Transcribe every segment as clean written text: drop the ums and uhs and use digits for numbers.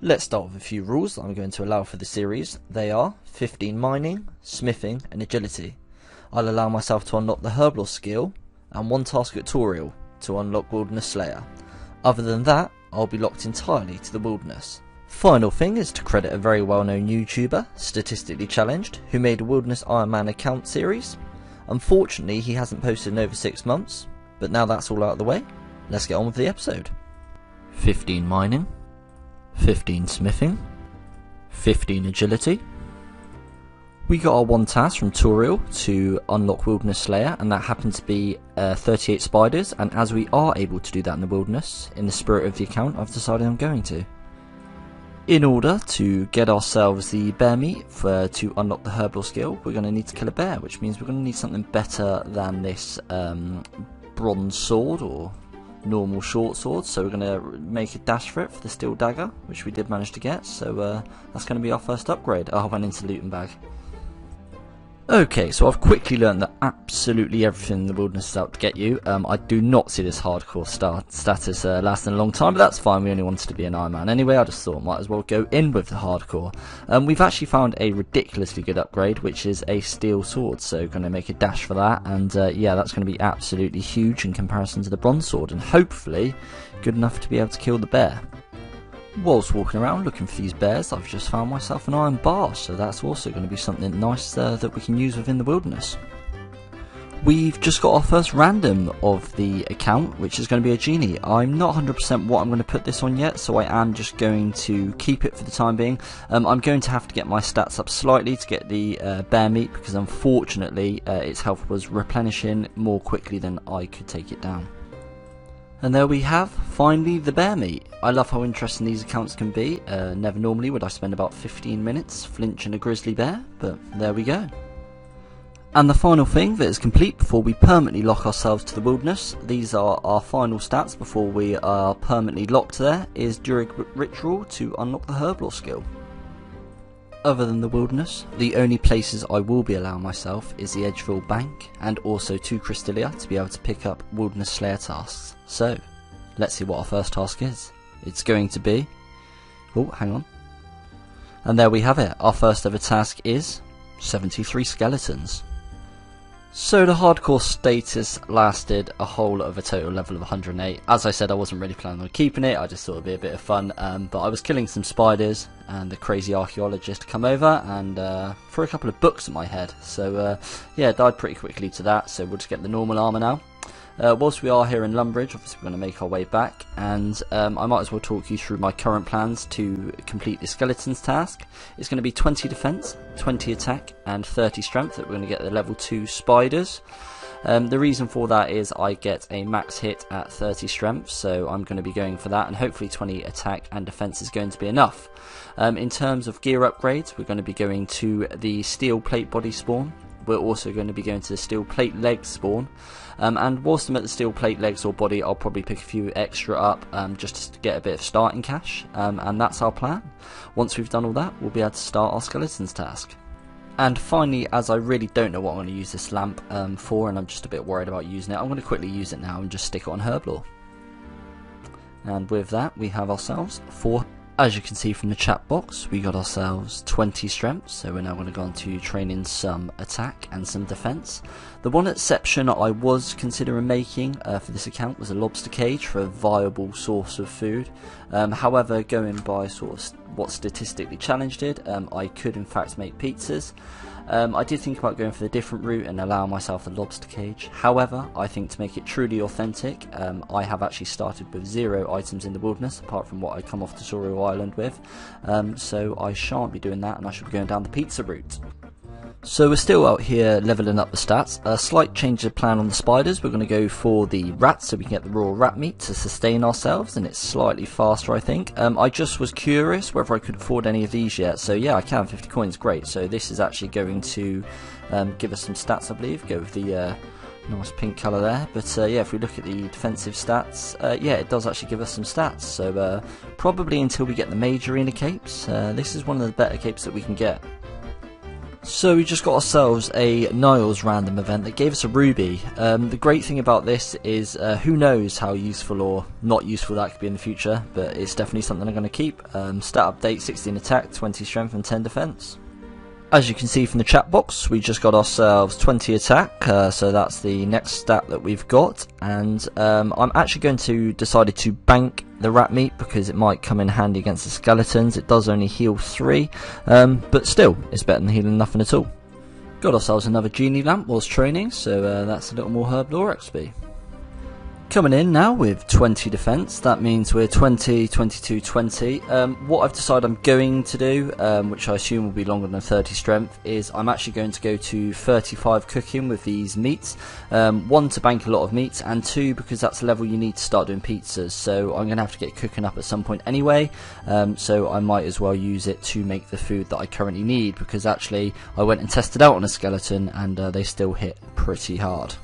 Let's start with a few rules that I'm going to allow for the series. They are 15 mining, smithing and agility. I'll allow myself to unlock the Herblore skill and 1 task tutorial to unlock Wilderness Slayer. Other than that, I'll be locked entirely to the wilderness. Final thing is to credit a very well known YouTuber, Statistically Challenged, who made a Wilderness Iron Man account series. Unfortunately he hasn't posted in over 6 months, but now that's all out of the way, let's get on with the episode. 15 mining, 15 smithing, 15 agility. We got our 1 task from tutorial to unlock Wilderness Slayer, and that happened to be 38 spiders, and as we are able to do that in the wilderness, in the spirit of the account, I've decided I'm going to. In order to get ourselves the bear meat to unlock the Herblore skill, we're going to need to kill a bear, which means we're going to need something better than this bronze sword or normal short sword. So we're going to make a dash for it for the steel dagger, which we did manage to get. So that's going to be our first upgrade. Oh, I went into loot and bag. Okay, so I've quickly learned that absolutely everything in the wilderness is out to get you. I do not see this hardcore status lasting a long time, but that's fine. We only wanted to be an Iron Man anyway. I just thought might as well go in with the hardcore. We've actually found a ridiculously good upgrade, which is a steel sword. So going to make a dash for that, and yeah, that's going to be absolutely huge in comparison to the bronze sword, and hopefully good enough to be able to kill the bear. Whilst walking around looking for these bears, I've just found myself an iron bar, so that's also going to be something nice that we can use within the wilderness. We've just got our first random of the account, which is going to be a genie. I'm not 100% what I'm going to put this on yet, so I am just going to keep it for the time being. I'm going to have to get my stats up slightly to get the bear meat, because unfortunately its health was replenishing more quickly than I could take it down. And there we have, finally, the bear meat. I love how interesting these accounts can be. Never normally would I spend about 15 minutes flinching a grizzly bear, but there we go. And the final thing that is complete before we permanently lock ourselves to the wilderness, these are our final stats before we are permanently locked there, is during ritual to unlock the Herblore skill. Other than the wilderness, the only places I will be allowing myself is the Edgeville Bank and also 2 Crystallia to be able to pick up Wilderness Slayer tasks. So, let's see what our first task is. It's going to be... oh, hang on. And there we have it. Our first ever task is 73 skeletons. So the hardcore status lasted a whole of a total level of 108. As I said, I wasn't really planning on keeping it, I just thought it'd be a bit of fun, but I was killing some spiders and the crazy archaeologist come over and threw a couple of books at my head. So yeah, died pretty quickly to that, so we'll just get the normal armour now. Whilst we are here in Lumbridge, obviously we're going to make our way back, and I might as well talk you through my current plans to complete the skeletons task. It's going to be 20 defense, 20 attack and 30 strength that we're going to get the level 2 spiders. The reason for that is I get a max hit at 30 strength, so I'm going to be going for that, and hopefully 20 attack and defense is going to be enough. In terms of gear upgrades, we're going to be going to the steel plate body spawn. We're also going to be going to the steel plate leg spawn, and whilst I'm at the steel plate legs or body, I'll probably pick a few extra up just to get a bit of starting cash, and that's our plan. Once we've done all that, we'll be able to start our skeletons task. And finally, as I really don't know what I'm going to use this lamp for, and I'm just a bit worried about using it, I'm going to quickly use it now and just stick it on Herblore. And with that, we have ourselves 4. As you can see from the chat box, we got ourselves 20 strength, so we're now going to go on to training some attack and some defense. The one exception I was considering making for this account was a lobster cage for a viable source of food. However, going by sort of what Statistically Challenged did, I could in fact make pizzas. I did think about going for the different route and allowing myself the lobster cage. However, I think to make it truly authentic, I have actually started with 0 items in the wilderness, apart from what I come off Tutorial Island with. So I shan't be doing that, and I should be going down the pizza route. So we're still out here leveling up the stats. A slight change of plan on the spiders. We're going to go for the rats so we can get the raw rat meat to sustain ourselves, and it's slightly faster, I think. I just was curious whether I could afford any of these yet. So yeah, I can. 50 coins, great. So this is actually going to give us some stats, I believe. Go with the nice pink colour there. But yeah, if we look at the defensive stats, yeah, it does actually give us some stats. So probably until we get the major arena capes, this is one of the better capes that we can get. So we just got ourselves a Niles random event that gave us a ruby. The great thing about this is who knows how useful or not useful that could be in the future, but it's definitely something I'm going to keep. Stat update: 16 attack, 20 strength and 10 defense. As you can see from the chat box, we just got ourselves 20 attack, so that's the next stat that we've got, and I'm actually going to decide to bank the rat meat because it might come in handy against the skeletons. It does only heal 3, but still, it's better than healing nothing at all. Got ourselves another genie lamp whilst training, so that's a little more Herblore XP. Coming in now with 20 defense, that means we're 20, 22, 20. What I've decided I'm going to do, which I assume will be longer than 30 strength, is I'm actually going to go to 35 cooking with these meats. 1 to bank a lot of meats, and 2 because that's the level you need to start doing pizzas, so I'm going to have to get cooking up at some point anyway, so I might as well use it to make the food that I currently need, because actually I went and tested out on a skeleton and they still hit pretty hard.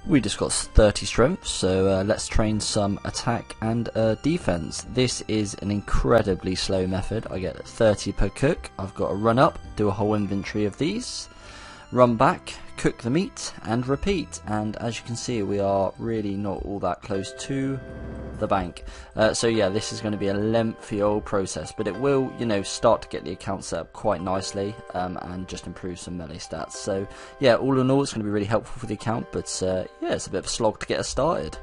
We just got 30 strength, so let's train some attack and defense. This is an incredibly slow method. I get 30 per cook. I've got to run up, do a whole inventory of these, run back, cook the meat, and repeat. And as you can see, we are really not all that close to the bank. So yeah, this is going to be a lengthy old process, but it will, you know, start to get the account set up quite nicely, and just improve some melee stats. So yeah, all in all, it's going to be really helpful for the account, but yeah, it's a bit of a slog to get us started.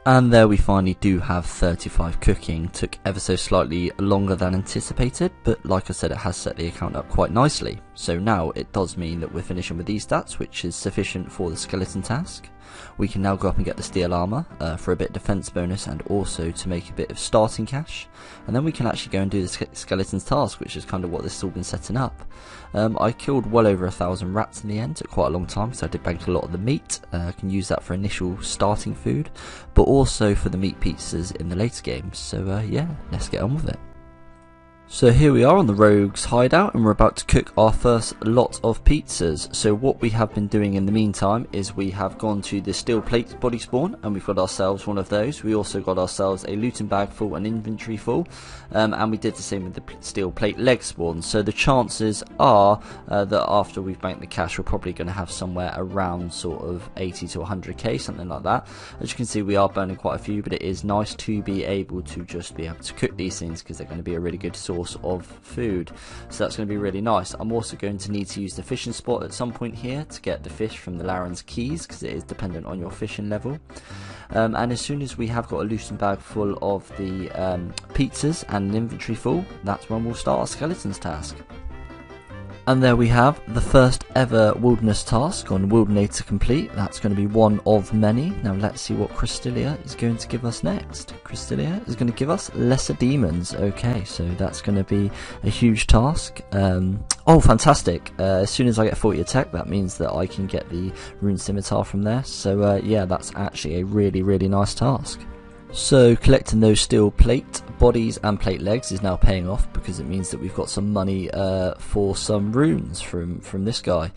And there we finally do have 35 cooking. Took ever so slightly longer than anticipated, but like I said, it has set the account up quite nicely. So now it does mean that we're finishing with these stats, which is sufficient for the skeleton task. We can now go up and get the steel armor for a bit of defense bonus, and also to make a bit of starting cash. And then we can actually go and do the skeleton's task, which is kind of what this has all been setting up. I killed well over 1,000 rats in the end. Took quite a long time, so I did bank a lot of the meat. I can use that for initial starting food, but also for the meat pizzas in the later games. So yeah, let's get on with it. So here we are on the Rogue's hideout, and we're about to cook our first lot of pizzas. So what we have been doing in the meantime is we have gone to the steel plate body spawn, and we've got ourselves one of those. We also got ourselves a looting bag full and inventory full, and we did the same with the steel plate leg spawn. So the chances are that after we've banked the cash, we're probably going to have somewhere around sort of 80 to 100k, something like that. As you can see, we are burning quite a few, but it is nice to be able to just be able to cook these things, because they're going to be a really good source of food, so that's going to be really nice. I'm also going to need to use the fishing spot at some point here to get the fish from the Laren's keys, because it is dependent on your fishing level. And as soon as we have got a looting bag full of the pizzas and an inventory full, that's when we'll start our skeletons task. And there we have the first ever wilderness task on Wildanator complete. That's going to be one of many. Now let's see what Crystalia is going to give us next. Crystalia is going to give us lesser demons. Okay, so that's going to be a huge task. Oh, fantastic. As soon as I get 40 attack, that means that I can get the rune scimitar from there. So yeah, that's actually a really, really nice task. So collecting those steel plate bodies and plate legs is now paying off, because it means that we've got some money for some runes from this guy.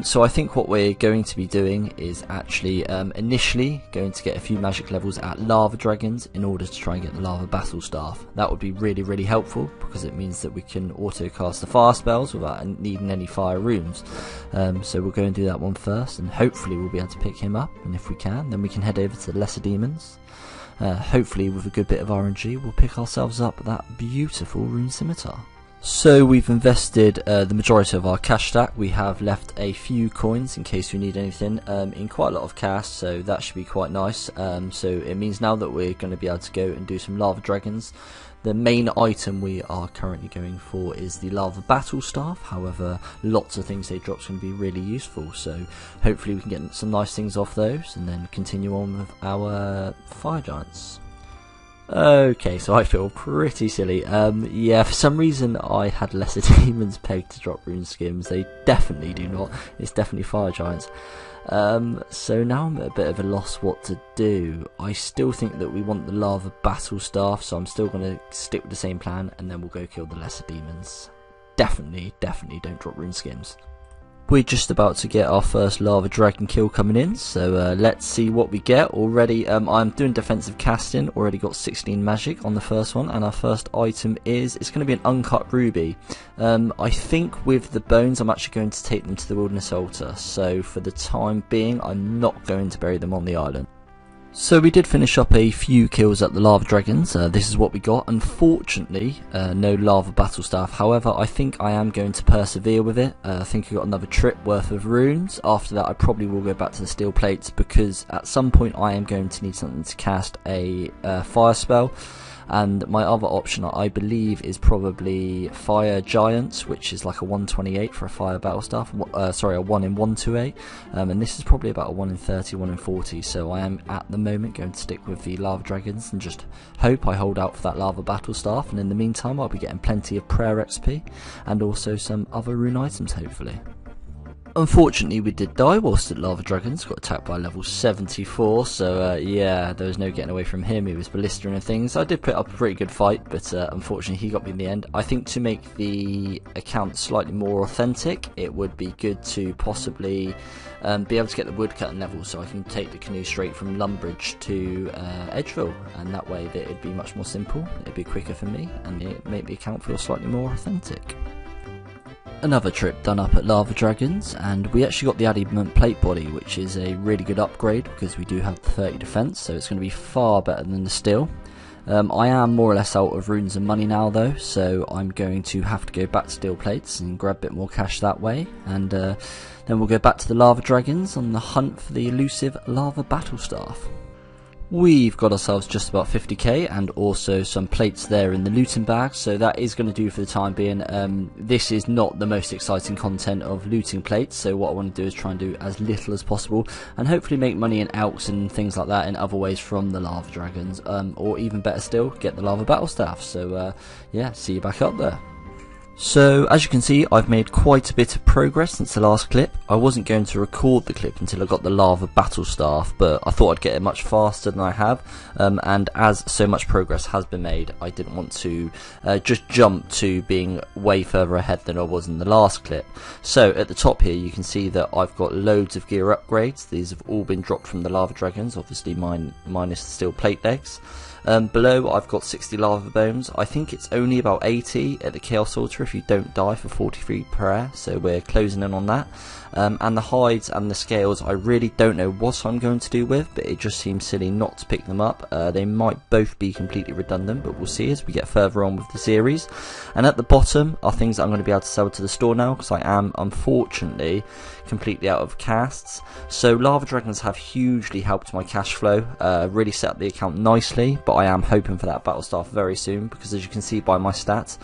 So I think what we're going to be doing is actually initially going to get a few magic levels at lava dragons in order to try and get the lava battle staff. That would be really, really helpful, because it means that we can auto cast the fire spells without needing any fire runes. So we'll go and do that one first, and hopefully we'll be able to pick him up, and if we can, then we can head over to the lesser demons. Hopefully with a good bit of RNG we'll pick ourselves up that beautiful rune scimitar. So we've invested the majority of our cash stack. We have left a few coins in case we need anything in quite a lot of cash, so that should be quite nice. So it means now that we're going to be able to go and do some lava dragons. The main item we are currently going for is the lava battle staff. However, lots of things they drop is going to be really useful, so hopefully we can get some nice things off those and then continue on with our fire giants. Okay, so I feel pretty silly. Yeah, for some reason I had lesser demons pegged to drop rune skims. They definitely do not. It's definitely fire giants. So now I'm at a bit of a loss what to do. I still think that we want the lava battle staff, so I'm still going to stick with the same plan, and then we'll go kill the lesser demons. Definitely don't drop rune skims. We're just about to get our first lava dragon kill coming in, so let's see what we get. Already I'm doing defensive casting, already got 16 magic on the first one, and our first item it's going to be an uncut ruby. I think with the bones I'm actually going to take them to the wilderness altar, so for the time being I'm not going to bury them on the island. So we did finish up a few kills at the lava dragons. This is what we got. Unfortunately, no lava battle staff. However, I think I am going to persevere with it. I think I got another trip worth of runes. After that, I probably will go back to the steel plates, because at some point I am going to need something to cast a fire spell. And my other option, I believe, is probably Fire Giants, which is like a 128 for a fire battle staff. Sorry, a 1 in 128. And this is probably about a 1 in 30, 1 in 40. So I am at the moment going to stick with the lava dragons and just hope I hold out for that lava battle staff. And in the meantime, I'll be getting plenty of prayer XP and also some other rune items, hopefully. Unfortunately, we did die whilst at lava dragons. Got attacked by level 74, so yeah, there was no getting away from him. He was ballistering and things. I did put up a pretty good fight, but unfortunately he got me in the end. I think to make the account slightly more authentic, it would be good to possibly be able to get the woodcutting level, so I can take the canoe straight from Lumbridge to Edgeville, and that way it'd be much more simple, it'd be quicker for me, and it'd make the account feel slightly more authentic. Another trip done up at lava dragons, and we actually got the adamant plate body, which is a really good upgrade because we do have the 30 defense, so it's going to be far better than the steel. I am more or less out of runes and money now though, so I'm going to have to go back to steel plates and grab a bit more cash that way, and then we'll go back to the lava dragons on the hunt for the elusive lava battle staff. We've got ourselves just about 50k and also some plates there in the looting bag, so that is going to do for the time being. This is not the most exciting content of looting plates, so what I want to do is try and do as little as possible and hopefully make money in alks and things like that in other ways from the lava dragons, or even better still, get the lava battle staff. So yeah, see you back up there. So as you can see, I've made quite a bit of progress since the last clip. I wasn't going to record the clip until I got the lava battle staff, but I thought I'd get it much faster than I have, and as so much progress has been made, I didn't want to just jump to being way further ahead than I was in the last clip. So at the top here you can see that I've got loads of gear upgrades. These have all been dropped from the lava dragons, obviously minus the steel plate legs. Below I've got 60 lava bones. I think it's only about 80 at the chaos altar if you don't die for 43 prayer, so we're closing in on that. And the hides and the scales I really don't know what I'm going to do with, but it just seems silly not to pick them up. They might both be completely redundant, but we'll see as we get further on with the series. And at the bottom are things that I'm going to be able to sell to the store now, because I am unfortunately completely out of casts. So lava dragons have hugely helped my cash flow, really set up the account nicely, but I am hoping for that battle staff very soon, because as you can see by my stats,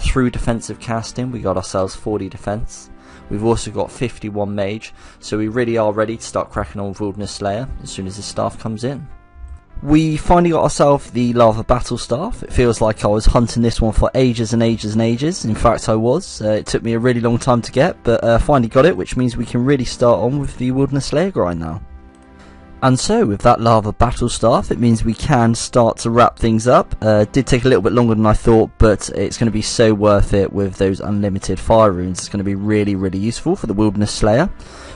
through defensive casting we got ourselves 40 defense. We've also got 51 mage, so we really are ready to start cracking on with Wilderness Slayer as soon as the staff comes in. We finally got ourselves the lava battle staff. It feels like I was hunting this one for ages and ages and ages. In fact I was. It took me a really long time to get, but finally got it, which means we can really start on with the Wilderness Slayer grind now. And so with that lava battle staff, it means we can start to wrap things up. Did take a little bit longer than I thought, but it's going to be so worth it with those unlimited fire runes. It's going to be really, really useful for the Wilderness Slayer.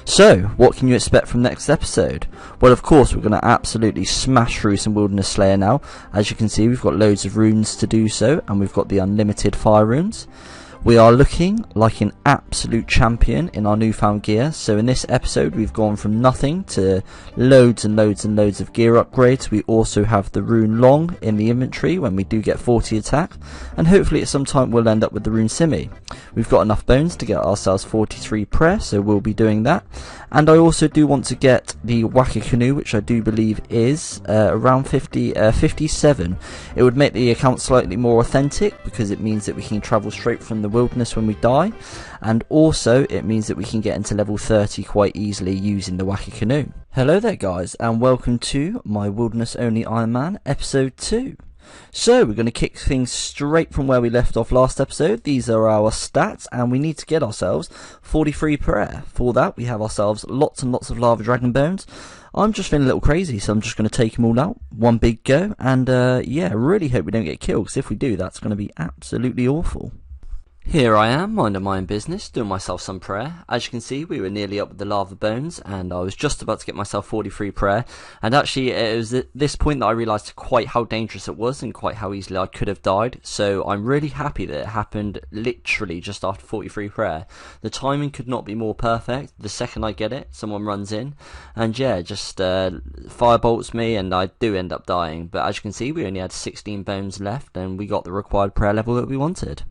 So, what can you expect from next episode? Well, of course, we're going to absolutely smash through some Wilderness Slayer now. As you can see, we've got loads of runes to do so, and we've got the unlimited fire runes. We are looking like an absolute champion in our newfound gear. So in this episode we've gone from nothing to loads and loads and loads of gear upgrades. We also have the rune long in the inventory when we do get 40 attack, and hopefully at some time we'll end up with the rune simi. We've got enough bones to get ourselves 43 prayer, so we'll be doing that. And I also do want to get the Wacky Canoe, which I do believe is around 57. It would make the account slightly more authentic, because it means that we can travel straight from the wilderness when we die, and also it means that we can get into level 30 quite easily using the Wacky Canoe. Hello there guys, and welcome to my Wilderness Only Iron Man episode 2. So we're going to kick things straight from where we left off last episode. These are our stats, and we need to get ourselves 43 prayer. For that we have ourselves lots and lots of lava dragon bones. I'm just feeling a little crazy, so I'm just going to take them all out, one big go, and yeah, really hope we don't get killed, because if we do, that's going to be absolutely awful. Here I am, minding my own business, doing myself some prayer. As you can see, we were nearly up with the lava bones, and I was just about to get myself 43 prayer. And actually, it was at this point that I realised quite how dangerous it was and quite how easily I could have died. So I'm really happy that it happened literally just after 43 prayer. The timing could not be more perfect. The second I get it, someone runs in, and yeah, just firebolts me, and I do end up dying. But as you can see, we only had 16 bones left, and we got the required prayer level that we wanted.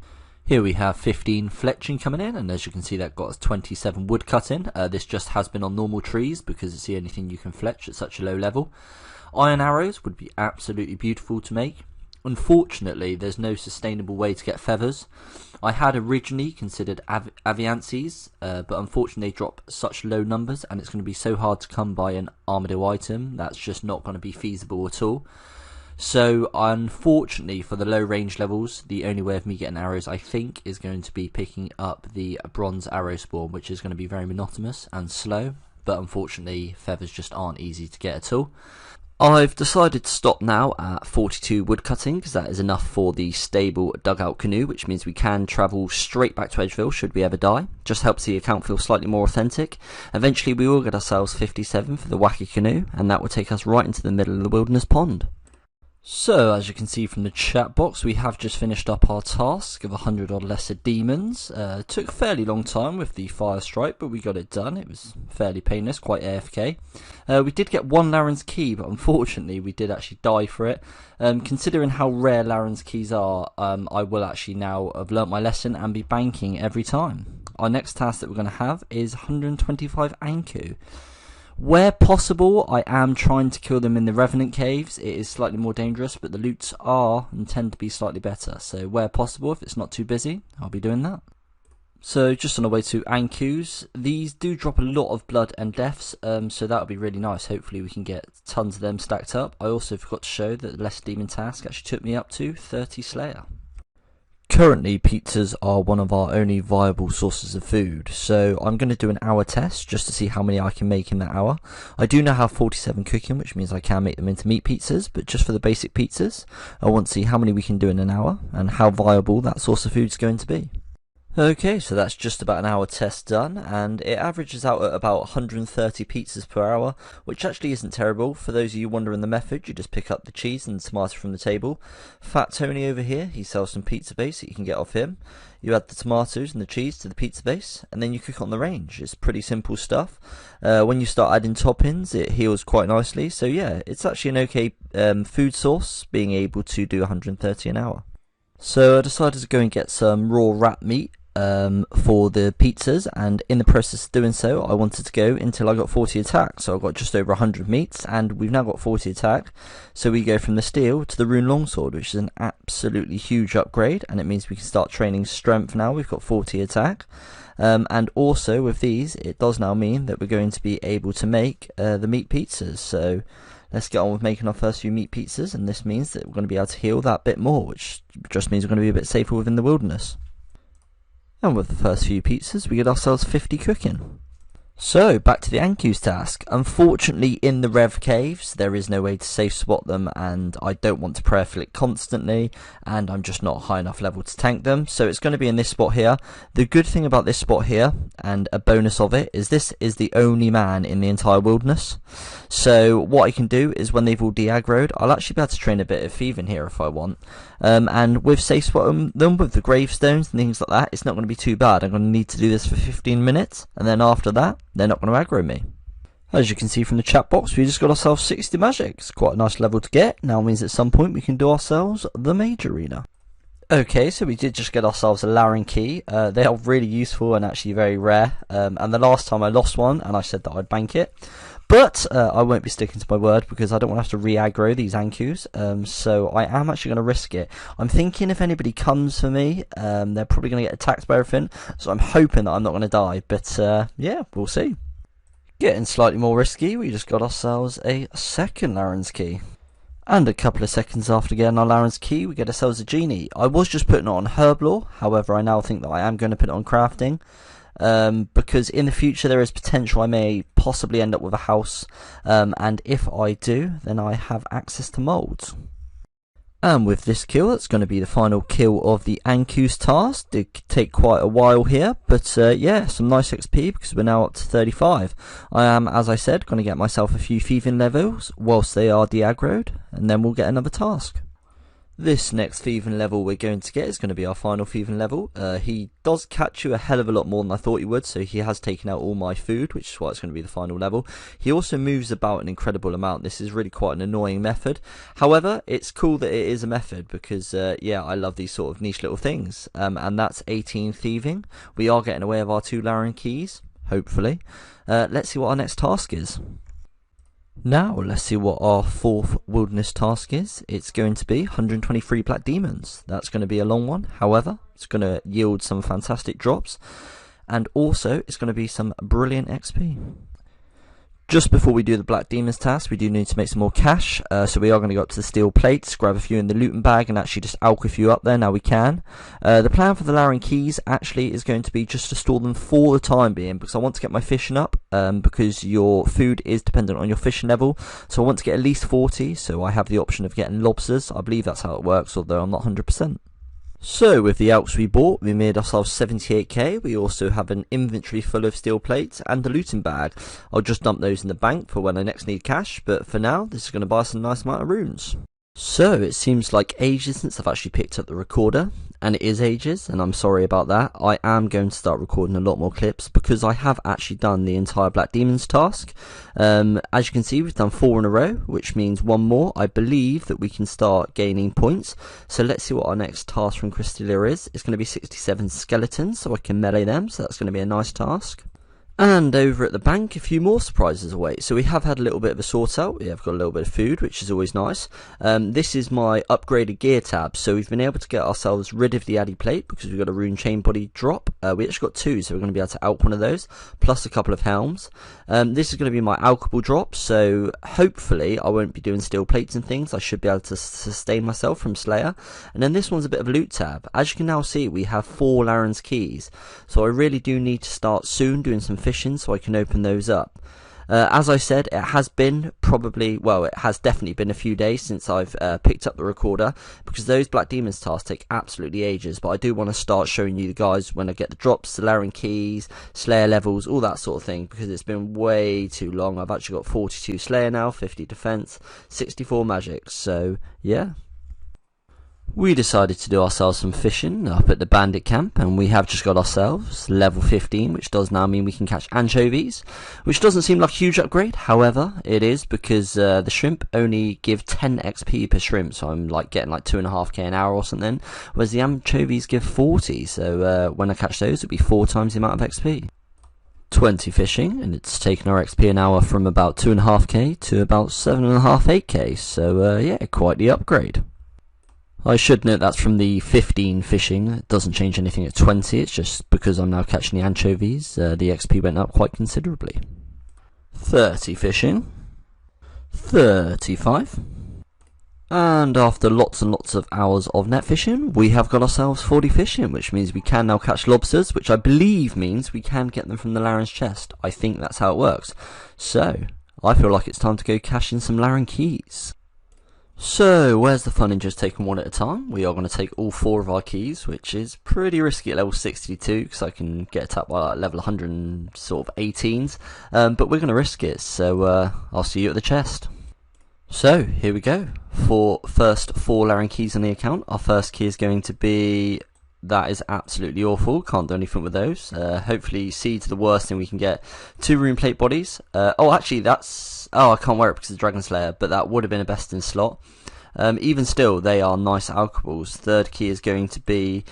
Here we have 15 fletching coming in, and as you can see that got us 27 wood cutting. This just has been on normal trees because it's the only thing you can fletch at such a low level. Iron arrows would be absolutely beautiful to make. Unfortunately, there's no sustainable way to get feathers. I had originally considered aviances, but unfortunately they drop such low numbers, and it's going to be so hard to come by an armadillo item. That's just not going to be feasible at all. So unfortunately for the low range levels, the only way of me getting arrows I think is going to be picking up the bronze arrow spawn, which is going to be very monotonous and slow, but unfortunately feathers just aren't easy to get at all. I've decided to stop now at 42 wood cutting because that is enough for the stable dugout canoe, which means we can travel straight back to Edgeville should we ever die. Just helps the account feel slightly more authentic. Eventually we will get ourselves 57 for the wacky canoe, and that will take us right into the middle of the wilderness pond. So, as you can see from the chat box, we have just finished up our task of 100 odd lesser demons. Took a fairly long time with the fire strike, but we got it done. It was fairly painless, quite AFK. We did get one Laren's key, but unfortunately we did actually die for it. Considering how rare Laren's keys are, I will actually now have learnt my lesson and be banking every time. Our next task that we're going to have is 125 Anku. Where possible, I am trying to kill them in the Revenant caves. It is slightly more dangerous, but the loots are and tend to be slightly better. So where possible, if it's not too busy, I'll be doing that. So just on our way to Ankus, these do drop a lot of blood and deaths, so that would be really nice. Hopefully we can get tons of them stacked up. I also forgot to show that the Less Demon task actually took me up to 30 Slayer. Currently, pizzas are one of our only viable sources of food, so I'm going to do an hour test just to see how many I can make in that hour. I do now have 47 cooking, which means I can make them into meat pizzas, but just for the basic pizzas, I want to see how many we can do in an hour and how viable that source of food is going to be. Okay, so that's just about an hour test done, and it averages out at about 130 pizzas per hour, which actually isn't terrible. For those of you wondering the method, you just pick up the cheese and tomato from the table. Fat Tony over here, he sells some pizza base that you can get off him. You add the tomatoes and the cheese to the pizza base, and then you cook on the range. It's pretty simple stuff. When you start adding toppings, it heals quite nicely, so yeah, it's actually an okay food source, being able to do 130 an hour. So I decided to go and get some raw rat meat for the pizzas, and in the process of doing so I wanted to go until I got 40 attack. So I got just over 100 meats, and we've now got 40 attack, so we go from the steel to the rune longsword, which is an absolutely huge upgrade, and it means we can start training strength now. We've got 40 attack, and also with these it does now mean that we're going to be able to make the meat pizzas. So let's get on with making our first few meat pizzas, and this means that we're going to be able to heal that bit more, which just means we're going to be a bit safer within the wilderness. And with the first few pizzas, we get ourselves 50 cooking. So, back to the Ankus task. Unfortunately, in the Rev caves, there is no way to safe spot them, and I don't want to prayer flick constantly, and I'm just not high enough level to tank them, so it's going to be in this spot here. The good thing about this spot here, and a bonus of it, is this is the only man in the entire wilderness. So, what I can do is when they've all de-aggroed, I'll actually be able to train a bit of Thieving here if I want. And with safe spotting them with the gravestones and things like that, it's not going to be too bad. I'm going to need to do this for 15 minutes, and then after that, they're not going to aggro me. As you can see from the chat box, we just got ourselves 60 magic. It's quite a nice level to get. Now means at some point we can do ourselves the mage arena. Okay, so we did just get ourselves a Laren key. They are really useful and actually very rare. And the last time I lost one, and I said that I'd bank it. But I won't be sticking to my word because I don't want to have to re-aggro these Ankus. So I am actually going to risk it. I'm thinking if anybody comes for me, they're probably going to get attacked by everything. So I'm hoping that I'm not going to die. But yeah, we'll see. Getting slightly more risky, we just got ourselves a second Laren's key. And a couple of seconds after getting our Laren's key, we get ourselves a genie. I was just putting it on Herblore. However, I now think that I am going to put it on crafting. Because in the future there is potential I may possibly end up with a house, and if I do, then I have access to molds. And with this kill, that's going to be the final kill of the Anku's task. Did take quite a while here, but yeah, some nice XP because we're now up to 35. I am, as I said, going to get myself a few thieving levels whilst they are de-aggroed, and then we'll get another task. This next thieving level we're going to get is going to be our final thieving level. He does catch you a hell of a lot more than I thought he would, so he has taken out all my food, which is why it's going to be the final level. He also moves about an incredible amount. This is really quite an annoying method. However, it's cool that it is a method because, yeah, I love these sort of niche little things. And that's 18 thieving. We are getting away with our 2 Laren keys, hopefully. Let's see what our next task is. Now, let's see what our 4th wilderness task is. It's going to be 123 black demons. That's going to be a long one. However, it's going to yield some fantastic drops. And also, it's going to be some brilliant XP. Just before we do the Black Demons task, we do need to make some more cash, so we are going to go up to the steel plates, grab a few in the looting bag, and actually just alch a few up there now we can. The plan for the Laren keys actually is going to be just to store them for the time being, because I want to get my fishing up, because your food is dependent on your fishing level, so I want to get at least 40, so I have the option of getting lobsters. I believe that's how it works, although I'm not 100%. So with the alchs we bought, we made ourselves 78k. We also have an inventory full of steel plates and a looting bag. I'll just dump those in the bank for when I next need cash, but for now this is going to buy us a nice amount of runes. So it seems like ages since I've actually picked up the recorder, and it is ages, and I'm sorry about that. I am going to start recording a lot more clips because I have actually done the entire Black Demons task. As you can see, we've done 4 in a row, which means 1 more. I believe that we can start gaining points. So let's see what our next task from Crystalia is. It's going to be 67 skeletons, so I can melee them, so that's going to be a nice task. And over at the bank, a few more surprises await. So we have had a little bit of a sort out. We have got a little bit of food, which is always nice. This is my upgraded gear tab. So we've been able to get ourselves rid of the Addy plate because we've got a rune chain body drop. We actually got 2, so we're going to be able to alch one of those, plus a couple of helms. This is going to be my alchable drop, so hopefully I won't be doing steel plates and things. I should be able to sustain myself from Slayer. And then this one's a bit of a loot tab. As you can now see, we have 4 Laren's keys. So I really do need to start soon doing some fishing so I can open those up. As I said, it has been it has definitely been a few days since I've picked up the recorder, because those Black Demons tasks take absolutely ages, but I do want to start showing you guys when I get the drops, the Laren keys, Slayer levels, all that sort of thing, because it's been way too long. I've actually got 42 Slayer now, 50 defense, 64 magic, so yeah. We decided to do ourselves some fishing up at the bandit camp, and we have just got ourselves level 15, which does now mean we can catch anchovies, which doesn't seem like a huge upgrade. However, it is, because the shrimp only give 10 XP per shrimp, so I'm like getting like 2.5k an hour or something, whereas the anchovies give 40, so when I catch those it'll be 4 times the amount of XP. 20 fishing, and it's taken our XP an hour from about 2.5k to about 7.5-8k, so yeah, quite the upgrade. I should note that's from the 15 fishing. It doesn't change anything at 20, it's just because I'm now catching the anchovies, the XP went up quite considerably. 30 fishing. 35. And after lots and lots of hours of net fishing, we have got ourselves 40 fishing, which means we can now catch lobsters, which I believe means we can get them from the Laren's chest. I think that's how it works. So, I feel like it's time to go cash in some Laren keys. So, where's the fun in just taking one at a time? We are going to take all 4 of our keys, which is pretty risky at level 62, because I can get it up by like level 100 and sort of 18s, but we're going to risk it, so I'll see you at the chest. So, here we go. First 4 Laren keys on the account. Our first key is going to be... That is absolutely awful, can't do anything with those. Hopefully seeds are the worst thing we can get. 2 rune plate bodies. Actually that's... Oh, I can't wear it because of Dragon Slayer, but that would have been a best in slot. Even still, they are nice alchables. Third key is going to be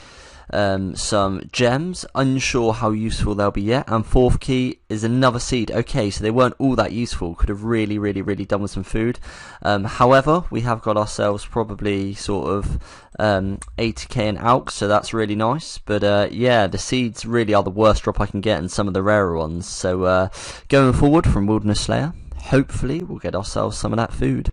some gems, unsure how useful they'll be yet, and 4th key is another seed. Okay, so they weren't all that useful, could have really done with some food. However, we have got ourselves probably sort of 80k in alch, so that's really nice, but yeah, the seeds really are the worst drop I can get, and some of the rarer ones, so going forward from Wilderness Slayer, hopefully we'll get ourselves some of that food.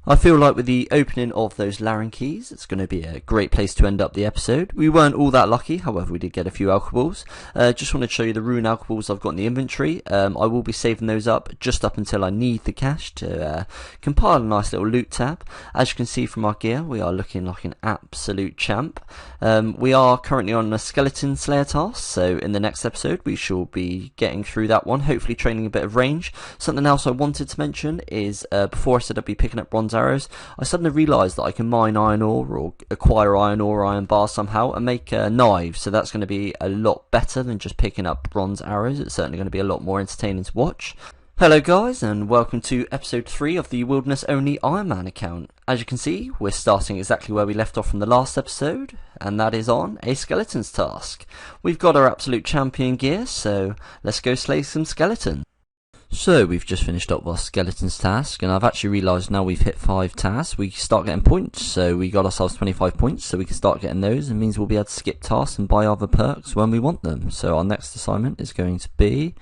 I feel like with the opening of those Laren keys, it's going to be a great place to end up the episode. We weren't all that lucky, however we did get a few alcohols. Just wanted to show you the rune alcohols I've got in the inventory. I will be saving those up just up until I need the cash to compile a nice little loot tab. As you can see from our gear, we are looking like an absolute champ. We are currently on a skeleton slayer task, so in the next episode we shall be getting through that one, hopefully training a bit of range. Something else I wanted to mention is, before I said I'd be picking up bronze arrows, I suddenly realised that I can mine iron ore or acquire iron ore or iron bars somehow and make knives, so that's going to be a lot better than just picking up bronze arrows. It's certainly going to be a lot more entertaining to watch. Hello guys, and welcome to episode 3 of the Wilderness Only Iron Man account. As you can see, we're starting exactly where we left off from the last episode, and that is on a skeleton's task. We've got our absolute champion gear, so let's go slay some skeletons. So we've just finished up our skeletons task, and I've actually realised now we've hit 5 tasks, we start getting points. So we got ourselves 25 points, so we can start getting those. It means we'll be able to skip tasks and buy other perks when we want them. So our next assignment is going to be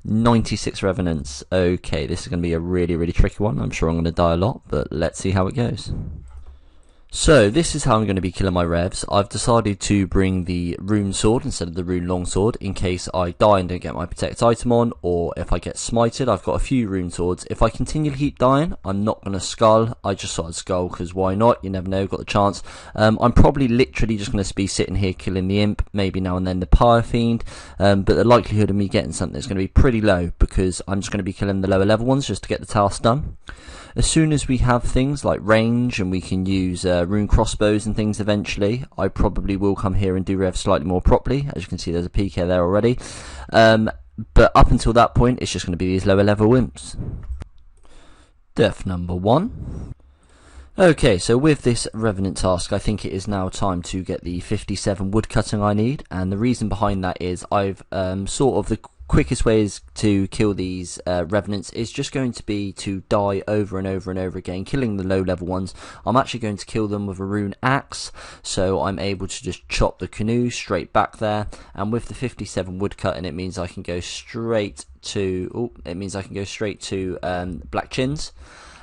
96 revenants. Okay, this is going to be a really tricky one. I'm sure I'm going to die a lot, but let's see how it goes. So this is how I'm going to be killing my revs. I've decided to bring the rune sword instead of the rune longsword in case I die and don't get my protect item on, or if I get smited. I've got a few rune swords. If I continually keep dying, I'm not going to skull. I just thought I'd skull because why not? You never know, got the chance. I'm probably literally just going to be sitting here killing the imp, maybe now and then the pyre fiend, but the likelihood of me getting something is going to be pretty low because I'm just going to be killing the lower level ones just to get the task done. As soon as we have things like range and we can use rune crossbows and things eventually, I probably will come here and do rev slightly more properly. As you can see, there's a PK there already. But up until that point, it's just going to be these lower level imps. Death number 1. Okay, so with this Revenant task, I think it is now time to get the 57 woodcutting I need, and the reason behind that is I've sort of the quickest ways to kill these revenants is just going to be to die over and over and over again, killing the low level ones. I'm actually going to kill them with a rune axe, so I'm able to just chop the canoe straight back there. And with the 57 woodcutting, it means I can go straight to Black Chins.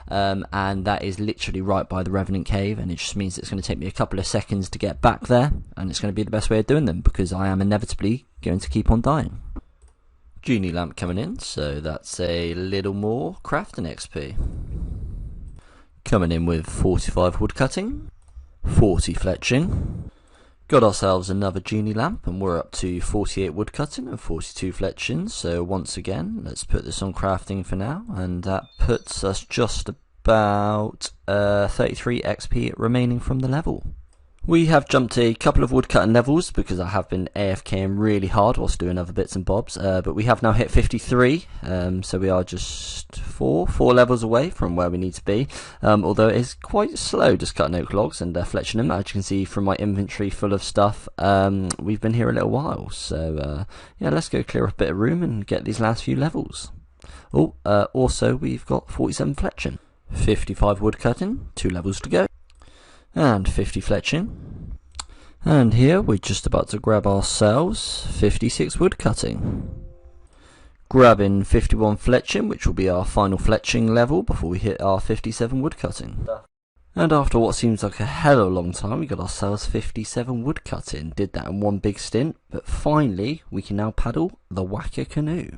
And that is literally right by the Revenant cave, and it just means it's going to take me a couple of seconds to get back there, and it's going to be the best way of doing them because I am inevitably going to keep on dying. Genie lamp coming in, so that's a little more crafting XP. Coming in with 45 woodcutting, 40 fletching. Got ourselves another genie lamp, and we're up to 48 woodcutting and 42 fletching. So once again, let's put this on crafting for now, and that puts us just about 33 XP remaining from the level. We have jumped a couple of woodcutting levels because I have been AFKing really hard whilst doing other bits and bobs, but we have now hit 53, so we are just four levels away from where we need to be, although it is quite slow just cutting oak logs and fletching them. As you can see from my inventory full of stuff, we've been here a little while, so yeah, let's go clear up a bit of room and get these last few levels. Also we've got 47 fletching, 55 woodcutting, 2 levels to go, and 50 fletching, and here we're just about to grab ourselves 56 woodcutting, grabbing 51 fletching, which will be our final fletching level before we hit our 57 woodcutting. And after what seems like a hell of a long time, we got ourselves 57 woodcutting. Did that in one big stint, but finally we can now paddle the Whacker canoe.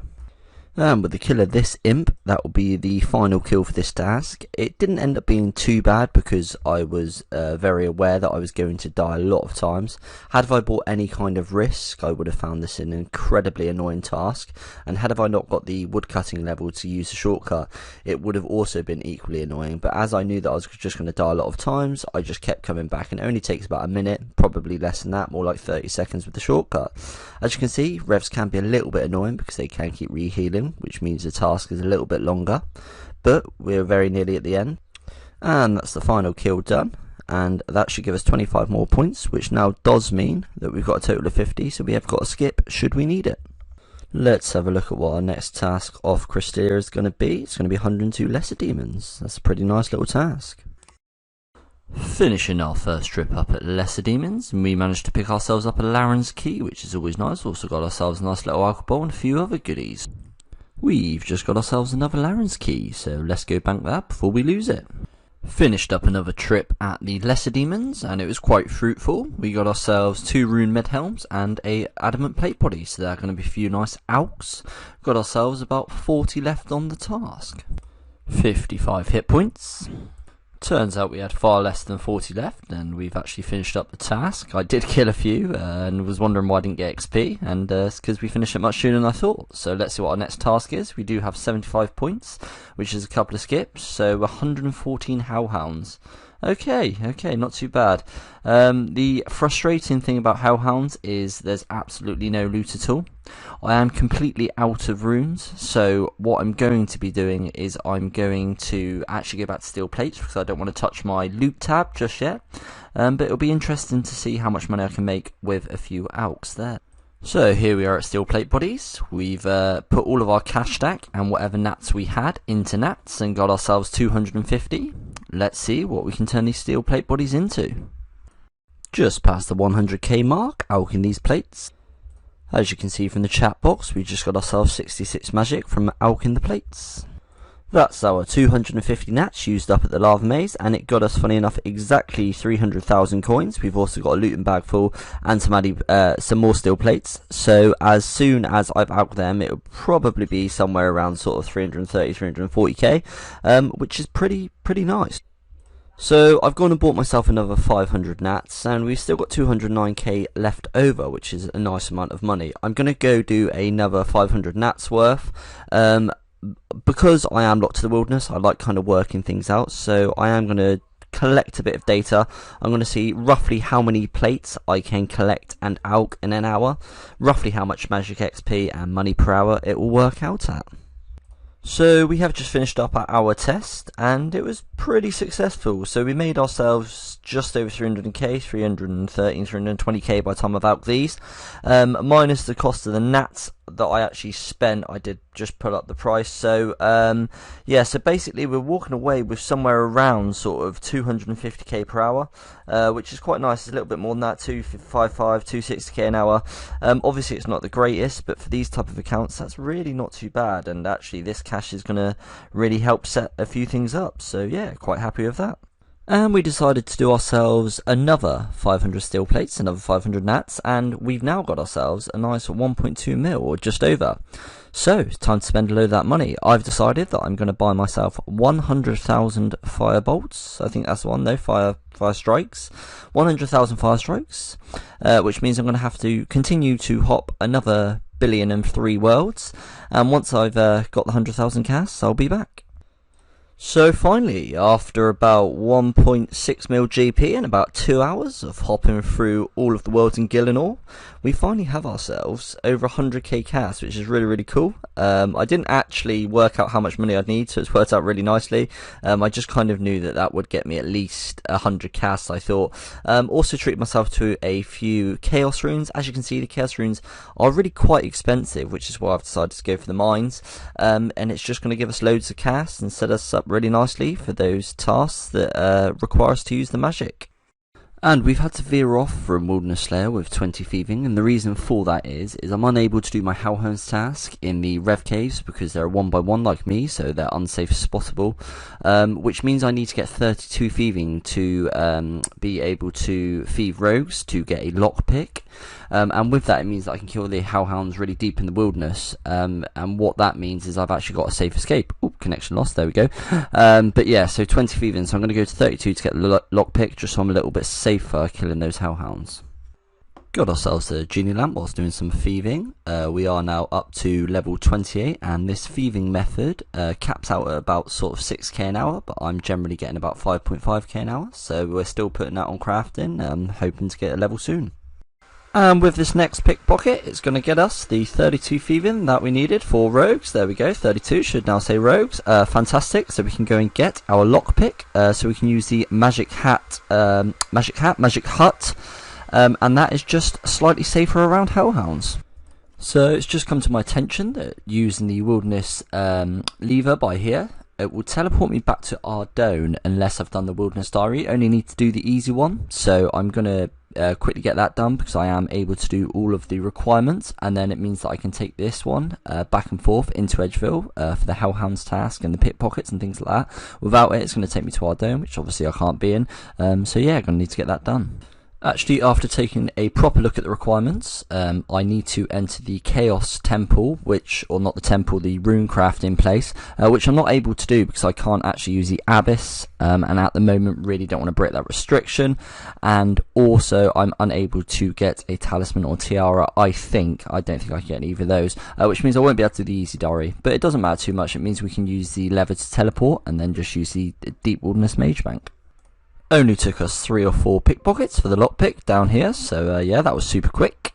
And with the kill of this imp, that will be the final kill for this task. It didn't end up being too bad because I was very aware that I was going to die a lot of times. Had I bought any kind of risk, I would have found this an incredibly annoying task. And had I not got the woodcutting level to use the shortcut, it would have also been equally annoying. But as I knew that I was just going to die a lot of times, I just kept coming back. And it only takes about a minute, probably less than that, more like 30 seconds with the shortcut. As you can see, revs can be a little bit annoying because they can keep rehealing, which means the task is a little bit longer, but we're very nearly at the end, and that's the final kill done, and that should give us 25 more points, which now does mean that we've got a total of 50, so we have got a skip should we need it. Let's have a look at what our next task off Crystallia is going to be. It's going to be 102 lesser demons. That's a pretty nice little task. Finishing our first trip up at Lesser Demons, and we managed to pick ourselves up a Laren's Key, which is always nice. Also got ourselves a nice little alcohol and a few other goodies. We've just got ourselves another Laren's Key, so let's go bank that before we lose it. Finished up another trip at the Lesser Demons, and it was quite fruitful. We got ourselves 2 Rune Med Helms and a Adamant Plate Body, so there are going to be a few nice alks. Got ourselves about 40 left on the task. 55 hit points. Turns out we had far less than 40 left, and we've actually finished up the task. I did kill a few, and was wondering why I didn't get XP, and it's because we finished it much sooner than I thought. So let's see what our next task is. We do have 75 points, which is a couple of skips, so 114 Hellhounds. Okay, not too bad. The frustrating thing about Hellhounds is there's absolutely no loot at all. I am completely out of runes, so what I'm going to be doing is I'm going to actually go back to steel plates because I don't want to touch my loot tab just yet. But it'll be interesting to see how much money I can make with a few alks there. So here we are at steel plate bodies. We've put all of our cash stack and whatever nats we had into nats and got ourselves 250. Let's see what we can turn these steel plate bodies into. Just past the 100k mark, alking these plates. As you can see from the chat box, we just got ourselves 66 magic from alking the plates. That's our 250 nats used up at the lava maze, and it got us, funny enough, exactly 300,000 coins. We've also got a looting bag full and some more steel plates. So as soon as I've alked them, it'll probably be somewhere around sort of 330, 340k, which is pretty nice. So I've gone and bought myself another 500 nats, and we've still got 209k left over, which is a nice amount of money. I'm going to go do another 500 nats worth. Because I am locked to the wilderness, I like kind of working things out, so I am going to collect a bit of data. I'm going to see roughly how many plates I can collect and alk in an hour, roughly how much magic XP and money per hour it will work out at. So we have just finished up our hour test, and it was pretty successful. So we made ourselves just over 300k, 313, 320k by the time I've alked these, minus the cost of the nats that I actually spent. I did just put up the price. So yeah, so basically we're walking away with somewhere around sort of 250k per hour, which is quite nice. It's a little bit more than that, 255, 260k an hour. Obviously it's not the greatest, but for these type of accounts that's really not too bad, and actually this cash is going to really help set a few things up. So yeah, quite happy with that. And we decided to do ourselves another 500 steel plates, another 500 nats, and we've now got ourselves a nice 1.2 mil, or just over. So it's time to spend a load of that money. I've decided that I'm going to buy myself 100,000 fire bolts. I think that's the one, though, fire strikes. 100,000 fire strikes, which means I'm going to have to continue to hop another 1,000,003,000 worlds. And once I've got the 100,000 casts, I'll be back. So finally, after about 1.6 mil GP and about 2 hours of hopping through all of the worlds in Gillinor, we finally have ourselves over 100k casts, which is really cool. I didn't actually work out how much money I'd need, so it's worked out really nicely. I just kind of knew that that would get me at least 100 casts, I thought. Also treated myself to a few chaos runes. As you can see, the chaos runes are really quite expensive, which is why I've decided to go for the mines. And it's just going to give us loads of casts and set us up really nicely for those tasks that require us to use the magic. And we've had to veer off from Wilderness Slayer with 20 thieving, and the reason for that is I'm unable to do my Hellhounds task in the Rev Caves because they're 1x1 like me, so they're unsafe spottable, which means I need to get 32 thieving to be able to thieve rogues to get a lockpick. And with that, it means that I can kill the Hellhounds really deep in the wilderness, and what that means is I've actually got a safe escape. Oop, connection lost, there we go. But yeah, so 20 thieving, so I'm going to go to 32 to get the lockpick, just so I'm a little bit safer killing those Hellhounds. Got ourselves a genie lamp whilst doing some thieving. We are now up to level 28, and this thieving method caps out at about sort of 6k an hour, but I'm generally getting about 5.5k an hour, so we're still putting that on crafting, hoping to get a level soon. And with this next pickpocket, it's going to get us the 32 thieving that we needed for rogues. There we go, 32 should now say rogues. Fantastic, so we can go and get our lockpick, so we can use the magic hut, and that is just slightly safer around Hellhounds. So it's just come to my attention that using the wilderness lever by here it will teleport me back to Ardone unless I've done the Wilderness Diary. Only need to do the easy one, so I'm going to quickly get that done because I am able to do all of the requirements, and then it means that I can take this one back and forth into Edgeville for the Hellhounds task and the pickpockets and things like that. Without it, it's going to take me to Ardone, which obviously I can't be in, so yeah, I'm going to need to get that done. Actually, after taking a proper look at the requirements, I need to enter the Chaos Temple, or not the temple, the runecraft in place, which I'm not able to do because I can't actually use the Abyss, and at the moment really don't want to break that restriction, and also I'm unable to get a Talisman or Tiara, I don't think I can get either of those, which means I won't be able to do the Easy Diary, but it doesn't matter too much. It means we can use the lever to teleport, and then just use the Deep Wilderness Mage Bank. Only took us 3 or 4 pickpockets for the lockpick down here, so yeah, that was super quick.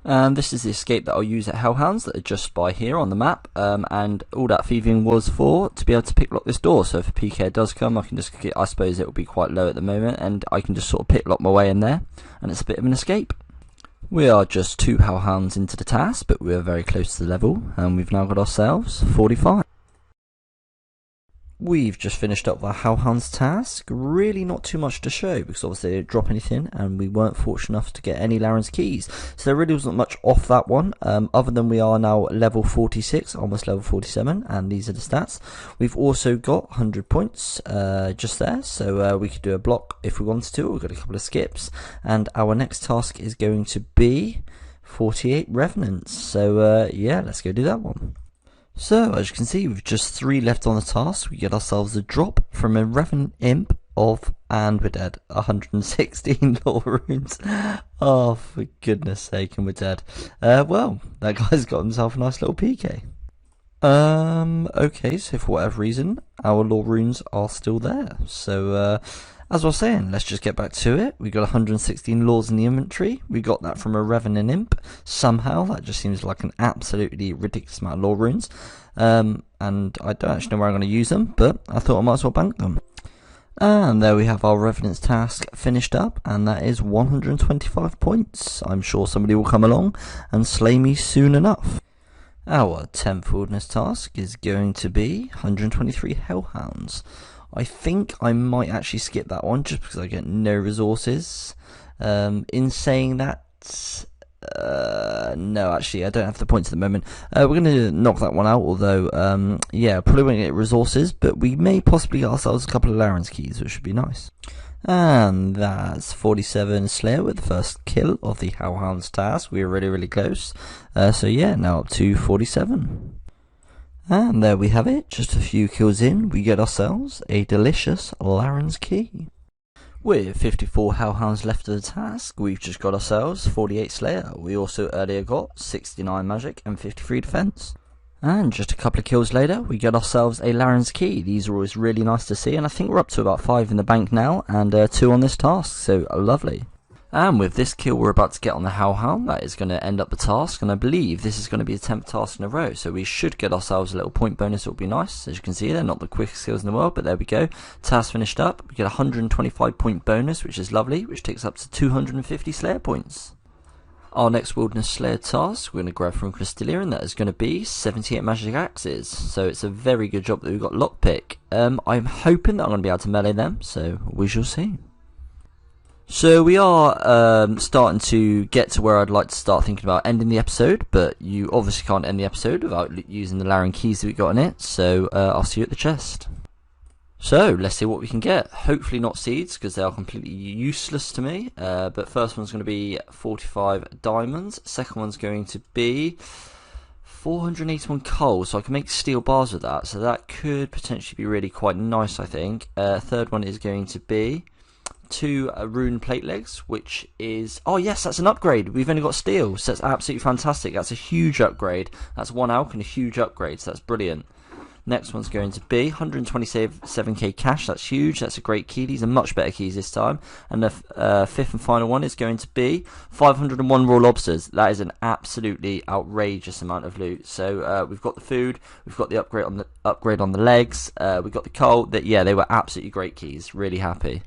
And this is the escape that I'll use at Hellhounds that are just by here on the map, and all that thieving was to be able to picklock this door, so if a PK does come, I can just get, I suppose it will be quite low at the moment, and I can just sort of picklock my way in there, and it's a bit of an escape. We are just 2 Hellhounds into the task, but we are very close to the level, and we've now got ourselves 45. We've just finished up our Hellhounds task. Really not too much to show because obviously they didn't drop anything and we weren't fortunate enough to get any Laren's keys. So there really wasn't much off that one, other than we are now level 46, almost level 47, and these are the stats. We've also got 100 points just there, so we could do a block if we wanted to. We've got a couple of skips, and our next task is going to be 48 Revenants. So yeah, let's go do that one. So, as you can see, with just 3 left on the task, we get ourselves a drop from a Revenant Imp and we're dead. 116 lore runes. Oh, for goodness sake, and we're dead. Well, that guy's got himself a nice little PK. Okay, so for whatever reason, our lore runes are still there. So, as I was saying, let's just get back to it. We got 116 lores in the inventory. We got that from a Revenant Imp. Somehow, that just seems like an absolutely ridiculous amount of lore runes. And I don't actually know where I'm going to use them, but I thought I might as well bank them. And there we have our Revenant's task finished up, and that is 125 points. I'm sure somebody will come along and slay me soon enough. Our 10th Wilderness task is going to be 123 Hellhounds. I think I might actually skip that one just because I get no resources. In saying that, no, actually I don't have the points at the moment. We're going to knock that one out, although, yeah, probably won't get resources, but we may possibly get ourselves a couple of Laren's keys, which should be nice. And that's 47 Slayer with the first kill of the Hellhounds task. We were really, really close. So yeah, now up to 47. And there we have it, just a few kills in, we get ourselves a delicious Laren's key. With 54 Hellhounds left of the task, we've just got ourselves 48 Slayer. We also earlier got 69 Magic and 53 Defense. And just a couple of kills later, we get ourselves a Laren's key. These are always really nice to see, and I think we're up to about 5 in the bank now, and 2 on this task, so lovely. And with this kill we're about to get on the Hellhound, that is going to end up the task, and I believe this is going to be the 10th task in a row, so we should get ourselves a little point bonus. It will be nice. As you can see, they're not the quickest kills in the world, but there we go. Task finished up. We get a 125 point bonus, which is lovely, which takes up to 250 Slayer points. Our next Wilderness Slayer task, we're going to grab from Cristelia, and that is going to be 78 Magic Axes. So it's a very good job that we've got Lockpick. I'm hoping that I'm going to be able to melee them, so we shall see. So we are starting to get to where I'd like to start thinking about ending the episode, but you obviously can't end the episode without using the Laren keys that we got in it, so I'll see you at the chest. So let's see what we can get. Hopefully not seeds, because they are completely useless to me, but first one's going to be 45 diamonds, second one's going to be 481 coal, so I can make steel bars with that, so that could potentially be really quite nice, I think. Third one is going to be 2 rune plate legs, which is, oh yes, that's an upgrade. We've only got steel, so that's absolutely fantastic. That's a huge upgrade. That's 1 alch and a huge upgrade, so that's brilliant. Next one's going to be 127k cash. That's huge. That's a great key. These are much better keys this time. And the 5th and final one is going to be 501 raw lobsters. That is an absolutely outrageous amount of loot. So we've got the food, we've got the upgrade on the legs, we've got the coal. Yeah, they were absolutely great keys. Really happy.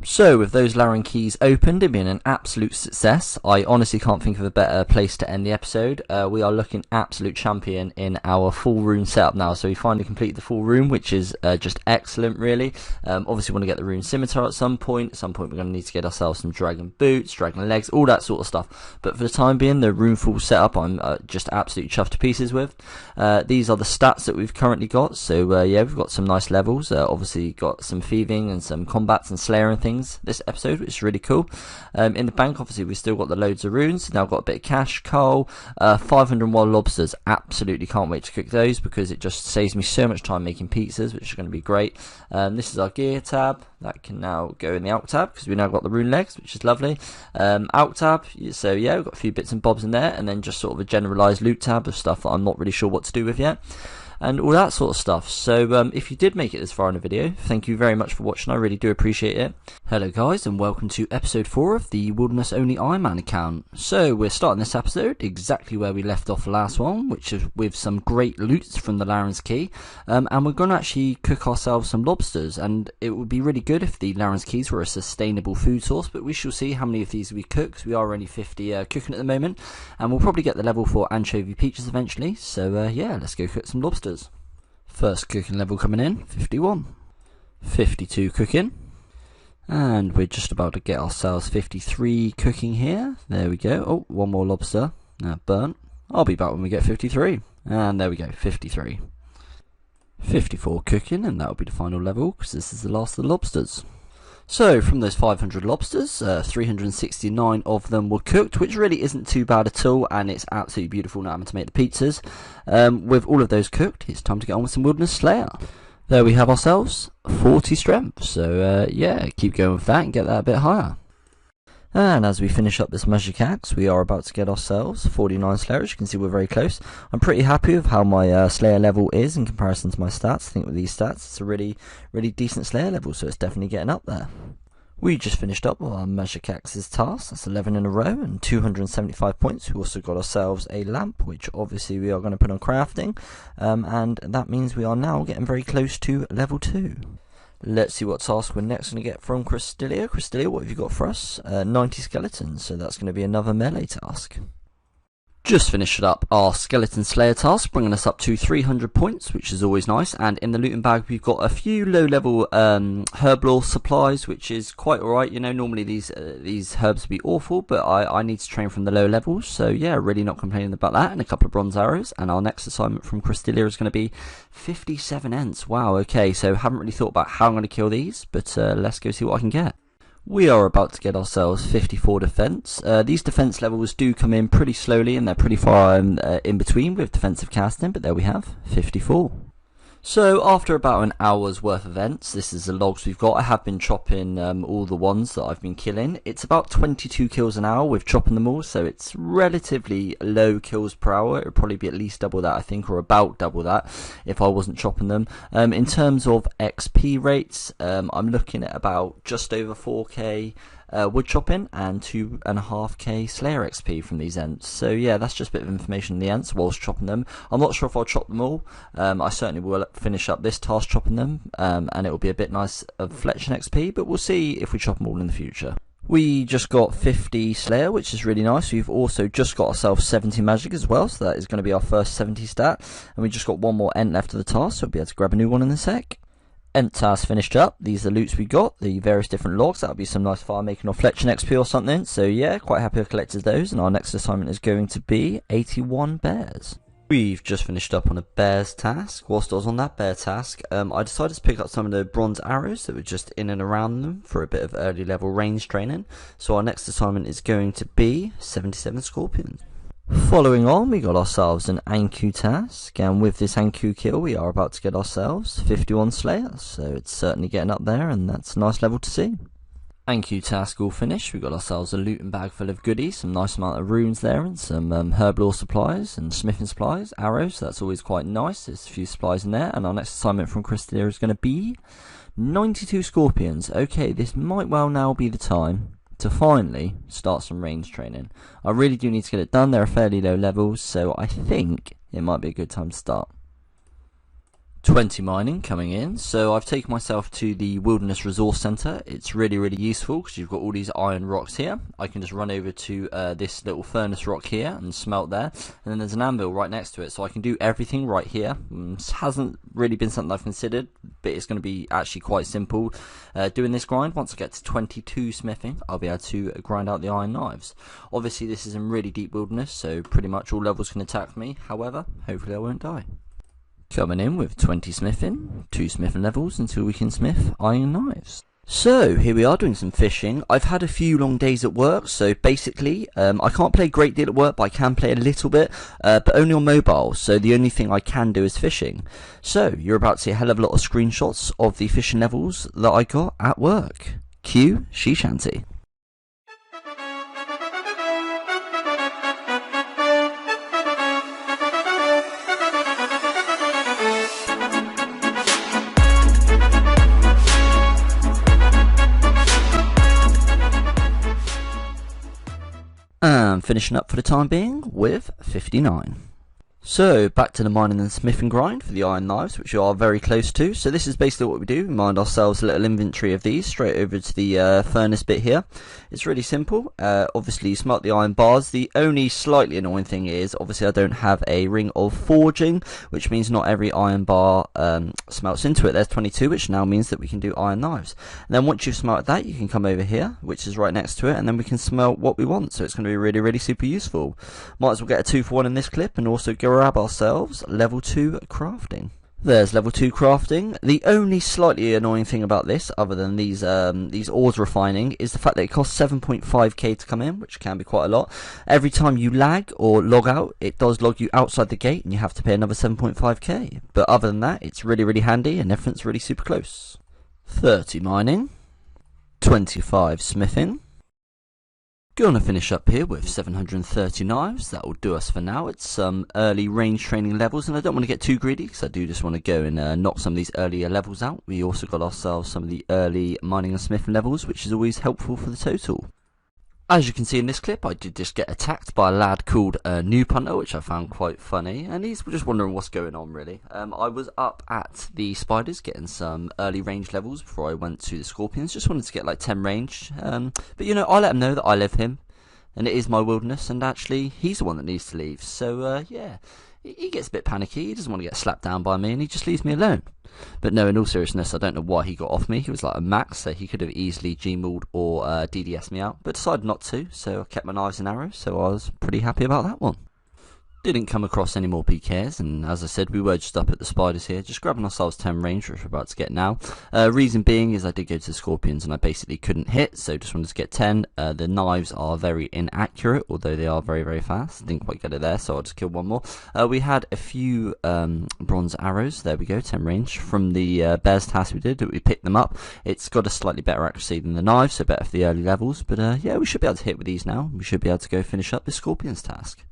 So with those Laren keys opened, it being an absolute success. I honestly can't think of a better place to end the episode. We are looking absolute champion in our full rune setup now. So we finally completed the full rune, which is just excellent, really. Obviously, we want to get the rune scimitar at some point. At some point, we're going to need to get ourselves some dragon boots, dragon legs, all that sort of stuff. But for the time being, the rune full setup, I'm just absolutely chuffed to pieces with. These are the stats that we've currently got. So yeah, we've got some nice levels. Obviously, got some thieving and some combats and slayer and things this episode, which is really cool. In the bank, obviously, we've still got the loads of runes. Now I've got a bit of cash, coal, 500 wild lobsters. Absolutely can't wait to cook those because it just saves me so much time making pizzas, which is going to be great. This is our gear tab. That can now go in the out tab because we now got the rune legs, which is lovely. Out tab, so yeah, we've got a few bits and bobs in there, and then just sort of a generalized loot tab of stuff that I'm not really sure what to do with yet, and all that sort of stuff. So if you did make it this far in the video, thank you very much for watching. I really do appreciate it. Hello guys, and welcome to episode 4 of the Wilderness Only Iron Man account. So we're starting this episode exactly where we left off the last one, which is with some great loot from the Laren's Key, and we're going to actually cook ourselves some lobsters, and it would be really good if the Laren's Keys were a sustainable food source, but we shall see how many of these we cook, because we are only 50 cooking at the moment, and we'll probably get the level for anchovy peaches eventually. So yeah, let's go cook some lobsters. First cooking level coming in, 51. 52 cooking. And we're just about to get ourselves 53 cooking here. There we go. Oh, one more lobster. Now burnt. I'll be back when we get 53. And there we go, 53. 54 cooking, and that'll be the final level, because this is the last of the lobsters. So, from those 500 lobsters, 369 of them were cooked, which really isn't too bad at all, and it's absolutely beautiful now having to make the pizzas. With all of those cooked, it's time to get on with some Wilderness Slayer. There we have ourselves 40 strength, so yeah, keep going with that and get that a bit higher. And as we finish up this magic axe, we are about to get ourselves 49 Slayer. As you can see, we're very close. I'm pretty happy with how my Slayer level is in comparison to my stats. I think with these stats, it's a really decent Slayer level, so it's definitely getting up there. We just finished up with our magic axe's task. That's 11 in a row and 275 points. We also got ourselves a lamp, which obviously we are going to put on crafting. And that means we are now getting very close to level 2. Let's see what task we're next going to get from Crystalia. Crystalia, what have you got for us? 90 skeletons, so that's going to be another melee task. Just finished up our Skeleton Slayer task, bringing us up to 300 points, which is always nice. And in the looting bag, we've got a few low-level Herblore supplies, which is quite alright. You know, normally these herbs would be awful, but I need to train from the low levels. So yeah, really not complaining about that. And a couple of bronze arrows. And our next assignment from Crystalia is going to be 57 Ents. Wow, okay, so haven't really thought about how I'm going to kill these, but let's go see what I can get. We are about to get ourselves 54 defense. These defense levels do come in pretty slowly, and they're pretty far in between with defensive casting, but there we have 54. So after about an hour's worth of events, this is the logs we've got. I have been chopping all the ones that I've been killing. It's about 22 kills an hour with chopping them all, so it's relatively low kills per hour. It would probably be at least double that, I think, or about double that if I wasn't chopping them. In terms of XP rates, I'm looking at about just over 4k wood chopping and 2.5k Slayer XP from these Ents. So yeah, that's just a bit of information on the Ents whilst chopping them. I'm not sure if I'll chop them all. I certainly will finish up this task chopping them, and it will be a bit nice of fletching XP, but we'll see if we chop them all in the future. We just got 50 Slayer, which is really nice. We've also just got ourselves 70 magic as well, so that is going to be our first 70 stat. And we just got one more Ent left of the task, so we'll be able to grab a new one in a sec. Ent task finished up. These are the loots we got, the various different logs. That'll be some nice fire making or fletching XP or something. So yeah, quite happy I've collected those. And our next assignment is going to be 81 bears. We've just finished up on a bears task. Whilst I was on that bear task, I decided to pick up some of the bronze arrows that were just in and around them for a bit of early level range training. So our next assignment is going to be 77 scorpions. Following on, we got ourselves an Anku task, and with this Anku kill, we are about to get ourselves 51 Slayers, so it's certainly getting up there, and that's a nice level to see. Anku task all finished. We got ourselves a looting bag full of goodies, some nice amount of runes there, and some herblore supplies and smithing supplies, arrows, so that's always quite nice. There's a few supplies in there, and our next assignment from Crystalia is going to be 92 scorpions. Okay, this might well now be the time to finally start some range training. I really do need to get it done. They're fairly low levels, so I think it might be a good time to start. 20 mining coming in. So I've taken myself to the Wilderness Resource Centre. It's really useful because you've got all these iron rocks here. I can just run over to this little furnace rock here and smelt there, and then there's an anvil right next to it, so I can do everything right here. This hasn't really been something I've considered, but it's going to be actually quite simple doing this grind. Once I get to 22 smithing, I'll be able to grind out the iron knives. Obviously this is in really deep wilderness, so pretty much all levels can attack me. However, hopefully I won't die. Coming in with 20 smithing, 2 smithing levels until we can smith iron knives. So here we are doing some fishing. I've had a few long days at work, so basically I can't play a great deal at work, but I can play a little bit, but only on mobile, so the only thing I can do is fishing. So you're about to see a hell of a lot of screenshots of the fishing levels that I got at work. Cue She Shanty. And finishing up for the time being with 59. So back to the mining and smithing grind for the iron knives, which you are very close to. So this is basically what we do. We mine ourselves a little inventory of these straight over to the furnace bit here. It's really simple. Obviously you smelt the iron bars. The only slightly annoying thing is obviously I don't have a ring of forging, which means not every iron bar smelts into it. There's 22, which now means that we can do iron knives. And then once you've smelted that, you can come over here, which is right next to it, and then we can smelt what we want. So it's going to be really super useful. Might as well get a 2-for-1 in this clip and also grab ourselves level 2 crafting. There's level 2 crafting. The only slightly annoying thing about this, other than these ores refining, is the fact that it costs 7.5k to come in, which can be quite a lot. Every time you lag or log out, it does log you outside the gate and you have to pay another 7.5k. But other than that, it's really handy and everything's really super close. 30 mining, 25 smithing. Gonna finish up here with 730 knives. That will do us for now. It's some early range training levels, and I don't want to get too greedy because I do just want to go and knock some of these earlier levels out. We also got ourselves some of the early mining and smithing levels, which is always helpful for the total. As you can see in this clip, I did just get attacked by a lad called Noob Hunter, which I found quite funny, and he's just wondering what's going on really. I was up at the spiders getting some early range levels before I went to the scorpions. Just wanted to get like 10 range, but you know, I let him know that I love him, and it is my wilderness, and actually he's the one that needs to leave. So yeah, he gets a bit panicky, he doesn't want to get slapped down by me, and he just leaves me alone. But no, in all seriousness, I don't know why he got off me. He was like a max, so he could have easily Gmauled or DDS'd me out, but decided not to, so I kept my knives and arrows, so I was pretty happy about that one. Didn't come across any more PKs, and as I said, we were just up at the spiders here, just grabbing ourselves 10 range, which we're about to get now. Reason being is I did go to the scorpions and I basically couldn't hit, so just wanted to get 10. The knives are very inaccurate, although they are very fast. Didn't quite get it there, so I'll just kill one more. We had a few bronze arrows, there we go, 10 range, from the bears task we did. We picked them up. It's got a slightly better accuracy than the knives, so better for the early levels, but yeah, we should be able to hit with these now. We should be able to go finish up the scorpions task.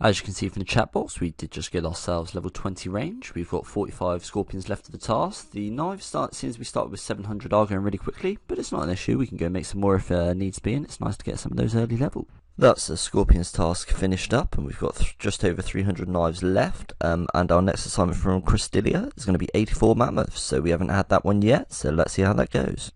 As you can see from the chat box, we did just get ourselves level 20 range. We've got 45 scorpions left of the task. The knives since we started with 700 are going really quickly, but it's not an issue. We can go make some more if needs be, and it's nice to get some of those early levels. That's the scorpions task finished up, and we've got just over 300 knives left. And our next assignment from Crystalia is going to be 84 mammoths, so we haven't had that one yet, so let's see how that goes.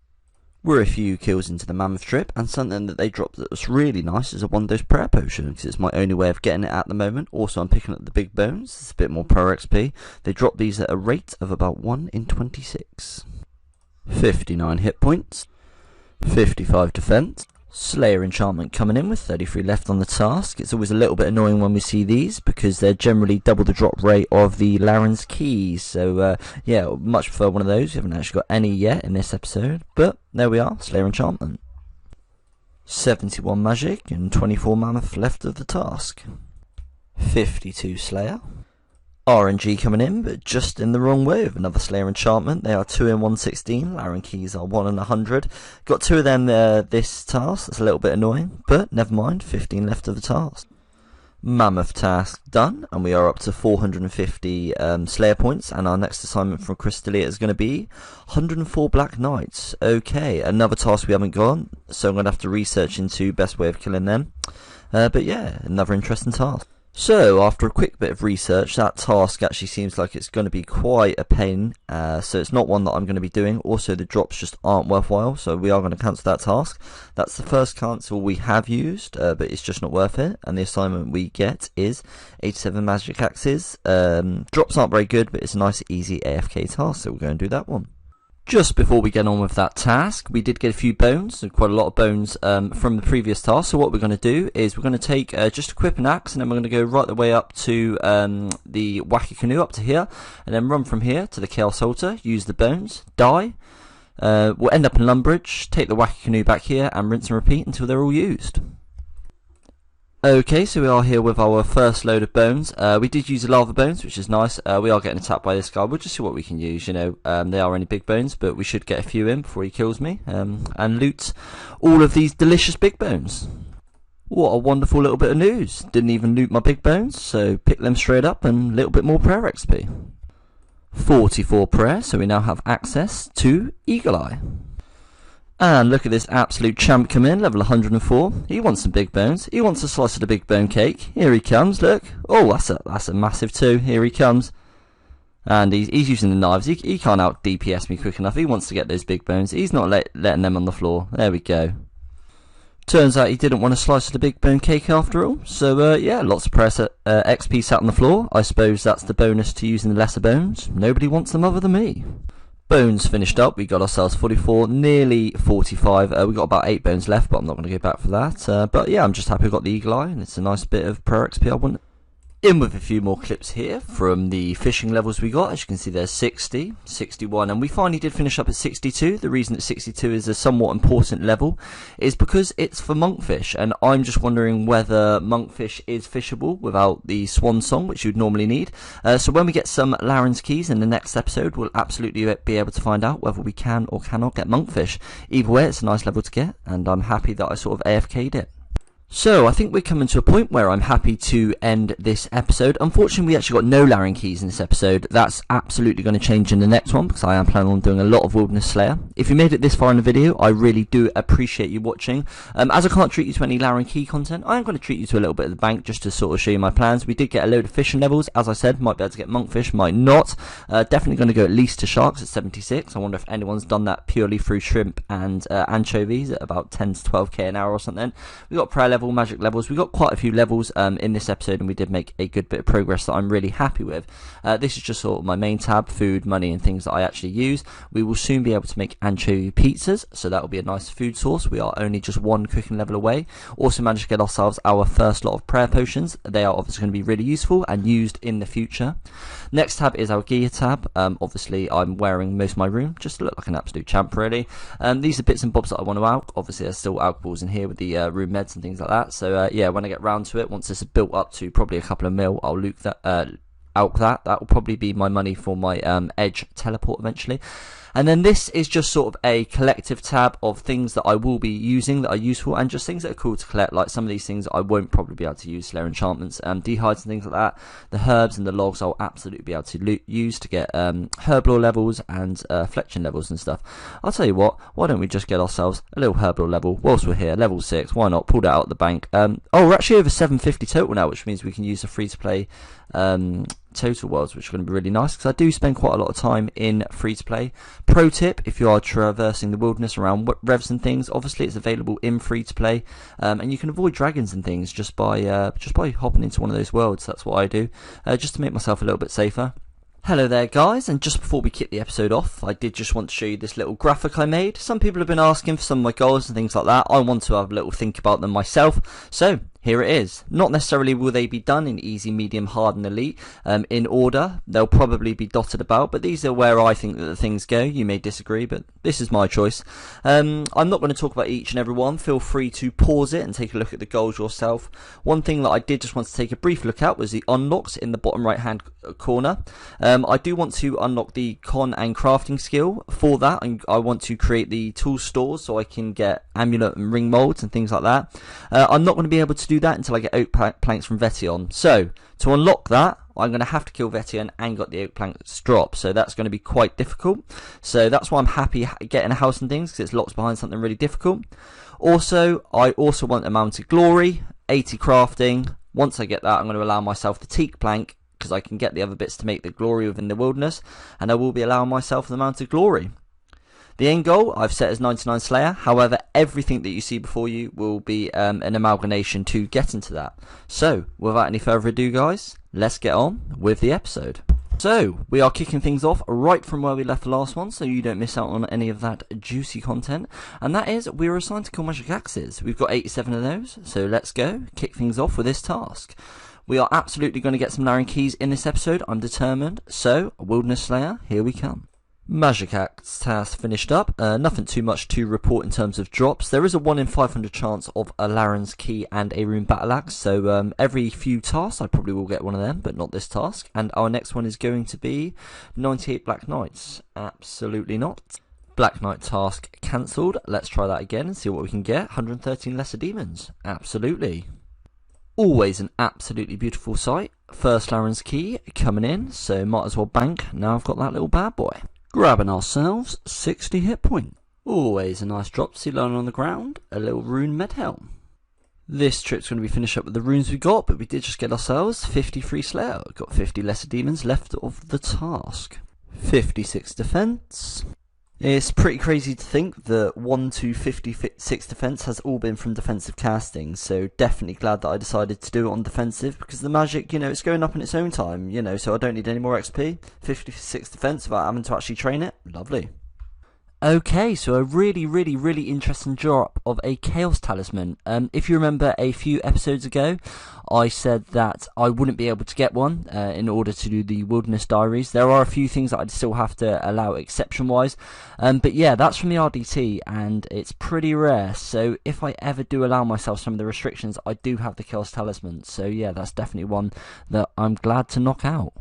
We're a few kills into the mammoth trip, and something that they dropped that was really nice is a 1-dose prayer potion, because it's my only way of getting it at the moment. Also, I'm picking up the big bones, it's a bit more pro XP. They drop these at a rate of about 1 in 26. 59 hit points, 55 defense. Slayer enchantment coming in with 33 left on the task. It's always a little bit annoying when we see these because they're generally double the drop rate of the Laren's keys. So yeah, much prefer one of those. We haven't actually got any yet in this episode, but there we are, Slayer enchantment. 71 magic and 24 mammoth left of the task. 52 Slayer. RNG coming in, but just in the wrong way with another Slayer enchantment. They are 2 in 116, Laren keys are 1 in 100. Got 2 of them this task, that's a little bit annoying, but never mind, 15 left of the task. Mammoth task done, and we are up to 450 Slayer points, and our next assignment from Crystalia is going to be 104 Black Knights. Okay, another task we haven't got, so I'm going to have to research into best way of killing them. But yeah, another interesting task. So, after a quick bit of research, that task actually seems like it's going to be quite a pain, so it's not one that I'm going to be doing. Also, the drops just aren't worthwhile, so we are going to cancel that task. That's the first cancel we have used, but it's just not worth it, and the assignment we get is 87 magic axes. Drops aren't very good, but it's a nice, easy AFK task, so we'll go and do that one. Just before we get on with that task, we did get a few bones, quite a lot of bones from the previous task. So what we're going to do is we're going to take, just equip an axe, and then we're going to go right the way up to the wacky canoe up to here, and then run from here to the chaos altar, use the bones, die. We'll end up in Lumbridge, take the wacky canoe back here, and rinse and repeat until they're all used. Okay, so we are here with our first load of bones. We did use the lava bones, which is nice. We are getting attacked by this guy. We'll just see what we can use, you know. They are only big bones, but we should get a few in before he kills me. And loot all of these delicious big bones. What a wonderful little bit of news. Didn't even loot my big bones, so pick them straight up and a little bit more prayer XP. 44 prayer, so we now have access to Eagle Eye. And look at this absolute champ come in, level 104. He wants some big bones. He wants a slice of the big bone cake. Here he comes, look. Oh, that's a massive two. Here he comes. And he's using the knives. He can't out DPS me quick enough. He wants to get those big bones. He's not letting them on the floor. There we go. Turns out he didn't want a slice of the big bone cake after all. So, yeah, lots of press XP sat on the floor. I suppose that's the bonus to using the lesser bones. Nobody wants them other than me. Bones finished up, we got ourselves 44, nearly 45, we got about 8 bones left, but I'm not going to go back for that, but yeah, I'm just happy I got the Eagle Eye, and it's a nice bit of pro XP I want. In with a few more clips here from the fishing levels we got. As you can see there's 60, 61, and we finally did finish up at 62. The reason that 62 is a somewhat important level is because it's for monkfish, and I'm just wondering whether monkfish is fishable without the swan song, which you'd normally need. So when we get some Laren's keys in the next episode, we'll absolutely be able to find out whether we can or cannot get monkfish. Either way, it's a nice level to get, and I'm happy that I sort of AFK'd it. So, I think we're coming to a point where I'm happy to end this episode. Unfortunately, we actually got no Laren keys in this episode. That's absolutely going to change in the next one, because I am planning on doing a lot of Wilderness Slayer. If you made it this far in the video, I really do appreciate you watching. As I can't treat you to any Laren key content, I am going to treat you to a little bit of the bank, just to sort of show you my plans. We did get a load of fishing levels. As I said, might be able to get monkfish, might not. Definitely going to go at least to sharks at 76. I wonder if anyone's done that purely through shrimp and anchovies at about 10 to 12k an hour or something. We got prayer level, magic levels. We got quite a few levels in this episode, and we did make a good bit of progress that I'm really happy with. This is just sort of my main tab, food, money, and things that I actually use. We will soon be able to make anchovy pizzas, so that will be a nice food source. We are only just one cooking level away. Also managed to get ourselves our first lot of prayer potions. They are obviously going to be really useful and used in the future. Next tab is our gear tab. Obviously I'm wearing most of my room just to look like an absolute champ, really. These are bits and bobs that I want to alch. Obviously there's still alcohols in here with the room meds and things like that. So yeah, when I get round to it, once this is built up to probably a couple of mil, I'll alch that. That will probably be my money for my edge teleport eventually. And then this is just sort of a collective tab of things that I will be using that are useful, and just things that are cool to collect, like some of these things I won't probably be able to use, Slayer enchantments, dehides and things like that. The herbs and the logs I'll absolutely be able to use to get herblore levels and fletching levels and stuff. I'll tell you what, why don't we just get ourselves a little herblore level whilst we're here, level 6, why not, pull that out of the bank. Oh, we're actually over 750 total now, which means we can use the free-to-play total worlds, which are going to be really nice, because I do spend quite a lot of time in free-to-play. Pro tip, if you are traversing the wilderness around revs and things, obviously it's available in free-to-play, and you can avoid dragons and things just by hopping into one of those worlds. That's what I do, just to make myself a little bit safer. Hello there guys, and just before we kick the episode off, I did just want to show you this little graphic I made. Some people have been asking for some of my goals and things like that. I want to have a little think about them myself, so here it is. Not necessarily will they be done in easy, medium, hard and elite in order. They'll probably be dotted about, but these are where I think that the things go. You may disagree, but this is my choice. I'm not going to talk about each and every one. Feel free to pause it and take a look at the goals yourself. One thing that I did just want to take a brief look at was the unlocks in the bottom right hand corner. I do want to unlock the con and crafting skill. For that, I want to create the tool stores so I can get amulet and ring molds and things like that. I'm not going to be able to do that until I get oak planks from Vetion. So to unlock that, I'm going to have to kill Vetion and got the oak planks drop, so that's going to be quite difficult. So that's why I'm happy getting a house and things, because it's locked behind something really difficult. Also, I also want a mounted glory, 80 crafting, Once I get that, I'm going to allow myself the teak plank, because I can get the other bits to make the glory within the wilderness, and I will be allowing myself the mounted glory. The end goal I've set as 99 Slayer, however everything that you see before you will be an amalgamation to get into that. So without any further ado guys, let's get on with the episode. So we are kicking things off right from where we left the last one, so you don't miss out on any of that juicy content, and that is we were assigned to kill magic axes. We've got 87 of those, so let's go kick things off with this task. We are absolutely going to get some Laren keys in this episode, I'm determined, so Wilderness Slayer, here we come. Magic Axe task finished up, nothing too much to report in terms of drops. There is a 1 in 500 chance of a Laren's key and a rune battle axe, so every few tasks I probably will get one of them, but not this task. And our next one is going to be 98 Black Knights, absolutely not. Black Knight task cancelled, let's try that again and see what we can get. 113 Lesser Demons, absolutely. Always an absolutely beautiful sight. First Laren's key coming in, so might as well bank, now I've got that little bad boy. Grabbing ourselves 60 hit point. Always a nice drop to see lying on the ground, a little rune med helm. This trip's going to be finished up with the runes we got, but we did just get ourselves 53 Slayer. We've got 50 Lesser Demons left of the task. 56 defense. It's pretty crazy to think that 1 to 56 defense has all been from defensive casting, so definitely glad that I decided to do it on defensive, because the magic, you know, it's going up in its own time, you know, so I don't need any more XP. 56 defense without having to actually train it, lovely. Okay, so a really interesting drop of a Chaos Talisman. If you remember a few episodes ago, I said that I wouldn't be able to get one in order to do the Wilderness Diaries. There are a few things that I'd still have to allow exception-wise, but yeah, that's from the RDT, and it's pretty rare, so if I ever do allow myself some of the restrictions, I do have the Chaos Talisman, so yeah, that's definitely one that I'm glad to knock out.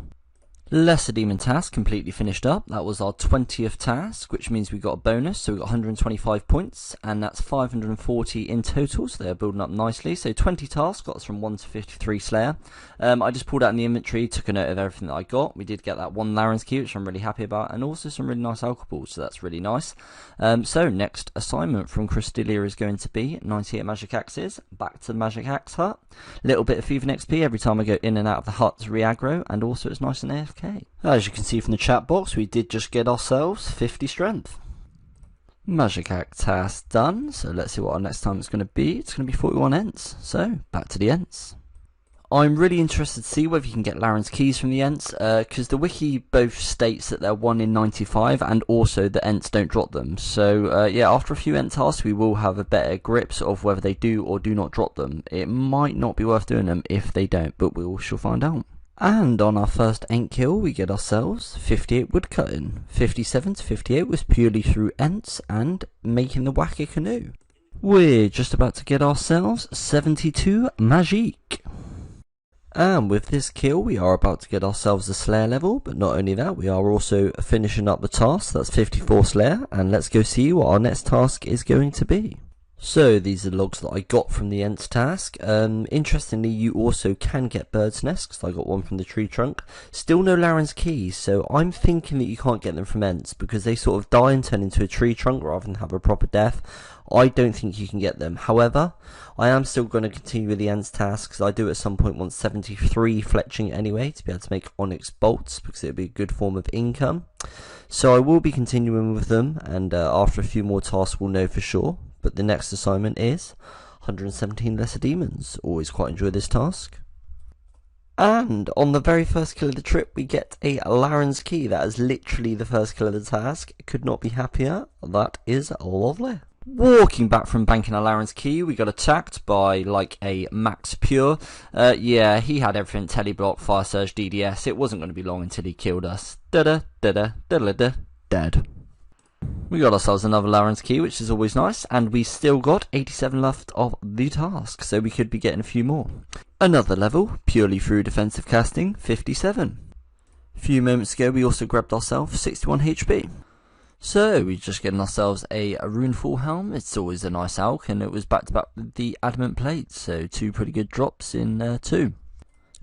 Lesser Demon task completely finished up. That was our 20th task, which means we got a bonus, so we got 125 points, and that's 540 in total, so they're building up nicely. So 20 tasks got us from 1 to 53 Slayer. I just pulled out in the inventory, took a note of everything that I got. We did get that one Laren's key, which I'm really happy about, and also some really nice alcohols, so that's really nice. So next assignment from Crystalia is going to be 98 Magic Axes, back to the Magic Axe hut. Little bit of Thieving XP every time I go in and out of the hut to re-aggro, and also it's nice and AFK. As you can see from the chat box, we did just get ourselves 50 strength. Magic Axe task done, so let's see what our next time it's going to be. It's going to be 41 Ents, so back to the Ents. I'm really interested to see whether you can get Laren's keys from the Ents, because the wiki both states that they're 1 in 95 and also the Ents don't drop them. So yeah, after a few Ent tasks we will have a better grips of whether they do or do not drop them. It might not be worth doing them if they don't, but we shall find out. And on our first Ent kill we get ourselves 58 woodcutting. 57 to 58 was purely through Ents and making the wacky canoe. We're just about to get ourselves 72 magique. And with this kill we are about to get ourselves a Slayer level, but not only that, we are also finishing up the task. That's 54 Slayer, and let's go see what our next task is going to be. So these are the logs that I got from the Ents task. Interestingly, you also can get Bird's Nest, because I got one from the tree trunk. Still no Laren's keys, so I'm thinking that you can't get them from Ents, because they sort of die and turn into a tree trunk rather than have a proper death. I don't think you can get them. However, I am still going to continue with the Ents task, because I do at some point want 73 fletching anyway, to be able to make onyx bolts, because it would be a good form of income. So I will be continuing with them, and after a few more tasks we'll know for sure. But the next assignment is 117 Lesser Demons. Always quite enjoy this task. And on the very first kill of the trip we get a Laren's key. That is literally the first kill of the task. Could not be happier. That is lovely. Walking back from banking a Laren's key, we got attacked by like a Max Pure. Yeah, he had everything: Teleblock, Fire Surge, DDS. It wasn't going to be long until he killed us. Dead. We got ourselves another Laren's key, which is always nice, and we still got 87 left of the task, so we could be getting a few more. Another level, purely through defensive casting, 57. A few moments ago we also grabbed ourselves 61 HP. So we're just getting ourselves a Runeful Helm. It's always a nice alch, and it was back to back with the Adamant Plates, so two pretty good drops in 2.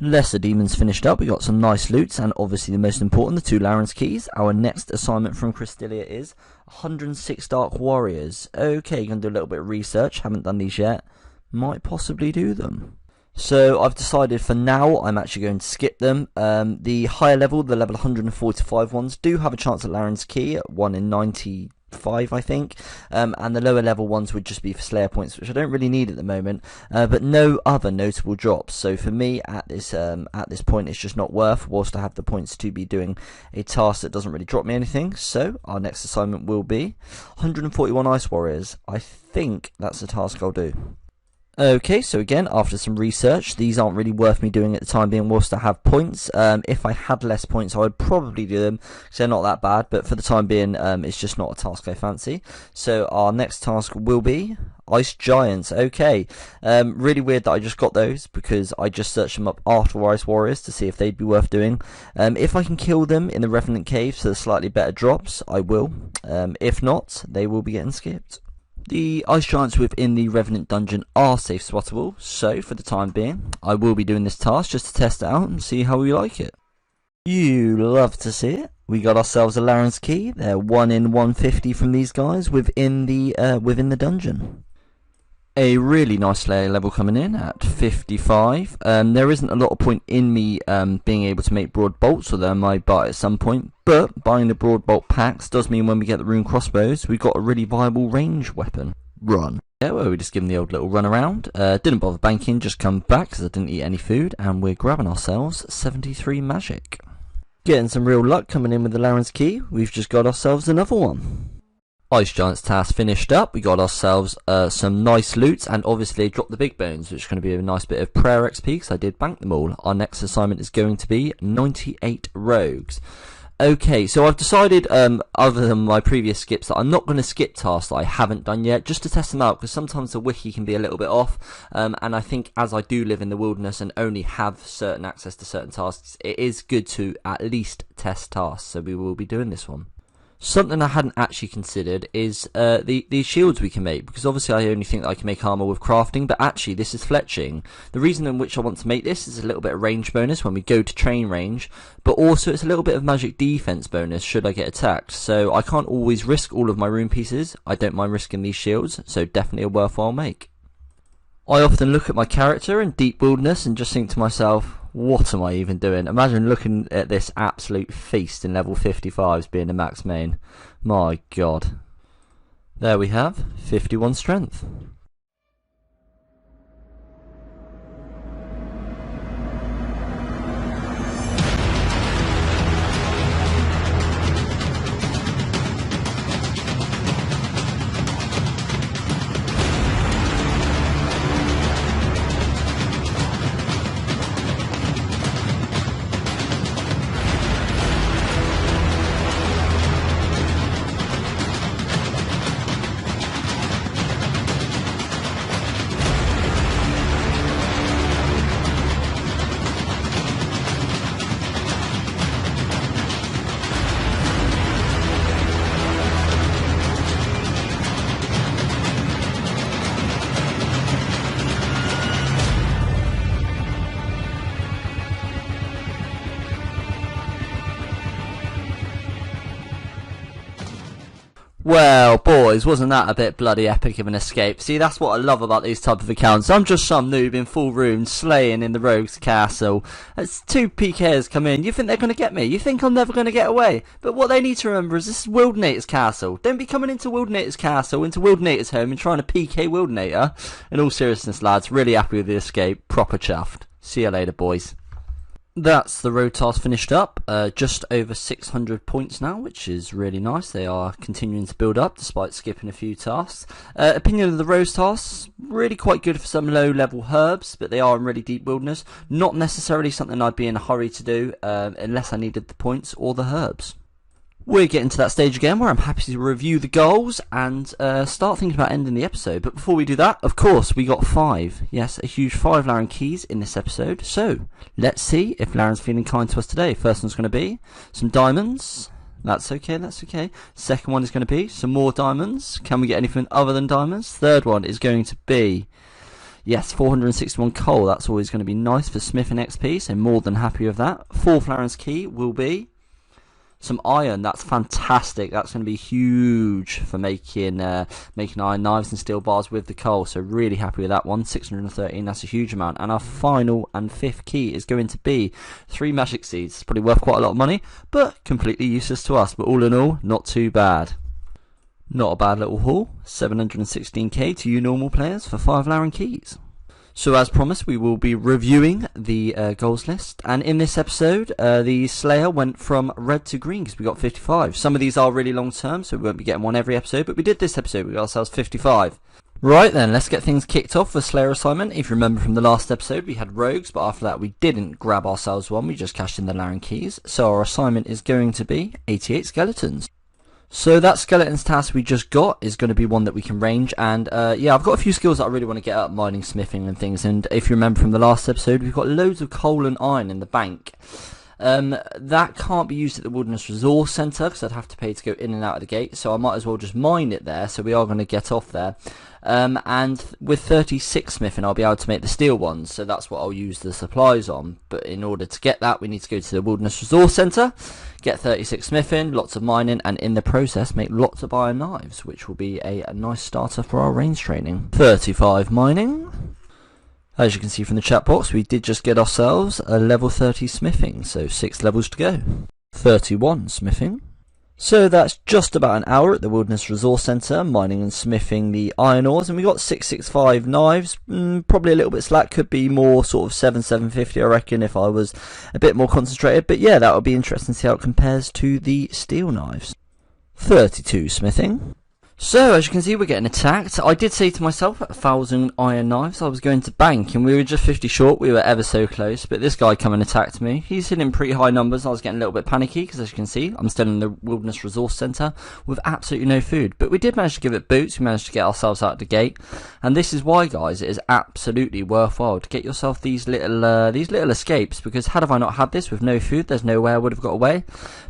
Lesser Demons finished up. We got some nice loots, and obviously the most important, the 2 Laren's keys. Our next assignment from Crystalia is 106 Dark Warriors. Okay, gonna do a little bit of research. Haven't done these yet. Might possibly do them. So I've decided for now I'm actually going to skip them. The higher level, the level 145 ones, do have a chance at Laren's Key, 1 in 95 I think, and the lower level ones would just be for Slayer points, which I don't really need at the moment, but no other notable drops. So for me at this point it's just not worth, whilst I have the points to be doing a task that doesn't really drop me anything. So our next assignment will be 141 Ice Warriors. I think that's the task I'll do. Okay, so again, after some research, these aren't really worth me doing at the time being whilst I have points. If I had less points, I would probably do them, because they're not that bad, but for the time being, it's just not a task I fancy. So our next task will be Ice Giants. Okay, really weird that I just got those, because I just searched them up after Ice Warriors to see if they'd be worth doing. If I can kill them in the Revenant Cave, so the slightly better drops, I will. If not, they will be getting skipped. The Ice Giants within the Revenant dungeon are safe spottable, so for the time being, I will be doing this task just to test it out and see how we like it. You love to see it. We got ourselves a Laren's Key. They're 1 in 150 from these guys within the dungeon. A really nice Slayer level coming in at 55. There isn't a lot of point in me being able to make broad bolts, although I might buy it at some point, but buying the broad bolt packs does mean when we get the rune crossbows, we've got a really viable range weapon. Run. Yeah, well, we just give them the old little run around. Didn't bother banking, just come back because I didn't eat any food, and we're grabbing ourselves 73 magic. Getting some real luck coming in with the Laren's Key. We've just got ourselves another one. Ice Giants task finished up. We got ourselves some nice loot, and obviously dropped the big bones, which is going to be a nice bit of prayer XP because I did bank them all. Our next assignment is going to be 98 rogues. Okay, so I've decided, other than my previous skips, that I'm not going to skip tasks that I haven't done yet, just to test them out, because sometimes the wiki can be a little bit off, and I think as I do live in the wilderness and only have certain access to certain tasks, it is good to at least test tasks, so we will be doing this one. Something I hadn't actually considered is the shields we can make, because obviously I only think that I can make armor with crafting, but actually this is fletching. The reason in which I want to make this is a little bit of range bonus when we go to train range, but also it's a little bit of magic defense bonus should I get attacked, so I can't always risk all of my rune pieces. I don't mind risking these shields, so definitely a worthwhile make. I often look at my character in Deep Wilderness and just think to myself, what am I even doing? Imagine looking at this absolute feast in level 55s being the max main. My god. There we have 51 strength. Well, boys, wasn't that a bit bloody epic of an escape? See, that's what I love about these type of accounts. I'm just some noob in full rune slaying in the rogue's castle. As 2 PKers come in, you think they're going to get me? You think I'm never going to get away? But what they need to remember is this is Wildanator's castle. Don't be coming into Wildanator's castle, into Wildanator's home and trying to PK Wildanator. In all seriousness, lads, really happy with the escape. Proper chuffed. See you later, boys. That's the road task finished up, just over 600 points now, which is really nice. They are continuing to build up despite skipping a few tasks. Opinion of the road tasks, really quite good for some low level herbs, but they are in really deep wilderness. Not necessarily something I'd be in a hurry to do unless I needed the points or the herbs. We're getting to that stage again where I'm happy to review the goals and start thinking about ending the episode. But before we do that, of course, we got 5. Yes, a huge 5 Laren keys in this episode. So, let's see if Laren's feeling kind to us today. First one's going to be some diamonds. That's okay, that's okay. Second one is going to be some more diamonds. Can we get anything other than diamonds? Third one is going to be, yes, 461 coal. That's always going to be nice for smithing XP, so more than happy with that. Fourth Laren's key will be Some iron, that's fantastic. That's going to be huge for making iron knives and steel bars with the coal. So really happy with that one. 613, that's a huge amount. And our final and 5th key is going to be 3 magic seeds. It's probably worth quite a lot of money, but completely useless to us. But all in all, not too bad. Not a bad little haul. 716k to you normal players for 5 Laren keys. So as promised, we will be reviewing the goals list, and in this episode the Slayer went from red to green because we got 55. Some of these are really long term, so we won't be getting one every episode, but we did this episode, we got ourselves 55. Right then, let's get things kicked off with Slayer assignment. If you remember from the last episode, we had rogues, but after that we didn't grab ourselves one, we just cashed in the Laren keys. So our assignment is going to be 88 skeletons. So that skeletons task we just got is going to be one that we can range, and yeah, I've got a few skills that I really want to get up, mining, smithing and things, and if you remember from the last episode, we've got loads of coal and iron in the bank. That can't be used at the Wilderness Resource Centre because I'd have to pay to go in and out of the gate, so I might as well just mine it there, so we are going to get off there. And with 36 smithing I'll be able to make the steel ones, so that's what I'll use the supplies on. But in order to get that we need to go to the Wilderness Resource Centre, get 36 smithing, lots of mining, and in the process make lots of iron knives, which will be a nice starter for our range training. 35 mining. As you can see from the chat box, we did just get ourselves a level 30 smithing, so 6 levels to go. 31 smithing. So that's just about an hour at the Wilderness Resource Centre, mining and smithing the iron ores, and we got 665 knives, probably a little bit slack, could be more sort of 750 I reckon if I was a bit more concentrated, but yeah, that would be interesting to see how it compares to the steel knives. 32 smithing. So, as you can see, we're getting attacked. I did say to myself, at 1,000 iron knives, I was going to bank, and we were just 50 short. We were ever so close, but this guy come and attacked me. He's hitting pretty high numbers. I was getting a little bit panicky, because as you can see, I'm still in the Wilderness Resource Centre with absolutely no food. But we did manage to give it boots. We managed to get ourselves out of the gate. And this is why, guys, it is absolutely worthwhile to get yourself these little escapes, because had I not had this with no food, there's no way I would have got away.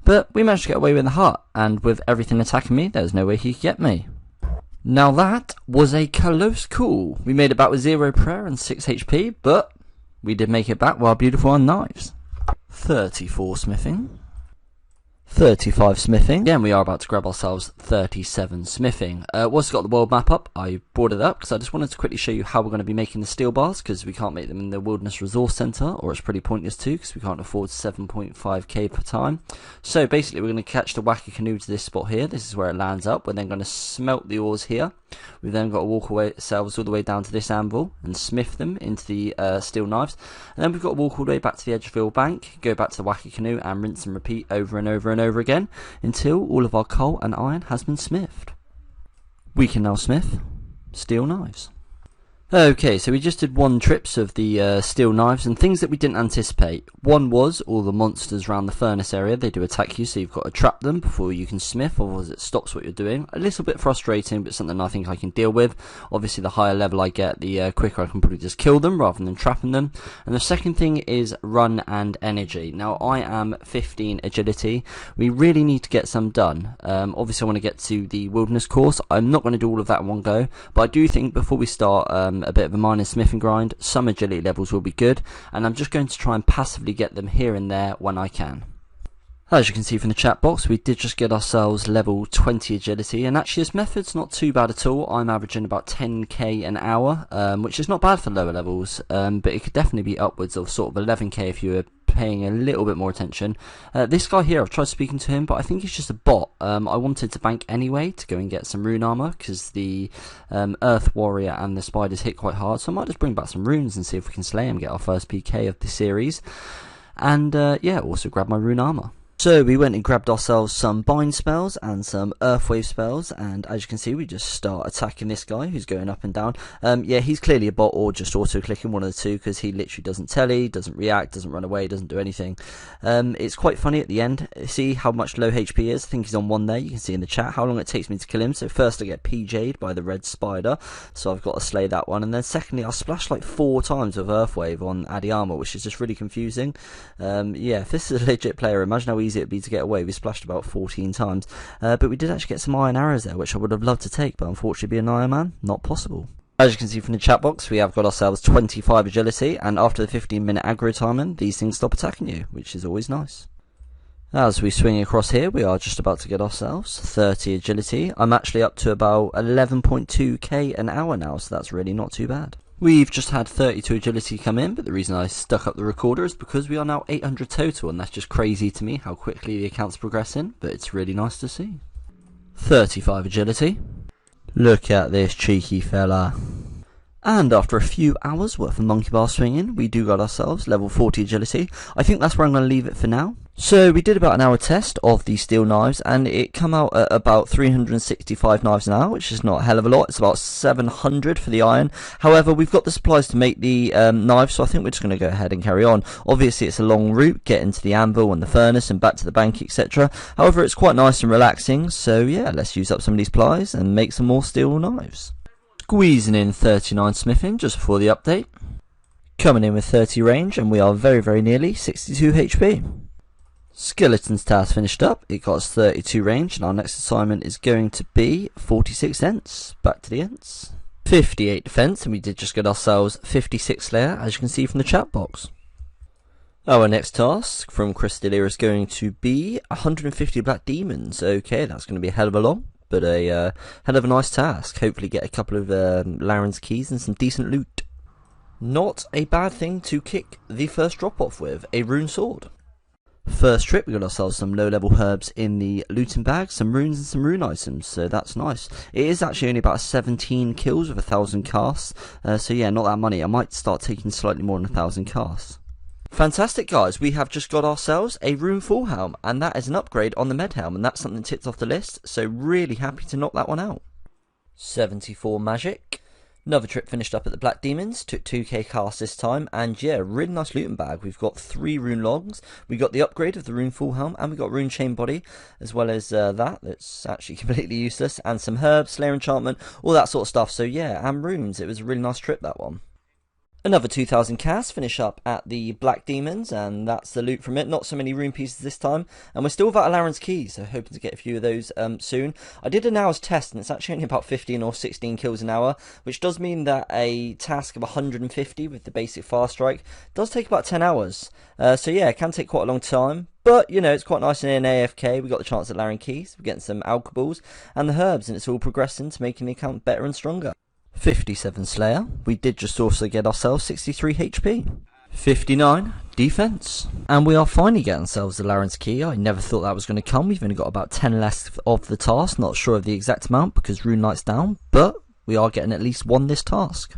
But we managed to get away with the hut, and with everything attacking me, there's no way he could get me. Now that was a close call. We made it back with 0 prayer and 6 HP, but we did make it back with our beautiful iron knives. 34 smithing. 35 smithing. Again, we are about to grab ourselves 37 smithing. Once got the world map up, I brought it up because I just wanted to quickly show you how we're going to be making the steel bars, because we can't make them in the Wilderness Resource Centre, or it's pretty pointless too, because we can't afford 7.5k per time. So basically we're going to catch the wacky canoe to this spot here. This is where it lands up. We're then going to smelt the ores here. We've then got to walk away ourselves all the way down to this anvil and smith them into the steel knives, and then we've got to walk all the way back to the Edgefield bank, go back to the wacky canoe and rinse and repeat over and over and over again until all of our coal and iron has been smithed. We can now smith steel knives. Okay, so we just did 1 trips of the steel knives, and things that we didn't anticipate. One was all the monsters around the furnace area. They do attack you, so you've got to trap them before you can smith, otherwise it stops what you're doing. A little bit frustrating, but something I think I can deal with. Obviously, the higher level I get, the quicker I can probably just kill them rather than trapping them. And the second thing is run and energy. Now, I am 15 agility. We really need to get some done. Obviously, I want to get to the wilderness course. I'm not going to do all of that in one go, but I do think before we start a bit of a mining, smith and grind, some agility levels will be good, and I'm just going to try and passively get them here and there when I can. As you can see from the chat box, we did just get ourselves level 20 agility, and actually this method's not too bad at all. I'm averaging about 10k an hour, which is not bad for lower levels, but it could definitely be upwards of sort of 11k if you were paying a little bit more attention. This guy here, I've tried speaking to him, but I think he's just a bot. I wanted to bank anyway to go and get some rune armor, because the Earth Warrior and the spiders hit quite hard, so I might just bring back some runes and see if we can slay him, get our first PK of the series, and yeah, also grab my rune armor. So we went and grabbed ourselves some bind spells and some earthwave spells, and as you can see we just start attacking this guy who's going up and down. Yeah, he's clearly a bot or just auto clicking, one of the two, because he literally doesn't telly, doesn't react, doesn't run away, doesn't do anything. It's quite funny at the end. See how much low HP he is? I think he's on 1 there. You can see in the chat how long it takes me to kill him. So first I get PJ'd by the red spider, so I've got to slay that one, and then secondly I splash like 4 times with earthwave on Adiyama, which is just really confusing. Yeah, if this is a legit player, imagine how easy it'd be to get away. We splashed about 14 times, but we did actually get some iron arrows there, which I would have loved to take, but unfortunately being an Iron Man, not possible. As you can see from the chat box, we have got ourselves 25 agility, and after the 15-minute aggro timing, these things stop attacking you, which is always nice. As we swing across here, we are just about to get ourselves 30 agility. I'm actually up to about 11.2k an hour now, so that's really not too bad. We've just had 32 agility come in, but the reason I stuck up the recorder is because we are now 800 total, and that's just crazy to me how quickly the account's progressing, but it's really nice to see. 35 agility. Look at this cheeky fella. And after a few hours worth of monkey bar swinging, we do got ourselves level 40 agility. I think that's where I'm going to leave it for now. So we did about an hour test of the steel knives, and it come out at about 365 knives an hour, which is not a hell of a lot. It's about 700 for the iron. However, we've got the supplies to make the knives, so I think we're just going to go ahead and carry on. Obviously, it's a long route, getting to the anvil and the furnace and back to the bank, etc. However, it's quite nice and relaxing, so yeah, let's use up some of these supplies and make some more steel knives. Squeezing in 39 smithing just before the update. Coming in with 30 range, and we are very nearly 62 HP. Skeleton's task finished up. It got us 32 range, and our next assignment is going to be 46 Ents. Back to the Ents. 58 defense, and we did just get ourselves 56 Slayer, as you can see from the chat box. Our next task from Crystalia is going to be 150 Black Demons. Okay, that's going to be a hell of a lot, but a hell of a nice task. Hopefully get a couple of Laren's keys and some decent loot. Not a bad thing to kick the first drop off with, a rune sword. First trip, we got ourselves some low level herbs in the looting bag, some runes and some rune items, so that's nice. It is actually only about 17 kills with 1,000 casts, so yeah, not that many. I might start taking slightly more than 1,000 casts. Fantastic, guys, we have just got ourselves a rune full helm, and that is an upgrade on the med helm, and that's something ticked off the list, so really happy to knock that one out. 74 magic. Another trip finished up at the Black Demons, took 2k cast this time, and yeah, really nice looting bag. We've got 3 rune logs, we got the upgrade of the rune full helm, and we got rune chain body, as well as that's actually completely useless, and some herbs, slayer enchantment, all that sort of stuff. So yeah, and runes, it was a really nice trip, that one. Another 2,000 casts finish up at the Black Demons, and that's the loot from it. Not so many rune pieces this time, and we're still without Laren's keys, so hoping to get a few of those soon. I did an hour's test, and it's actually only about 15 or 16 kills an hour, which does mean that a task of 150 with the basic fast strike does take about 10 hours. So yeah, it can take quite a long time, but you know, it's quite nice in AFK. We got the chance at Laren keys, we're getting some alcohols and the herbs, and it's all progressing to making the account better and stronger. 57 Slayer, we did just also get ourselves 63 HP. 59 defense, and we are finally getting ourselves the Laren's key. I never thought that was going to come. We've only got about 10 left of the task, not sure of the exact amount because Rune Knight's down, but we are getting at least one this task.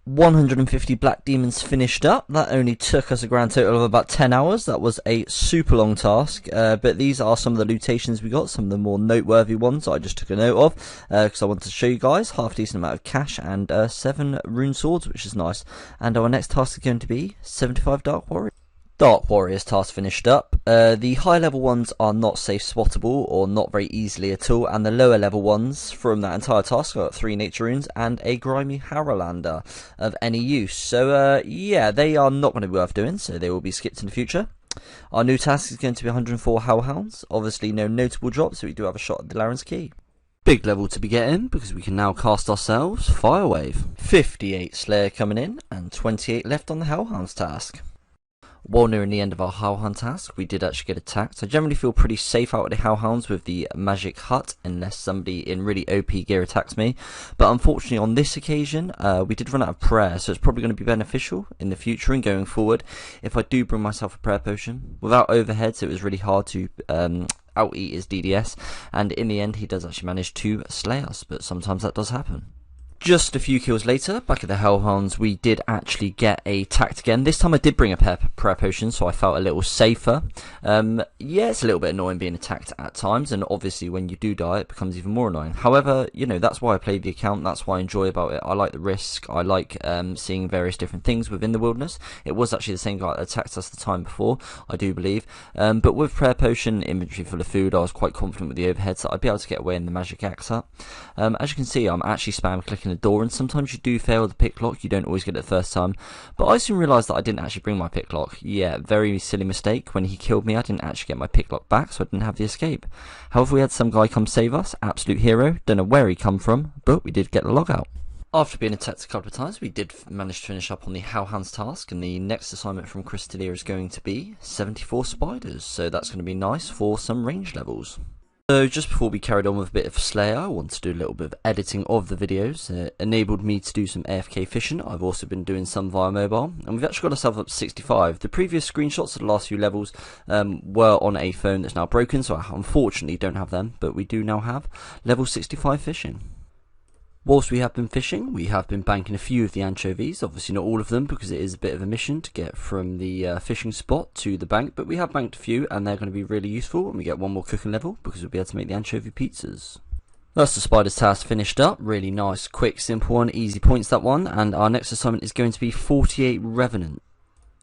150 Black Demons finished up. That only took us a grand total of about 10 hours. That was a super long task, but these are some of the lootations we got, some of the more noteworthy ones I just took a note of, because I wanted to show you guys. Half a decent amount of cash and 7 rune swords, which is nice. And our next task is going to be 75 Dark Warrior. Dark Warriors task finished up. The high level ones are not safe spottable or not very easily at all, and the lower level ones from that entire task got 3 nature runes and a grimy Harrowlander of any use. So yeah, they are not going to be worth doing, so they will be skipped in the future. Our new task is going to be 104 Hellhounds. Obviously no notable drops, so we do have a shot at the Laren's key. Big level to be getting, because we can now cast ourselves Firewave. 58 Slayer coming in, and 28 left on the Hellhounds task. While nearing the end of our Hellhound task, we did actually get attacked. I generally feel pretty safe out of the Hellhounds with the magic hut, unless somebody in really OP gear attacks me. But unfortunately on this occasion, we did run out of prayer, so it's probably going to be beneficial in the future and going forward if I do bring myself a prayer potion. Without overheads, it was really hard to out-eat his DDS, and in the end he does actually manage to slay us, but sometimes that does happen. Just a few kills later, back at the Hellhounds, we did actually get attacked again. This time I did bring a prayer potion, so I felt a little safer. Yeah, it's a little bit annoying being attacked at times, and obviously when you do die, it becomes even more annoying. However, you know, that's why I played the account, that's what I enjoy about it. I like the risk, I like seeing various different things within the wilderness. It was actually the same guy that attacked us the time before, I do believe. But with prayer potion, inventory full of food, I was quite confident with the overheads that I'd be able to get away in the magic axe hut. As you can see, I'm actually spam clicking the door, and sometimes you do fail the pick lock, you don't always get it the first time, but I soon realised that I didn't actually bring my pick lock. Yeah, very silly mistake. When he killed me I didn't actually get my pick lock back, so I didn't have the escape. However, we had some guy come save us, absolute hero, don't know where he come from, but we did get the log out. After being attacked a couple of times, we did manage to finish up on the Hellhounds task, and the next assignment from Crystalia is going to be 74 spiders, so that's going to be nice for some range levels. So just before we carried on with a bit of Slayer, I want to do a little bit of editing of the videos. It enabled me to do some AFK fishing. I've also been doing some via mobile, and we've actually got ourselves up to 65. The previous screenshots of the last few levels were on a phone that's now broken, so I unfortunately don't have them, but we do now have level 65 fishing. Whilst we have been fishing, we have been banking a few of the anchovies, obviously not all of them because it is a bit of a mission to get from the fishing spot to the bank, but we have banked a few and they're going to be really useful when we get one more cooking level because we'll be able to make the anchovy pizzas. That's the spiders task finished up, really nice, quick, simple one, easy points that one, and our next assignment is going to be 48 Revenant.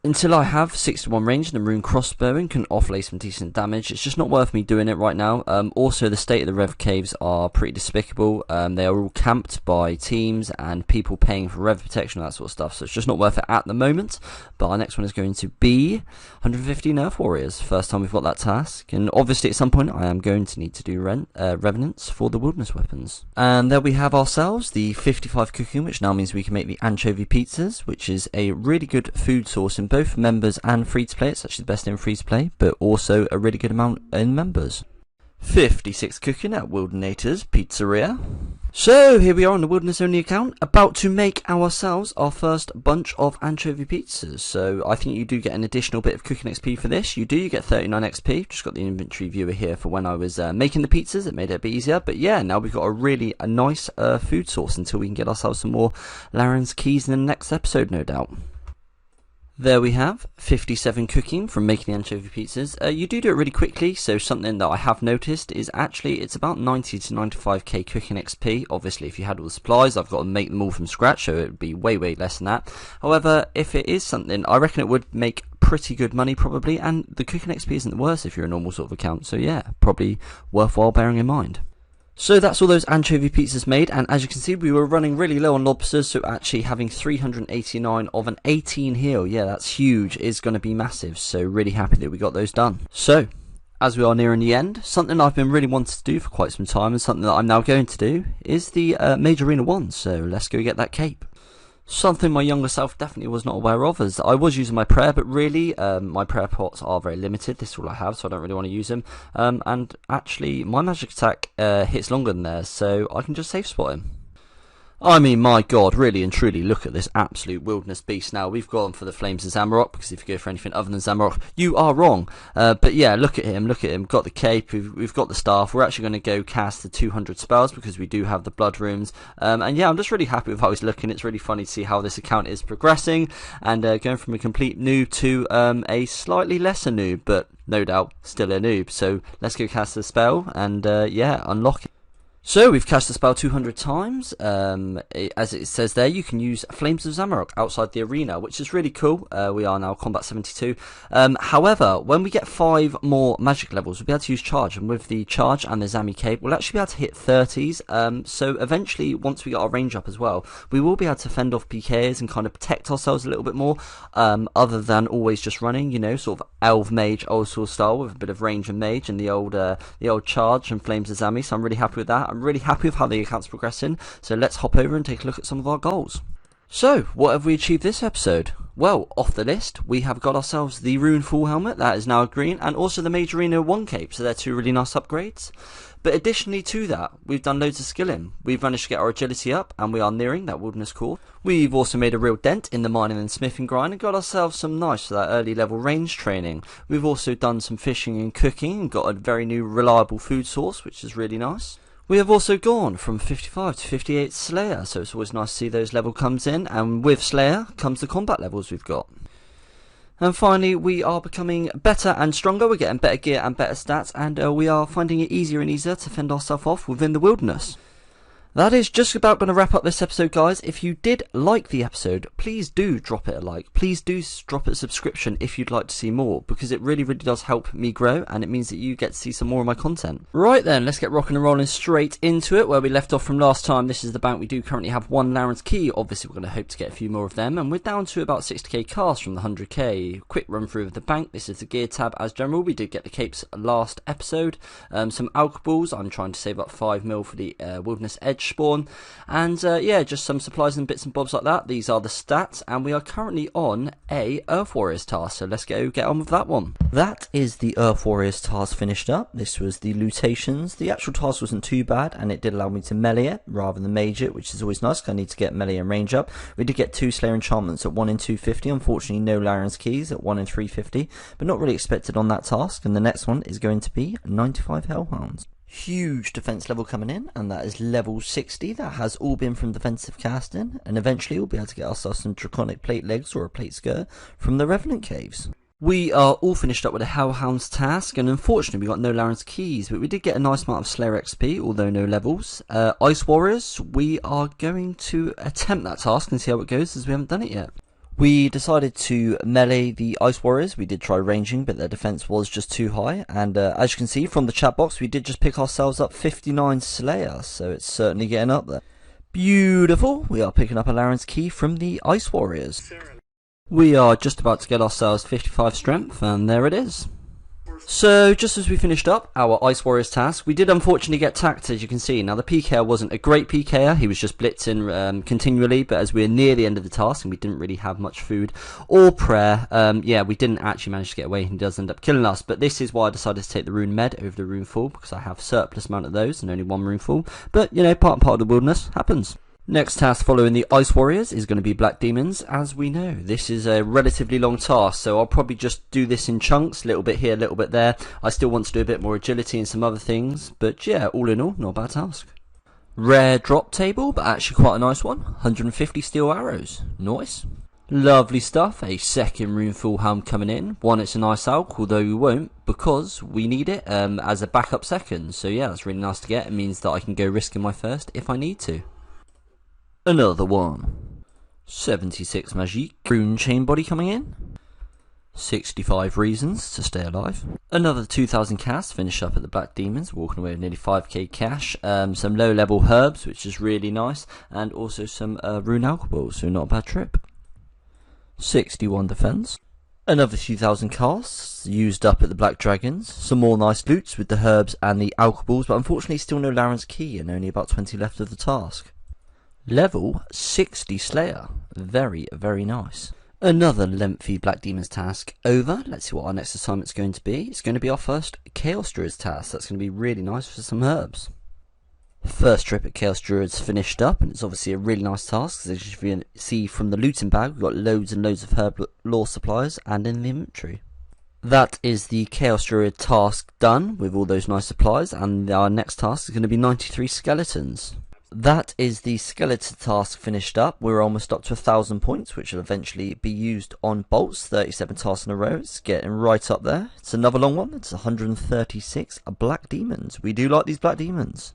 Until I have 61 range and a rune crossbow and can offlay some decent damage, it's just not worth me doing it right now. Also, the state of the Rev caves are pretty despicable. They are all camped by teams and people paying for Rev protection and that sort of stuff, so it's just not worth it at the moment. But our next one is going to be 150 Nerf Warriors. First time we've got that task, and obviously at some point I am going to need to do Revenants for the wilderness weapons. And there we have ourselves the 55 cooking, which now means we can make the anchovy pizzas, which is a really good food source in both members and free to play. It's actually the best in free to play, but also a really good amount in members. 56 cooking at Wildanator's Pizzeria. So here we are on the wilderness only account, about to make ourselves our first bunch of anchovy pizzas. So I think you do get an additional bit of cooking XP for this. You get 39 XP. Just got the inventory viewer here for when I was making the pizzas. It made it a bit easier. But yeah, now we've got a nice food source until we can get ourselves some more Laren's keys in the next episode, no doubt. There we have 57 cooking from making the anchovy pizzas. You do it really quickly, so something that I have noticed is actually it's about 90 to 95k cooking XP. Obviously, if you had all the supplies, I've got to make them all from scratch, so it would be way less than that. However, if it is something, I reckon it would make pretty good money probably, and the cooking XP isn't the worst if you're a normal sort of account, so yeah, probably worthwhile bearing in mind. So that's all those anchovy pizzas made, and as you can see we were running really low on lobsters, so actually having 389 of an 18 heal, yeah, that's huge, is going to be massive, so really happy that we got those done. So, as we are nearing the end, something I've been really wanting to do for quite some time, and something that I'm now going to do, is the Major Arena 1, so let's go get that cape. Something my younger self definitely was not aware of, as I was using my prayer, but really my prayer pots are very limited. This is all I have, so I don't really want to use them. And actually, my magic attack hits longer than theirs, so I can just safe spot him. I mean, my god, really and truly, look at this absolute wilderness beast now. We've gone for the Flames of Zamorak, because if you go for anything other than Zamorak, you are wrong. But yeah, look at him, got the cape, we've got the staff. We're actually going to go cast the 200 spells, because we do have the blood runes. And yeah, I'm just really happy with how he's looking. It's really funny to see how this account is progressing, and going from a complete noob to a slightly lesser noob, but no doubt still a noob. So let's go cast the spell, and yeah, unlock it. So we've cast the spell 200 times. As it says there, you can use Flames of Zamorak outside the arena, which is really cool. We are now combat 72. However, when we get 5 more magic levels, we'll be able to use charge, and with the charge and the Zami cape, we'll actually be able to hit 30s. So eventually, once we get our range up as well, we will be able to fend off PKs and kind of protect ourselves a little bit more, other than always just running, you know, sort of elf mage old school style with a bit of range and mage and the old charge and Flames of Zami. So I'm really happy with that. I'm really happy with how the account's progressing, so let's hop over and take a look at some of our goals. So, what have we achieved this episode? Well, off the list, we have got ourselves the Rune Full Helmet, that is now green, and also the Major Arena 1 cape, so they're 2 really nice upgrades. But additionally to that, we've done loads of skilling. We've managed to get our agility up, and we are nearing that wilderness core. We've also made a real dent in the mining and smithing grind, and got ourselves some nice for that early level range training. We've also done some fishing and cooking, and got a very new reliable food source, which is really nice. We have also gone from 55 to 58 Slayer, so it's always nice to see those level comes in, and with Slayer comes the combat levels we've got. And finally, we are becoming better and stronger, we're getting better gear and better stats, and we are finding it easier and easier to fend ourselves off within the wilderness. That is just about going to wrap up this episode, guys. If you did like the episode, please do drop it a like. Please do drop it a subscription if you'd like to see more, because it really does help me grow, and it means that you get to see some more of my content. Right then, let's get rocking and rolling straight into it, where we left off from last time. This is the bank. We do currently have 1 Laren's key. Obviously, we're going to hope to get a few more of them, and we're down to about 60k cast from the 100k. Quick run through of the bank. This is the gear tab as general. We did get the capes last episode. Some alcohols. I'm trying to save up 5 mil for the Wilderness Edge edge spawn, and yeah, just some supplies and bits and bobs like that. These are the stats, and we are currently on a Earth Warriors task, so let's get on with that one. That is the Earth Warriors task finished up. This was the lutations. The actual task wasn't too bad, and it did allow me to melee it rather than mage it, which is always nice because I need to get melee and range up. We did get 2 Slayer enchantments at 1 in 250, unfortunately no Laren's keys at 1 in 350, but not really expected on that task, and the next one is going to be 95 Hellhounds. Huge defense level coming in, and that is level 60. That has all been from defensive casting, and eventually we'll be able to get ourselves some draconic plate legs or a plate skirt from the Revenant caves. We are all finished up with a Hellhounds task, and unfortunately we got no Laren's keys, but we did get a nice amount of Slayer XP, although no levels. Ice Warriors, we are going to attempt that task and see how it goes, as we haven't done it yet. We decided to melee the Ice Warriors. We did try ranging, but their defense was just too high, and as you can see from the chat box, we did just pick ourselves up 59 Slayer, so it's certainly getting up there. Beautiful. We are picking up a Laren's key from the Ice Warriors. We are just about to get ourselves 55 strength, and there it is. So, just as we finished up our Ice Warriors task, we did unfortunately get tacked, as you can see. Now, the PKer wasn't a great PKer, he was just blitzing continually, but as we're near the end of the task and we didn't really have much food or prayer, yeah, we didn't actually manage to get away, and he does end up killing us. But this is why I decided to take the Rune Med over the Rune Full, because I have surplus amount of those and only 1 Rune Full. But, you know, part of the wilderness happens. Next task following the Ice Warriors is going to be Black Demons. As we know, this is a relatively long task, so I'll probably just do this in chunks, a little bit here, a little bit there. I still want to do a bit more agility and some other things, but yeah, all in all, not a bad task. Rare drop table, but actually quite a nice one. 150 steel arrows. Nice. Lovely stuff. A second Runeful helm coming in. One, it's a nice alch, although we won't, because we need it as a backup second. So yeah, that's really nice to get. It means that I can go risking my first if I need to. Another one. 76 Magique. Rune Chain Body coming in. 65 Reasons to Stay Alive. Another 2000 cast, finish up at the Black Demons, walking away with nearly 5k cash. Some low level herbs, which is really nice, and also some Rune Alcohols, so not a bad trip. 61 defense. Another 2000 casts, used up at the Black Dragons. Some more nice loots with the herbs and the alcohols, but unfortunately still no Laren's key and only about 20 left of the task. Level 60 Slayer. Very, very nice. Another lengthy Black Demons task over. Let's see what our next assignment's going to be. It's going to be our first Chaos Druids task. That's going to be really nice for some herbs. First trip at Chaos Druids finished up, and it's obviously a really nice task. As you can see from the looting bag, we've got loads and loads of Herblore supplies and in the inventory. That is the Chaos Druid task done with all those nice supplies, and our next task is going to be 93 skeletons. That is the skeleton task finished up. We're almost up to 1,000 points, which will eventually be used on bolts. 37 tasks in a row. It's getting right up there. It's another long one. It's 136 Black Demons. We do like these Black Demons.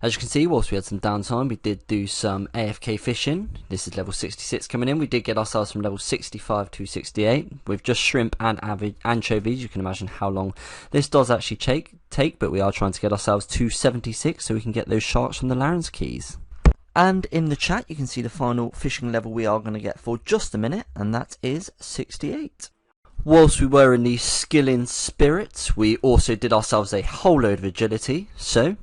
As you can see, whilst we had some downtime, we did do some AFK fishing. This is level 66 coming in. We did get ourselves from level 65 to 68. With just shrimp and anchovies, you can imagine how long this does actually take, but we are trying to get ourselves to 76 so we can get those sharks from the Laren's keys. And in the chat, you can see the final fishing level we are going to get for just a minute, and that is 68. Whilst we were in the skilling spirit, we also did ourselves a whole load of agility, so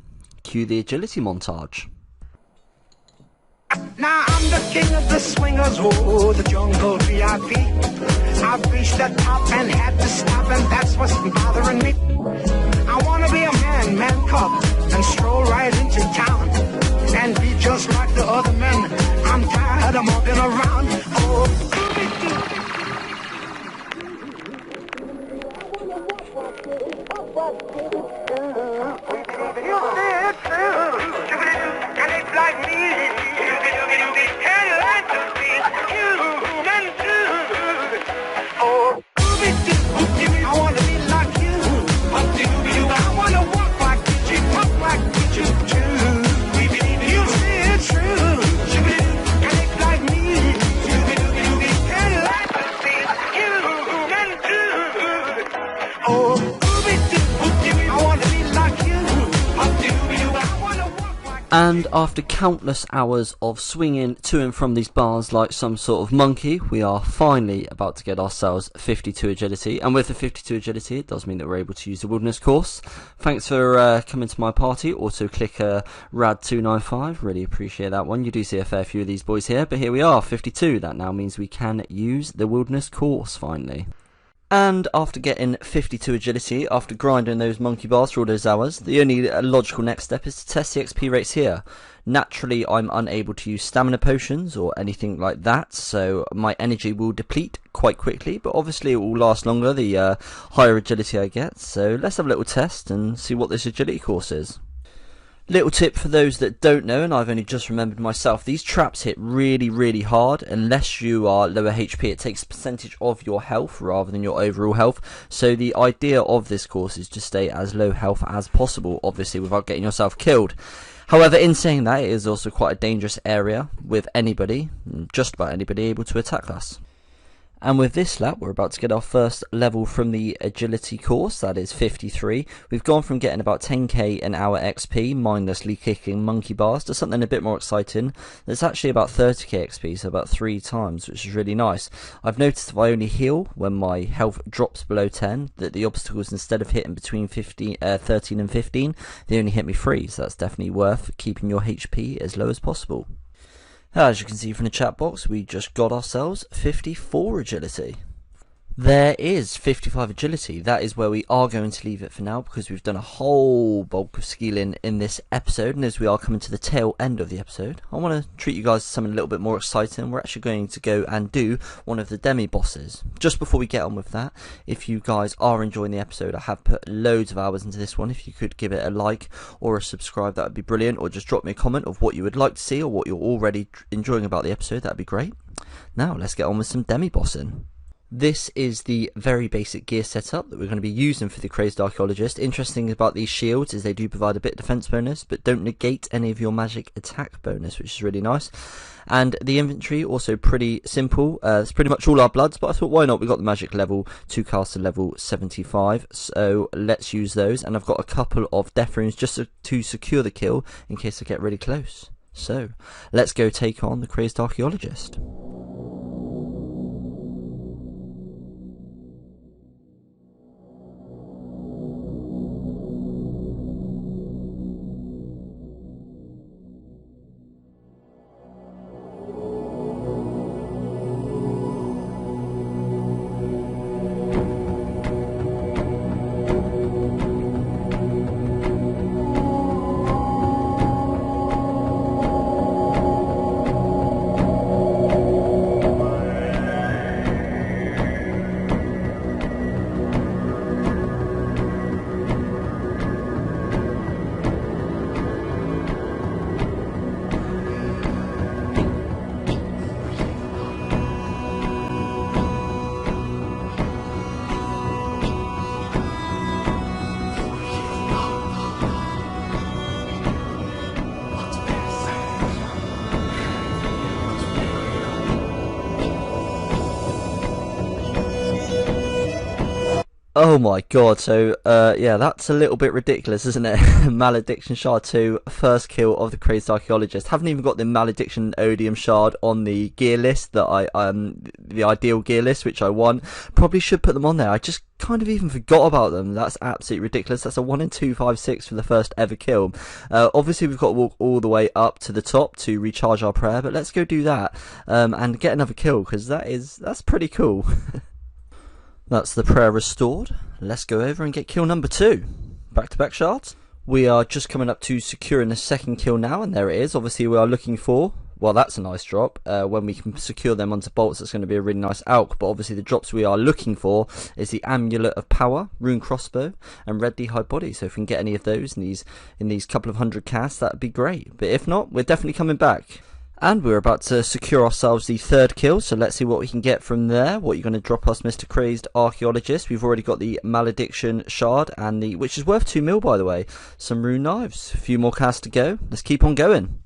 cue the agility montage. Now I'm the king of the swingers, oh, the jungle VIP. I've reached the top and had to stop, and that's what's bothering me. I wanna be a man cub, and stroll right into town, and be just like the other men. I'm tired of walking around, oh. And after countless hours of swinging to and from these bars like some sort of monkey, we are finally about to get ourselves 52 agility. And with the 52 agility, it does mean that we're able to use the wilderness course. Thanks for coming to my party. Also click Rad295. Really appreciate that one. You do see a fair few of these boys here, but here we are, 52. That now means we can use the wilderness course finally. And after getting 52 agility, after grinding those monkey bars for all those hours, the only logical next step is to test the XP rates here. Naturally, I'm unable to use stamina potions or anything like that, so my energy will deplete quite quickly, but obviously it will last longer the higher agility I get. So let's have a little test and see what this agility course is. Little tip for those that don't know, and I've only just remembered myself, these traps hit really hard. Unless you are lower HP, it takes a percentage of your health rather than your overall health. So the idea of this course is to stay as low health as possible, obviously without getting yourself killed. However, in saying that, it is also quite a dangerous area with anybody, just about anybody, able to attack us. And with this lap, we're about to get our first level from the agility course, that is 53. We've gone from getting about 10k an hour XP, mindlessly kicking monkey bars, to something a bit more exciting. That's actually about 30k XP, so about 3 times, which is really nice. I've noticed if I only heal when my health drops below 10, that the obstacles, instead of hitting between 13 and 15, they only hit me 3, so that's definitely worth keeping your HP as low as possible. As you can see from the chat box, we just got ourselves 54 agility. There is 55 agility. That is where we are going to leave it for now, because we've done a whole bulk of skilling in this episode, and as we are coming to the tail end of the episode, I want to treat you guys to something a little bit more exciting. We're actually going to go and do one of the demi bosses. Just before we get on with that, if you guys are enjoying the episode, I have put loads of hours into this one. If you could give it a like or a subscribe, that would be brilliant, or just drop me a comment of what you would like to see or what you're already enjoying about the episode. That would be great. Now let's get on with some demi bossing. This is the very basic gear setup that we're going to be using for the Crazed Archaeologist. Interesting about these shields is they do provide a bit of defense bonus, but don't negate any of your magic attack bonus, which is really nice. And the inventory, also pretty simple. It's pretty much all our bloods, but I thought, why not? We've got the magic level, 2 caster level 75, so let's use those. And I've got a couple of death runes just to secure the kill in case I get really close. So let's go take on the Crazed Archaeologist. Oh my god, so yeah, that's a little bit ridiculous, isn't it? Malediction Shard 2, first kill of the Crazed Archaeologist. Haven't even got the Malediction Odium Shard on the gear list that the ideal gear list, which I won. Probably should put them on there. I just kind of even forgot about them. That's absolutely ridiculous. That's a 1 in 256 for the first ever kill. Obviously we've got to walk all the way up to the top to recharge our prayer, but let's go do that and get another kill, because that's pretty cool. That's the prayer restored. Let's go over and get kill number 2. Back-to-back shards. We are just coming up to securing the second kill now, and there it is. Obviously we are looking for, well, that's a nice drop. When we can secure them onto bolts, that's going to be a really nice alch. But obviously the drops we are looking for is the Amulet of Power, Rune Crossbow, and Red D'hide Body. So if we can get any of those in these couple of 100 casts, that'd be great. But if not, we're definitely coming back. And we're about to secure ourselves the third kill, so let's see what we can get from there. What you're going to drop us, Mr. Crazed Archaeologist. We've already got the Malediction Shard, and which is worth 2 mil, by the way. Some rune knives. A few more casts to go. Let's keep on going.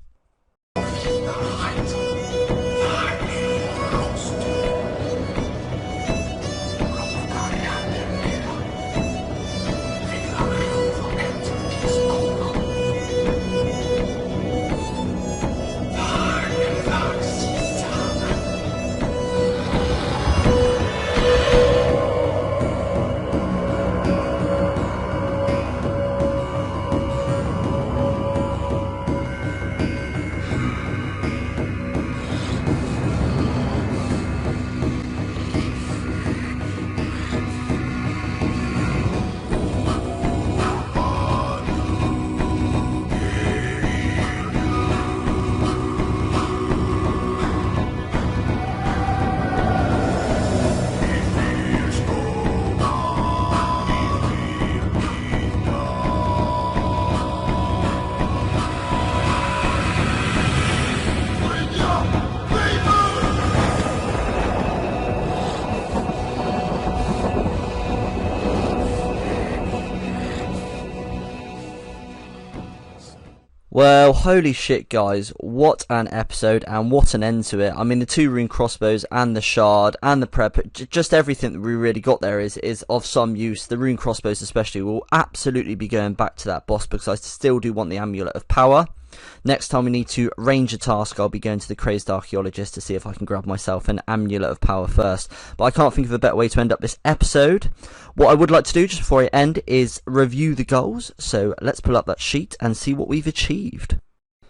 Well, holy shit, guys, what an episode and what an end to it. I mean, the 2 rune crossbows and the shard and the prep, just everything that we really got there is of some use. The rune crossbows especially will absolutely be going back to that boss because I still do want the amulet of power. Next time we need to range a task, I'll be going to the crazed archaeologist to see if I can grab myself an amulet of power first. But I can't think of a better way to end up this episode. What I would like to do just before I end is review the goals. So let's pull up that sheet and see what we've achieved.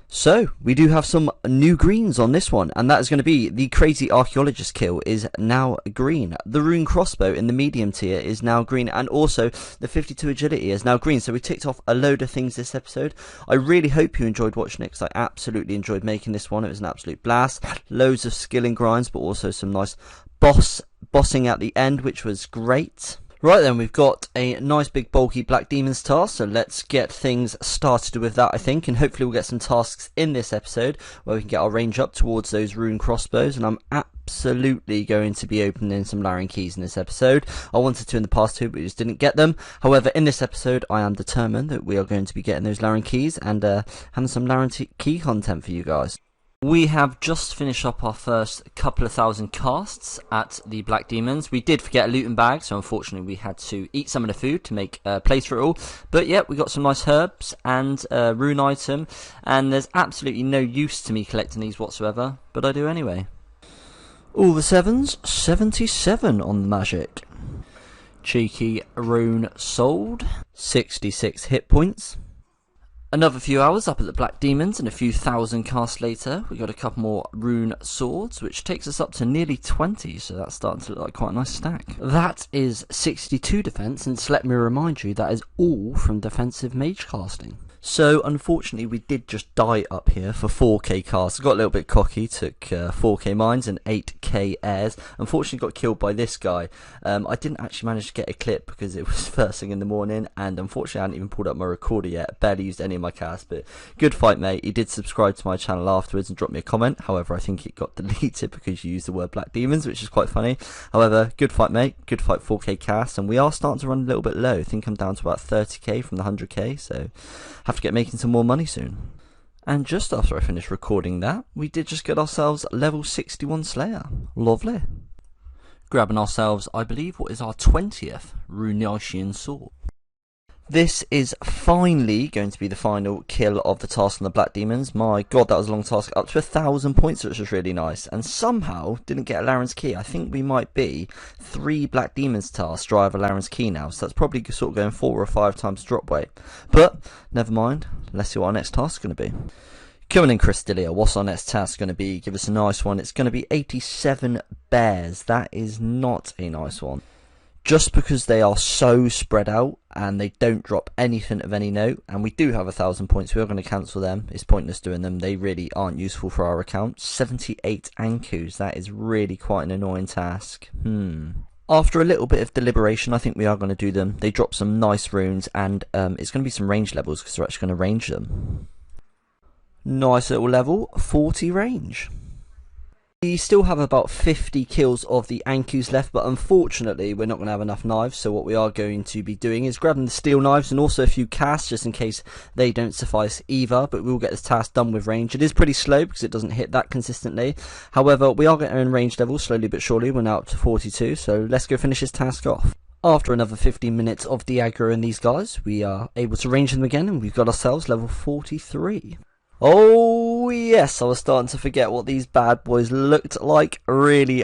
So, we do have some new greens on this one, and that is going to be the crazy archaeologist kill is now green. The rune crossbow in the medium tier is now green, and also the 52 agility is now green. So we ticked off a load of things this episode. I really hope you enjoyed watching it, because I absolutely enjoyed making this one. It was an absolute blast. Loads of skilling grinds, but also some nice bossing at the end, which was great. Right then, we've got a nice big bulky Black Demons task, so let's get things started with that, I think, and hopefully we'll get some tasks in this episode where we can get our range up towards those rune crossbows, and I'm absolutely going to be opening some Laren keys in this episode. I wanted to in the past too, but we just didn't get them. However, in this episode, I am determined that we are going to be getting those Laren keys and having some Laren key content for you guys. We have just finished up our first couple of thousand casts at the Black Demons. We did forget a looting bag, so unfortunately we had to eat some of the food to make place for it all. But yeah, we got some nice herbs and a rune item, and there's absolutely no use to me collecting these whatsoever, but I do anyway. All the 7s, 77 on the magic. Cheeky rune sold, 66 hit points. Another few hours up at the Black Demons, and a few thousand casts later, we got a couple more rune swords, which takes us up to nearly 20, so that's starting to look like quite a nice stack. That is 62 defense, and let me remind you, that is all from defensive mage casting. So, unfortunately, we did just die up here for 4k casts. I got a little bit cocky, took 4k mines and 8k airs. Unfortunately, got killed by this guy. I didn't actually manage to get a clip because it was first thing in the morning, and unfortunately, I hadn't even pulled up my recorder yet. Barely used any of my casts, but good fight, mate. He did subscribe to my channel afterwards and drop me a comment. However, I think it got deleted because you used the word Black Demons, which is quite funny. However, good fight, mate. Good fight, 4k cast, and we are starting to run a little bit low. I think I'm down to about 30k from the 100k, so have to get making some more money soon. And just after I finished recording that, we did just get ourselves level 61 Slayer. Lovely. Grabbing ourselves, I believe, what is our 20th Runashian sword. This is finally going to be the final kill of the task on the Black Demons. My god, that was a long task, up to 1,000 points, which was really nice. And somehow didn't get a Laren's key. I think we might be 3 Black Demons tasks drive a Laren's key now, so that's probably sort of going 4 or 5 times drop weight. But never mind, let's see what our next task is going to be. Coming in, Crystalia, what's our next task going to be? Give us a nice one. It's going to be 87 bears. That is not a nice one. Just because they are so spread out and they don't drop anything of any note, and we do have 1,000 points, we are going to cancel them. It's pointless doing them. They really aren't useful for our account. 78 Ankus, that is really quite an annoying task. After a little bit of deliberation, I think we are going to do them. They drop some nice runes, and it's going to be some range levels because we're actually going to range them. Nice little level, 40 range. We still have about 50 kills of the Ankus left, but unfortunately we're not going to have enough knives, so what we are going to be doing is grabbing the steel knives and also a few casts just in case they don't suffice either, but we will get this task done with range. It is pretty slow because it doesn't hit that consistently. However, we are getting in range levels slowly but surely. We're now up to 42, so let's go finish this task off. After another 15 minutes of de-aggroing these guys, we are able to range them again, and we've got ourselves level 43. Oh yes, I was starting to forget what these bad boys looked like. Really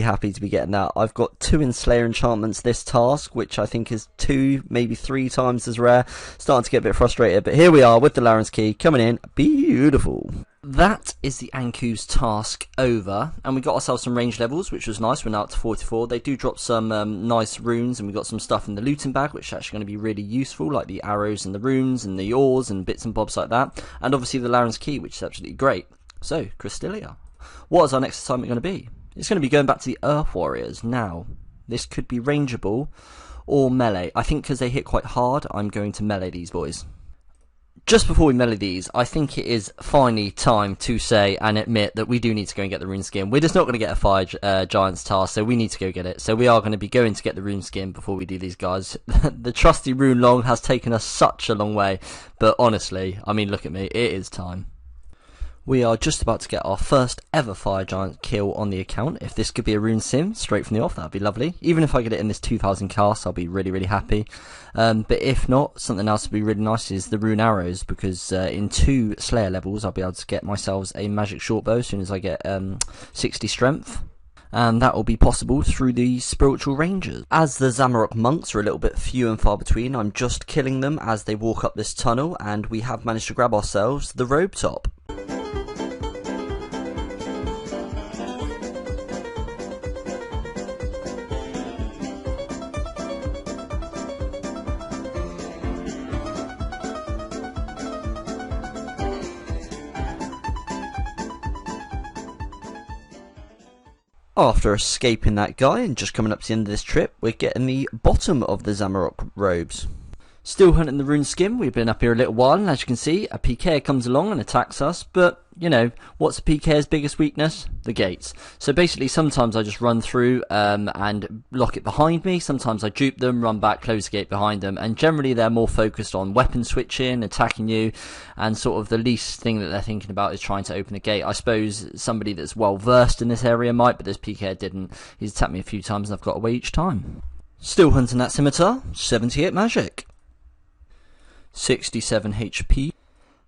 happy to be getting that. I've got 2 Enslayer enchantments this task, which I think is 2, maybe 3 times as rare. Starting to get a bit frustrated, but here we are with the Laren's key coming in. Beautiful. That is the Anku's task over, and we got ourselves some range levels, which was nice. We're now up to 44. They do drop some nice runes, and we got some stuff in the looting bag, which is actually going to be really useful, like the arrows and the runes and the oars and bits and bobs like that. And obviously the Laren's key, which is absolutely great. So, Crystalia. What is our next assignment going to be? It's going to be going back to the Earth Warriors. Now, this could be rangeable or melee. I think because they hit quite hard, I'm going to melee these boys. Just before we melee these, I think it is finally time to say and admit that we do need to go and get the rune skin. We're just not going to get a fire giants task, so we need to go get it. So we are going to be going to get the rune skin before we do these guys. The trusty rune long has taken us such a long way, but honestly, I mean, look at me, it is time. We are just about to get our first ever fire giant kill on the account. If this could be a rune sim straight from the off, that'd be lovely. Even if I get it in this 2000 cast, I'll be really happy. But if not, something else would be really nice is the rune arrows, because in 2 slayer levels I'll be able to get myself a magic short bow as soon as I get 60 strength. And that will be possible through the spiritual rangers. As the Zamorak monks are a little bit few and far between, I'm just killing them as they walk up this tunnel, and we have managed to grab ourselves the robe top. After escaping that guy and just coming up to the end of this trip, we're getting the bottom of the Zamorak robes. Still hunting the rune skin. We've been up here a little while, and as you can see, a PK comes along and attacks us, but, you know, what's a PK's biggest weakness? The gates. So basically, sometimes I just run through and lock it behind me, sometimes I dupe them, run back, close the gate behind them, and generally they're more focused on weapon switching, attacking you, and sort of the least thing that they're thinking about is trying to open a gate. I suppose somebody that's well versed in this area might, but this PK didn't. He's attacked me a few times and I've got away each time. Still hunting that scimitar, 78 magic. 67 HP.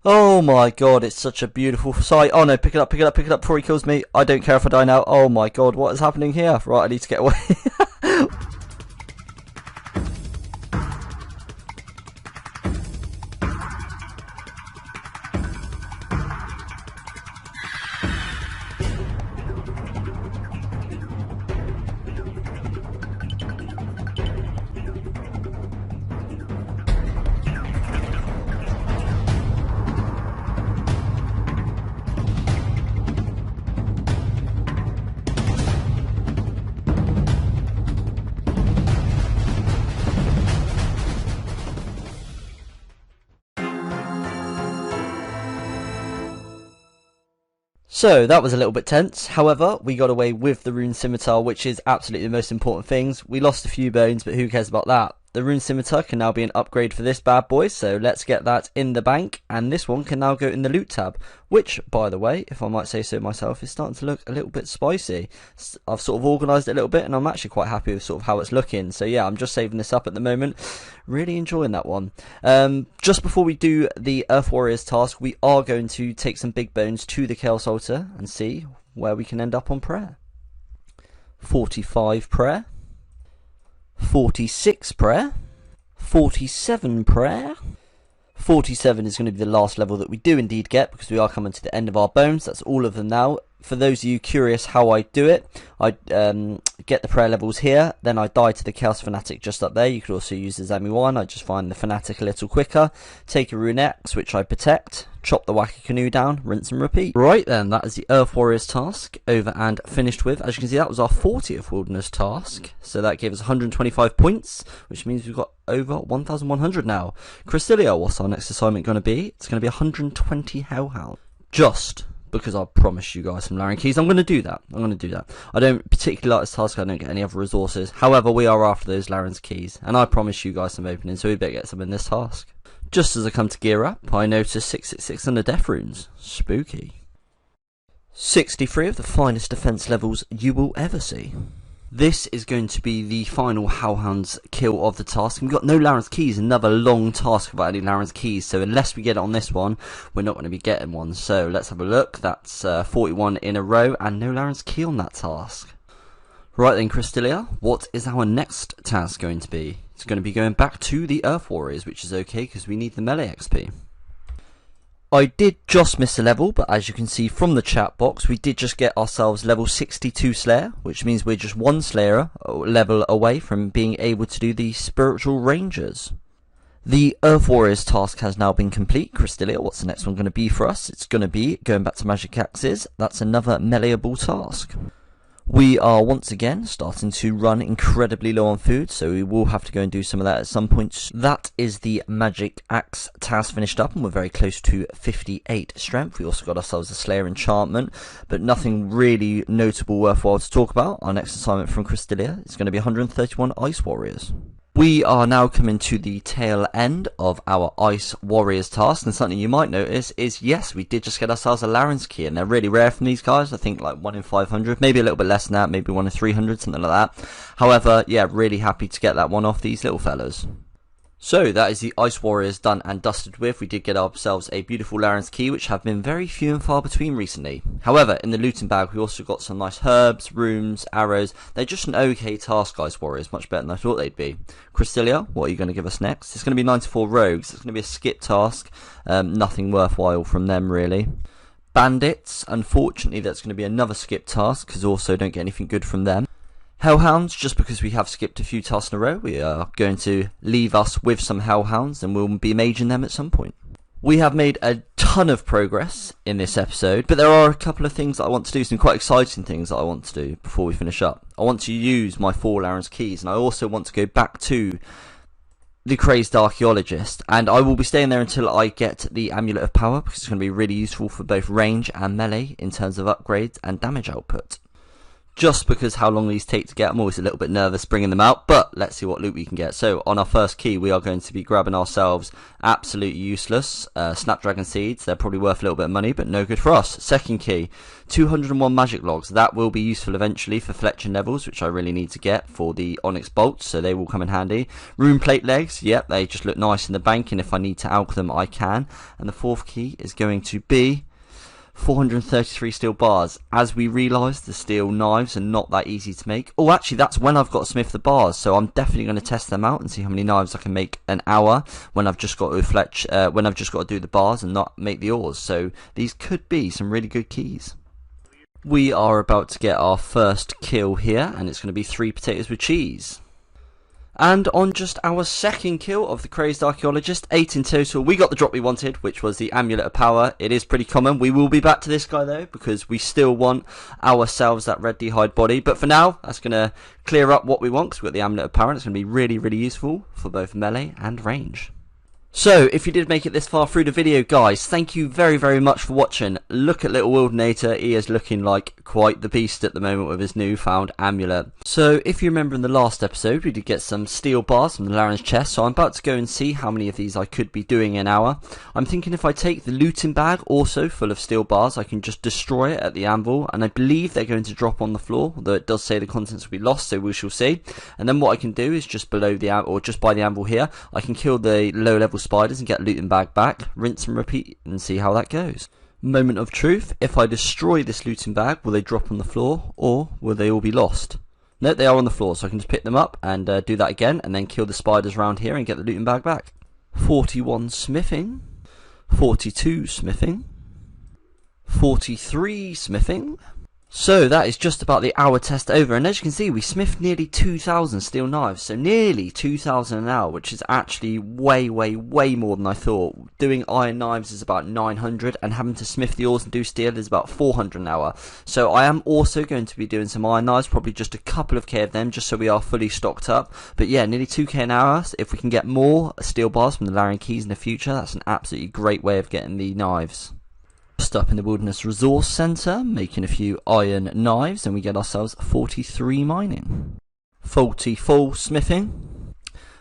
Oh my god, it's such a beautiful sight. Oh no, pick it up before he kills me. I don't care if I die now. Oh my god, what is happening here? Right, I need to get away. So that was a little bit tense. However, we got away with the rune scimitar, which is absolutely the most important things. We lost a few bones, but who cares about that? The rune scimitar can now be an upgrade for this bad boy, so let's get that in the bank, and this one can now go in the loot tab, which, by the way, if I might say so myself, is starting to look a little bit spicy. I've sort of organised it a little bit, and I'm actually quite happy with sort of how it's looking, so yeah, I'm just saving this up at the moment. Really enjoying that one. Just before we do the Earth Warriors task, we are going to take some big bones to the Chaos Altar and see where we can end up on prayer. 45 prayer. 46 prayer, 47 prayer, 47 is going to be the last level that we do indeed get, because we are coming to the end of our bones. That's all of them now. For those of you curious how I do it, I get the prayer levels here, then I die to the Chaos Fanatic just up there. You could also use the Zami one. I just find the Fanatic a little quicker. Take a Rune X, which I protect, chop the Wacky Canoe down, rinse and repeat. Right then, that is the Earth Warriors task over and finished with. As you can see, that was our 40th Wilderness task, so that gave us 125 points, which means we've got over 1,100 now. Crystalia, what's our next assignment going to be? It's going to be 120 Hellhound. Just because I promised you guys some Laren keys, I'm going to do that. I don't particularly like this task. I don't get any other resources. However, we are after those Laren's keys, and I promised you guys some openings, so we better get some in this task. Just as I come to gear up, I notice 666 under death runes. Spooky. 63 of the finest defense levels you will ever see. This is going to be the final Hellhound's kill of the task. We've got no Laren's keys, another long task without any Laren's keys, so unless we get it on this one, we're not going to be getting one. So let's have a look. That's 41 in a row, and no Laren's key on that task. Right then, Crystalia, what is our next task going to be? It's going to be going back to the Earth Warriors, which is okay because we need the melee XP. I did just miss a level, but as you can see from the chat box, we did just get ourselves level 62 Slayer, which means we're just one Slayer level away from being able to do the Spiritual Rangers. The Earth Warriors task has now been complete. Crystalia, what's the next one going to be for us? It's going to be going back to Magic Axes. That's another meleeable task. We are once again starting to run incredibly low on food, so we will have to go and do some of that at some point. That is the magic axe task finished up, and we're very close to 58 strength. We also got ourselves a Slayer enchantment, but nothing really notable worthwhile to talk about. Our next assignment from Crystalia is going to be 131 Ice Warriors. We are now coming to the tail end of our Ice Warriors task, and something you might notice is, yes, we did just get ourselves a Laren's key, and they're really rare from these guys. I think like 1 in 500, maybe a little bit less than that, maybe 1 in 300, something like that. However, yeah, really happy to get that one off these little fellas. So that is the Ice Warriors done and dusted with. We did get ourselves a beautiful Laren's key, which have been very few and far between recently. However, in the looting bag we also got some nice herbs, runes, arrows. They're just an okay task, Ice Warriors, much better than I thought they'd be. Crystalia, what are you going to give us next? It's going to be 94 rogues. It's going to be a skip task, nothing worthwhile from them really. Bandits, unfortunately that's going to be another skip task, because also don't get anything good from them. Hellhounds, just because we have skipped a few tasks in a row, we are going to leave us with some Hellhounds, and we'll be maging them at some point. We have made a ton of progress in this episode, but there are a couple of things that I want to do, some quite exciting things that I want to do before we finish up. I want to use my 4 Laren's keys, and I also want to go back to the Crazed Archaeologist, and I will be staying there until I get the Amulet of Power, because it's going to be really useful for both range and melee in terms of upgrades and damage output. Just because how long these take to get, I'm always a little bit nervous bringing them out, but let's see what loot we can get. So on our first key we are going to be grabbing ourselves absolutely useless Snapdragon Seeds. They're probably worth a little bit of money, but no good for us. Second key, 201 magic logs. That will be useful eventually for Fletcher levels, which I really need to get for the Onyx bolts, so they will come in handy. Rune plate legs, yep, they just look nice in the bank, and if I need to alch them I can. And the fourth key is going to be 433 steel bars. As we realised, the steel knives are not that easy to make. Oh, actually, that's when I've got to smith the bars, so I'm definitely going to test them out and see how many knives I can make an hour when I've just got to do the bars and not make the ores. So these could be some really good keys. We are about to get our first kill here, and it's going to be 3 potatoes with cheese. And on just our second kill of the Crazed Archaeologist, 8 in total, we got the drop we wanted, which was the Amulet of Power. It is pretty common. We will be back to this guy though, because we still want ourselves that red d'hide body. But for now, that's going to clear up what we want, because we've got the Amulet of Power, and it's going to be really, really useful for both melee and range. So, if you did make it this far through the video, guys, thank you very, very much for watching. Look at little Wildanator. He is looking like quite the beast at the moment with his newfound amulet. So, if you remember in the last episode, we did get some steel bars from the Laren's chest, so I'm about to go and see how many of these I could be doing in an hour. I'm thinking if I take the looting bag, also full of steel bars, I can just destroy it at the anvil, and I believe they're going to drop on the floor, although it does say the contents will be lost, so we shall see. And then what I can do is just below the anvil, or just by the anvil here, I can kill the low level spiders and get looting bag back, rinse and repeat, and see how that goes. Moment of truth, if I destroy this looting bag, will they drop on the floor, or will they all be lost? No, they are on the floor, so I can just pick them up and do that again, and then kill the spiders around here and get the looting bag back. 41 smithing, 42 smithing, 43 smithing. So that is just about the hour test over, and as you can see we smithed nearly 2,000 steel knives, so nearly 2,000 an hour, which is actually way more than I thought. Doing iron knives is about 900, and having to smith the ores and do steel is about 400 an hour. So I am also going to be doing some iron knives, probably just a couple of K of them, just so we are fully stocked up. But yeah, nearly 2k an hour. If we can get more steel bars from the Laren keys in the future, that's an absolutely great way of getting the knives. Just up in the Wilderness Resource Centre, making a few iron knives, and we get ourselves 43 mining, 44 smithing,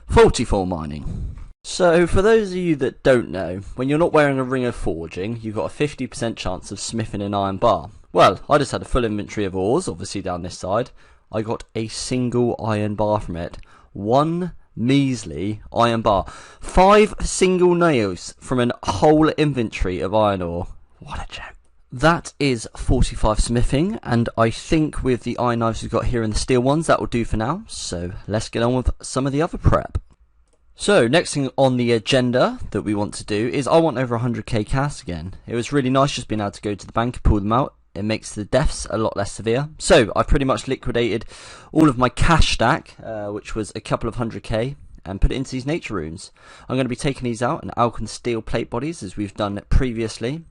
44 mining. So for those of you that don't know, when you're not wearing a ring of forging, you've got a 50% chance of smithing an iron bar. Well, I just had a full inventory of ores, obviously down this side. I got a single iron bar from it. One measly iron bar. 5 single nails from a whole inventory of iron ore. What a joke. That is 45 smithing, and I think with the iron knives we've got here and the steel ones, that will do for now. So let's get on with some of the other prep. So next thing on the agenda that we want to do is I want over 100k casts again. It was really nice just being able to go to the bank and pull them out. It makes the deaths a lot less severe. So I pretty much liquidated all of my cash stack, which was a couple of 100k, and put it into these nature runes. I'm going to be taking these out and alching steel plate bodies as we've done previously.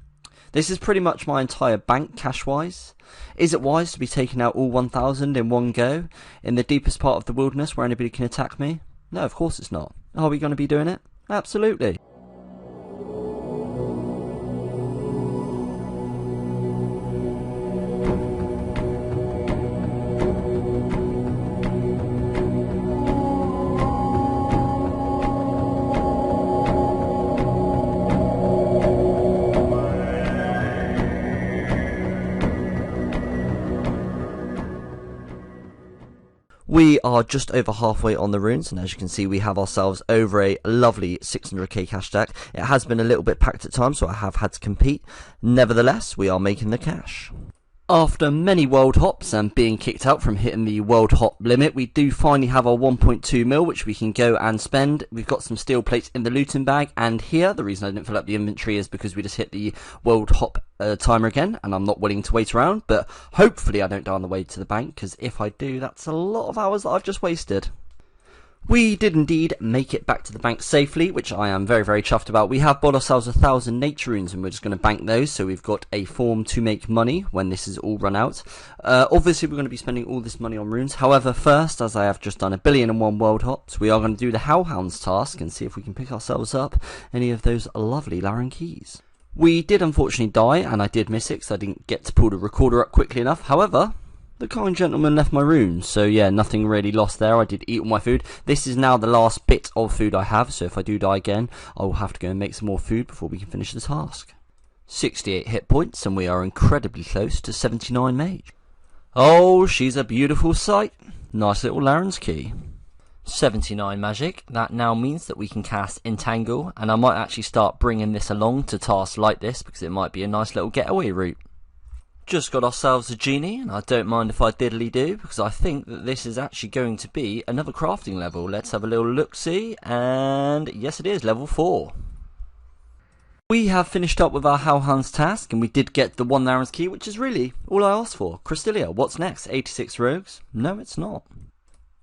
This is pretty much my entire bank cash-wise. Is it wise to be taking out all 1,000 in one go, in the deepest part of the wilderness where anybody can attack me? No, of course it's not. Are we going to be doing it? Absolutely. We are just over halfway on the runes, and as you can see we have ourselves over a lovely 600k cash stack. It has been a little bit packed at times, so I have had to compete. Nevertheless, we are making the cash. After many world hops and being kicked out from hitting the world hop limit, we do finally have our 1.2 mil, which we can go and spend. We've got some steel plates in the looting bag, and here, the reason I didn't fill up the inventory is because we just hit the world hop timer again, and I'm not willing to wait around, but hopefully I don't die on the way to the bank, because if I do, that's a lot of hours that I've just wasted. We did indeed make it back to the bank safely, which I am very, very chuffed about. We have bought ourselves 1,000 nature runes, and we're just going to bank those, so we've got a form to make money when this is all run out. Obviously, we're going to be spending all this money on runes. However, first, as I have just done 1,000,001 world hops, we are going to do the Hellhounds task and see if we can pick ourselves up any of those lovely Laren keys. We did unfortunately die, and I did miss it because I didn't get to pull the recorder up quickly enough. However, the kind gentleman left my runes, so yeah, nothing really lost there. I did eat all my food. This is now the last bit of food I have, so if I do die again, I will have to go and make some more food before we can finish the task. 68 hit points, and we are incredibly close to 79 mage. Oh, she's a beautiful sight. Nice little Laren's key. 79 magic. That now means that we can cast Entangle, and I might actually start bringing this along to tasks like this, because it might be a nice little getaway route. Just got ourselves a genie, and I don't mind if I diddly do, because I think that this is actually going to be another crafting level. Let's have a little look-see, and yes it is, level 4. We have finished up with our Hellhounds task, and we did get the 1 Laren's key, which is really all I asked for. Crystalia, what's next? 86 rogues? No, it's not.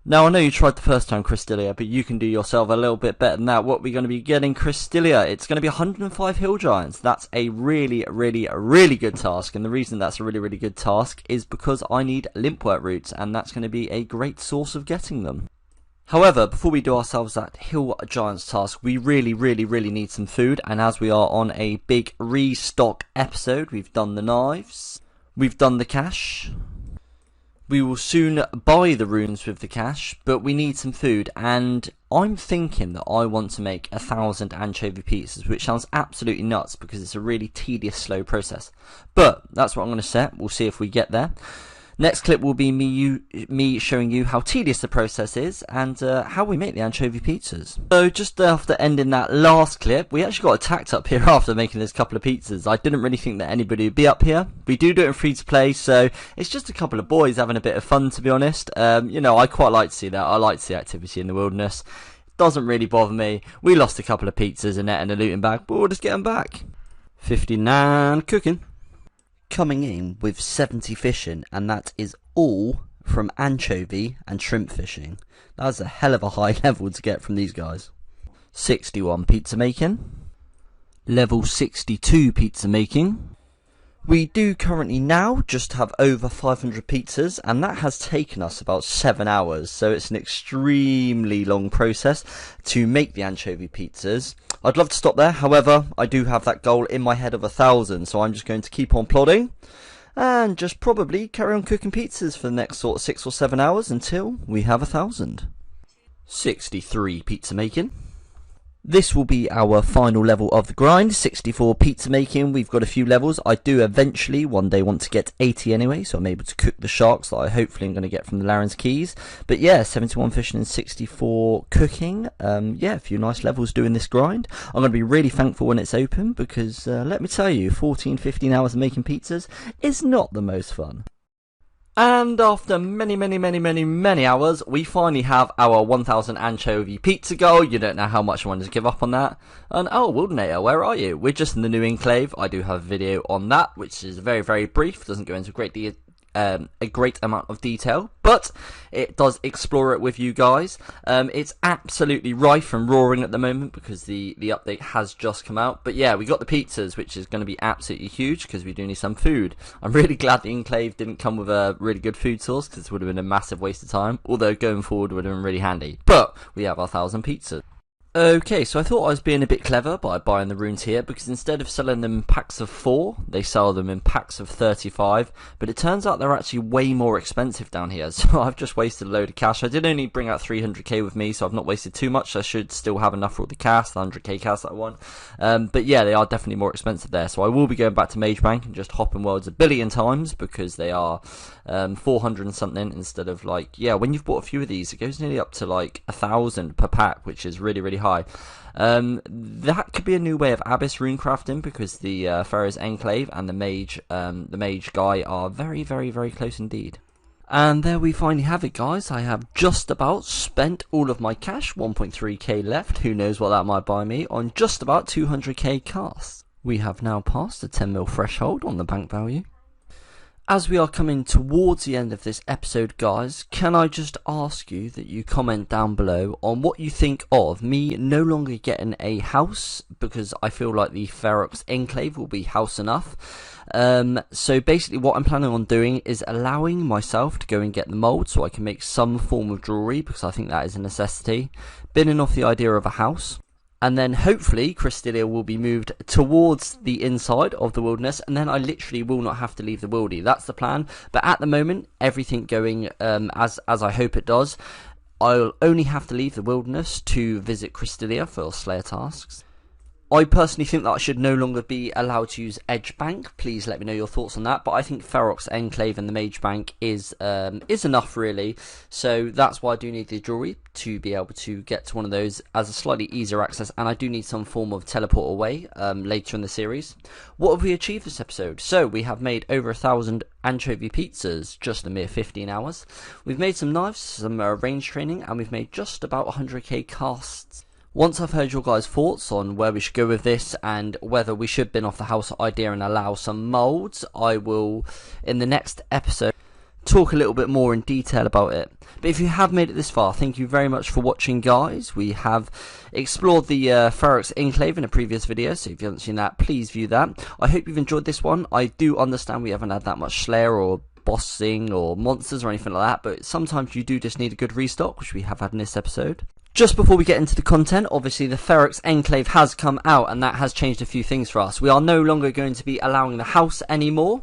Now, I know you tried the first time, Crystalia, but you can do yourself a little bit better than that. What we're going to be getting, Crystalia, it's going to be 105 hill giants. That's a really, really, really good task, and the reason that's a really, really good task is because I need limpwork roots, and that's going to be a great source of getting them. However, before we do ourselves that hill giants task, we really, really, really need some food, and as we are on a big restock episode, we've done the knives, we've done the cash. We will soon buy the runes with the cash, but we need some food, and I'm thinking that I want to make 1,000 anchovy pizzas, which sounds absolutely nuts because it's a really tedious, slow process. But that's what I'm going to set. We'll see if we get there. Next clip will be me showing you how tedious the process is and how we make the anchovy pizzas. So just after ending that last clip, we actually got attacked up here after making this couple of pizzas. I didn't really think that anybody would be up here. We do it in free to play, so it's just a couple of boys having a bit of fun, to be honest. You know, I quite like to see that. I like to see activity in the wilderness. Doesn't really bother me. We lost a couple of pizzas, a net and a looting bag, but we'll just get them back. 59 cooking. Coming in with 70 fishing, and that is all from anchovy and shrimp fishing. That's a hell of a high level to get from these guys. 61 pizza making. Level 62 pizza making. We do currently now just have over 500 pizzas, and that has taken us about 7 hours, so it's an extremely long process to make the anchovy pizzas. I'd love to stop there, however, I do have that goal in my head of 1,000, so I'm just going to keep on plodding and just probably carry on cooking pizzas for the next sort of 6 or 7 hours until we have 1,000. 63 pizza making. This will be our final level of the grind, 64 pizza making. We've got a few levels. I do eventually one day want to get 80 anyway, so I'm able to cook the sharks that I hopefully am going to get from the Laren's keys. But yeah, 71 fishing and 64 cooking. Yeah, a few nice levels doing this grind. I'm going to be really thankful when it's open because let me tell you, 14-15 hours of making pizzas is not the most fun. And after many hours, we finally have our 1,000 anchovy pizza goal. You don't know how much I wanted to give up on that. And oh, Wildanator, where are you? We're just in the new Enclave. I do have a video on that, which is very, very brief. Doesn't go into great a great amount of detail, but it does explore it with you guys. It's absolutely rife and roaring at the moment because the update has just come out. But yeah, we got the pizzas, which is going to be absolutely huge because we do need some food. I'm really glad the Enclave didn't come with a really good food source because it would have been a massive waste of time, although going forward would have been really handy. But we have our 1,000 pizzas. Okay, so I thought I was being a bit clever by buying the runes here, because instead of selling them in packs of 4, they sell them in packs of 35, but it turns out they're actually way more expensive down here, so I've just wasted a load of cash. I did only bring out 300k with me, so I've not wasted too much. I should still have enough for all the cast, the 100k cast that I want. But yeah, they are definitely more expensive there, so I will be going back to Mage Bank and just hopping worlds a billion times, because they are 400 and something instead of, like, yeah, when you've bought a few of these, it goes nearly up to like 1,000 per pack, which is really, really high. That could be a new way of Abyss rune crafting, because the Pharaoh's Enclave and the mage guy are very, very, very close indeed. And there we finally have it, guys. I have just about spent all of my cash, 1.3k left, who knows what that might buy me, on just about 200k casts. We have now passed the 10 mil threshold on the bank value. As we are coming towards the end of this episode, guys, can I just ask you that you comment down below on what you think of me no longer getting a house, because I feel like the Ferox Enclave will be house enough. So basically what I'm planning on doing is allowing myself to go and get the mold so I can make some form of jewellery, because I think that is a necessity. Binning off the idea of a house. And then hopefully Cristelia will be moved towards the inside of the wilderness, and then I literally will not have to leave the wildy. That's the plan. But at the moment, everything going as I hope it does. I'll only have to leave the wilderness to visit Cristelia for Slayer tasks. I personally think that I should no longer be allowed to use Edge Bank. Please let me know your thoughts on that. But I think Ferox Enclave and the Mage Bank is enough, really. So that's why I do need the jewelry to be able to get to one of those as a slightly easier access. And I do need some form of teleport away later in the series. What have we achieved this episode? So we have made over 1,000 anchovy pizzas just in a mere 15 hours. We've made some knives, some range training, and we've made just about 100k casts. Once I've heard your guys' thoughts on where we should go with this and whether we should bin off the house idea and allow some molds, I will, in the next episode, talk a little bit more in detail about it. But if you have made it this far, thank you very much for watching, guys. We have explored the Ferox Enclave in a previous video, so if you haven't seen that, please view that. I hope you've enjoyed this one. I do understand we haven't had that much Slayer or bossing or monsters or anything like that, but sometimes you do just need a good restock, which we have had in this episode. Just before we get into the content, obviously the Ferox Enclave has come out, and that has changed a few things for us. We are no longer going to be allowing the house anymore.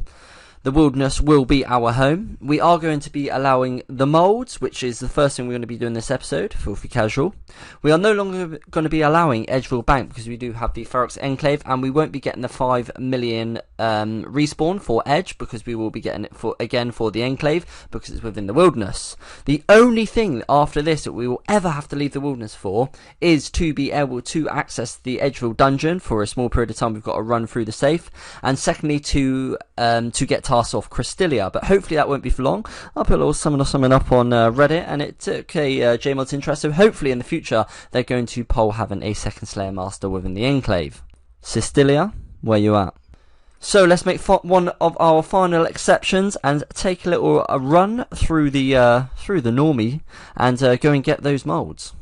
The wilderness will be our home. We are going to be allowing the molds, which is the first thing we're going to be doing this episode, Filthy Casual. We are no longer going to be allowing Edgeville Bank, because we do have the Ferox Enclave, and we won't be getting the 5 million respawn for Edge, because we will be getting it for the Enclave, because it's within the wilderness. The only thing after this that we will ever have to leave the wilderness for is to be able to access the Edgeville dungeon for a small period of time. We've got to run through the safe, and secondly to get tasks off Cristelia, but hopefully that won't be for long. I'll put a little summon up on Reddit, and it took a JMod's interest, so hopefully in the future they're going to poll having a second Slayer Master within the Enclave. Cristelia, where you at? So let's make one of our final exceptions and take a little run through the normie and go and get those molds.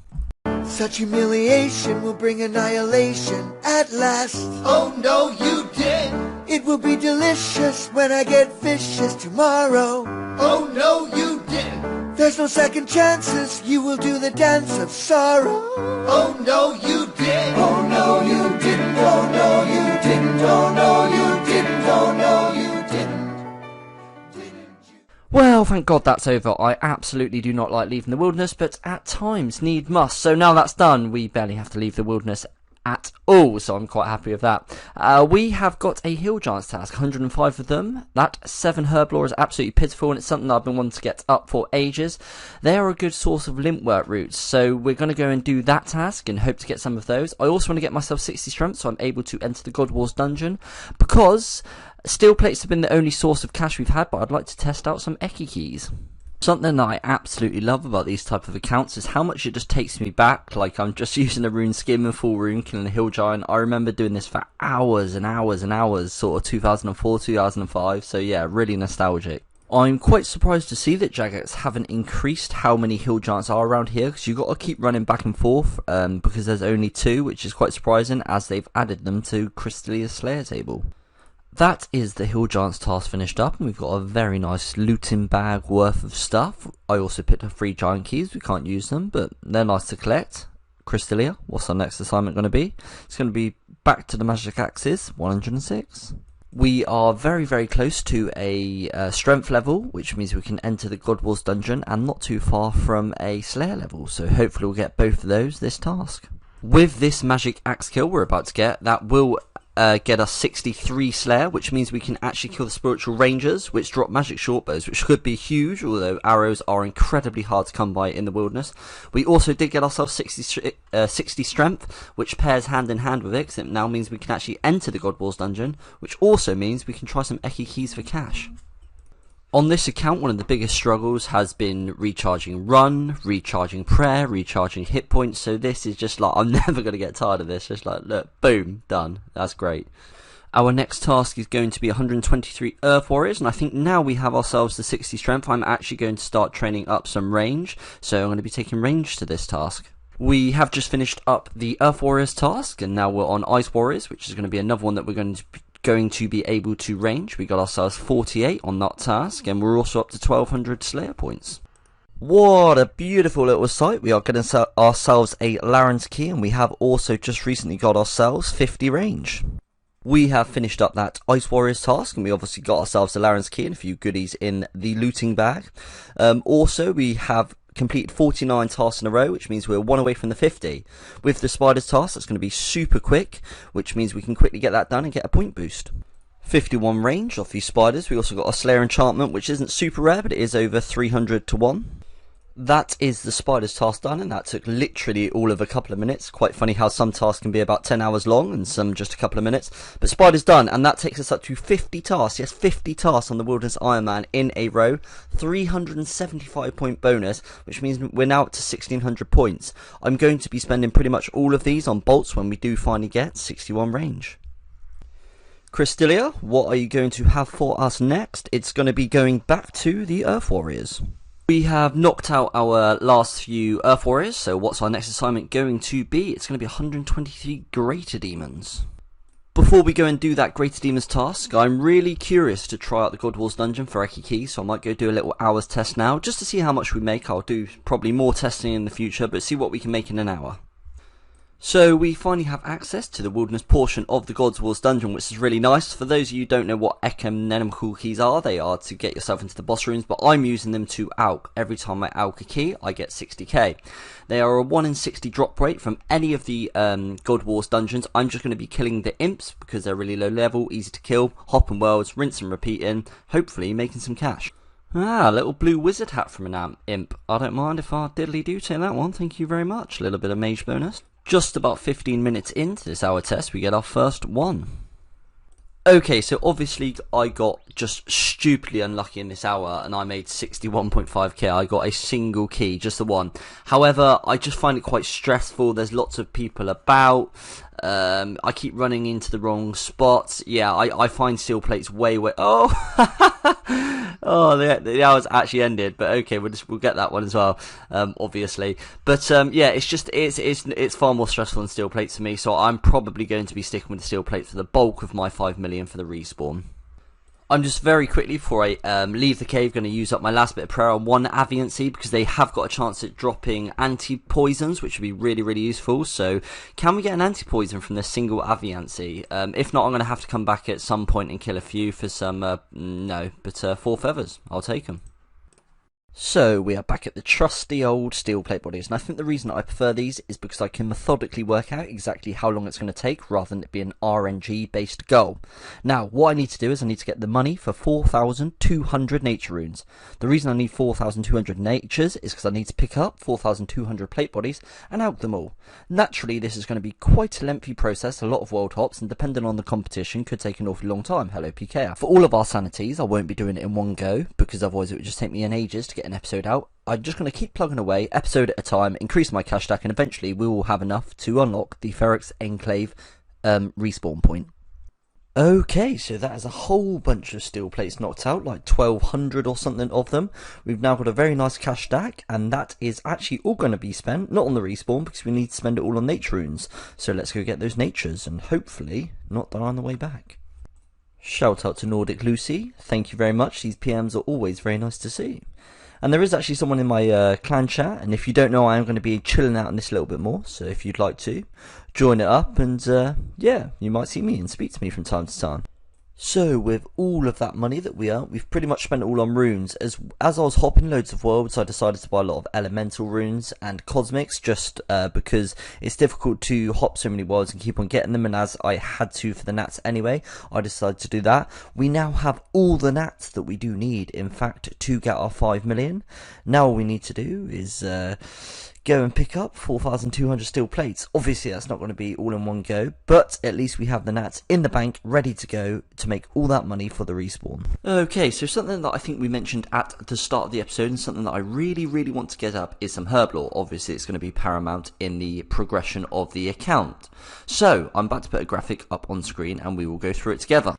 Such humiliation will bring annihilation at last. Oh no, you did! It will be delicious when I get vicious tomorrow. Oh no, you didn't! There's no second chances, you will do the dance of sorrow. Oh no, you did! Oh no, you didn't! Oh no, you didn't! Oh no, you didn't! Oh no, you didn't! Well, thank God that's over. I absolutely do not like leaving the wilderness, but at times need must. So now that's done, we barely have to leave the wilderness at all, so I'm quite happy with that. We have got a Hill Giants task, 105 of them. That 7 Herblore is absolutely pitiful, and it's something I've been wanting to get up for ages. They are a good source of lint work routes, so we're going to go and do that task and hope to get some of those. I also want to get myself 60 strength, so I'm able to enter the God Wars dungeon, because steel plates have been the only source of cash we've had, but I'd like to test out some Eki keys. Something that I absolutely love about these type of accounts is how much it just takes me back. Like, I'm just using a rune skim and full rune, killing a hill giant. I remember doing this for hours and hours and hours, sort of 2004, 2005. So yeah, really nostalgic. I'm quite surprised to see that Jagex haven't increased how many hill giants are around here, because you've got to keep running back and forth, because there's only 2, which is quite surprising, as they've added them to Crystalia's Slayer table. That is the hill giants task finished up, and we've got a very nice looting bag worth of stuff. I also picked up 3 giant keys. We can't use them, but they're nice to collect. Crystalia, what's our next assignment going to be? It's going to be back to the magic axes, 106. We are very, very close to a strength level, which means we can enter the God Wars dungeon, and not too far from a Slayer level, so hopefully we'll get both of those this task. With this magic axe kill we're about to get, that will get us 63 Slayer, which means we can actually kill the spiritual rangers, which drop magic shortbows, which could be huge, although arrows are incredibly hard to come by in the wilderness. We also did get ourselves 60 strength, which pairs hand in hand with it, 'cause it now means we can actually enter the God Wars dungeon, which also means we can try some Eki keys for cash. On this account, one of the biggest struggles has been recharging run, recharging prayer, recharging hit points, so this is just like, I'm never going to get tired of this. Just like, look, boom, done. That's great. Our next task is going to be 123 Earth Warriors, and I think now we have ourselves the 60 strength, I'm actually going to start training up some range, so I'm going to be taking range to this task. We have just finished up the Earth Warriors task, and now we're on Ice Warriors, which is going to be another one that we're going to be able to range. We got ourselves 48 on that task, and we're also up to 1200 Slayer points. What a beautiful little sight. We are getting ourselves a Laren's key, and we have also just recently got ourselves 50 range. We have finished up that Ice Warriors task, and we obviously got ourselves a Laren's key and a few goodies in the looting bag. Also, we have completed 49 tasks in a row, which means we're 1 away from the 50. With the spiders task, that's going to be super quick, which means we can quickly get that done and get a point boost. 51 range off these spiders. We also got a Slayer enchantment, which isn't super rare, but it is over 300 to 1. That is the spiders task done, and that took literally all of a couple of minutes. Quite funny how some tasks can be about 10 hours long and some just a couple of minutes. But spiders done, and that takes us up to 50 tasks. Yes, 50 tasks on the Wilderness Iron Man in a row. 375 point bonus, which means we're now up to 1600 points. I'm going to be spending pretty much all of these on bolts when we do finally get 61 range. Crystalia, what are you going to have for us next? It's going to be going back to the Earth Warriors. We have knocked out our last few Earth Warriors, so what's our next assignment going to be? It's going to be 123 Greater Demons. Before we go and do that Greater Demons task, I'm really curious to try out the God Wars dungeon for Eki Key, so I might go do a little hours test now, just to see how much we make. I'll do probably more testing in the future, but see what we can make in an hour. So we finally have access to the wilderness portion of the God Wars dungeon, which is really nice. For those of you who don't know what economical keys are, they are to get yourself into the boss rooms, but I'm using them to alch. Every time I alch a key, I get 60k. They are a 1 in 60 drop rate from any of the God Wars dungeons. I'm just going to be killing the imps because they're really low level, easy to kill, hopping worlds, rinse and repeating, hopefully making some cash. Ah, a little blue wizard hat from an imp. I don't mind if I diddly do take that one, thank you very much. A little bit of mage bonus. Just about 15 minutes into this hour test, we get our first one. Okay, so obviously I got just stupidly unlucky in this hour, and I made 61.5k. I got a single key, just the one. However, I just find it quite stressful. There's lots of people about. I keep running into the wrong spots. Yeah, I find steel plates way. Oh, oh, the hour's actually ended. But okay, we'll get that one as well, obviously. But yeah, it's far more stressful than steel plates to me. So I'm probably going to be sticking with the steel plates for the bulk of my 5 million for the respawn. I'm just very quickly, before I leave the cave, going to use up my last bit of prayer on one Aviancy, because they have got a chance at dropping anti-poisons, which would be really, really useful. So, can we get an anti-poison from this single Aviancy? If not, I'm going to have to come back at some point and kill a few for some, no, but 4 feathers. I'll take them. So, we are back at the trusty old steel plate bodies, and I think the reason I prefer these is because I can methodically work out exactly how long it's going to take, rather than it be an RNG based goal. Now, what I need to do is I need to get the money for 4,200 nature runes. The reason I need 4,200 natures is because I need to pick up 4,200 plate bodies and out them all. Naturally, this is going to be quite a lengthy process, a lot of world hops, and depending on the competition, could take an awfully long time. Hello PK. For all of our sanities, I won't be doing it in one go, because otherwise it would just take me an ages to get an episode out. I'm just going to keep plugging away, episode at a time, increase my cash stack, and eventually we will have enough to unlock the Ferrex Enclave respawn point. Okay, so that is a whole bunch of steel plates knocked out, like 1200 or something of them. We've now got a very nice cash stack, and that is actually all going to be spent, not on the respawn, because we need to spend it all on nature runes. So let's go get those natures, and hopefully not die on the way back. Shout out to Nordic Lucy, thank you very much, these PMs are always very nice to see. And there is actually someone in my clan chat, and if you don't know, I am going to be chilling out on this a little bit more, so if you'd like to, join it up, and yeah, you might see me and speak to me from time to time. So, with all of that money that we earned, we've pretty much spent it all on runes. As I was hopping loads of worlds, I decided to buy a lot of elemental runes and cosmics, just because it's difficult to hop so many worlds and keep on getting them, and as I had to for the nats anyway, I decided to do that. We now have all the nats that we do need, in fact, to get our 5 million. Now all we need to do is go and pick up 4,200 steel plates. Obviously that's not going to be all in one go, but at least we have the nats in the bank ready to go to make all that money for the respawn. Okay, so something that I think we mentioned at the start of the episode, and something that I really want to get up, is some Herblore. Obviously it's going to be paramount in the progression of the account. So I'm about to put a graphic up on screen and we will go through it together.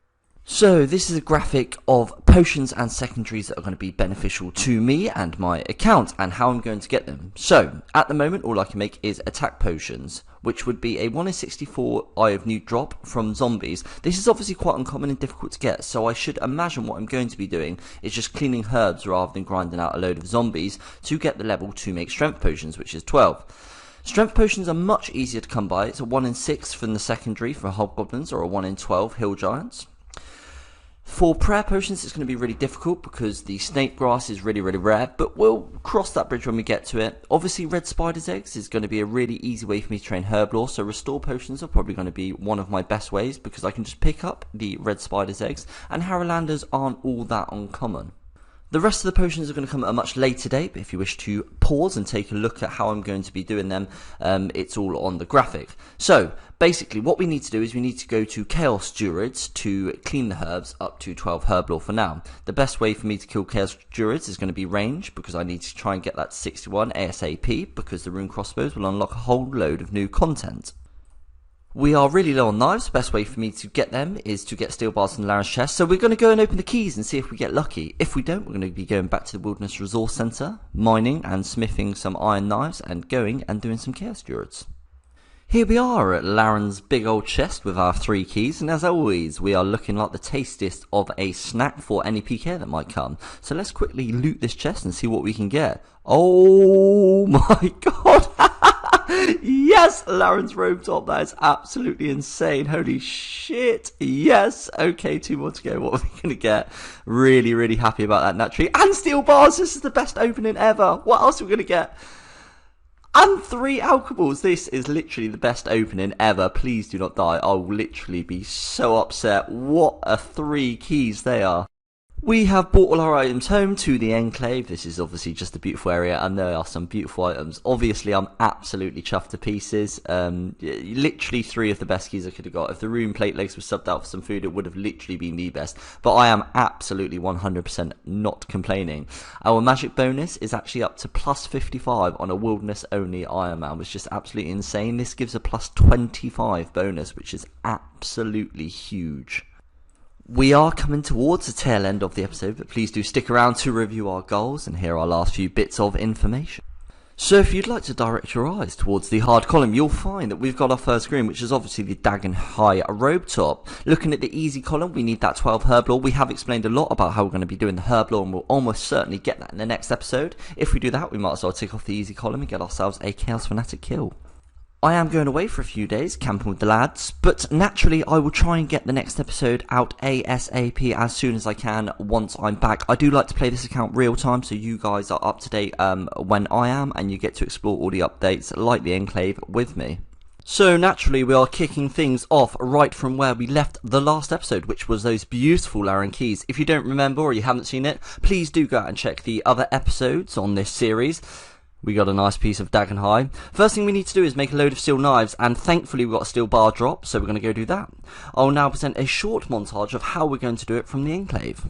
So this is a graphic of potions and secondaries that are going to be beneficial to me and my account, and how I'm going to get them. So at the moment all I can make is attack potions, which would be a 1 in 64 Eye of Newt drop from zombies. This is obviously quite uncommon and difficult to get, so I should imagine what I'm going to be doing is just cleaning herbs rather than grinding out a load of zombies to get the level to make strength potions, which is 12. Strength potions are much easier to come by. It's a 1 in 6 from the secondary for hobgoblins, or a 1 in 12 hill giants. For prayer potions it's going to be really difficult because the snake grass is really rare, but we'll cross that bridge when we get to it. Obviously red spider's eggs is going to be a really easy way for me to train Herblore, so restore potions are probably going to be one of my best ways because I can just pick up the red spider's eggs, and Harrowlanders aren't all that uncommon. The rest of the potions are going to come at a much later date, but if you wish to pause and take a look at how I'm going to be doing them, it's all on the graphic. So, basically what we need to do is we need to go to Chaos Druids to clean the herbs up to 12 Herblore for now. The best way for me to kill Chaos Druids is going to be range, because I need to try and get that to 61 ASAP, because the rune crossbows will unlock a whole load of new content. We are really low on knives. The best way for me to get them is to get steel bars from Laren's chest. So we're going to go and open the keys and see if we get lucky. If we don't, we're going to be going back to the Wilderness Resource Centre, mining and smithing some iron knives, and going and doing some Chaos Druids. Here we are at Laren's big old chest with our 3 keys, and as always, we are looking like the tastiest of a snack for any PK that might come. So let's quickly loot this chest and see what we can get. Oh my god! Yes, Laren's robe top, that is absolutely insane. Holy shit, yes. Okay, 2 more to go. What are we going to get? Really happy about that, naturally. And steel bars, this is the best opening ever. What else are we going to get? And 3 alcohols. This is literally the best opening ever. Please do not die. I'll literally be so upset. What a 3 keys they are. We have brought all our items home to the Enclave. This is obviously just a beautiful area, and there are some beautiful items. Obviously, I'm absolutely chuffed to pieces. Literally 3 of the best keys I could have got. If the rune plate legs were subbed out for some food, it would have literally been the best. But I am absolutely 100% not complaining. Our magic bonus is actually up to plus 55 on a wilderness only Iron Man, which is just absolutely insane. This gives a plus 25 bonus, which is absolutely huge. We are coming towards the tail end of the episode, but please do stick around to review our goals and hear our last few bits of information. So if you'd like to direct your eyes towards the hard column, you'll find that we've got our first screen, which is obviously the Dagon High robe top. Looking at the easy column, we need that 12 Herblore. We have explained a lot about how we're going to be doing the Herblore, and we'll almost certainly get that in the next episode. If we do that, we might as well tick off the easy column and get ourselves a Chaos Fanatic kill. I am going away for a few days, camping with the lads, but naturally I will try and get the next episode out ASAP as soon as I can once I'm back. I do like to play this account real time, so you guys are up to date when I am, and you get to explore all the updates like the Enclave with me. So naturally we are kicking things off right from where we left the last episode, which was those beautiful Laren keys. If you don't remember or you haven't seen it, please do go out and check the other episodes on this series. We got a nice piece of Dagon High. First thing we need to do is make a load of steel knives, and thankfully we got a steel bar drop, so we're going to go do that. I'll now present a short montage of how we're going to do it from the Enclave.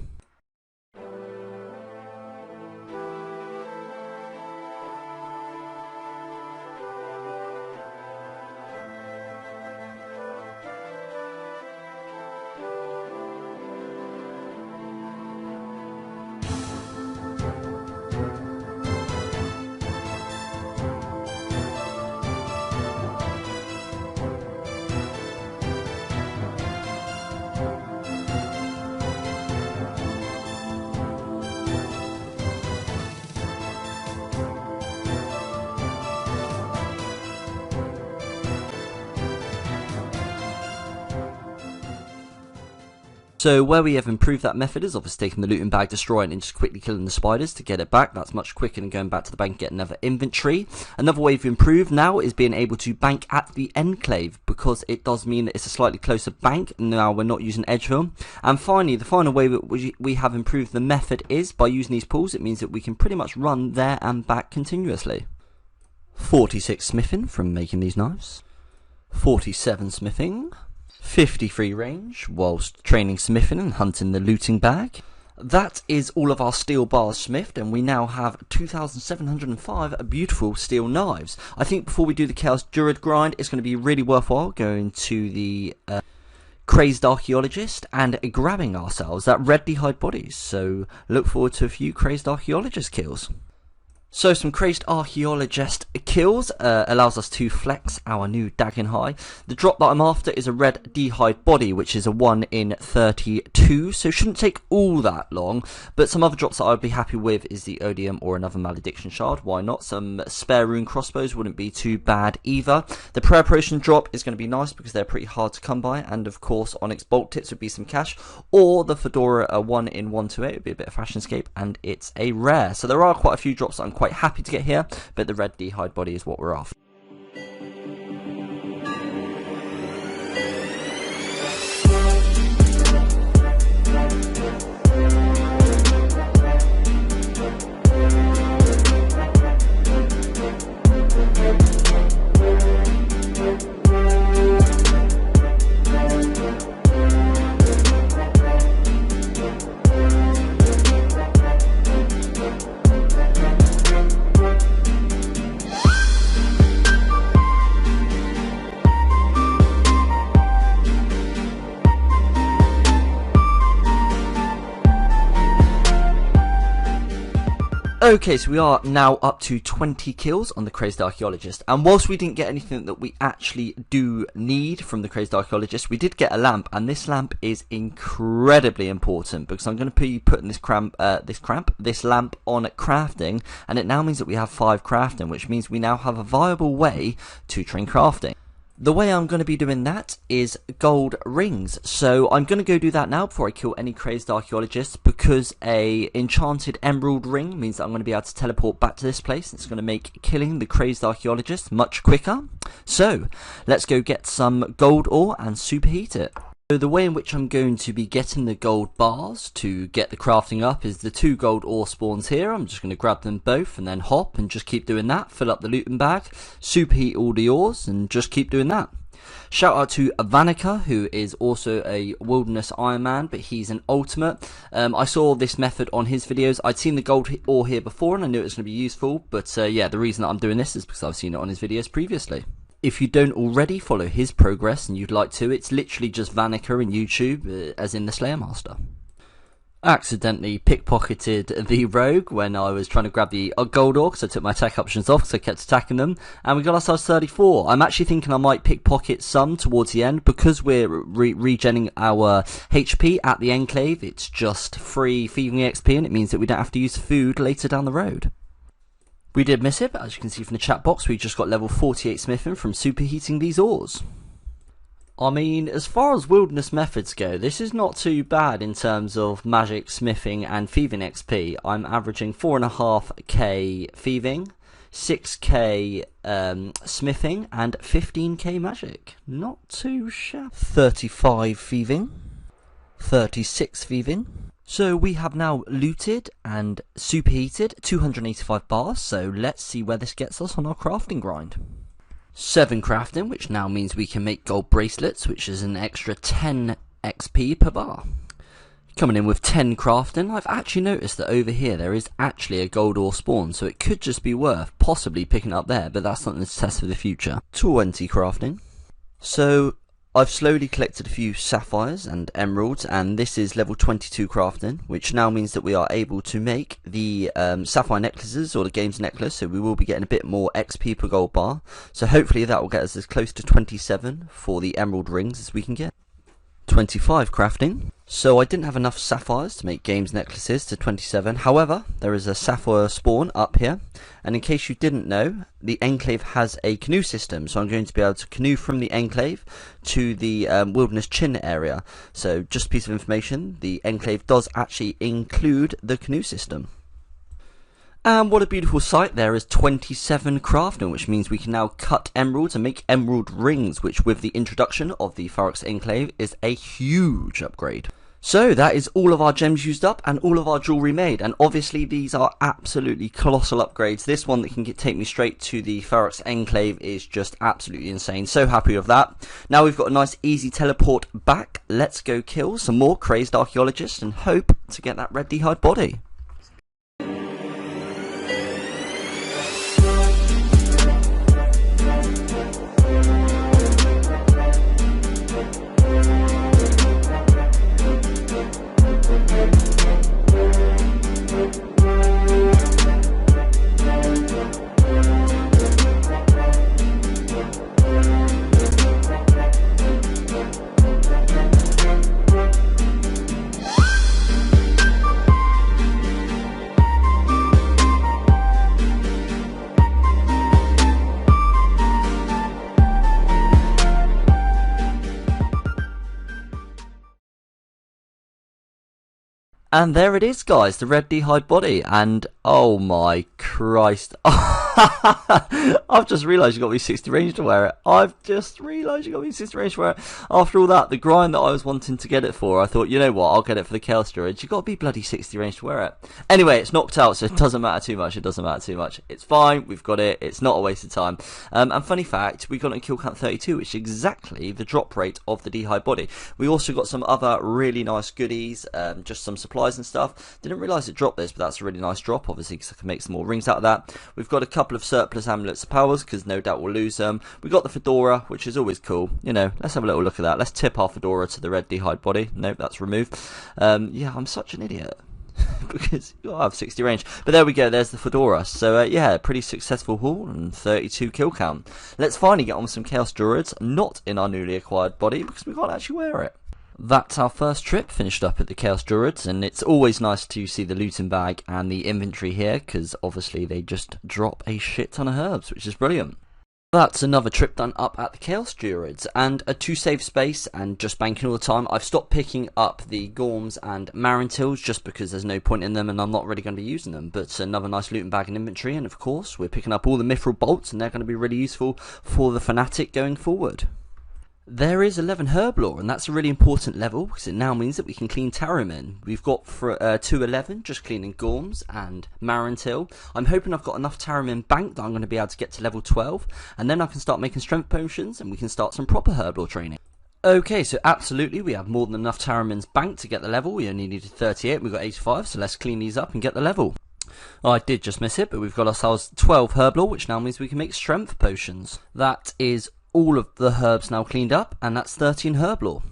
So where we have improved that method is obviously taking the looting bag, destroying it, and just quickly killing the spiders to get it back. That's much quicker than going back to the bank and getting another inventory. Another way we've improved now is being able to bank at the Enclave, because it does mean that it's a slightly closer bank. Now we're not using Edgehill. And finally, the final way that we have improved the method is by using these pools. It means that we can pretty much run there and back continuously. 46 smithing from making these knives. 47 smithing. 53 range whilst training smithing and hunting the looting bag. That is all of our steel bars smithed, and we now have 2,705 beautiful steel knives. I think before we do the Chaos Druid grind, it's going to be really worthwhile going to the Crazed Archaeologist and grabbing ourselves that red d'hide bodies. So look forward to a few Crazed Archaeologist kills. So some Crazed Archaeologist kills allows us to flex our new Dagon High. The drop that I'm after is a red d'hide body, which is a 1 in 32, so it shouldn't take all that long. But some other drops that I'd be happy with is the Odium or another Malediction Shard. Why not? Some spare rune crossbows wouldn't be too bad either. The Prayer Potion drop is going to be nice because they're pretty hard to come by, and of course Onyx Bolt Tips would be some cash. Or the Fedora, a 1 in 128, would be a bit of Fashionscape, and it's a rare. So there are quite a few drops that I'm quite happy to get here, but the red d'hide body is what we're after. Okay, so we are now up to 20 kills on the Crazed Archaeologist, and whilst we didn't get anything that we actually do need from the Crazed Archaeologist, we did get a lamp, and this lamp is incredibly important because I'm going to be putting this lamp on crafting, and it now means that we have 5 crafting, which means we now have a viable way to train crafting. The way I'm going to be doing that is gold rings. So I'm going to go do that now before I kill any Crazed Archaeologists, because a enchanted emerald ring means that I'm going to be able to teleport back to this place. It's going to make killing the Crazed Archaeologists much quicker. So let's go get some gold ore and superheat it. So the way in which I'm going to be getting the gold bars to get the crafting up is the 2 gold ore spawns here. I'm just going to grab them both and then hop and just keep doing that. Fill up the looting bag, superheat all the ores, and just keep doing that. Shout out to Vanica, who is also a Wilderness Iron Man, but he's an ultimate. I saw this method on his videos. I'd seen the gold ore here before and I knew it was going to be useful, but yeah, the reason that I'm doing this is because I've seen it on his videos previously. If you don't already follow his progress and you'd like to, it's literally just Vanica in YouTube, as in the Slayer Master. I accidentally pickpocketed the rogue when I was trying to grab the gold ore, because I took my attack options off because I kept attacking them, and we got ourselves 34. I'm actually thinking I might pickpocket some towards the end, because we're regenning our HP at the Enclave. It's just free Thieving XP, and it means that we don't have to use food later down the road. We did miss it, but as you can see from the chat box, we just got level 48 smithing from superheating these ores. I mean, as far as wilderness methods go, this is not too bad in terms of magic, smithing and thieving XP. I'm averaging 4.5k thieving, 6k smithing and 15k magic. Not too shabby. 35 thieving, 36 thieving. So we have now looted and superheated 285 bars, so let's see where this gets us on our crafting grind. 7 crafting, which now means we can make gold bracelets, which is an extra 10 XP per bar. Coming in with 10 crafting, I've actually noticed that over here there is actually a gold ore spawn, so it could just be worth possibly picking up there, but that's something to test for the future. 20 crafting. So I've slowly collected a few sapphires and emeralds, and this is level 22 crafting, which now means that we are able to make the sapphire necklaces, or the games necklace, so we will be getting a bit more XP per gold bar. So hopefully that will get us as close to 27 for the emerald rings as we can get. 25 crafting. So I didn't have enough sapphires to make games necklaces to 27. However, there is a sapphire spawn up here, and in case you didn't know, the Enclave has a canoe system, so I'm going to be able to canoe from the Enclave to the Wilderness Chin area. So just a piece of information, the Enclave does actually include the canoe system. And what a beautiful sight, there is 27 crafting, which means we can now cut emeralds and make emerald rings, which with the introduction of the Ferox Enclave is a huge upgrade. So that is all of our gems used up and all of our jewellery made, and obviously these are absolutely colossal upgrades. This one that can take me straight to the Ferox Enclave is just absolutely insane. So happy with that. Now we've got a nice easy teleport back. Let's go kill some more crazed archaeologists and hope to get that red d'hide body. And there it is, guys, the red d'hide body, and oh my Christ, I've just realised you got me 60 range to wear it. After all that, the grind that I was wanting to get it for, I thought, you know what, I'll get it for the Chaos Druids. You got to be bloody 60 range to wear it. Anyway, it's knocked out, so it doesn't matter too much. It's fine, we've got it, it's not a waste of time. And funny fact, we got it in kill count 32, which is exactly the drop rate of the d'hide body. We also got some other really nice goodies, just some supplies and stuff. Didn't realise it dropped this, but that's a really nice drop, obviously, because I can make some more rings out of that. We've got a couple of surplus amulets of powers, because no doubt we'll lose them. We got the fedora, which is always cool. You know, let's have a little look at that. Let's tip our fedora to the red d'hide body. Nope, that's removed. Yeah, I'm such an idiot. Because you gotta have 60 range. But there we go, there's the fedora. So yeah, pretty successful haul and 32 kill count. Let's finally get on with some Chaos Druids, not in our newly acquired body, because we can't actually wear it. That's our first trip finished up at the Chaos Druids, and it's always nice to see the looting bag and the inventory here, because obviously they just drop a shit ton of herbs, which is brilliant. That's another trip done up at the Chaos Druids, and to save space and just banking all the time, I've stopped picking up the Gorms and Marintils just because there's no point in them and I'm not really going to be using them. But another nice looting bag and inventory, and of course we're picking up all the Mithril bolts, and they're going to be really useful for the Fanatic going forward. There is 11 Herblore, and that's a really important level because it now means that we can clean Tarrowmen. We've got for 211 just cleaning Gorms and Marintil. I'm hoping I've got enough Tarrowmen banked that I'm going to be able to get to level 12, and then I can start making strength potions and we can start some proper Herblore training. Okay, so absolutely we have more than enough Tarrowmen's banked to get the level. We only needed 38, we've got 85, so let's clean these up and get the level. Oh, I did just miss it, but we've got ourselves 12 Herblore, which now means we can make strength potions. That is all of the herbs now cleaned up, and that's 13 Herblore.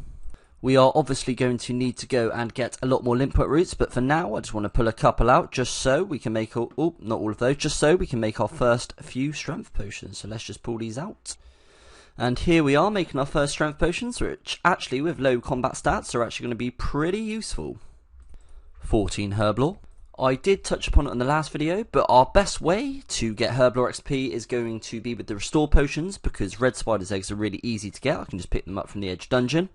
We are obviously going to need to go and get a lot more limpet roots, but for now I just want to pull a couple out just so we can make not all of those, just so we can make our first few strength potions. So let's just pull these out. And here we are making our first strength potions, which actually with low combat stats are actually going to be pretty useful. 14 Herblore. I did touch upon it in the last video, but our best way to get Herblore XP is going to be with the restore potions, because red spider's eggs are really easy to get. I can just pick them up from the edge dungeon,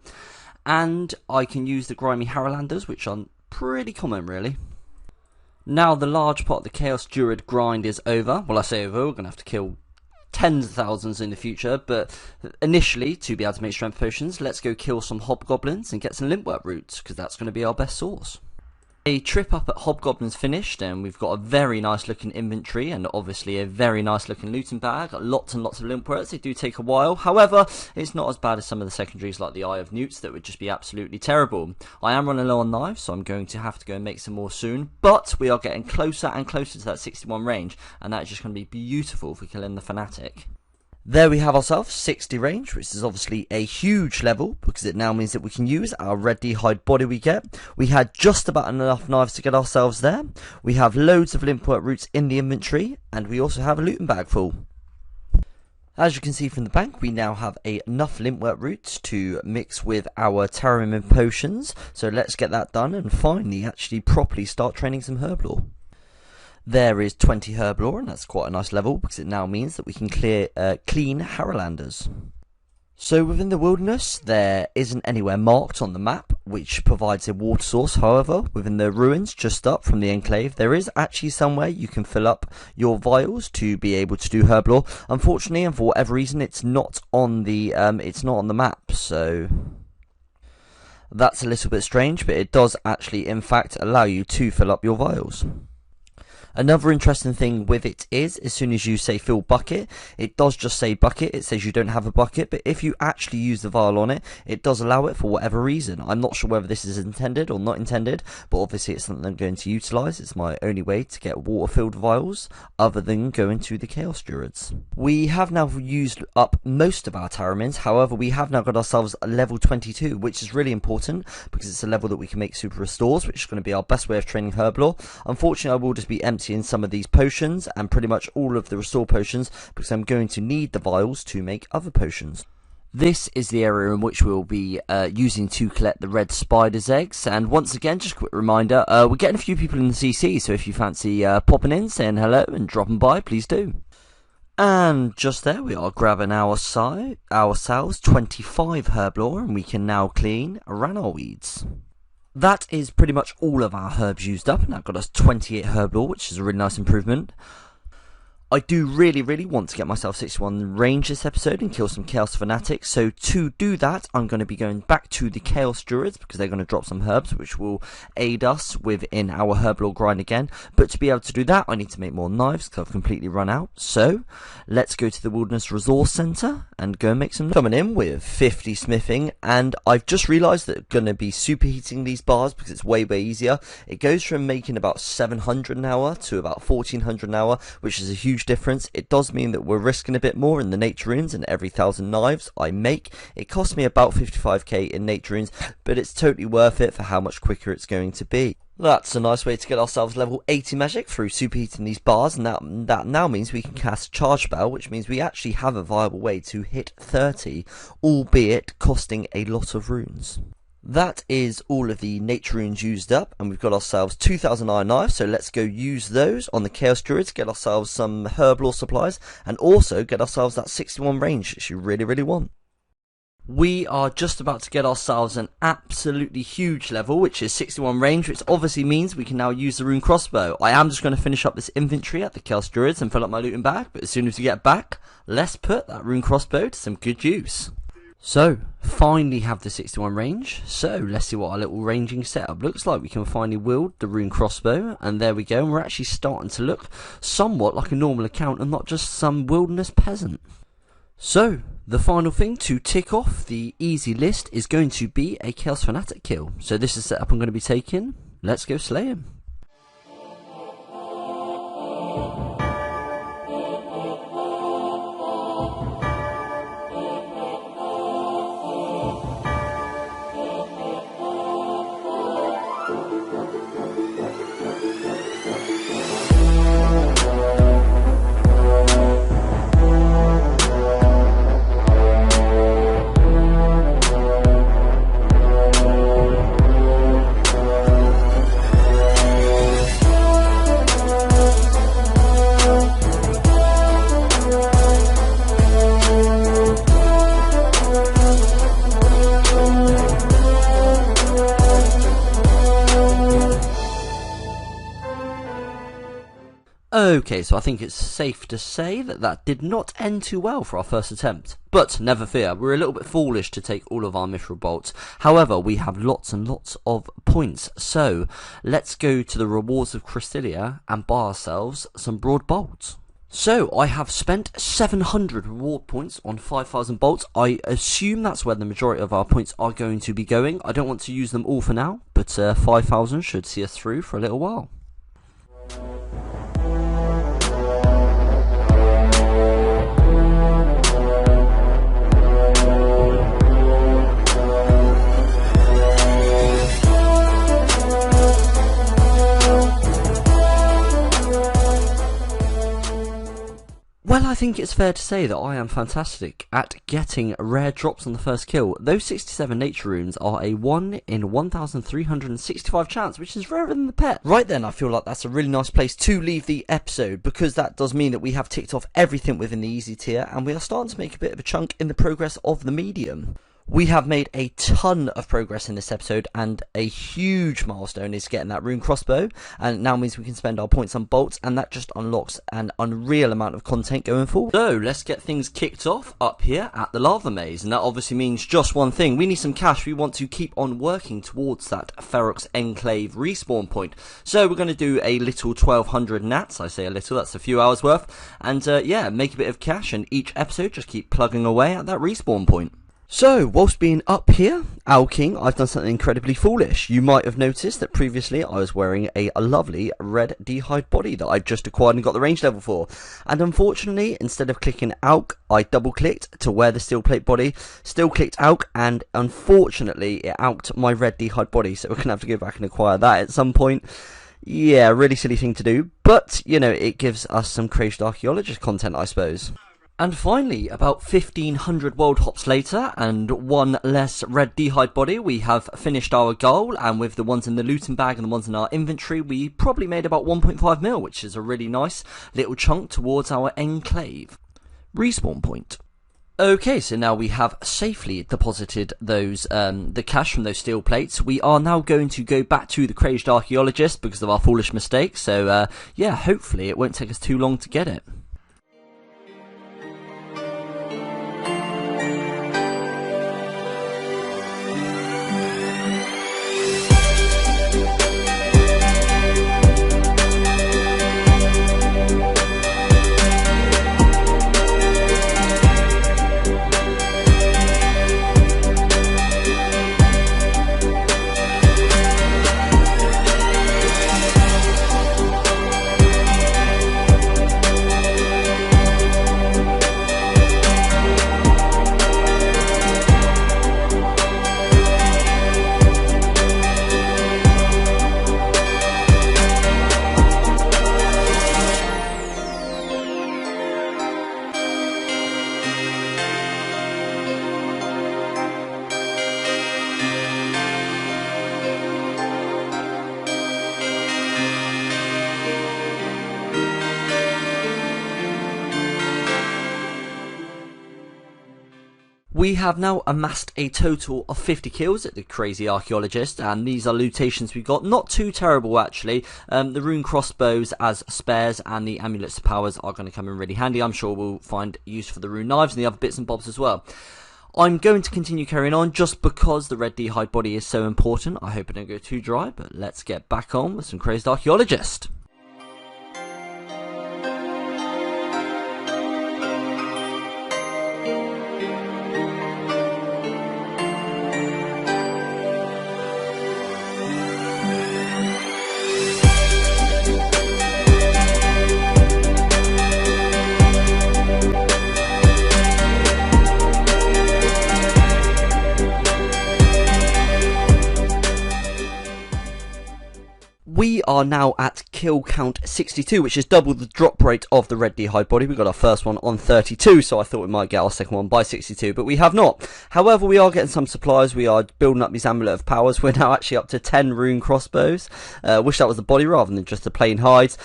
and I can use the grimy Harrowlanders, which are pretty common really. Now the large part of the Chaos Druid grind is over. Well, I say over, we're going to have to kill tens of thousands in the future, but initially, to be able to make strength potions, let's go kill some hobgoblins and get some limpwork roots, because that's going to be our best source. A trip up at Hobgoblins finished, and we've got a very nice looking inventory and obviously a very nice looking looting bag. Lots and lots of limpworks. They do take a while, however it's not as bad as some of the secondaries like the Eye of Newts that would just be absolutely terrible. I am running low on knives, so I'm going to have to go and make some more soon, but we are getting closer and closer to that 61 range, and that is just going to be beautiful for killing the Fanatic. There we have ourselves 60 range, which is obviously a huge level because it now means that we can use our red d'hide body we get. We had just about enough knives to get ourselves there. We have loads of limpwork roots in the inventory, and we also have a looting bag full. As you can see from the bank, we now have enough lintwork roots to mix with our Terramin potions. So let's get that done and finally actually properly start training some Herblore. There is 20 Herblore, and that's quite a nice level because it now means that we can clean Harrowlanders. So within the wilderness, there isn't anywhere marked on the map which provides a water source. However, within the ruins just up from the enclave, there is actually somewhere you can fill up your vials to be able to do Herblore. Unfortunately, and for whatever reason, it's not on the map. So that's a little bit strange, but it does actually, in fact, allow you to fill up your vials. Another interesting thing with it is, as soon as you say fill bucket, it does just say bucket. It says you don't have a bucket, but if you actually use the vial on it, it does allow it for whatever reason. I'm not sure whether this is intended or not intended, but obviously it's something I'm going to utilise. It's my only way to get water-filled vials, other than going to the Chaos Druids. We have now used up most of our Terramins. However, we have now got ourselves a level 22, which is really important because it's a level that we can make super restores, which is going to be our best way of training Herblore. Unfortunately, I will just be emptying some of these potions and pretty much all of the restore potions because I'm going to need the vials to make other potions. This is the area in which we'll be using to collect the red spider's eggs. And once again, just a quick reminder, we're getting a few people in the CC, so if you fancy popping in, saying hello and dropping by, please do. And just there we are grabbing ourselves 25 Herblore, and we can now clean Ranarr weeds. That is pretty much all of our herbs used up, and that got us 28 Herblore, which is a really nice improvement. I do really want to get myself 61 range this episode and kill some Chaos Fanatics, so to do that I'm going to be going back to the Chaos Druids because they're going to drop some herbs which will aid us within our Herblore grind again. But to be able to do that I need to make more knives because I've completely run out, so let's go to the Wilderness Resource Centre and go and make some. Coming in with 50 smithing, and I've just realised that I'm going to be superheating these bars because it's way easier. It goes from making about 700 an hour to about 1400 an hour, which is a huge difference. It does mean that we're risking a bit more in the nature runes, and every 1,000 knives I make, it costs me about 55k in nature runes, but it's totally worth it for how much quicker it's going to be. That's a nice way to get ourselves level 80 magic through superheating these bars, and that now means we can cast Charge Spell, which means we actually have a viable way to hit 30, albeit costing a lot of runes. That is all of the nature runes used up, and we've got ourselves 2,000 iron knives, so let's go use those on the Chaos Druids, get ourselves some Herblore supplies, and also get ourselves that 61 range, which you really want. We are just about to get ourselves an absolutely huge level, which is 61 range, which obviously means we can now use the rune crossbow. I am just going to finish up this inventory at the Chaos Druids and fill up my looting bag, but as soon as we get back, let's put that rune crossbow to some good use. So, finally have the 61 range, so let's see what our little ranging setup looks like. We can finally wield the rune crossbow, and there we go, and we're actually starting to look somewhat like a normal account and not just some wilderness peasant. So, the final thing to tick off the easy list is going to be a Chaos Fanatic kill. So this is the setup I'm going to be taking. Let's go slay him. Okay, so I think it's safe to say that that did not end too well for our first attempt. But never fear, we're a little bit foolish to take all of our mithril bolts. However, we have lots and lots of points, so let's go to the rewards of Crystallia and buy ourselves some broad bolts. So, I have spent 700 reward points on 5,000 bolts. I assume that's where the majority of our points are going to be going. I don't want to use them all for now, but 5,000 should see us through for a little while. Well, I think it's fair to say that I am fantastic at getting rare drops on the first kill. Those 67 nature runes are a 1 in 1,365 chance, which is rarer than the pet. Right then, I feel like that's a really nice place to leave the episode, because that does mean that we have ticked off everything within the easy tier, and we are starting to make a bit of a chunk in the progress of the medium. We have made a ton of progress in this episode, and a huge milestone is getting that rune crossbow, and it now means we can spend our points on bolts, and that just unlocks an unreal amount of content going forward. So let's get things kicked off up here at the lava maze, and that obviously means just one thing. We need some cash. We want to keep on working towards that Ferox Enclave respawn point. So we're going to do a little 1,200 nats. I say a little, that's a few hours worth, and yeah, make a bit of cash, and each episode just keep plugging away at that respawn point. So, whilst being up here, Owl King, I've done something incredibly foolish. You might have noticed that previously I was wearing a lovely red d'hide body that I just acquired and got the range level for. And unfortunately, instead of clicking Alk, I double clicked to wear the steel plate body, still clicked Alk, and unfortunately it alked my red d'hide body, so we're going to have to go back and acquire that at some point. Yeah, really silly thing to do, but, you know, it gives us some crazed archaeologist content, I suppose. And finally, about 1,500 world hops later, and one less red d'hide body, we have finished our goal, and with the ones in the looting bag and the ones in our inventory, we probably made about 1.5 mil, which is a really nice little chunk towards our Enclave respawn point. Okay, so now we have safely deposited those the cash from those steel plates. We are now going to go back to the crazed archaeologist because of our foolish mistakes, so yeah, hopefully it won't take us too long to get it. We have now amassed a total of 50 kills at the Crazy Archaeologist, and these are lootations we got. Not too terrible, actually. The rune crossbows as spares and the amulets of powers are going to come in really handy. I'm sure we'll find use for the rune knives and the other bits and bobs as well. I'm going to continue carrying on just because the red d'hide body is so important. I hope I don't go too dry, but let's get back on with some Crazed Archaeologist. We are now at kill count 62, which is double the drop rate of the red d'hide body. We got our first one on 32, so I thought we might get our second one by 62, but we have not. However, we are getting some supplies. We are building up these amulet of powers. We're now actually up to 10 rune crossbows. Wish that was the body rather than just the plain hides.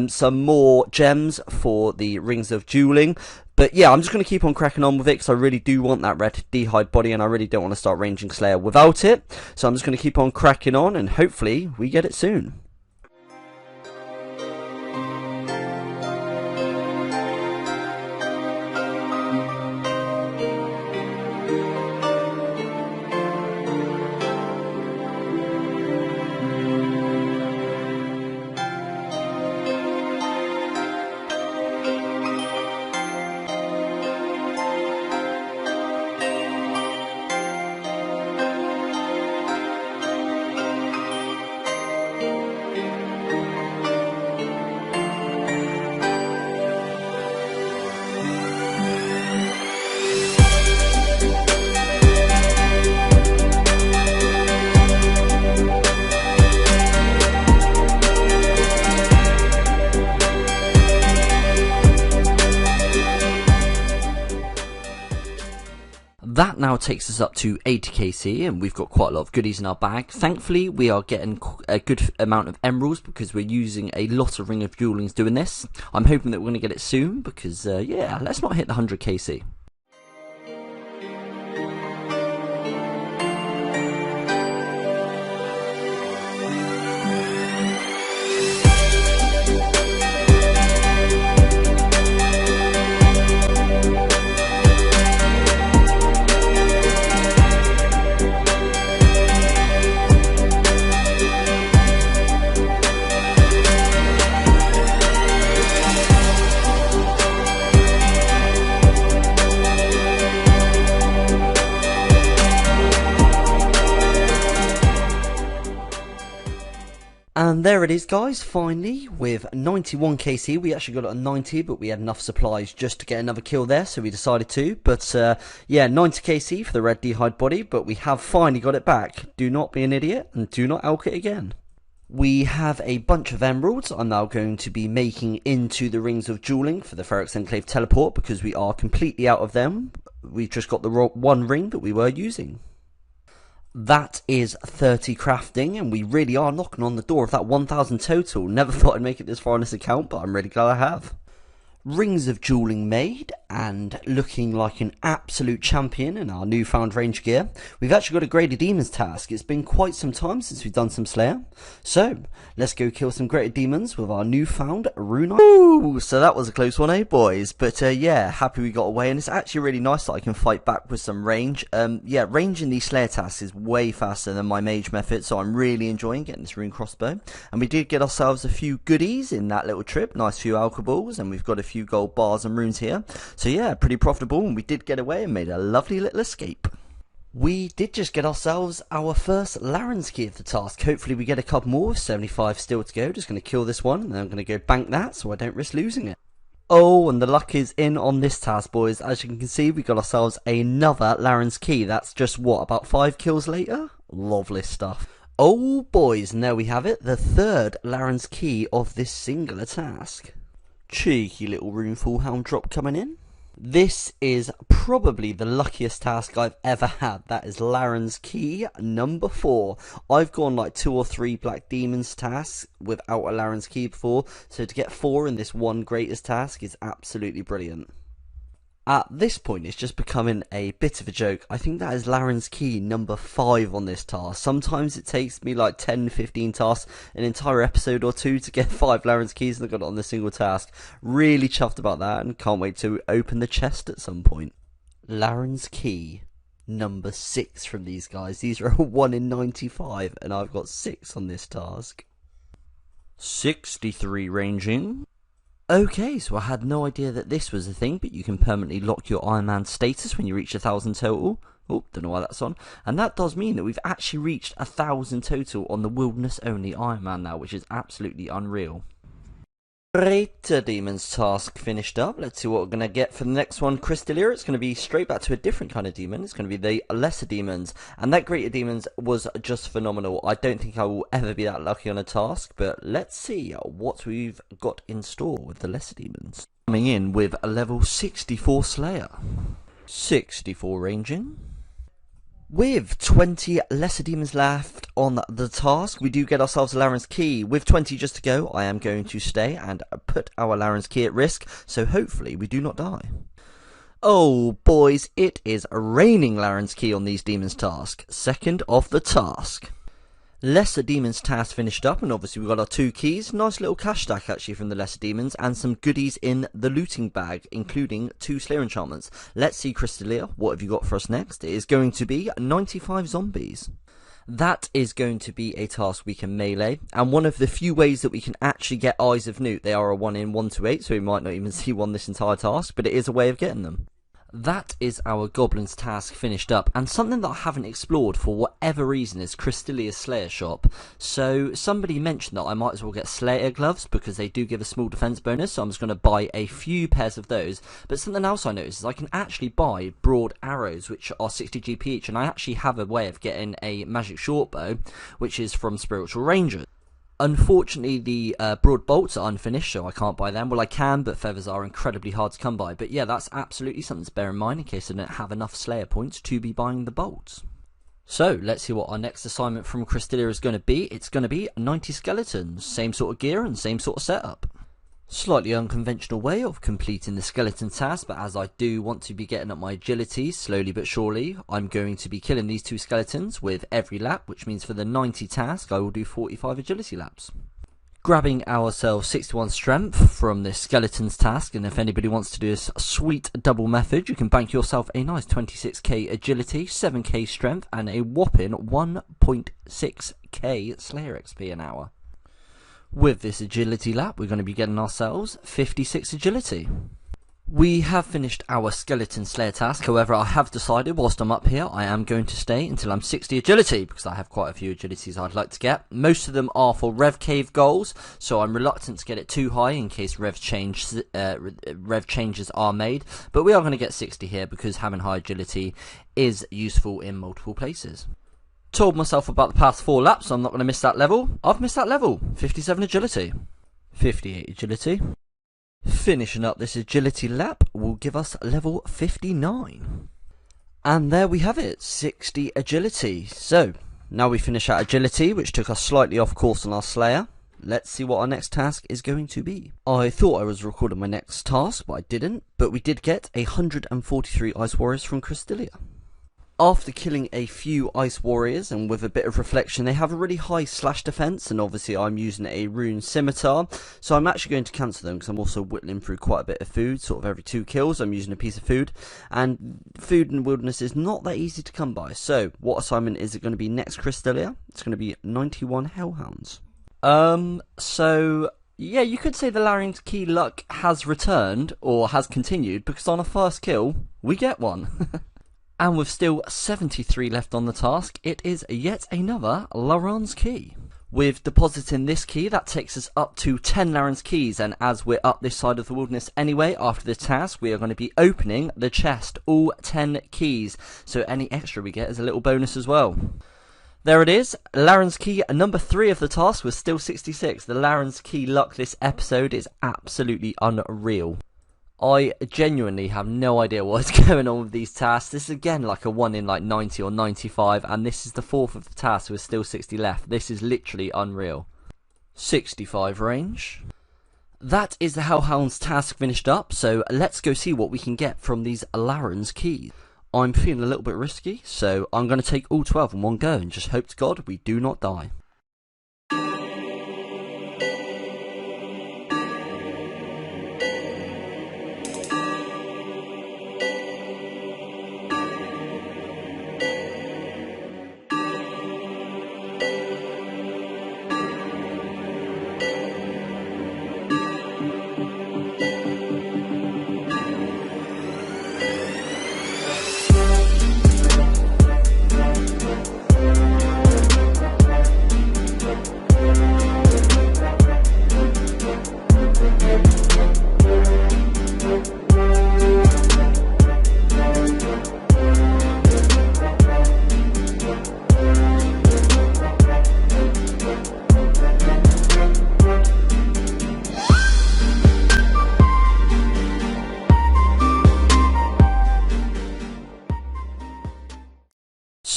Some more gems for the rings of dueling. But yeah, I'm just going to keep on cracking on with it because I really do want that red d'hide body, and I really don't want to start ranging Slayer without it. So I'm just going to keep on cracking on, and hopefully we get it soon. That now takes us up to 80 KC, and we've got quite a lot of goodies in our bag. Thankfully, we are getting a good amount of emeralds because we're using a lot of Ring of Jewelings doing this. I'm hoping that we're going to get it soon because, yeah, let's not hit the 100 KC. And there it is, guys, finally, with 91 KC. We actually got it on 90, but we had enough supplies just to get another kill there, so we decided to. But, yeah, 90 KC for the red d'hide body, but we have finally got it back. Do not be an idiot, and do not elk it again. We have a bunch of emeralds I'm now going to be making into the Rings of Jewelling for the Ferox Enclave teleport, because we are completely out of them. We've just got the one ring that we were using. That is 30 crafting, and we really are knocking on the door of that 1000 total. Never thought I'd make it this far on this account, but I'm really glad I have. Rings of Jewelling made, and looking like an absolute champion in our newfound range gear. We've actually got a Graded Demons task. It's been quite some time since we've done some Slayer. So, let's go kill some Graded Demons with our newfound rune. Ooh, so that was a close one, eh, boys? But, yeah, happy we got away, and it's actually really nice that I can fight back with some range. Yeah, range in these Slayer tasks is way faster than my mage method, so I'm really enjoying getting this rune crossbow. And we did get ourselves a few goodies in that little trip. Nice few alcohols, and we've got a few gold bars and runes here. So yeah, pretty profitable, and we did get away and made a lovely little escape. We did just get ourselves our first Laren's key of the task. Hopefully we get a couple more, 75 still to go. Just going to kill this one, and then I'm going to go bank that so I don't risk losing it. Oh, and the luck is in on this task, boys. As you can see, we got ourselves another Laren's key. That's just, what, about 5 kills later? Lovely stuff. Oh, boys, and there we have it. The third Laren's key of this singular task. Cheeky little runeful hound drop coming in. This is probably the luckiest task I've ever had. That is Laren's key number 4. I've gone like 2 or 3 Black Demons tasks without a Laren's key before, so to get 4 in this one greatest task is absolutely brilliant. At this point, it's just becoming a bit of a joke. I think that is Laren's key number 5 on this task. Sometimes it takes me like 10-15 tasks, an entire episode or 2 to get 5 Laren's keys, and I got it on this single task. Really chuffed about that, and can't wait to open the chest at some point. Laren's key number 6 from these guys. These are 1 in 95, and I've got 6 on this task. 63 ranging. Okay, so I had no idea that this was a thing, but you can permanently lock your Iron Man status when you reach 1000 total. Oh, don't know why that's on. And that does mean that we've actually reached 1000 total on the Wilderness only Iron Man now, which is absolutely unreal. Greater Demons task finished up. Let's see what we're going to get for the next one. Crystalia, it's going to be straight back to a different kind of demon. It's going to be the Lesser Demons. And that Greater Demons was just phenomenal. I don't think I will ever be that lucky on a task, but let's see what we've got in store with the Lesser Demons. Coming in with a level 64 Slayer. 64 ranging. With 20 Lesser Demons left on the task, we do get ourselves a Laren's key. With 20 just to go, I am going to stay and put our Laren's key at risk, so hopefully we do not die. Oh, boys, it is raining Laren's key on these demons task. Second of the task. Lesser Demons task finished up, and obviously we got our 2 keys. Nice little cash stack actually from the Lesser Demons, and some goodies in the looting bag, including 2 Slayer enchantments. Let's see, Crystalia, what have you got for us next? It is going to be 95 zombies. That is going to be a task we can melee, and one of the few ways that we can actually get Eyes of Newt. They are a 1 in 128, so we might not even see one this entire task, but it is a way of getting them. That is our Goblins task finished up, and something that I haven't explored for whatever reason is Crystalia's Slayer shop. So somebody mentioned that I might as well get Slayer gloves because they do give a small defense bonus, so I'm just going to buy a few pairs of those. But something else I noticed is I can actually buy broad arrows which are 60 GP each, and I actually have a way of getting a magic short bow which is from Spiritual Rangers. Unfortunately, the broad bolts are unfinished, so I can't buy them. Well, I can, but feathers are incredibly hard to come by. But yeah, that's absolutely something to bear in mind in case I don't have enough Slayer points to be buying the bolts. So, let's see what our next assignment from Cristelia is going to be. It's going to be 90 skeletons, same sort of gear and same sort of setup. Slightly unconventional way of completing the skeleton task, but as I do want to be getting up my agility slowly but surely, I'm going to be killing these 2 skeletons with every lap, which means for the 90 task I will do 45 agility laps. Grabbing ourselves 61 strength from this skeletons task, and if anybody wants to do this sweet double method, you can bank yourself a nice 26k agility, 7k strength, and a whopping 1.6k Slayer XP an hour. With this agility lap, we're going to be getting ourselves 56 agility. We have finished our skeleton slayer task, however I have decided whilst I'm up here I am going to stay until I'm 60 agility, because I have quite a few agilities I'd like to get. Most of them are for rev cave goals, so I'm reluctant to get it too high in case rev changes are made, but we are going to get 60 here because having high agility is useful in multiple places. Told myself about the past 4 laps, so I'm not going to miss that level. I've missed that level. 57 agility. 58 agility. Finishing up this agility lap will give us level 59. And there we have it, 60 agility. So, now we finish our agility, which took us slightly off course on our Slayer. Let's see what our next task is going to be. I thought I was recording my next task, but I didn't. But we did get 143 Ice Warriors from Cristelia. After killing a few Ice Warriors, and with a bit of reflection, they have a really high slash defense, and obviously I'm using a rune scimitar, so I'm actually going to cancel them because I'm also whittling through quite a bit of food. Sort of every 2 kills I'm using a piece of food, and food in the wilderness is not that easy to come by. So what assignment is it going to be next, Cristelia? It's going to be 91 Hellhounds. So yeah, you could say the Larynx key luck has returned, or has continued, because on a first kill we get one. And with still 73 left on the task, it is yet another Larynx key. With depositing this key, that takes us up to 10 Larynx keys, and as we're up this side of the wilderness anyway, after this task, we are going to be opening the chest, all 10 keys, so any extra we get is a little bonus as well. There it is, Larynx key number 3 of the task was still 66. The Larynx key luck this episode is absolutely unreal. I genuinely have no idea what is going on with these tasks. This is again like a 1 in like 90 or 95, and this is the 4th of the task with still 60 left. This is literally unreal. 65 range. That is the Hellhounds task finished up, so let's go see what we can get from these Larynx keys. I'm feeling a little bit risky, so I'm going to take all 12 in one go and just hope to God we do not die.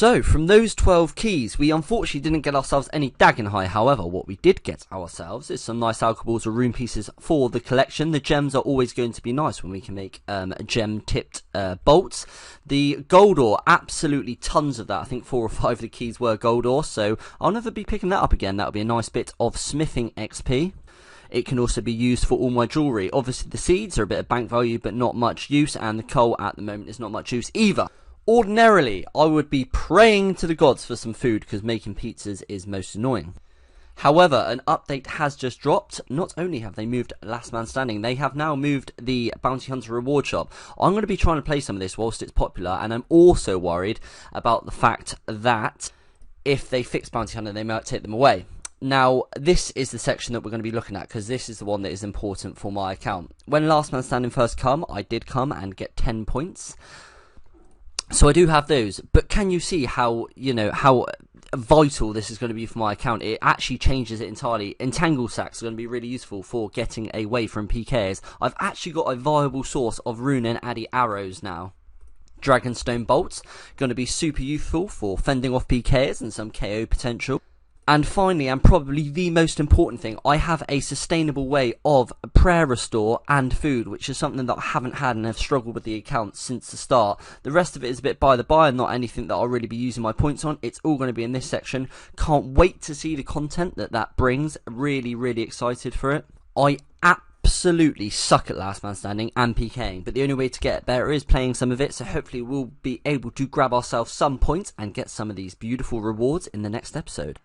So, from those 12 keys, we unfortunately didn't get ourselves any Dagenhai. However, what we did get ourselves is some nice alcohols or rune pieces for the collection. The gems are always going to be nice when we can make gem-tipped bolts. The gold ore, absolutely tons of that. I think 4 or 5 of the keys were gold ore, so I'll never be picking that up again. That'll be a nice bit of smithing XP. It can also be used for all my jewellery. Obviously, the seeds are a bit of bank value, but not much use, and the coal at the moment is not much use either. Ordinarily, I would be praying to the gods for some food because making pizzas is most annoying. However, an update has just dropped. Not only have they moved Last Man Standing, they have now moved the Bounty Hunter reward shop. I'm going to be trying to play some of this whilst it's popular, and I'm also worried about the fact that if they fix Bounty Hunter, they might take them away. Now, this is the section that we're going to be looking at, because this is the one that is important for my account. When Last Man Standing first come, I did come and get 10 points. So I do have those, but can you see how, how vital this is going to be for my account. It actually changes it entirely. Entangle sacks are going to be really useful for getting away from PKs. I've actually got a viable source of rune and addy arrows now. Dragonstone bolts, going to be super useful for fending off PKs and some KO potential. And finally, and probably the most important thing, I have a sustainable way of prayer restore and food, which is something that I haven't had and have struggled with the account since the start. The rest of it is a bit by the by and not anything that I'll really be using my points on. It's all going to be in this section. Can't wait to see the content that brings. Really, really excited for it. I absolutely suck at last man standing and PKing, but the only way to get better is playing some of it, so hopefully we'll be able to grab ourselves some points and get some of these beautiful rewards in the next episode.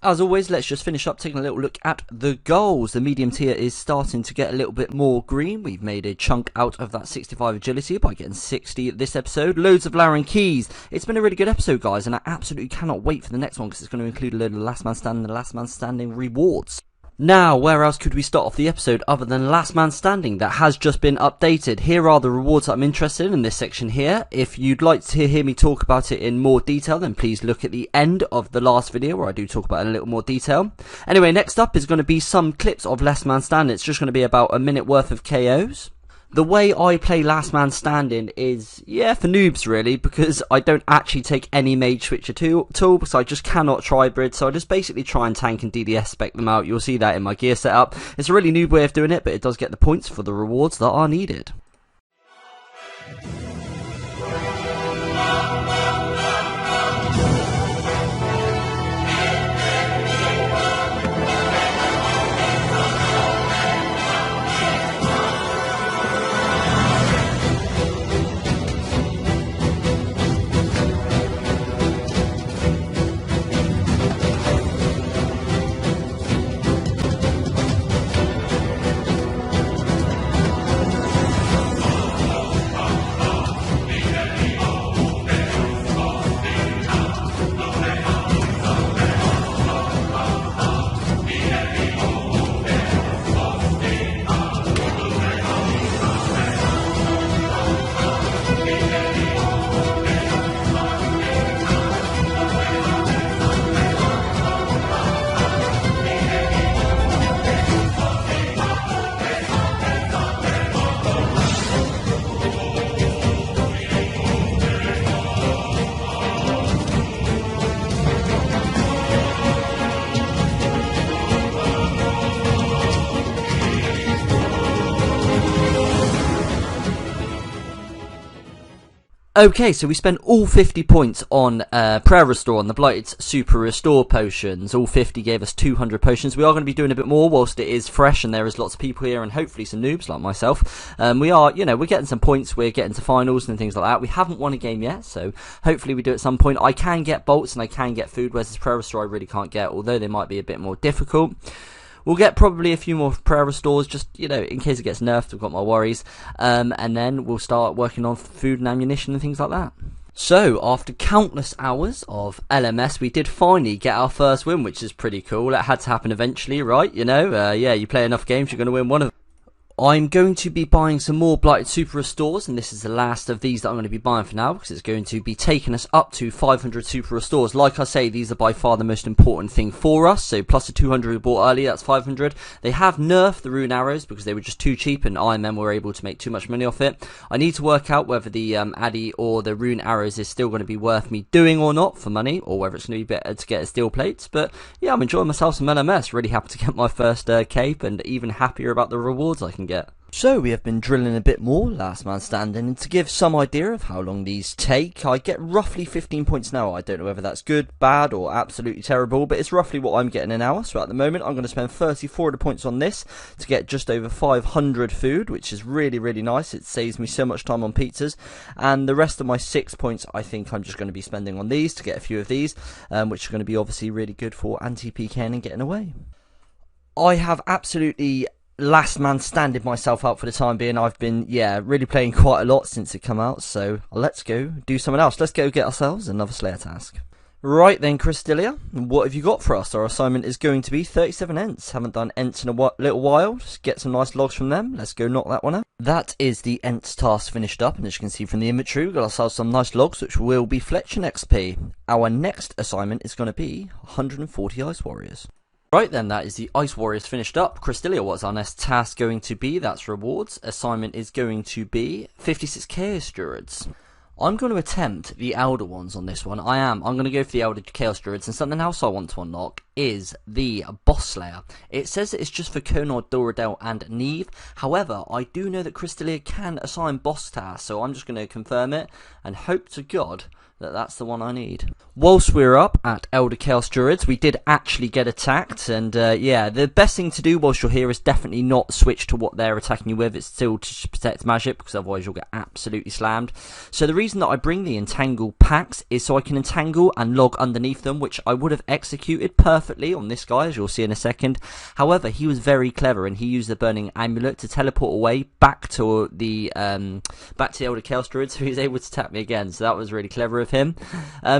As always, let's just finish up taking a little look at the goals. The medium tier is starting to get a little bit more green. We've made a chunk out of that 65 agility by getting 60 this episode. Loads of Lowering keys. It's been a really good episode, guys, and I absolutely cannot wait for the next one because it's going to include a load of the last man standing and the last man standing rewards. Now, where else could we start off the episode other than Last Man Standing? That has just been updated. Here are the rewards that I'm interested in this section here. If you'd like to hear me talk about it in more detail, then please look at the end of the last video where I do talk about it in a little more detail. Anyway, next up is going to be some clips of Last Man Standing. It's just going to be about a minute worth of KOs. The way I play Last Man Standing is, yeah, for noobs really, because I don't actually take any mage switcher tool because I just cannot tribrid, so I just basically try and tank and DDS spec them out. You'll see that in my gear setup. It's a really noob way of doing it, but it does get the points for the rewards that are needed. Okay, so we spent all 50 points on Prayer Restore, on the Blighted Super Restore potions. All 50 gave us 200 potions. We are going to be doing a bit more whilst it is fresh and there is lots of people here and hopefully some noobs like myself. We are, you know, we're getting some points, we're getting to finals and things like that. We haven't won a game yet, so hopefully we do at some point. I can get bolts and I can get food, whereas this Prayer Restore I really can't get, although they might be a bit more difficult. We'll get probably a few more prayer restores, just, you know, in case it gets nerfed. I've got my worries. And then we'll start working on food and ammunition and things like that. So, after countless hours of LMS, we did finally get our first win, which is pretty cool. It had to happen eventually, right? You know, yeah, you play enough games, you're going to win one of them. I'm going to be buying some more Blighted Super Restores, and this is the last of these that I'm going to be buying for now, because it's going to be taking us up to 500 Super Restores. Like I say, these are by far the most important thing for us, so plus the 200 we bought earlier, that's 500. They have nerfed the rune arrows because they were just too cheap, and IMM were able to make too much money off it. I need to work out whether the Addy or the rune arrows is still going to be worth me doing or not for money, or whether it's going to be better to get a steel plates, but yeah, I'm enjoying myself some LMS, really happy to get my first cape, and even happier about the rewards I can get. So we have been drilling a bit more Last Man Standing, and to give some idea of how long these take, I get roughly 15 points an hour. I don't know whether that's good, bad, or absolutely terrible, but it's roughly what I'm getting an hour. So at the moment I'm going to spend 34 of the points on this to get just over 500 food, which is really, really nice. It saves me so much time on pizzas, and the rest of my 6 points I think I'm just going to be spending on these to get a few of these, which are going to be obviously really good for anti-PK and getting away. I have absolutely Last Man Standing myself out for the time being. I've been, yeah, really playing quite a lot since it come out, so let's go do something else. Let's go get ourselves another Slayer task. Right then, Crystalia, what have you got for us? Our assignment is going to be 37 Ents. Haven't done Ents in a little while. Just get some nice logs from them. Let's go knock that one out. That is the Ents task finished up, and as you can see from the inventory, we've got ourselves some nice logs, which will be Fletching XP. Our next assignment is going to be 140 Ice Warriors. Right then, that is the Ice Warriors finished up. Crystalia, what's our next task going to be? That's rewards. Assignment is going to be 56 Chaos Druids. I'm going to attempt the Elder ones on this one. I'm going to go for the Elder Chaos Druids, and something else I want to unlock is the Boss Slayer. It says that it's just for Konor, Doradel, and Neve. However, I do know that Crystalia can assign boss tasks, so I'm just going to confirm it and hope to God that that's the one I need. Whilst we're up at Elder Chaos Druids, we did actually get attacked, and yeah, the best thing to do whilst you're here is definitely not switch to what they're attacking you with. It's still to protect magic, because otherwise you'll get absolutely slammed. So the reason that I bring the Entangle packs is so I can entangle and log underneath them, which I would have executed perfectly on this guy, as you'll see in a second. However, he was very clever, and he used the Burning Amulet to teleport away back to the Elder Chaos Druid, so he was able to attack me again. So that was really clever of him.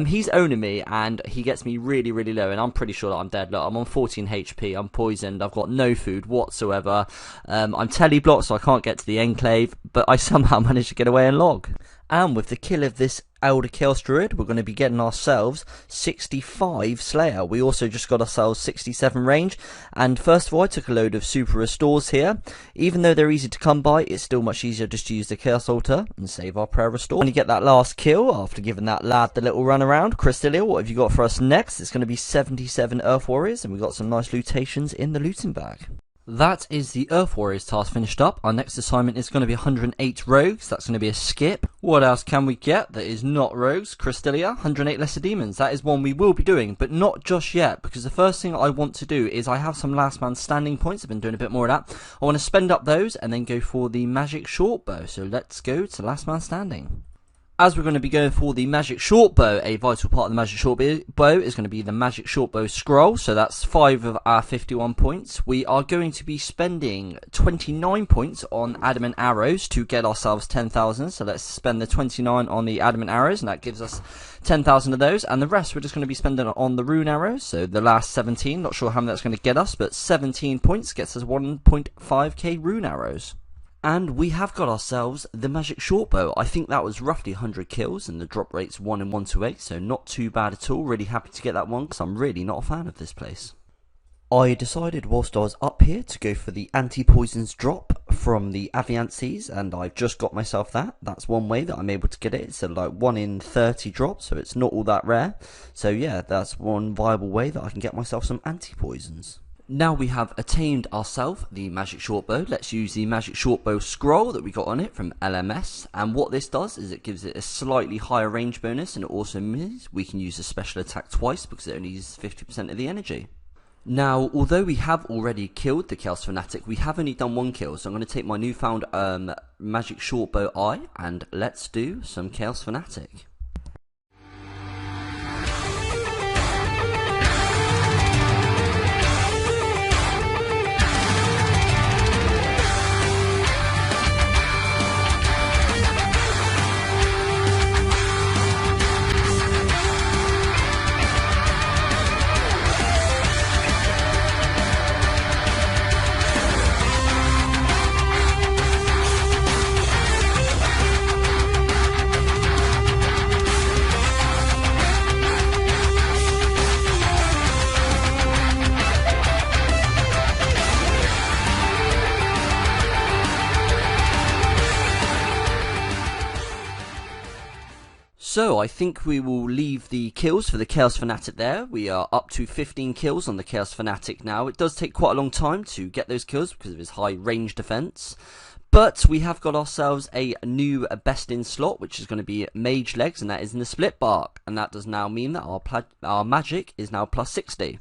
He's owning me, and he gets me really, really low, and I'm pretty sure that I'm dead. Look, I'm on 14 HP, I'm poisoned, I've got no food whatsoever. I'm tele-blocked, so I can't get to the Enclave, but I somehow managed to get away and log. And with the kill of this Elder Chaos Druid, we're going to be getting ourselves 65 Slayer. We also just got ourselves 67 range. And first of all, I took a load of super restores here. Even though they're easy to come by, it's still much easier just to use the Chaos Altar and save our prayer restore. When you get that last kill, after giving that lad the little run around, Crystalia, what have you got for us next? It's going to be 77 Earth Warriors, and we've got some nice lootations in the looting bag. That is the Earth Warriors task finished up. Our next assignment is going to be 108 Rogues. That's going to be a skip. What else can we get that is not Rogues? Crystalia, 108 Lesser Demons. That is one we will be doing, but not just yet, because the first thing I want to do is I have some Last Man Standing points. I've been doing a bit more of that. I want to spend up those and then go for the Magic Shortbow. So let's go to Last Man Standing. As we're going to be going for the Magic Shortbow, a vital part of the Magic Shortbow is going to be the Magic Shortbow Scroll, so that's 5 of our 51 points. We are going to be spending 29 points on Adamant Arrows to get ourselves 10,000, so let's spend the 29 on the Adamant Arrows, and that gives us 10,000 of those, and the rest we're just going to be spending on the Rune Arrows, so the last 17, not sure how many that's going to get us, but 17 points gets us 1.5k Rune Arrows. And we have got ourselves the Magic Shortbow. I think that was roughly 100 kills, and the drop rate's 1 in 128, so not too bad at all. Really happy to get that one, because I'm really not a fan of this place. I decided whilst I was up here to go for the anti-poisons drop from the Aviances, and I've just got myself that. That's one way that I'm able to get it. It's like 1 in 30 drop, so it's not all that rare. So yeah, that's one viable way that I can get myself some anti-poisons. Now we have attained ourselves the Magic Shortbow, let's use the Magic Shortbow Scroll that we got on it from LMS, and what this does is it gives it a slightly higher range bonus, and it also means we can use a special attack twice because it only uses 50% of the energy. Now, although we have already killed the Chaos Fanatic, we have only done 1 kill, so I'm going to take my newfound Magic Shortbow Eye, and let's do some Chaos Fanatic. So I think we will leave the kills for the Chaos Fanatic there. We are up to 15 kills on the Chaos Fanatic now. It does take quite a long time to get those kills because of his high range defense. But we have got ourselves a new best in slot, which is going to be Mage Legs, and that is in the Split Bark. And that does now mean that our magic is now plus 60.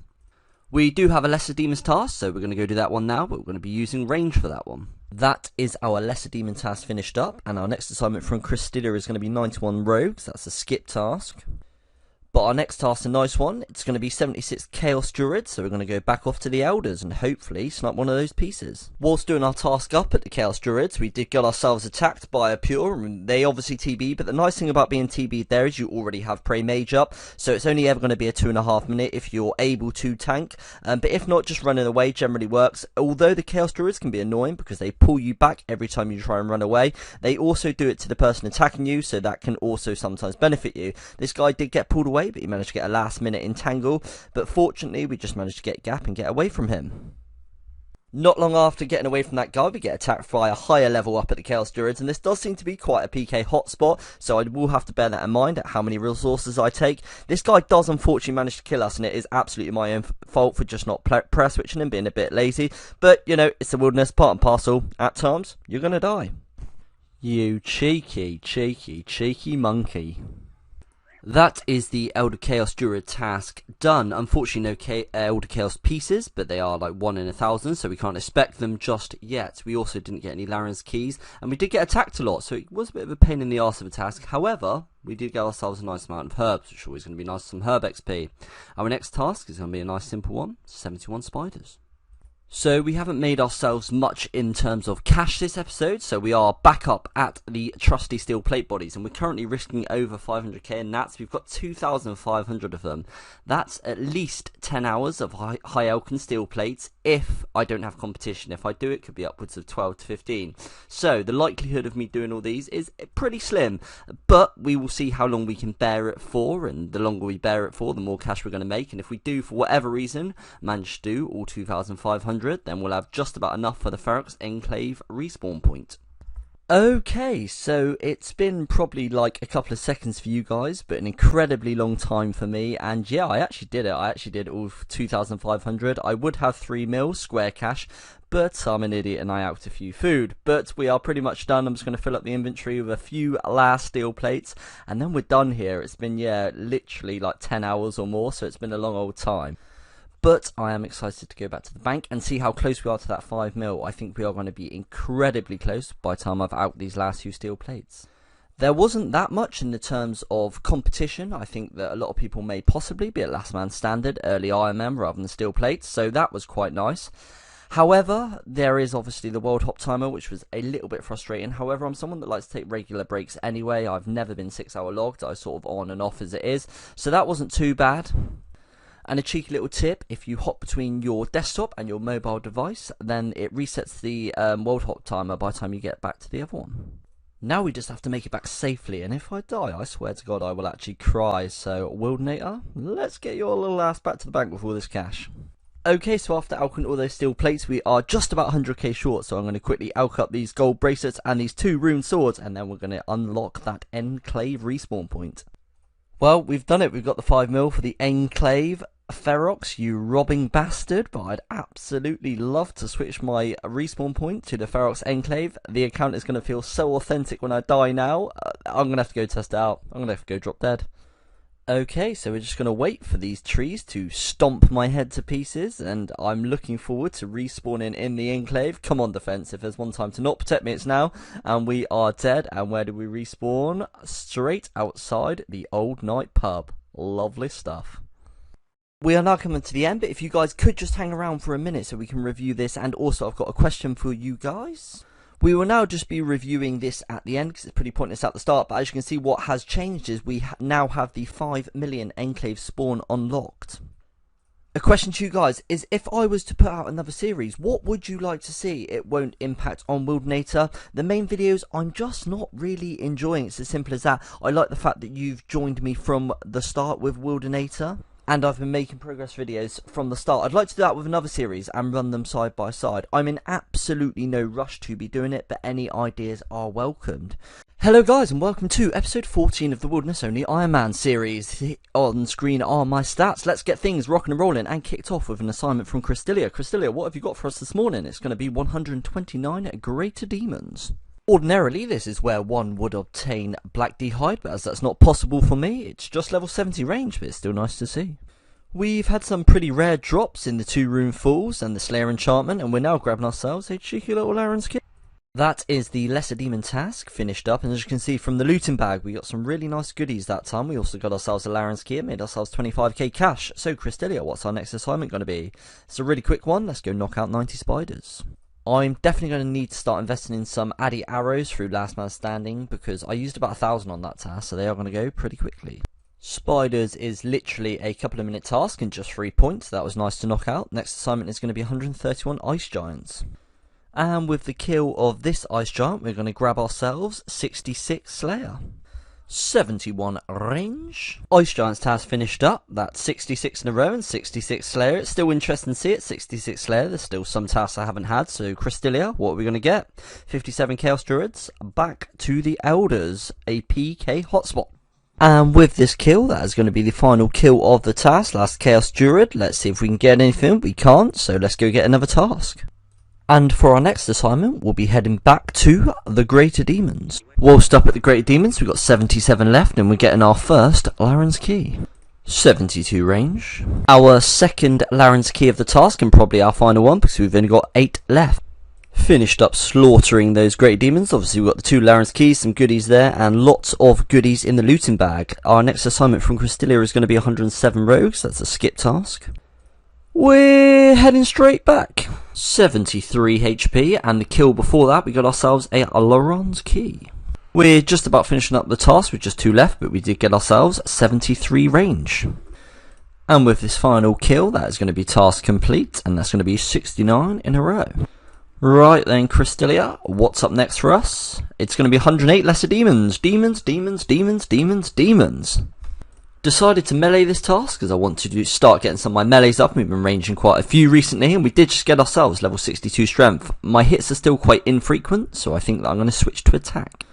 We do have a Lesser Demons task, so we're going to go do that one now, but we're going to be using range for that one. That is our Lesser Demon task finished up, and our next assignment from Crystalia is going to be 91 Rogues. That's a skip task. But our next task, a nice one, it's going to be 76 Chaos Druids, so we're going to go back off to the Elders and hopefully snipe one of those pieces. Whilst doing our task up at the Chaos Druids, we did get ourselves attacked by a Pure, and they obviously TB, but the nice thing about being TB'd there is you already have Prey Mage up, so it's only ever going to be a 2.5 minute if you're able to tank, but if not, just running away generally works. Although the Chaos Druids can be annoying because they pull you back every time you try and run away, they also do it to the person attacking you, so that can also sometimes benefit you. This guy did get pulled away, but he managed to get a last minute entangle, but fortunately we just managed to get gap and get away from him. Not long after getting away from that guy, we get attacked by a higher level up at the Chaos Druids, and this does seem to be quite a PK hotspot, so I will have to bear that in mind at how many resources I take. This guy does unfortunately manage to kill us, and it is absolutely my own fault for just not prayer switching and being a bit lazy, but you know, it's the wilderness, part and parcel. At times, you're gonna die. You cheeky monkey. That is the Elder Chaos Druid task done. Unfortunately, no Elder Chaos pieces, but they are like 1 in 1,000, so we can't expect them just yet. We also didn't get any Laren's keys, and we did get attacked a lot, so it was a bit of a pain in the arse of a task. However, we did get ourselves a nice amount of herbs, which is always going to be nice, some herb XP. Our next task is going to be a nice simple one, 71 spiders. So we haven't made ourselves much in terms of cash this episode, so we are back up at the trusty steel plate bodies, and we're currently risking over 500k in nats. We've got 2,500 of them. That's at least 10 hours of high Elkin steel plates if I don't have competition. If I do, it could be upwards of 12 to 15. So the likelihood of me doing all these is pretty slim, but we will see how long we can bear it for, and the longer we bear it for, the more cash we're going to make. And if we do, for whatever reason, manage to do all 2,500, then we'll have just about enough for the Ferox Enclave Respawn point. Okay, so it's been probably like a couple of seconds for you guys, but an incredibly long time for me, and yeah, I actually did it. I actually did all 2,500. I would have 3 mil square cash, but I'm an idiot and I out a few food. But we are pretty much done. I'm just going to fill up the inventory with a few last steel plates, and then we're done here. It's been, yeah, literally like 10 hours or more, so it's been a long old time. But I am excited to go back to the bank and see how close we are to that 5 mil. I think we are going to be incredibly close by the time I've out these last few steel plates. There wasn't that much in the terms of competition. I think that a lot of people may possibly be at last man standard, early IMM rather than steel plates, so that was quite nice. However, there is obviously the world hop timer, which was a little bit frustrating. However, I'm someone that likes to take regular breaks anyway. I've never been 6 hour logged. I sort of on and off as it is, so that wasn't too bad. And a cheeky little tip, if you hop between your desktop and your mobile device, then it resets the world hop timer by the time you get back to the other one. Now we just have to make it back safely, and if I die, I swear to God I will actually cry. So, Wildanator, let's get your little ass back to the bank with all this cash. Okay, so after alching all those steel plates, we are just about 100k short, so I'm going to quickly alch up these gold bracelets and these 2 rune swords, and then we're going to unlock that Enclave Respawn point. Well, we've done it. We've got the 5 mil for the Enclave. Ferox, you robbing bastard, but I'd absolutely love to switch my respawn point to the Ferox Enclave. The account is going to feel so authentic when I die now. I'm going to have to go test it out. I'm going to have to go drop dead. Okay, so we're just going to wait for these trees to stomp my head to pieces, and I'm looking forward to respawning in the Enclave. Come on, defense, if there's one time to not protect me, it's now. And we are dead, and where do we respawn? Straight outside the Old Night Pub. Lovely stuff. We are now coming to the end, but if you guys could just hang around for a minute so we can review this, and also I've got a question for you guys. We will now just be reviewing this at the end because it's pretty pointless at the start, but as you can see, what has changed is we now have the 5 million Enclave spawn unlocked. A question to you guys is, if I was to put out another series, what would you like to see? It won't impact on Wildanator. The main videos I'm just not really enjoying. It's as simple as that. I like the fact that you've joined me from the start with Wildanator, and I've been making progress videos from the start. I'd like to do that with another series and run them side by side. I'm in absolutely no rush to be doing it, but any ideas are welcomed. Hello guys, and welcome to episode 14 of the Wilderness Only Iron Man series. On screen are my stats. Let's get things rocking and rolling, and kicked off with an assignment from Crystalia. Crystalia, what have you got for us this morning? It's going to be 129 Greater Demons. Ordinarily, this is where one would obtain Black D'hide, but as that's not possible for me, it's just level 70 range, but it's still nice to see. We've had some pretty rare drops in the 2 Rune Falls and the Slayer enchantment, and we're now grabbing ourselves a cheeky little Laren's kit. That is the Lesser Demon task finished up, and as you can see from the looting bag, we got some really nice goodies that time. We also got ourselves a Laren's key and made ourselves 25k cash. So Cristelia, what's our next assignment going to be? It's a really quick one. Let's go knock out 90 spiders. I'm definitely going to need to start investing in some Addy arrows through Last Man Standing, because I used about 1,000 on that task, so they are going to go pretty quickly. Spiders is literally a couple of minute task and just 3 points. That was nice to knock out. Next assignment is going to be 131 ice giants. And with the kill of this ice giant, we're going to grab ourselves 66 Slayer. 71 range. Ice Giants task finished up. That's 66 in a row and 66 Slayer. It's still interesting to see it. 66 Slayer. There's still some tasks I haven't had. So Cristelia, what are we going to get? 57 Chaos Druids. Back to the Elders. A PK hotspot. And with this kill, that is going to be the final kill of the task. Last Chaos Druid. Let's see if we can get anything. We can't. So let's go get another task. And for our next assignment, we'll be heading back to the Greater Demons. Whilst up at the Greater Demons, we've got 77 left, and we're getting our first Laren's Key. 72 range. Our second Laren's Key of the task, and probably our final one, because we've only got 8 left. Finished up slaughtering those Greater Demons. Obviously, we've got the 2 Laren's Keys, some goodies there, and lots of goodies in the looting bag. Our next assignment from Cristelia is going to be 107 rogues. That's a skip task. We're heading straight back. 73 HP, and the kill before that, we got ourselves a Laren's Key. We're just about finishing up the task with just 2 left, but we did get ourselves 73 range. And with this final kill, that is going to be task complete, and that's going to be 69 in a row. Right then, Cristelia, what's up next for us? It's going to be 108 Lesser Demons. Demons, demons, demons, demons, demons. Decided to melee this task because I want to start getting some of my melees up. We've been ranging quite a few recently, and we did just get ourselves level 62 strength. My hits are still quite infrequent, so I think that I'm going to switch to attack.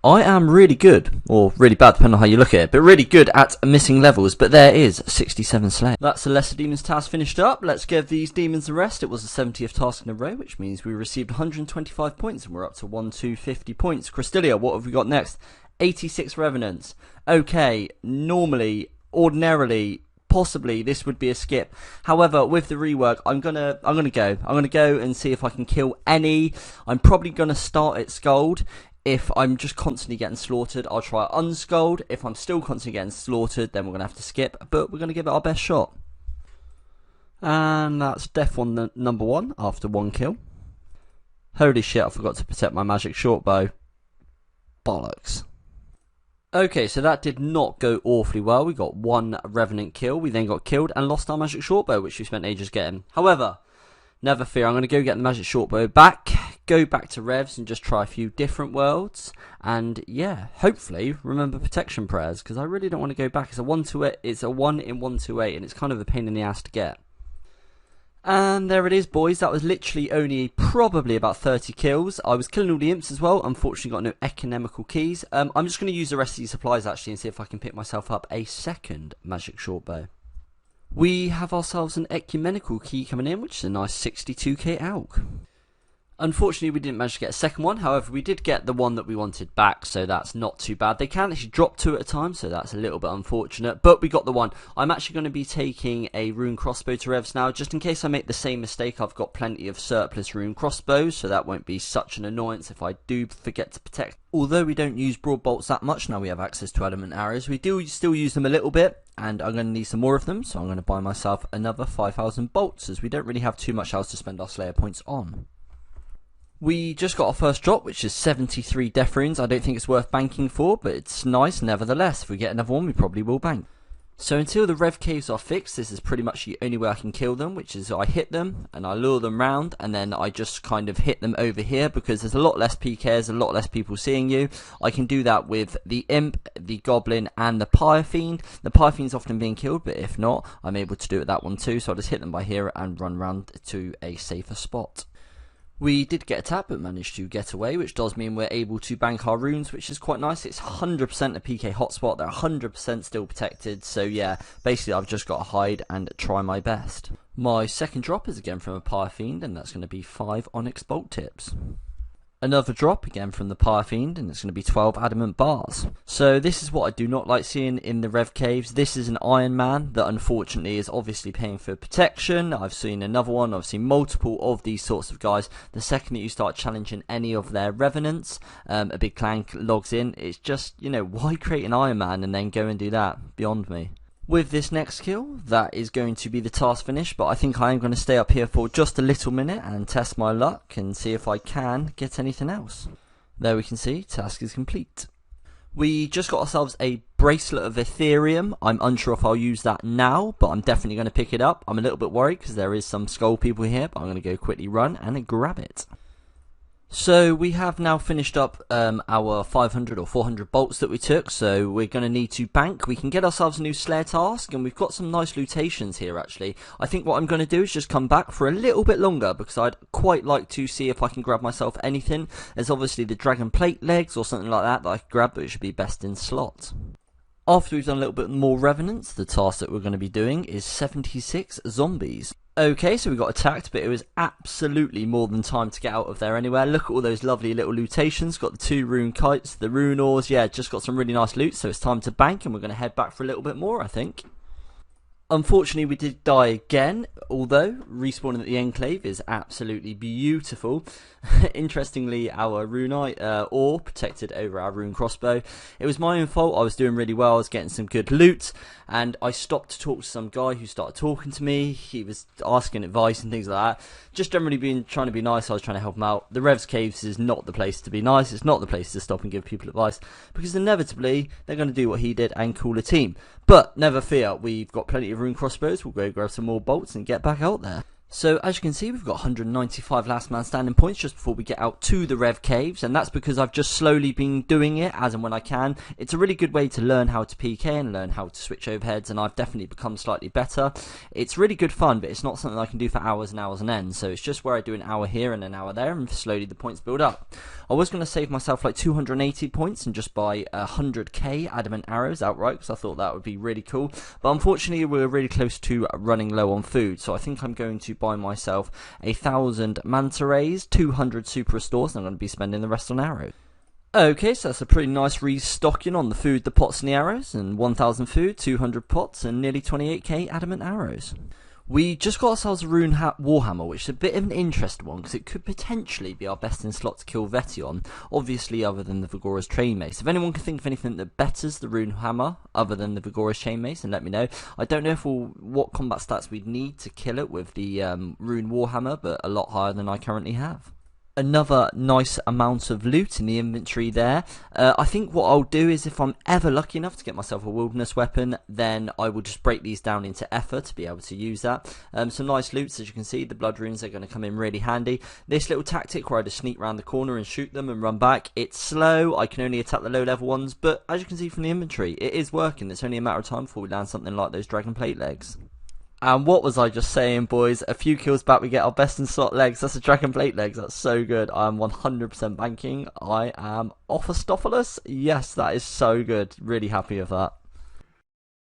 I am really good, or really bad depending on how you look at it, but really good at missing levels, but there is 67 Slayer. That's the Lesser Demons task finished up. Let's give these demons a rest. It was the 70th task in a row, which means we received 125 points, and we're up to 1,250 points. Cristelia, what have we got next? 86 Revenants. Okay, normally, ordinarily, possibly this would be a skip. However, with the rework, I'm gonna go and see if I can kill any. I'm probably gonna start at Scold. If I'm just constantly getting slaughtered, I'll try Unscold. If I'm still constantly getting slaughtered, then we're gonna have to skip. But we're gonna give it our best shot. And that's death on number 1 after 1 kill. Holy shit! I forgot to protect my magic shortbow. Bollocks. Okay, so that did not go awfully well. We got 1 Revenant kill. We then got killed and lost our magic shortbow, which we spent ages getting. However, never fear, I'm going to go get the magic shortbow back, go back to Revs and just try a few different worlds. And yeah, hopefully remember protection prayers, because I really don't want to go back. It's a 1 in 128, and it's kind of a pain in the ass to get. And there it is, boys. That was literally only probably about 30 kills. I was killing all the imps as well. Unfortunately, got no economical keys. I'm just going to use the rest of these supplies actually and see if I can pick myself up a second magic shortbow. We have ourselves an ecumenical key coming in, which is a nice 62k AUK. Unfortunately, we didn't manage to get a second one. However, we did get the one that we wanted back, so that's not too bad. They can actually drop 2 at a time, so that's a little bit unfortunate. But we got the one. I'm actually going to be taking a rune crossbow to Revs now, just in case I make the same mistake. I've got plenty of surplus rune crossbows, so that won't be such an annoyance if I do forget to protect. Although we don't use broad bolts that much now we have access to element arrows, we do still use them a little bit, and I'm going to need some more of them, so I'm going to buy myself another 5,000 bolts, as we don't really have too much else to spend our Slayer points on. We just got our first drop, which is 73 death runes. I don't think it's worth banking for, but it's nice nevertheless. If we get another one, we probably will bank. So until the Rev caves are fixed, this is pretty much the only way I can kill them, which is I hit them and I lure them round, and then I just kind of hit them over here, because there's a lot less PKs, a lot less people seeing you. I can do that with the Imp, the Goblin, and the Pyre Fiend. The Pyre Fiend's often being killed, but if not, I'm able to do it with that one too, so I'll just hit them by here and run round to a safer spot. We did get a tap, but managed to get away, which does mean we're able to bank our runes, which is quite nice. It's 100% a PK hotspot. They're 100% still protected. So yeah, basically I've just got to hide and try my best. My second drop is again from a Pyre Fiend, and that's going to be 5 Onyx Bolt Tips. Another drop again from the Pyre Fiend, and it's going to be 12 adamant bars. So this is what I do not like seeing in the Rev Caves. This is an Iron Man that unfortunately is obviously paying for protection. I've seen another one, I've seen multiple of these sorts of guys. The second that you start challenging any of their Revenants, a big clan logs in. It's just, you know, why create an Iron Man and then go and do that? Beyond me. With this next kill, that is going to be the task finish, but I think I am going to stay up here for just a little minute and test my luck and see if I can get anything else. There we can see, task is complete. We just got ourselves a bracelet of Ethereum. I'm unsure if I'll use that now, but I'm definitely going to pick it up. I'm a little bit worried because there is some skull people here, but I'm going to go quickly run and grab it. So we have now finished up our 500 or 400 bolts that we took, so we're going to need to bank. We can get ourselves a new Slayer task, and we've got some nice lootations here actually. I think what I'm going to do is just come back for a little bit longer, because I'd quite like to see if I can grab myself anything. There's obviously the dragon plate legs or something like that I could grab, but it should be best in slot. After we've done a little bit more Revenants, the task that we're going to be doing is 76 zombies. Okay, so we got attacked, but it was absolutely more than time to get out of there anywhere. Look at all those lovely little lootations. Got the 2 rune kites, the rune ores. Yeah, just got some really nice loot, so it's time to bank, and we're going to head back for a little bit more, I think. Unfortunately, we did die again, although respawning at the Enclave is absolutely beautiful. Interestingly, our runite ore protected over our rune crossbow. It was my own fault. I was doing really well. I was getting some good loot, and I stopped to talk to some guy who started talking to me. He was asking advice and things like that. Just generally trying to be nice. I was trying to help him out. The Revs Caves is not the place to be nice. It's not the place to stop and give people advice, because inevitably they're going to do what he did and call a team. But never fear, we've got plenty of rune crossbows. We'll go grab some more bolts and get back out there. So as you can see, we've got 195 last man standing points just before we get out to the Rev Caves, and that's because I've just slowly been doing it as and when I can. It's a really good way to learn how to PK and learn how to switch overheads, and I've definitely become slightly better. It's really good fun, but it's not something I can do for hours and hours on end, so it's just where I do an hour here and an hour there, and slowly the points build up. I was going to save myself like 280 points and just buy 100k adamant arrows outright, because I thought that would be really cool, but unfortunately we're really close to running low on food, so I think I'm going to buy myself 1,000 manta rays, 200 super restores, and I'm going to be spending the rest on arrows. Okay, so that's a pretty nice restocking on the food, the pots and the arrows, and 1,000 food, 200 pots, and nearly 28k adamant arrows. We just got ourselves a rune warhammer, which is a bit of an interesting one, because it could potentially be our best in slot to kill Vetion, obviously other than the Vigorous Chainmace. If anyone can think of anything that betters the rune hammer other than the Vigorous Chainmace, then let me know. I don't know what combat stats we'd need to kill it with the rune warhammer, but a lot higher than I currently have. Another nice amount of loot in the inventory there. I think what I'll do is, if I'm ever lucky enough to get myself a wilderness weapon, then I will just break these down into effort to be able to use that. Some nice loots, as you can see. The blood runes are going to come in really handy. This little tactic where I just sneak around the corner and shoot them and run back, it's slow. I can only attack the low level ones, but as you can see from the inventory, it is working. It's only a matter of time before we land something like those dragon plate legs. And what was I just saying, boys? A few kills back, we get our best in slot legs. That's a dragon plate legs. That's so good. I'm 100% banking. I am Ophistophilus. Yes, that is so good. Really happy with that.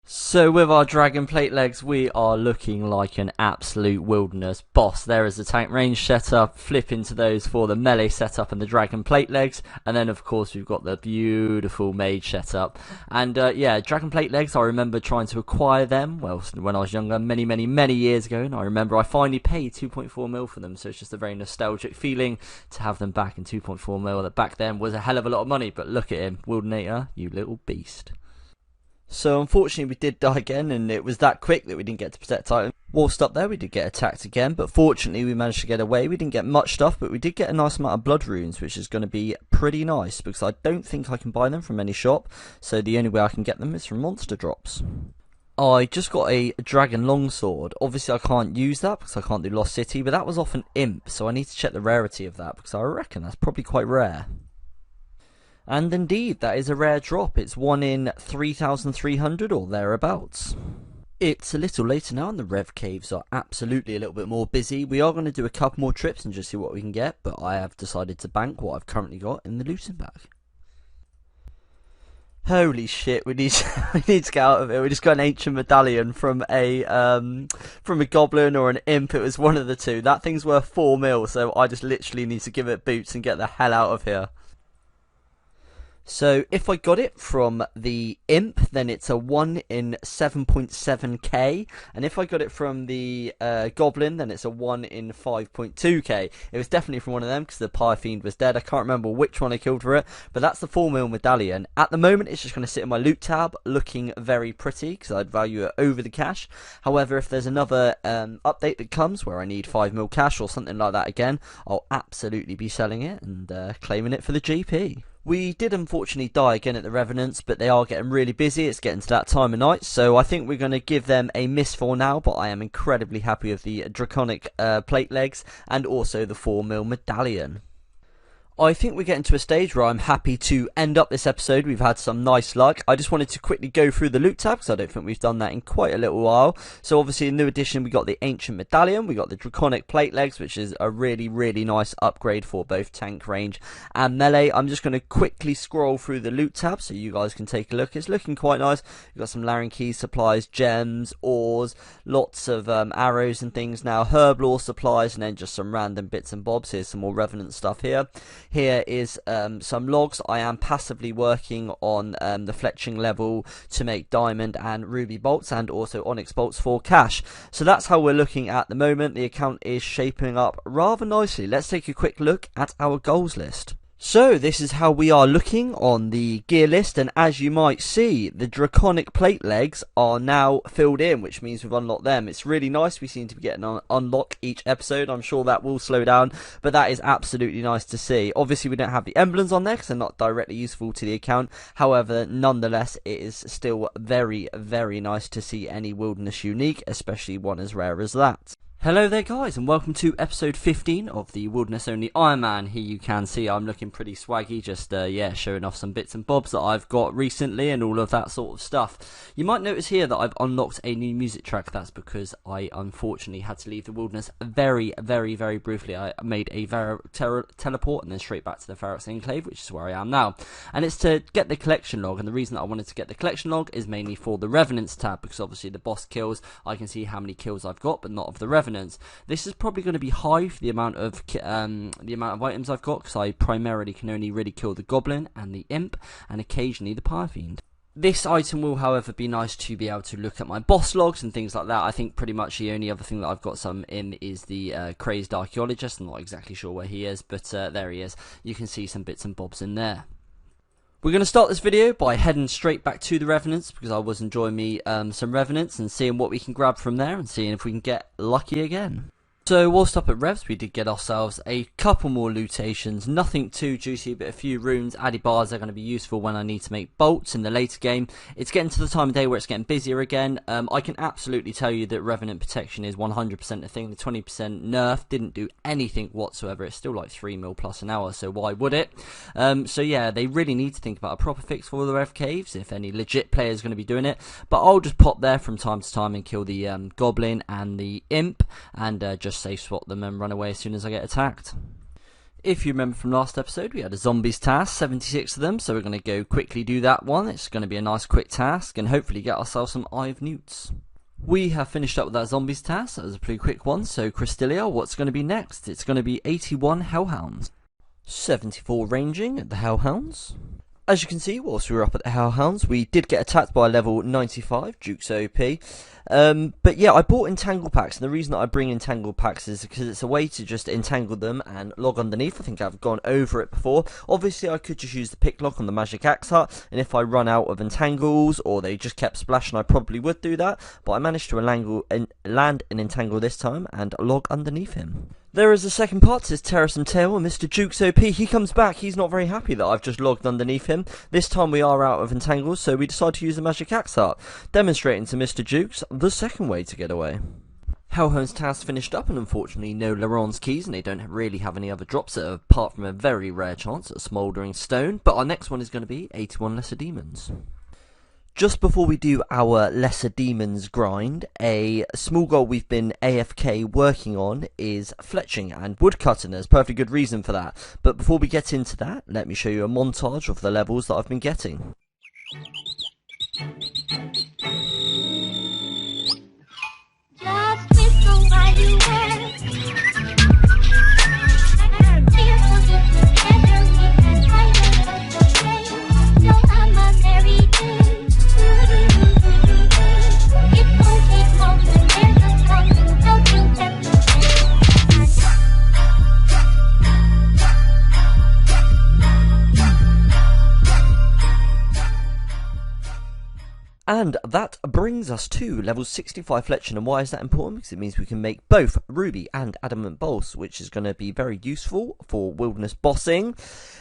So with our dragon plate legs, we are looking like an absolute wilderness boss. There is the tank range setup, flip into those for the melee setup and the dragon plate legs, and then of course we've got the beautiful mage setup. And yeah, dragon plate legs, I remember trying to acquire them, well, when I was younger, many years ago, and I remember I finally paid 2.4 mil for them, so it's just a very nostalgic feeling to have them back in 2.4 mil. That back then was a hell of a lot of money, but look at him, Wildanator, you little beast. So unfortunately we did die again, and it was that quick that we didn't get to protect item. Whilst up there we did get attacked again, but fortunately we managed to get away. We didn't get much stuff, but we did get a nice amount of blood runes, which is going to be pretty nice, because I don't think I can buy them from any shop, so the only way I can get them is from monster drops. I just got a dragon longsword. Obviously I can't use that because I can't do Lost City, but that was off an imp, so I need to check the rarity of that, because I reckon that's probably quite rare. And indeed, that is a rare drop. It's 1 in 3,300 or thereabouts. It's a little later now, and the Rev Caves are absolutely a little bit more busy. We are going to do a couple more trips and just see what we can get, but I have decided to bank what I've currently got in the looting bag. Holy shit, we need we need to get out of it. We just got an ancient medallion from a goblin or an imp. It was one of the two. That thing's worth 4 mil, so I just literally need to give it boots and get the hell out of here. So if I got it from the imp, then it's a 1 in 7.7k, and if I got it from the goblin, then it's a 1 in 5.2k. It was definitely from one of them because the pyre fiend was dead. I can't remember which one I killed for it, but that's the 4 mil medallion. At the moment, it's just going to sit in my loot tab, looking very pretty because I'd value it over the cash. However, if there's another update that comes where I need 5 mil cash or something like that again, I'll absolutely be selling it and claiming it for the GP. We did unfortunately die again at the Revenants, but they are getting really busy. It's getting to that time of night, so I think we're going to give them a miss for now, but I am incredibly happy with the Draconic plate legs and also the 4 mil medallion. I think we're getting to a stage where I'm happy to end up this episode. We've had some nice luck. I just wanted to quickly go through the loot tab because I don't think we've done that in quite a little while. So obviously in new edition we got the ancient medallion, we got the draconic plate legs, which is a really nice upgrade for both tank range and melee. I'm just going to quickly scroll through the loot tab so you guys can take a look. It's looking quite nice. We've got some Laren keys, supplies, gems, ores, lots of arrows and things now, Herblore supplies, and then just some random bits and bobs. Here's some more Revenant stuff here. Here is some logs. I am passively working on the fletching level to make diamond and ruby bolts and also onyx bolts for cash. So that's how we're looking at the moment. The account is shaping up rather nicely. Let's take a quick look at our goals list. So this is how we are looking on the gear list, and as you might see, the draconic plate legs are now filled in, which means we've unlocked them. It's really nice. We seem to be getting an unlock each episode. I'm sure that will slow down, but that is absolutely nice to see. Obviously we don't have the emblems on there because they're not directly useful to the account. However, nonetheless, it is still very nice to see any wilderness unique, especially one as rare as that. Hello there guys, and welcome to episode 15 of the Wilderness Only Iron Man. Here you can see I'm looking pretty swaggy, just showing off some bits and bobs that I've got recently and all of that sort of stuff. You might notice here that I've unlocked a new music track. That's because I unfortunately had to leave the wilderness very briefly. I made a teleport and then straight back to the Ferox Enclave, which is where I am now. And it's to get the collection log, and the reason that I wanted to get the collection log is mainly for the Revenants tab, because obviously the boss kills, I can see how many kills I've got, but not of the Revenants. This is probably going to be high for the amount of items I've got, because I primarily can only really kill the goblin and the imp and occasionally the pyre fiend. This item will, however, be nice to be able to look at my boss logs and things like that. I think pretty much the only other thing that I've got some in is the crazed archaeologist. I'm not exactly sure where he is, but there he is. You can see some bits and bobs in there. We're going to start this video by heading straight back to the Revenants, because I was enjoying me some Revenants and seeing what we can grab from there and seeing if we can get lucky again. So whilst up at Revs, we did get ourselves a couple more lootations, nothing too juicy, but a few runes. Addy bars are going to be useful when I need to make bolts in the later game. It's getting to the time of day where it's getting busier again. I can absolutely tell you that Revenant protection is 100% a thing. The 20% nerf didn't do anything whatsoever. It's still like 3 mil plus an hour, so why would it? So yeah, they really need to think about a proper fix for the Rev Caves, if any legit player is going to be doing it. But I'll just pop there from time to time and kill the goblin and the imp, and just safe swap them and run away as soon as I get attacked. If you remember from last episode, we had a zombies task, 76 of them, so we're going to go quickly do that one. It's going to be a nice quick task and hopefully get ourselves some Eye of Newts. We have finished up with that zombies task. That was a pretty quick one. So Crystalia, what's going to be next? It's going to be 81 Hellhounds, 74 ranging at the Hellhounds. As you can see, whilst we were up at the Hellhounds, we did get attacked by a level 95 Duke's OP. But yeah, I bought entangle packs, and the reason that I bring entangle packs is because it's a way to just entangle them and log underneath. I think I've gone over it before. Obviously, I could just use the pick lock on the magic axe hut, and if I run out of entangles or they just kept splashing, I probably would do that. But I managed to land an entangle this time and log underneath him. There is a second part to this Terrace Tale, and Mr. Duke's OP, he comes back. He's not very happy that I've just logged underneath him. This time we are out of entangles, so we decide to use the magic axe hut, demonstrating to Mr. Duke's the second way to get away. Hellhound's task finished up, and unfortunately no Laron's keys, and they don't really have any other drops apart from a very rare chance at a smouldering stone. But our next one is going to be 81 lesser demons. Just before we do our Lesser Demons grind, a small goal we've been AFK working on is fletching and woodcutting. There's perfectly good reason for that. But before we get into that, let me show you a montage of the levels that I've been getting. Just whistle while you work. Fearful if together we can find another way. So I'm a merry dude. It won't take long when there's a song to help you get the And that brings us to level 65 Fletching. And why is that important? Because it means we can make both Ruby and Adamant Bolts, which is going to be very useful for wilderness bossing.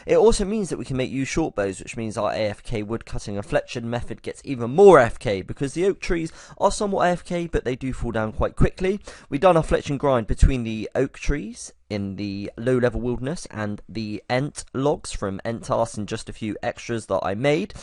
It also means that we can make use short bows, which means our AFK woodcutting and Fletching method gets even more AFK, because the oak trees are somewhat AFK, but they do fall down quite quickly. We've done our Fletching grind between the oak trees in the low level wilderness and the Ent logs from Ent tasks and just a few extras that I made.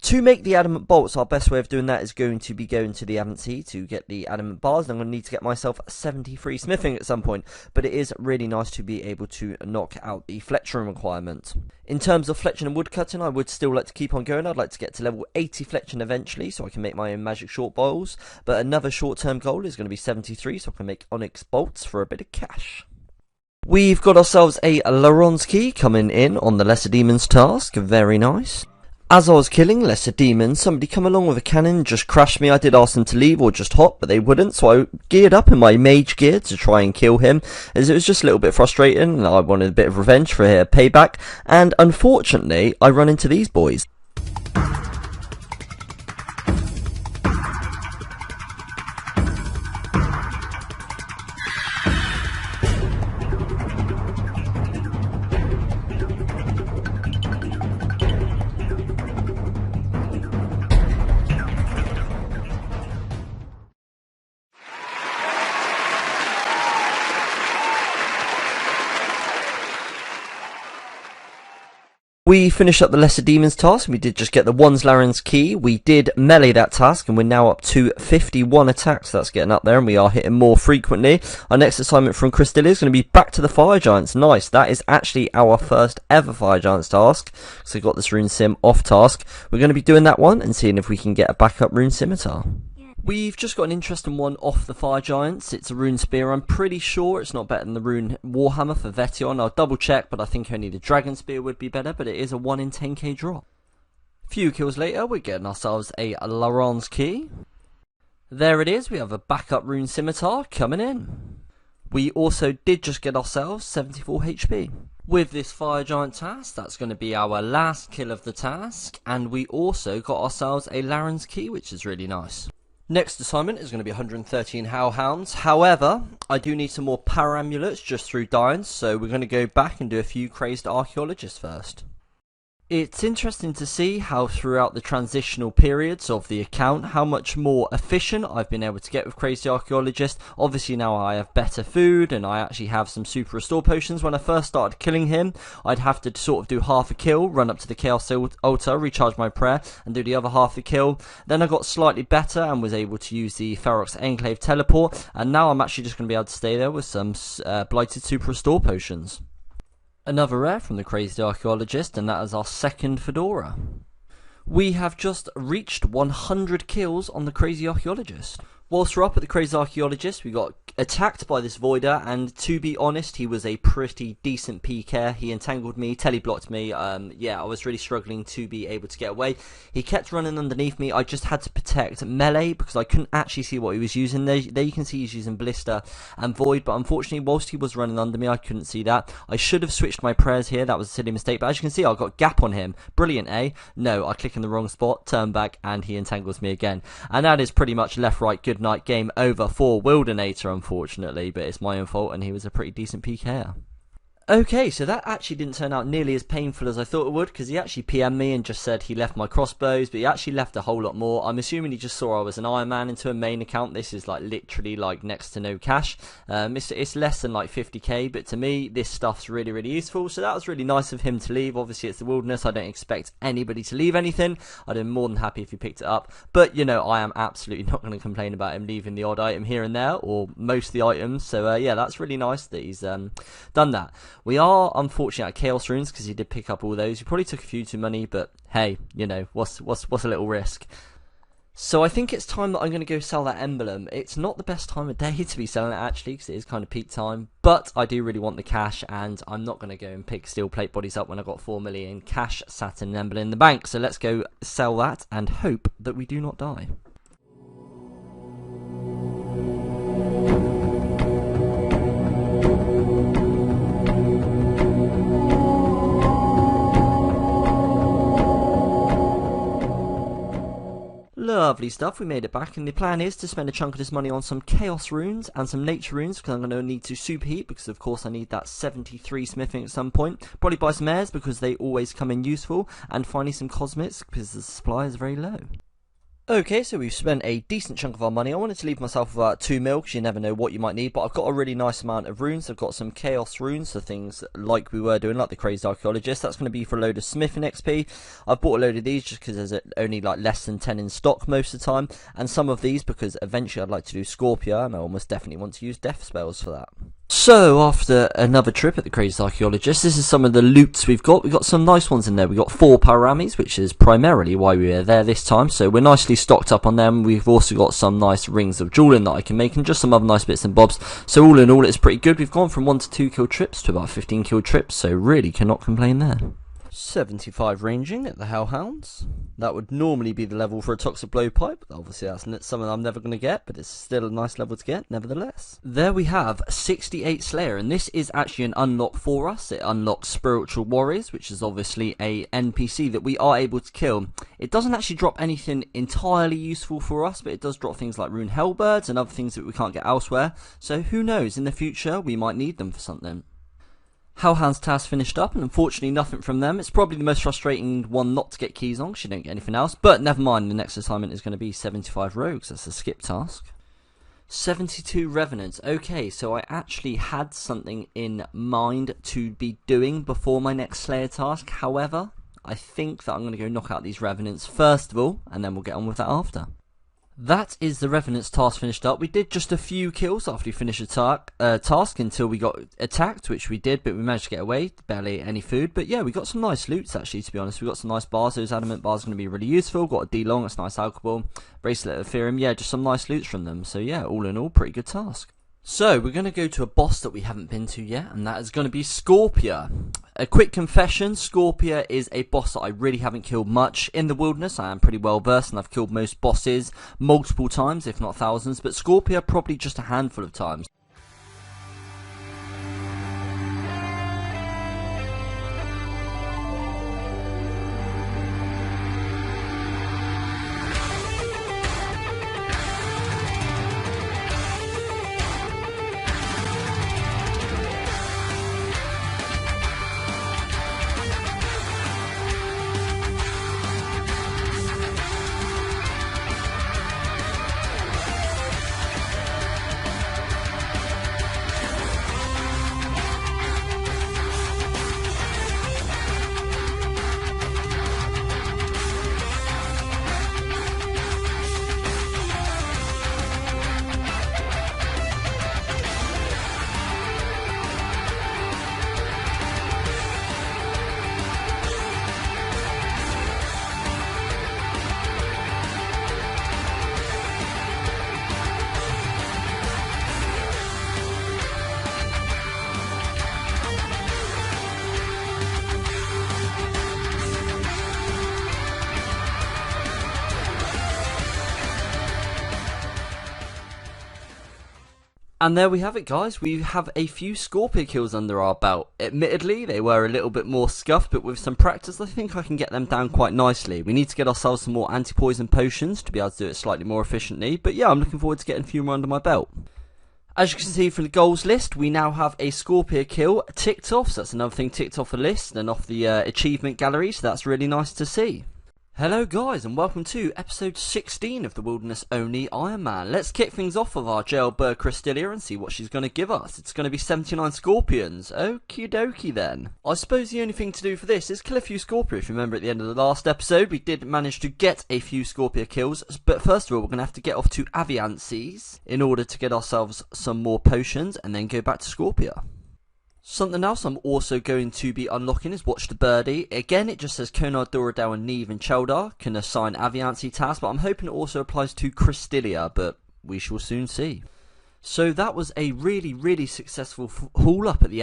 To make the adamant bolts, our best way of doing that is going to be going to the Adamant Sea to get the adamant bars, and I'm going to need to get myself 73 smithing at some point, but it is really nice to be able to knock out the Fletching requirement. In terms of Fletching and woodcutting, I would still like to keep on going. I'd like to get to level 80 Fletching eventually so I can make my own magic short bows, but another short term goal is going to be 73 so I can make onyx bolts for a bit of cash. We've got ourselves a Laron's key coming in on the Lesser Demons task, very nice. As I was killing Lesser Demons, somebody come along with a cannon, just crashed me. I did ask them to leave or just hop, but they wouldn't, so I geared up in my mage gear to try and kill him, as it was just a little bit frustrating, and I wanted a bit of revenge for a payback, and unfortunately, I run into these boys. We finished up the Lesser Demons task, and we did just get the Laron's key. We did melee that task, and we're now up to 51 attacks. That's getting up there, and we are hitting more frequently. Our next assignment from Christilla is going to be back to the Fire Giants. Nice, that is actually our first ever Fire Giants task. So we got this Rune Sim off task. We're going to be doing that one, and seeing if we can get a backup Rune Scimitar. We've just got an interesting one off the Fire Giants. It's a Rune Spear. I'm pretty sure it's not better than the Rune Warhammer for Vetion. I'll double check, but I think only the Dragon Spear would be better, but it is a 1 in 10k drop. Few kills later, we're getting ourselves a Laron's key. There it is, we have a backup Rune Scimitar coming in. We also did just get ourselves 74 HP. With this Fire Giant task, that's going to be our last kill of the task, and we also got ourselves a Laron's key, which is really nice. Next assignment is going to be 113 Hellhounds. However, I do need some more power amulets just through dying, so we're going to go back and do a few crazed archaeologists first. It's interesting to see how throughout the transitional periods of the account, how much more efficient I've been able to get with Crazy Archaeologist. Obviously now I have better food and I actually have some super restore potions. When I first started killing him, I'd have to sort of do half a kill, run up to the Chaos Altar, recharge my prayer, and do the other half a kill. Then I got slightly better and was able to use the Ferox Enclave teleport, and now I'm actually just going to be able to stay there with some blighted super restore potions. Another rare from the Crazy Archaeologist, and that is our second Fedora. We have just reached 100 kills on the Crazy Archaeologist. Whilst we're up at the Crazy Archaeologist, we got attacked by this Voider, and to be honest, he was a pretty decent PK. He entangled me, teleblocked me. Yeah, I was really struggling to be able to get away. He kept running underneath me. I just had to protect melee because I couldn't actually see what he was using. There you can see he's using Blister and Void, but unfortunately, whilst he was running under me, I couldn't see that. I should have switched my prayers here. That was a silly mistake, but as you can see, I got gap on him. Brilliant, eh? No, I click in the wrong spot, turn back, and he entangles me again. And that is pretty much left, right, good night, game over for Wildanator, unfortunately, but it's my own fault, and he was a pretty decent PKer. Okay, so that actually didn't turn out nearly as painful as I thought it would, because he actually PM'd me and just said he left my crossbows, but he actually left a whole lot more. I'm assuming he just saw I was an Iron Man into a main account. This is like literally like next to no cash. It's less than like 50k, but to me this stuff's really, really useful, so that was really nice of him to leave. Obviously it's the wilderness, I don't expect anybody to leave anything. I'd be more than happy if he picked it up, but you know, I am absolutely not going to complain about him leaving the odd item here and there, or most of the items, so yeah, that's really nice that he's done that. We are unfortunate at Chaos Runes because he did pick up all those. He probably took a few too many, but hey, you know, what's a little risk? So I think it's time that I'm going to go sell that emblem. It's not the best time of day to be selling it actually, because it is kind of peak time, but I do really want the cash, and I'm not going to go and pick steel plate bodies up when I've got 4 million cash sat in an emblem in the bank. So let's go sell that and hope that we do not die. Lovely stuff, we made it back, and the plan is to spend a chunk of this money on some Chaos Runes and some Nature Runes, because I'm going to need to superheat, because of course I need that 73 smithing at some point. Probably buy some airs, because they always come in useful, and finally some cosmetics, because the supply is very low. Okay, so we've spent a decent chunk of our money. I wanted to leave myself about 2 mil, because you never know what you might need, but I've got a really nice amount of runes. I've got some Chaos Runes, so things like we were doing, like the Crazed Archaeologist. That's going to be for a load of smithing XP. I've bought a load of these just because there's only like less than 10 in stock most of the time, and some of these because eventually I'd like to do Scorpia, and I almost definitely want to use death spells for that. So, after another trip at the Crazed Archaeologist, this is some of the loots we've got. We've got some nice ones in there. We've got 4 Paramis, which is primarily why we were there this time. So, we're nicely stocked up on them. We've also got some nice rings of jewelling that I can make, and just some other nice bits and bobs. So, all in all, it's pretty good. We've gone from 1 to 2 kill trips to about 15 kill trips. So, really cannot complain there. 75 ranging at the Hellhounds. That would normally be the level for a Toxic Blowpipe. Obviously that's something I'm never going to get, but it's still a nice level to get nevertheless. There we have 68 Slayer, and this is actually an unlock for us. It unlocks Spiritual Warriors, which is obviously a NPC that we are able to kill. It doesn't actually drop anything entirely useful for us, but it does drop things like Rune Hellbirds and other things that we can't get elsewhere. So who knows, in the future we might need them for something. Hellhound's task finished up, and unfortunately nothing from them. It's probably the most frustrating one not to get keys on, because you don't get anything else. But never mind, the next assignment is going to be 75 rogues. That's a skip task. 72 revenants. Okay, so I actually had something in mind to be doing before my next Slayer task. However, I think that I'm going to go knock out these revenants first of all, and then we'll get on with that after. That is the Revenant's task finished up. We did just a few kills after we finished the task until we got attacked, which we did, but we managed to get away, barely any food. But yeah, we got some nice loots actually, to be honest. We got some nice bars. Those adamant bars are going to be really useful. Got a D-Long, that's nice alcohol. Bracelet of Ethereum, yeah, just some nice loots from them. So yeah, all in all, pretty good task. So, we're going to go to a boss that we haven't been to yet, and that is going to be Scorpia. A quick confession, Scorpia is a boss that I really haven't killed much. In the wilderness, I am pretty well versed, and I've killed most bosses multiple times, if not thousands, but Scorpia probably just a handful of times. And there we have it, guys. We have a few Scorpia kills under our belt. Admittedly, they were a little bit more scuffed, but with some practice, I think I can get them down quite nicely. We need to get ourselves some more anti-poison potions to be able to do it slightly more efficiently. But yeah, I'm looking forward to getting a few more under my belt. As you can see from the goals list, we now have a Scorpia kill ticked off. So that's another thing ticked off the list and off the achievement gallery. So that's really nice to see. Hello guys, and welcome to episode 16 of the Wilderness Only Iron Man. Let's kick things off with our jailbird Crystalia and see what she's going to give us. It's going to be 79 Scorpions. Okie dokie then. I suppose the only thing to do for this is kill a few Scorpia. If you remember at the end of the last episode, we did manage to get a few Scorpia kills. But first of all, we're going to have to get off to Aviances in order to get ourselves some more potions and then go back to Scorpia. Something else I'm also going to be unlocking is Watch the Birdie. Again, it just says Konar, Doradel and Neve and Cheldar can assign Aviancy tasks, but I'm hoping it also applies to Cristilia, but we shall soon see. So that was a really successful haul up at the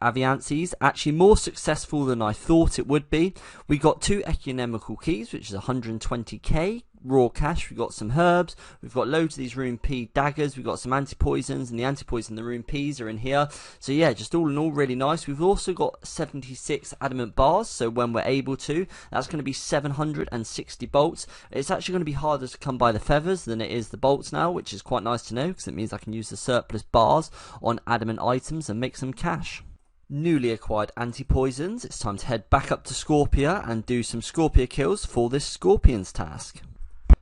Aviancies, actually more successful than I thought it would be. We got 2 economical keys, which is 120k raw cash. We got some herbs, we've got loads of these rune P daggers, we've got some anti-poisons, and the anti-poison and the rune Ps are in here. So yeah, just all in all really nice. We've also got 76 adamant bars, so when we're able to, that's going to be 760 bolts. It's actually going to be harder to come by the feathers than it is the bolts now, which is quite nice to know, because it means I can use the surplus bars on adamant items and make some cash. Newly acquired anti-poisons. It's time to head back up to Scorpia and do some Scorpia kills for this Scorpions task.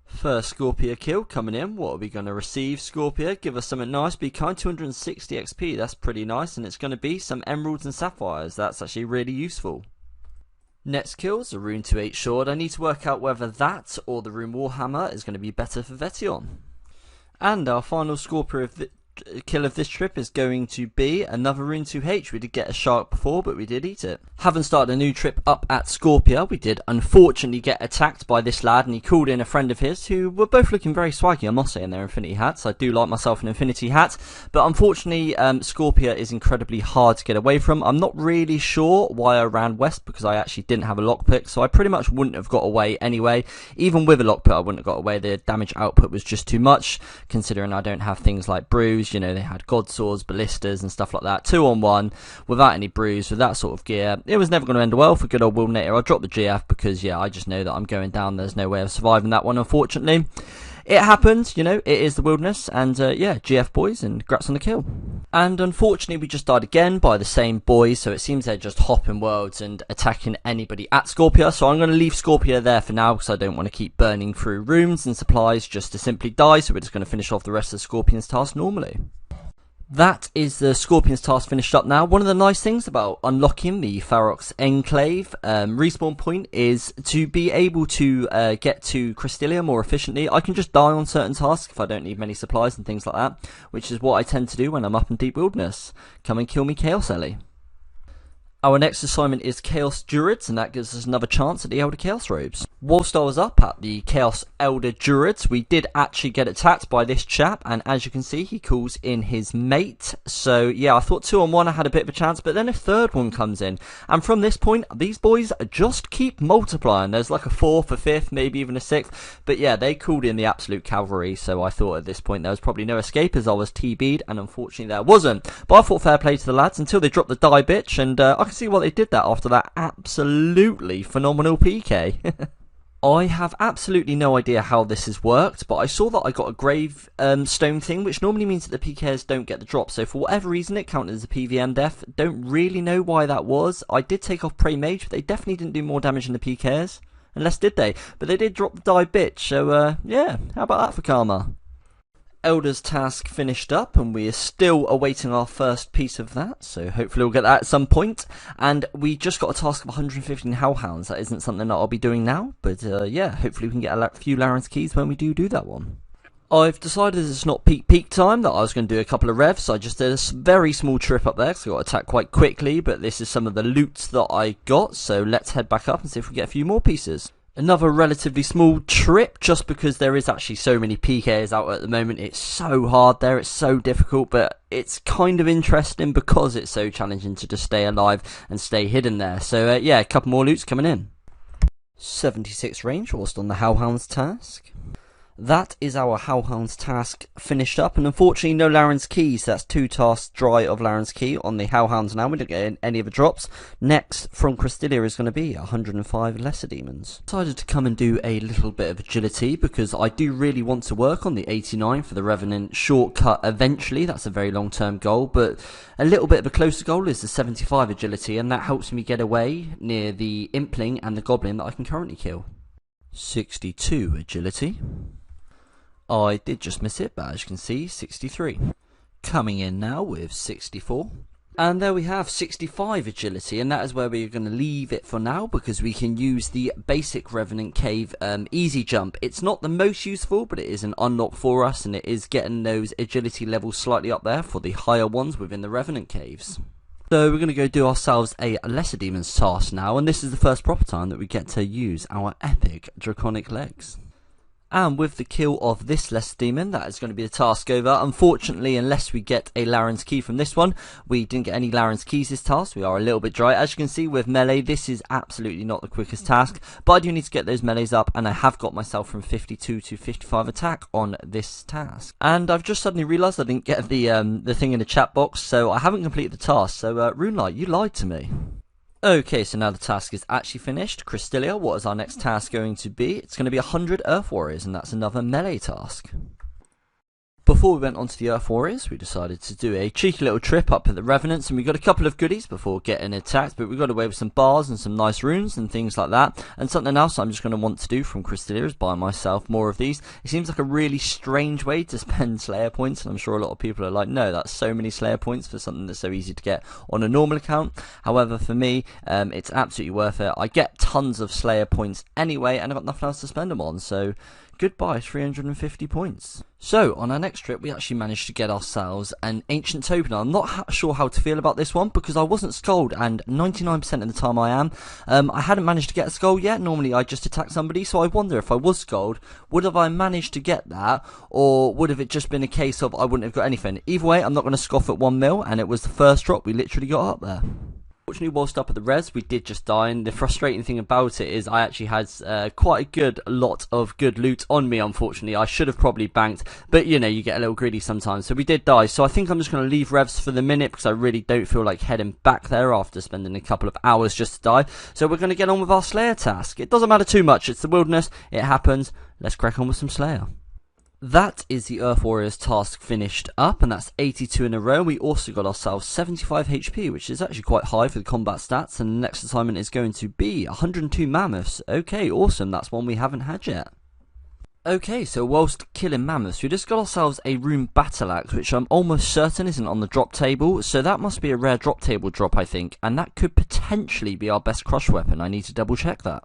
First Scorpia kill coming in. What are we going to receive, Scorpia? Give us something nice. Be kind, 260 XP. That's pretty nice. And it's going to be some emeralds and sapphires. That's actually really useful. Next kills a rune 2/8 sword. I need to work out whether that or the rune Warhammer is going to be better for Vetion. And our final Scorpia kill of this trip is going to be another rune 2H. We did get a shark before, but we did eat it. Having started a new trip up at Scorpia, we did unfortunately get attacked by this lad, and he called in a friend of his who were both looking very swaggy, I must say, in their infinity hats. I do like myself an infinity hat, but unfortunately Scorpia is incredibly hard to get away from. I'm not really sure why I ran west, because I actually didn't have a lockpick, so I pretty much wouldn't have got away anyway. Even with a lockpick I wouldn't have got away. The damage output was just too much, considering I don't have things like brews. You know, they had god swords, ballistas and stuff like that. 2-on-1 without any brews, with that sort of gear. It was never going to end well for good old Wildanator. I dropped the GF because, yeah, I just know that I'm going down. There's no way of surviving that one, unfortunately. It happened, you know, it is the wilderness, and yeah, GF boys, and grats on the kill. And unfortunately we just died again by the same boys, so it seems they're just hopping worlds and attacking anybody at Scorpia. So I'm going to leave Scorpia there for now, because I don't want to keep burning through runes and supplies just to simply die, so we're just going to finish off the rest of the Scorpion's task normally. That is the Scorpion's task finished up now. One of the nice things about unlocking the Ferox Enclave respawn point is to be able to get to Cristilia more efficiently. I can just die on certain tasks if I don't need many supplies and things like that, which is what I tend to do when I'm up in Deep Wilderness. Come and kill me, Chaos Ellie. Our next assignment is Chaos Druids, and that gives us another chance at the Elder Chaos Robes. Whilst I was up at the Chaos Elder Druids, we did actually get attacked by this chap, and as you can see, he calls in his mate. So yeah, I thought 2-on-1 I had a bit of a chance, but then a third one comes in, and from this point, these boys just keep multiplying. There's like a 4th, a 5th, maybe even a 6th, but yeah, they called in the absolute cavalry, so I thought at this point there was probably no escape, as I was TB'd, and unfortunately there wasn't. But I thought fair play to the lads until they dropped the die bitch, and I can see why they did that after that absolutely phenomenal PK. I have absolutely no idea how this has worked, but I saw that I got a grave stone thing, which normally means that the PKs don't get the drop, so for whatever reason it counted as a PVM death. Don't really know why that was. I did take off Prey Mage, but they definitely didn't do more damage than the PKs, unless did they? But they did drop the die bitch, so yeah, how about that for karma? Elder's task finished up, and we are still awaiting our first piece of that, so hopefully we'll get that at some point. And we just got a task of 115 Hellhounds. That isn't something that I'll be doing now, but yeah, hopefully we can get a few Larran's keys when we do that one. I've decided it's not peak time, that I was going to do a couple of revs, so I just did a very small trip up there, because I got attacked quite quickly, but this is some of the loot that I got, so let's head back up and see if we get a few more pieces. Another relatively small trip, just because there is actually so many PKs out at the moment. It's so hard there, it's so difficult, but it's kind of interesting because it's so challenging to just stay alive and stay hidden there. So yeah, a couple more loots coming in. 76 range whilst on the Hellhounds task. That is our Hellhounds task finished up, and unfortunately no Larran's keys. So that's 2 tasks dry of Larran's key on the Hellhounds now. We didn't get any of the drops. Next from Cristilia is going to be 105 lesser demons. Decided to come and do a little bit of agility, because I do really want to work on the 89 for the Revenant shortcut eventually. That's a very long term goal, but a little bit of a closer goal is the 75 agility, and that helps me get away near the Impling and the Goblin that I can currently kill. 62 agility. I did just miss it, but as you can see, 63. Coming in now with 64. And there we have 65 agility, and that is where we're going to leave it for now, because we can use the basic Revenant Cave easy jump. It's not the most useful, but it is an unlock for us, and it is getting those agility levels slightly up there for the higher ones within the Revenant Caves. So we're going to go do ourselves a Lesser Demons task now, and this is the first proper time that we get to use our epic Draconic Legs. And with the kill of this Lesser Demon, that is going to be the task over. Unfortunately, unless we get a Laren's Key from this one, we didn't get any Laren's Keys this task. We are a little bit dry. As you can see with melee, this is absolutely not the quickest task, but I do need to get those melees up, and I have got myself from 52 to 55 attack on this task. And I've just suddenly realised I didn't get the thing in the chat box, so I haven't completed the task. So Runelight, you lied to me. Okay, so now the task is actually finished. Crystalia, what is our next task going to be? It's going to be 100 Earth Warriors, and that's another melee task. Before we went on to the Earth Warriors, we decided to do a cheeky little trip up at the Revenants, and we got a couple of goodies before getting attacked, but we got away with some bars and some nice runes and things like that. And something else I'm just going to want to do from Crystalia is buy myself more of these. It seems like a really strange way to spend Slayer points, and I'm sure a lot of people are like, no, that's so many Slayer points for something that's so easy to get on a normal account. However, for me, it's absolutely worth it. I get tons of Slayer points anyway, and I've got nothing else to spend them on, so goodbye 350 points. So on our next trip we actually managed to get ourselves an Ancient Token. I'm not sure how to feel about this one because I wasn't skulled, and 99% of the time I am. I hadn't managed to get a skull yet. Normally I just attack somebody, so I wonder if I was skulled, would have I managed to get that, or would have it just been a case of I wouldn't have got anything. Either way, I'm not going to scoff at 1 mil, and it was the first drop we literally got up there. Fortunately, whilst up at the res, we did just die, and the frustrating thing about it is I actually had quite a good lot of good loot on me. Unfortunately, I should have probably banked, but you know, you get a little greedy sometimes, so we did die. So I think I'm just going to leave revs for the minute because I really don't feel like heading back there after spending a couple of hours just to die. So we're going to get on with our Slayer task. It doesn't matter too much, it's the wilderness, it happens. Let's crack on with some Slayer. That is the Earth Warriors task finished up, and that's 82 in a row. We also got ourselves 75 HP, which is actually quite high for the combat stats, and the next assignment is going to be 102 mammoths. Okay, awesome, that's one we haven't had yet. Okay, so whilst killing mammoths, we just got ourselves a rune battle axe, which I'm almost certain isn't on the drop table, so that must be a rare drop table drop, I think, and that could potentially be our best crush weapon. I need to double check that.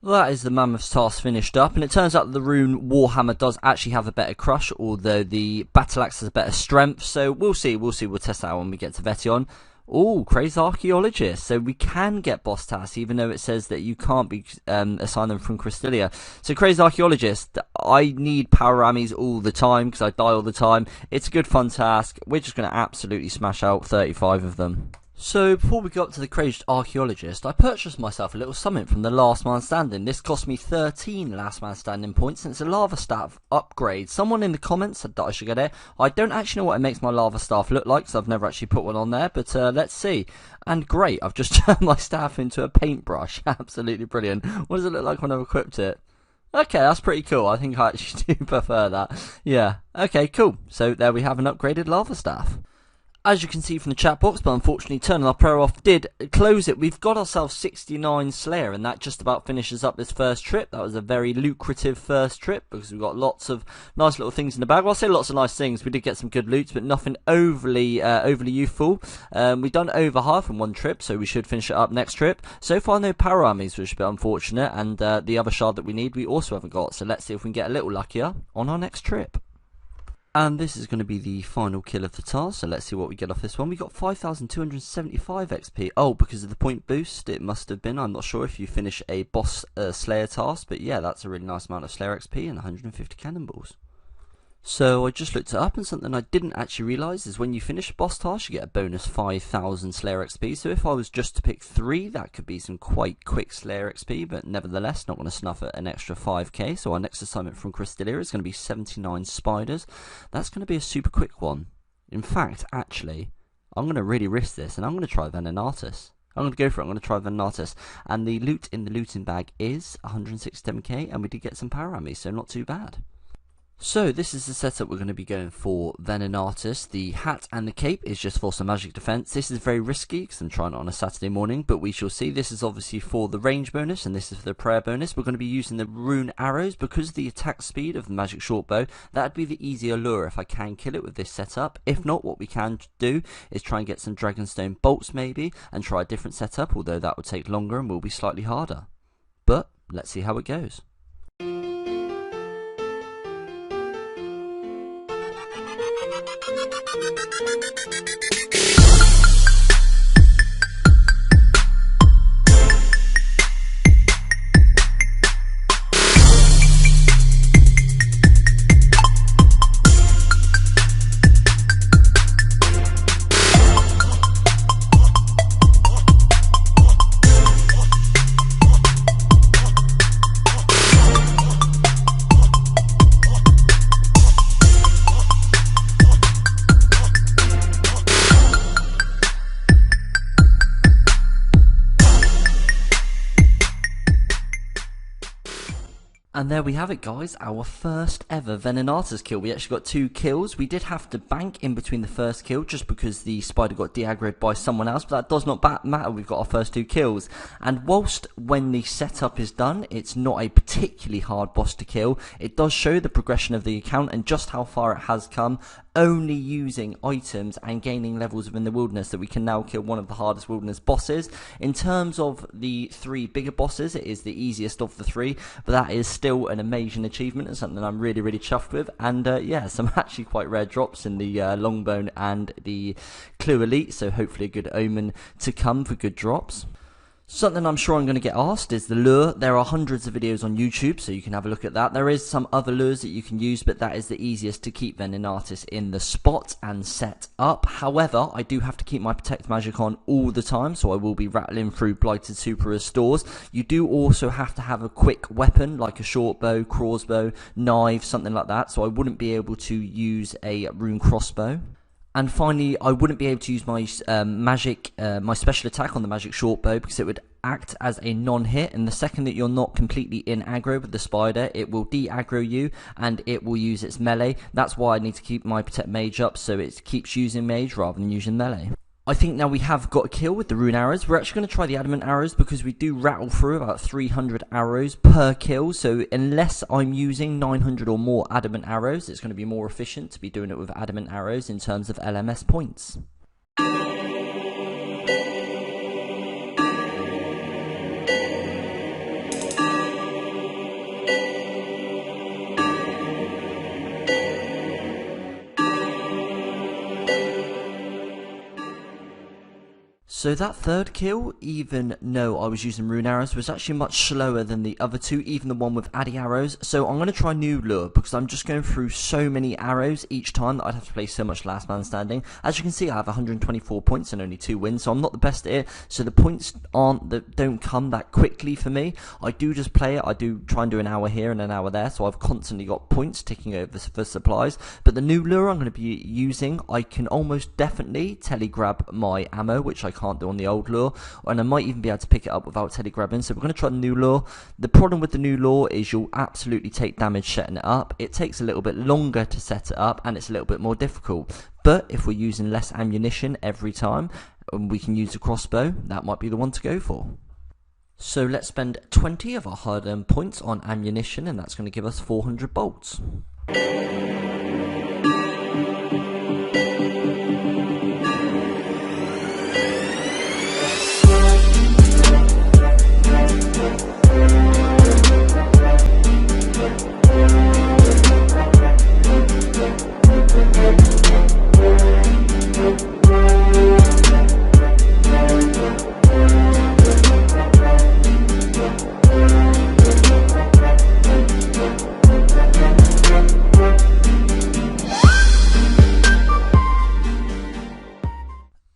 That is the Mammoth's task finished up, and it turns out that the rune Warhammer does actually have a better crush, although the Battle Axe has a better strength, so we'll see, we'll test that out when we get to Vetion. Oh, Crazed Archaeologist, so we can get boss tasks, even though it says that you can't be assign them from Crystalia. So Crazed Archaeologist, I need power rammies all the time, because I die all the time. It's a good fun task, we're just going to absolutely smash out 35 of them. So before we go up to the Crazed Archaeologist, I purchased myself a little summit from the Last Man Standing. This cost me 13 Last Man Standing points, and it's a lava staff upgrade. Someone in the comments said that I should get it. I don't actually know what it makes my lava staff look like, because I've never actually put one on there, but let's see. And great, I've just turned my staff into a paintbrush. Absolutely brilliant. What does it look like when I've equipped it? Okay, that's pretty cool. I think I actually do prefer that. Yeah, okay, cool. So there we have an upgraded lava staff. As you can see from the chat box, but unfortunately turning our prayer off did close it. We've got ourselves 69 Slayer, and that just about finishes up this first trip. That was a very lucrative first trip because we've got lots of nice little things in the bag. Well, I say lots of nice things. We did get some good loot, but nothing overly youthful. We've done over half in one trip, so we should finish it up next trip. So far, no power armies, which is a bit unfortunate, and the other shard that we need, we also haven't got. So let's see if we can get a little luckier on our next trip. And this is going to be the final kill of the task, so let's see what we get off this one. We got 5,275 XP. Oh, because of the point boost, it must have been. I'm not sure if you finish a boss Slayer task, but yeah, that's a really nice amount of Slayer XP and 150 cannonballs. So I just looked it up, and something I didn't actually realise is when you finish a boss task you get a bonus 5,000 Slayer XP. So if I was just to pick 3, that could be some quite quick Slayer XP, but nevertheless not going to snuff at an extra 5k. So our next assignment from Crystalia is going to be 79 spiders. That's going to be a super quick one. In fact, actually, I'm going to really risk this, and I'm going to try Venenatus. I'm going to go for it. I'm going to try Venenatus. And the loot in the looting bag is 167k, and we did get some power armies, so not too bad. So this is the setup we're going to be going for Venenatus. The hat and the cape is just for some magic defense. This is very risky because I'm trying it on a Saturday morning, but we shall see. This is obviously for the range bonus, and this is for the prayer bonus. We're going to be using the rune arrows because of the attack speed of the magic short bow. That'd be the easier lure if I can kill it with this setup. If not, what we can do is try and get some dragonstone bolts maybe and try a different setup, although that would take longer and will be slightly harder. But let's see how it goes. And there we have it, guys, our first ever Wildanator kill. We actually got 2 kills. We did have to bank in between the first kill just because the spider got de-aggroed by someone else, but that does not matter. We've got our first 2 kills. And whilst when the setup is done, it's not a particularly hard boss to kill, it does show the progression of the account and just how far it has come, only using items and gaining levels within the wilderness, that we can now kill one of the hardest wilderness bosses. In terms of the 3 bigger bosses, it is the easiest of the 3, but that is still an amazing achievement and something I'm really chuffed with. And yeah, some actually quite rare drops in the Longbone and the Clue Elite, so hopefully a good omen to come for good drops. Something I'm sure I'm going to get asked is the lure. There are hundreds of videos on YouTube, so you can have a look at that. There is some other lures that you can use, but that is the easiest to keep Wildanator in the spot and set up. However, I do have to keep my Protect Magic on all the time, so I will be rattling through Blighted Super Restores. You do also have to have a quick weapon, like a short bow, crossbow, knife, something like that, so I wouldn't be able to use a rune crossbow. And finally, I wouldn't be able to use my my special attack on the magic short bow because it would act as a non-hit, and the second that you're not completely in aggro with the spider, it will de-aggro you and it will use its melee. That's why I need to keep my Protect Mage up, so it keeps using Mage rather than using melee. I think now we have got a kill with the rune arrows. We're actually going to try the adamant arrows because we do rattle through about 300 arrows per kill. So unless I'm using 900 or more adamant arrows, it's going to be more efficient to be doing it with adamant arrows in terms of LMS points. So that third kill, even though I was using rune arrows, was actually much slower than the other 2, even the one with addy arrows. So I'm going to try new lure because I'm just going through so many arrows each time that I'd have to play so much last man standing. As you can see, I have 124 points and only 2 wins, so I'm not the best at it. So the points don't come that quickly for me. I do just play it. I do try and do an hour here and an hour there, so I've constantly got points ticking over for supplies. But the new lure I'm going to be using, I can almost definitely telegrab my ammo, which I can't do on the old lure, and I might even be able to pick it up without telegrabbing. So we're going to try the new lure. The problem with the new lure is you'll absolutely take damage setting it up. It takes a little bit longer to set it up and it's a little bit more difficult, but if we're using less ammunition every time and we can use a crossbow, that might be the one to go for. So let's spend 20 of our hard-earned points on ammunition, and that's going to give us 400 bolts.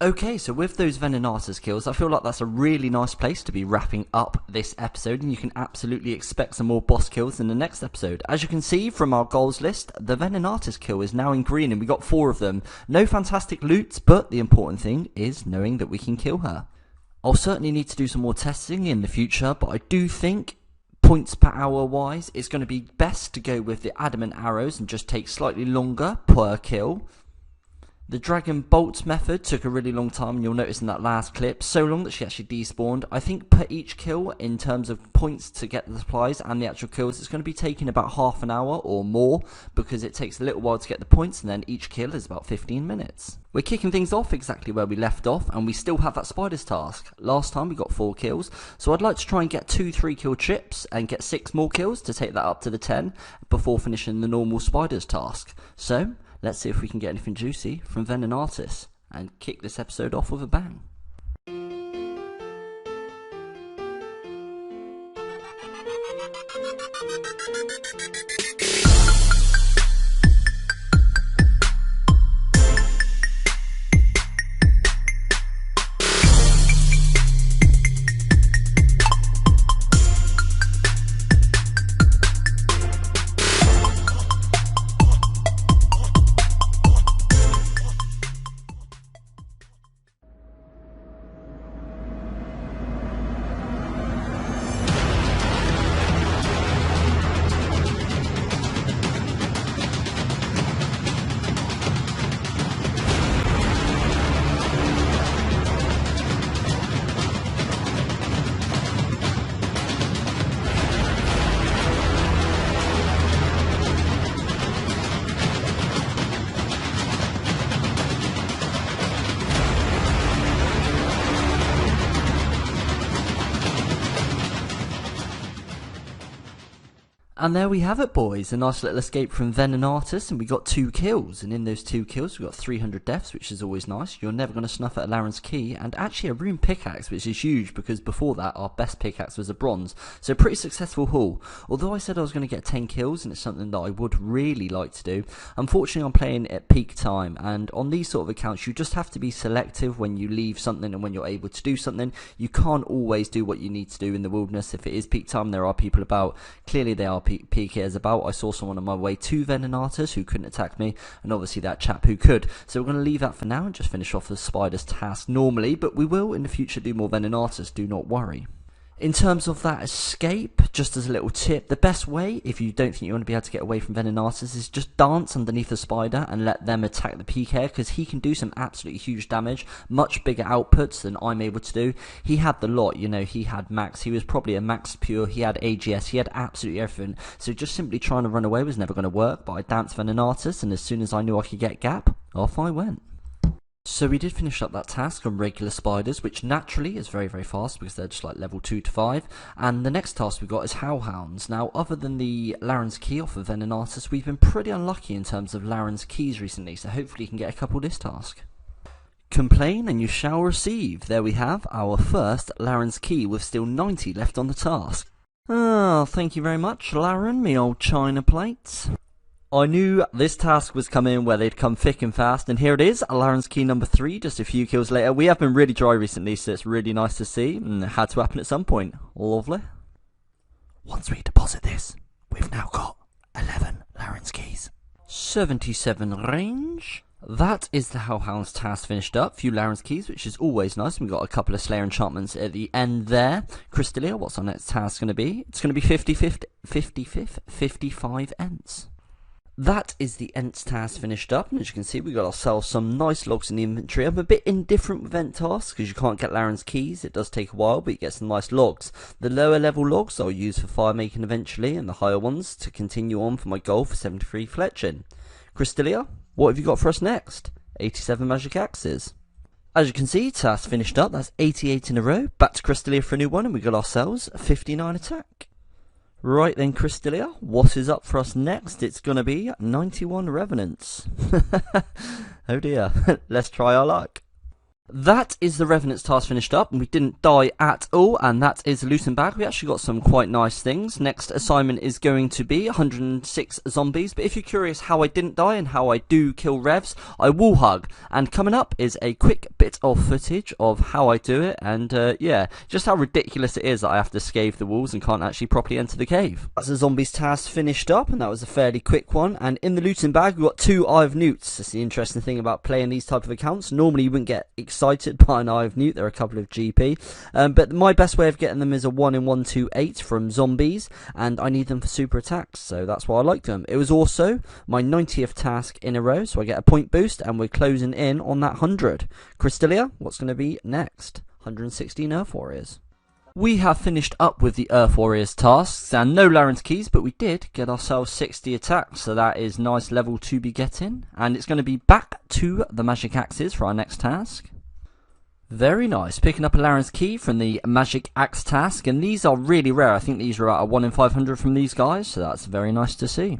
Okay, so with those Wildanator kills, I feel like that's a really nice place to be wrapping up this episode, and you can absolutely expect some more boss kills in the next episode. As you can see from our goals list, the Wildanator kill is now in green, and we got 4 of them. No fantastic loot, but the important thing is knowing that we can kill her. I'll certainly need to do some more testing in the future, but I do think points per hour wise, it's going to be best to go with the adamant arrows and just take slightly longer per kill. The Dragon Bolt method took a really long time, and you'll notice in that last clip, so long that she actually despawned. I think per each kill, in terms of points to get the supplies and the actual kills, it's going to be taking about half an hour or more, because it takes a little while to get the points, and then each kill is about 15 minutes. We're kicking things off exactly where we left off, and we still have that spiders task. Last time we got 4 kills, so I'd like to try and get 2 3-kill trips and get 6 more kills to take that up to the 10 before finishing the normal spiders task. So let's see if we can get anything juicy from Wildanator and kick this episode off with a bang. And there we have it, boys. A nice little escape from Venenatus, and we got 2 kills. And in those 2 kills, we got 300 deaths, which is always nice. You're never going to snuff at a Laren's Key, and actually a rune pickaxe, which is huge, because before that, our best pickaxe was a bronze. So a pretty successful haul. Although I said I was going to get 10 kills, and it's something that I would really like to do, unfortunately I'm playing at peak time, and on these sort of accounts, you just have to be selective when you leave something and when you're able to do something. You can't always do what you need to do in the wilderness. If it is peak time, there are people about. Clearly they are peak is about. I saw someone on my way to Venenatus who couldn't attack me, and obviously that chap who could. So we're going to leave that for now and just finish off the spider's task normally, but we will in the future do more Venenatus, do not worry. In terms of that escape, just as a little tip, the best way, if you don't think you're going to be able to get away from Venenatus, is just dance underneath the spider and let them attack the PK, because he can do some absolutely huge damage, much bigger outputs than I'm able to do. He had the lot, you know, he had max, he was probably a max pure, he had AGS, he had absolutely everything, so just simply trying to run away was never going to work, but I danced Venenatus, and as soon as I knew I could get gap, off I went. So we did finish up that task on regular spiders, which naturally is very, very fast because they're just like level 2 to 5. And the next task we got is Hellhounds. Now, other than the Laren's Key off of Venenatus, we've been pretty unlucky in terms of Laren's Keys recently, so hopefully you can get a couple this task. Complain and you shall receive. There we have our first Laren's Key with still 90 left on the task. Ah, thank you very much, Laren, me old china plates. I knew this task was coming where they'd come thick and fast, and here it is, Laren's Key number 3, just a few kills later. We have been really dry recently, so it's really nice to see, and it had to happen at some point. Lovely. Once we deposit this, we've now got 11 Laren's Keys. 77 range. That is the Hellhounds task finished up. Few Laren's Keys, which is always nice. We've got a couple of Slayer enchantments at the end there. Crystalia, what's our next task going to be? It's going to be 55 Ents. That is the Ents task finished up, and as you can see, we got ourselves some nice logs in the inventory. I'm a bit indifferent with Ent tasks because you can't get Laren's Keys. It does take a while, but you get some nice logs. The lower level logs I'll use for fire making eventually, and the higher ones to continue on for my goal for 73 fletching. Crystalia, what have you got for us next? 87 magic axes. As you can see, task finished up. That's 88 in a row. Back to Crystalia for a new one, and we got ourselves a 59 attack. Right then, Crystalia, what is up for us next? It's going to be 91 Revenants. Oh dear, let's try our luck. That is the Revenant's task finished up, and we didn't die at all, and that is a loot and bag. We actually got some quite nice things. Next assignment is going to be 106 zombies, but if you're curious how I didn't die and how I do kill revs, I wall hug. And coming up is a quick bit of footage of how I do it, and yeah, just how ridiculous it is that I have to scave the walls and can't actually properly enter the cave. That's the zombies task finished up, and that was a fairly quick one. And in the loot and bag, we've got 2 Eye of Newts. That's the interesting thing about playing these type of accounts. Normally you wouldn't get excited by an Eye of Newt. There are a couple of GP, but my best way of getting them is a 1 in 128 from zombies, and I need them for super attacks, so that's why I like them. It was also my 90th task in a row, so I get a point boost, and we're closing in on that 100. Crystalia, what's going to be next? 116 Earth Warriors. We have finished up with the Earth Warriors tasks, and no Laren's Keys, but we did get ourselves 60 attacks, so that is nice level to be getting. And it's going to be back to the magic axes for our next task. Very nice, picking up a Laren's Key from the magic axe task, and these are really rare. I think these are at a 1 in 500 from these guys, so that's very nice to see.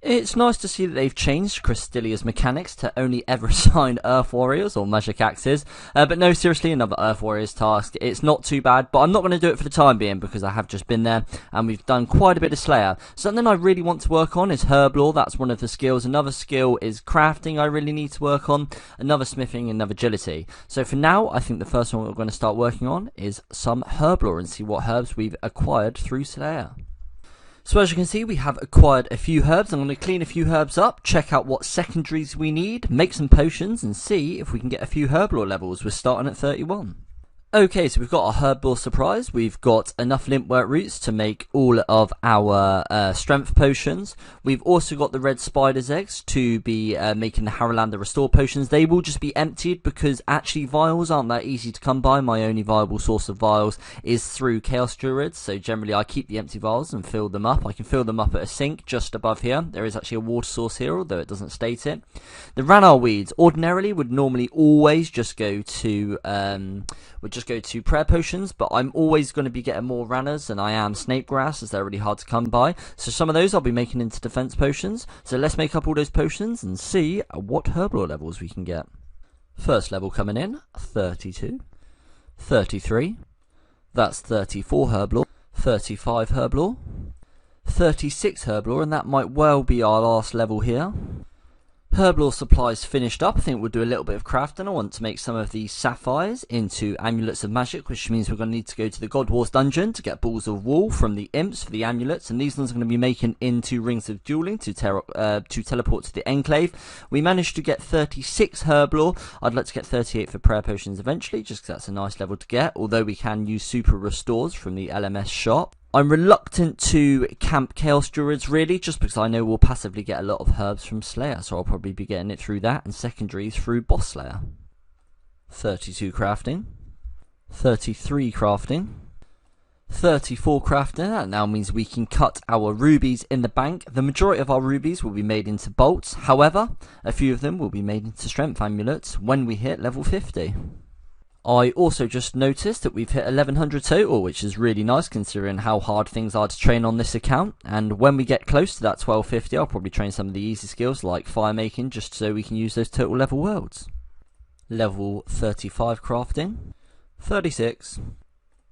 It's nice to see that they've changed Crystalia's mechanics to only ever assign Earth Warriors or Magic Axes. But no, seriously, another Earth Warriors task. It's not too bad, but I'm not going to do it for the time being because I have just been there and we've done quite a bit of Slayer. Something I really want to work on is Herblore. That's one of the skills. Another skill is crafting I really need to work on. Another smithing, another agility. So for now, I think the first one we're going to start working on is some Herblore and see what herbs we've acquired through Slayer. So as you can see, we have acquired a few herbs. I'm going to clean a few herbs up, check out what secondaries we need, make some potions, and see if we can get a few Herblore levels. We're starting at 31. Okay, so we've got our Herblore surprise. We've got enough limpwork roots to make all of our strength potions. We've also got the red spider's eggs to be making the Haralander restore potions. They will just be emptied because actually vials aren't that easy to come by. My only viable source of vials is through Chaos Druids, so generally I keep the empty vials and fill them up. I can fill them up at a sink just above here. There is actually a water source here, although it doesn't state it. The Ranar weeds ordinarily would normally always just go to just go to prayer potions, but I'm always going to be getting more Ranas than I am Snape Grass, as they're really hard to come by. So some of those I'll be making into defense potions. So let's make up all those potions and see what Herblore levels we can get. First level coming in, 32, 33, that's 34 Herblore, 35 Herblore, 36 Herblore, and that might well be our last level here. Herblore supplies finished up. I think we'll do a little bit of crafting. I want to make some of these sapphires into amulets of magic, which means we're going to need to go to the God Wars dungeon to get balls of wool from the imps for the amulets, and these ones are going to be making into rings of dueling to teleport to the Enclave. We managed to get 36 Herblore. I'd like to get 38 for prayer potions eventually, just because that's a nice level to get, although we can use super restores from the LMS shop. I'm reluctant to camp Chaos Druids, really, just because I know we'll passively get a lot of herbs from Slayer, so I'll probably be getting it through that, and secondaries through Boss Slayer. 32 crafting, 33 crafting, 34 crafting. That now means we can cut our rubies in the bank. The majority of our rubies will be made into bolts, however, a few of them will be made into strength amulets when we hit level 50. I also just noticed that we've hit 1100 total, which is really nice considering how hard things are to train on this account. And when we get close to that 1250, I'll probably train some of the easy skills like fire making, just so we can use those total level worlds. Level 35 crafting, 36.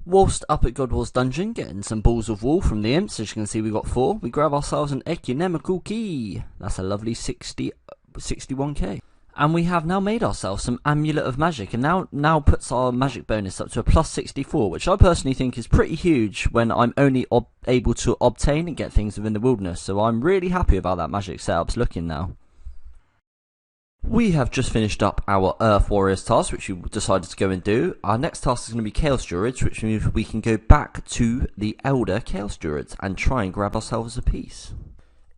Whilst up at God Wars dungeon, getting some balls of wool from the imps, as you can see we got 4. We grab ourselves an economical key. That's a lovely 61k. And we have now made ourselves some Amulet of Magic, and now puts our magic bonus up to a plus 64, which I personally think is pretty huge when I'm only able to obtain and get things within the wilderness. So I'm really happy about that magic setup's looking now. We have just finished up our Earth Warriors task, which we decided to go and do. Our next task is going to be Chaos Druids, which means we can go back to the Elder Chaos Druids and try and grab ourselves a piece.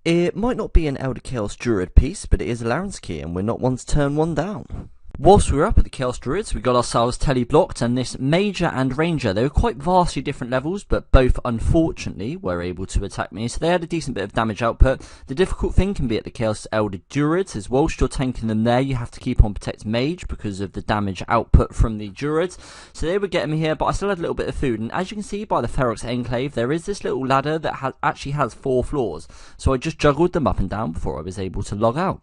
It might not be an Elder Chaos Druid piece, but it is a Laren's key, and we're not one to turn one down. Whilst we were up at the Chaos Druids, we got ourselves tele-blocked, and this Major and Ranger, they were quite vastly different levels, but both, unfortunately, were able to attack me, so they had a decent bit of damage output. The difficult thing can be at the Chaos Elder Druids, as whilst you're tanking them there, you have to keep on Protect Mage because of the damage output from the Druids. So they were getting me here, but I still had a little bit of food, and as you can see by the Ferox Enclave, there is this little ladder that actually has 4 floors, so I just juggled them up and down before I was able to log out.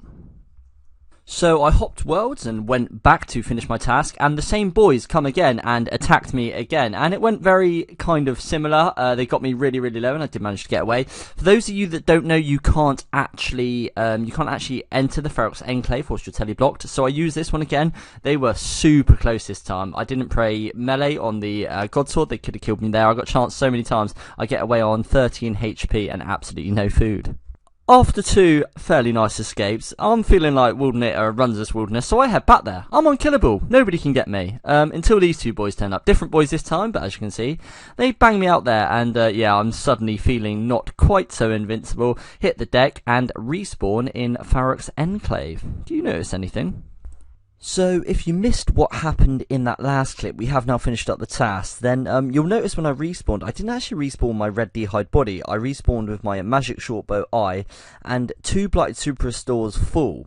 So I hopped worlds and went back to finish my task, and the same boys come again and attacked me again, and it went very kind of similar. They got me really low, and I did manage to get away. For those of you that don't know, you can't actually enter the Ferox Enclave whilst you're tele-blocked, so I used this one again. They were super close this time. I didn't pray melee on the Godsword. They could have killed me there. I got chanced so many times. I get away on 13 HP and absolutely no food. After 2 fairly nice escapes, I'm feeling like Wildanator runs this wilderness, so I head back there. I'm unkillable. Nobody can get me. Until these 2 boys turn up. Different boys this time, but as you can see, they bang me out there, and yeah, I'm suddenly feeling not quite so invincible. Hit the deck and respawn in Ferox Enclave. Do you notice anything? So, if you missed what happened in that last clip, we have now finished up the task, then you'll notice when I respawned, I didn't actually respawn my red d'hide body. I respawned with my magic shortbow eye and 2 blighted super restores full.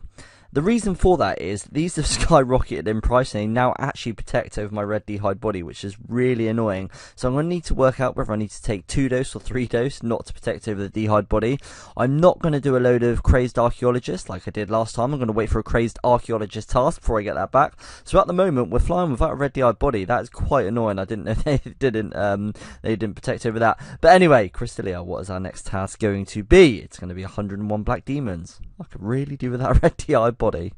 The reason for that is these have skyrocketed in price, and they now actually protect over my red d'hide body, which is really annoying. So I'm going to need to work out whether I need to take 2 dose or 3 dose not to protect over the d'hide body. I'm not going to do a load of crazed archaeologist like I did last time. I'm going to wait for a crazed archaeologist task before I get that back. So at the moment we're flying without a red d'hide body. That is quite annoying. I didn't know they didn't protect over that. But anyway, Crystalia, what is our next task going to be? It's going to be 101 black demons. I could really do without a red d'hide body.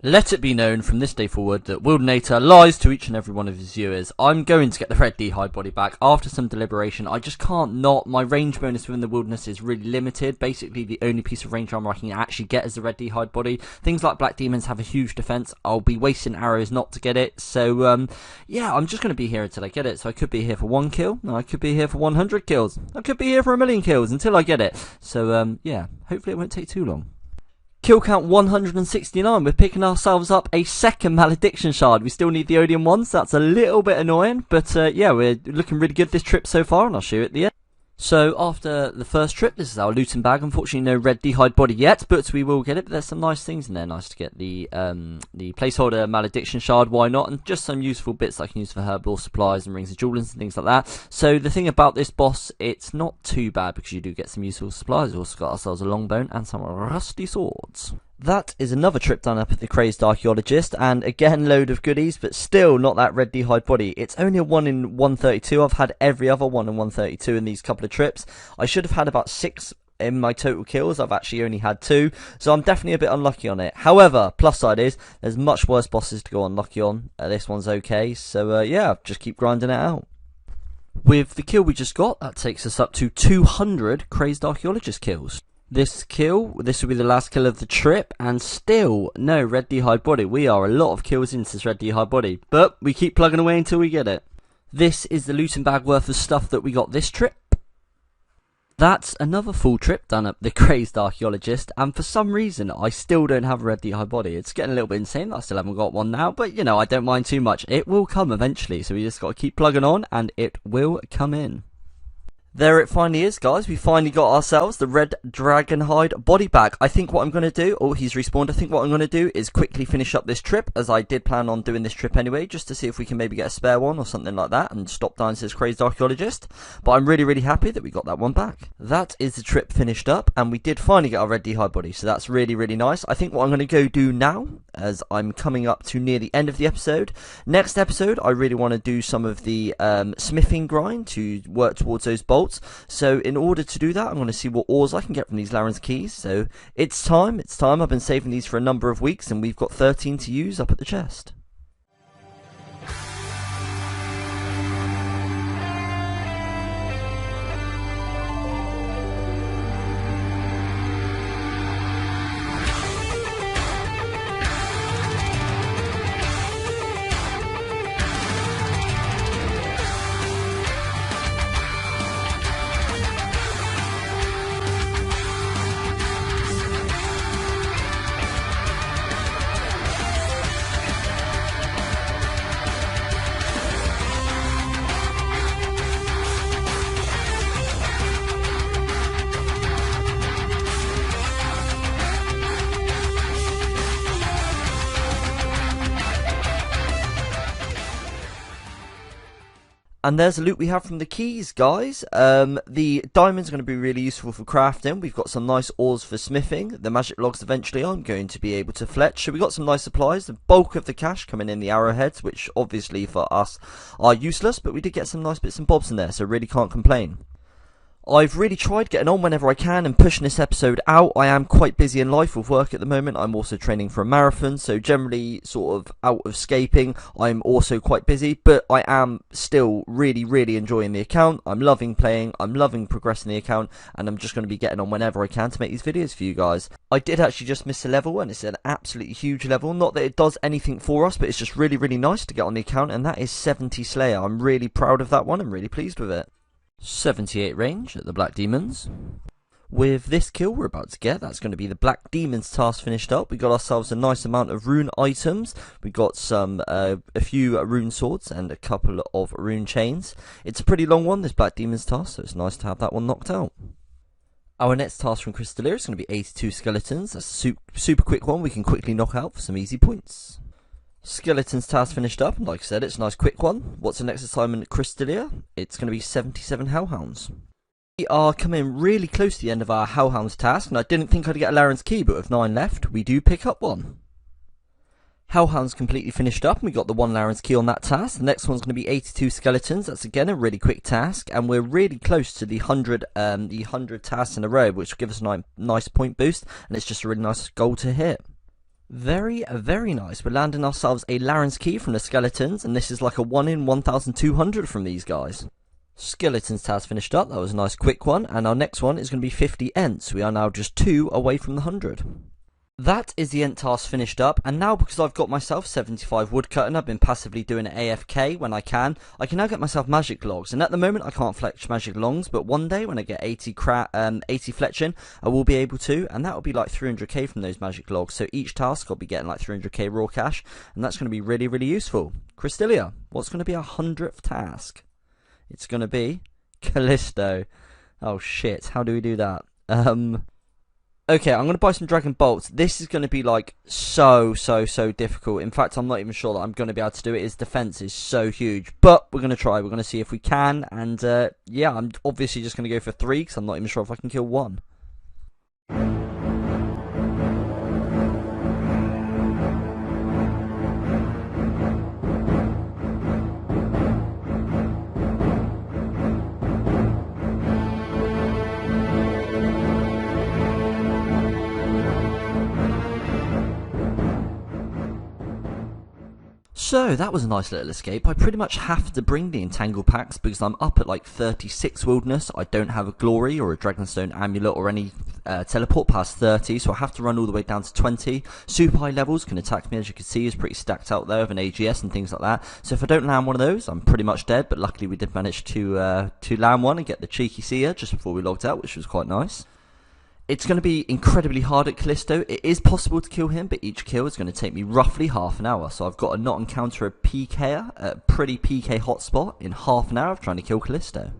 Let it be known from this day forward that Wildanator lies to each and every one of his viewers. I'm going to get the red d'hide body back after some deliberation. I just can't not. My range bonus within the wilderness is really limited. Basically, the only piece of range armor I can actually get is the red d'hide body. Things like black demons have a huge defense. I'll be wasting arrows not to get it. So, yeah, I'm just going to be here until I get it. So I could be here for 1 kill. I could be here for 100 kills. I could be here for 1,000,000 kills until I get it. So, yeah, hopefully it won't take too long. Kill count 169, we're picking ourselves up a second Malediction Shard. We still need the Odium ones, that's a little bit annoying, but yeah, we're looking really good this trip so far, and I'll show you at the end. So after the first trip, this is our looting bag. Unfortunately, no red d'hide body yet, but we will get it. But there's some nice things in there. Nice to get the placeholder malediction shard. Why not? And just some useful bits I can use for Herblore supplies and rings of jewelins and things like that. So the thing about this boss, it's not too bad because you do get some useful supplies. We've also got ourselves a longbone and some rusty swords. That is another trip done up at the Crazed Archaeologist, and again load of goodies, but still not that red d'hide body. It's only a 1 in 132. I've had every other 1 in 132 in these couple of trips. I should have had about 6 in my total kills. I've actually only had 2, so I'm definitely a bit unlucky on it. However, plus side is, there's much worse bosses to go unlucky on. This one's okay, so yeah, just keep grinding it out. With the kill we just got, that takes us up to 200 Crazed Archaeologist kills. This will be the last kill of the trip, and still no red d'hide body. We are a lot of kills into this red d'hide body, but we keep plugging away until we get it. This is the looting bag worth of stuff that we got this trip. That's another full trip done up the Crazed Archaeologist, and for some reason I still don't have a red d'hide body. It's getting a little bit insane that I still haven't got one now, but you know, I don't mind too much. It will come eventually, so we just got to keep plugging on and it will come in. There it finally is, guys. We finally got ourselves the red dragonhide body bag. I think what I'm going to do, oh, he's respawned. I think what I'm going to do is quickly finish up this trip, as I did plan on doing this trip anyway, just to see if we can maybe get a spare one or something like that and stop dying to this Crazed Archaeologist. But I'm really, really happy that we got that one back. That is the trip finished up, and we did finally get our red d'hide body, so that's really, really nice. I think what I'm going to go do now, as I'm coming up to near the end of the episode, next episode, I really want to do some of the smithing grind to work towards those bolts. So in order to do that, I'm going to see what ores I can get from these Laren's keys. So it's time. I've been saving these for a number of weeks, and we've got 13 to use up at the chest. And there's the loot we have from the keys, guys. The diamonds are going to be really useful for crafting. We've got some nice ores for smithing. The magic logs eventually I'm going to be able to fletch. So we got some nice supplies. The bulk of the cash coming in the arrowheads, which obviously for us are useless, but we did get some nice bits and bobs in there, so really can't complain. I've really tried getting on whenever I can and pushing this episode out. I am quite busy in life with work at the moment. I'm also training for a marathon, so generally sort of out of scaping. I'm also quite busy, but I am still really, really enjoying the account. I'm loving playing, I'm loving progressing the account, and I'm just going to be getting on whenever I can to make these videos for you guys. I did actually just miss a level, and it's an absolutely huge level. Not that it does anything for us, but it's just really, really nice to get on the account, and that is 70 Slayer. I'm really proud of that one. I'm really pleased with it. 78 range at the Black Demons. With this kill we're about to get, that's going to be the Black Demons task finished up. We got ourselves a nice amount of rune items. We got some a few rune swords and a couple of rune chains. It's a pretty long one, this Black Demons task, so it's nice to have that one knocked out. Our next task from Crystalia is going to be 82 skeletons. That's a super quick one we can quickly knock out for some easy points. Skeletons task finished up, and like I said, it's a nice quick one. What's the next assignment at Crystalia? It's going to be 77 Hellhounds. We are coming really close to the end of our Hellhounds task, and I didn't think I'd get a Laren's key, but with 9 left, we do pick up one. Hellhounds completely finished up, and we got the 1 Laren's key on that task. The next one's going to be 82 skeletons. That's again a really quick task, and we're really close to the 100 tasks in a row, which will give us a nice point boost, and it's just a really nice goal to hit. Very, very nice. We're landing ourselves a Laren's key from the skeletons, and this is like a 1 in 1,200 from these guys. Skeletons task finished up. That was a nice quick one, and our next one is going to be 50 Ents. We are now just 2 away from the 100. That is the Ent task finished up, and now because I've got myself 75 woodcut and I've been passively doing it AFK when I can now get myself magic logs. And at the moment I can't fletch magic logs, but one day when I get 80 fletching, I will be able to, and that will be like 300k from those magic logs. So each task I'll be getting like 300k raw cash, and that's going to be really, really useful. Crystalia, what's going to be our 100th task? It's going to be Callisto. Oh shit, how do we do that? Okay, I'm going to buy some Dragon Bolts. This is going to be like so difficult. In fact, I'm not even sure that I'm going to be able to do it. His defense is so huge. But we're going to try. We're going to see if we can. And yeah, I'm obviously just going to go for 3 because I'm not even sure if I can kill 1. So, that was a nice little escape. I pretty much have to bring the Entangle packs because I'm up at like 36 wilderness. I don't have a Glory or a Dragonstone Amulet or any teleport past 30, so I have to run all the way down to 20. Super high levels can attack me, as you can see, is pretty stacked out there with an AGS and things like that. So if I don't land one of those, I'm pretty much dead, but luckily we did manage to land one and get the cheeky seer just before we logged out, which was quite nice. It's going to be incredibly hard at Callisto. It is possible to kill him, but each kill is going to take me roughly half an hour. So I've got to not encounter a PKer, a pretty PK hotspot, in half an hour of trying to kill Callisto.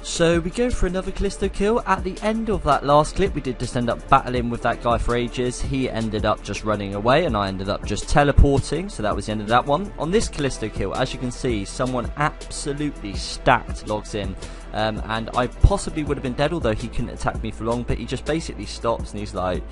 So we go for another Callisto kill. At the end of that last clip, we did just end up battling with that guy for ages. He ended up just running away and I ended up just teleporting, so that was the end of that one. On this Callisto kill, as you can see, someone absolutely stacked logs in. And I possibly would have been dead, although he couldn't attack me for long, but he just basically stops and he's like,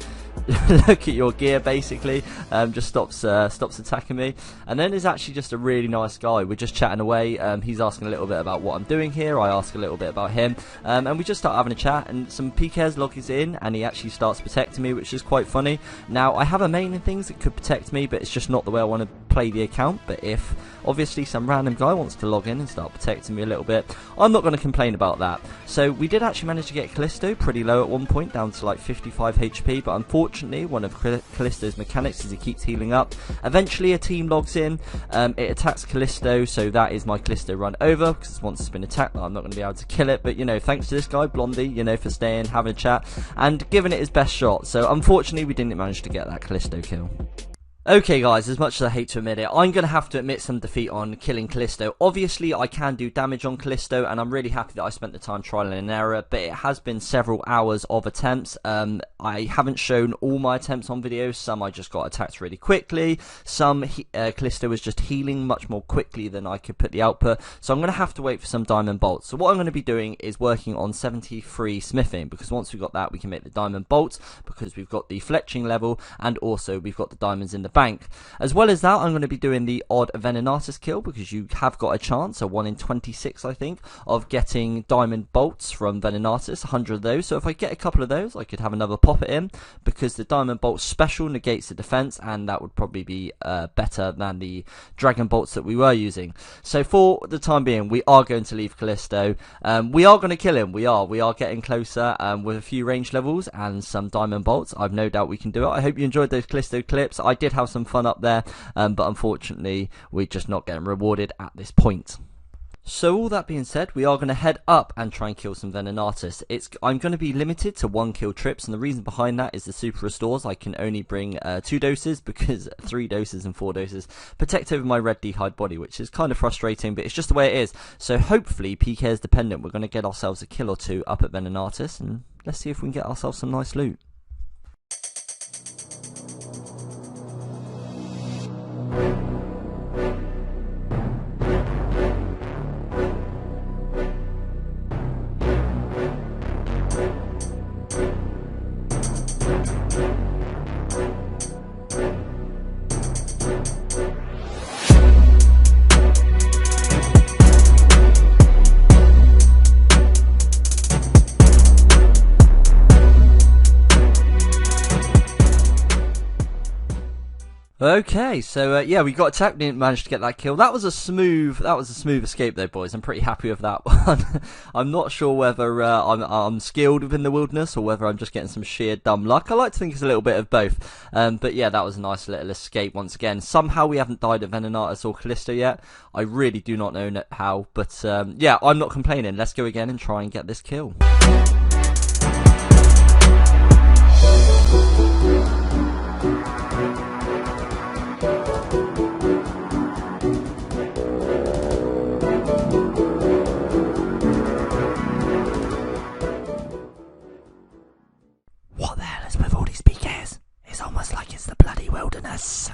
look at your gear, basically. Just stops attacking me. And then there's actually just a really nice guy. We're just chatting away. He's asking a little bit about what I'm doing here. I ask a little bit about him. And we just start having a chat, and some PKs logs in, and he actually starts protecting me, which is quite funny. Now, I have a main and things that could protect me, but it's just not the way I want to play the account. But if obviously some random guy wants to log in and start protecting me a little bit, I'm not going to complain about that. So we did actually manage to get Callisto pretty low at one point, down to like 55 HP, but unfortunately one of Callisto's mechanics is he keeps healing up. Eventually a team logs in, it attacks Callisto, so that is my Callisto run over, because once it's been attacked I'm not going to be able to kill it. But you know, thanks to this guy Blondie, you know, for staying, having a chat and giving it his best shot. So unfortunately we didn't manage to get that Callisto kill. Okay guys, as much as I hate to admit it, I'm going to have to admit some defeat on killing Callisto. Obviously I can do damage on Callisto and I'm really happy that I spent the time trial and error, but it has been several hours of attempts. I haven't shown all my attempts on videos. Some I just got attacked really quickly, some Callisto was just healing much more quickly than I could put the output, so I'm going to have to wait for some diamond bolts. So what I'm going to be doing is working on 73 smithing, because once we've got that we can make the diamond bolts, because we've got the fletching level and also we've got the diamonds in the bank. As well as that, I'm going to be doing the odd Venenatus kill, because you have got a chance, a 1 in 26 I think, of getting diamond bolts from Venenatus, 100 of those. So if I get a couple of those I could have another pop it in, because the diamond bolt special negates the defense, and that would probably be better than the dragon bolts that we were using. So for the time being we are going to leave Callisto. We are going to kill him, we are getting closer with a few range levels and some diamond bolts. I've no doubt we can do it. I hope you enjoyed those Callisto clips. I did have some fun up there, but unfortunately we're just not getting rewarded at this point. So all that being said, we are going to head up and try and kill some Venenatus. I'm going to be limited to 1 kill trips, and the reason behind that is the super restores. I can only bring 2 doses, because 3 doses and 4 doses protect over my red dehyde body, which is kind of frustrating, but it's just the way it is. So hopefully PK is dependent. We're going to get ourselves a kill or 2 up at Venenatus, and let's see if we can get ourselves some nice loot. Okay, so yeah, we got attacked, didn't manage to get that kill. That was a smooth escape though, boys. I'm pretty happy with that one. I'm not sure whether I'm skilled within the wilderness or whether I'm just getting some sheer dumb luck. I like to think it's a little bit of both. But yeah, that was a nice little escape once again. Somehow we haven't died at Venenatus or Callisto yet. I really do not know how, but yeah, I'm not complaining. Let's go again and try and get this kill. What the hell is with all these PKs? It's almost like it's the bloody wilderness.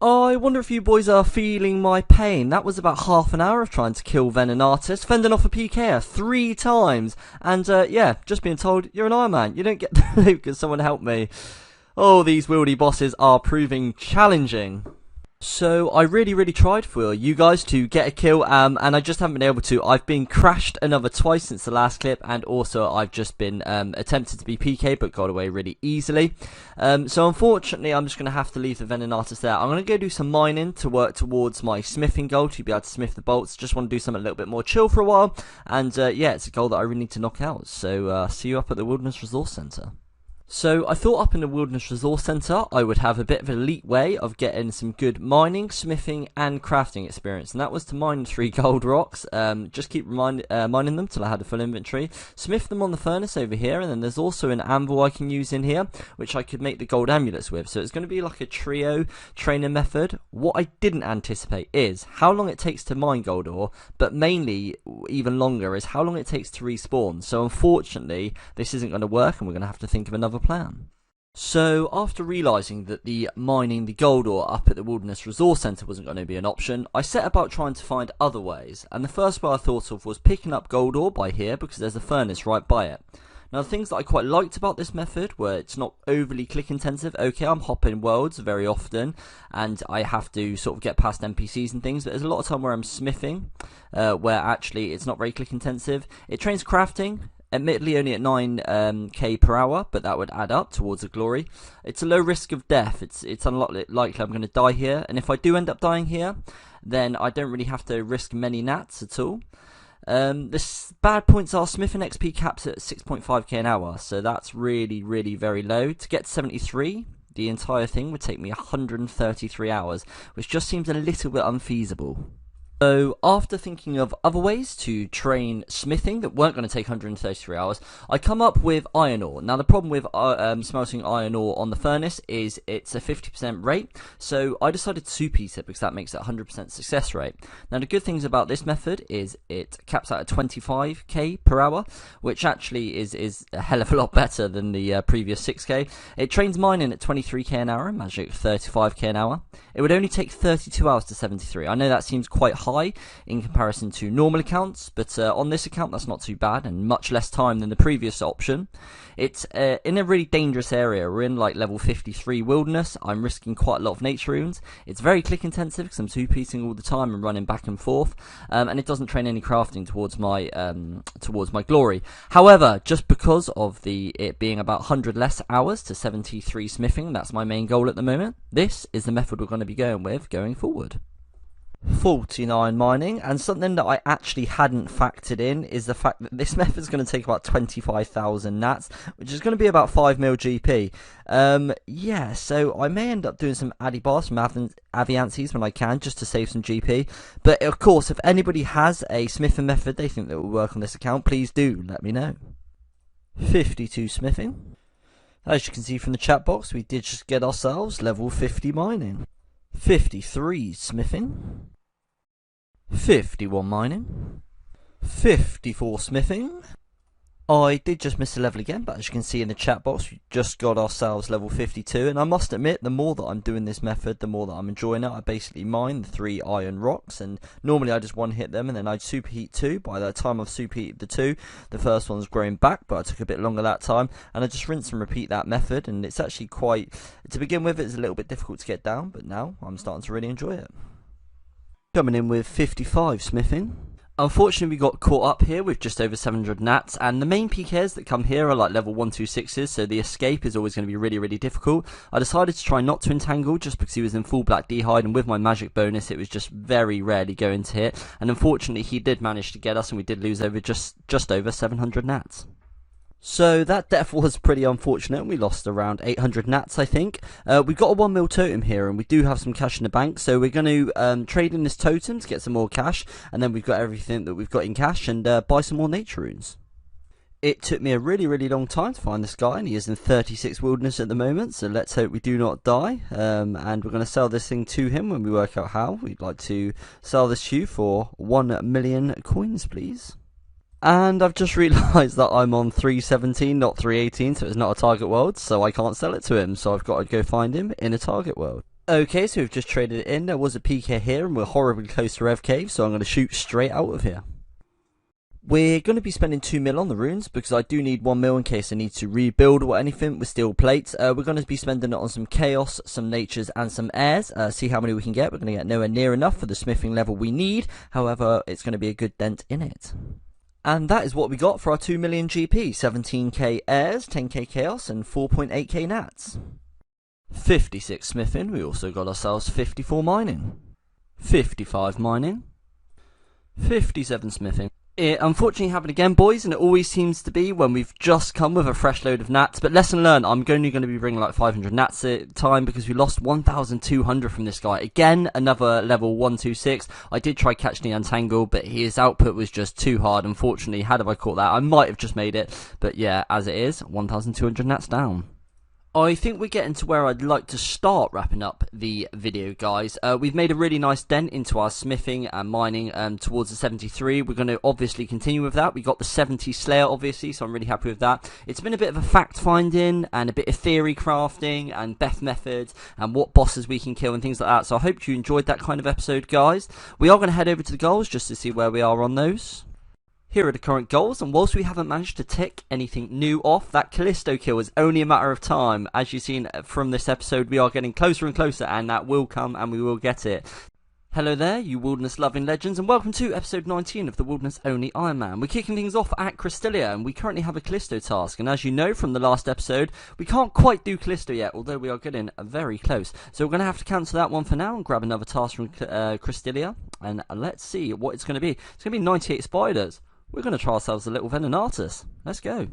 I wonder if you boys are feeling my pain. That was about half an hour of trying to kill Venenatus, fending off a PKer 3 times, and yeah, just being told you're an Iron Man. You don't get the loot. Can someone help me? Oh, these wieldy bosses are proving challenging. So I really tried for you guys to get a kill, and I just haven't been able to. I've been crashed another twice since the last clip, and also I've just been attempted to be PK but got away really easily. So unfortunately I'm just going to have to leave the Venenatus there. I'm going to go do some mining to work towards my smithing goal to be able to smith the bolts. Just want to do something a little bit more chill for a while, and yeah, it's a goal that I really need to knock out. So see you up at the Wilderness Resource Centre. So I thought up in the Wilderness Resource Centre I would have a bit of an elite way of getting some good mining, smithing and crafting experience, and that was to mine 3 gold rocks, just keep mining them till I had a full inventory, smith them on the furnace over here, and then there's also an anvil I can use in here which I could make the gold amulets with. So it's going to be like a trio training method. What I didn't anticipate is how long it takes to mine gold ore, but mainly even longer is how long it takes to respawn. So unfortunately this isn't going to work, and we're going to have to think of another plan. So after realising that the mining the gold ore up at the Wilderness Resource Centre wasn't going to be an option, I set about trying to find other ways, and the first way I thought of was picking up gold ore by here because there's a furnace right by it. Now the things that I quite liked about this method were it's not overly click intensive. Okay, I'm hopping worlds very often and I have to sort of get past NPCs and things, but there's a lot of time where I'm smithing where actually it's not very click intensive. It trains crafting, admittedly only at 9k per hour, but that would add up towards a glory. It's a low risk of death. It's unlikely I'm going to die here, and if I do end up dying here, then I don't really have to risk many nats at all. The bad points are smithing XP caps at 6.5k an hour, so that's really very low. To get to 73, the entire thing would take me 133 hours, which just seems a little bit unfeasible. So after thinking of other ways to train smithing that weren't going to take 133 hours, I come up with iron ore. Now the problem with smelting iron ore on the furnace is it's a 50% rate, so I decided to two-piece it because that makes it 100% success rate. Now the good things about this method is it caps out at 25k per hour, which actually is a hell of a lot better than the previous 6k. It trains mining at 23k an hour and magic 35k an hour. It would only take 32 hours to 73. I know that seems quite high in comparison to normal accounts, but on this account that's not too bad, and much less time than the previous option. It's in a really dangerous area. We're in like level 53 wilderness. I'm risking quite a lot of nature runes. It's very click intensive because I'm two-piecing all the time and running back and forth, and it doesn't train any crafting towards my glory. However, just because of it being about 100 less hours to 73 smithing, that's my main goal at the moment, this is the method we're going to be going with going forward. 49 mining, and something that I actually hadn't factored in is the fact that this method is going to take about 25,000 nats, which is going to be about 5 mil GP. Yeah, so I may end up doing some addy bars from Aviances when I can, just to save some GP. But of course, if anybody has a smithing method they think that will work on this account, please do let me know. 52 smithing. As you can see from the chat box, we did just get ourselves level 50 mining. 53 smithing. 51 mining. 54 smithing. I did just miss a level again, but as you can see in the chat box, we just got ourselves level 52, and I must admit, the more that I'm doing this method, the more that I'm enjoying it. I basically mine the 3 iron rocks, and normally I just one-hit them, and then I'd superheat 2. By the time I've superheated the 2, the first one's grown back, but I took a bit longer that time, and I just rinse and repeat that method, and it's actually quite, to begin with, it's a little bit difficult to get down, but now I'm starting to really enjoy it. Coming in with 55 smithing. Unfortunately, we got caught up here with just over 700 nats, and the main PKs that come here are like level 126s, so the escape is always going to be really, really difficult. I decided to try not to entangle just because he was in full black d'hide, and with my magic bonus it was just very rarely going to hit, and unfortunately he did manage to get us, and we did lose over just over 700 nats. So that death was pretty unfortunate. We lost around 800 nats, I think. We've got a 1 mil totem here, and we do have some cash in the bank, so we're going to trade in this totem to get some more cash, and then we've got everything that we've got in cash, and buy some more nature runes. It took me a really, really long time to find this guy, and he is in 36 wilderness at the moment, so let's hope we do not die. And we're going to sell this thing to him when we work out how. We'd like to sell this to you for 1 million coins, please. And I've just realised that I'm on 317, not 318, so it's not a target world, so I can't sell it to him, so I've got to go find him in a target world. Okay, so we've just traded it in. There was a PK here, and we're horribly close to Rev Cave, so I'm going to shoot straight out of here. We're going to be spending 2 mil on the runes, because I do need 1 mil in case I need to rebuild or anything with steel plates. We're going to be spending it on some chaos, some natures, and some airs. See how many we can get. We're going to get nowhere near enough for the smithing level we need, however, it's going to be a good dent in it. And that is what we got for our 2 million GP, 17k airs, 10k chaos, and 4.8k nats. 56 smithing, we also got ourselves 54 mining. 55 mining. 57 smithing. It unfortunately happened again, boys, and it always seems to be when we've just come with a fresh load of nats. But lesson learned, I'm only going to be bringing like 500 nats at a time because we lost 1,200 from this guy. Again, another level 126. I did try catching the untangle, but his output was just too hard. Unfortunately, had I caught that, I might have just made it. But yeah, as it is, 1,200 nats down. I think we're getting to where I'd like to start wrapping up the video, guys. We've made a really nice dent into our smithing and mining towards the 73. We're going to obviously continue with that. We got the 70 Slayer, obviously, so I'm really happy with that. It's been a bit of a fact-finding and a bit of theory crafting and Beth methods and what bosses we can kill and things like that. So I hope you enjoyed that kind of episode, guys. We are going to head over to the goals just to see where we are on those. Here are the current goals, and whilst we haven't managed to tick anything new off, that Callisto kill is only a matter of time. As you've seen from this episode, we are getting closer and closer, and that will come, and we will get it. Hello there, you wilderness-loving legends, and welcome to episode 19 of the Wilderness-Only Iron Man. We're kicking things off at Cristelia, and we currently have a Callisto task, and as you know from the last episode, we can't quite do Callisto yet, although we are getting very close. So we're going to have to cancel that one for now and grab another task from Cristelia, and let's see what it's going to be. It's going to be 98 spiders. We're going to try ourselves a little Venenatus. Let's go.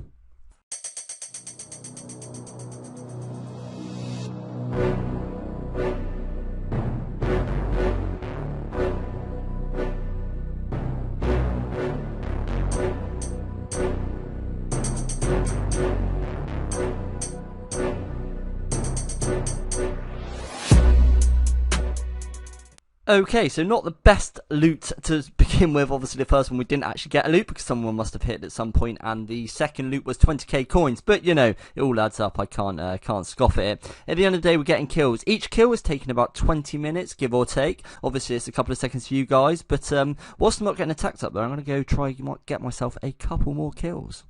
Okay, so not the best loot to begin with. Obviously, the first one we didn't actually get a loot because someone must have hit at some point, and the second loot was 20k coins. But you know, it all adds up. I can't scoff at it. At the end of the day, we're getting kills. Each kill is taking about 20 minutes, give or take. Obviously, it's a couple of seconds for you guys. But whilst I'm not getting attacked up there, I'm gonna go try get myself a couple more kills.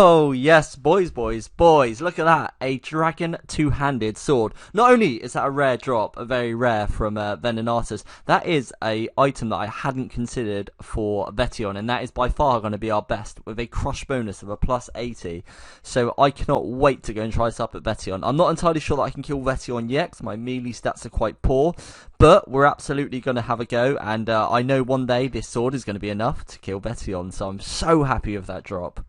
Oh yes, boys, look at that, a dragon two-handed sword. Not only is that a rare drop, a very rare from Wildanator, that is a item that I hadn't considered for Vetion, and that is by far going to be our best, with a crush bonus of a plus 80. So I cannot wait to go and try this up at Vetion. I'm not entirely sure that I can kill Vetion yet, because my melee stats are quite poor, but we're absolutely going to have a go, and I know one day this sword is going to be enough to kill Vetion, so I'm so happy with that drop.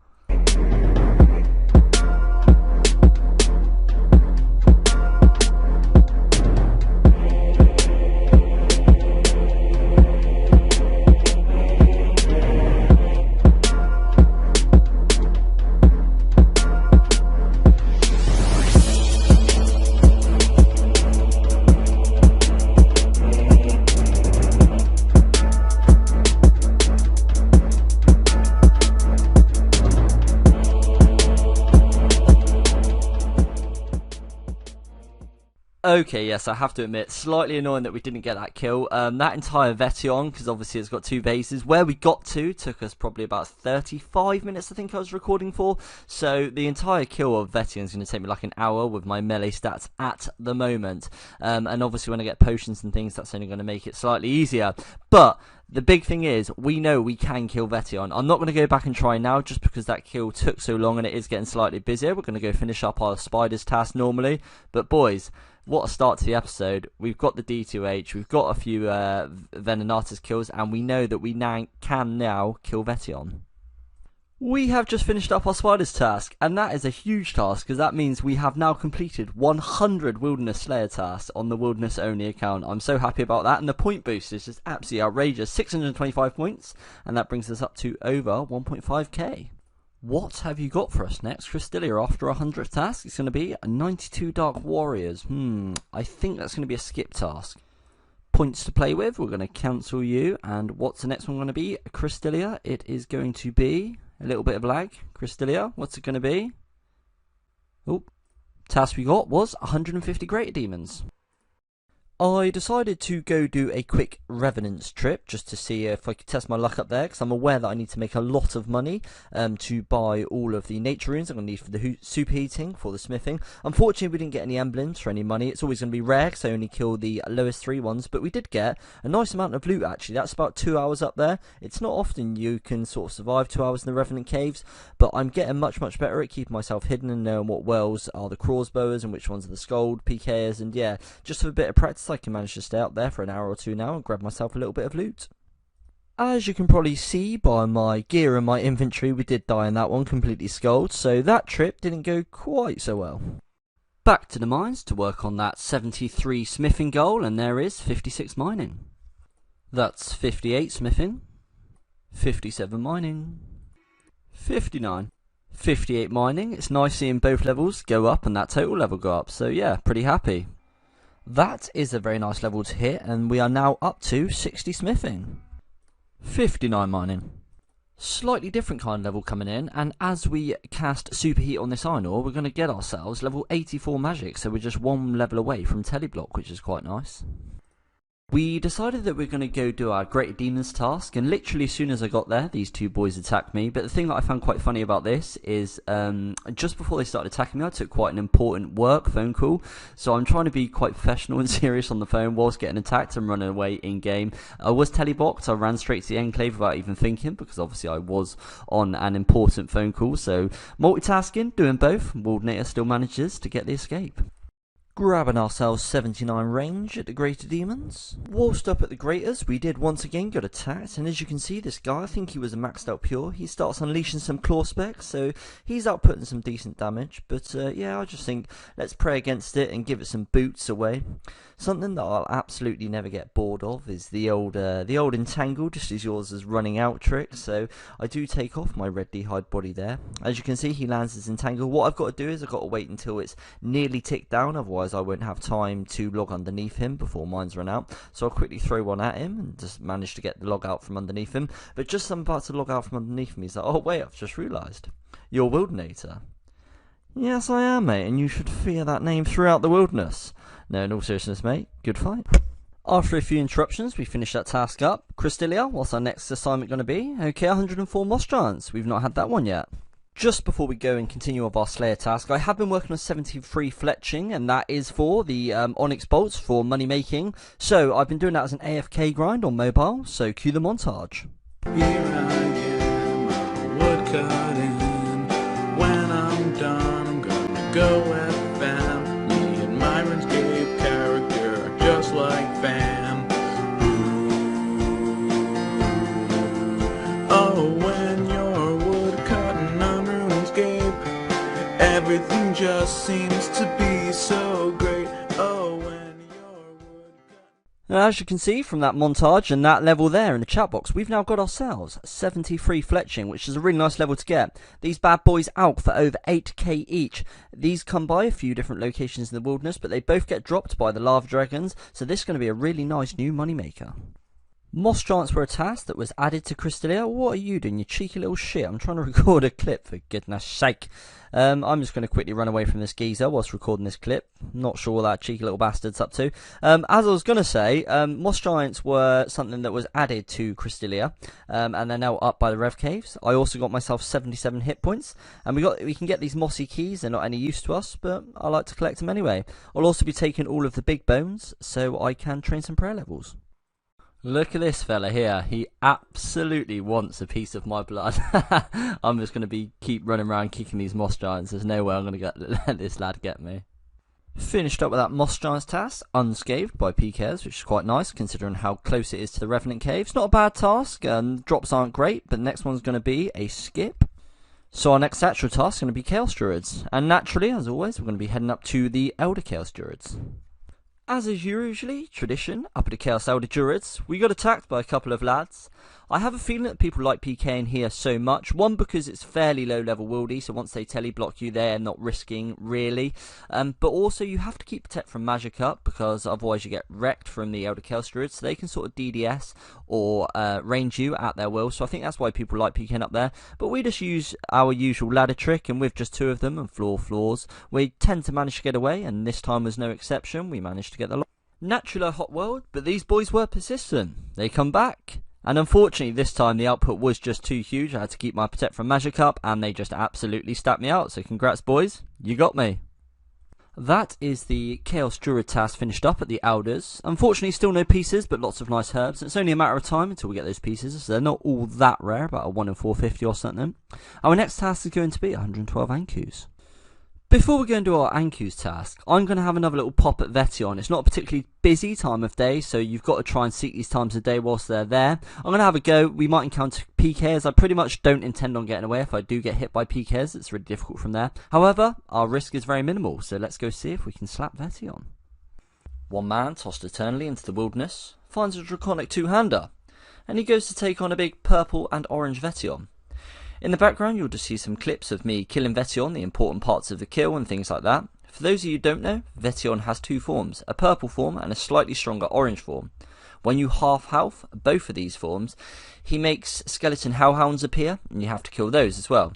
Okay, yes, I have to admit, slightly annoying that we didn't get that kill. That entire Vetion, because obviously it's got two bases, where we got to took us probably about 35 minutes, I think I was recording for. So the entire kill of Vetion is going to take me like an hour with my melee stats at the moment. And obviously when I get potions and things, that's only going to make it slightly easier. But the big thing is, we know we can kill Vetion. I'm not going to go back and try now, just because that kill took so long and it is getting slightly busier. We're going to go finish up our spiders task normally. But boys, what a start to the episode. We've got the D2H, we've got a few Wildanator kills, and we know that we can now kill Vetion. We have just finished up our spiders task, and that is a huge task, because that means we have now completed 100 Wilderness Slayer tasks on the Wilderness only account. I'm so happy about that, and the point boost is just absolutely outrageous. 625 points, and that brings us up to over 1.5k. What have you got for us next, Crystalia? After 100th task, it's going to be 92 Dark Warriors. I think that's going to be a skip task. Points to play with, we're going to cancel you. And what's the next one going to be? Crystalia, it is going to be a little bit of lag. Crystalia, what's it going to be? Oh, task we got was 150 Greater Demons. I decided to go do a quick Revenant's trip just to see if I could test my luck up there, because I'm aware that I need to make a lot of money to buy all of the nature runes I'm going to need for the superheating, for the smithing. Unfortunately, we didn't get any emblems for any money. It's always going to be rare because I only killed the lowest 3 ones, but we did get a nice amount of loot actually. That's about 2 hours up there. It's not often you can sort of survive 2 hours in the Revenant caves, but I'm getting much better at keeping myself hidden and knowing what wells are the crossbowers and which ones are the scold PKers, and yeah, just for a bit of practice I can manage to stay out there for an hour or two now and grab myself a little bit of loot. As you can probably see by my gear and my inventory, we did die in that one, completely sculled, so that trip didn't go quite so well. Back to the mines to work on that 73 smithing goal, and there is 56 mining. That's 58 smithing, 57 mining, 59. 58 mining. It's nice seeing both levels go up and that total level go up, so yeah, pretty happy. That is a very nice level to hit, and we are now up to 60 smithing. 59 mining. Slightly different kind of level coming in, and as we cast Superheat on this iron ore, we're going to get ourselves level 84 magic, so we're just one level away from Teleblock, which is quite nice. We decided that we're going to go do our Greater Demons task, and literally as soon as I got there, these two boys attacked me. But the thing that I found quite funny about this is, just before they started attacking me, I took quite an important work phone call. So I'm trying to be quite professional and serious on the phone whilst getting attacked and running away in-game. I was teleboxed, I ran straight to the Enclave without even thinking, because obviously I was on an important phone call. So multitasking, doing both, Wildanator still manages to get the escape. Grabbing ourselves 79 range at the Greater Demons. Whilst up at the Greaters, we did once again get attacked, and as you can see, this guy, I think he was a maxed out pure, he starts unleashing some claw specs, so he's outputting some decent damage, but yeah, I just think, let's pray against it and give it some boots away. Something that I'll absolutely never get bored of is the old Entangle, just as yours is running out trick, so I do take off my red D-hide body there. As you can see, he lands his Entangle. What I've got to do is I've got to wait until it's nearly ticked down, otherwise I won't have time to log underneath him before mine's run out. So I'll quickly throw one at him and just manage to get the log out from underneath him. But just as I'm about to log out from underneath him, he's like, oh wait, I've just realised. You're Wildanator. Yes, I am, mate, and you should fear that name throughout the wilderness. No, in all seriousness, mate, good fight. After a few interruptions, we finished that task up. Cristalia, what's our next assignment going to be? Okay, 104 Moss Giants. We've not had that one yet. Just before we go and continue with our Slayer task, I have been working on 73 fletching, and that is for the Onyx bolts for money making. So I've been doing that as an AFK grind on mobile, so cue the montage. Here I am, a woodcutting. When I'm done, I'm gonna go FM. Me and my RuneScape character are just like fam. Ooh. Oh, when you're woodcutting on RuneScape, everything just seems to be so great. Oh, when you're woodcutting. As you can see from that montage and that level there in the chat box, we've now got ourselves 73 fletching, which is a really nice level to get. These bad boys out for over 8k each. These come by a few different locations in the wilderness, but they both get dropped by the lava dragons, so this is going to be a really nice new moneymaker. Moss Giants were a task that was added to Cristalia. What are you doing, you cheeky little shit? I'm trying to record a clip, for goodness sake. I'm just going to quickly run away from this geezer whilst recording this clip. Not sure what that cheeky little bastard's up to. As I was going to say, Moss Giants were something that was added to Cristalia, and they're now up by the Rev Caves. I also got myself 77 hit points, and we can get these mossy keys. They're not any use to us, but I like to collect them anyway. I'll also be taking all of the big bones, so I can train some prayer levels. Look at this fella here. He absolutely wants a piece of my blood. I'm just going to keep running around kicking these Moss Giants. There's no way I'm going to let this lad get me. Finished up with that Moss Giants task, unscathed by PKs, which is quite nice considering how close it is to the Revenant Caves. Not a bad task, drops aren't great, but the next one's going to be a skip. So our next actual task is going to be Chaos Druids. And naturally, as always, we're going to be heading up to the Elder Chaos Druids. As is usually tradition, up at the Chaos Elder Druids, we got attacked by a couple of lads. I have a feeling that people like PKing here so much. One, because it's fairly low level wildy, so once they teleblock you, they're not risking really. But also you have to keep protect from magic up, because otherwise you get wrecked from the Elder Chaos Druids. So they can sort of DDS or range you at their will. So I think that's why people like PKing up there. But we just use our usual ladder trick, and with just two of them and floors, we tend to manage to get away, and this time was no exception. We managed to get the lock. Naturally a hot world, but these boys were persistent. They come back. And unfortunately this time the output was just too huge. I had to keep my protect from magic up, and they just absolutely stacked me out. So congrats boys, you got me. That is the Chaos Druid task finished up at the Elders. Unfortunately still no pieces, but lots of nice herbs. It's only a matter of time until we get those pieces, so they're not all that rare, about a 1 in 450 or something. Our next task is going to be 112 Ankus. Before we go and do our Ankus task, I'm going to have another little pop at Vetion. It's not a particularly busy time of day, so you've got to try and seek these times of day whilst they're there. I'm going to have a go. We might encounter PKs. I pretty much don't intend on getting away. If I do get hit by PKs, it's really difficult from there. However, our risk is very minimal, so let's go see if we can slap Vetion. One man tossed eternally into the wilderness, finds a draconic two-hander, and he goes to take on a big purple and orange Vetion. In the background you'll just see some clips of me killing Vetion, the important parts of the kill and things like that. For those of you who don't know, Vetion has two forms, a purple form and a slightly stronger orange form. When you half health both of these forms, he makes skeleton hellhounds appear, and you have to kill those as well.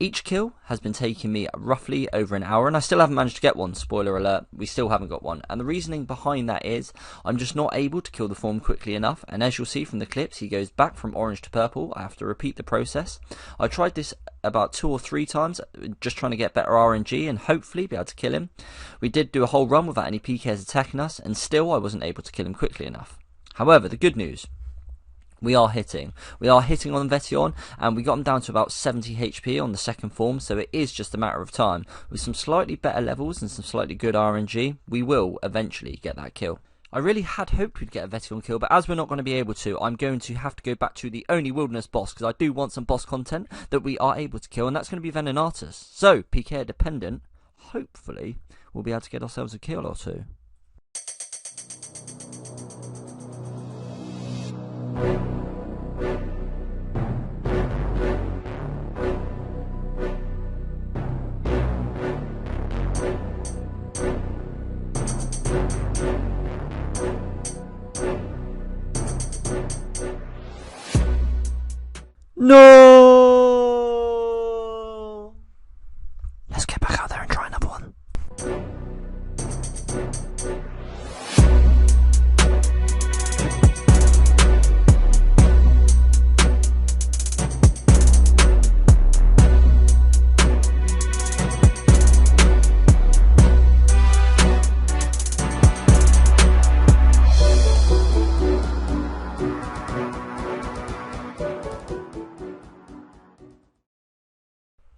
Each kill has been taking me roughly over an hour, and I still haven't managed to get one. Spoiler alert, we still haven't got one. And the reasoning behind that is I'm just not able to kill the form quickly enough, and as you'll see from the clips, he goes back from orange to purple. I have to repeat the process. I tried this about 2 or 3 times, just trying to get better RNG and hopefully be able to kill him. We did do a whole run without any PKs attacking us, and still I wasn't able to kill him quickly enough. However, the good news, we are hitting on Vetion, and we got him down to about 70 HP on the second form, so it is just a matter of time. With some slightly better levels and some slightly good RNG, we will eventually get that kill. I really had hoped we'd get a Vetion kill, but as we're not going to be able to, I'm going to have to go back to the only wilderness boss, because I do want some boss content that we are able to kill, and that's going to be Venenatus. So, PK dependent, hopefully we'll be able to get ourselves a kill or two. No! Let's get back out there and try another one.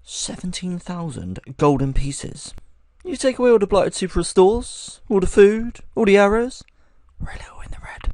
$17,000 golden pieces. You take away all the blighted super restores, all the food, all the arrows, we're a little in the red.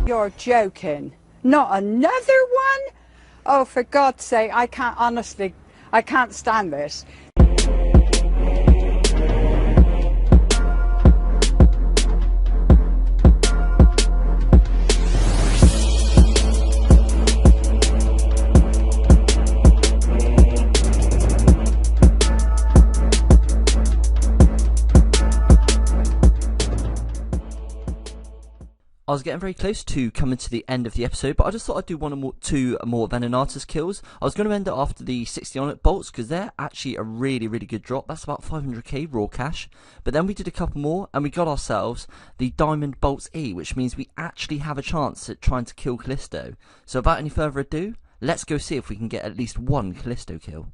You're joking. Not another one? Oh, for God's sake, I can't, honestly, I can't stand this. I was getting very close to coming to the end of the episode, but I just thought I'd do two more Venenatus kills. I was going to end it after the 60 on it bolts, because they're actually a really, really good drop. That's about 500k raw cash. But then we did a couple more, and we got ourselves the Diamond Bolts E, which means we actually have a chance at trying to kill Callisto. So without any further ado, let's go see if we can get at least one Callisto kill.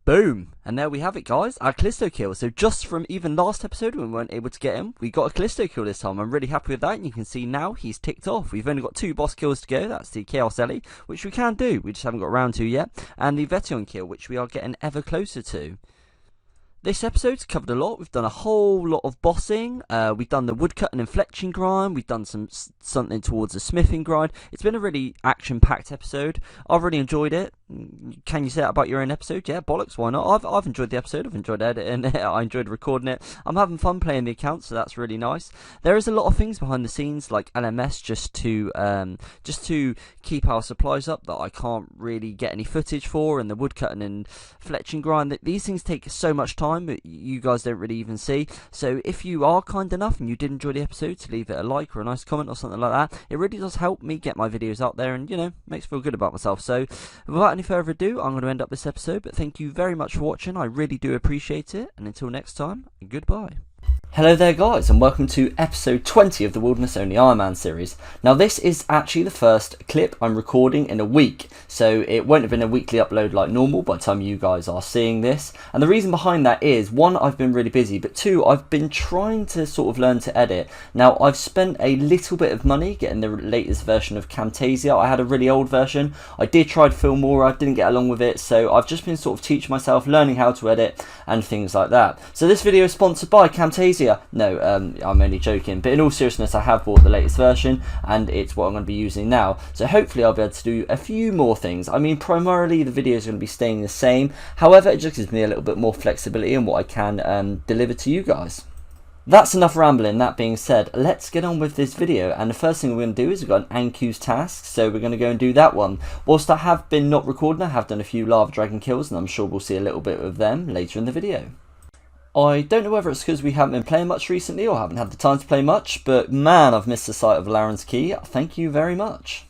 Boom! And there we have it, guys, our Callisto kill. So just from even last episode when we weren't able to get him, we got a Callisto kill this time. I'm really happy with that, and you can see now he's ticked off. We've only got 2 boss kills to go. That's the Chaos Ellie, which we can do, we just haven't got around to yet, and the Vetion kill, which we are getting ever closer to. This episode's covered a lot. We've done a whole lot of bossing. We've done the woodcut and inflection grind. We've done something towards the smithing grind. It's been a really action-packed episode. I've really enjoyed it. Can you say that about your own episode? Yeah, bollocks, why not? I've enjoyed the episode. I've enjoyed editing it. I enjoyed recording it. I'm having fun playing the account, so that's really nice. There is a lot of things behind the scenes, like LMS, just to keep our supplies up that I can't really get any footage for, and the woodcutting and inflection grind. These things take so much time that you guys don't really even see. So if you are kind enough and you did enjoy the episode, to leave it a like or a nice comment or something like that, it really does help me get my videos out there, and makes me feel good about myself. So without any further ado, I'm going to end up this episode, but thank you very much for watching. I really do appreciate it, and until next time, goodbye. Hello there, guys, and welcome to episode 20 of the Wilderness Only Iron Man series. Now, this is actually the first clip I'm recording in a week, so it won't have been a weekly upload like normal by the time you guys are seeing this. And the reason behind that is, 1, I've been really busy, but 2, I've been trying to sort of learn to edit. Now, I've spent a little bit of money getting the latest version of Camtasia. I had a really old version. I did try to film more, I didn't get along with it, so I've just been sort of teaching myself, learning how to edit and things like that. So this video is sponsored by Camtasia. No, I'm only joking, but in all seriousness, I have bought the latest version, and it's what I'm going to be using now. So hopefully I'll be able to do a few more things. I mean, primarily the videos are going to be staying the same. However, it just gives me a little bit more flexibility in what I can deliver to you guys. That's enough rambling. That being said, let's get on with this video, and the first thing we're going to do is we've got an Anku's task, so we're going to go and do that one. Whilst I have been not recording, I have done a few lava dragon kills, and I'm sure we'll see a little bit of them later in the video. I don't know whether it's because we haven't been playing much recently or haven't had the time to play much, but man, I've missed the sight of Laren's Key. Thank you very much.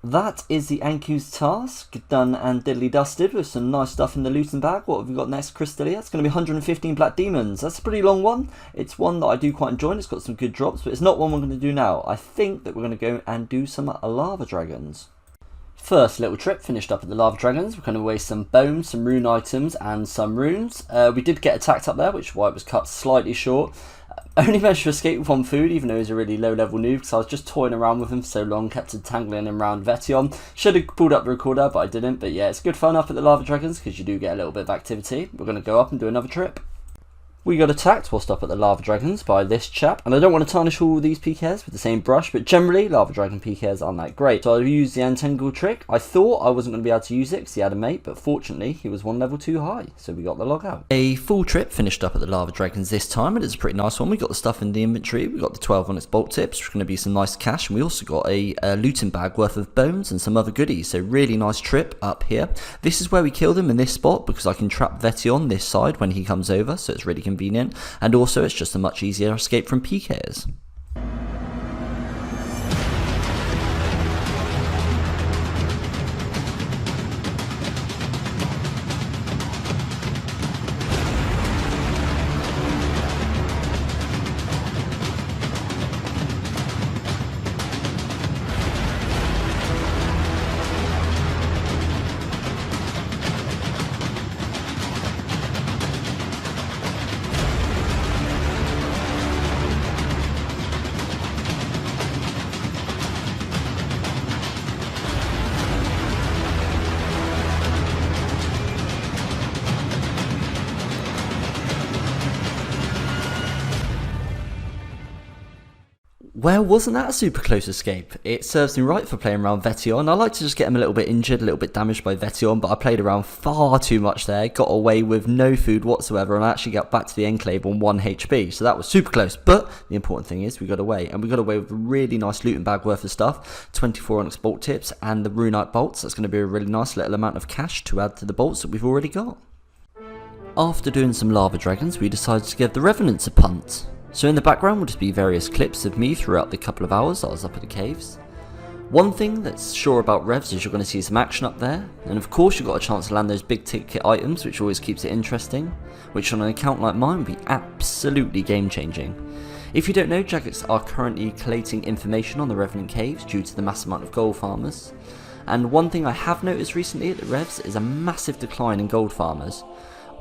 That is the Anku's task, done and diddly dusted with some nice stuff in the looting bag. What have we got next, Crystalia? It's going to be 115 Black Demons. That's a pretty long one. It's one that I do quite enjoy, and it's got some good drops, but it's not one we're going to do now. I think that we're going to go and do some Lava Dragons. First little trip finished up at the Lava Dragons. We're going to waste some bones, some rune items, and some runes. We did get attacked up there, which is why it was cut slightly short. Only managed to escape with 1 food, even though he was a really low level noob, because I was just toying around with him for so long, kept entangling him around Vetion. Should have pulled up the recorder, but I didn't. But yeah, it's good fun up at the Lava Dragons, because you do get a little bit of activity. We're going to go up and do another trip. We got attacked whilst up at the Lava Dragons by this chap, and I don't want to tarnish all these PKs with the same brush, but generally Lava Dragon PKs aren't that great. So I used the Entangle trick. I thought I wasn't going to be able to use it because he had a mate, but fortunately he was 1 level too high, so we got the log out. A full trip finished up at the Lava Dragons this time, and it's a pretty nice one. We got the stuff in the inventory, we got the 12 on its bolt tips, which are going to be some nice cash, and we also got a looting bag worth of bones and some other goodies, so really nice trip up here. This is where we killed him in this spot, because I can trap Vetion this side when he comes over, so it's really convenient. And also, it's just a much easier escape from PKs. Well, wasn't that a super close escape? It serves me right for playing around Vetion. I like to just get him a little bit injured, a little bit damaged by Vetion, but I played around far too much there, got away with no food whatsoever, and I actually got back to the Enclave on 1 HP, so that was super close. But the important thing is we got away, and we got away with a really nice looting bag worth of stuff, 24 onyx bolt tips and the runite bolts. That's going to be a really nice little amount of cash to add to the bolts that we've already got. after doing some lava dragons, we decided to give the Revenants a punt. So in the background will just be various clips of me throughout the couple of hours that I was up at the caves. One thing that's sure about Revs is you're going to see some action up there, and of course you've got a chance to land those big ticket items, which always keeps it interesting, which on an account like mine would be absolutely game changing. If you don't know, Jagex are currently collating information on the Revenant caves due to the massive amount of gold farmers, and one thing I have noticed recently at the Revs is a massive decline in gold farmers.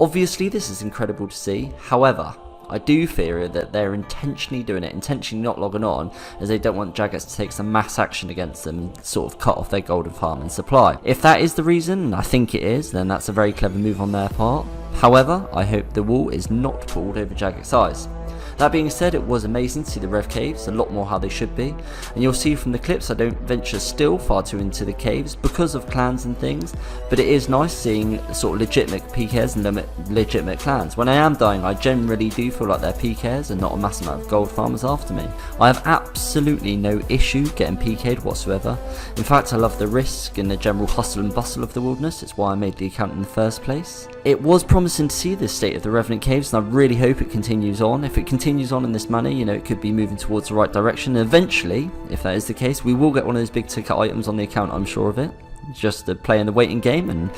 Obviously this is incredible to see, however, I do fear that they're intentionally doing it, intentionally not logging on, as they don't want Jagex to take some mass action against them and sort of cut off their golden farming supply. If that is the reason, and I think it is, then that's a very clever move on their part. However, I hope the wool is not pulled over Jagex's eyes. That being said, it was amazing to see the Rev caves, a lot more how they should be, and you'll see from the clips I don't venture still far too into the caves because of clans and things, but it is nice seeing sort of legitimate PKs and legitimate clans. When I am dying, I generally do feel like they're PKs and not a massive amount of gold farmers after me. I have absolutely no issue getting PK'd whatsoever. In fact, I love the risk and the general hustle and bustle of the wilderness. It's why I made the account in the first place. It was promising to see this state of the Revenant caves, and I really hope it continues on. If it continues on in this manner, you know, it could be moving towards the right direction. And eventually, if that is the case, we will get one of those big ticket items on the account, I'm sure of it. Just playing the waiting game and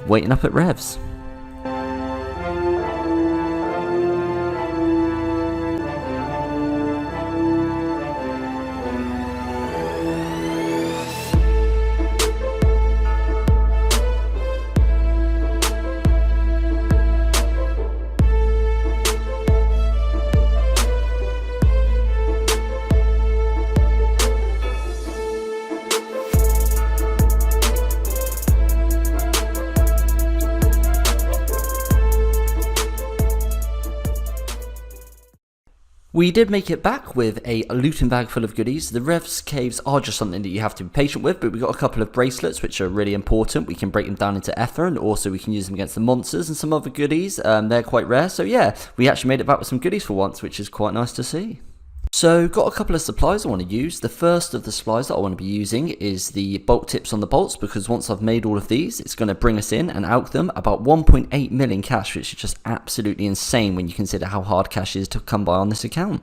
waiting up at Revs. We did make it back with a looting bag full of goodies. The Revs caves are just something that you have to be patient with, but we got a couple of bracelets which are really important. We can break them down into ether, and also we can use them against the monsters and some other goodies. They're quite rare, so yeah, we actually made it back with some goodies for once, which is quite nice to see. So, got a couple of supplies I want to use. The first of the supplies that I want to be using is the bulk tips on the bolts, because once I've made all of these, it's going to bring us in and out them about 1.8 million cash, which is just absolutely insane when you consider how hard cash is to come by on this account.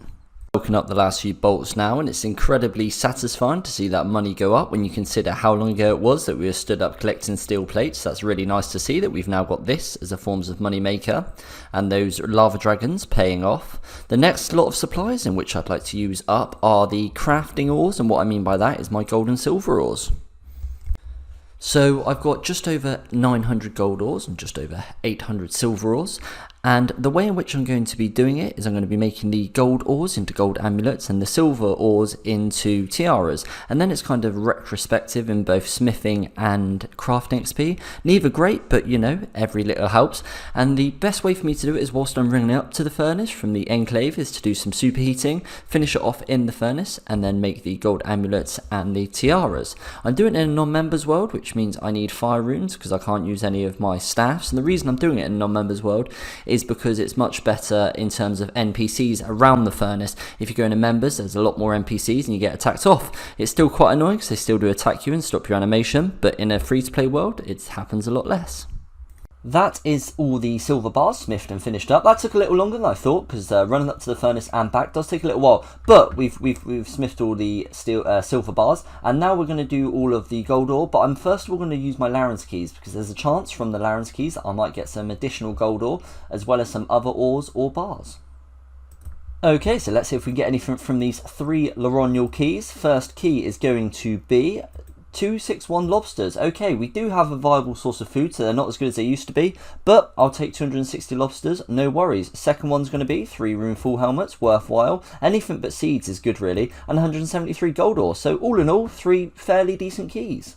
Broken up the last few bolts now, and it's incredibly satisfying to see that money go up when you consider how long ago it was that we were stood up collecting steel plates. That's really nice to see that we've now got this as a forms of money maker, and those lava dragons paying off. The next lot of supplies in which I'd like to use up are the crafting ores, and what I mean by that is my gold and silver ores. So I've got just over 900 gold ores and just over 800 silver ores, and the way in which I'm going to be doing it is I'm going to be making the gold ores into gold amulets and the silver ores into tiaras, and then it's kind of retrospective in both smithing and crafting XP. Neither great, but you know, every little helps, and the best way for me to do it is whilst I'm bringing it up to the furnace from the Enclave is to do some superheating, finish it off in the furnace, and then make the gold amulets and the tiaras. I'm doing it in a non-members world, which means I need fire runes because I can't use any of my staffs, and the reason I'm doing it in a non-members world is because it's much better in terms of NPCs around the furnace. If you go into members, there's a lot more NPCs and you get attacked off. It's still quite annoying because they still do attack you and stop your animation, but in a free-to-play world, it happens a lot less. That is all the silver bars smithed and finished up. That took a little longer than I thought, because running up to the furnace and back does take a little while. But we've smithed all the silver bars, and now we're going to do all of the gold ore. But I'm first of all going to use my Larens keys, because there's a chance from the Larens keys that I might get some additional gold ore, as well as some other ores or bars. Okay, so let's see if we can get anything from these 3 Laronial keys. First key is going to be 261 lobsters. Okay, we do have a viable source of food, so they're not as good as they used to be, but I'll take 260 lobsters, no worries. Second one's going to be 3 rune full helmets, worthwhile. Anything but seeds is good really, and 173 gold ore, so all in all 3 fairly decent keys.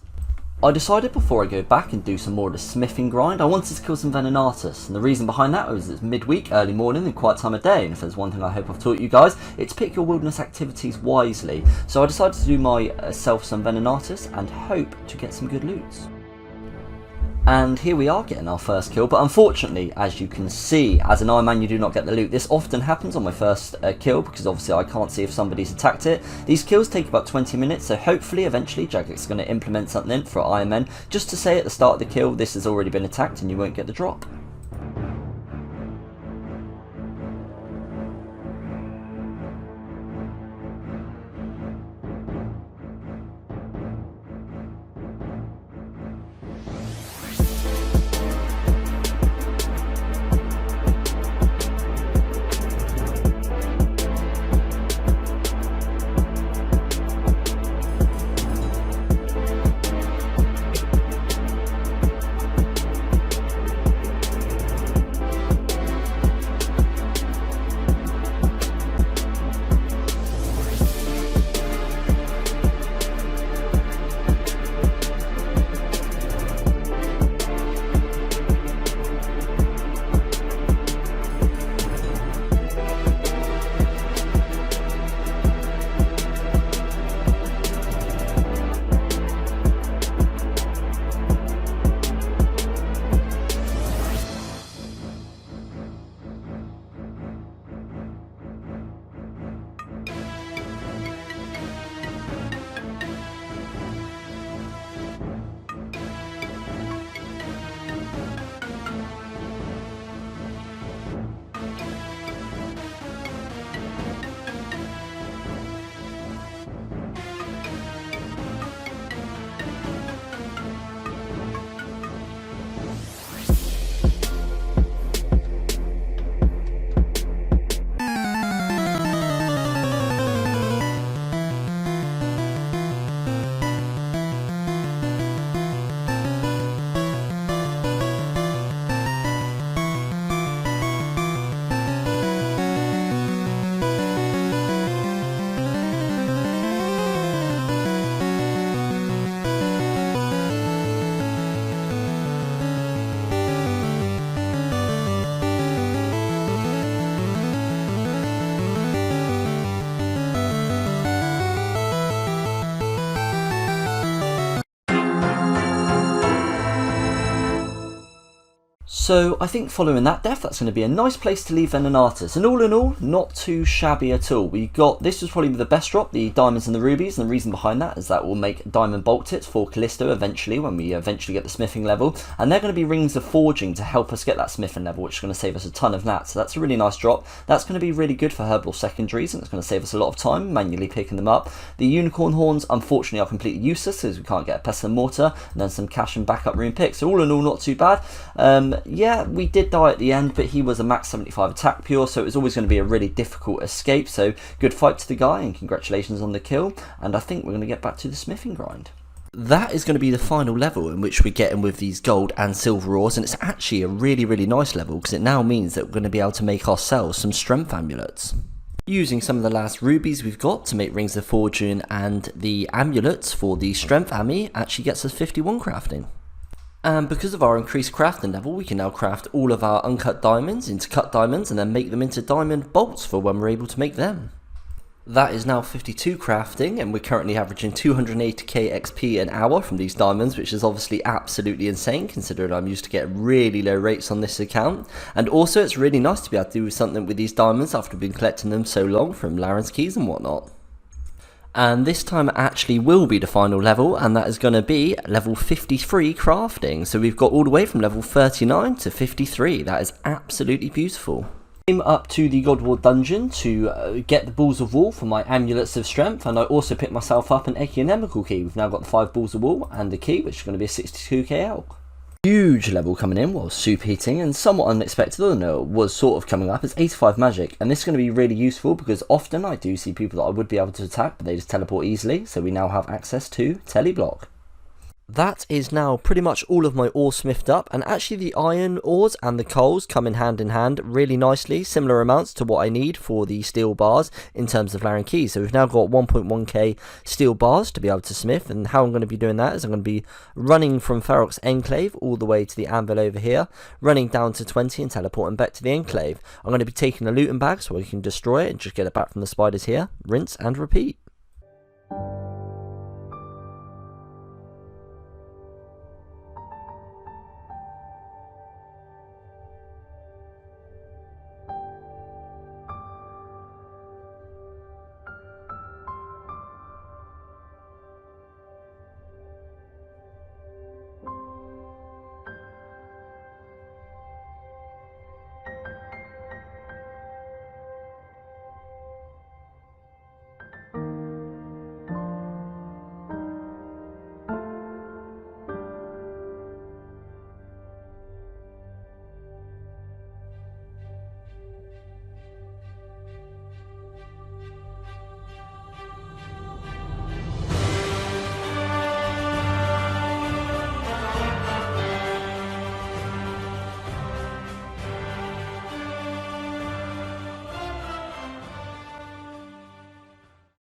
I decided before I go back and do some more of the smithing grind, I wanted to kill some Venenatus, and the reason behind that was it's midweek, early morning, and quiet time of day, and if there's one thing I hope I've taught you guys, it's pick your wilderness activities wisely. So I decided to do myself some Venenatus and hope to get some good loots. And here we are getting our first kill, but unfortunately, as you can see, as an Iron Man you do not get the loot. This often happens on my first kill, because obviously I can't see if somebody's attacked it. These kills take about 20 minutes, so hopefully eventually Jagex is going to implement something for Iron Men, just to say at the start of the kill, this has already been attacked and you won't get the drop. So I think following that death, that's going to be a nice place to leave Venenatus. And all in all, not too shabby at all. We got, this was probably the best drop, the diamonds and the rubies, and the reason behind that is that will make diamond bolt tips for Callisto eventually, when we eventually get the smithing level. And they're going to be rings of forging to help us get that smithing level, which is going to save us a ton of that. So that's a really nice drop. That's going to be really good for Herblore secondaries, and it's going to save us a lot of time manually picking them up. The unicorn horns, unfortunately, are completely useless because we can't get a pestle and mortar, and then some cash and backup rune picks. So all in all, not too bad. Yeah, we did die at the end, but he was a max 75 attack pure, so it was always going to be a really difficult escape. So good fight to the guy, and congratulations on the kill. And I think we're going to get back to the smithing grind. That is going to be the final level in which we get in with these gold and silver ores, and it's actually a really nice level because it now means that we're going to be able to make ourselves some strength amulets. Using some of the last rubies we've got to make rings of fortune, and the amulets for the strength ammi actually gets us 51 crafting. And because of our increased crafting level, we can now craft all of our uncut diamonds into cut diamonds and then make them into diamond bolts for when we're able to make them. That is now 52 crafting, and we're currently averaging 280k XP an hour from these diamonds, which is obviously absolutely insane considering I'm used to getting really low rates on this account. And also it's really nice to be able to do something with these diamonds after we've been collecting them so long from Laren's keys and whatnot. And this time actually will be the final level, and that is going to be level 53 crafting. So we've got all the way from level 39 to 53. That is absolutely beautiful. Came up to the God War dungeon to get the balls of wool for my amulets of strength, and I also picked myself up an economical key. We've now got the 5 balls of wool and the key, which is going to be a 62k elk. Huge level coming in while superheating, and somewhat unexpected, I know, was sort of coming up. It's 85 magic, and this is going to be really useful because often I do see people that I would be able to attack, but they just teleport easily, so we now have access to teleblock. That is now pretty much all of my ore smithed up, and actually the iron ores and the coals come in hand really nicely, similar amounts to what I need for the steel bars in terms of Laren keys. So we've now got 1.1k steel bars to be able to smith, and how I'm going to be doing that is I'm going to be running from Ferox Enclave all the way to the anvil over here, running down to 20 and teleporting back to the Enclave. I'm going to be taking a looting bag so I can destroy it and just get it back from the spiders here, rinse and repeat.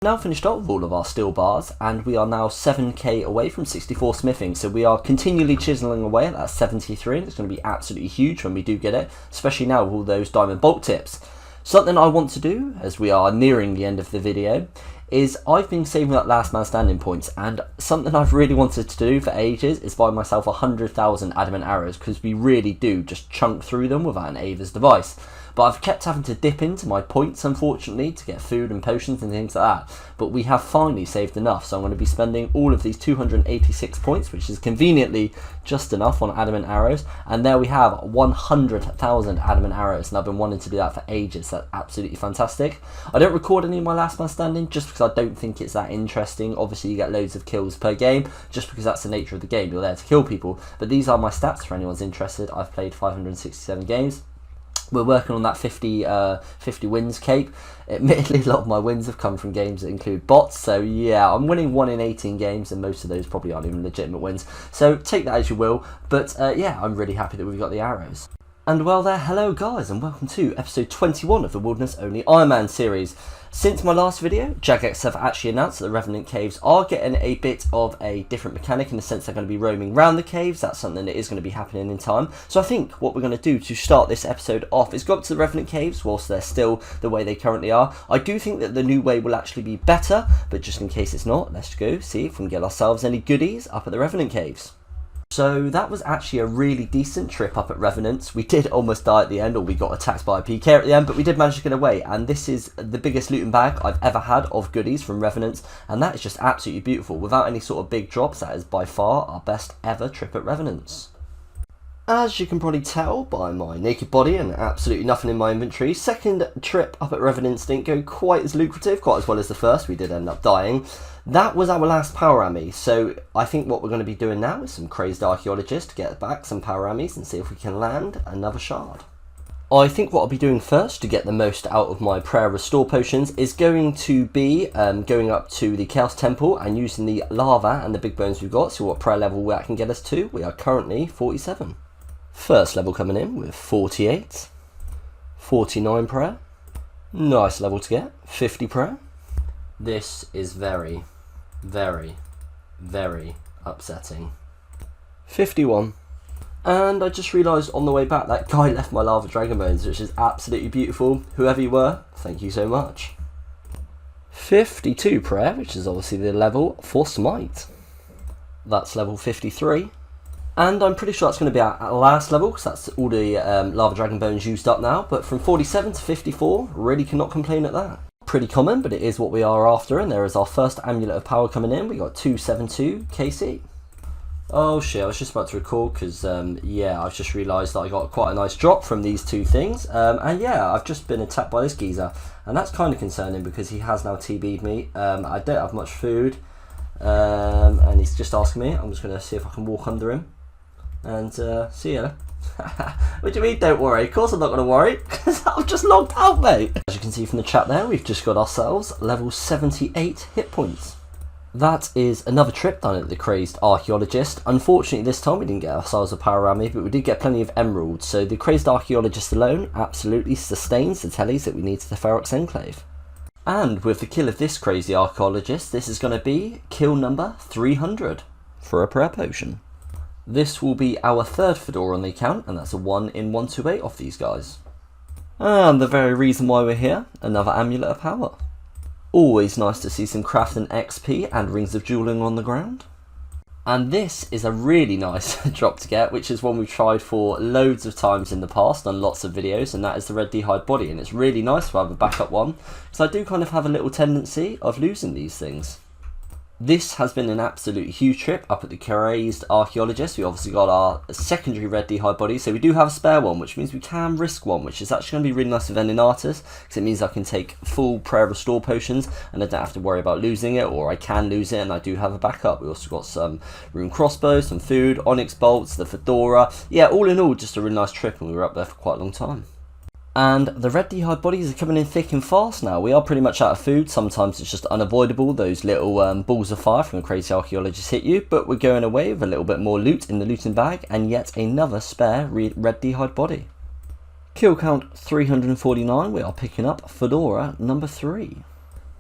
Now finished up with all of our steel bars, and we are now 7k away from 64 smithing, so we are continually chiseling away at that 73, and it's going to be absolutely huge when we do get it, especially now with all those diamond bolt tips. Something I want to do, as we are nearing the end of the video, is I've been saving up last man standing points, and something I've really wanted to do for ages is buy myself 100,000 adamant arrows, because we really do just chunk through them without an Ava's device. But I've kept having to dip into my points, unfortunately, to get food and potions and things like that. But we have finally saved enough, so I'm going to be spending all of these 286 points, which is conveniently just enough on adamant arrows. And there we have 100,000 adamant arrows, and I've been wanting to do that for ages. That's absolutely fantastic. I don't record any of my last man standing just because I don't think it's that interesting. Obviously, you get loads of kills per game, just because that's the nature of the game. You're there to kill people. But these are my stats for anyone's interested. I've played 567 games. We're working on that 50 wins cape. Admittedly, a lot of my wins have come from games that include bots, so yeah, I'm winning 1 in 18 games, and most of those probably aren't even legitimate wins, so take that as you will. But yeah, I'm really happy that we've got the arrows. And well there, hello guys, and welcome to episode 21 of the Wilderness Only Iron Man series. Since my last video, Jagex have actually announced that the Revenant Caves are getting a bit of a different mechanic, in the sense they're going to be roaming around the caves. That's something that is going to be happening in time. So I think what we're going to do to start this episode off is go up to the Revenant Caves whilst they're still the way they currently are. I do think that the new way will actually be better, but just in case it's not, let's go see if we can get ourselves any goodies up at the Revenant Caves. So that was actually a really decent trip up at Revenant's. We did almost die at the end, or we got attacked by a PK at the end, but we did manage to get away. And this is the biggest looting bag I've ever had of goodies from Revenant's, and that is just absolutely beautiful. Without any sort of big drops, that is by far our best ever trip at Revenant's. As you can probably tell by my naked body and absolutely nothing in my inventory, second trip up at Revenant's didn't go quite as lucrative, quite as well as the first. We did end up dying. That was our last power ammy, so I think what we're going to be doing now is some crazed archaeologist to get back some power ammies and see if we can land another shard. I think what I'll be doing first to get the most out of my prayer restore potions is going to be going up to the Chaos Temple and using the lava and the big bones we've got, see what prayer level that can get us to. We are currently 47. First level coming in with 48, 49 prayer, nice level to get, 50 prayer. This is very, very, very upsetting. 51. And I just realised on the way back that guy left my lava dragon bones, which is absolutely beautiful. Whoever you were, thank you so much. 52 prayer, which is obviously the level for smite. That's level 53. And I'm pretty sure that's going to be our last level, because that's all the lava dragon bones used up now. But from 47 to 54, really cannot complain at that. Pretty common, but it is what we are after, and there is our first amulet of power coming in. We got 272 KC. Oh shit, I was just about to record because yeah, I've just realised that I got quite a nice drop from these two things. And yeah, I've just been attacked by this geezer, and that's kind of concerning because he has now TB'd me. I don't have much food, and he's just asking me. I'm just going to see if I can walk under him and see ya. What do you mean don't worry? Of course I'm not going to worry, because I've just logged out, mate. As you can see from the chat there, we've just got ourselves level 78 hit points. That is another trip done at the Crazed Archaeologist. Unfortunately this time we didn't get ourselves a power army, but we did get plenty of emeralds, so the Crazed Archaeologist alone absolutely sustains the tellies that we need to the Ferox Enclave. And with the kill of this Crazy Archaeologist, this is going to be kill number 300 for a prayer potion. This will be our third Fedora on the account, and that's a 1 in 128 off these guys. And the very reason why we're here, another Amulet of Power. Always nice to see some crafting XP and Rings of Dueling on the ground. And this is a really nice drop to get, which is one we've tried for loads of times in the past on lots of videos, and that is the Red D'hide Body, and it's really nice to have a backup one, because I do kind of have a little tendency of losing these things. This has been an absolute huge trip up at the Crazed Archaeologist. We obviously got our secondary Red D'hide Body, so we do have a spare one, which means we can risk one, which is actually going to be really nice for Vendinatus, because it means I can take full prayer restore potions, and I don't have to worry about losing it, or I can lose it, and I do have a backup. We also got some rune crossbows, some food, onyx bolts, the Fedora. Yeah, all in all, just a really nice trip, and we were up there for quite a long time. And the Red D'hide bodies are coming in thick and fast now. We are pretty much out of food. Sometimes it's just unavoidable. Those little balls of fire from the Crazy Archaeologist hit you. But we're going away with a little bit more loot in the looting bag. And yet another spare Red D'hide body. Kill count 349. We are picking up Fedora number 3.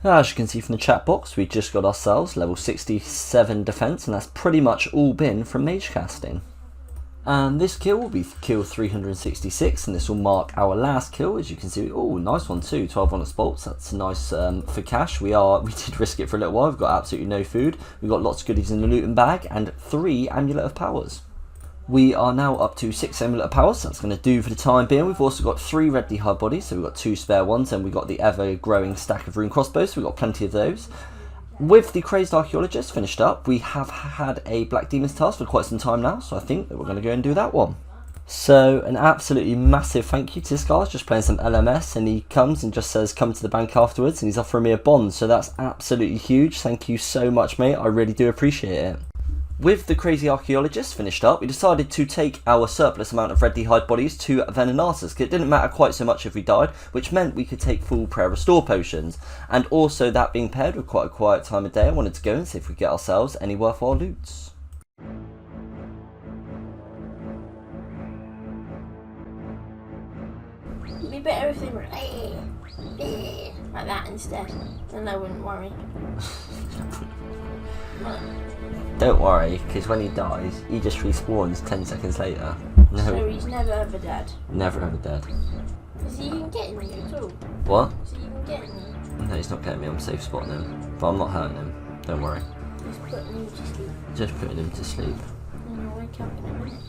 As you can see from the chat box, we just got ourselves level 67 defense. And that's pretty much all been from mage casting. And this kill will be kill 366, and this will mark our last kill. As you can see, oh, nice one too, 12 onyx bolts. That's nice for cash. We did risk it for a little while. We've got absolutely no food. We've got lots of goodies in the looting bag and 3 amulet of powers. We are now up to 6 amulet of powers. So that's going to do for the time being. We've also got 3 Red D'hide bodies, so we've got 2 spare ones, and we've got the ever growing stack of rune crossbows. So we've got plenty of those. With the Crazed Archaeologist finished up, we have had a Black Demon's task for quite some time now, so I think that we're going to go and do that one. So an absolutely massive thank you to this guy. Just playing some LMS, and he comes and just says come to the bank afterwards, and he's offering me a bond, so that's absolutely huge. Thank you so much, mate. I really do appreciate it. With the Crazy Archaeologist finished up, we decided to take our surplus amount of Red D'hide bodies to Vendinatus, because it didn't matter quite so much if we died, which meant we could take full prayer restore potions. And also, that being paired with quite a quiet time of day, I wanted to go and see if we could get ourselves any worthwhile loots. It'd be better if they were like that instead, then I wouldn't worry. Don't worry, because when he dies, he just respawns 10 seconds later. No. So he's never ever dead? Never ever dead. Is he even getting me at all? What? Is he even getting me? No, he's not getting me. I'm safe spotting him. But I'm not hurting him. Don't worry. Just putting him to sleep. Just putting him to sleep. No, my camp in a minute.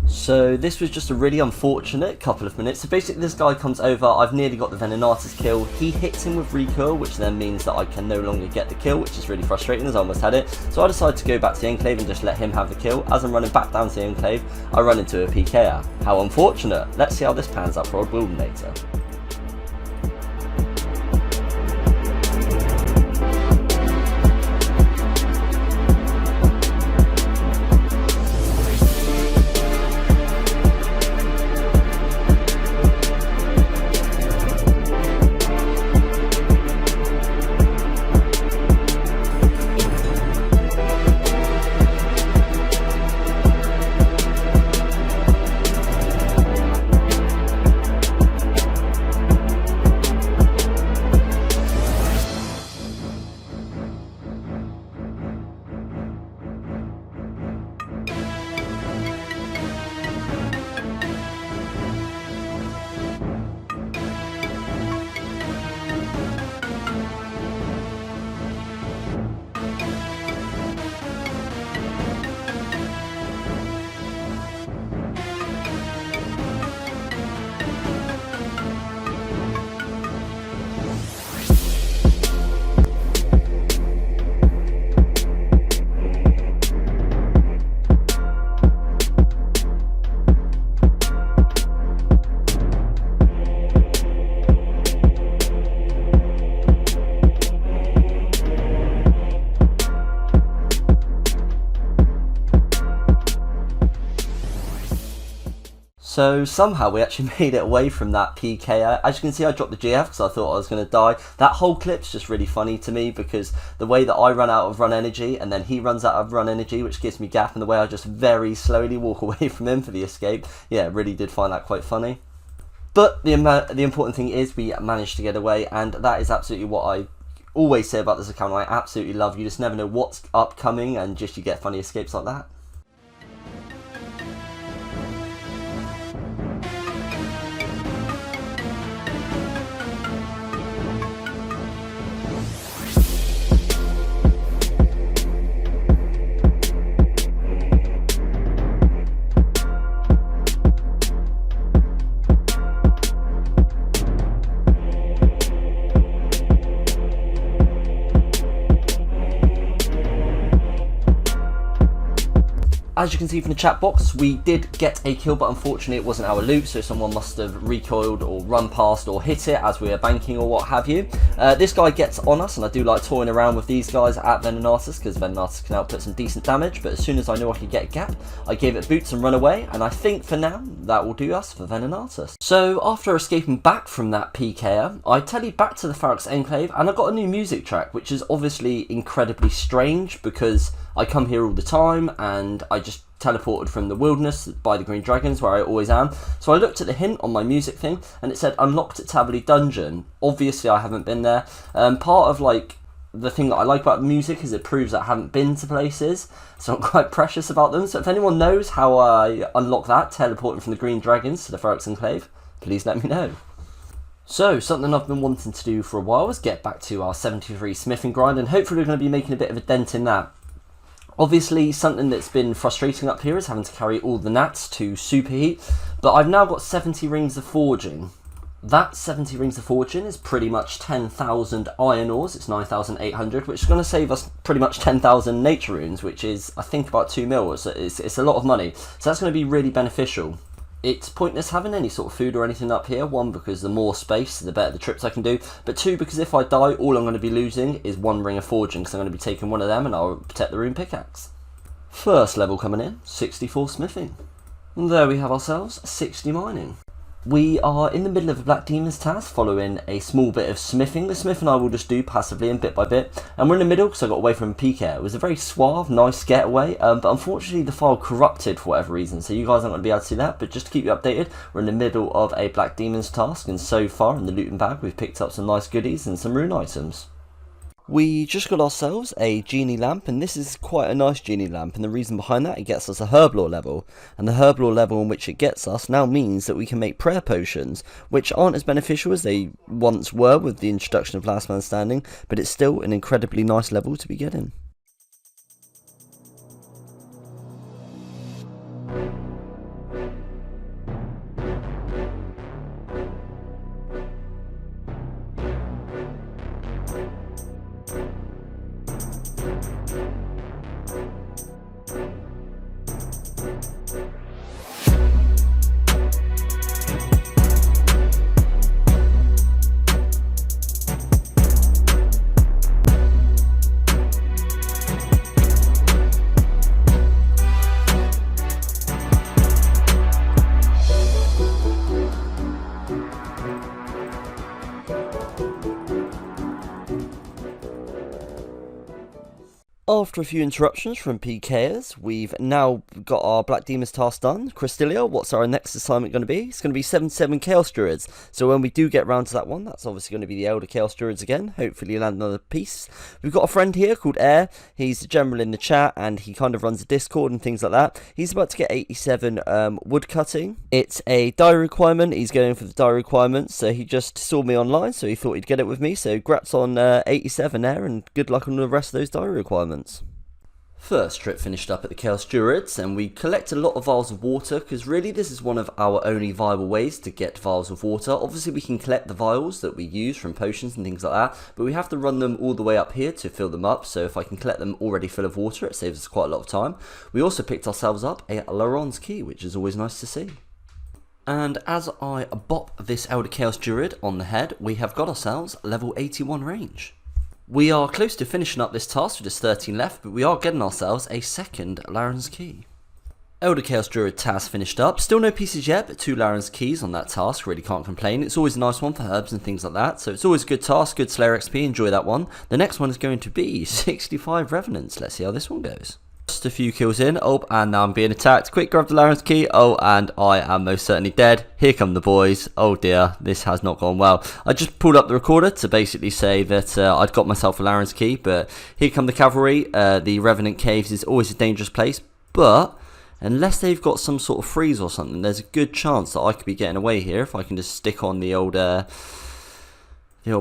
So this was just a really unfortunate couple of minutes. So basically this guy comes over, I've nearly got the Venenatus kill, he hits him with recoil, which then means that I can no longer get the kill, which is really frustrating as I almost had it. So I decided to go back to the Enclave and just let him have the kill. As I'm running back down to the Enclave, I run into a PKer. How unfortunate. Let's see how this pans out for old Wildanator. So somehow we actually made it away from that PK. As you can see, I dropped the GF because I thought I was going to die. That whole clip's just really funny to me because the way that I run out of run energy and then he runs out of run energy, which gives me gap, and the way I just very slowly walk away from him for the escape. Yeah, really did find that quite funny. But the important thing is we managed to get away, and that is absolutely what I always say about this account. I absolutely love. You just never know what's upcoming, and just you get funny escapes like that. As you can see from the chat box, we did get a kill, but unfortunately it wasn't our loot, so someone must have recoiled or run past or hit it as we were banking or what have you. This guy gets on us, and I do like toying around with these guys at Venenatus because Venenatus can output some decent damage, but as soon as I knew I could get a gap, I gave it boots and run away, and I think for now that will do us for Venenatus. So after escaping back from that PKer, I tellied back to the Ferox Enclave, and I got a new music track, which is obviously incredibly strange because I come here all the time and I just teleported from the wilderness by the Green Dragons where I always am. So I looked at the hint on my music thing and it said unlocked at Taverley Dungeon. Obviously I haven't been there. Part of like the thing that I like about music is it proves that I haven't been to places, so I'm quite precious about them. So if anyone knows how I unlock that, teleporting from the Green Dragons to the Ferox Enclave, please let me know. So, something I've been wanting to do for a while is get back to our 73 smithing grind, and hopefully we're going to be making a bit of a dent in that. Obviously, something that's been frustrating up here is having to carry all the gnats to superheat, but I've now got 70 rings of forging. That 70 rings of forging is pretty much 10,000 iron ores, it's 9,800, which is going to save us pretty much 10,000 nature runes, which is, I think, about 2 mil, so it's a lot of money. So that's going to be really beneficial. It's pointless having any sort of food or anything up here. One, because the more space, the better the trips I can do. But two, because if I die, all I'm going to be losing is 1 ring of forging, because I'm going to be taking one of them and I'll protect the rune pickaxe. First level coming in, 64 smithing. And there we have ourselves 60 mining. We are in the middle of a Black Demon's task following a small bit of smithing. The smithing I will just do passively and bit by bit. And we're in the middle because I got away from PK. It was a very suave, nice getaway, but unfortunately the file corrupted for whatever reason. So you guys aren't going to be able to see that, but just to keep you updated, we're in the middle of a Black Demon's task, and so far in the looting bag we've picked up some nice goodies and some rune items. We just got ourselves a genie lamp, and this is quite a nice genie lamp, and the reason behind that, it gets us a Herblore level, and the Herblore level in which it gets us now means that we can make prayer potions, which aren't as beneficial as they once were with the introduction of Last Man Standing, but it's still an incredibly nice level to be getting. After a few interruptions from PKers, we've now got our Black Demons task done. Cristelia, what's our next assignment going to be? It's going to be 77 Chaos Druids. So when we do get round to that one, that's obviously going to be the Elder Chaos Druids again. Hopefully land another piece. We've got a friend here called Air. He's a general in the chat and he kind of runs a Discord and things like that. He's about to get 87 wood cutting. It's a diary requirement. He's going for the diary requirement. So he just saw me online, so he thought he'd get it with me. So grats on 87 Air, and good luck on the rest of those diary requirements. First trip finished up at the Chaos Druids, and we collected a lot of vials of water, because really this is one of our only viable ways to get vials of water. Obviously we can collect the vials that we use from potions and things like that, but we have to run them all the way up here to fill them up, so if I can collect them already full of water, it saves us quite a lot of time. We also picked ourselves up a Laron's Key, which is always nice to see. And as I bop this Elder Chaos Druid on the head, we have got ourselves level 81 range. We are close to finishing up this task with just 13 left, but we are getting ourselves a second Laron's Key. Elder Chaos Druid task finished up. Still no pieces yet, but 2 Laron's Keys on that task. Really can't complain. It's always a nice one for herbs and things like that. So it's always a good task, good Slayer XP. Enjoy that one. The next one is going to be 65 Revenants. Let's see how this one goes. Just a few kills in. Oh, and now I'm being attacked. Quick, grab the Laron's Key. Oh, and I am most certainly dead. Here come the boys. Oh dear, this has not gone well. I just pulled up the recorder to basically say that I'd got myself a Laron's Key, but here come the cavalry. The Revenant Caves is always a dangerous place, but unless they've got some sort of freeze or something, there's a good chance that I could be getting away here if I can just stick on the old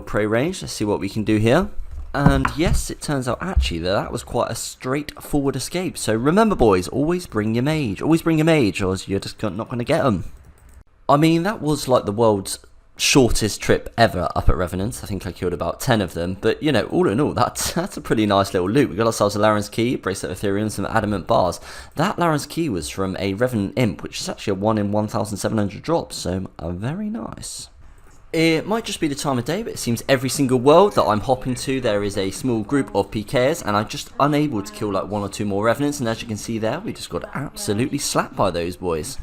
prey range. Let's see what we can do here. And yes, it turns out actually that was quite a straightforward escape. So remember boys, always bring your mage. Always bring your mage, or you're just not going to get them. I mean, that was like the world's shortest trip ever up at Revenant. I think I killed about 10 of them. But, you know, all in all, that's a pretty nice little loot. We got ourselves a Laron's Key, Bracelet of Ethereum, some adamant bars. That Laron's Key was from a Revenant Imp, which is actually a 1 in 1,700 drop. So, very nice. It might just be the time of day, but it seems every single world that I'm hopping to, there is a small group of PKs, and I'm just unable to kill like 1 or 2 more Revenants, and as you can see there, we just got absolutely slapped by those boys.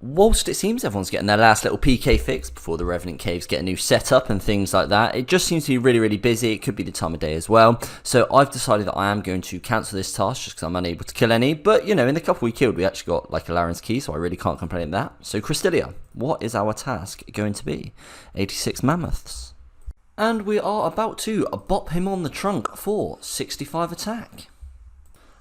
Whilst it seems everyone's getting their last little PK fix before the Revenant Caves get a new setup and things like that, it just seems to be really, really busy. It could be the time of day as well. So I've decided that I am going to cancel this task just because I'm unable to kill any. But, you know, in the couple we killed, we actually got like a Laron's Key, so I really can't complain about that. So Cristelia, what is our task going to be? 86 Mammoths. And we are about to bop him on the trunk for 65 attack.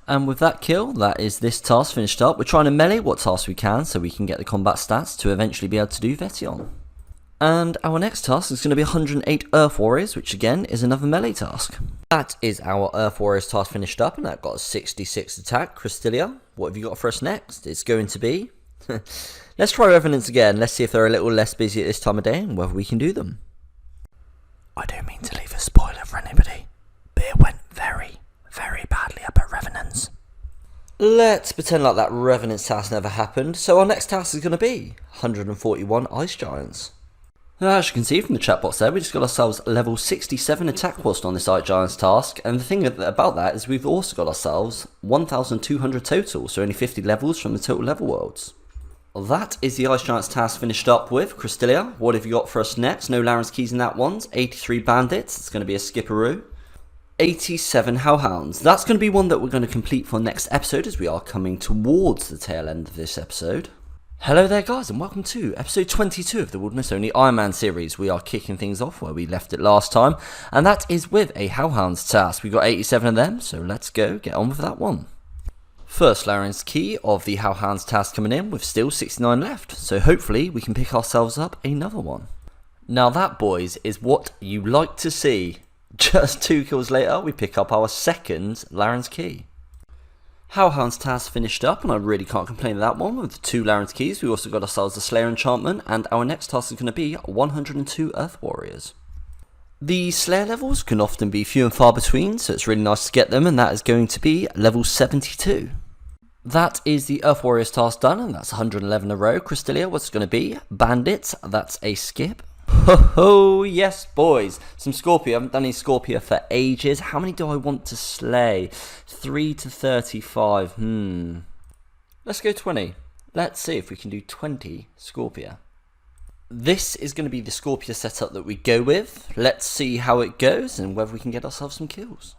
And with that kill, that is this task finished up. We're trying to melee what tasks we can so we can get the combat stats to eventually be able to do Vetion. And our next task is going to be 108 Earth Warriors, which again is another melee task. That is our Earth Warriors task finished up, and that got a 66 attack. Cristelia, what have you got for us next? It's going to be... Let's try Revenants again. Let's see if they're a little less busy at this time of day and whether we can do them. I don't mean to leave a spoiler for anybody, but it went very badly up at Revenants. Let's pretend like that Revenant's task never happened. So our next task is going to be 141 Ice Giants. As you can see from the chat box there, we just got ourselves level 67 attack whilst on this Ice Giants task. And the thing about that is we've also got ourselves 1,200 total, so only 50 levels from the total level worlds. Well, that is the Ice Giants task finished up with. Cristelia, what have you got for us next? No Laron's Keys in that one. 83 Bandits, it's going to be a skipperoo. 87 Hellhounds. That's going to be one that we're going to complete for next episode as we are coming towards the tail end of this episode. Hello there guys, and welcome to episode 22 of the Wilderness Only Iron Man series. We are kicking things off where we left it last time, and that is with a Hellhounds task. We got 87 of them, so let's go get on with that one. First Laren's key of the Hellhounds task coming in with still 69 left, so hopefully we can pick ourselves up another one. Now that, boys, is what you like to see. Just 2 kills later, we pick up our second Laren's key. Hellhounds task finished up, and I really can't complain of that one with the 2 Laren's keys. We also got ourselves the Slayer enchantment, and our next task is going to be 102 Earth Warriors. The Slayer levels can often be few and far between, so it's really nice to get them, and that is going to be level 72. That is the Earth Warriors task done, and that's 111 in a row. Crystalia, what's it going to be? Bandits, that's a skip. Ho yes boys, some Scorpia. I haven't done any Scorpia for ages. How many do I want to slay? 3 to 35, let's go 20. Let's see if we can do 20 Scorpia. This is going to be the Scorpia setup that we go with. Let's see how it goes and whether we can get ourselves some kills.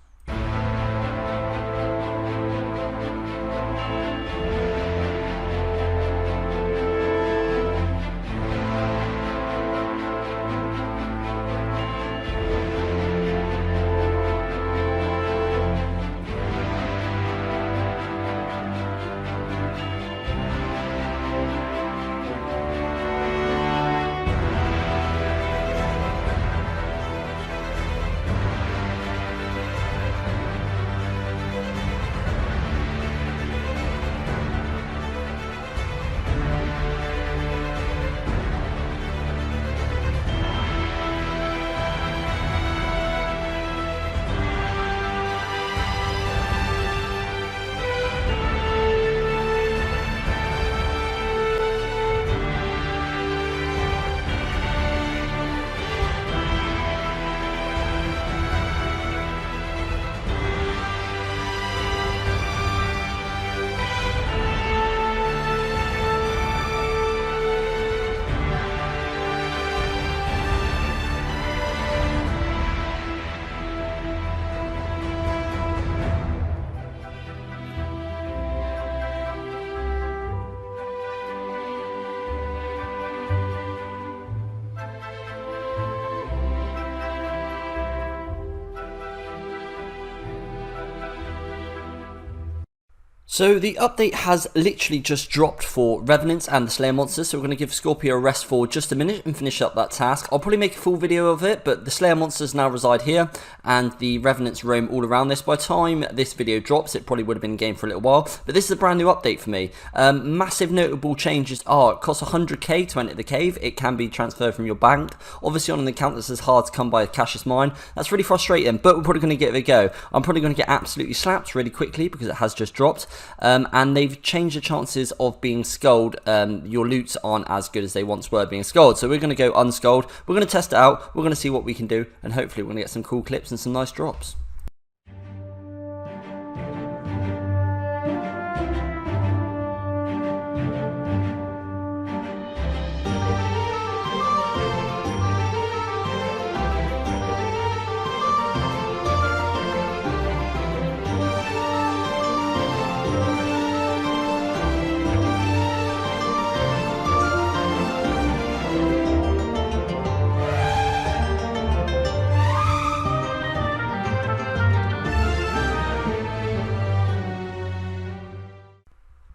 So the update has literally just dropped for Revenants and the Slayer monsters, so we're going to give Scorpia a rest for just a minute and finish up that task. I'll probably make a full video of it, but the Slayer monsters now reside here, and the Revenants roam all around this. By the time this video drops, it probably would have been in game for a little while, but this is a brand new update for me. Massive notable changes are, it costs 100k to enter the cave, it can be transferred from your bank. Obviously on an account that's as hard to come by as Cassius Mine, that's really frustrating, but we're probably going to give it a go. I'm probably going to get absolutely slapped really quickly because it has just dropped. And they've changed the chances of being skulled. Your loots aren't as good as they once were being skulled, so we're going to go unskulled. We're going to test it out, we're going to see what we can do, and hopefully we're going to get some cool clips and some nice drops.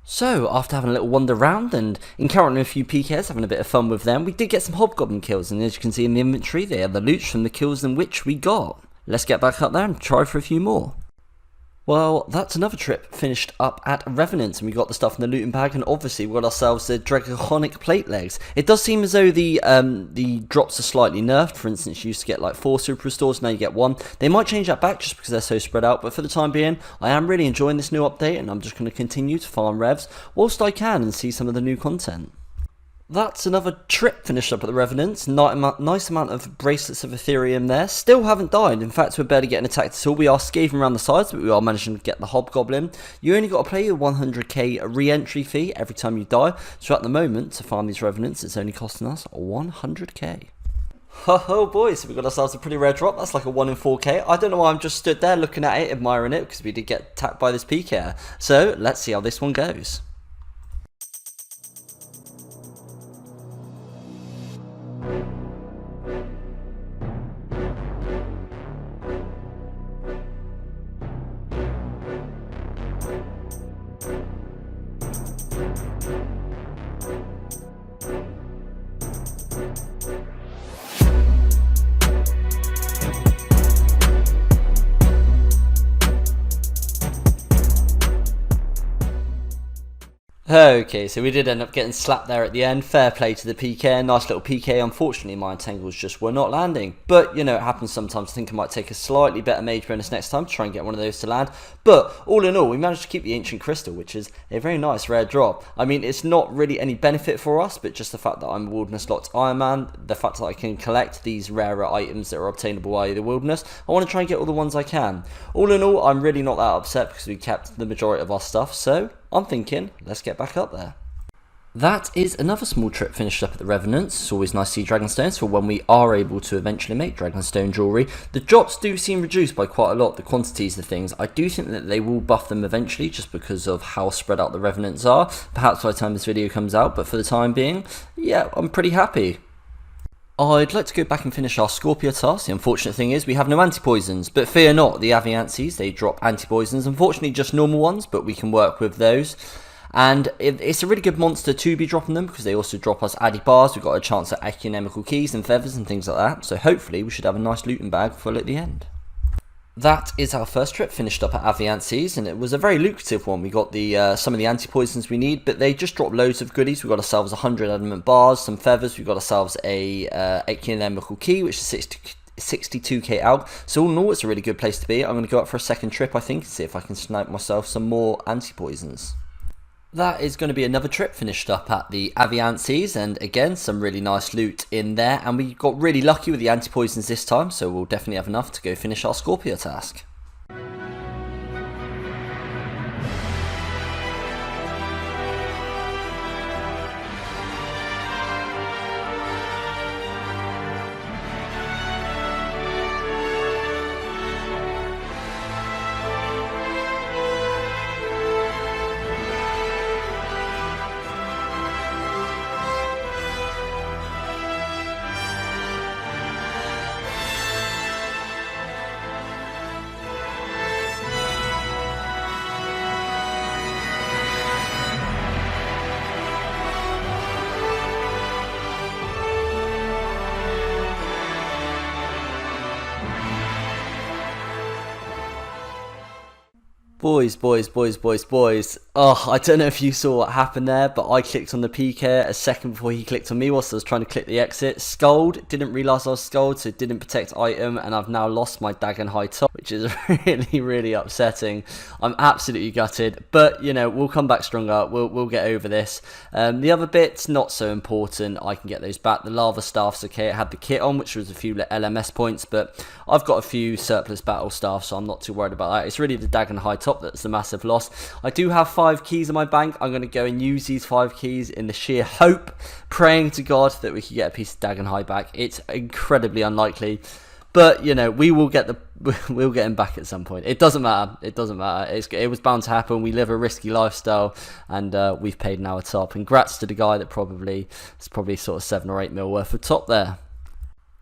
So, after having a little wander around and encountering a few PKs, having a bit of fun with them, we did get some Hobgoblin kills, and as you can see in the inventory, they are the loots from the kills in which we got. Let's get back up there and try for a few more. Well, that's another trip finished up at Revenant, and we got the stuff in the looting bag, and obviously we got ourselves the Draconic plate legs. It does seem as though the drops are slightly nerfed. For instance, you used to get like 4 super restores, now you get 1. They might change that back just because they're so spread out, but for the time being, I am really enjoying this new update, and I'm just going to continue to farm revs whilst I can and see some of the new content. That's another trip finished up at the Revenants. Nice amount of bracelets of Ethereum there. Still haven't died. In fact, we're barely getting attacked at all. We are scaving around the sides, but we are managing to get the Hobgoblin. You only got to pay a 100k re-entry fee every time you die. So at the moment, to farm these Revenants, it's only costing us 100k. Oh boy, so we got ourselves a pretty rare drop. That's like a 1 in 4k. I don't know why I'm just stood there looking at it, admiring it, because we did get attacked by this PK. So let's see how this one goes. Okay, so we did end up getting slapped there at the end. Fair play to the PK. Nice little PK. Unfortunately, my entangles just were not landing. But, you know, it happens sometimes. I think I might take a slightly better mage bonus next time to try and get one of those to land. But, all in all, we managed to keep the Ancient Crystal, which is a very nice rare drop. I mean, it's not really any benefit for us, but just the fact that I'm Wilderness Locked Iron Man, the fact that I can collect these rarer items that are obtainable via the Wilderness, I want to try and get all the ones I can. All in all, I'm really not that upset because we kept the majority of our stuff, so I'm thinking, let's get back up there. That is another small trip finished up at the Revenants. It's always nice to see Dragonstones for when we are able to eventually make Dragonstone jewellery. The drops do seem reduced by quite a lot, the quantities of things. I do think that they will buff them eventually just because of how spread out the Revenants are. Perhaps by the time this video comes out, but for the time being, yeah, I'm pretty happy. I'd like to go back and finish our Scorpia task. The unfortunate thing is we have no anti-poisons, but fear not, the Aviancies, they drop anti-poisons. Unfortunately just normal ones, but we can work with those. And it's a really good monster to be dropping them because they also drop us addy bars. We've got a chance at economical keys and feathers and things like that. So hopefully we should have a nice looting bag full at the end. That is our first trip finished up at Aviancies, and it was a very lucrative one. We got the some of the anti-poisons we need, but they just dropped loads of goodies. We got ourselves 100 adamant bars, some feathers. We got ourselves a economical key, which is 62k out. So all in all, it's a really good place to be. I'm going to go up for a second trip, I think, and see if I can snipe myself some more anti-poisons. That is going to be another trip finished up at the Aviancies, and again, some really nice loot in there, and we got really lucky with the anti-poisons this time, so we'll definitely have enough to go finish our Scorpia task. Boys. Oh, I don't know if you saw what happened there, but I clicked on the PK a second before he clicked on me whilst I was trying to click the exit. Sculled, didn't realise I was sculled, so didn't protect item, and I've now lost my Dagon High top, which is really upsetting. I'm absolutely gutted, but you know, we'll come back stronger. We'll get over this. The other bits, not so important. I can get those back. The lava staff's okay. It had the kit on, which was a few LMS points, but I've got a few surplus battle staff, so I'm not too worried about that. It's really the Dagon High top that's the massive loss. I do have 5 keys in my bank. I'm going to go and use these 5 keys in the sheer hope, praying to God that we can get a piece of Dagon High back. It's incredibly unlikely, but you know, we'll get him back at some point. It doesn't matter. It was bound to happen. We live a risky lifestyle, and we've paid now a top. And congrats to the guy that it's probably sort of 7 or 8 mil worth of top there.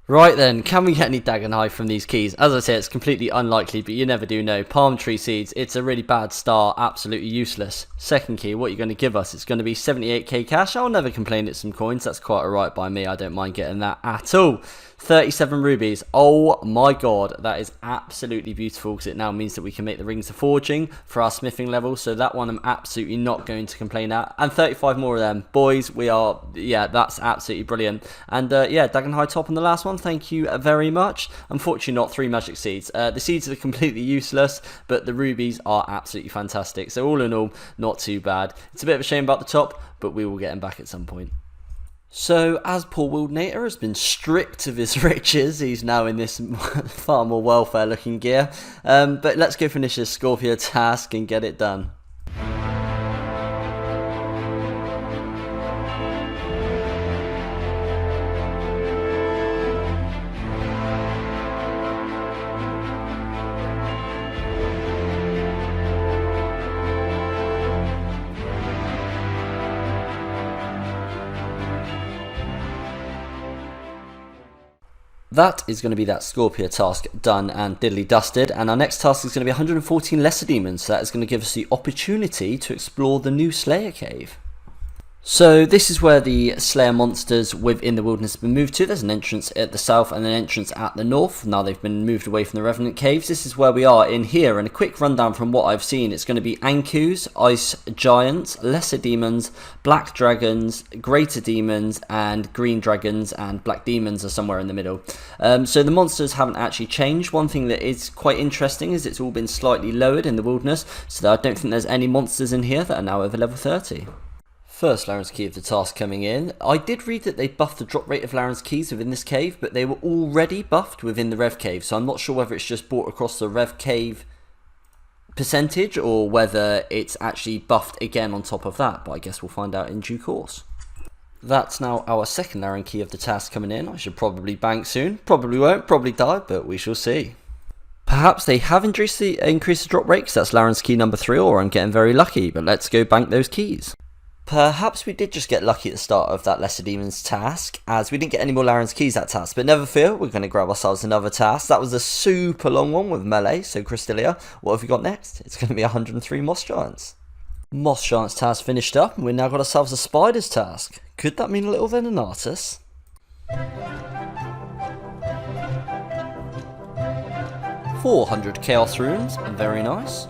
Right then, can we get any Dagon High from these keys? As I say, it's completely unlikely, but you never do know. Palm tree seeds, it's a really bad start, absolutely useless. Second key, what are you going to give us? It's going to be 78k cash. I'll never complain it's some coins. That's quite alright by me. I don't mind getting that at all. 37 rubies. Oh my god, that is absolutely beautiful because it now means that we can make the rings of forging for our smithing level. So that one I'm absolutely not going to complain at. And 35 more of them. Boys, that's absolutely brilliant. And yeah, Dagon High top on the last one. Thank you very much. Unfortunately, not 3 magic seeds. The seeds are completely useless, but the rubies are absolutely fantastic. So all in all, not too bad. It's a bit of a shame about the top, but we will get him back at some point. So, as poor Wildanator has been stripped of his riches, he's now in this far more welfare looking gear. But let's go finish this Scorpia task and get it done. That is going to be that Scorpia task done and diddly dusted, and our next task is going to be 114 lesser demons, so that is going to give us the opportunity to explore the new Slayer cave. So this is where the Slayer monsters within the wilderness have been moved to. There's an entrance at the south and an entrance at the north. Now they've been moved away from the Revenant caves. This is where we are in here, and a quick rundown from what I've seen. It's going to be Ankus, Ice Giants, Lesser Demons, Black Dragons, Greater Demons, and Green Dragons, and Black Demons are somewhere in the middle. So the monsters haven't actually changed. One thing that is quite interesting is it's all been slightly lowered in the wilderness, so I don't think there's any monsters in here that are now over level 30. First Laren's Key of the task coming in. I did read that they buffed the drop rate of Laren's Keys within this cave, but they were already buffed within the Rev Cave, so I'm not sure whether it's just brought across the Rev Cave percentage or whether it's actually buffed again on top of that, but I guess we'll find out in due course. That's now our second Laren Key of the task coming in. I should probably bank soon. Probably won't, probably die, but we shall see. Perhaps they have increased the drop rate, because that's Laren's Key number 3, or I'm getting very lucky, but let's go bank those keys. Perhaps we did just get lucky at the start of that Lesser Demons task, as we didn't get any more Laren's Keys that task, but never fear, we're going to grab ourselves another task. That was a super long one with melee, so Crystalia, what have we got next? It's going to be 103 Moss Giants. Moss Giants task finished up, and we've now got ourselves a Spiders task. Could that mean a little Venenatus? 400 Chaos Runes, very nice.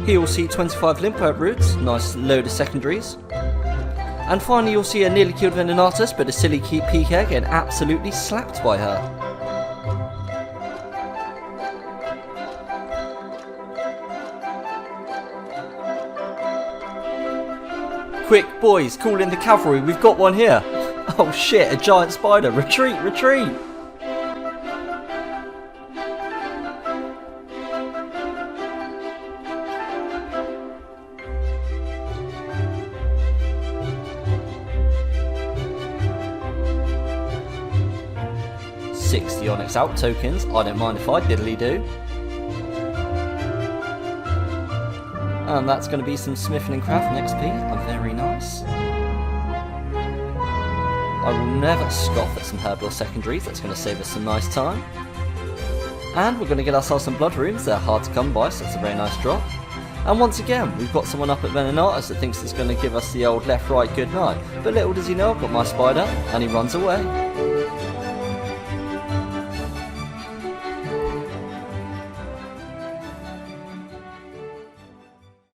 Here you'll see 25 Limp Roots, nice load of secondaries. And finally you'll see a nearly killed Venenatus, but a silly PK getting absolutely slapped by her. Quick boys, call in the cavalry, we've got one here. Oh shit, a giant spider, retreat, retreat! Onyx out tokens, I don't mind if I diddly do. And that's going to be some smithing and crafting XP, very nice. I will never scoff at some Herblore secondaries, that's going to save us some nice time. And we're going to get ourselves some blood runes, they're hard to come by, so that's a very nice drop. And once again, we've got someone up at Venenatus that thinks it's going to give us the old left, right, good night. But little does he know, I've got my spider, and he runs away.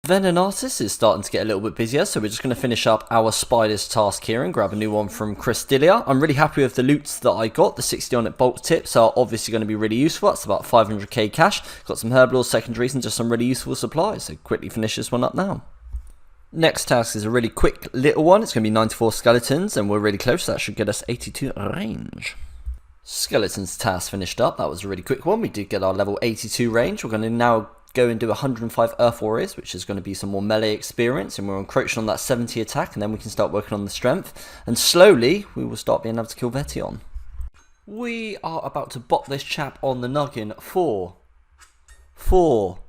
Venenatus is starting to get a little bit busier, so we're just going to finish up our Spiders task here and grab a new one from Crystalia. I'm really happy with the loots that I got. The 60 on it bulk tips are obviously going to be really useful. That's about 500k cash. Got some Herblore secondaries and just some really useful supplies, so quickly finish this one up now. Next task is a really quick little one. It's going to be 94 skeletons, and we're really close. That should get us 82 range. Skeletons task finished up. That was a really quick one. We did get our level 82 range. We're going to now go and do 105 Earth Warriors, which is going to be some more melee experience, and we're encroaching on that 70 attack, and then we can start working on the strength, and slowly we will start being able to kill Vetion. We are about to bop this chap on the noggin for 4.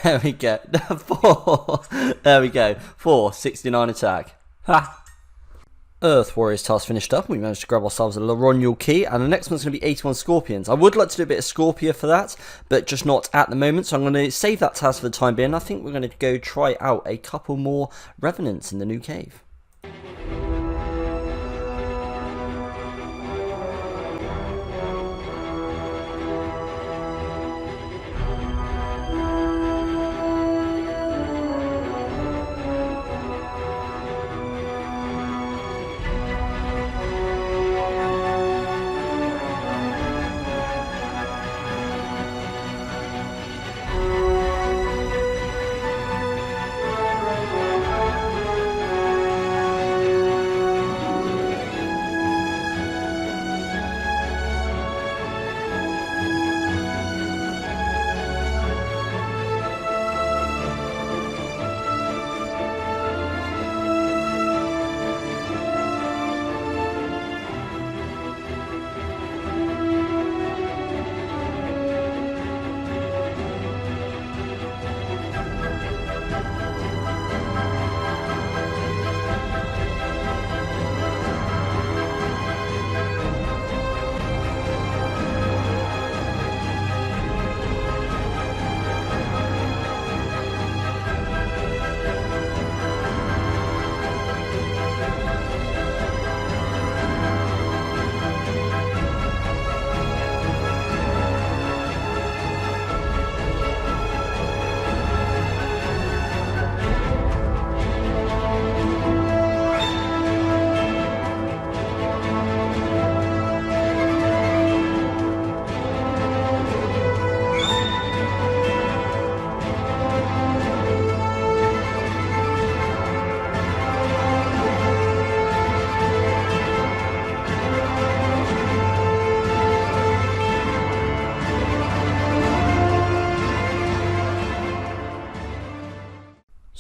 There we go. 4. There we go. 4. 69 attack. Ha! Earth Warriors task finished up. We managed to grab ourselves a Laronial key, and the next one's going to be 81 Scorpions. I would like to do a bit of Scorpia for that, but just not at the moment, so I'm going to save that task for the time being. I think we're going to go try out a couple more Revenants in the new cave.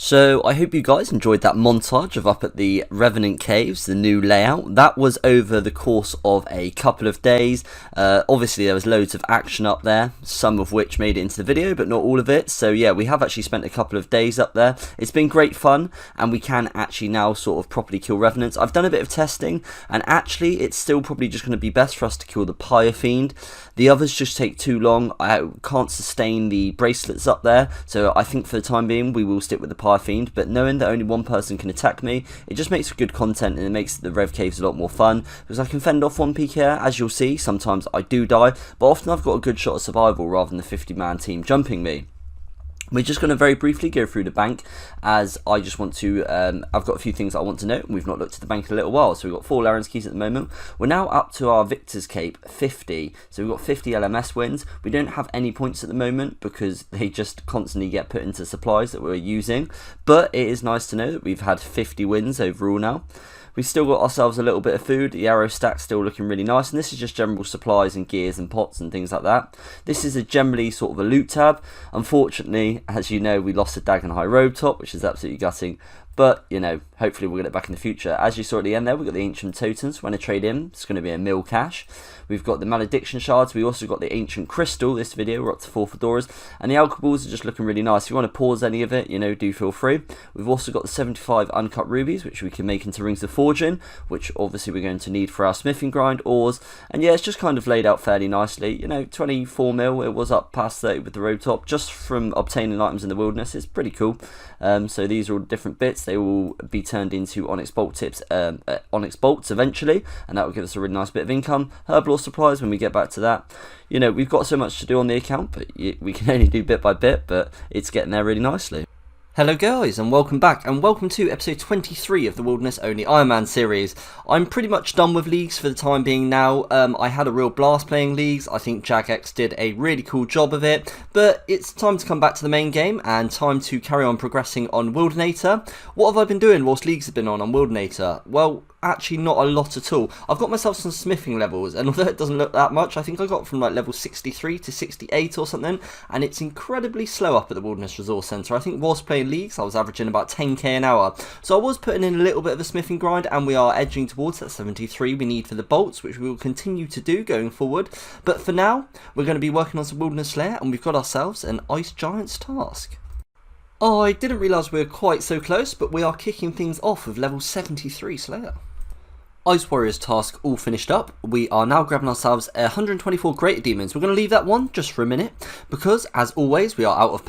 So I hope you guys enjoyed that montage of up at the Revenant Caves, the new layout. That was over the course of a couple of days. Obviously there was loads of action up there, some of which made it into the video, but not all of it. So yeah, we have actually spent a couple of days up there. It's been great fun, and we can actually now sort of properly kill Revenants. I've done a bit of testing, and actually it's still probably just going to be best for us to kill the Pyre Fiend. The others just take too long. I can't sustain the bracelets up there, so I think for the time being we will stick with the Pyre Fiend, but knowing that only one person can attack me, it just makes for good content, and it makes the Rev Caves a lot more fun, because I can fend off one PKR. As you'll see, sometimes I do die, but often I've got a good shot of survival rather than the 50-man team jumping me. We're just going to very briefly go through the bank, as I just want to, I've got a few things I want to note, and we've not looked at the bank in a little while. So we've got 4 Larens keys at the moment. We're now up to our Victor's Cape 50, so we've got 50 LMS wins. We don't have any points at the moment because they just constantly get put into supplies that we're using, but it is nice to know that we've had 50 wins overall now. We've still got ourselves a little bit of food. The arrow stack's still looking really nice, and this is just general supplies and gears and pots and things like that. This is a generally sort of a loot tab. Unfortunately, as you know, we lost a Dagon High Robe top, which is absolutely gutting. But, you know, hopefully we'll get it back in the future. As you saw at the end there, we've got the Ancient Totems. When I trade in, it's going to be a mil cash. We've got the Malediction Shards. We also got the Ancient Crystal this video. We're up to 4 fedoras. And the Alcohols are just looking really nice. If you want to pause any of it, you know, do feel free. We've also got the 75 Uncut Rubies, which we can make into Rings of Fortune, which obviously we're going to need for our Smithing Grind, ores. And yeah, it's just kind of laid out fairly nicely. You know, 24 mil. It was up past 30 with the robe top, just from obtaining items in the wilderness. It's pretty cool. So these are all different bits. They will be turned into Onyx Bolt tips, Onyx Bolts eventually, and that will give us a really nice bit of income. Herblore supplies when we get back to that. You know, we've got so much to do on the account, but we can only do bit by bit, but it's getting there really nicely. Hello guys, and welcome back, and welcome to episode 23 of the Wilderness Only Iron Man series. I'm pretty much done with leagues for the time being now. I had a real blast playing leagues. I think Jagex did a really cool job of it, but it's time to come back to the main game and time to carry on progressing on Wildanator. What have I been doing whilst leagues have been on Wildanator? Well, actually not a lot at all. I've got myself some smithing levels, and although it doesn't look that much, I think I got from like level 63 to 68 or something, and it's incredibly slow up at the Wilderness Resource Centre. I think whilst playing leagues I was averaging about 10k an hour, so I was putting in a little bit of a smithing grind, and we are edging towards that 73 we need for the bolts, which we will continue to do going forward. But for now we're going to be working on some Wilderness Slayer, and we've got ourselves an Ice Giant's task. I didn't realise we were quite so close, but we are kicking things off with level 73 Slayer. Ice Warriors task all finished up. We are now grabbing ourselves 124 Greater Demons. We're going to leave that one just for a minute, because as always we are out of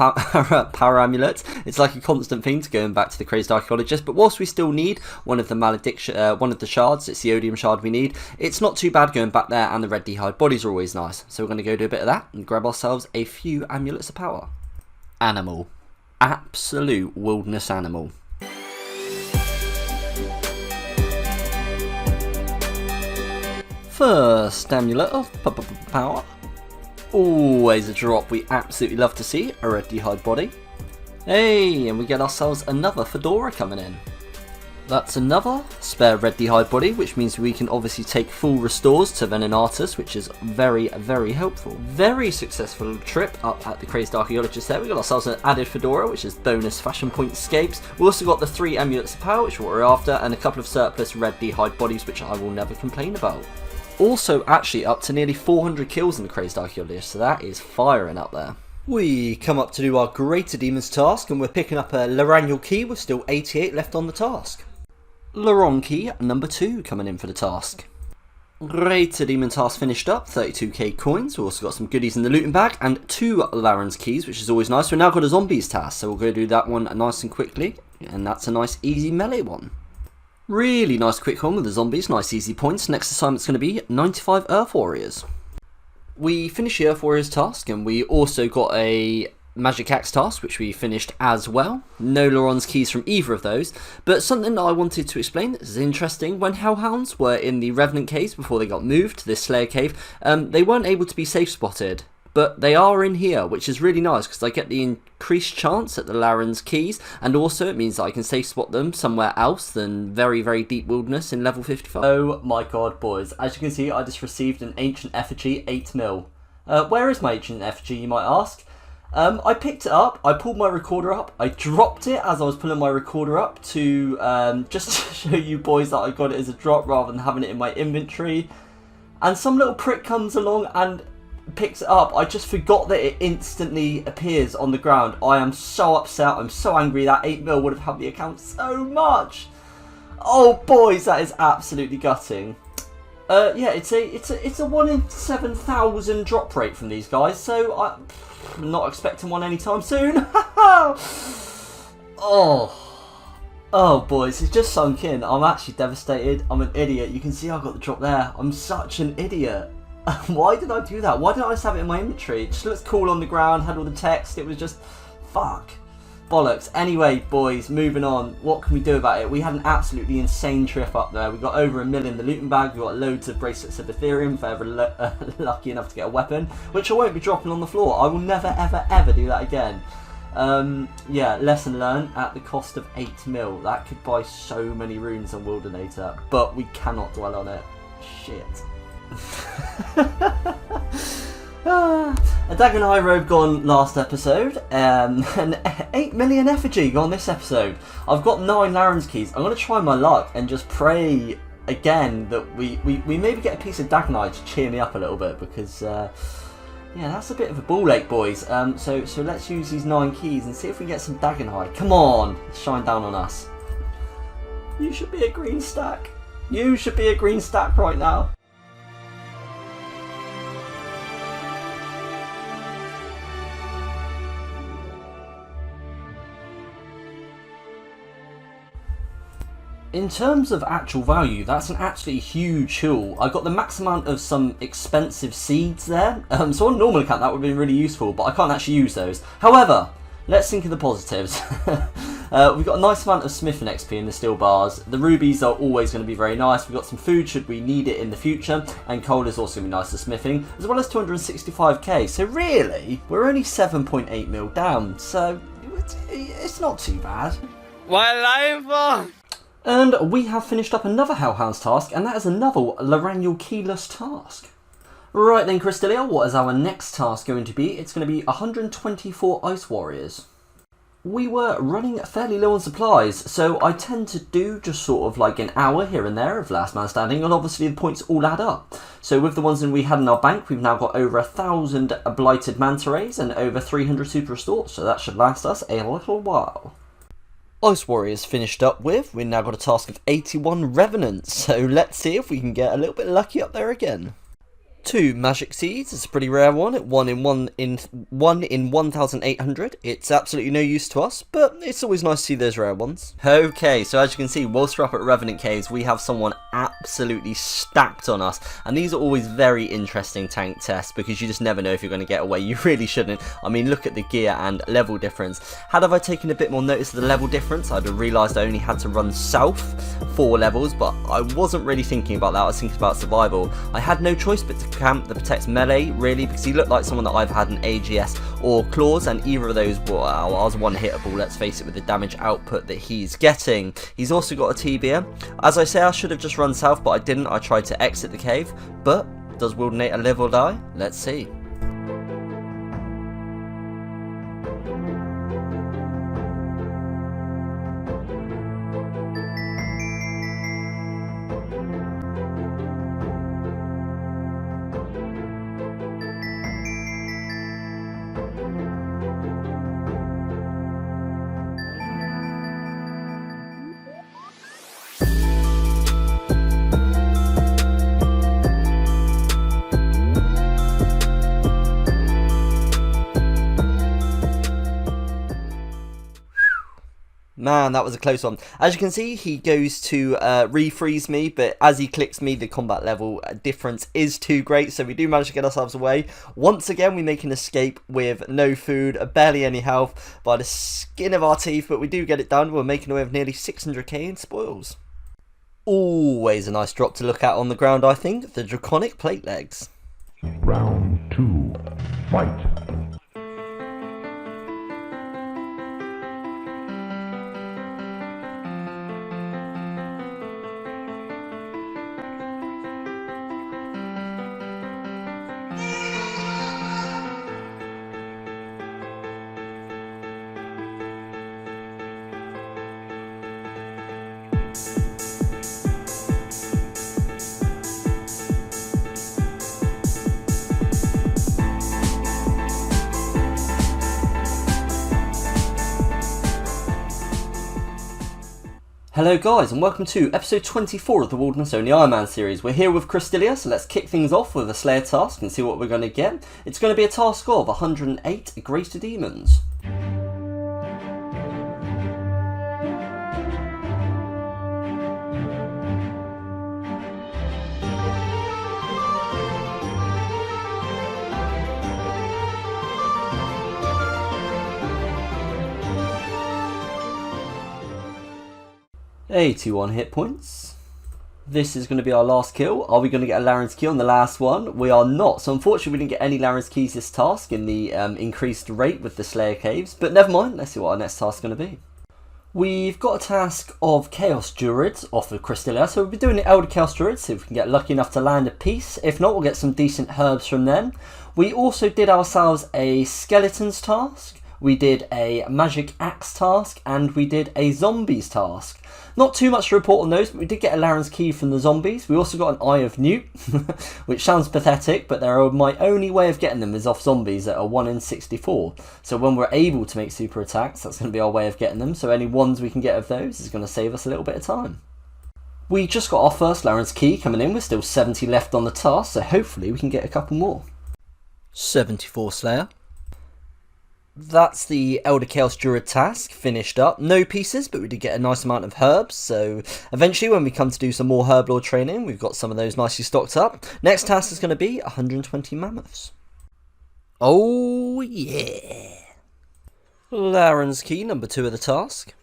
power amulets. It's like a constant thing to going back to the Crazed Archaeologist, but whilst we still need one of the malediction, one of the shards, it's the Odium shard we need, it's not too bad going back there, and the red d'hide bodies are always nice. So we're going to go do a bit of that and grab ourselves a few amulets of power. Animal. Absolute wilderness animal. First amulet of power. Always a drop we absolutely love to see, a red d'hide body. Hey, and we get ourselves another fedora coming in. That's another spare red d'hide body, which means we can obviously take full restores to Venenatus, which is very, very helpful. Very successful trip up at the Crazed Archaeologist there. We got ourselves an added fedora, which is bonus fashion point escapes. We also got the 3 amulets of power, which is what we're after, and a couple of surplus red d'hide bodies, which I will never complain about. Also actually up to nearly 400 kills in the Crazed Archaeologist, so that is firing up there. We come up to do our Greater Demons task, and we're picking up a Laranial key with still 88 left on the task. Laron key number 2 coming in for the task. Greater Demon task finished up, 32k coins. We also got some goodies in the looting bag and 2 Laren's keys, which is always nice. We've now got a zombies task, so we'll go do that one nice and quickly, and that's a nice easy melee one. Really nice quick one with the zombies, nice easy points. Next assignment's going to be 95 Earth Warriors. We finished the Earth Warriors task, and we also got a Magic Axe task, which we finished as well. No Laron's keys from either of those, but something that I wanted to explain that is interesting. When Hellhounds were in the Revenant caves before they got moved to this Slayer cave, they weren't able to be safe spotted. But they are in here, which is really nice because I get the increased chance at the Laren's keys, and also it means that I can safe spot them somewhere else than very, very deep wilderness in level 55. Oh my god, boys. As you can see, I just received an Ancient Effigy 8 mil. Where is my Ancient Effigy, you might ask? I picked it up, I pulled my recorder up, I dropped it as I was pulling my recorder up to just to show you boys that I got it as a drop rather than having it in my inventory. And some little prick comes along and picks it up. I just forgot that it instantly appears on the ground. I am so upset, I'm so angry. That 8 mil would have helped the account so much. Oh boys, that is absolutely gutting. Yeah, it's a 1 in 7,000 drop rate from these guys, so I'm not expecting one anytime soon. Oh boys, it's just sunk in. I'm actually devastated. I'm an idiot. You can see I got the drop there. I'm such an idiot. Why did I do that? Why didn't I just have it in my inventory? It just looks cool on the ground, had all the text. It was just fuck. Bollocks. Anyway, boys, moving on. What can we do about it? We had an absolutely insane trip up there. We got over 1 million in the looting bag. We got loads of bracelets of Ethereum for ever lucky enough to get a weapon, which I won't be dropping on the floor. I will never, ever, ever do that again. Yeah, lesson learned at the cost of 8 mil. That could buy so many runes on Wildanator, but we cannot dwell on it. Shit. A Dagon robe gone last episode, an 8 million effigy gone this episode. I've got 9 Laren's keys. I'm going to try my luck and just pray again that we maybe get a piece of Dagonite to cheer me up a little bit, because yeah, that's a bit of a ball ache, boys. So let's use these 9 keys and see if we can get some Dagonite. Come on, shine down on us. You should be a green stack. You should be a green stack right now. In terms of actual value, that's an absolutely huge haul. I got the max amount of some expensive seeds there. So on a normal account that would have been really useful, but I can't actually use those. However, let's think of the positives. We've got a nice amount of smithing XP in the steel bars. The rubies are always going to be very nice. We've got some food should we need it in the future, and coal is also going to be nice for smithing, as well as 265k. So really, we're only 7.8 mil down, so it's not too bad. What line for? And we have finished up another Hellhounds task, and that is another Laranial keyless task. Right then, Crystalia, what is our next task going to be? It's going to be 124 Ice Warriors. We were running fairly low on supplies, so I tend to do just sort of like an hour here and there of last man standing, and obviously the points all add up. So with the ones that we had in our bank, we've now got over 1,000 blighted manta rays and over 300 super restores, so that should last us a little while. Ice Warriors finished up with, we've now got a task of 81 Revenants, so let's see if we can get a little bit lucky up there again. 2 magic seeds, it's a pretty rare one, 1 in 1,800. It's absolutely no use to us, but it's always nice to see those rare ones. Okay, so as you can see, whilst we're up at Revenant Caves, we have someone absolutely stacked on us, and these are always very interesting tank tests, because you just never know if you're going to get away. You really shouldn't. I mean, look at the gear and level difference. Had I taken a bit more notice of the level difference, I'd have realised I only had to run south 4 levels, but I wasn't really thinking about that. I was thinking about survival. I had no choice but to camp that protects melee, really, because he looked like someone that I've had an AGS or claws, and either of those, well, I was one-hittable, let's face it, with the damage output that he's getting. He's also got a tibia. As I say, I should have just run south, but I didn't. I tried to exit the cave, but does Wildanator live or die? Let's see. Man, that was a close one. As you can see, he goes to refreeze me, but as he clicks me, the combat level difference is too great, so we do manage to get ourselves away. Once again, we make an escape with no food, barely any health, by the skin of our teeth, but we do get it done. We're making away with nearly 600k in spoils. Always a nice drop to look at on the ground, I think, the Draconic Plate Legs. Round 2, fight. Hello guys and welcome to episode 24 of the Wilderness Only Iron Man series. We're here with Cristilia, so let's kick things off with a Slayer task and see what we're going to get. It's going to be a task of 108 Greater Demons. $81 hit points. This is going to be our last kill. Are we going to get a Larran's key on the last one? We are not. So unfortunately we didn't get any Larran's keys this task in the increased rate with the Slayer caves. But never mind, let's see what our next task is going to be. We've got a task of Chaos Druids off of Cristilia. So we'll be doing the Elder Chaos Druids, see if we can get lucky enough to land a piece. If not, we'll get some decent herbs from them. We also did ourselves a Skeletons task. We did a Magic Axe task. And we did a Zombies task. Not too much to report on those, but we did get a Larran's key from the zombies. We also got an Eye of Newt, which sounds pathetic, but my only way of getting them is off zombies that are 1 in 64. So when we're able to make super attacks, that's going to be our way of getting them. So any ones we can get of those is going to save us a little bit of time. We just got our first Larran's key coming in. We're still 70 left on the task, so hopefully we can get a couple more. 74 Slayer. That's the Elder Chaos Druid task finished up. No pieces, but we did get a nice amount of herbs. So eventually when we come to do some more Herblore training, we've got some of those nicely stocked up. Next task is going to be 120 mammoths. Oh yeah. Larran's key, number 2 of the task.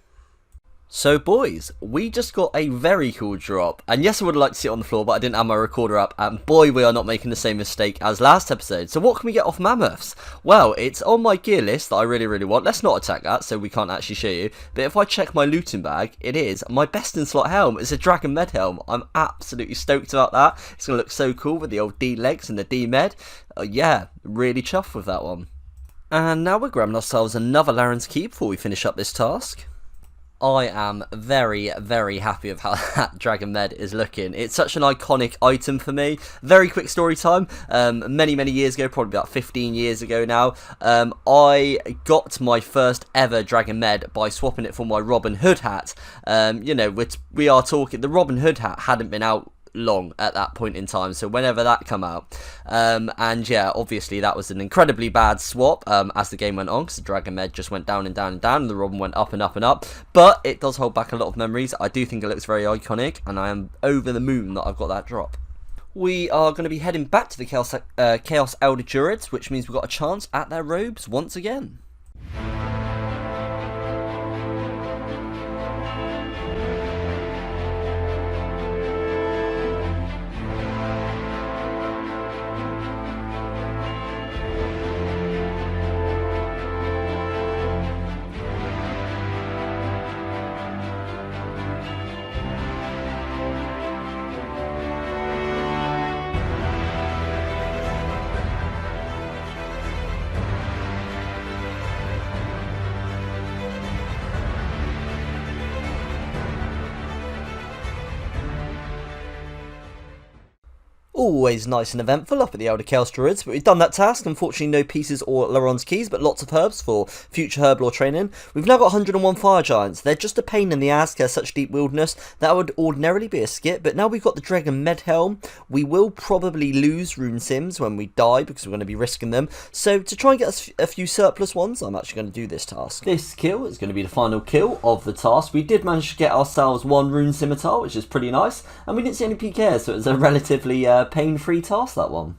So boys, we just got a very cool drop, and yes I would have liked to see it on the floor, but I didn't have my recorder up, and boy we are not making the same mistake as last episode. So what can we get off mammoths? Well, it's on my gear list that I really want. Let's not attack that so we can't actually show you, but if I check my looting bag, it is my best in slot helm. It's a Dragon Med helm. I'm absolutely stoked about that. It's going to look so cool with the old D legs and the D Med. Yeah, really chuffed with that one. And now we're grabbing ourselves another Larran's key before we finish up this task. I am very happy with how that Dragon Med is looking. It's such an iconic item for me. Very quick story time. Many years ago, probably about 15 years ago now, I got my first ever Dragon Med by swapping it for my Robin Hood hat. You know, we are talking, the Robin Hood hat hadn't been out long at that point in time, so whenever that come out, and yeah, obviously that was an incredibly bad swap as the game went on, because the Dragon Med just went down and down and down, and the Robin went up and up and up, but it does hold back a lot of memories. I do think it looks very iconic, and I am over the moon that I've got that drop. We are going to be heading back to the Chaos Elder Druids, which means we've got a chance at their robes once again. Always nice and eventful up at the Elder Chaos Druids, but we've done that task. Unfortunately no pieces or Larran's keys, but lots of herbs for future Herblore training. We've now got 101 Fire Giants. They're just a pain in the ass, they're such deep wilderness. That would ordinarily be a skip, but now we've got the Dragon Med helm. We will probably lose rune sims when we die, because we're going to be risking them. So to try and get us a few surplus ones, I'm actually going to do this task. This kill is going to be the final kill of the task. We did manage to get ourselves 1 rune scimitar, which is pretty nice, and we didn't see any PKs, so it was a relatively pain-free task, that one.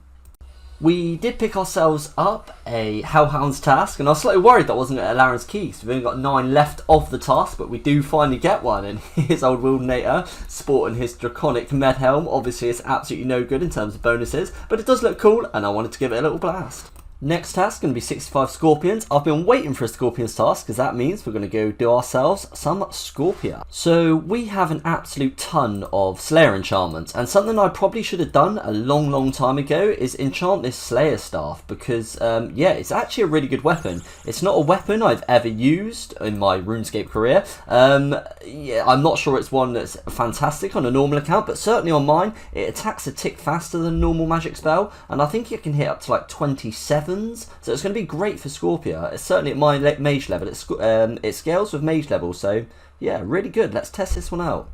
We did pick ourselves up a Hellhound's task, and I was slightly worried that wasn't a Larran's key, so we've only got 9 left of the task, but we do finally get one, and here's old Wildanator sporting his Draconic Med helm. Obviously it's absolutely no good in terms of bonuses, but it does look cool, and I wanted to give it a little blast. Next task is going to be 65 Scorpions. I've been waiting for a Scorpions task because that means we're going to go do ourselves some Scorpia. So we have an absolute ton of Slayer enchantments, and something I probably should have done a long time ago is enchant this Slayer staff, because yeah, it's actually a really good weapon. It's not a weapon I've ever used in my RuneScape career. Yeah, I'm not sure it's one that's fantastic on a normal account, but certainly on mine it attacks a tick faster than a normal magic spell, and I think it can hit up to like 27 weapons, so it's going to be great for Scorpia. It's certainly at my mage level. It scales with mage level, so yeah, really good. Let's test this one out.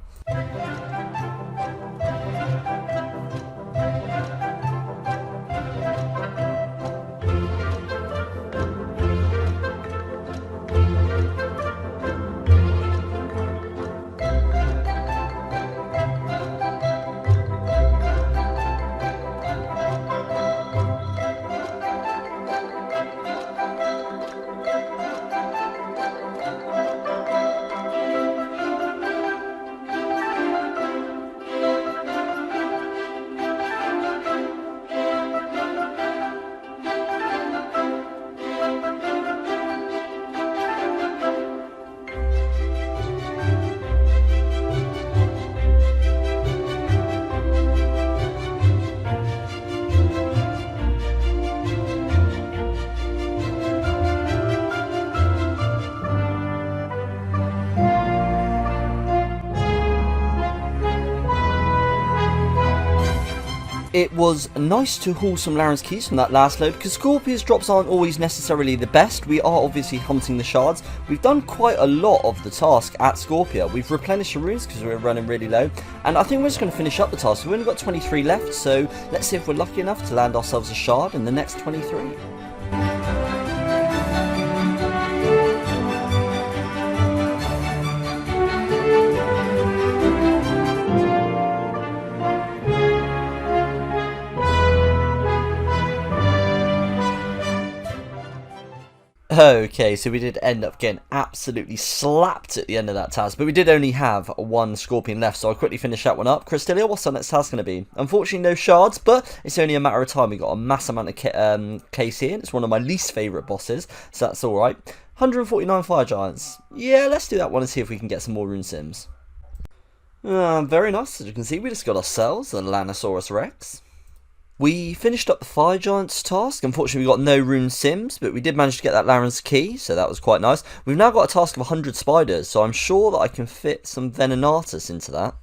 It was nice to haul some Larran's keys from that last load, because Scorpia's drops aren't always necessarily the best. We are obviously hunting the shards. We've done quite a lot of the task at Scorpia. We've replenished the runes because we're running really low, and I think we're just going to finish up the task. We've only got 23 left, so let's see if we're lucky enough to land ourselves a shard in the next 23. Okay, so we did end up getting absolutely slapped at the end of that task, but we did only have one Scorpion left, so I'll quickly finish that one up. Crystalia, what's our next task going to be? Unfortunately, no shards, but it's only a matter of time. We got a mass amount of case here, and it's one of my least favourite bosses, so that's alright. 149 fire giants. Yeah, let's do that one and see if we can get some more rune sims. Very nice. As you can see, we just got ourselves a Lanosaurus Rex. We finished up the Fire Giants task. Unfortunately, we got no rune sims, but we did manage to get that Larran's key, so that was quite nice. We've now got a task of 100 spiders, so I'm sure that I can fit some Venenatus into that.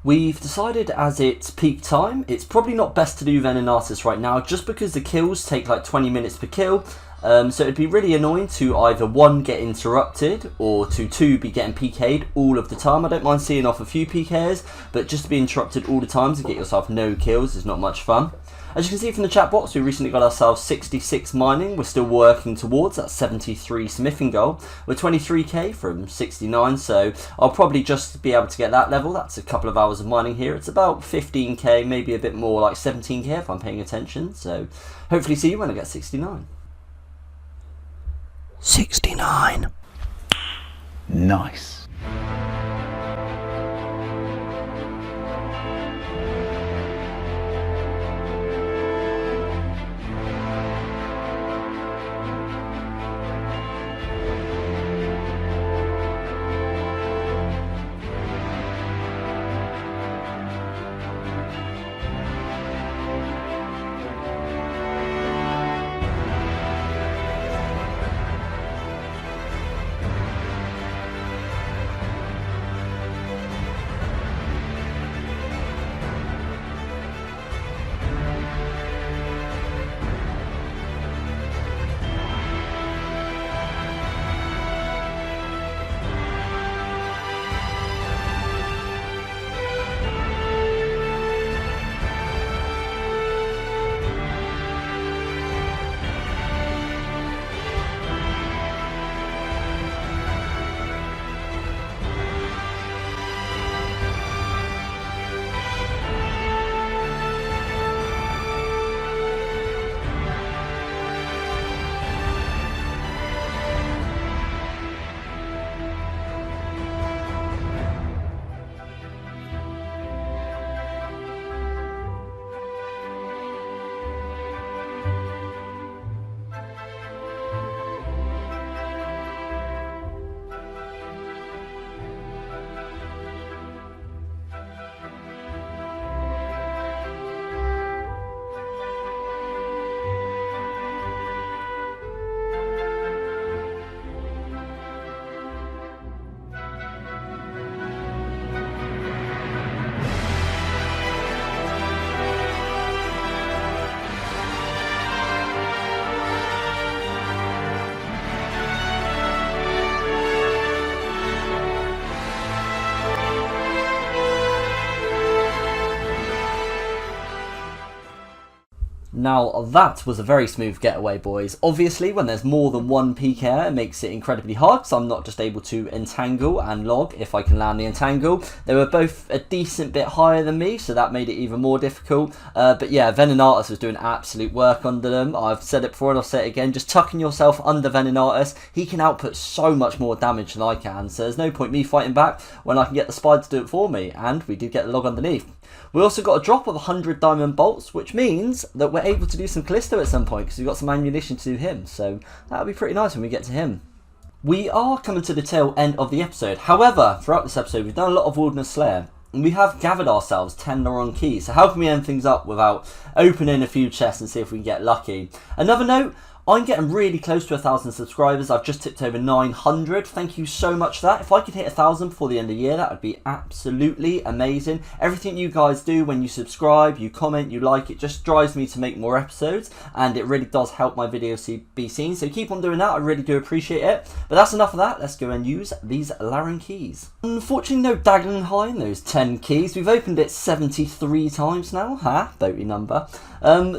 We've decided, as it's peak time, it's probably not best to do Venenatus right now, just because the kills take like 20 minutes per kill. So it'd be really annoying to either 1, get interrupted, or to 2, be getting PK'd all of the time. I don't mind seeing off a few PKs, but just to be interrupted all the time to get yourself no kills is not much fun. As you can see from the chat box, we recently got ourselves 66 mining. We're still working towards that 73 smithing goal. We're 23k from 69, so I'll probably just be able to get that level. That's a couple of hours of mining here. It's about 15k, maybe a bit more, like 17k if I'm paying attention. So hopefully see you when I get 69. 69. Nice. Now that was a very smooth getaway, boys. Obviously when there's more than one peak air, it makes it incredibly hard, so I'm not just able to entangle and log if I can land the entangle. They were both a decent bit higher than me, so that made it even more difficult. But yeah, Venenatus was doing absolute work under them. I've said it before and I'll say it again, just tucking yourself under Venenatus, he can output so much more damage than I can, so there's no point me fighting back when I can get the spider to do it for me, and we did get the log underneath. We also got a drop of 100 diamond bolts, which means that we're able to do some Callisto at some point, because we've got some ammunition to do him, so that'll be pretty nice when we get to him. We are coming to the tail end of the episode. However, throughout this episode we've done a lot of Wilderness Slayer, and we have gathered ourselves 10 Neuron keys, so how can we end things up without opening a few chests and see if we can get lucky? Another note, I'm getting really close to 1,000 subscribers. I've just tipped over 900. Thank you so much for that. If I could hit 1,000 before the end of the year, that would be absolutely amazing. Everything you guys do when you subscribe, you comment, you like, it just drives me to make more episodes, and it really does help my videos be seen. So keep on doing that. I really do appreciate it. But that's enough of that. Let's go and use these Laren keys. Unfortunately, no daggling high in those 10 keys. We've opened it 73 times now. Boaty number.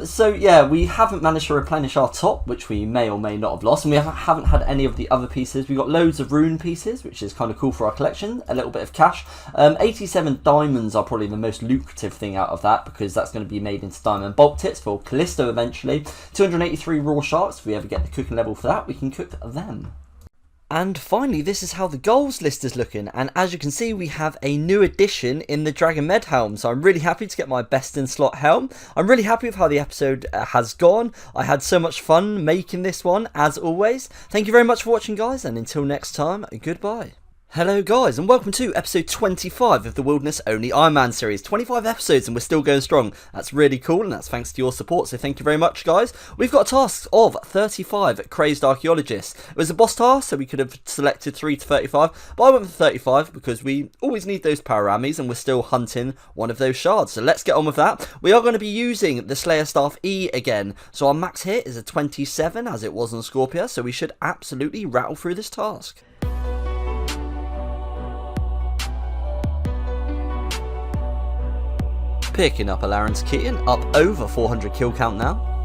So yeah, we haven't managed to replenish our top, which we may or may not have lost, and we haven't had any of the other pieces. We've got loads of rune pieces, which is kind of cool for our collection, a little bit of cash. 87 diamonds are probably the most lucrative thing out of that, because that's going to be made into diamond bolt tits for Callisto eventually. 283 raw sharks, if we ever get the cooking level for that, we can cook them. And finally, this is how the goals list is looking, and as you can see, we have a new addition in the Dragon Med helm, so I'm really happy to get my best in slot helm. I'm really happy with how the episode has gone. I had so much fun making this one, as always. Thank you very much for watching, guys, and until next time, goodbye. Hello guys, and welcome to episode 25 of the Wilderness Only Iron Man series. 25 episodes and we're still going strong. That's really cool, and that's thanks to your support, so thank you very much, guys. We've got a task of 35 crazed archaeologists. It was a boss task, so we could have selected 3 to 35, but I went for 35 because we always need those power armies, and we're still hunting one of those shards. So let's get on with that. We are going to be using the Slayer Staff E again, so our max hit is a 27 as it was on Scorpia, so we should absolutely rattle through this task. Picking up a Laren's kitten, up over 400 kill count now.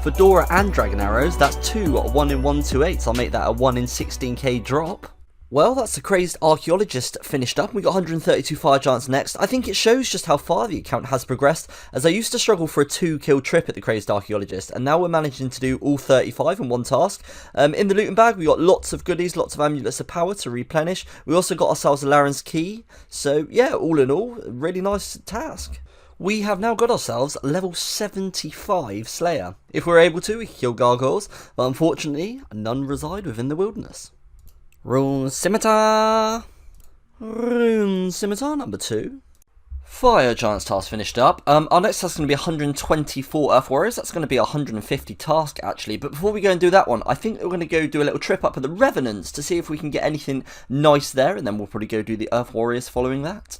Fedora and Dragon Arrows, that's 2 1 in 128, so I'll make that a 1 in 16k drop. Well, that's the crazed archaeologist finished up. We got 132 fire giants next. I think it shows just how far the account has progressed, as I used to struggle for a 2-kill trip at the crazed archaeologist, and now we're managing to do all 35 in one task. In the looting bag, we got lots of goodies, lots of amulets of power to replenish. We also got ourselves a Laren's key, so yeah, all in all, a really nice task. We have now got ourselves level 75 Slayer. If we're able to, we can kill gargoyles, but unfortunately, none reside within the wilderness. Rune Scimitar. Rune Scimitar number 2. Fire Giants task finished up. Our next task is going to be 124 Earth Warriors. That's going to be a 150 task actually. But before we go and do that one, I think we're going to go do a little trip up at the Revenants to see if we can get anything nice there. And then we'll probably go do the Earth Warriors following that.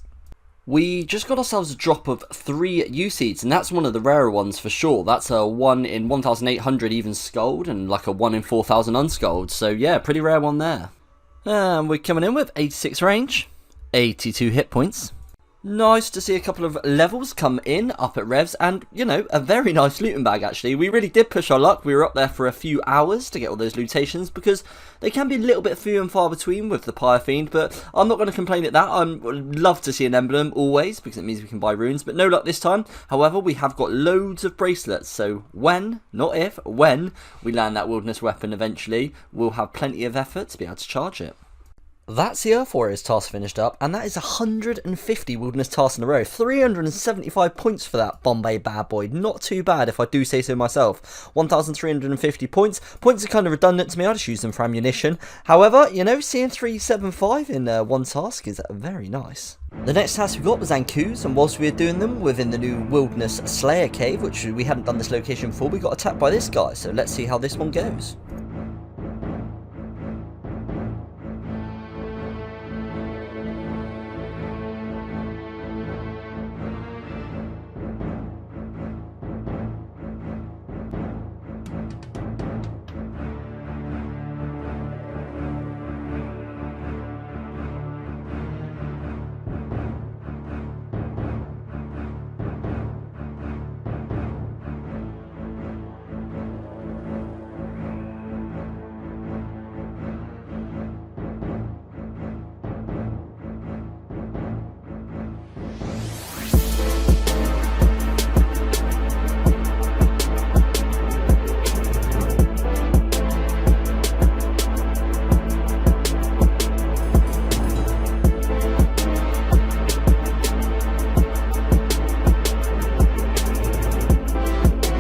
We just got ourselves a drop of 3 U-Seeds, and that's one of the rarer ones for sure. That's a 1 in 1,800 even skulled, and like a 1 in 4,000 unskulled. So yeah, pretty rare one there. And we're coming in with 86 range, 82 hit points. Nice to see a couple of levels come in up at Revs, and, you know, a very nice looting bag actually. We really did push our luck. We were up there for a few hours to get all those lootations, because they can be a little bit few and far between with the Pyre Fiend, but I'm not going to complain at that. I would love to see an emblem always, because it means we can buy runes, but no luck this time. However, we have got loads of bracelets, so when, not if, when we land that Wilderness Weapon eventually, we'll have plenty of effort to be able to charge it. That's the Earth Warriors task finished up, and that is 150 Wilderness tasks in a row. 375 points for that Bombay bad boy. Not too bad if I do say so myself. 1,350 points. Points are kind of redundant to me, I just use them for ammunition. However, you know, seeing 375 in one task is very nice. The next task we got was Ankus, and whilst we were doing them within the new Wilderness Slayer cave, which we hadn't done this location before, we got attacked by this guy, so let's see how this one goes.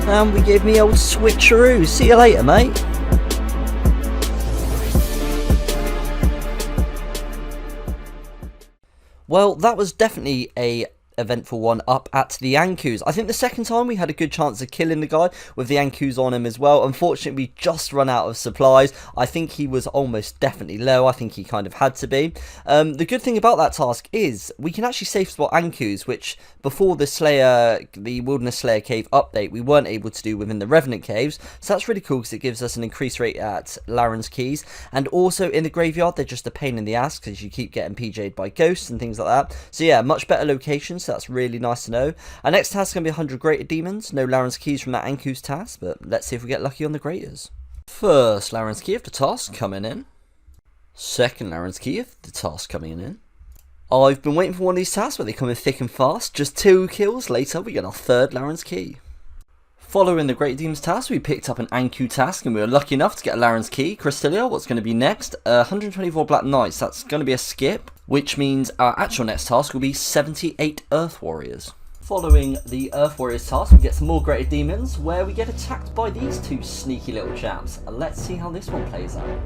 And we gave me old switcheroo. See you later, mate. Well, that was definitely a eventful one up at the Ankus. I think the second time we had a good chance of killing the guy with the Ankus on him as well. Unfortunately, we just run out of supplies. I think he was almost definitely low. I think he kind of had to be. The good thing about that task is we can actually safe spot Ankus, which before the Wilderness Slayer Cave update, we weren't able to do within the Revenant Caves. So that's really cool because it gives us an increased rate at Laren's Keys. And also in the graveyard, they're just a pain in the ass because you keep getting PJ'd by ghosts and things like that. So yeah, much better locations. So that's really nice to know. Our next task is going to be 100 Greater Demons. No Laren's Keys from that Ankus task, but let's see if we get lucky on the Greaters. First Laren's Key of the task coming in. Second Laren's Key of the task coming in. I've been waiting for one of these tasks where they come in thick and fast. Just 2 kills later, we get our third Laren's Key. Following the Great Demons task, we picked up an Anku task and we were lucky enough to get a Laren's Key. Crystalia, what's going to be next? 124 Black Knights, that's going to be a skip, which means our actual next task will be 78 Earth Warriors. Following the Earth Warriors task, we get some more Greater Demons, where we get attacked by these 2 sneaky little chaps. Let's see how this one plays out.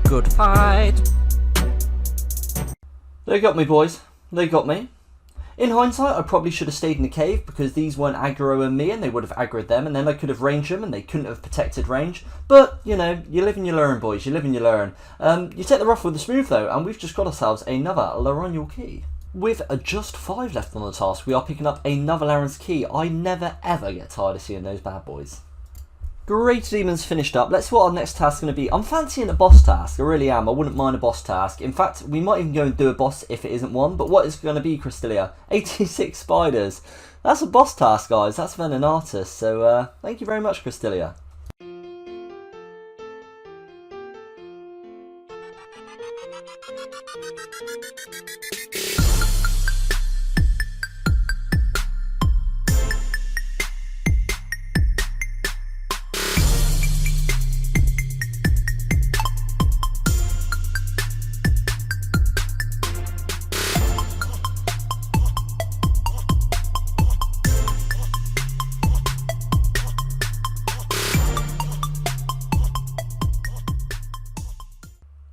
Good fight. They got me, boys. They got me. In hindsight, I probably should have stayed in the cave because these weren't aggroing me and they would have aggroed them, and then I could have ranged them and they couldn't have protected range. But, you know, you live and you learn, boys. You live and you learn. You take the rough with the smooth, though, and we've just got ourselves another Laronial Key. With just 5 left on the task, we are picking up another Laren's Key. I never ever get tired of seeing those bad boys. Great Demons finished up. Let's see what our next task is going to be. I'm fancying a boss task. I really am. I wouldn't mind a boss task. In fact, we might even go and do a boss if it isn't one. But what is going to be, Crystalia? 86 spiders. That's a boss task, guys. That's Wildanator. So thank you very much, Crystalia.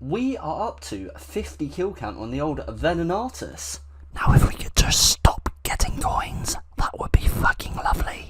We are up to 50 kill count on the old Wildanator. Now if we could just stop getting coins, that would be fucking lovely.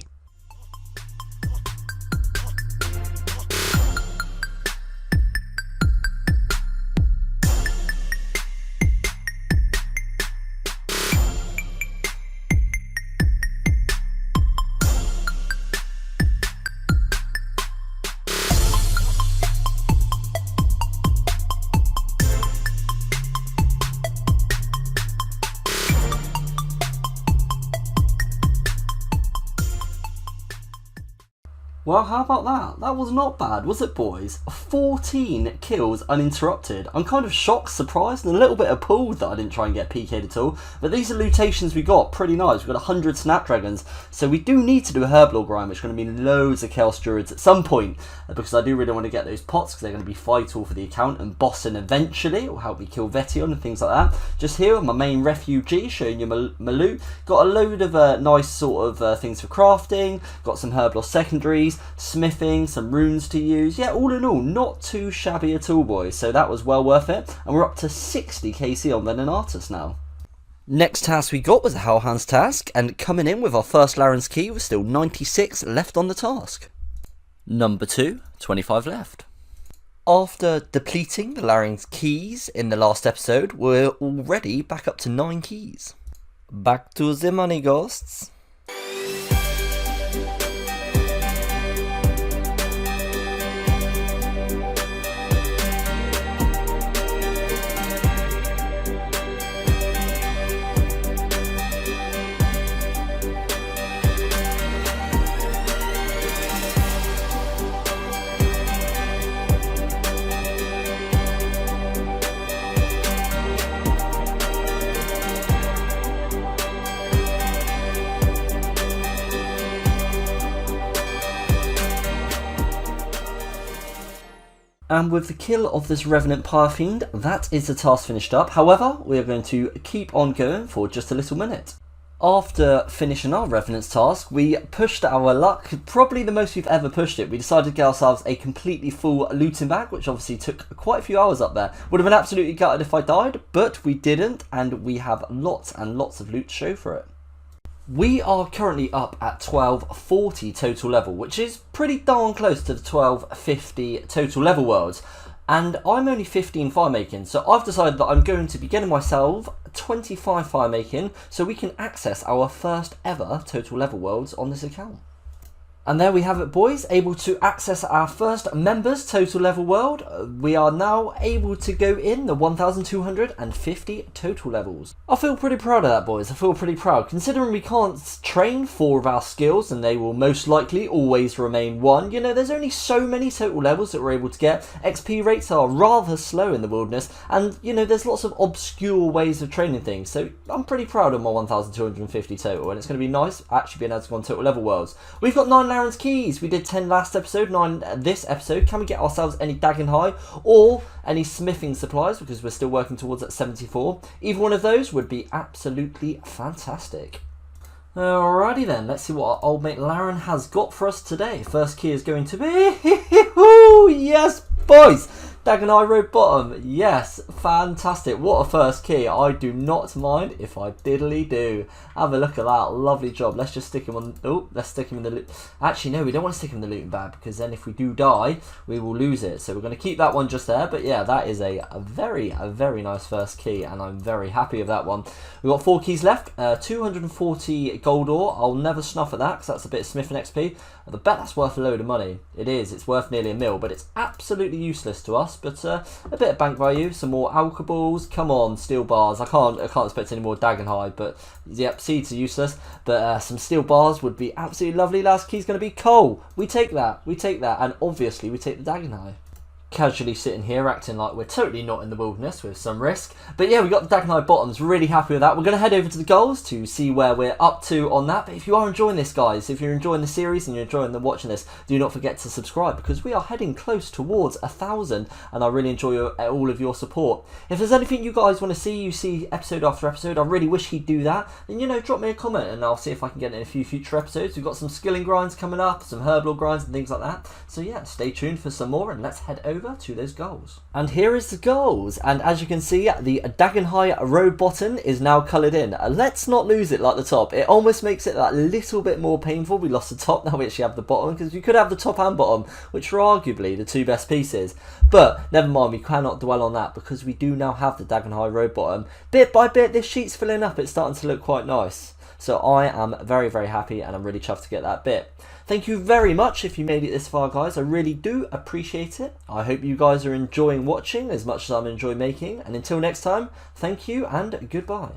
Well, how about that? That was not bad, was it, boys? 14 kills uninterrupted. I'm kind of shocked, surprised, and a little bit appalled that I didn't try and get PK'd at all. But these are lootations we got. Pretty nice. We've got 100 Snapdragons. So we do need to do a Herblore Grind, which is going to mean loads of Chaos Druids at some point. Because I do really want to get those pots, because they're going to be vital for the account and bossing eventually. It will help me kill Vetion and things like that. Just here with my main refugee, showing you my loot. Got a load of nice sort of things for crafting. Got some Herblore secondaries. Smithing, some runes to use. Yeah, all in all, not too shabby at all, boys. So that was well worth it. And we're up to 60 KC on Wildanator now. Next task we got was a Hellhound's task. And coming in with our first Laren's Key with still 96 left on the task. Number 2, 25 left. After depleting the Laren's Keys in the last episode, we're already back up to 9 keys. Back to the money, ghosts. And with the kill of this Revenant Pyre Fiend, that is the task finished up. However, we are going to keep on going for just a little minute. After finishing our Revenant's task, we pushed our luck, probably the most we've ever pushed it. We decided to get ourselves a completely full looting bag, which obviously took quite a few hours up there. Would have been absolutely gutted if I died, but we didn't, and we have lots and lots of loot to show for it. We are currently up at 1240 total level, which is pretty darn close to the 1250 total level worlds. And I'm only 15 fire making, so I've decided that I'm going to be getting myself 25 fire making so we can access our first ever total level worlds on this account. And there we have it, boys, able to access our first members total level world. We are now able to go in the 1250 total levels. I feel pretty proud of that, boys. I feel pretty proud considering we can't train 4 of our skills and they will most likely always remain 1. You know, there's only so many total levels that we're able to get. XP rates are rather slow in the wilderness, and you know, there's lots of obscure ways of training things. So I'm pretty proud of my 1250 total, and it's going to be nice actually being able to go on total level worlds. We've got 9 Laren's keys. We did 10 last episode, 9 this episode. Can we get ourselves any Dagon High or any smithing supplies, because we're still working towards that 74? Either one of those would be absolutely fantastic. Alrighty then, let's see what our old mate Laren has got for us today. First key is going to be yes, boys, Dagon High Road Bottom. Yes, fantastic. What a first key. I do not mind if I diddly do. Have a look at that. Lovely job. Let's just stick him on. Oh, let's stick him in the loot. Actually, no, we don't want to stick him in the looting bag, because then if we do die, we will lose it. So we're going to keep that one just there. But yeah, that is a very nice first key, and I'm very happy with that one. We've got 4 keys left. 240 gold ore. I'll never snuff at that, because that's a bit of smithing XP. I bet that's worth a load of money. It is. It's worth nearly a mil, but it's absolutely useless to us. But a bit of bank value, some more alcohols. Come on, steel bars. I can't expect any more Dagon High, but yep, seeds are useless. But some steel bars would be absolutely lovely. Last key's going to be coal. We take that. We take that, and obviously we take the Dagon High. Casually sitting here acting like we're totally not in the wilderness with some risk. But yeah, we got the Dagon High bottoms, really happy with that. We're going to head over to the goals to see where we're up to on that. But if you are enjoying this, guys, if you're enjoying the series and you're enjoying watching this, do not forget to subscribe, because we are heading close towards 1,000, and I really enjoy all of your support. If there's anything you guys want to see, you see episode after episode, I really wish he'd do that, then, you know, drop me a comment and I'll see if I can get in a few future episodes. We've got some skilling grinds coming up, some Herblore grinds and things like that. So yeah, stay tuned for some more, and let's head over to those goals. And here is the goals, and as you can see, the Dagon High road bottom is now coloured in. Let's not lose it like the top. It almost makes it that little bit more painful. We lost the top, now we actually have the bottom, because we could have the top and bottom, which are arguably the 2 best pieces. But never mind, we cannot dwell on that, because we do now have the Dagon High road bottom. Bit by bit, this sheet's filling up. It's starting to look quite nice. So I am very happy, and I'm really chuffed to get that bit. Thank you very much if you made it this far, guys. I really do appreciate it. I hope you guys are enjoying watching as much as I'm enjoying making. And until next time, thank you and goodbye.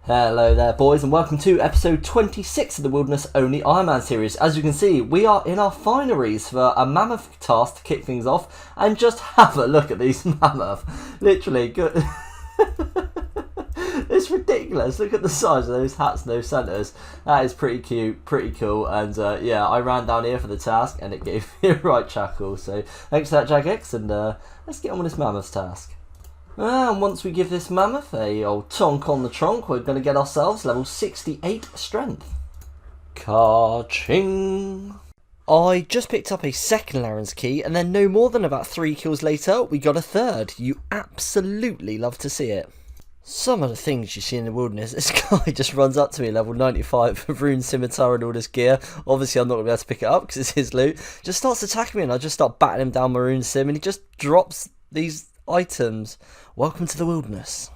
Hello there, boys, and welcome to episode 26 of the Wilderness Only Iron Man series. As you can see, we are in our fineries for a mammoth task to kick things off, and just have a look at these mammoth. Literally, good. It's ridiculous. Look at the size of those hats and those centres. That is pretty cute, pretty cool, and yeah, I ran down here for the task, and it gave me a right chuckle. So thanks for that, Jagex, and let's get on with this mammoth task. And once we give this mammoth a old tonk on the trunk, we're going to get ourselves level 68 strength. Ka-ching! I just picked up a second Laren's key, and then no more than about 3 kills later, we got a third. You absolutely love to see it. Some of the things you see in the wilderness, this guy just runs up to me, level 95 with Rune Scimitar and all this gear. Obviously I'm not going to be able to pick it up because it's his loot. Just starts attacking me, and I just start batting him down my Rune Sim, and he just drops these items. Welcome to the wilderness.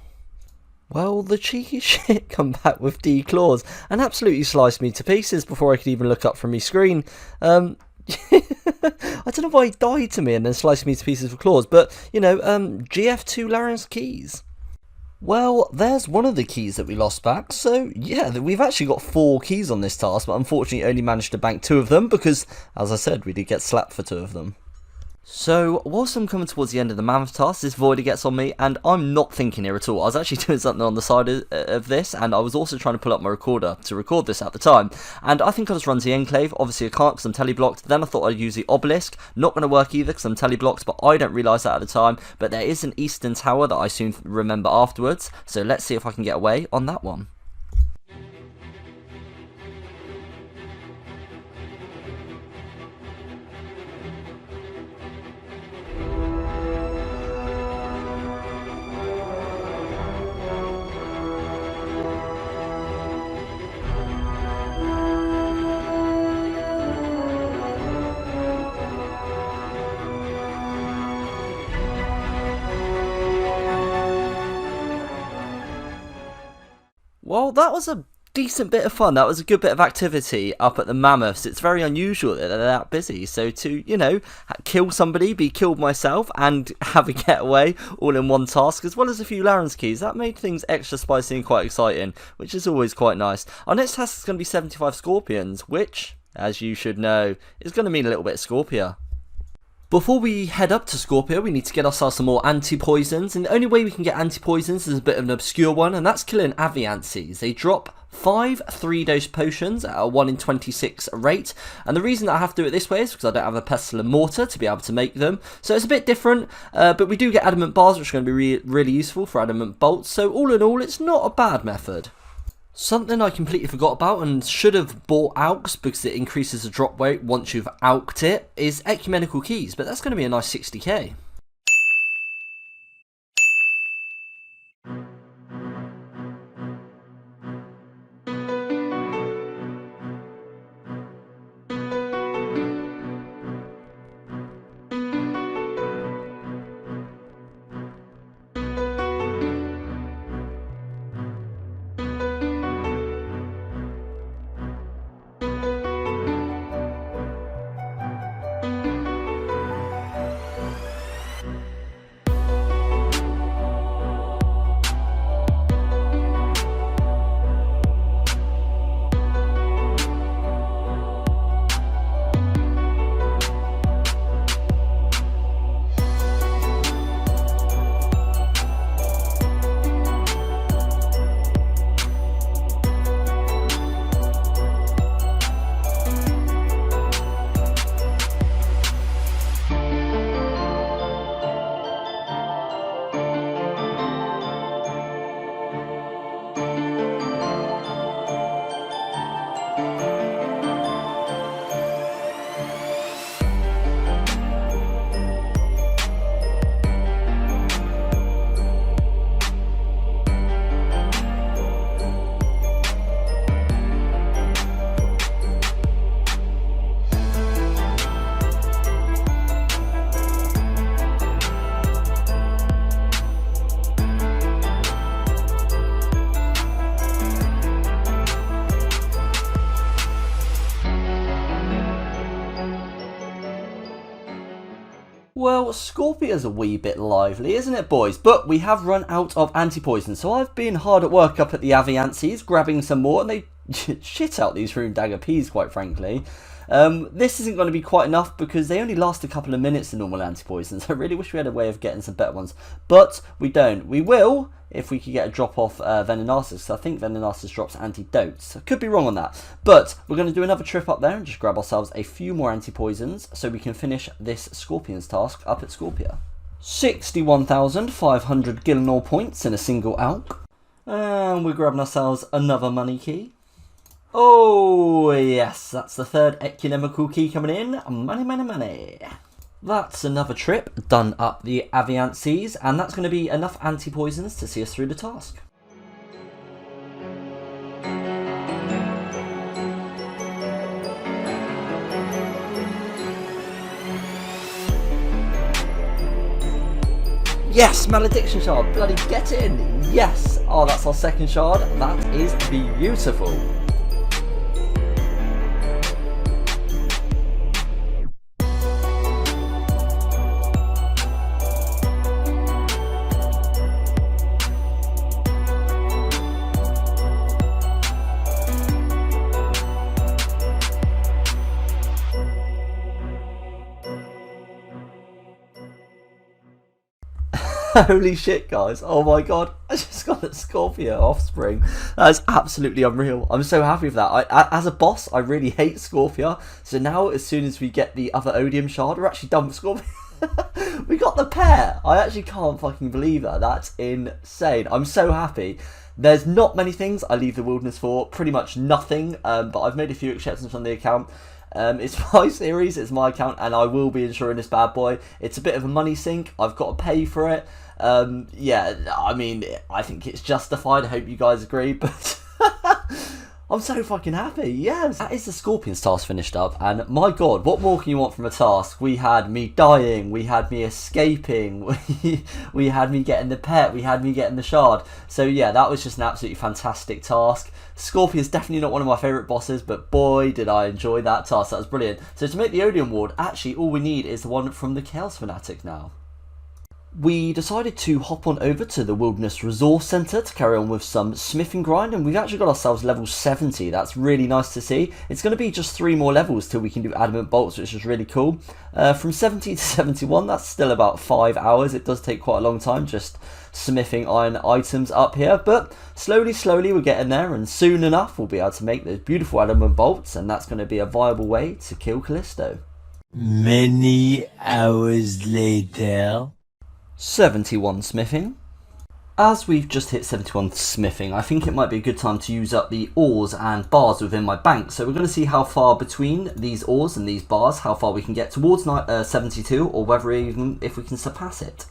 Well, the cheeky shit come back with D claws and absolutely sliced me to pieces before I could even look up from my screen. I don't know why he died to me and then sliced me to pieces with claws, but you know, GF2 Laren's keys. Well, there's one of the keys that we lost back, so yeah, we've actually got 4 keys on this task, but unfortunately only managed to bank 2 of them because, as I said, we did get slapped for 2 of them. So, whilst I'm coming towards the end of the mammoth task, this voider gets on me, and I'm not thinking here at all. I was actually doing something on the side of this, and I was also trying to pull up my recorder to record this at the time. And I think I just run to the Enclave. Obviously I can't because I'm teleblocked. Then I thought I'd use the obelisk. Not going to work either because I'm teleblocked, but I don't realise that at the time. But there is an eastern tower that I soon remember afterwards, so let's see if I can get away on that one. Well, that was a decent bit of fun. That was a good bit of activity up at the mammoths. It's very unusual that they're that busy. So to, you know, kill somebody, be killed myself, and have a getaway all in one task, as well as a few Laren's keys, that made things extra spicy and quite exciting, which is always quite nice. Our next task is going to be 75 scorpions, which, as you should know, is going to mean a little bit of Scorpia. Before we head up to Scorpia, we need to get ourselves some more anti-poisons, and the only way we can get anti-poisons is a bit of an obscure one, and that's killing Aviancies. They drop 5 3-dose potions at a 1 in 26 rate, and the reason that I have to do it this way is because I don't have a pestle and mortar to be able to make them, so it's a bit different, but we do get adamant bars, which are going to be really useful for adamant bolts, so all in all, it's not a bad method. Something I completely forgot about and should have bought AUX because it increases the drop rate once you've AUXed it is ecumenical keys, but that's going to be a nice 60k. Well, Scorpia's a wee bit lively, isn't it, boys? But we have run out of anti-poison, so I've been hard at work up at the Aviancies, grabbing some more, and they shit out these Rune Dagger Peas, quite frankly. This isn't going to be quite enough because they only last a couple of minutes, the normal anti-poisons. I really wish we had a way of getting some better ones, but we don't. We will if we could get a drop off Venenatus, because I think Venenatus drops antidotes. I could be wrong on that, but we're going to do another trip up there and just grab ourselves a few more anti-poisons so we can finish this Scorpions task up at Scorpia. 61,500 Gilnor points in a single AUX, and we're grabbing ourselves another money key. Oh yes, that's the third ecumenical key coming in. Money, money, money. That's another trip done up the Aviancies, and that's going to be enough anti-poisons to see us through the task. Yes, Malediction Shard, bloody get in, yes. Oh, that's our second shard, that is beautiful. Holy shit, guys. Oh my god. I just got a Scorpia offspring. That's absolutely unreal. I'm so happy for that. As a boss, I really hate Scorpia. So now, as soon as we get the other Odium shard, we're actually done with Scorpia. We got the pair. I actually can't fucking believe that. That's insane. I'm so happy. There's not many things I leave the wilderness for. Pretty much nothing. But I've made a few exceptions on the account. It's my series, it's my account, and I will be insuring this bad boy. It's a bit of a money sink. I've got to pay for it. Yeah, I mean, I think it's justified. I hope you guys agree, but I'm so fucking happy. Yes, that is the Scorpions task finished up, and my god, what more can you want from a task? We had me dying, we had me escaping, we had me getting the pet, we had me getting the shard. So yeah, that was just an absolutely fantastic task. Scorpia is definitely not one of my favourite bosses, but boy did I enjoy that task. That was brilliant. So to make the Odium Ward, actually all we need is the one from the Chaos Fanatic now. We decided to hop on over to the Wilderness Resource Centre to carry on with some smithing grind, and we've actually got ourselves level 70. That's really nice to see. It's going to be just 3 more levels till we can do adamant bolts, which is really cool. From 70 to 71, that's still about 5 hours. It does take quite a long time just smithing iron items up here, but slowly we're getting there, and soon enough we'll be able to make those beautiful adamant bolts, and that's going to be a viable way to kill Callisto. Many hours later. 71 smithing. As we've just hit 71 smithing, I think it might be a good time to use up the ores and bars within my bank. So we're going to see how far between these ores and these bars, how far we can get towards 72, or whether even if we can surpass it.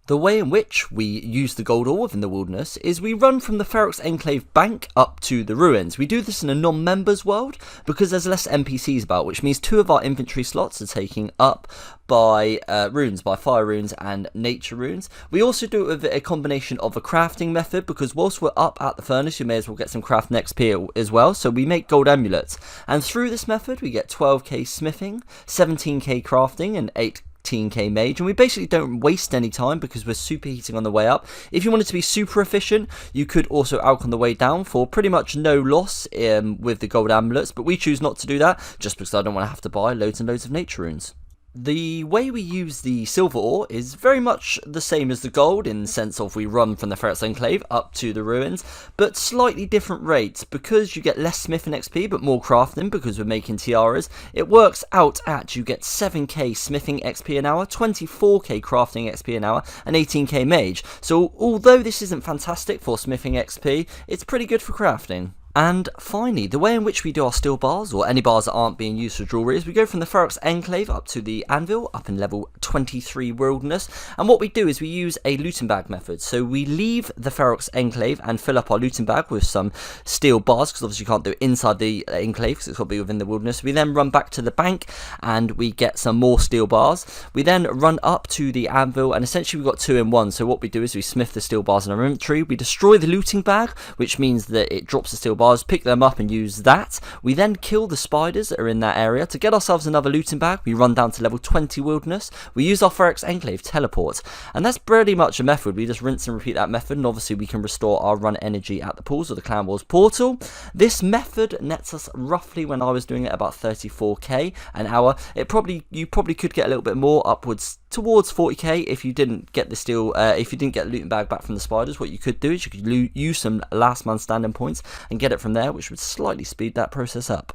The way in which we use the gold ore within the wilderness is we run from the Ferox Enclave bank up to the ruins. We do this in a non-members world because there's less NPCs about, which means 2 of our inventory slots are taken up by runes, by fire runes and nature runes. We also do it with a combination of a crafting method, because whilst we're up at the furnace, you may as well get some crafting XP as well. So we make gold amulets, and through this method we get 12k smithing, 17k crafting and 18k mage, and we basically don't waste any time because we're superheating on the way up. If you wanted to be super efficient, you could also alch on the way down for pretty much no loss with the gold amulets, but we choose not to do that just because I don't want to have to buy loads and loads of nature runes. The way we use the silver ore is very much the same as the gold, in the sense of we run from the Ferox Enclave up to the ruins, but slightly different rates. Because you get less smithing XP but more crafting because we're making tiaras, it works out at you get 7k smithing XP an hour, 24k crafting XP an hour, and 18k mage. So although this isn't fantastic for smithing XP, it's pretty good for crafting. And finally, the way in which we do our steel bars, or any bars that aren't being used for jewellery, is we go from the Ferox Enclave up to the Anvil, up in level 23 Wilderness, and what we do is we use a looting bag method. So we leave the Ferox Enclave and fill up our looting bag with some steel bars, because obviously you can't do it inside the Enclave, because it's got to be within the Wilderness. We then run back to the bank, and we get some more steel bars. We then run up to the Anvil, and essentially we've got 2 in 1. So what we do is we smith the steel bars in our inventory, we destroy the looting bag, which means that it drops the steel bars, pick them up and use that. We then kill the spiders that are in that area. To get ourselves another looting bag, we run down to level 20 Wilderness. We use our Ferox Enclave teleport, and that's pretty much a method. We just rinse and repeat that method, and obviously we can restore our run energy at the pools or the Clan Wars portal. This method nets us roughly, when I was doing it, about 34k an hour. You probably could get a little bit more, upwards towards 40k if you didn't get the steel, if you didn't get the looting bag back from the spiders. What you could do is you could use some last man standing points and get it from there, which would slightly speed that process up.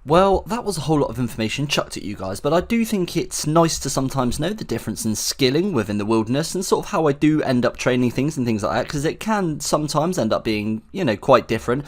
Well, that was a whole lot of information chucked at you guys, but I do think it's nice to sometimes know the difference in skilling within the wilderness and sort of how I do end up training things and things like that, because it can sometimes end up being, you know, quite different.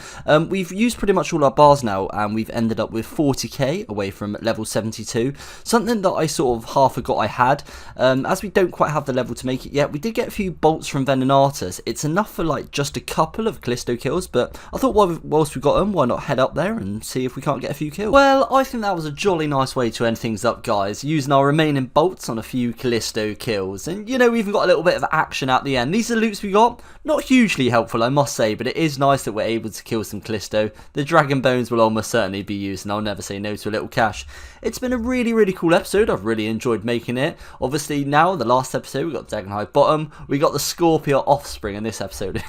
We've used pretty much all our bars now, and we've ended up with 40k away from level 72, something that I sort of half forgot I had. As we don't quite have the level to make it yet, we did get a few bolts from Venenatus. It's enough for like just a couple of Callisto kills, but I thought whilst we got them, why not head up there and see if we can't get a few kills. Well, I think that was a jolly nice way to end things up, guys, using our remaining bolts on a few Callisto kills. And, you know, we even got a little bit of action at the end. These are the loots we got. Not hugely helpful, I must say, but it is nice that we're able to kill some Callisto. The Dragon Bones will almost certainly be used, and I'll never say no to a little cash. It's been a really, really cool episode. I've really enjoyed making it. Obviously, now, the last episode, we got the Dagon High Bottom. We got the Scorpia offspring in this episode.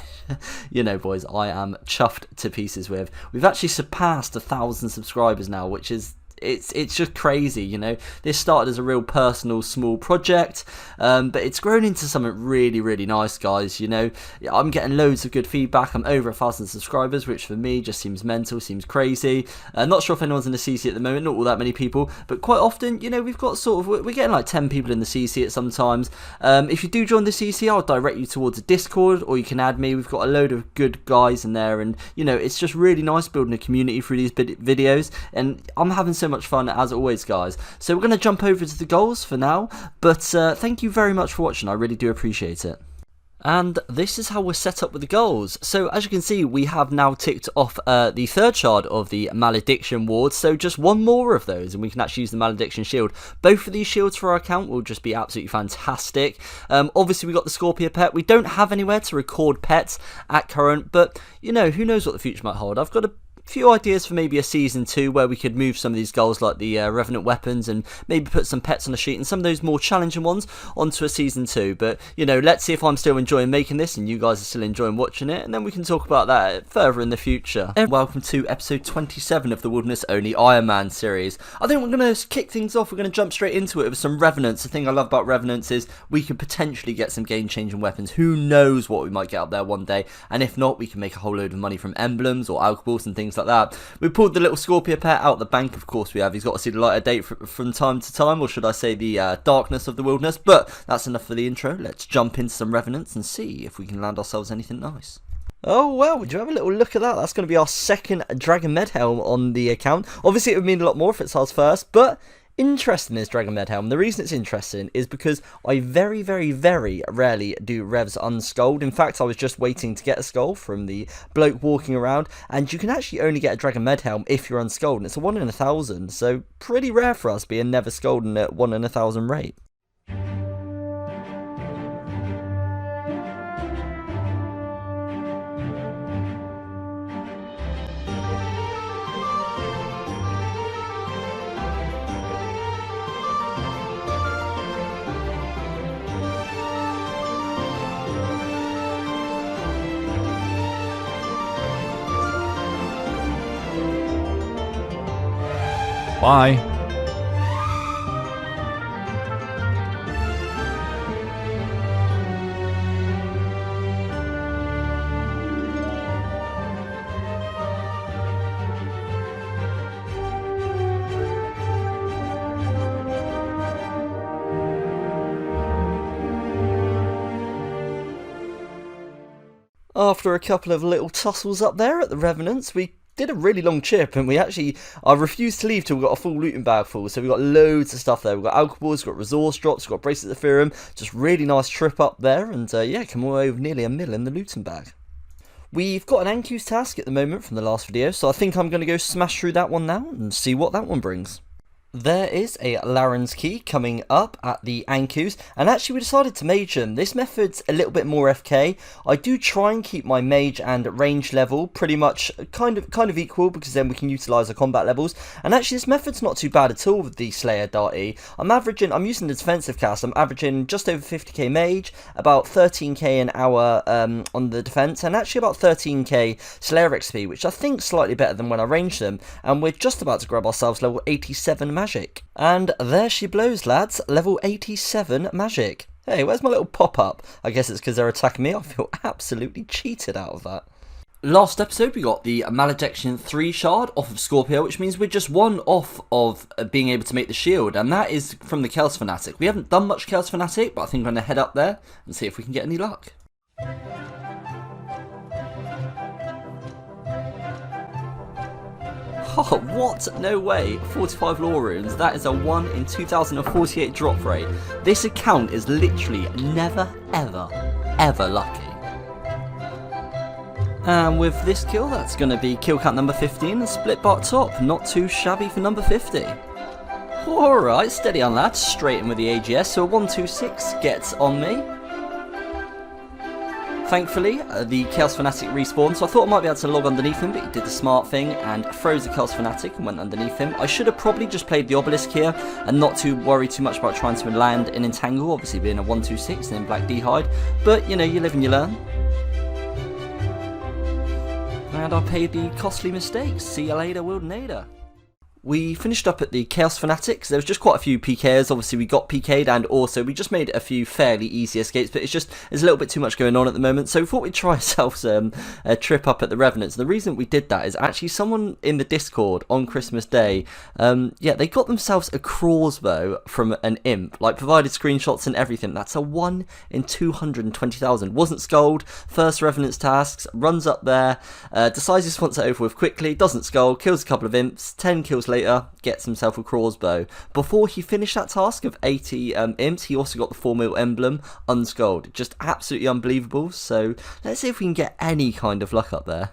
You know, boys, I am chuffed to pieces with. We've actually surpassed 1,000 subscribers now, which is it's just crazy, you know. This started as a real personal small project, but it's grown into something really, really nice, guys. You know, I'm getting loads of good feedback. I'm over 1,000 subscribers, which for me just seems mental, seems crazy. Not sure if anyone's in the CC at the moment, not all that many people, but quite often, you know, we've got we're getting like 10 people in the CC at sometimes. If you do join the CC, I'll direct you towards a Discord, or you can add me. We've got a load of good guys in there, and you know, it's just really nice building a community through these videos, and I'm having so much fun as always, guys. So we're going to jump over to the goals for now, but thank you very much for watching. I really do appreciate it. And this is how we're set up with the goals. So as you can see, we have now ticked off the third shard of the Malediction Ward, so just one more of those and we can actually use the Malediction Shield. Both of these shields for our account will just be absolutely fantastic. Obviously we got the Scorpia pet. We don't have anywhere to record pets at current, but you know, who knows what the future might hold. I've got a few ideas for maybe a season 2 where we could move some of these goals like the Revenant Weapons and maybe put some pets on the sheet and some of those more challenging ones onto a season 2. But you know, let's see if I'm still enjoying making this and you guys are still enjoying watching it, and then we can talk about that further in the future. And welcome to episode 27 of the Wilderness Only Iron Man series. I think we're going to kick things off. We're going to jump straight into it with some Revenants. The thing I love about Revenants is we could potentially get some game-changing weapons. Who knows what we might get up there one day, and if not, we can make a whole load of money from emblems or alcohols and things like that. We pulled the little Scorpia pet out the bank, of course we have. He's got to see the light of day from time to time, or should I say the darkness of the wilderness. But that's enough for the intro. Let's jump into some Revenants and see if we can land ourselves anything nice. Oh well, would you have a little look at that? That's going to be our second Dragon Med Helm on the account. Obviously it would mean a lot more if it's ours first, but interesting is Dragon Med Helm. The reason it's interesting is because I very, very, very rarely do revs unskulled. In fact, I was just waiting to get a skull from the bloke walking around, and you can actually only get a Dragon Med Helm if you're unskulled, and it's a 1 in 1,000, so pretty rare for us being never skulled in a 1 in 1,000 rate. Bye. After a couple of little tussles up there at the Revenants, we did a really long chip, and I refused to leave till we got a full looting bag full. So we got loads of stuff there. We've got alcohols, we've got resource drops, we've got bracelets of Ethereum. Just really nice trip up there, and yeah, come away with nearly $1 million in the looting bag. We've got an Ancu's task at the moment from the last video, so I think I'm going to go smash through that one now and see what that one brings. There is a Laren's Key coming up at the Ancu's, and actually we decided to mage them. This method's a little bit more FK. I do try and keep my mage and range level pretty much kind of equal, because then we can utilise our combat levels. And actually this method's not too bad at all with the Slayer Darty. I'm using the defensive cast. I'm averaging just over 50k mage, about 13k an hour on the defence, and actually about 13k Slayer XP, which I think is slightly better than when I ranged them. And we're just about to grab ourselves level 87 magic. And there she blows, lads. Level 87 magic. Hey, where's my little pop-up? I guess it's because they're attacking me. I feel absolutely cheated out of that. Last episode we got the Malediction 3 shard off of Scorpia, which means we're just one off of being able to make the shield, and that is from the Chaos Fanatic. We haven't done much Chaos Fanatic, but I think I'm going to head up there and see if we can get any luck. Oh, what? No way. 45 lore runes. That is a 1 in 2048 drop rate. This account is literally never, ever lucky. And with this kill, that's going to be kill count number 15 and split bar top. Not too shabby for number 50. Alright, steady on that. Straight in with the AGS. So a 126 gets on me. Thankfully, the Chaos Fanatic respawned, so I thought I might be able to log underneath him, but he did the smart thing and froze the Chaos Fanatic and went underneath him. I should have probably just played the Obelisk here and not to worry too much about trying to land an Entangle, obviously being a 126 and then Black D-Hide, but you know, you live and you learn. And I paid the costly mistakes. See you later, Wildanator. We finished up at the Chaos Fanatics. There was just quite a few PKs. Obviously, we got PK'd, and also we just made a few fairly easy escapes, but there's a little bit too much going on at the moment, so we thought we'd try ourselves a trip up at the Revenants. The reason we did that is actually someone in the Discord on Christmas Day, they got themselves a crossbow from an imp, like provided screenshots and everything. That's a 1 in 220,000. Wasn't scold, first Revenant's tasks, runs up there, decides he wants it over with quickly, doesn't scold, kills a couple of imps, 10 kills later, gets himself a crossbow. Before he finished that task of 80 imps, he also got the 4mm emblem unscolded. Just absolutely unbelievable. So let's see if we can get any kind of luck up there.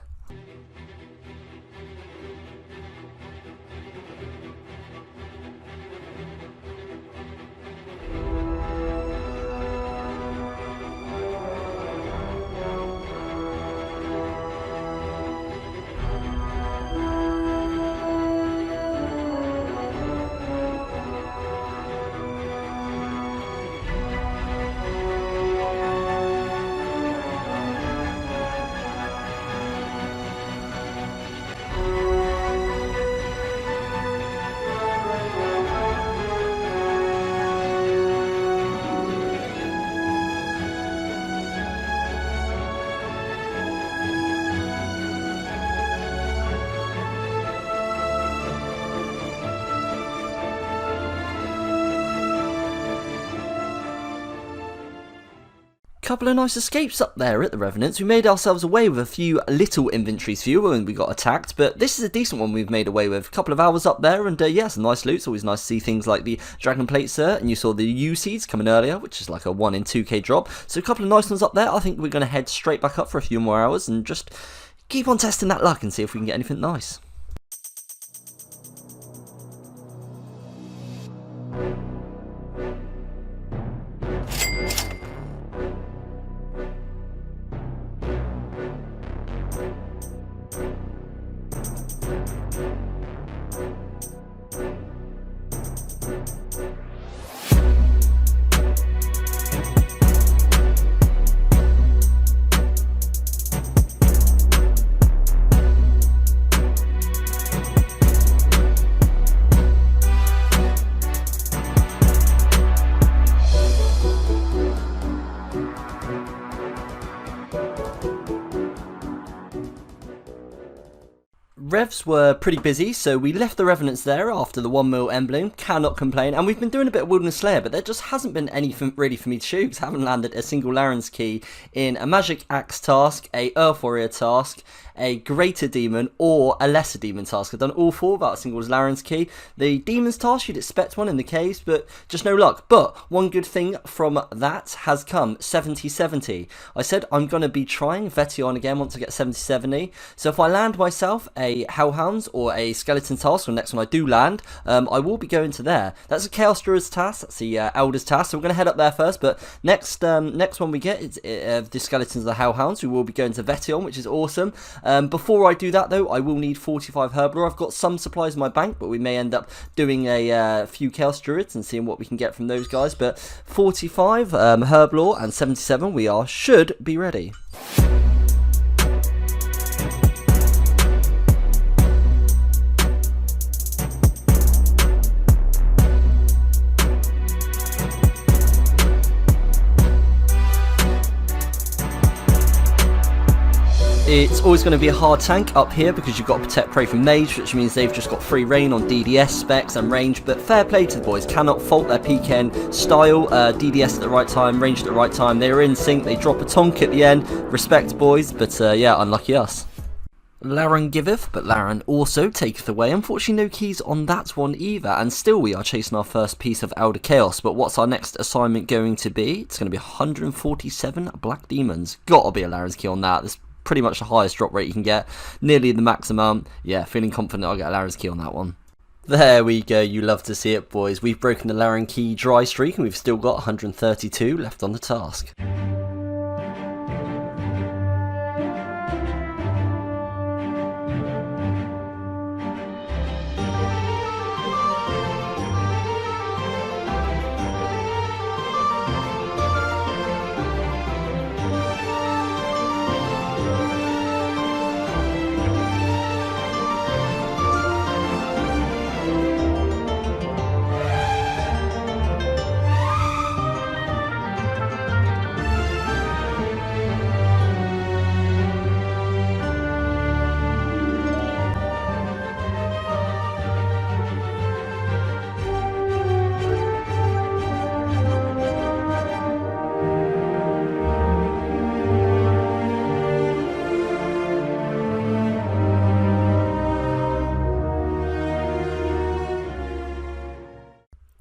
Couple of nice escapes up there at the Revenants. We made ourselves away with a few little inventories for you when we got attacked, but this is a decent one we've made away with. A couple of hours up there, and yeah, some nice loot. It's always nice to see things like the Dragon Plate Cert, and you saw the U seeds coming earlier, which is like a 1 in 2k drop. So a couple of nice ones up there. I think we're going to head straight back up for a few more hours and just keep on testing that luck and see if we can get anything nice. Revs were pretty busy, so we left the Revenants there after the 1mm emblem. Cannot complain, and we've been doing a bit of Wilderness Slayer, but there just hasn't been anything really for me to shoot because I haven't landed a single Laren's Key in a Magic Axe task, a Earth Warrior task, a Greater Demon, or a Lesser Demon task. I've done all 4 without a single Laren's Key. The Demon's task, you'd expect one in the caves, but just no luck. But one good thing from that has come, 70-70. I said I'm going to be trying Vetion again once I get 70-70. So if I land myself a Hellhounds or a Skeleton task, or the next one I do land, I will be going to there. That's a Chaos Druid's task, that's the Elder's task, so we're going to head up there first, but next one we get is the Skeletons of the Hellhounds. We will be going to Vetion, which is awesome. Before I do that though, I will need 45 Herblore. I've got some supplies in my bank, but we may end up doing a few Chaos Druids and seeing what we can get from those guys. But 45 Herblore and 77, we should be ready. It's always going to be a hard tank up here because you've got to protect prey from mage, which means they've just got free reign on DDS specs and range, but fair play to the boys, cannot fault their PKN style, DDS at the right time, range at the right time, they are in sync, they drop a tonk at the end, respect boys, but yeah, unlucky us. Laren giveth, but Laren also taketh away. Unfortunately no keys on that one either, and still we are chasing our first piece of Elder Chaos. But what's our next assignment going to be? It's going to be 147 Black Demons. Gotta be a Laren's key on that. This pretty much the highest drop rate you can get, nearly the maximum. Yeah, feeling confident I'll get a Laren's key on that one. There we go, you love to see it boys. We've broken the Laren key dry streak and we've still got 132 left on the task.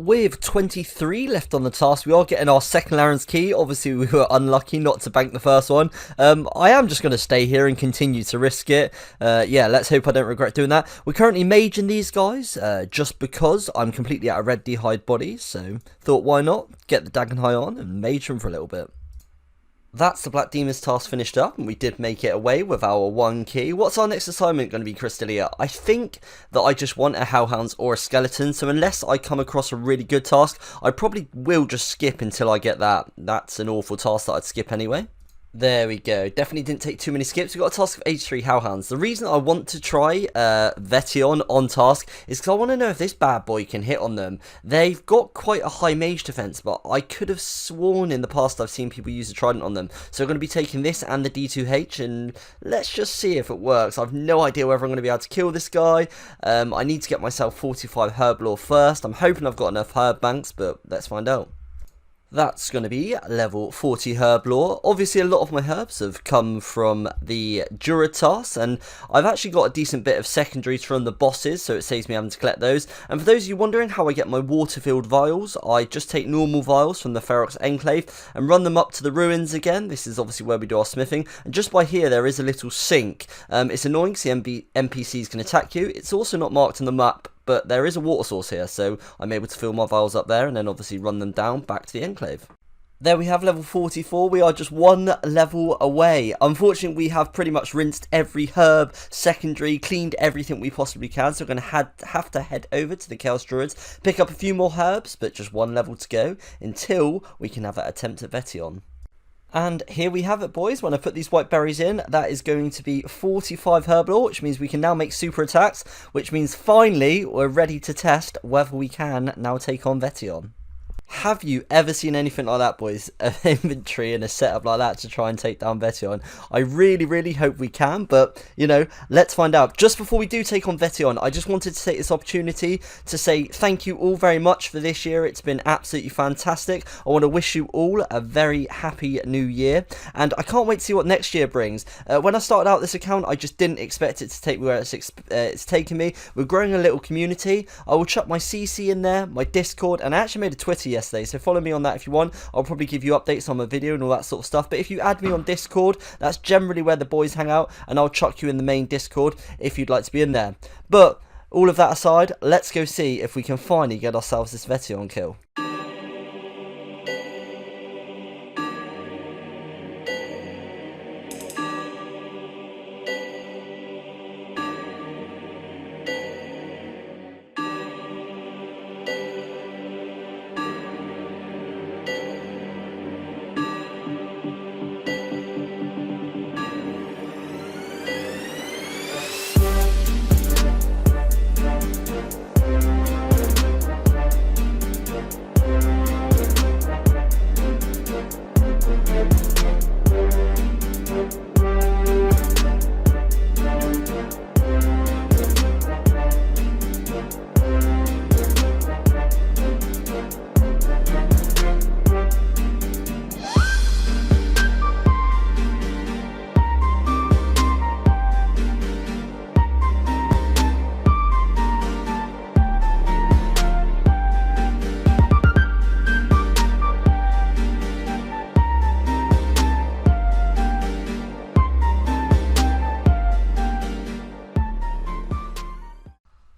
With 23 left on the task, we are getting our second Laren's key. Obviously, we were unlucky not to bank the first one. I am just going to stay here and continue to risk it. Yeah, let's hope I don't regret doing that. We're currently maging these guys, just because I'm completely out of red d'hide bodies. So, thought why not get the Dagon High on and mage them for a little bit. That's the Black Demon's task finished up, and we did make it away with our 1 key. What's our next assignment going to be, Crystalia? I think that I just want a Hellhounds or a Skeleton, so unless I come across a really good task, I probably will just skip until I get that. That's an awful task that I'd skip anyway. There we go. Definitely didn't take too many skips. We've got a task of H3 Hellhounds. The reason I want to try Vetion on task is because I want to know if this bad boy can hit on them. They've got quite a high mage defense, but I could have sworn in the past I've seen people use a trident on them. So we're going to be taking this and the D2H, and let's just see if it works. I've no idea whether I'm going to be able to kill this guy. I need to get myself 45 Herblore first. I'm hoping I've got enough herb banks, but let's find out. That's going to be level 40 Herblore. Obviously, a lot of my herbs have come from the Duratas, and I've actually got a decent bit of secondaries from the bosses, so it saves me having to collect those. And for those of you wondering how I get my water-filled vials, I just take normal vials from the Ferox Enclave and run them up to the ruins again. This is obviously where we do our smithing. And just by here, there is a little sink. It's annoying because the NPCs can attack you. It's also not marked on the map, but there is a water source here, so I'm able to fill my vials up there and then obviously run them down back to the Enclave. There we have level 44. We are just 1 level away. Unfortunately, we have pretty much rinsed every herb, secondary, cleaned everything we possibly can, so we're going to have to head over to the Chaos Druids, pick up a few more herbs, but just 1 level to go until we can have an attempt at Vetion. And here we have it, boys. When I put these white berries in, that is going to be 45 Herblore, which means we can now make super attacks, which means finally we're ready to test whether we can now take on Vetion. Have you ever seen anything like that, boys? An inventory and a setup like that to try and take down Vetion. I really hope we can, but, you know, let's find out. Just before we do take on Vetion, I just wanted to take this opportunity to say thank you all very much for this year. It's been absolutely fantastic. I want to wish you all a very happy new year, and I can't wait to see what next year brings. When I started out this account, I just didn't expect it to take me where it's taken me. We're growing a little community. I will chuck my CC in there, my Discord, and I actually made a Twitter yesterday, so follow me on that if you want. I'll probably give you updates on my video and all that sort of stuff, but if you add me on Discord, that's generally where the boys hang out, and I'll chuck you in the main Discord if you'd like to be in there. But all of that aside, let's go see if we can finally get ourselves this Vetion kill.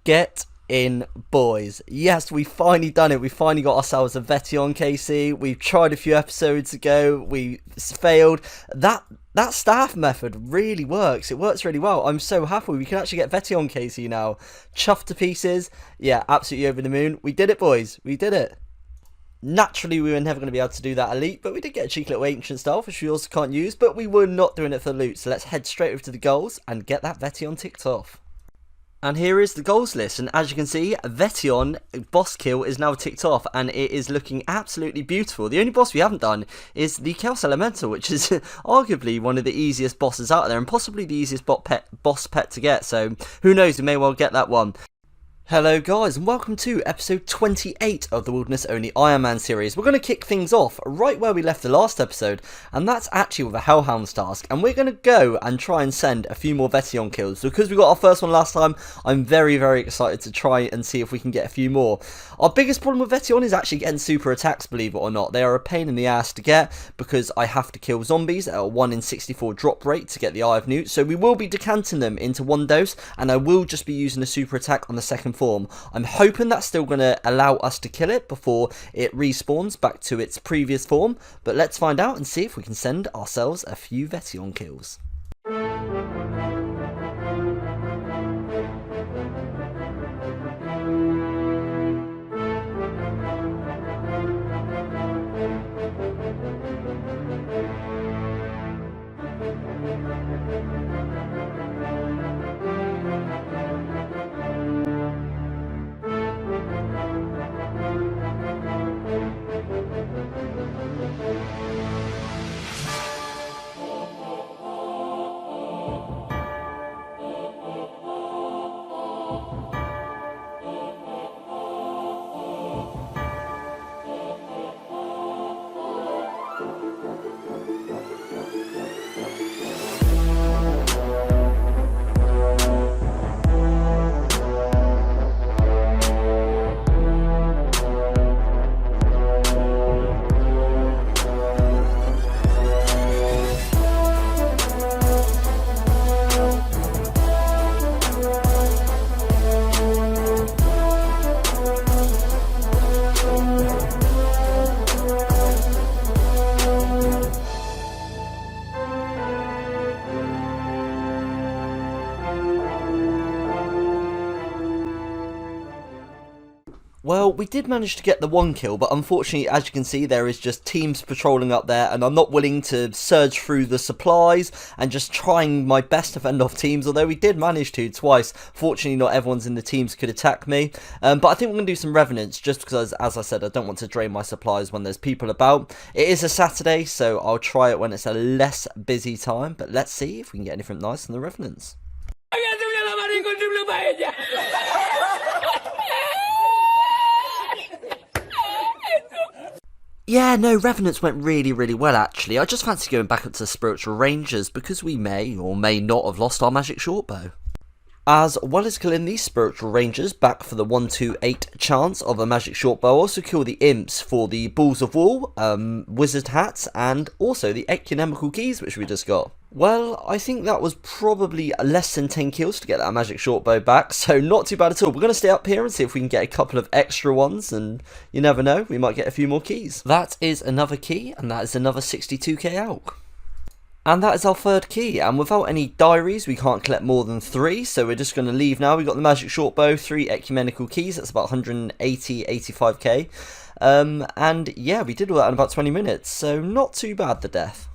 Get in, boys. Yes, we finally done it. We finally got ourselves a Vetion KC. We've tried a few episodes ago. We failed. That staff method really works. It works really well. I'm so happy we can actually get Vetion KC now. Chuffed to pieces. Yeah, absolutely over the moon. We did it, boys. We did it. Naturally, we were never going to be able to do that elite, but we did get a cheeky little ancient style, which we also can't use, but we were not doing it for the loot. So let's head straight over to the goals and get that Vetion ticked off. And here is the goals list, and as you can see, Vetion boss kill is now ticked off, and it is looking absolutely beautiful. The only boss we haven't done is the Chaos Elemental, which is arguably one of the easiest bosses out there, and possibly the easiest boss pet to get, so who knows, we may well get that one. Hello guys and welcome to episode 28 of the Wilderness Only Iron Man series. We're going to kick things off right where we left the last episode, and that's actually with a Hellhounds task, and we're going to go and try and send a few more Vetion kills. Because we got our first one last time, I'm very excited to try and see if we can get a few more. Our biggest problem with Vetion is actually getting super attacks, believe it or not. They are a pain in the ass to get because I have to kill zombies at a 1 in 64 drop rate to get the Eye of Newt, so we will be decanting them into one dose, and I will just be using a super attack on the second form. I'm hoping that's still going to allow us to kill it before it respawns back to its previous form, but let's find out and see if we can send ourselves a few Vetion kills. Well, we did manage to get the one kill, but unfortunately, as you can see, there is just teams patrolling up there, and I'm not willing to surge through the supplies and just trying my best to fend off teams, although we did manage to twice. Fortunately, not everyone's in the teams could attack me, but I think we're going to do some Revenants, just because, as I said, I don't want to drain my supplies when there's people about. It is a Saturday, so I'll try it when it's a less busy time, but let's see if we can get anything nice on the Revenants. Yeah, no, Revenants went really well actually. I just fancy going back up to the Spiritual Rangers because we may or may not have lost our magic shortbow. As well as killing these Spiritual Rangers back for the 1/8 chance of a magic shortbow, I also kill the Imps for the Balls of Wool, Wizard Hats, and also the Economical Keys which we just got. Well, I think that was probably less than 10 kills to get that magic shortbow back, so not too bad at all. We're going to stay up here and see if we can get a couple of extra ones, and you never know, we might get a few more keys. That is another key, and that is another 62k out. And that is our third key, and without any diaries we can't collect more than 3, so we're just going to leave now. We got the magic shortbow, 3 ecumenical keys, that's about 185k, and yeah, we did all that in about 20 minutes, so not too bad, the death.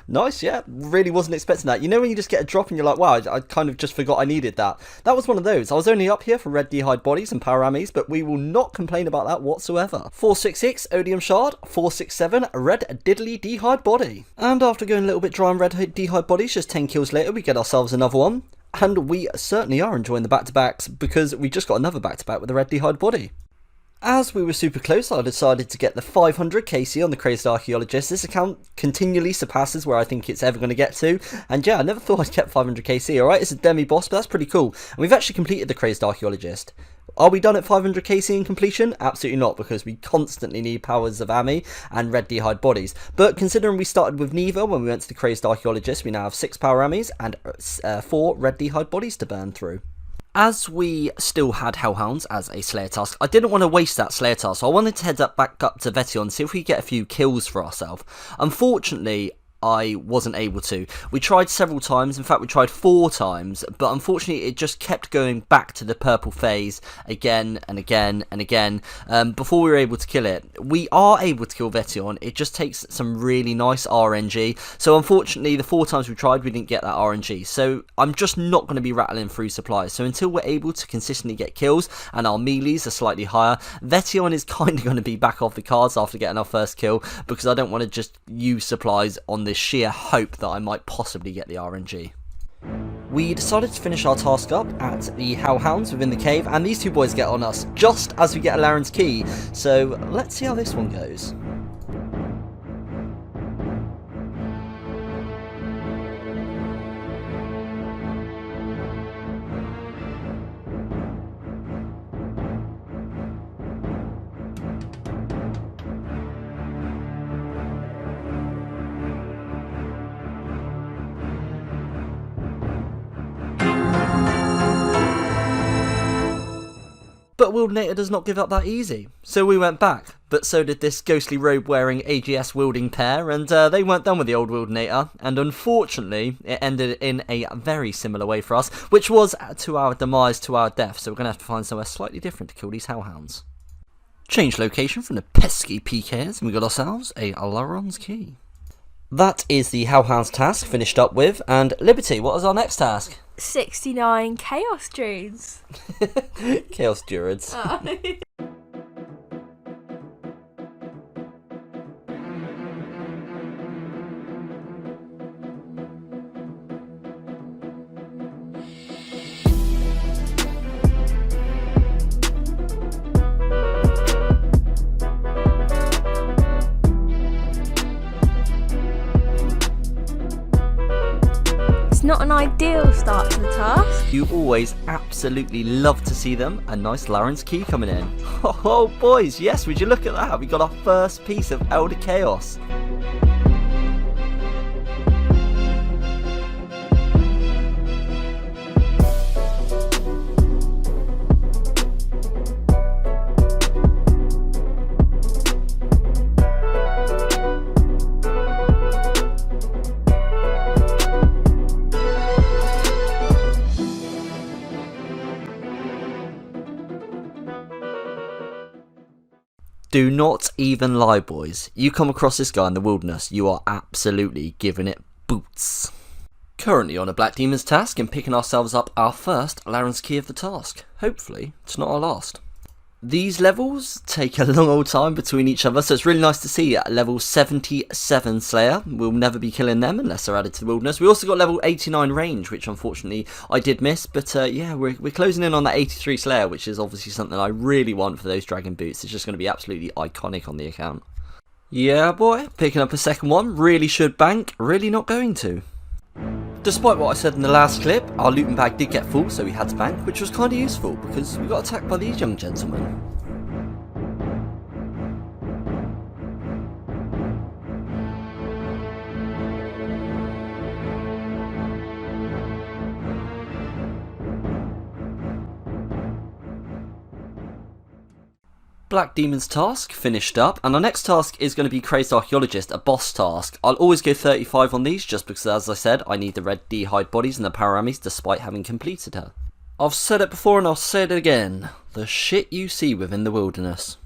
Nice, yeah, really wasn't expecting that. You know when you just get a drop and you're like, wow, I kind of just forgot I needed that. That was one of those. I was only up here for red d'hide bodies and power ammies, but we will not complain about that whatsoever. 466 Odium Shard, 467 red diddly d'hide body. And after going a little bit dry on red d'hide bodies, just 10 kills later, we get ourselves another one. And we certainly are enjoying the back-to-backs because we just got another back-to-back with a red d'hide body. As we were super close, I decided to get the 500 KC on the Crazed Archaeologist. This account continually surpasses where I think it's ever going to get to. And yeah, I never thought I'd get 500 KC, alright? It's a demi-boss, but that's pretty cool. And we've actually completed the Crazed Archaeologist. Are we done at 500 KC in completion? Absolutely not, because we constantly need powers of Ammi and red d'hide bodies. But considering we started with Neva when we went to the Crazed Archaeologist, we now have 6 power Ammis and 4 red d'hide bodies to burn through. As we still had Hellhounds as a Slayer task, I didn't want to waste that Slayer task, so I wanted to head back up to Vetion and see if we could get a few kills for ourselves. Unfortunately, I wasn't able to. We tried several times, in fact we tried 4 times, but unfortunately it just kept going back to the purple phase again and again and again before we were able to kill it. We are able to kill Vetion, it just takes some really nice RNG, so unfortunately the 4 times we tried we didn't get that RNG, so I'm just not going to be rattling through supplies. So until we're able to consistently get kills and our melees are slightly higher, Vetion is kind of going to be back off the cards after getting our first kill, because I don't want to just use supplies on this sheer hope that I might possibly get the RNG. We decided to finish our task up at the Hellhounds within the cave, and these two boys get on us just as we get a Laren's key, so let's see how this one goes. But Wildanator does not give up that easy, so we went back, but so did this ghostly robe-wearing AGS wielding pair, and they weren't done with the old Wildanator, and unfortunately it ended in a very similar way for us, which was to our demise, to our death, so we're going to have to find somewhere slightly different to kill these Hellhounds. Change location from the pesky PKs, and we got ourselves a Laren's key. That is the Hellhounds task finished up with, and Liberty, what is our next task? 69 Chaos Druids. Chaos Druids. Not an ideal start to the task. You always absolutely love to see them. A nice Laren's key coming in. Oh boys, yes, would you look at that? We got our first piece of Elder Chaos. Do not even lie, boys. You come across this guy in the wilderness, you are absolutely giving it boots. Currently on a Black Demon's task and picking ourselves up our first Laren's key of the task. Hopefully, it's not our last. These levels take a long old time between each other, so it's really nice to see at level 77 Slayer. We'll never be killing them unless they're added to the wilderness. We also got level 89 range, which unfortunately I did miss, but yeah, we're closing in on that 83 Slayer, which is obviously something I really want for those dragon boots. It's just going to be absolutely iconic on the account. Yeah boy, picking up a second one, really should bank, really not going to. Despite what I said in the last clip, our looting bag did get full, so we had to bank, which was kind of useful because we got attacked by these young gentlemen. Black Demon's task finished up, and our next task is going to be Crazed Archaeologist, a boss task. I'll always go 35 on these just because, as I said, I need the red D-hide bodies and the Paramis despite having completed her. I've said it before and I'll say it again, the shit you see within the wilderness.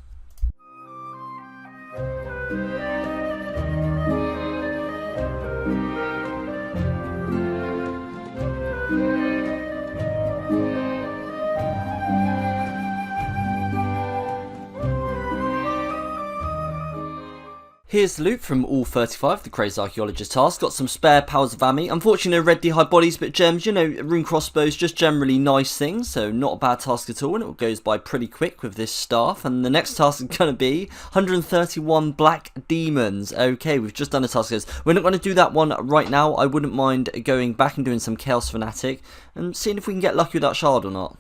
Here's the loot from all 35, the Crazed Archaeologist task. Got some spare powers of ammo. Unfortunately, no red D-hide bodies, but gems, you know, rune crossbows, just generally nice things. So not a bad task at all, and it goes by pretty quick with this staff. And the next task is going to be 131 Black Demons. Okay, we've just done a task. We're not going to do that one right now. I wouldn't mind going back and doing some Chaos Fanatic and seeing if we can get lucky with that shard or not.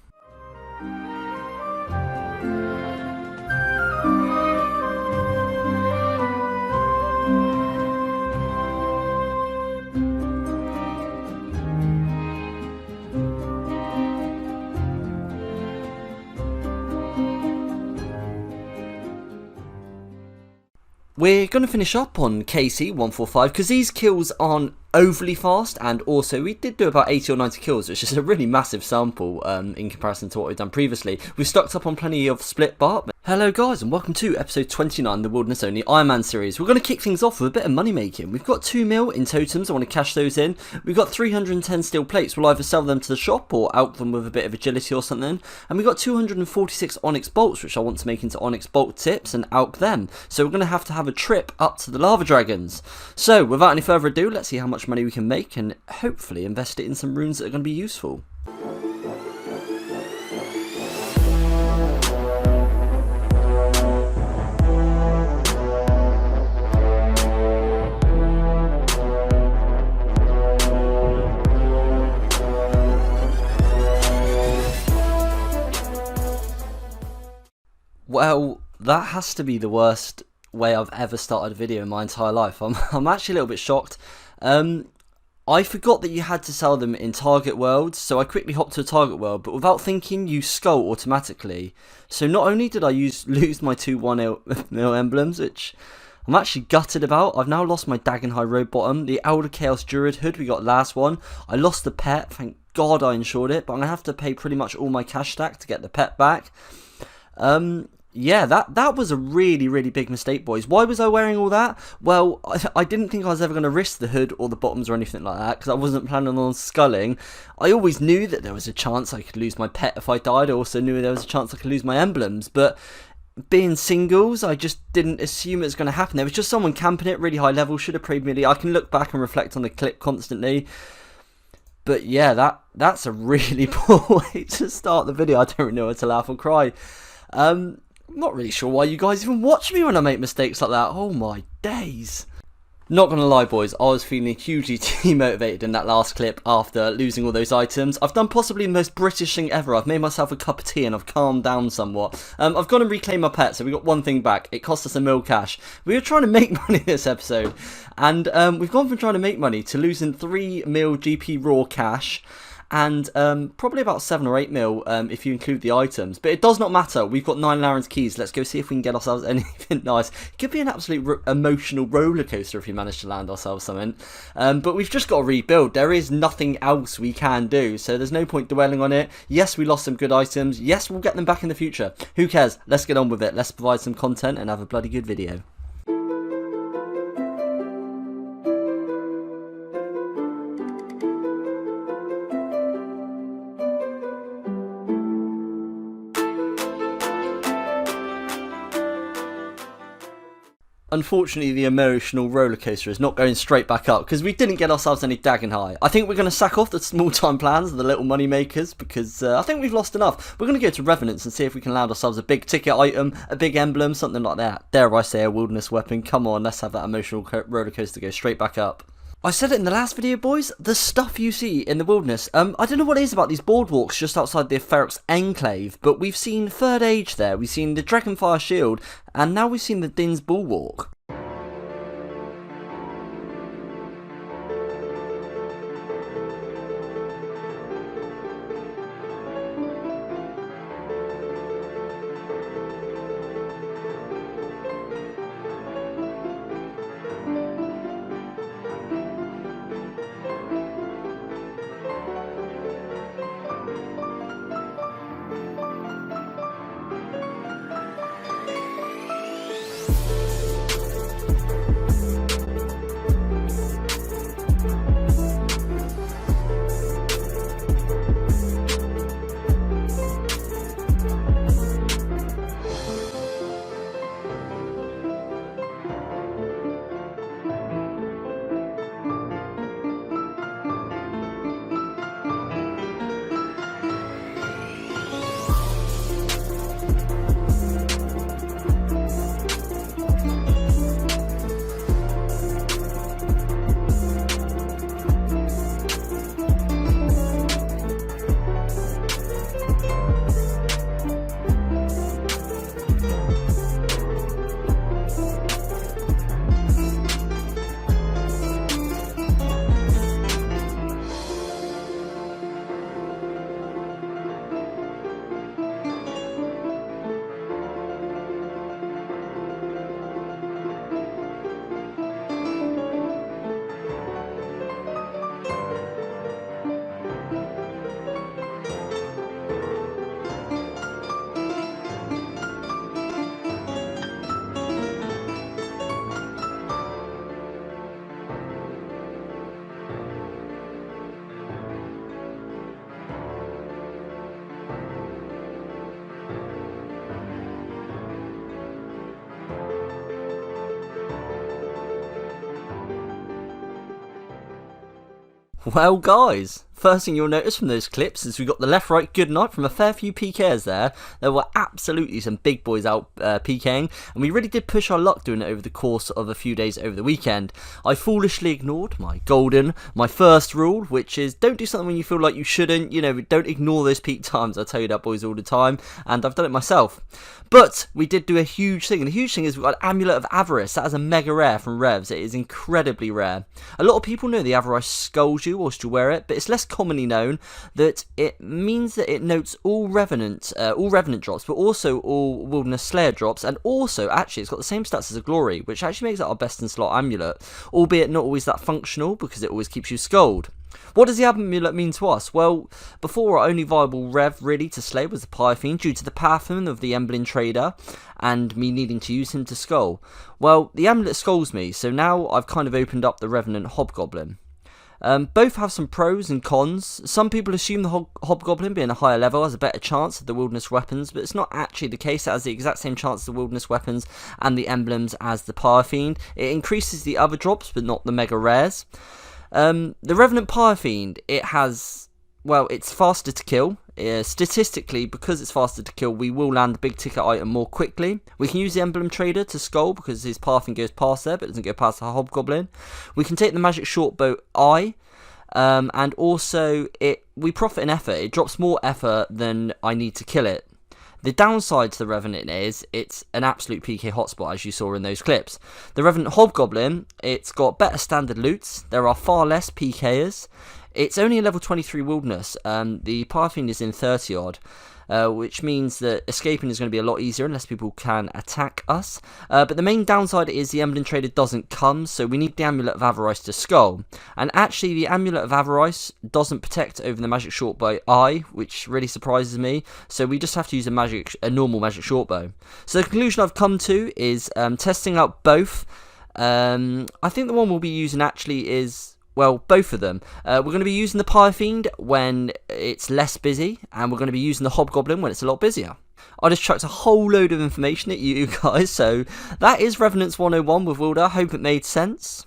We're going to finish up on KC145 because these kills aren't overly fast, and also we did do about 80 or 90 kills, which is a really massive sample in comparison to what we've done previously. We've stocked up on plenty of split bar. Hello guys and welcome to episode 29, the Wilderness Only Iron Man series. We're going to kick things off with a bit of money making. We've got 2 mil in totems, I want to cash those in. We've got 310 steel plates, we'll either sell them to the shop or out them with a bit of agility or something. And we've got 246 onyx bolts, which I want to make into onyx bolt tips and out them. So we're going to have a trip up to the lava dragons. So without any further ado, let's see how much much money we can make and hopefully invest it in some runes that are going to be useful. Well, that has to be the worst way I've ever started a video in my entire life. I'm actually a little bit shocked. I forgot that you had to sell them in target worlds, so I quickly hopped to a target world, but without thinking, you skull automatically. So not only did I lose my 2 1-mil emblems, which I'm actually gutted about. I've now lost my Dagenhai Road Bottom, the Elder Chaos Druid Hood we got last one. I lost the pet, thank God I insured it, but I'm going to have to pay pretty much all my cash stack to get the pet back. Yeah, that was a really, really big mistake, boys. Why was I wearing all that? Well, I didn't think I was ever going to risk the hood or the bottoms or anything like that, because I wasn't planning on sculling. I always knew that there was a chance I could lose my pet if I died. I also knew there was a chance I could lose my emblems, but being singles, I just didn't assume it was going to happen. There was just someone camping it really high level, should have prayed melee. I can look back and reflect on the clip constantly. But yeah, that's a really poor way to start the video. I don't know whether to laugh or cry. I'm not really sure why you guys even watch me when I make mistakes like that. Oh my days. Not gonna lie, boys, I was feeling hugely demotivated in that last clip after losing all those items. I've done possibly the most British thing ever. I've made myself a cup of tea and I've calmed down somewhat. I've gone and reclaimed my pet, so we got one thing back. It cost us 1 mil cash. We were trying to make money this episode, and we've gone from trying to make money to losing 3 mil GP raw cash, and probably about 7 or 8 mil if you include the items. But it does not matter. We've got 9 Laren's keys. Let's go see if we can get ourselves anything nice. It could be an absolute emotional roller coaster if we manage to land ourselves something. But we've just got to rebuild. There is nothing else we can do, so there's no point dwelling on it. Yes, we lost some good items. Yes, we'll get them back in the future. Who cares? Let's get on with it. Let's provide some content and have a bloody good video. Unfortunately, the emotional rollercoaster is not going straight back up because we didn't get ourselves any Dagenhai. I think we're going to sack off the small-time plans of the little money makers because I think we've lost enough. We're going to go to Revenants and see if we can land ourselves a big ticket item, a big emblem, something like that. Dare I say a wilderness weapon? Come on, let's have that emotional rollercoaster go straight back up. I said it in the last video, boys, the stuff you see in the wilderness, I don't know what it is about these boardwalks just outside the Ferox Enclave, but we've seen Third Age there, we've seen the Dragonfire Shield, and now we've seen the Din's Bulwark. Well, guys, first thing you'll notice from those clips is we got the left-right good night from a fair few PKers there. There were absolutely some big boys out PKing, and we really did push our luck doing it over the course of a few days over the weekend. I foolishly ignored my first rule, which is don't do something when you feel like you shouldn't. You know, don't ignore those peak times. I tell you that, boys, all the time, and I've done it myself. But we did do a huge thing, and the huge thing is we've got Amulet of Avarice. That is a mega rare from Revs. It is incredibly rare. A lot of people know the Avarice skulls you whilst you wear it, but it's less commonly known that it means that it notes all Revenant drops, but also all Wilderness Slayer drops, and also, actually, it's got the same stats as a Glory, which actually makes it our best in slot amulet, albeit not always that functional, because it always keeps you skulled. What does the amulet mean to us? Well, before our only viable rev really to slay was the Pyrofiend due to the Pathan of the Emblem Trader and me needing to use him to skull. Well, the amulet skulls me, so now I've kind of opened up the Revenant Hobgoblin. Both have some pros and cons. Some people assume the Hobgoblin being a higher level has a better chance of the Wilderness Weapons, but it's not actually the case. It has the exact same chance of the Wilderness Weapons and the emblems as the Pyrofiend. It increases the other drops, but not the mega rares. The Revenant Pyrofiend, it's faster to kill. Statistically, because it's faster to kill, we will land the big ticket item more quickly. We can use the Emblem Trader to skull because his Pyrofiend goes past there, but doesn't go past the Hobgoblin. We can take the Magic Shortbow Eye, and also we profit in effort. It drops more effort than I need to kill it. The downside to the Revenant is it's an absolute PK hotspot, as you saw in those clips. The Revenant Hobgoblin, it's got better standard loots. There are far less PKers. It's only a level 23 wilderness. The Pyrofiend is in 30 odd, which means that escaping is going to be a lot easier unless people can attack us. But the main downside is the Emblem Trader doesn't come, so we need the Amulet of Avarice to skull. And actually, the Amulet of Avarice doesn't protect over the Magic Shortbow Eye, which really surprises me. So we just have to use a normal Magic Shortbow. So the conclusion I've come to is testing out both. I think the one we'll be using actually is, well, both of them. We're going to be using the Pyrofiend when it's less busy, and we're going to be using the Hobgoblin when it's a lot busier. I just chucked a whole load of information at you guys, so that is Revenants 101 with Wilder. Hope it made sense.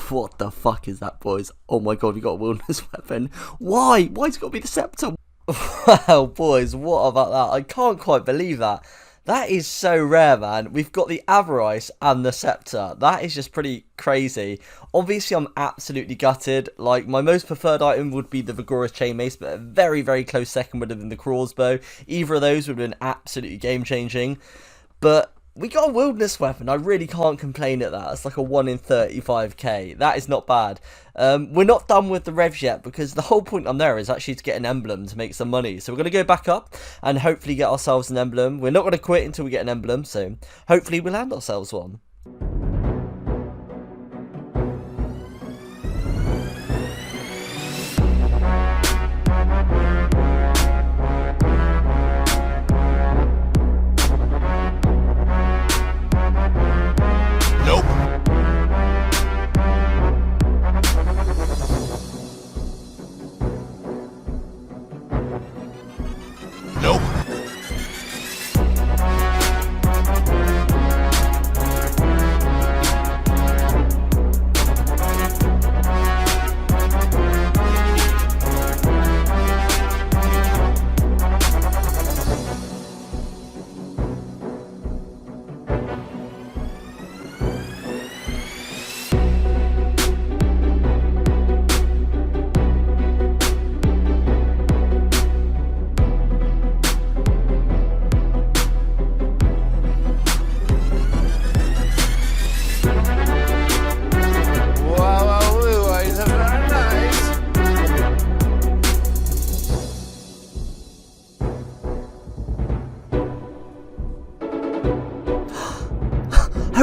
What the fuck is that, boys? Oh my god, we got a Wilderness Weapon. Why? Why's it got to be the Scepter? Well, boys, what about that? I can't quite believe that. That is so rare, man. We've got the Avarice and the Scepter. That is just pretty crazy. Obviously, I'm absolutely gutted. Like, my most preferred item would be the Vigorous Chain Mace, but a very, very close second would have been the Crossbow. Either of those would have been absolutely game-changing. But we got a Wilderness Weapon. I really can't complain at that. It's like a 1 in 35k. That is not bad. We're not done with the revs yet, because the whole point on there is actually to get an emblem to make some money. So we're going to go back up and hopefully get ourselves an emblem. We're not going to quit until we get an emblem, so hopefully we'll land ourselves one.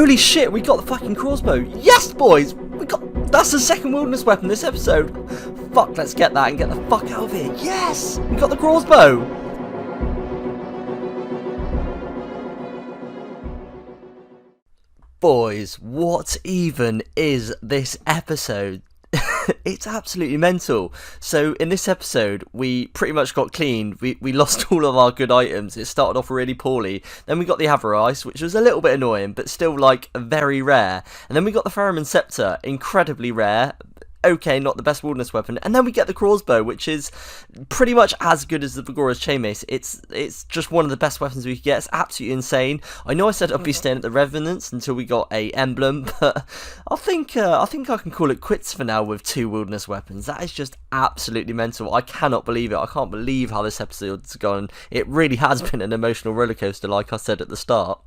Holy shit, we got the fucking crossbow. Yes, boys! That's the second wilderness weapon this episode. Fuck, let's get that and get the fuck out of here. Yes! We got the crossbow! Boys, what even is this episode? It's absolutely mental. So in this episode, we pretty much got cleaned. We lost all of our good items. It started off really poorly. Then we got the Avarice, which was a little bit annoying, but still like very rare. And then we got the Theremin Scepter, incredibly rare. Okay, not the best wilderness weapon. And then we get the crossbow, which is pretty much as good as the Vigora's Chainmace. It's just one of the best weapons we could get. It's absolutely insane. I know I said I'd be staying at the Revenants until we got a emblem, but I think I can call it quits for now with 2 wilderness weapons. That is just absolutely mental. I cannot believe it. I can't believe how this episode's gone. It really has been an emotional rollercoaster, like I said at the start.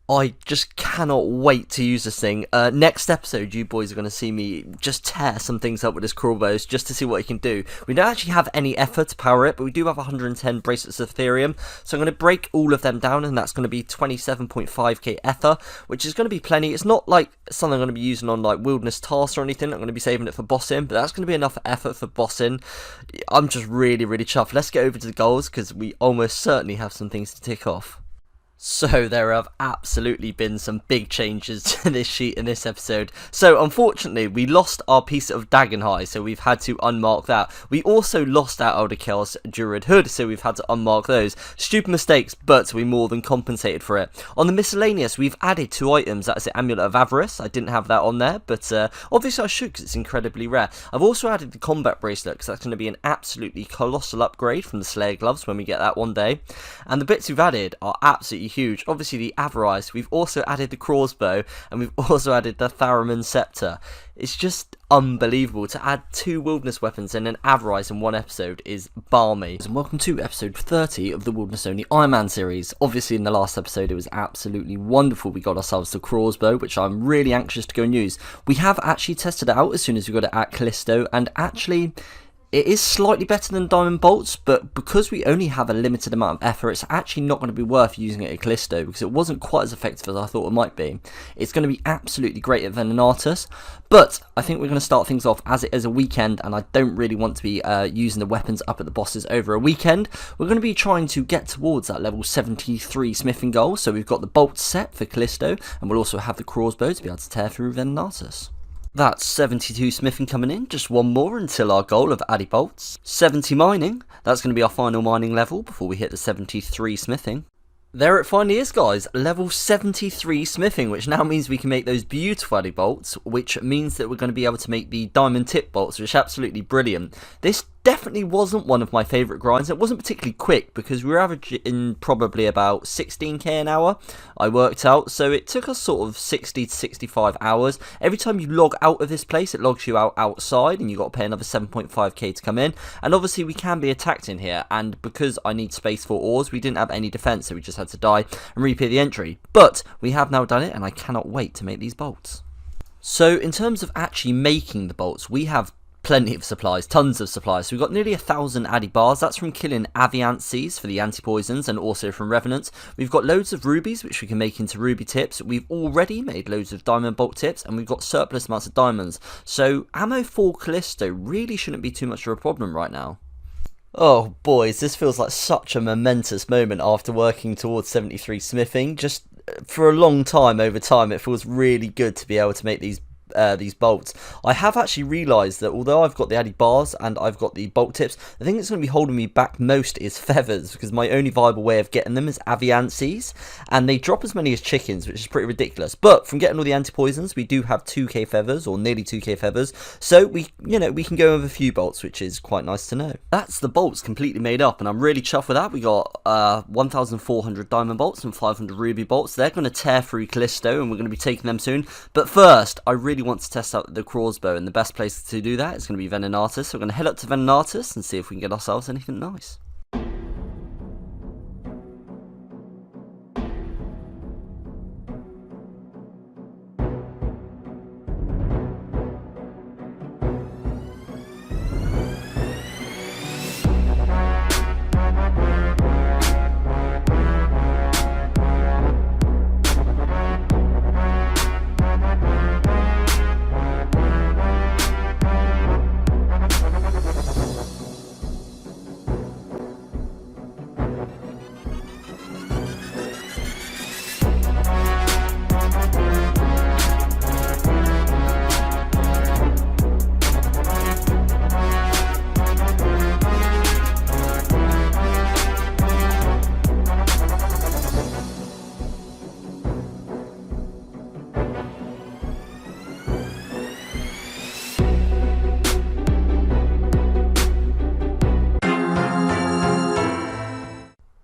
I just cannot wait to use this thing. Next episode, you boys are going to see me just tear some things up with this crossbows just to see what it can do. We don't actually have any effort to power it, but we do have 110 bracelets of Ethereum. So I'm going to break all of them down, and that's going to be 27.5k Ether, which is going to be plenty. It's not like something I'm going to be using on like wilderness tasks or anything. I'm going to be saving it for bossing, but that's going to be enough effort for bossing. I'm just really, really chuffed. Let's get over to the goals, because we almost certainly have some things to tick off. So there have absolutely been some big changes to this sheet in this episode. So unfortunately, we lost our piece of Dagenhai, so we've had to unmark that. We also lost our Elder Chaos Druid Hood, so we've had to unmark those. Stupid mistakes, but we more than compensated for it. On the miscellaneous, we've added 2 items. That's the Amulet of Avarice. I didn't have that on there, but obviously I should, because it's incredibly rare. I've also added the Combat Bracelet, because that's going to be an absolutely colossal upgrade from the Slayer Gloves when we get that one day. And the bits we've added are absolutely huge. Obviously the Avarice, we've also added the crossbow, and we've also added the Theremin Scepter. It's just unbelievable. To add 2 wilderness weapons and an Avarice in one episode is balmy. And welcome to episode 30 of the Wilderness Only Iron Man series. Obviously in the last episode it was absolutely wonderful. We got ourselves the crossbow, which I'm really anxious to go and use. We have actually tested it out as soon as we got it at Callisto, and actually it is slightly better than Diamond Bolts, but because we only have a limited amount of effort, it's actually not going to be worth using it at Callisto, because it wasn't quite as effective as I thought it might be. It's going to be absolutely great at Venenatus, but I think we're going to start things off as it is a weekend, and I don't really want to be using the weapons up at the bosses over a weekend. We're going to be trying to get towards that level 73 smithing goal, so we've got the bolts set for Callisto, and we'll also have the crossbow to be able to tear through Venenatus. That's 72 smithing coming in, just one more until our goal of Addy Bolts. 70 mining, that's going to be our final mining level before we hit the 73 smithing. There it finally is, guys, level 73 smithing, which now means we can make those beautiful Addy Bolts, which means that we're going to be able to make the diamond tip bolts, which is absolutely brilliant. This definitely wasn't one of my favourite grinds. It wasn't particularly quick, because we were averaging probably about 16k an hour, I worked out, so it took us sort of 60 to 65 hours. Every time you log out of this place, it logs you out outside, and you got to pay another 7.5k to come in. And obviously we can be attacked in here, and because I need space for ores, we didn't have any defence, so we just had to die and reappear the entry. But we have now done it, and I cannot wait to make these bolts. So in terms of actually making the bolts, we have plenty of supplies, tons of supplies. So we've got nearly 1,000 Addy bars. That's from killing Aviancies for the anti-poisons, and also from Revenants. We've got loads of rubies, which we can make into ruby tips. We've already made loads of diamond bolt tips, and we've got surplus amounts of diamonds. So ammo for Callisto really shouldn't be too much of a problem right now. Oh boys, this feels like such a momentous moment after working towards 73 smithing. Just for a long time over time, it feels really good to be able to make these bolts. I have actually realised that although I've got the Addy bars and I've got the bolt tips, the thing that's going to be holding me back most is feathers, because my only viable way of getting them is Aviancies, and they drop as many as chickens, which is pretty ridiculous. But from getting all the anti-poisons, we do have 2k feathers, or nearly 2k feathers, so we can go with a few bolts, which is quite nice to know. That's the bolts completely made up, and I'm really chuffed with that. We got 1,400 diamond bolts and 500 ruby bolts. They're going to tear through Callisto, and we're going to be taking them soon. But first, I really want to test out the crossbow, and the best place to do that is going to be Venenatus. So we're going to head up to Venenatus and see if we can get ourselves anything nice.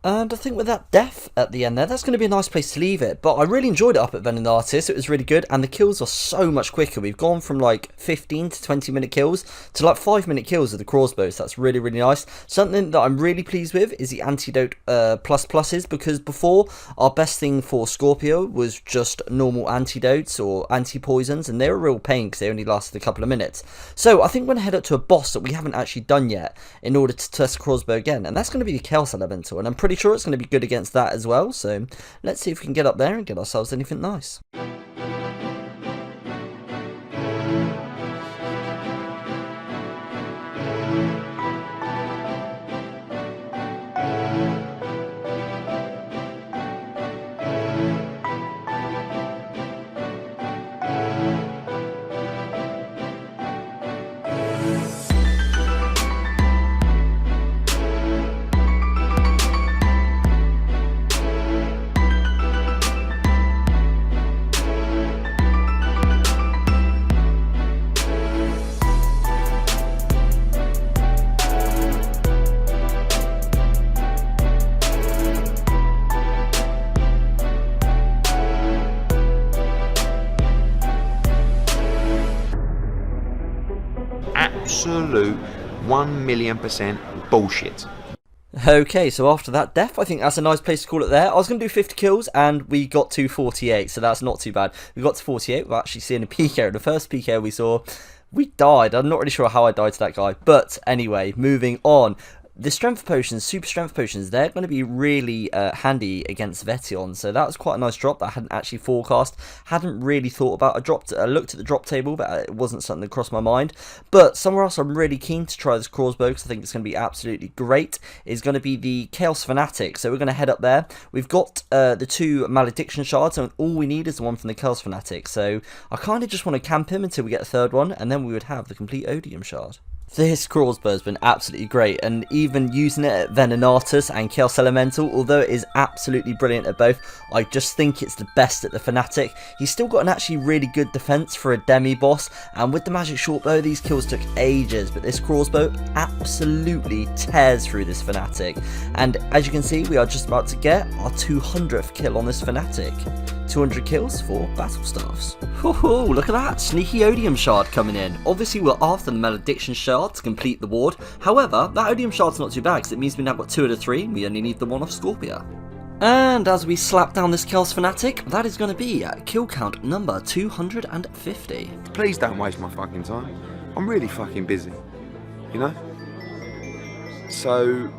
And I think with that death at the end there, that's going to be a nice place to leave it. But I really enjoyed it up at Wildanator. It was really good, and the kills are so much quicker. We've gone from like 15 to 20 minute kills to like 5-minute kills with the crossbows. That's really, really nice. Something that I'm really pleased with is the antidote pluses, because before our best thing for Scorpio was just normal antidotes or anti-poisons, and they were a real pain because they only lasted a couple of minutes. So I think we're going to head up to a boss that we haven't actually done yet in order to test the crossbow again, and that's going to be the Chaos Elemental, and I'm pretty sure it's going to be good against that as well. So let's see if we can get up there and get ourselves anything nice. Absolute 1,000,000% bullshit. Okay, so after that death, I think that's a nice place to call it there. I was going to do 50 kills, and we got to 48, so that's not too bad. We got to 48 without actually seeing a PK. The first PK we saw, we died. I'm not really sure how I died to that guy. But anyway, moving on. The strength potions, super strength potions, they're going to be really handy against Vetion. So that was quite a nice drop that I hadn't actually forecast. Hadn't really thought about. I looked at the drop table, but it wasn't something that crossed my mind. But somewhere else I'm really keen to try this crossbow, because I think it's going to be absolutely great, is going to be the Chaos Fanatic. So we're going to head up there. We've got the 2 Malediction Shards, and all we need is the one from the Chaos Fanatic. So I kind of just want to camp him until we get a 3rd one, and then we would have the complete Odium Shard. This crossbow has been absolutely great, and even using it at Venenatus and Chaos Elemental, although it is absolutely brilliant at both, I just think it's the best at the Fanatic. He's still got an actually really good defense for a demi-boss, and with the magic shortbow, these kills took ages, but this crossbow absolutely tears through this Fanatic. And as you can see, we are just about to get our 200th kill on this Fanatic. 200 kills for battle staffs. Woohoo, look at that, sneaky Odium Shard coming in. Obviously we're after the Malediction Shard to complete the ward. However, that Odium Shard's not too bad, because it means we now got 2 out of 3, and we only need the one off Scorpia. And as we slap down this Chaos Fanatic, that is going to be kill count number 250. Please don't waste my fucking time. I'm really fucking busy, you know? So,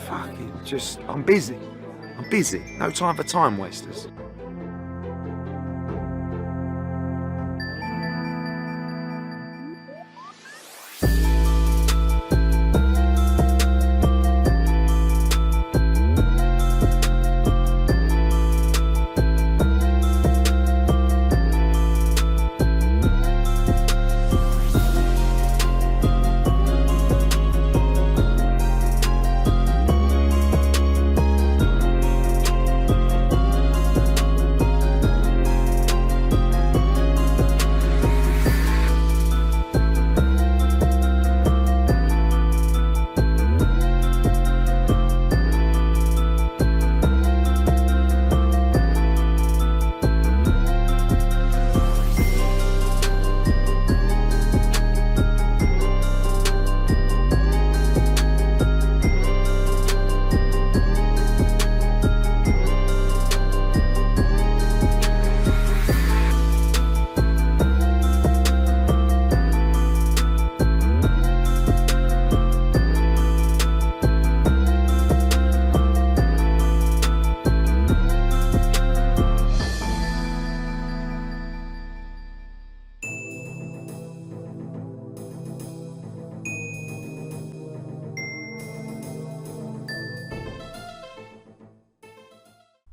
fucking just, I'm busy. I'm busy. No time for time wasters.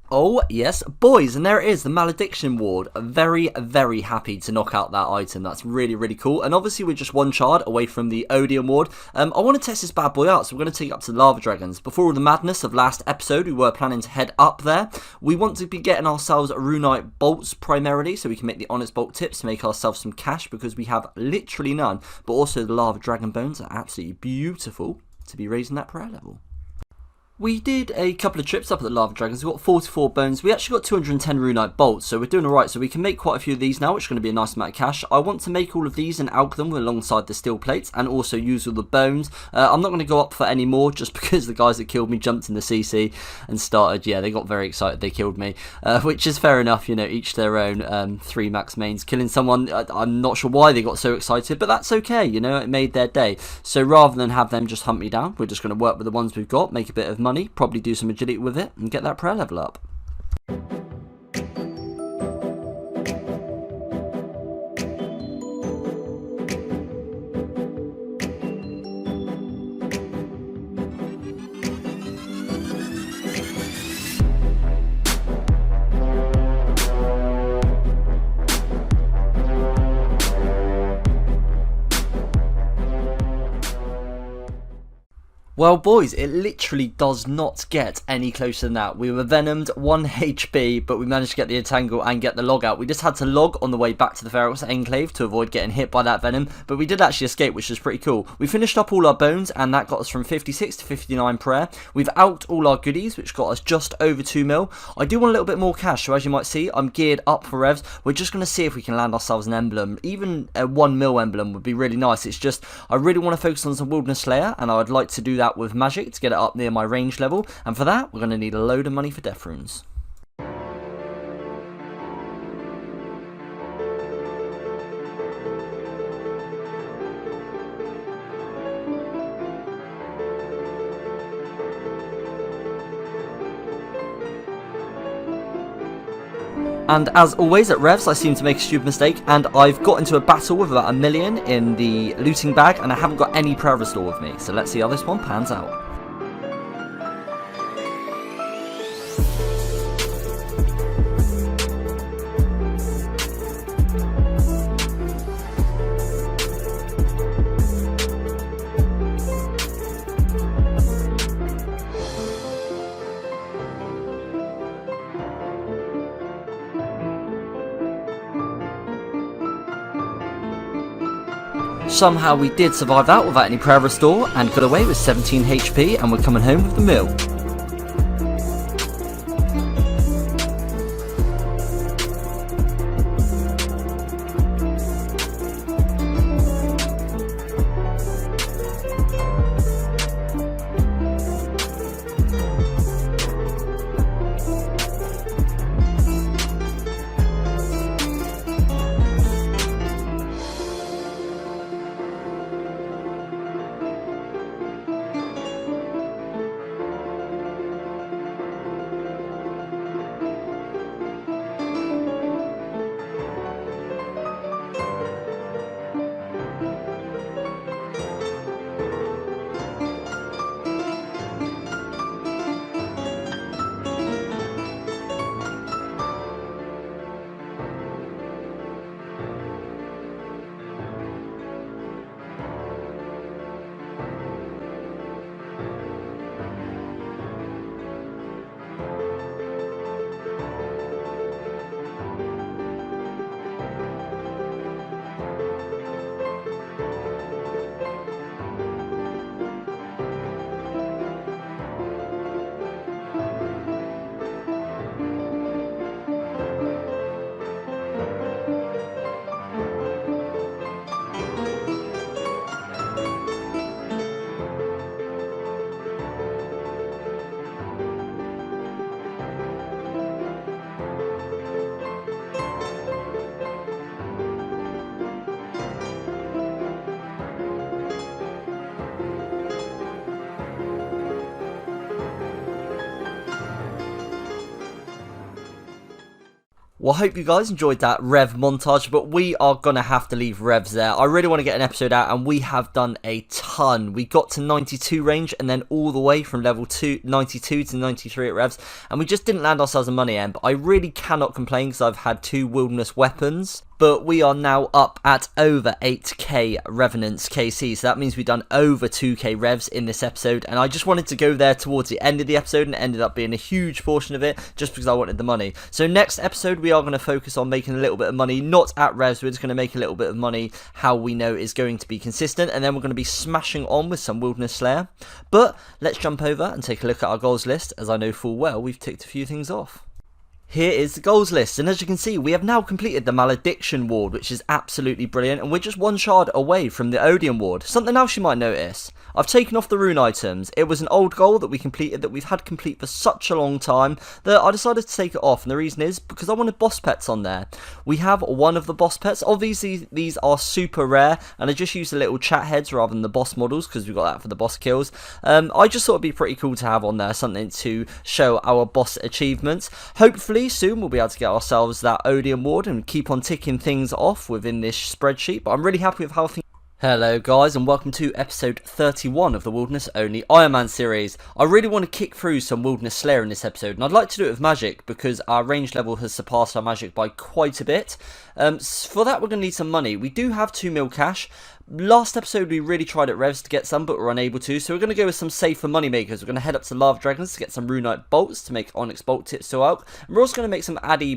Oh yes, boys, and there it is, the Malediction Ward. Very, very happy to knock out that item. That's really, really cool. And obviously we're just 1 shard away from the Odium Ward. I want to test this bad boy out, so we're going to take it up to the Lava Dragons. Before all the madness of last episode, we were planning to head up there. We want to be getting ourselves Runite Bolts primarily, so we can make the Onyx Bolt tips to make ourselves some cash, because we have literally none. But also the Lava Dragon Bones are absolutely beautiful. to be raising that prayer level. We did a couple of trips up at the Lava Dragons. We got 44 bones. We actually got 210 Runite bolts, so we're doing alright. So we can make quite a few of these now, which is going to be a nice amount of cash. I want to make all of these and alch them alongside the steel plates, and also use all the bones. I'm not going to go up for any more, just because the guys that killed me jumped in the CC and started. Yeah, they got very excited. They killed me, which is fair enough. You know, each their own. 3 max mains killing someone. I'm not sure why they got so excited, but that's okay. You know, it made their day. So rather than have them just hunt me down, we're just going to work with the ones we've got, make a bit of money, probably do some agility with it, and get that prayer level up. Well, boys, it literally does not get any closer than that. We were venomed 1 HP, but we managed to get the entangle and get the log out. We just had to log on the way back to the Ferox Enclave to avoid getting hit by that venom, but we did actually escape, which is pretty cool. We finished up all our bones, and that got us from 56 to 59 prayer. We've alched all our goodies, which got us just over 2 mil. I do want a little bit more cash, so as you might see, I'm geared up for revs. We're just going to see if we can land ourselves an emblem. Even a 1 mil emblem would be really nice. It's just, I really want to focus on some Wilderness Slayer, and I would like to do that with magic to get it up near my range level, and for that we're going to need a load of money for death runes. And as always at revs, I seem to make a stupid mistake, and I've got into a battle with about 1 million in the looting bag, and I haven't got any prayer restore with me. So let's see how this one pans out. Somehow we did survive that without any prayer restore, and got away with 17 HP, and we're coming home with the mill. Well, I hope you guys enjoyed that Rev montage, but we are going to have to leave Revs there. I really want to get an episode out, and we have done a ton. We got to 92 range, and then all the way from level 92 to 93 at Revs, and we just didn't land ourselves a money end, but I really cannot complain because I've had 2 wilderness weapons. But we are now up at over 8k Revenants KC, so that means we've done over 2k revs in this episode, and I just wanted to go there towards the end of the episode, and it ended up being a huge portion of it, just because I wanted the money. So next episode we are going to focus on making a little bit of money, not at revs, we're just going to make a little bit of money how we know is going to be consistent, and then we're going to be smashing on with some Wilderness Slayer. But let's jump over and take a look at our goals list, as I know full well we've ticked a few things off. Here is the goals list, and as you can see, we have now completed the Malediction Ward, which is absolutely brilliant, and we're just one shard away from the Odium Ward. Something else you might notice, I've taken off the rune items. It was an old goal that we completed that we've had complete for such a long time that I decided to take it off, and the reason is because I wanted boss pets on there. We have one of the boss pets. Obviously these are super rare, and I just used the little chat heads rather than the boss models because we've got that for the boss kills. I just thought it'd be pretty cool to have on there, something to show our boss achievements. Hopefully soon we'll be able to get ourselves that Odium Ward and keep on ticking things off within this spreadsheet, but I'm really happy with how things... Hello guys, and welcome to episode 31 of the Wilderness Only Iron Man series. I really want to kick through some Wilderness Slayer in this episode, and I'd like to do it with magic because our range level has surpassed our magic by quite a bit. For that we're going to need some money. We do have 2 mil cash. Last episode we really tried at revs to get some, but we're unable to, so we're going to go with some safer money makers. We're going to head up to Lava Dragons to get some Runite bolts to make Onyx bolt tips to Alk, and we're also going to make some Addy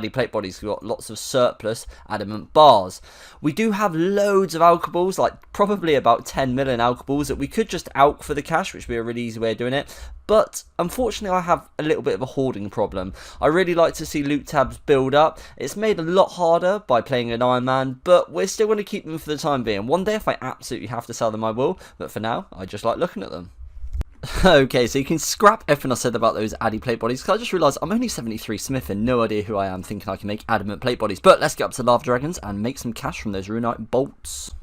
plate bodies. We've got lots of surplus adamant bars. We do have loads of alkaballs, like probably about 10 million alkaballs that we could just alk for the cash, which would be a really easy way of doing it. But unfortunately I have a little bit of a hoarding problem. I really like to see loot tabs build up. It's made a lot harder by playing an Iron Man, but we're still going to keep them for the time being. One day if I absolutely have to sell them I will, but for now I just like looking at them. Okay, so you can scrap everything I said about those Addy plate bodies, because I just realised I'm only 73 Smith and no idea who I am thinking I can make adamant plate bodies. But let's get up to Lava Dragons and make some cash from those Runite bolts.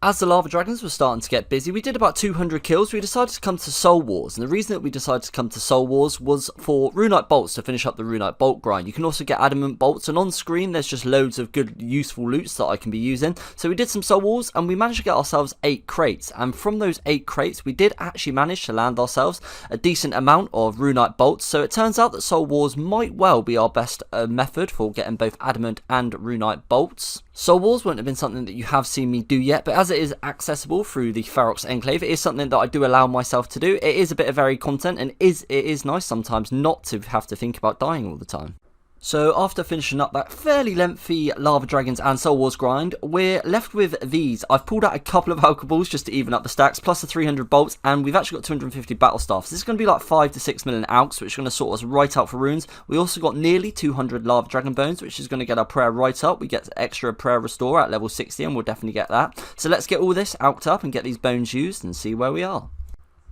As the Lava Dragons were starting to get busy, we did about 200 kills. We decided to come to Soul Wars, and the reason that we decided to come to Soul Wars was for Runite bolts to finish up the Runite bolt grind. You can also get adamant bolts, and on screen there's just loads of good useful loots that I can be using. So we did some Soul Wars, and we managed to get ourselves 8 crates, and from those 8 crates we did actually manage to land ourselves a decent amount of Runite bolts. So it turns out that Soul Wars might well be our best method for getting both adamant and Runite bolts. Soul Wars won't have been something that you have seen me do yet, but as it is accessible through the Ferox Enclave, it is something that I do allow myself to do. It is a bit of varied content, and it is nice sometimes not to have to think about dying all the time. So after finishing up that fairly lengthy Lava Dragons and Soul Wars grind, we're left with these. I've pulled out a couple of alkaballs just to even up the stacks, plus the 300 bolts, and we've actually got 250 battle staffs. This is going to be like 5 to 6 million alks, which is going to sort us right out for runes. We also got nearly 200 Lava Dragon bones, which is going to get our prayer right up. We get extra prayer restore at level 60, and we'll definitely get that. So let's get all this alked up and get these bones used and see where we are.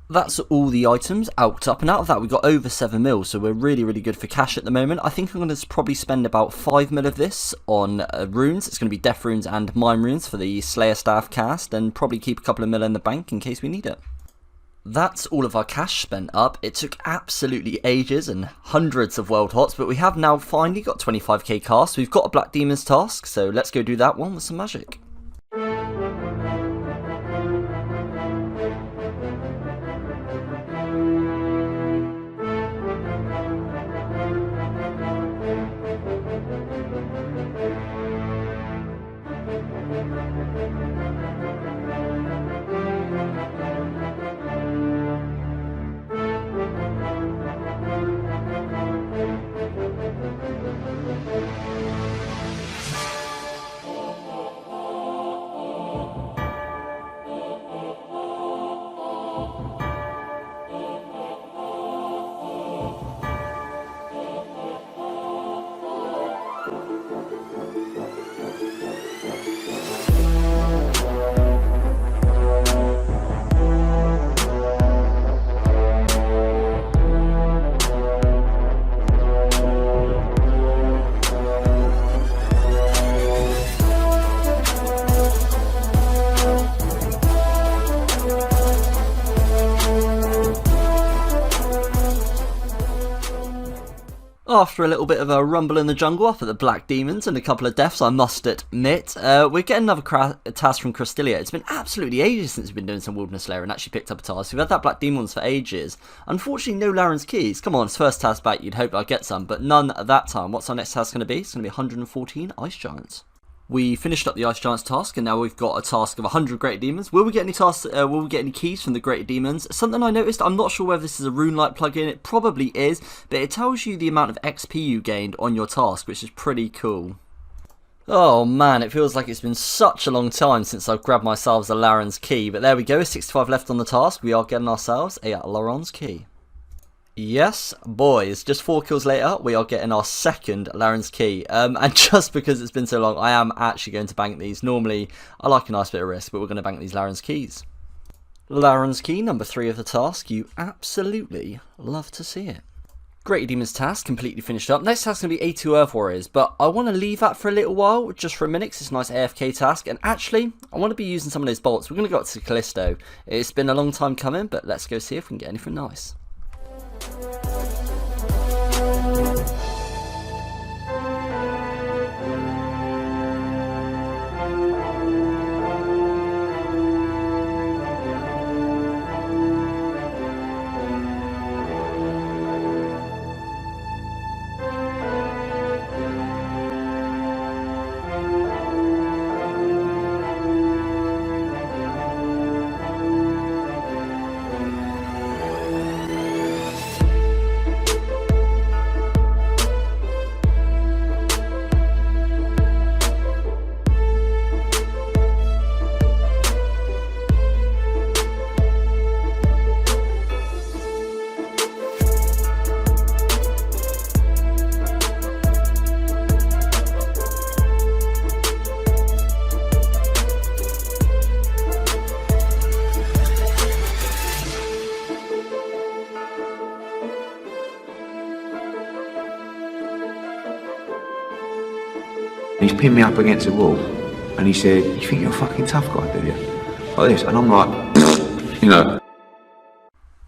That's all the items alked up, and out of that we got over 7 mil, so we're really good for cash at the moment. I think I'm going to probably spend about 5 mil of this on runes. It's going to be death runes and mime runes for the Slayer staff cast, and probably keep a couple of mil in the bank in case we need it. That's all of our cash spent up. It took absolutely ages and hundreds of world hots, but we have now finally got 25k cast. We've got a Black Demons task, so let's go do that one with some magic. after a little bit of a rumble in the jungle up at the Black Demons and a couple of deaths, I must admit, we're getting another task from Crystalia. It's been absolutely ages since we've been doing some Wilderness Lair and actually picked up a task. We've had that Black Demons for ages. Unfortunately, no Laren's Keys. Come on, it's first task back, you'd hope I'd get some, but none at that time. What's our next task going to be? It's going to be 114 Ice Giants. We finished up the Ice Giants task, and now we've got a task of 100 Greater Demons. Will we get any tasks? Will we get any keys from the Greater Demons? Something I noticed, I'm not sure whether this is a Runelight plugin, it probably is, but it tells you the amount of XP you gained on your task, which is pretty cool. Oh man, it feels like it's been such a long time since I've grabbed myself a Laren's Key, but there we go, 65 left on the task, we are getting ourselves a Laren's Key. Yes, boys, just 4 kills later, we are getting our second Laren's Key, and just because it's been so long, I am actually going to bank these. Normally, I like a nice bit of risk, but we're going to bank these Laren's Keys. Laren's Key, number 3 of the task, you absolutely love to see it. Greater Demons task, completely finished up. Next task is going to be 82 Earth Warriors, but I want to leave that for a little while, just for a minute, because it's a nice AFK task, and actually, I want to be using some of those bolts. We're going to go up to Callisto. It's been a long time coming, but let's go see if we can get anything nice. He's pinned me up against a wall and he said, "You think you're a fucking tough guy, do you?" Like this, and I'm like, you know.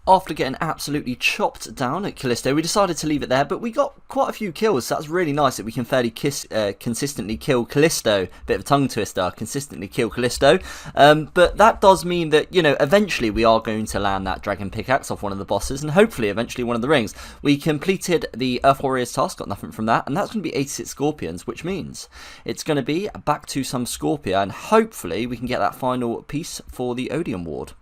After getting absolutely chopped down at Callisto, we decided to leave it there, but we got quite a few kills, so that's really nice that we can fairly consistently kill Callisto. Bit of a tongue twister, consistently kill Callisto. But that does mean that, you know, eventually we are going to land that Dragon Pickaxe off one of the bosses, and hopefully eventually one of the rings. We completed the Earth Warriors task, got nothing from that, and that's going to be 86 Scorpions, which means it's going to be back to some Scorpia, and hopefully we can get that final piece for the Odium Ward.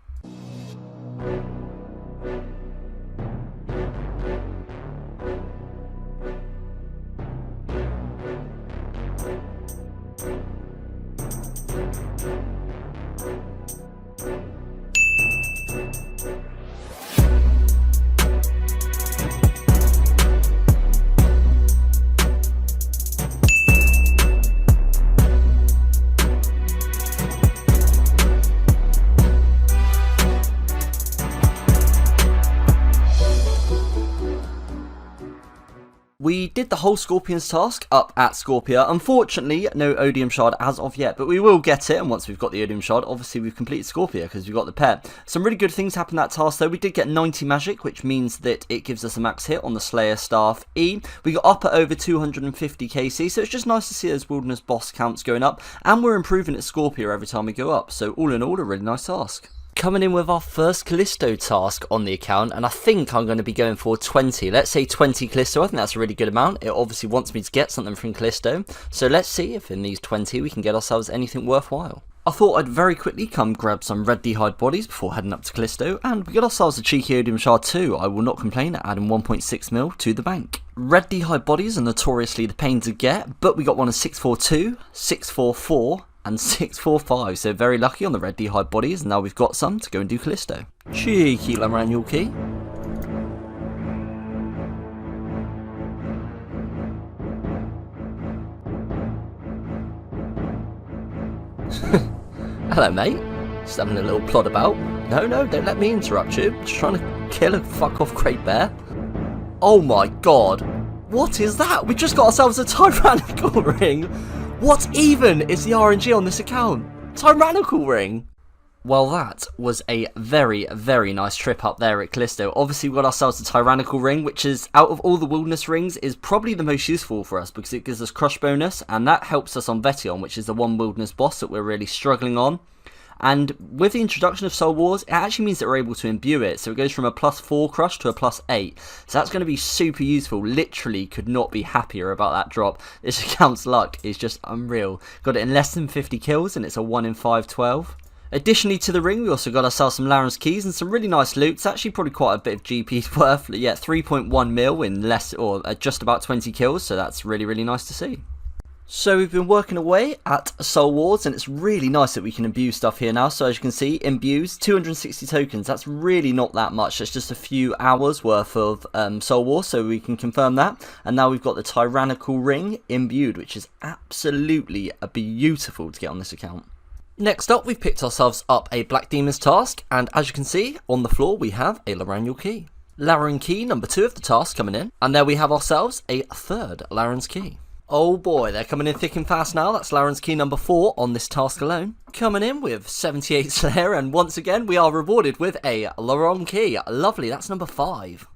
We did the whole Scorpions task up at Scorpia. Unfortunately, no Odium Shard as of yet, but we will get it, and once we've got the Odium Shard, obviously we've completed Scorpia because we've got the pet. Some really good things happened that task though. We did get 90 magic, which means that it gives us a max hit on the Slayer Staff E. We got up at over 250 KC, so it's just nice to see those Wilderness boss counts going up, and we're improving at Scorpia every time we go up, so all in all, a really nice task. Coming in with our first Callisto task on the account, and I think I'm going to be going for 20. Let's say 20 Callisto. I think that's a really good amount. It obviously wants me to get something from Callisto, so let's see if in these 20 we can get ourselves anything worthwhile. I thought I'd very quickly come grab some red d'hide bodies before heading up to Callisto, and we got ourselves a cheeky Odium Shard too. I will not complain at adding 1.6 mil to the bank. Red d'hide bodies are notoriously the pain to get, but we got one of 642, 644, and 645, so very lucky on the red d'hide bodies, and now we've got some to go and do Callisto. Cheeky Larannual Key. Hello mate, just having a little plod about. No, don't let me interrupt you, just trying to kill a fuck off great bear. Oh my god, what is that? We just got ourselves a tyrannical ring. What even is the RNG on this account? Tyrannical ring? Well, that was a very, very nice trip up there at Callisto. Obviously, we got ourselves the Tyrannical Ring, which is, out of all the Wilderness Rings, is probably the most useful for us because it gives us Crush bonus, and that helps us on Vetion, which is the one Wilderness boss that we're really struggling on. And with the introduction of Soul Wars, it actually means that we're able to imbue it, so it goes from a +4 Crush to a +8. So that's going to be super useful. Literally could not be happier about that drop. This account's luck is just unreal. Got it in less than 50 kills, and it's a 1 in 512. Additionally to the ring, we also got ourselves some Laren's keys and some really nice loot. It's actually probably quite a bit of GP's worth. Yeah, 3.1 mil in less, or just about 20 kills, so that's really, really nice to see. So we've been working away at Soul Wars, and it's really nice that we can imbue stuff here now. So as you can see, imbues 260 tokens. That's really not that much. It's just a few hours worth of Soul Wars, so we can confirm that. And now we've got the Tyrannical Ring imbued, which is absolutely beautiful to get on this account. Next up, we've picked ourselves up a Black Demon's task, and as you can see, on the floor we have a Laranial key. Laren key number 2 of the task coming in, and there we have ourselves a third Laren's key. Oh boy, they're coming in thick and fast now. That's Laren's key number 4 on this task alone. Coming in with 78 Slayer, and once again we are rewarded with a Laren key. Lovely, that's number 5.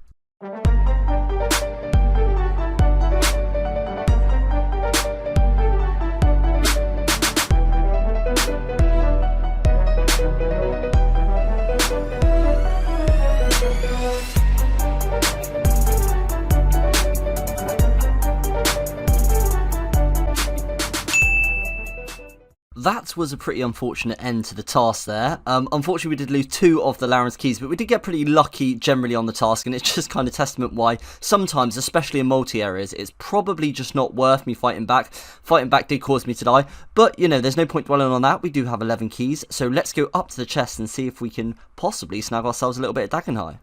That was a pretty unfortunate end to the task there. Unfortunately, we did lose 2 of the Laren's keys, but we did get pretty lucky generally on the task, and it's just kind of testament why sometimes, especially in multi-areas, it's probably just not worth me fighting back. Fighting back did cause me to die, but, you know, there's no point dwelling on that. We do have 11 keys, so let's go up to the chest and see if we can possibly snag ourselves a little bit of Dagenhai.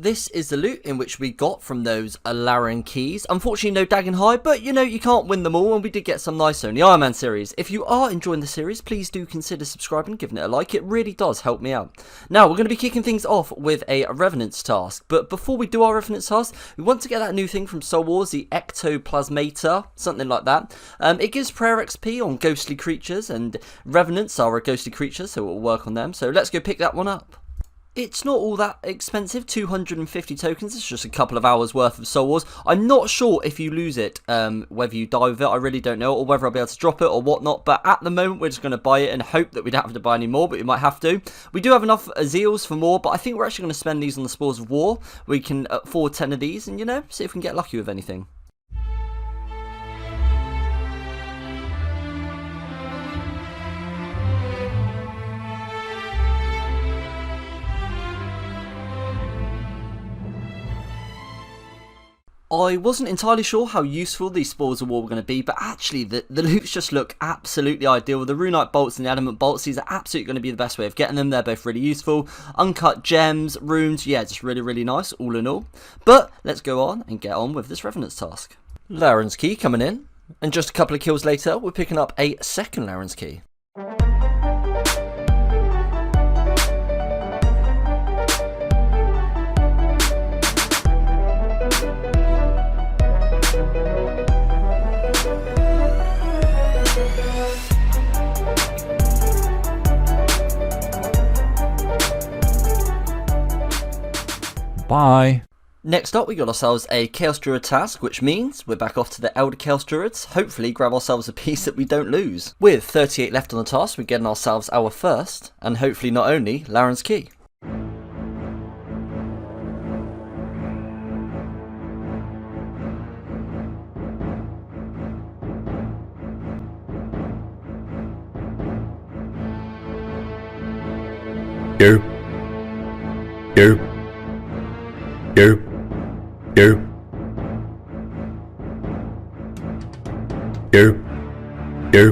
This is the loot in which we got from those Laren keys. Unfortunately, no Dagenhai, but you know, you can't win them all, and we did get some nice on the Iron Man series. If you are enjoying the series, please do consider subscribing, giving it a like. It really does help me out. Now, we're going to be kicking things off with a Revenant's task, but before we do our Revenant's task, we want to get that new thing from Soul Wars, the Ectoplasmator, something like that. It gives prayer XP on ghostly creatures, and Revenants are a ghostly creature, so it will work on them. So let's go pick that one up. It's not all that expensive, 250 tokens, it's just a couple of hours worth of Soul Wars. I'm not sure if you lose it, whether you die with it, I really don't know, or whether I'll be able to drop it or whatnot, but at the moment we're just going to buy it and hope that we don't have to buy any more, but we might have to. We do have enough Azeals for more, but I think we're actually going to spend these on the Spores of War. We can afford 10 of these and, you know, see if we can get lucky with anything. I wasn't entirely sure how useful these Spores of War were going to be, but actually the loots just look absolutely ideal. The Runite bolts and the Element bolts, these are absolutely going to be the best way of getting them. They're both really useful. Uncut gems, runes, yeah, just really, really nice all in all. But let's go on and get on with this Revenant's task. Laren's key coming in, and just a couple of kills later, we're picking up a second Laren's key. Bye. Next up, we got ourselves a Chaos Druid task, which means we're back off to the Elder Chaos Druids. Hopefully grab ourselves a piece that we don't lose. With 38 left on the task, we're getting ourselves our first, and hopefully not only, Laren's key. Go. Go. Go. Go. Go. Go.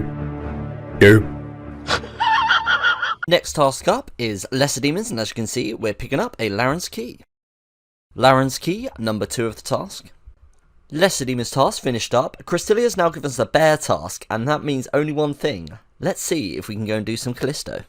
Go. Next task up is Lesser Demons, and as you can see, we're picking up a Laren's key. Laren's key, number 2 of the task. Lesser Demons task finished up. Crystalia's now given us a bear task, and that means only one thing. Let's see if we can go and do some Callisto.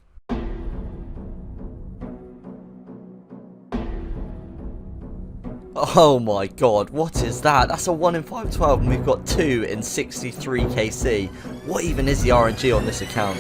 Oh my god, what is that? That's a 1 in 512 and we've got 2 in 63 KC. What even is the RNG on this account?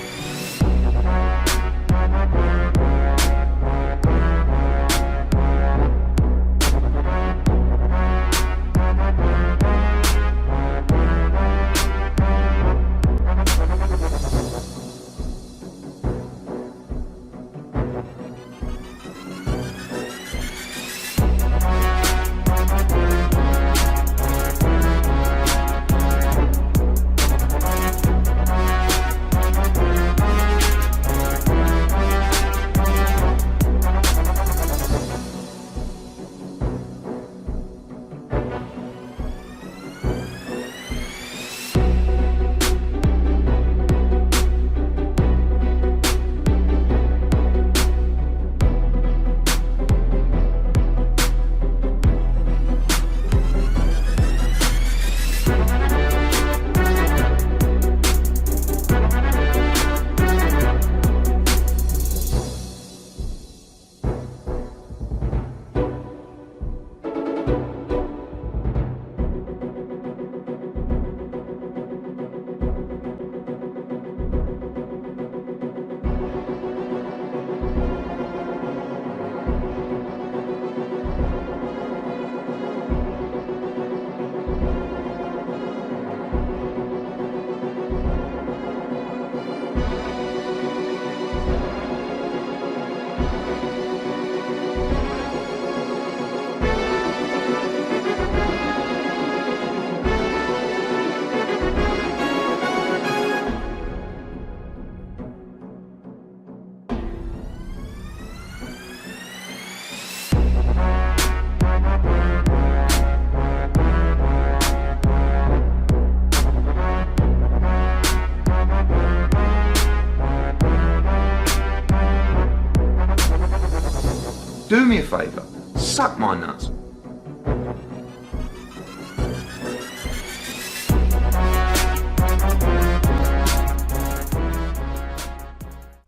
Do me a favour, suck my nuts.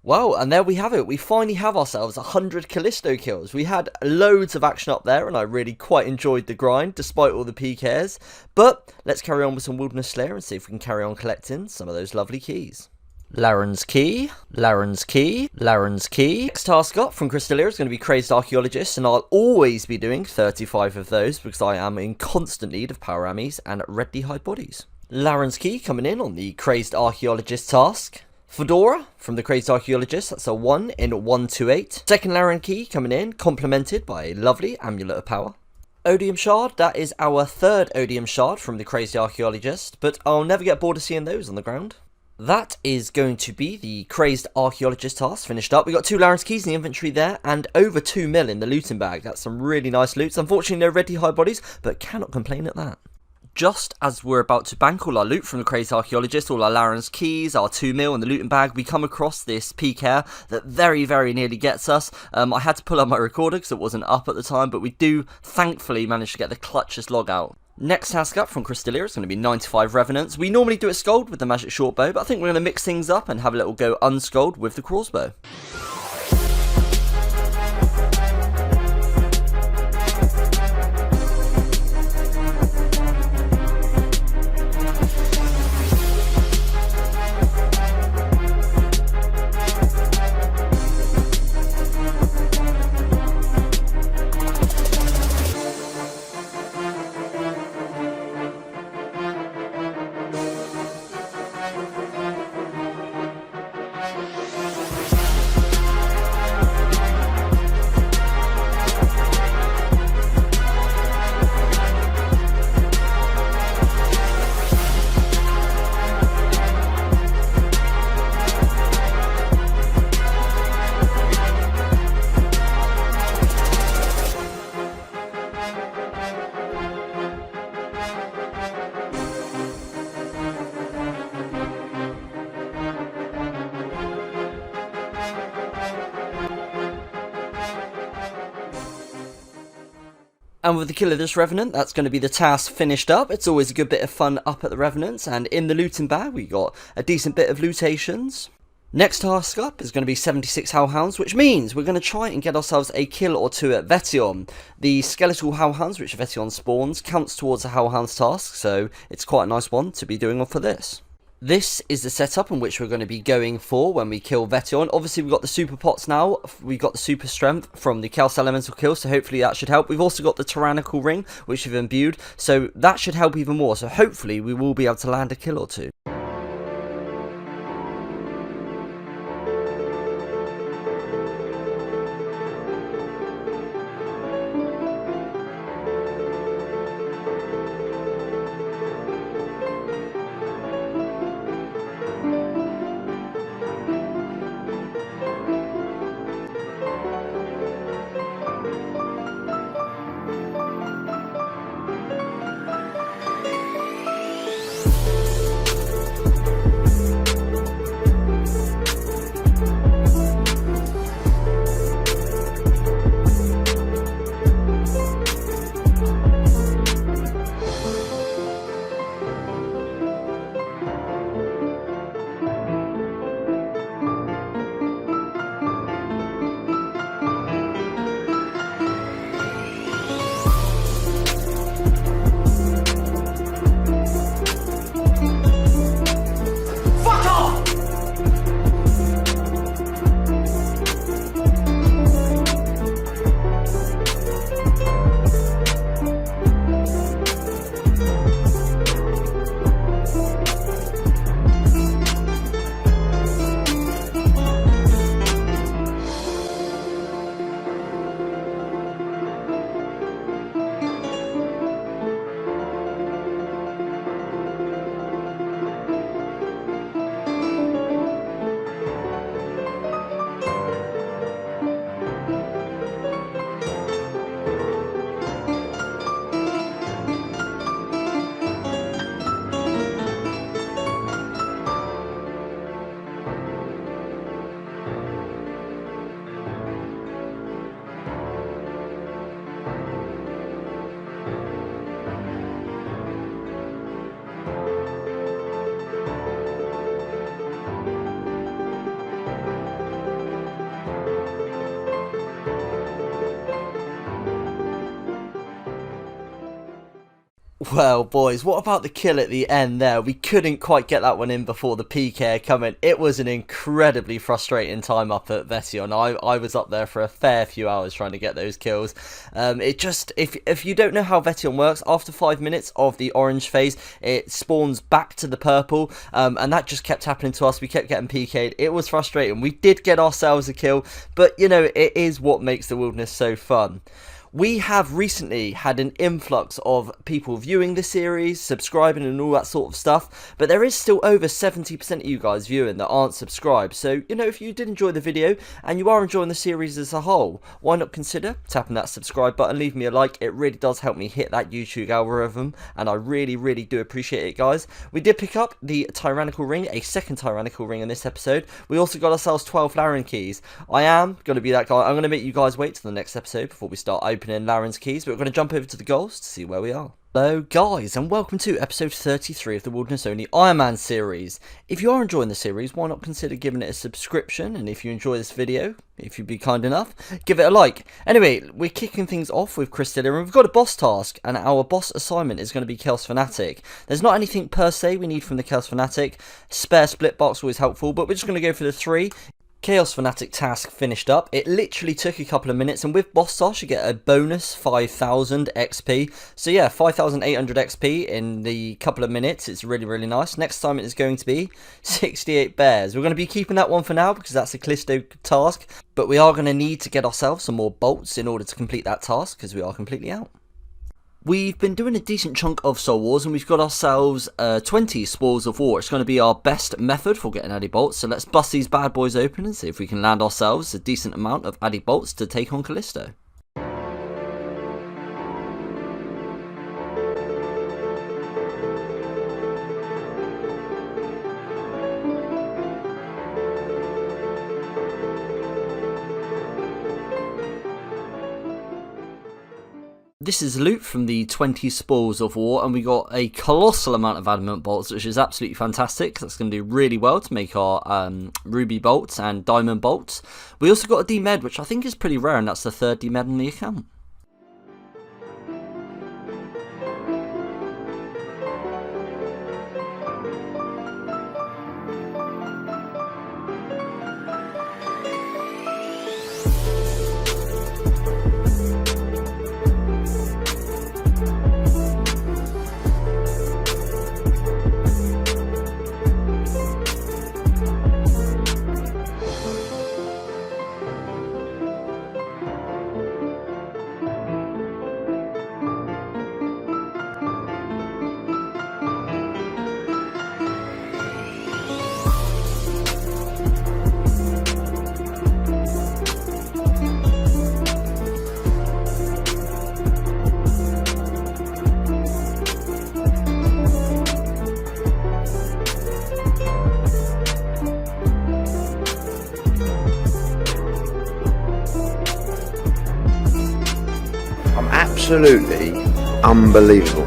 Well, and there we have it. We finally have ourselves 100 Callisto kills. We had loads of action up there, and I really quite enjoyed the grind, despite all the PKs. But let's carry on with some Wilderness Slayer and see if we can carry on collecting some of those lovely keys. Laren's Key, Laren's Key, Laren's Key. Next task up from Crystalia is going to be Crazed Archaeologist, and I'll always be doing 35 of those because I am in constant need of power ammies and readily hide bodies. Laren's Key coming in on the Crazed Archaeologist task. Fedora from the Crazed Archaeologist, that's a 1 in 128. Second Laren Key coming in, complemented by a lovely Amulet of Power. Odium Shard, that is our third Odium Shard from the Crazed Archaeologist, but I'll never get bored of seeing those on the ground. That is going to be the Crazed Archaeologist task finished up. We got 2 Laren's Keys in the inventory there, and over 2 mil in the looting bag. That's some really nice loots. Unfortunately, no ready high bodies, but cannot complain at that. Just as we're about to bank all our loot from the Crazed Archaeologist, all our Laren's Keys, our 2 mil in the looting bag, we come across this PK that very, very nearly gets us. I had to pull up my recorder because it wasn't up at the time, but we do thankfully manage to get the clutchest log out. Next task up from Crystalia is going to be 95 Revenants. We normally do it Scold with the Magic Shortbow, but I think we're going to mix things up and have a little go unscold with the Crossbow. And with the kill of this Revenant, that's going to be the task finished up. It's always a good bit of fun up at the Revenants, and in the looting bag we got a decent bit of lootations. Next task up is going to be 76 Hellhounds, which means we're going to try and get ourselves a kill or two at Vetion. The skeletal Hellhounds, which Vetion spawns, counts towards a Hellhounds task, so it's quite a nice one to be doing for this. This is the setup in which we're going to be going for when we kill Vetion. Obviously, we've got the super pots now. We've got the super strength from the Chaos Elemental kill, so hopefully that should help. We've also got the Tyrannical Ring, which we've imbued, so that should help even more. So hopefully we will be able to land a kill or two. Well, boys, what about the kill at the end there? We couldn't quite get that one in before the PK coming. It was an incredibly frustrating time up at Vetion. I was up there for a fair few hours trying to get those kills. It just, if you don't know how Vetion works, after 5 minutes of the orange phase, it spawns back to the purple, and that just kept happening to us. We kept getting PK'd. It was frustrating. We did get ourselves a kill, but, you know, it is what makes the wilderness so fun. We have recently had an influx of people viewing the series, subscribing and all that sort of stuff, but there is still over 70% of you guys viewing that aren't subscribed. So, you know, if you did enjoy the video and you are enjoying the series as a whole, why not consider tapping that subscribe button, leave me a like. It really does help me hit that YouTube algorithm, and I really, really do appreciate it, guys. We did pick up the Tyrannical Ring, a second Tyrannical Ring in this episode. We also got ourselves 12 Laren keys. I am going to be that guy. I'm going to make you guys wait till the next episode before we start opening Laren's keys, but we're going to jump over to the goals to see where we are. Hello guys, and welcome to episode 33 of the Wilderness Only Iron Man series. If you are enjoying the series, why not consider giving it a subscription, and if you enjoy this video, if you'd be kind enough, give it a like. Anyway, we're kicking things off with Crystilla, and we've got a boss task, and our boss assignment is going to be Chaos Fanatic. There's not anything per se we need from the Chaos Fanatic. Spare split box always helpful, but we're just going to go for the 3. Chaos Fanatic task finished up. It literally took a couple of minutes, and with boss task you get a bonus 5,000 XP. So yeah, 5,800 XP in the couple of minutes. It's really, really nice. Next time it is going to be 68 bears. We're going to be keeping that one for now because that's a Callisto task, but we are going to need to get ourselves some more bolts in order to complete that task because we are completely out. We've been doing a decent chunk of Soul Wars, and we've got ourselves 20 Spoils of War. It's going to be our best method for getting Addy Bolts, so let's bust these bad boys open and see if we can land ourselves a decent amount of Addy Bolts to take on Callisto. this is loot from the 20 Spoils of War, and we got a colossal amount of adamant bolts, which is absolutely fantastic. That's going to do really well to make our ruby bolts and diamond bolts. We also got a demed, which I think is pretty rare, and that's the 3rd demed on the account. Absolutely unbelievable.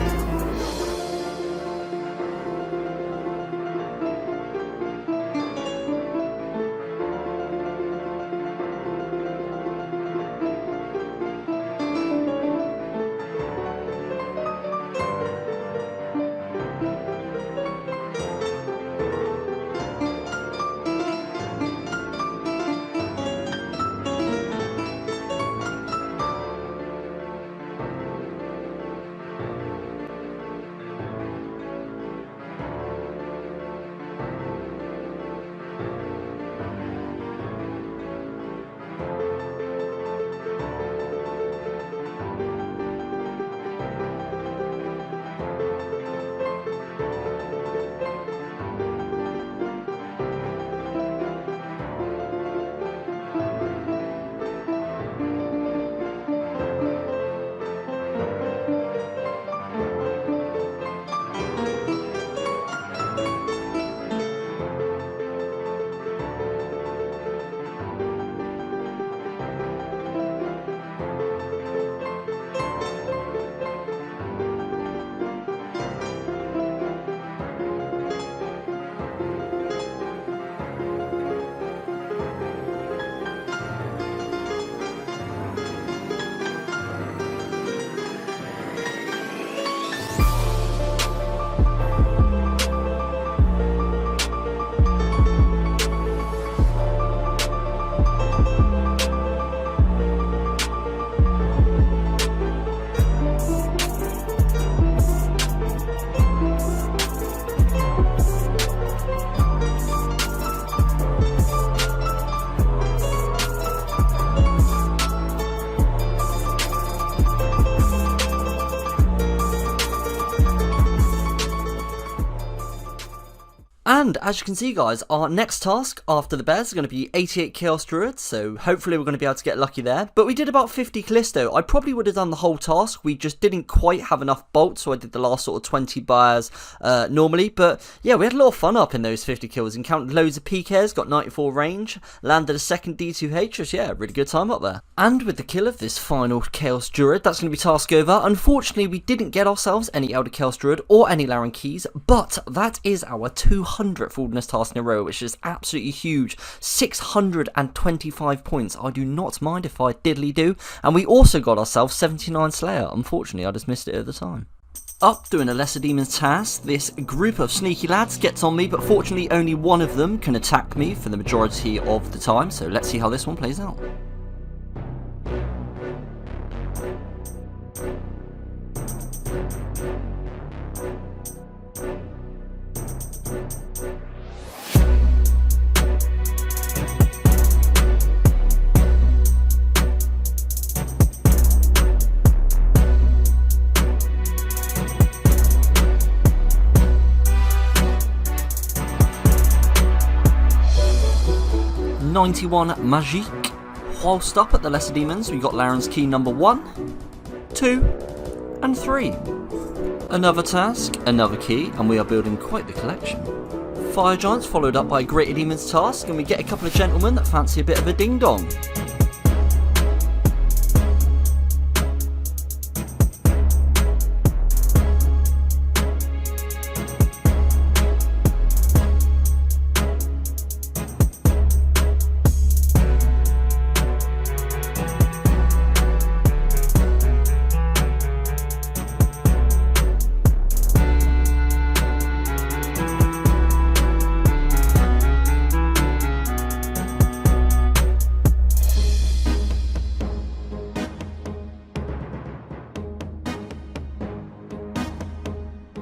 And as you can see, guys, our next task after the bears is going to be 88 Chaos Druids, so hopefully we're going to be able to get lucky there. But we did about 50 Callisto. I probably would have done the whole task. We just didn't quite have enough bolts, so I did the last sort of 20 bears normally. But yeah, we had a lot of fun up in those 50 kills. Encountered loads of PKs, got 94 range, landed a second D2H, just yeah, really good time up there. And with the kill of this final Chaos Druid, that's going to be task over. Unfortunately, we didn't get ourselves any Elder Chaos Druid or any Laren keys, but that is our 200th Wilderness task in a row, which is absolutely huge. 625 points. I do not mind if I diddly do. And we also got ourselves 79 Slayer. Unfortunately, I just missed it at the time. Up doing a Lesser Demons task, this group of sneaky lads gets on me, but fortunately only one of them can attack me for the majority of the time, so let's see how this one plays out. '91 Magique. Whilst up at the Lesser Demons, we got Laren's key number 1, 2, and 3. Another task, another key, and we are building quite the collection. Fire Giants followed up by a Greater Demons task, and we get a couple of gentlemen that fancy a bit of a ding dong.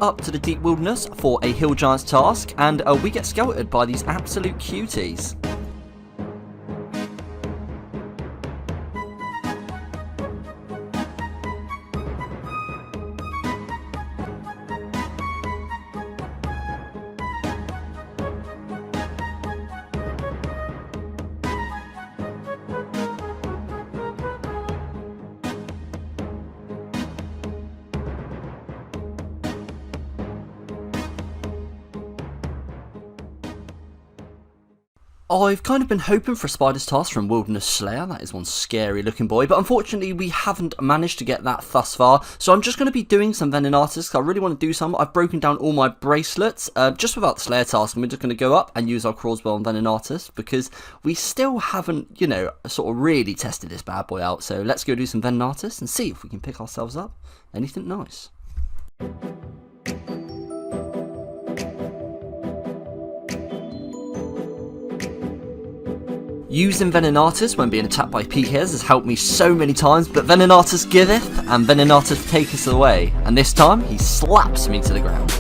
up to the deep wilderness for a hill giants task, and we get scouted by these absolute cuties. I've kind of been hoping for a spider's task from Wilderness Slayer. That is one scary looking boy, but unfortunately we haven't managed to get that thus far, so I'm just going to be doing some Venenatus. I really want to do some. I've broken down all my bracelets just without the Slayer task, and we're just going to go up and use our crossbow on Venenatus because we still haven't, you know, sort of really tested this bad boy out. So let's go do some Venenatus and see if we can pick ourselves up anything nice. Using Venenatus when being attacked by PKs has helped me so many times, but Venenatus giveth and Venenatus taketh away, and this time he slaps me to the ground.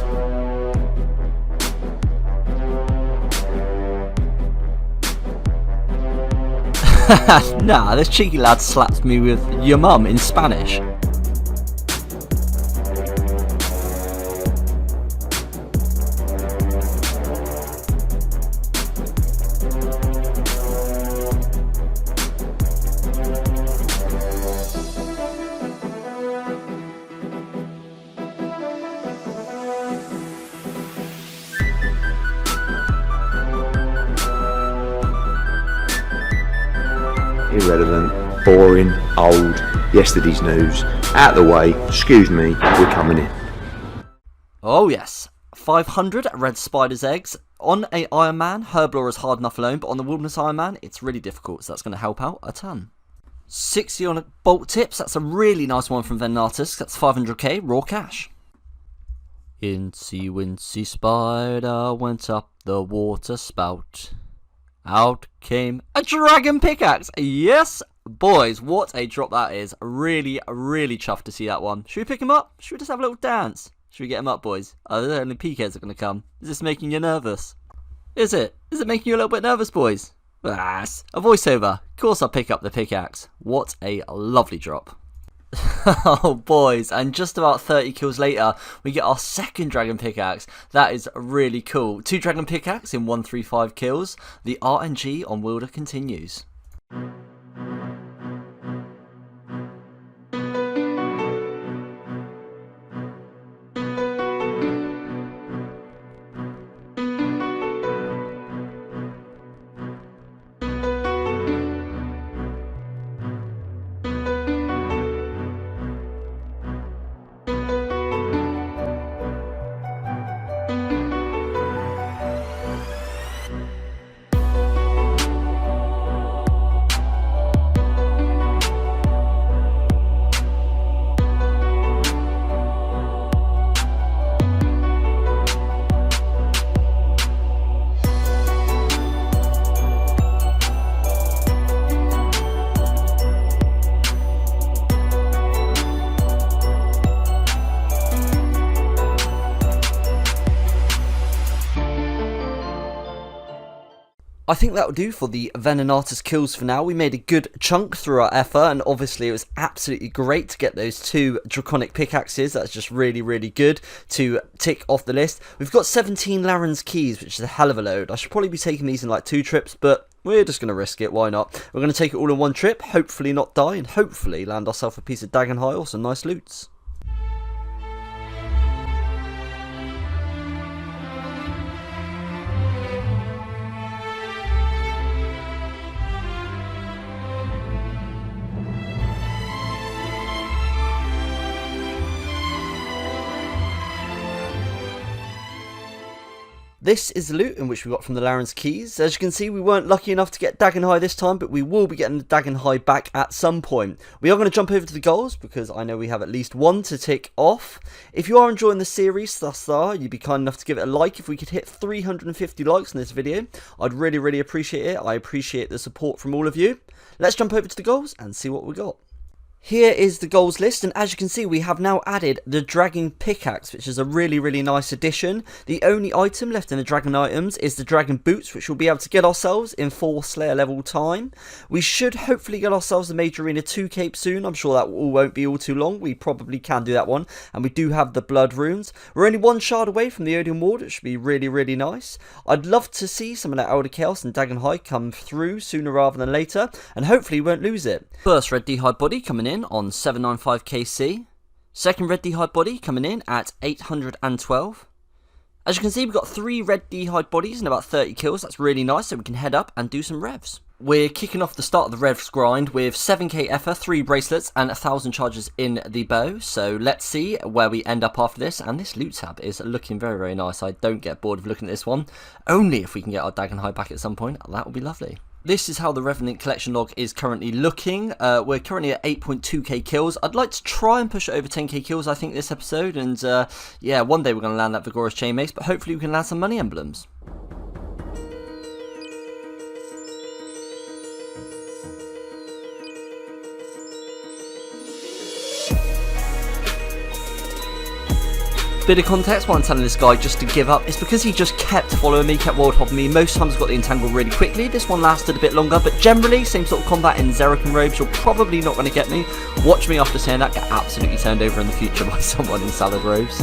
Nah, this cheeky lad slaps me with your mum in Spanish. Irrelevant, boring, old, yesterday's news. Out the way, excuse me, we're coming in. Oh yes, 500 red spider's eggs. On a Iron Man, Herblore is hard enough alone, but on the Wilderness Iron Man, it's really difficult, so that's going to help out a ton. 60 on bolt tips, that's a really nice one from Venenatus, that's 500k raw cash. Incy Wincy Spider went up the water spout. Out came a dragon pickaxe. Yes, boys, what a drop that is. Really, really chuffed to see that one. Should we pick him up? Should we just have a little dance? Should we get him up, boys? Oh, the only PKs are going to come. Is this making you nervous? Is it? Is it making you a little bit nervous, boys? Ah, a voiceover. Of course I'll pick up the pickaxe. What a lovely drop. Oh boys, and just about 30 kills later we get our second dragon pickaxe. That is really cool. 2 dragon pickaxe in 135 kills. The RNG on Wilder continues. I think that will do for the Venenatus kills for now. We made a good chunk through our effort, and obviously it was absolutely great to get those 2 draconic pickaxes. That's just really, really good to tick off the list. We've got 17 Laren's keys, which is a hell of a load. I should probably be taking these in like 2 trips, but we're just going to risk it. Why not? We're going to take it all in 1 trip, hopefully not die, and hopefully land ourselves a piece of Dagenhai or some nice loots. This is the loot in which we got from the Laren's keys. As you can see, we weren't lucky enough to get Dagenhai this time, but we will be getting the Dagenhai back at some point. We are going to jump over to the goals, because I know we have at least 1 to tick off. If you are enjoying the series thus far, you'd be kind enough to give it a like. If we could hit 350 likes on this video, I'd really, really appreciate it. I appreciate the support from all of you. Let's jump over to the goals and see what we got. Here is the goals list, and as you can see we have now added the Dragon Pickaxe, which is a really nice addition. The only item left in the Dragon items is the Dragon Boots, which we'll be able to get ourselves in 4 Slayer level time. We should hopefully get ourselves the Major Arena 2 cape soon. I'm sure that won't be all too long. We probably can do that one, and we do have the Blood Runes. We're only 1 shard away from the Odium Ward, which should be really nice. I'd love to see some of that Elder Chaos and Dagon High come through sooner rather than later, and hopefully we won't lose it. First Red D'hide body coming in on 795 KC. Second Red D'hide body coming in at 812. As you can see, we've got 3 Red D'hide bodies and about 30 kills. That's really nice, so we can head up and do some revs. We're kicking off the start of the revs grind with 7k Ether, 3 bracelets and 1000 charges in the bow. So let's see where we end up after this. And this loot tab is looking very nice. I don't get bored of looking at this one. Only if we can get our Dagon High back at some point. That would be lovely. This is how the Revenant collection log is currently looking. We're currently at 8.2k kills. I'd like to try and push it over 10k kills, I think, this episode. And yeah, one day we're going to land that Vigorous Chainmace, but hopefully we can land some money emblems. Bit of context why I'm telling this guy just to give up. It's because he just kept following me, kept world hopping me. Most times I got the entangle really quickly. This one lasted a bit longer, but generally same sort of combat in Zerrican robes. You're probably not going to get me. Watch me after saying that get absolutely turned over in the future by someone in salad robes.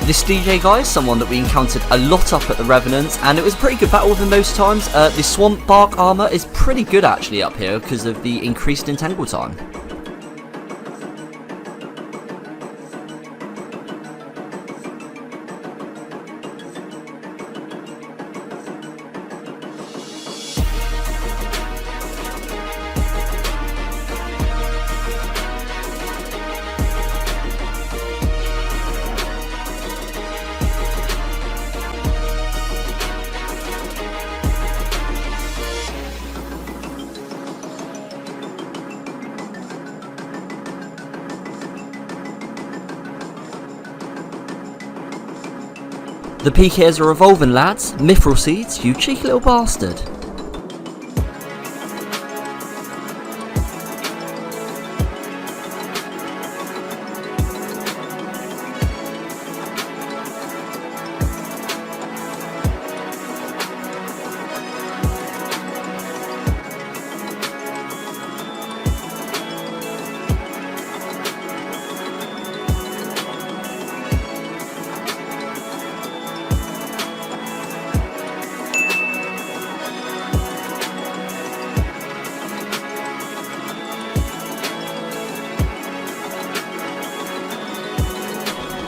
This DJ guy is someone that we encountered a lot up at the Revenants, and it was a pretty good battle with him most times. The Swamp Bark armor is pretty good actually up here because of the increased entangle time. The PKs are revolving, lads. Mithril seeds, you cheeky little bastard.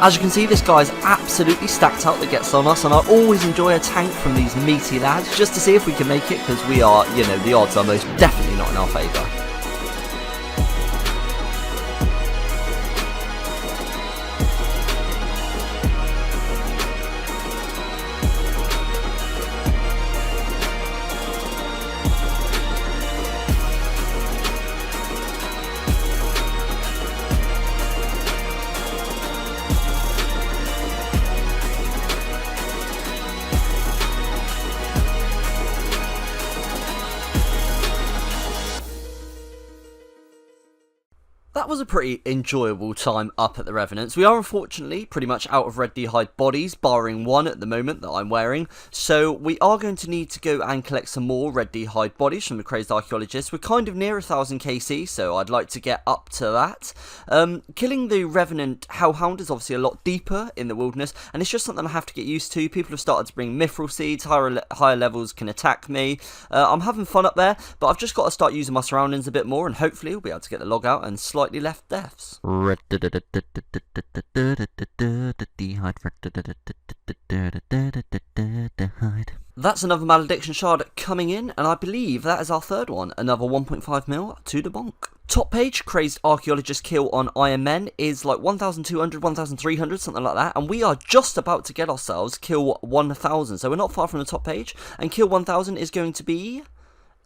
As you can see, this guy's absolutely stacked up that gets on us, and I always enjoy a tank from these meaty lads just to see if we can make it, because we are, you know, the odds are most definitely not in our favour. That was a pretty enjoyable time up at the Revenants. We are unfortunately pretty much out of Red D'hide bodies, barring one at the moment that I'm wearing. So we are going to need to go and collect some more Red D'hide bodies from the Crazed Archaeologist. We're kind of near 1000 KC, so I'd like to get up to that. Killing the Revenant Hellhound is obviously a lot deeper in the wilderness, and it's just something I have to get used to. People have started to bring Mithril seeds, higher levels can attack me. I'm having fun up there, but I've just got to start using my surroundings a bit more, and hopefully we'll be able to get the log out and slightly left deaths. That's another Malediction Shard coming in, and I believe that is our third one. Another 1.5 mil to the bonk. Top page, Crazed Archaeologist kill on Iron Men is like 1,200, 1,300, something like that. And we are just about to get ourselves kill 1,000. So we're not far from the top page. And kill 1,000 is going to be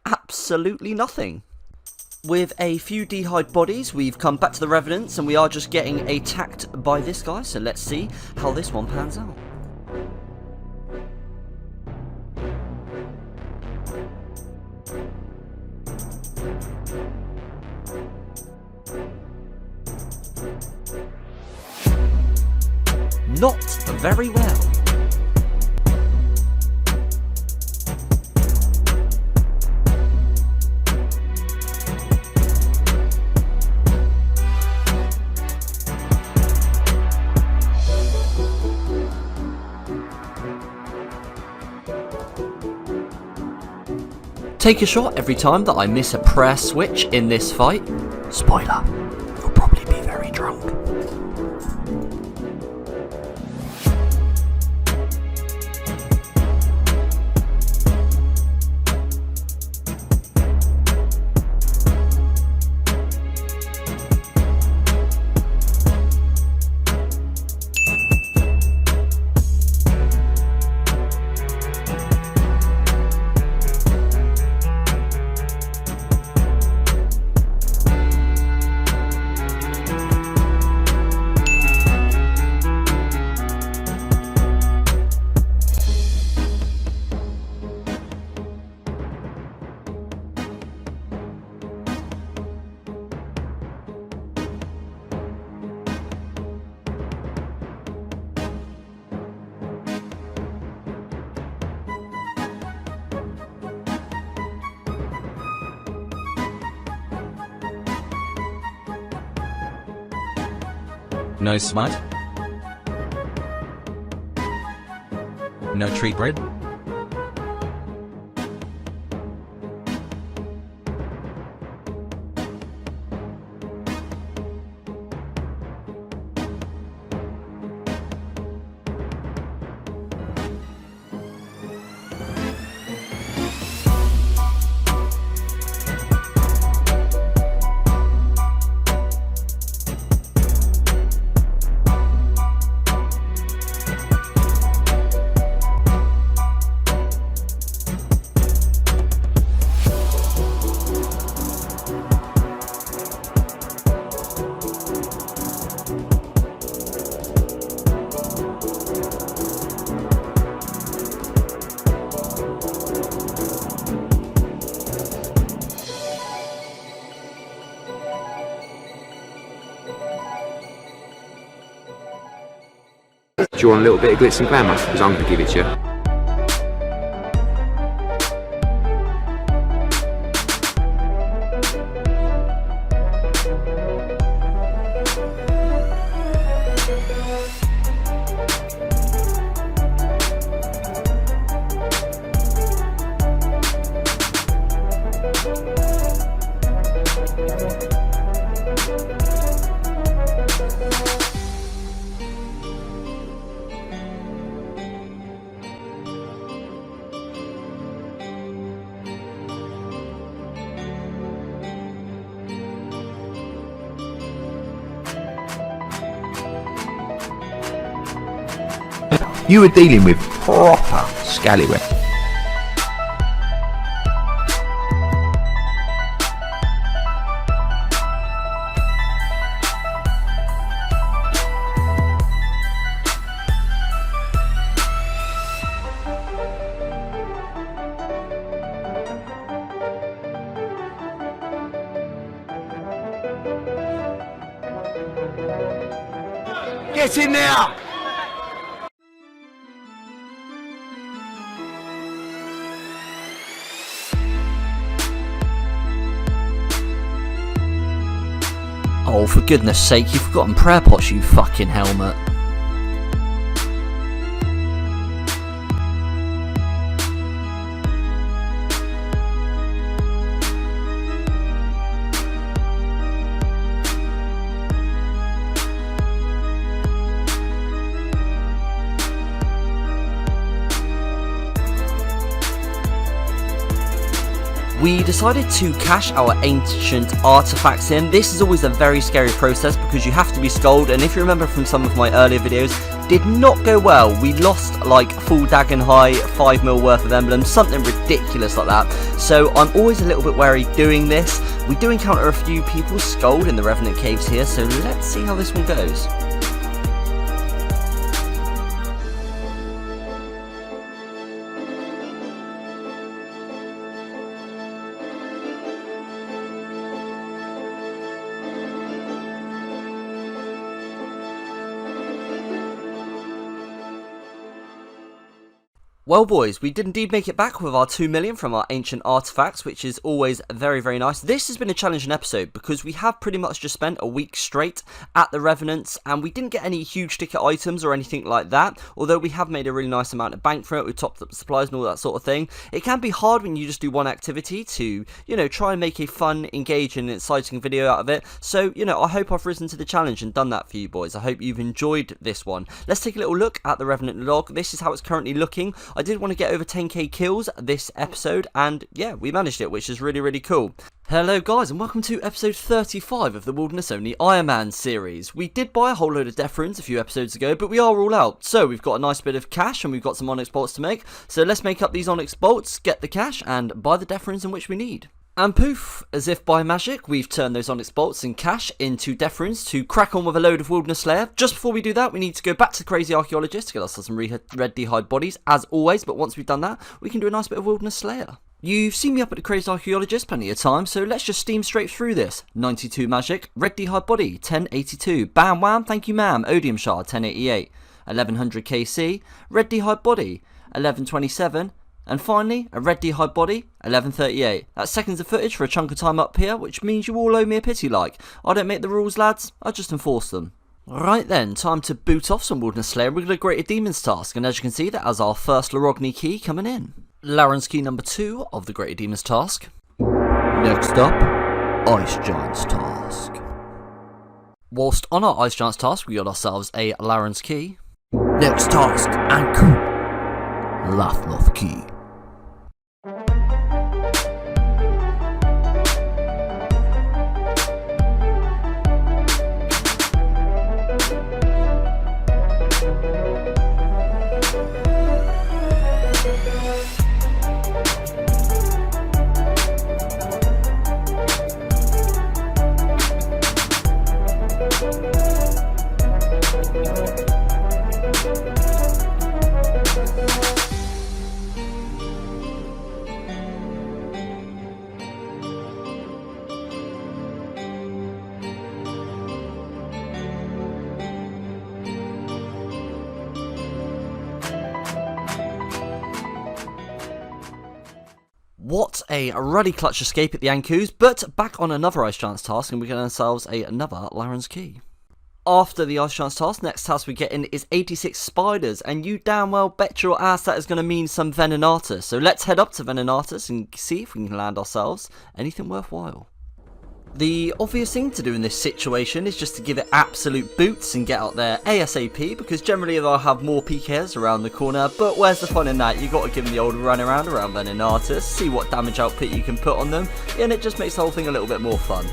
absolutely nothing. With a few dehyde bodies, we've come back to the Revenants. And we are just getting attacked by this guy. So let's see how this one pans out. Not very well. Take a shot every time that I miss a prayer switch in this fight. Spoiler, you'll probably be very drunk. No smut? No tree bread? Do you want a little bit of glitz and glamour? Because I'm going to give it to you. You were dealing with proper scallywag. Get in there! Oh, for goodness sake, you've forgotten prayer pots, you fucking helmet. We decided to cache our ancient artifacts in. This is always a very scary process because you have to be skulled, and if you remember from some of my earlier videos, did not go well. We lost like full Dagon High, 5 mil worth of emblems, something ridiculous like that. So I'm always a little bit wary doing this. We do encounter a few people skulled in the Revenant caves here, so let's see how this one goes. Well boys, we did indeed make it back with our 2 million from our ancient artifacts, which is always very, very nice. This has been a challenging episode because we have pretty much just spent a week straight at the Revenants and we didn't get any huge ticket items or anything like that, although we have made a really nice amount of bank for it. We topped up the supplies and all that sort of thing. It can be hard when you just do one activity to, you know, try and make a fun, engaging and exciting video out of it. So, you know, I hope I've risen to the challenge and done that for you boys. I hope you've enjoyed this one. Let's take a little look at the Revenant log. This is how it's currently looking. I did want to get over 10k kills this episode, and yeah, we managed it, which is really, really cool. Hello guys, and welcome to episode 35 of the Wilderness Only Iron Man series. We did buy a whole load of death runes a few episodes ago, but we are all out. So we've got a nice bit of cash, and we've got some onyx bolts to make. So let's make up these onyx bolts, get the cash, and buy the death runes in which we need. And poof, as if by magic, we've turned those onyx bolts and cash into death runes to crack on with a load of Wilderness Slayer. Just before we do that, we need to go back to the Crazy Archaeologist to get ourselves some red d'hide bodies, as always, but once we've done that, we can do a nice bit of Wilderness Slayer. You've seen me up at the Crazy Archaeologist plenty of times, so let's just steam straight through this. 92 magic, red d'hide body, 1082, bam wham, thank you ma'am, odium shard, 1088, 1100 KC, red d'hide body, 1127, and finally, a red d'hide body, 1138. That's seconds of footage for a chunk of time up here, which means you all owe me a pity like. I don't make the rules, lads, I just enforce them. Right then, time to boot off some Wilderness Slayer. We're going to Greater Demons task, and as you can see, that has our first Larogny key coming in. Laren's key number 2 of the Greater Demons task. Next up, Ice Giants task. Whilst on our Ice Giants task, we got ourselves a Laren's key. Next task, Anku. Lathnoth key. What a ruddy clutch escape at the Ankus, but back on another Ice Giants task, and we get ourselves another Laren's key. After the Ice Giants task, next task we get in is 86 spiders, and you damn well bet your ass that is going to mean some Venenatus. So let's head up to Venenatus and see if we can land ourselves anything worthwhile. The obvious thing to do in this situation is just to give it absolute boots and get out there ASAP, because generally they'll have more PKs around the corner, but where's the fun in that? You got to give them the old run around Venenatus, see what damage output you can put on them, and it just makes the whole thing a little bit more fun.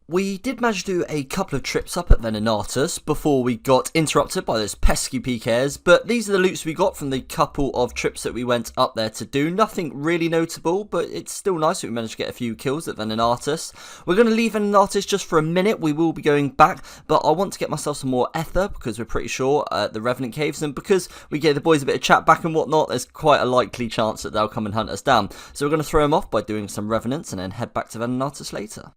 We did manage to do a couple of trips up at Venenatus before we got interrupted by those pesky PKs, but these are the loots we got from the couple of trips that we went up there to do. Nothing really notable, but it's still nice that we managed to get a few kills at Venenatus. We're going to leave Venenatus just for a minute. We will be going back, but I want to get myself some more ether because we're pretty sure the Revenant caves, and because we gave the boys a bit of chat back and whatnot, there's quite a likely chance that they'll come and hunt us down. So we're going to throw them off by doing some Revenants and then head back to Venenatus later.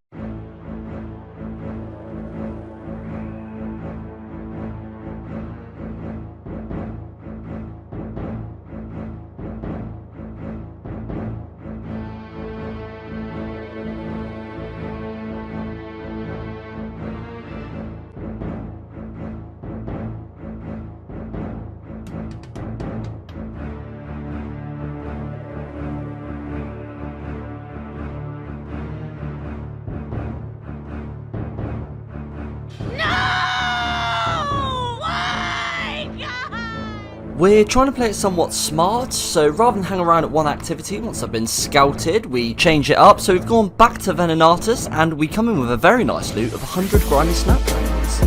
We're trying to play it somewhat smart, so rather than hang around at one activity once I've been scouted, we change it up. So we've gone back to Venenatus, and we come in with a very nice loot of 100 grimy snapdragons.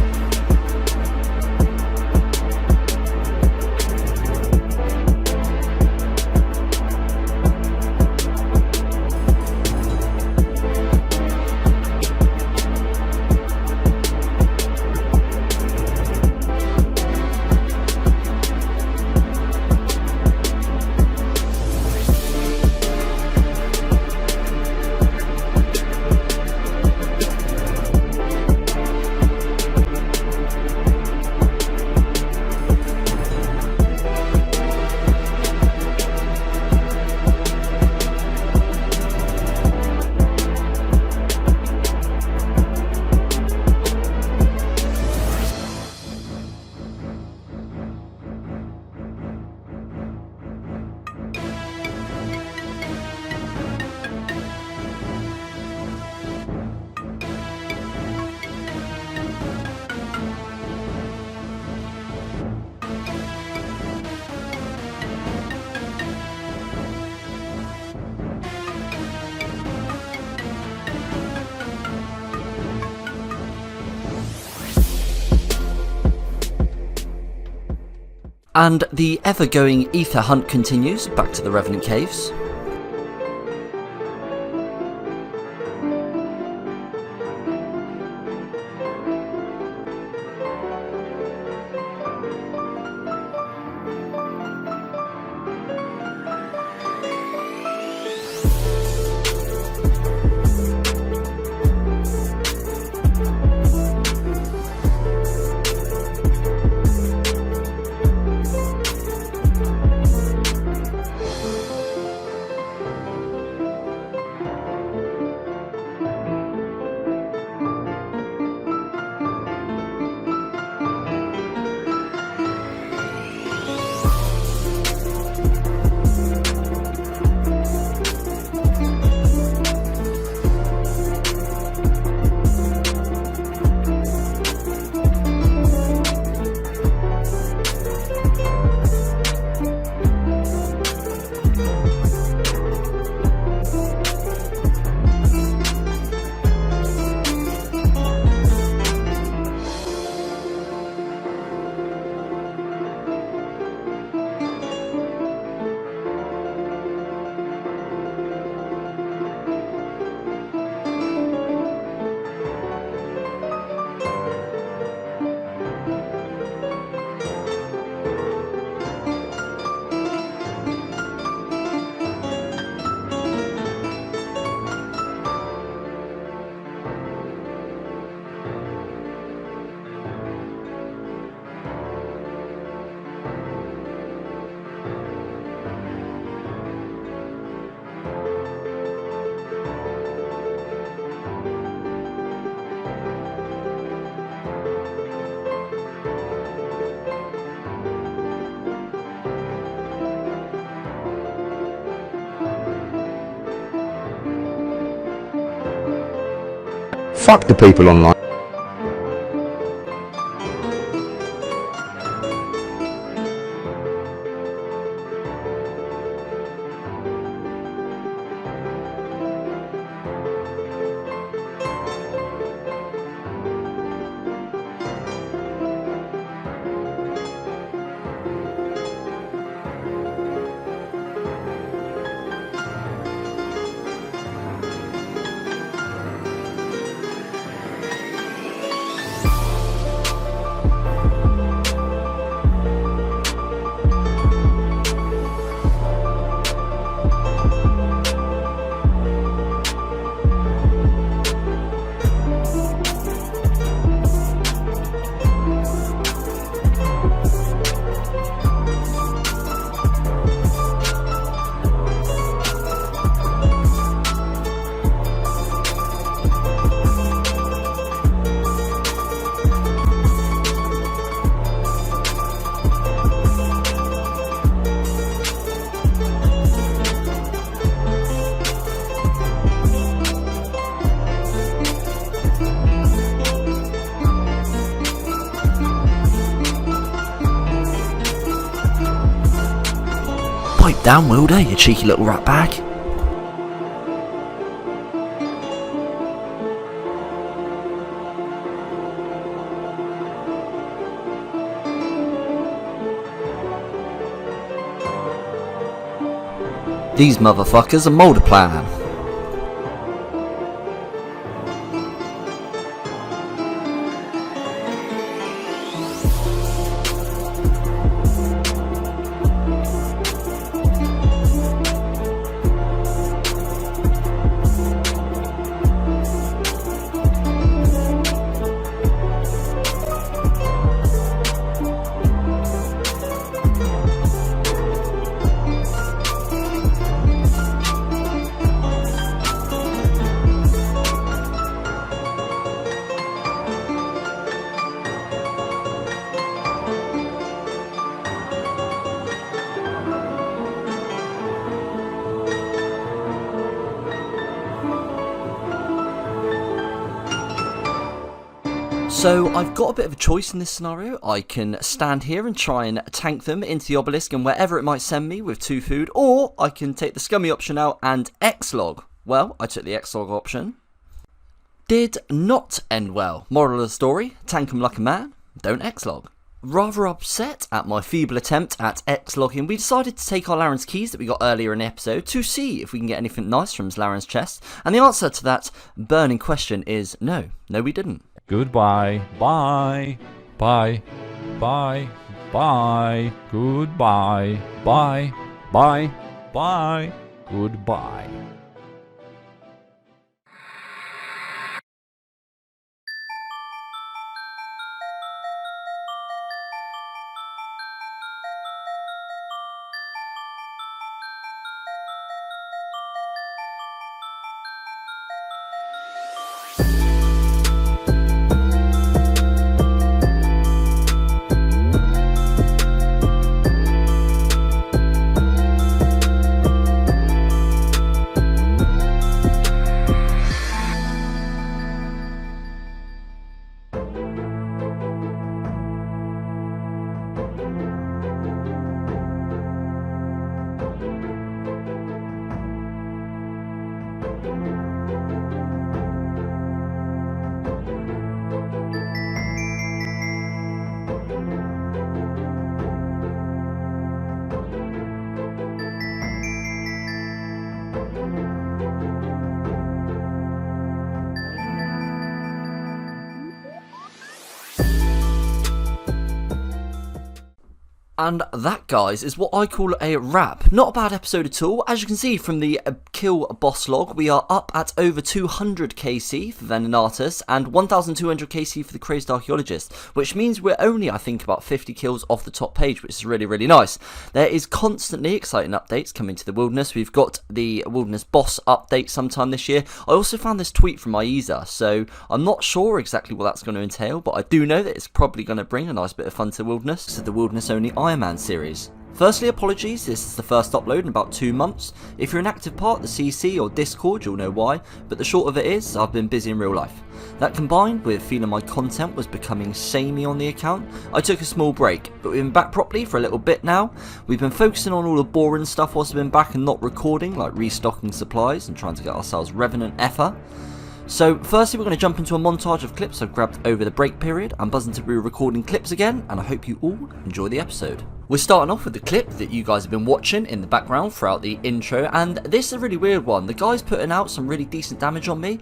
And the ever-going ether hunt continues back to the Revenant Caves. Fuck the people online. Down, Wilder, you cheeky little rat bag. These motherfuckers are moulder plan. So I've got a bit of a choice in this scenario. I can stand here and try and tank them into the obelisk and wherever it might send me with 2 food, or I can take the scummy option out and X-log. Well, I took the X-log option. Did not end well. Moral of the story, tank them like a man, don't X-log. Rather upset at my feeble attempt at X-logging, we decided to take our Laren's keys that we got earlier in the episode to see if we can get anything nice from Laren's chest, and the answer to that burning question is no. No, we didn't. Goodbye. Bye. Bye. Bye. Bye. Goodbye. Bye. Bye. Bye. Goodbye. And that, guys, is what I call a wrap. Not a bad episode at all. As you can see from the kill boss log, we are up at over 200 KC for Venenatus and 1,200 KC for the Crazed Archaeologist, which means we're only, I think, about 50 kills off the top page, which is really, really nice. There is constantly exciting updates coming to the Wilderness. We've got the Wilderness boss update sometime this year. I also found this tweet from Aiza, so I'm not sure exactly what that's going to entail, but I do know that it's probably going to bring a nice bit of fun to the Wilderness. So the Wilderness only Iron Man series. Firstly, apologies, this is the first upload in about 2 months. If you're an active part of the CC or Discord, you'll know why, but the short of it is, I've been busy in real life. That combined with feeling my content was becoming samey on the account, I took a small break, but we've been back properly for a little bit now. We've been focusing on all the boring stuff whilst I've been back and not recording, like restocking supplies and trying to get ourselves Revenant Effer. So firstly, we're going to jump into a montage of clips I've grabbed over the break period. I'm buzzing to be recording clips again, and I hope you all enjoy the episode. We're starting off with the clip that you guys have been watching in the background throughout the intro, and this is a really weird one. The guy's putting out some really decent damage on me,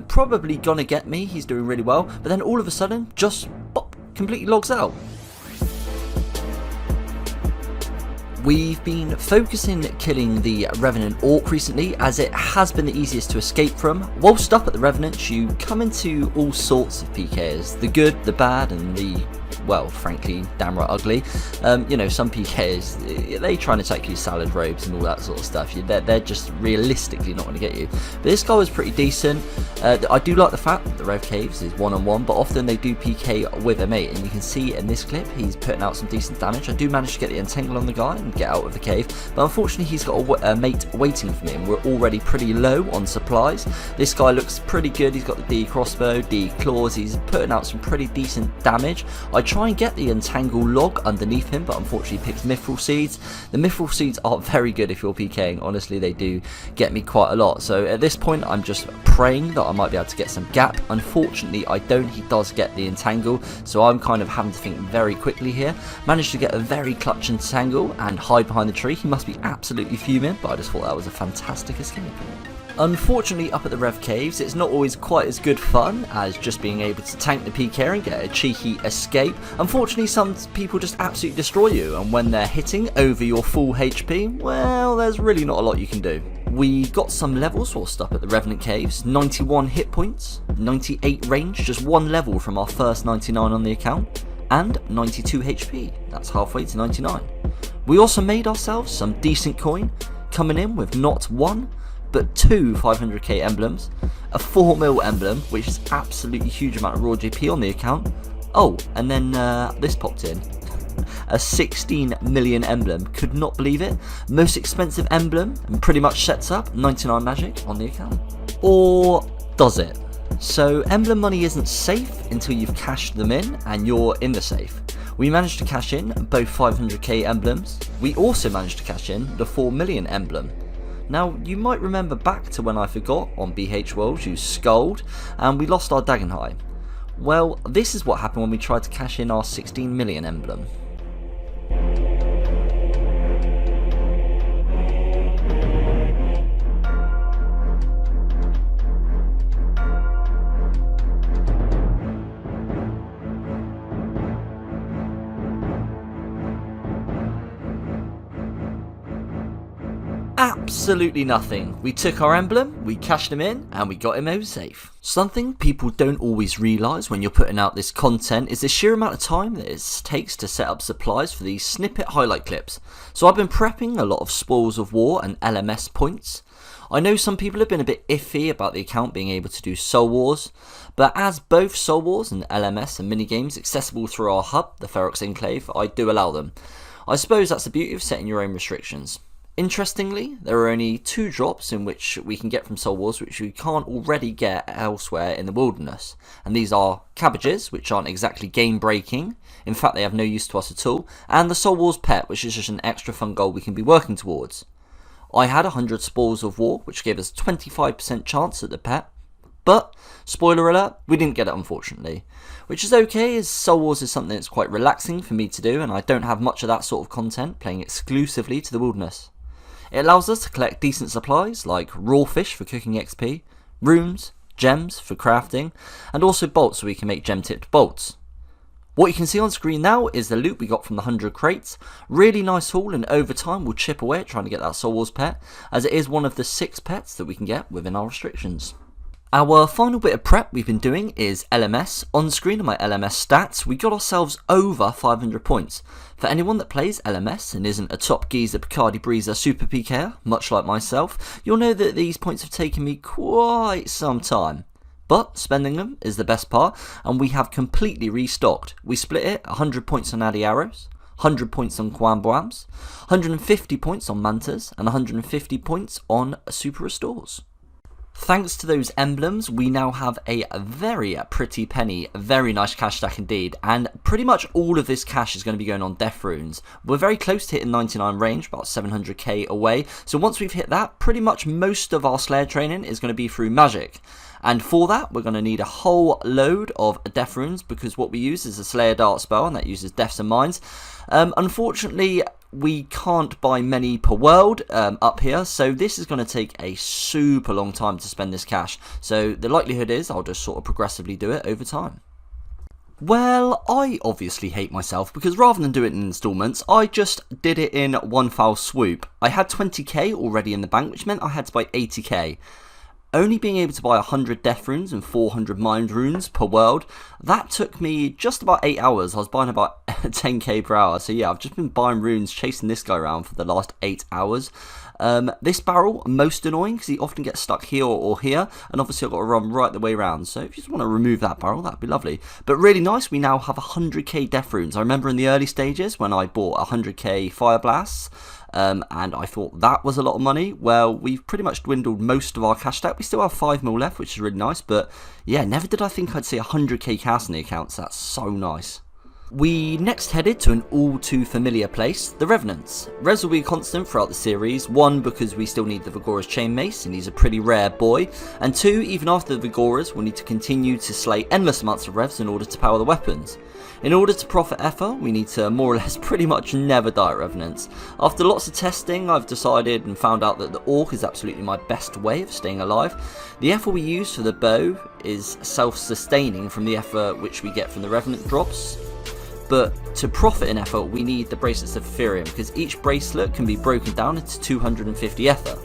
probably gonna get me, he's doing really well, but then all of a sudden, just pop, completely logs out. We've been focusing killing the Revenant Orc recently, as it has been the easiest to escape from. Whilst up at the Revenant, you come into all sorts of PKs, the good, the bad, and the, well, frankly, damn right ugly. You know, some PKs, they try and attack you salad robes and all that sort of stuff. They're just realistically not going to get you. But this guy was pretty decent. I do like the fact that the Rev Caves is one-on-one, but often they do PK with a mate, and you can see in this clip, he's putting out some decent damage. I do manage to get the entangle on the guy and get out of the cave, but unfortunately he's got a mate waiting for me, and we're already pretty low on supplies. This guy looks pretty good. He's got the D crossbow, D claws, he's putting out some pretty decent damage. I try and get the Entangle log underneath him, but unfortunately he picks Mithril Seeds. The Mithril Seeds are very good if you're PKing, honestly they do get me quite a lot. So at this point I'm just praying that I might be able to get some gap. Unfortunately I don't, he does get the Entangle, so I'm kind of having to think very quickly here. Managed to get a very clutch Entangle and hide behind the tree. He must be absolutely fuming, but I just thought that was a fantastic escape. Unfortunately, up at the Rev Caves, it's not always quite as good fun as just being able to tank the PK and get a cheeky escape. Unfortunately, some people just absolutely destroy you, and when they're hitting over your full HP, well, there's really not a lot you can do. We got some levels whilst up at the Revenant Caves, 91 hit points, 98 range, just one level from our first 99 on the account, and 92 HP, that's halfway to 99. We also made ourselves some decent coin, coming in with not one, but 2 500k emblems, a 4 mil emblem, which is absolutely huge amount of raw GP on the account. Oh, and then this popped in. A 16 million emblem, could not believe it. Most expensive emblem, and pretty much sets up 99 magic on the account. Or does it? So emblem money isn't safe until you've cashed them in and you're in the safe. We managed to cash in both 500k emblems. We also managed to cash in the 4 million emblem. Now, you might remember back to when I forgot on BH Worlds you Scold, and we lost our Dagenhai. Well, this is what happened when we tried to cash in our 16 million emblem. Absolutely nothing. We took our emblem, we cashed him in, and we got him over safe. Something people don't always realise when you're putting out this content is the sheer amount of time that it takes to set up supplies for these snippet highlight clips. So I've been prepping a lot of Spoils of War and LMS points. I know some people have been a bit iffy about the account being able to do Soul Wars, but as both Soul Wars and LMS are minigames accessible through our hub, the Ferox Enclave, I do allow them. I suppose that's the beauty of setting your own restrictions. Interestingly, there are only 2 drops in which we can get from Soul Wars which we can't already get elsewhere in the wilderness, and these are cabbages, which aren't exactly game breaking, in fact they have no use to us at all, and the Soul Wars pet, which is just an extra fun goal we can be working towards. I had 100 Spoils of War, which gave us 25% chance at the pet, but, spoiler alert, we didn't get it unfortunately. Which is okay, as Soul Wars is something that's quite relaxing for me to do, and I don't have much of that sort of content playing exclusively to the wilderness. It allows us to collect decent supplies like raw fish for cooking XP, runes, gems for crafting, and also bolts so we can make gem tipped bolts. What you can see on screen now is the loot we got from the 100 crates. Really nice haul, and over time we'll chip away at trying to get that Soul Wars pet, as it is one of the 6 pets that we can get within our restrictions. Our final bit of prep we've been doing is LMS. On screen on my LMS stats, we got ourselves over 500 points. For anyone that plays LMS and isn't a top geezer Bacardi Breezer super PKer, much like myself, you'll know that these points have taken me quite some time. But spending them is the best part, and we have completely restocked. We split it 100 points on Addy Arrows, 100 points on Quamboams, 150 points on Mantas, and 150 points on Super Restores. Thanks to those emblems, we now have a very pretty penny, very nice cash stack indeed, and pretty much all of this cash is going to be going on death runes. We're very close to hitting 99 range, about 700k away, so once we've hit that, pretty much most of our Slayer training is going to be through magic. And for that, we're going to need a whole load of death runes, because what we use is a Slayer Dart spell, and that uses deaths and mines. Unfortunately, we can't buy many per world up here, so this is going to take a super long time to spend this cash. So the likelihood is I'll just sort of progressively do it over time. Well, I obviously hate myself, because rather than do it in installments, I just did it in one foul swoop. I had 20k already in the bank, which meant I had to buy 80k. Only being able to buy 100 death runes and 400 mind runes per world, that took me just about 8 hours. I was buying about 10k per hour, so yeah, I've just been buying runes, chasing this guy around for the last 8 hours. This barrel, most annoying, because he often gets stuck here or here, and obviously I've got to run right the way around, so if you just want to remove that barrel, that'd be lovely. But really nice, we now have 100k death runes. I remember in the early stages when I bought 100k fire blasts, and I thought that was a lot of money. Well, we've pretty much dwindled most of our cash stack. We still have 5 mil left, which is really nice, but yeah, never did I think I'd see 100k cash in the accounts. That's so nice. We next headed to an all too familiar place, the Revenants. Revs will be constant throughout the series, 1 because we still need the Vigora's Chain Mace and he's a pretty rare boy, and 2 even after the Vigoras we'll need to continue to slay endless amounts of Revs in order to power the weapons. In order to profit effort, we need to more or less pretty much never die at Revenants. After lots of testing, I've decided and found out that the Orc is absolutely my best way of staying alive. The effort we use for the bow is self-sustaining from the effort which we get from the Revenant drops. But to profit in effort, we need the Bracelets of Ethereum, because each bracelet can be broken down into 250 effort.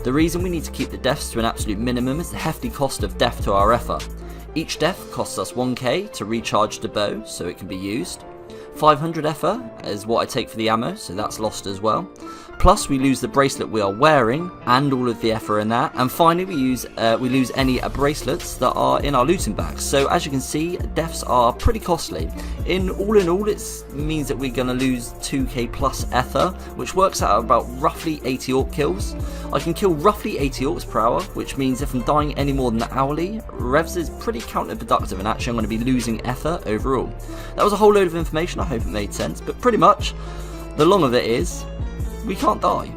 The reason we need to keep the deaths to an absolute minimum is the hefty cost of death to our effort. Each death costs us 1k to recharge the bow so it can be used. 500 effort is what I take for the ammo, so that's lost as well. Plus we lose the bracelet we are wearing and all of the effort in that. And finally we lose any bracelets that are in our looting bags. So as you can see, deaths are pretty costly. In all, it means that we're going to lose 2k plus ether, which works out about roughly 80 orc kills. I can kill roughly 80 orcs per hour, which means if I'm dying any more than hourly, Revs is pretty counterproductive and actually I'm going to be losing ether overall. That was a whole load of information, I hope it made sense, but pretty much the long of it is, we can't die.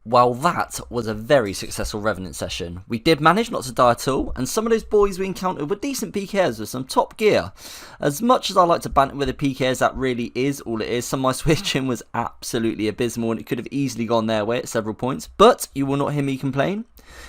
Well, that was a very successful Revenant session. We did manage not to die at all, and some of those boys we encountered were decent PKs with some top gear. As much as I like to banter with the PKs, that really is all it is. Some of my switching was absolutely abysmal and it could have easily gone their way at several points, but you will not hear me complain.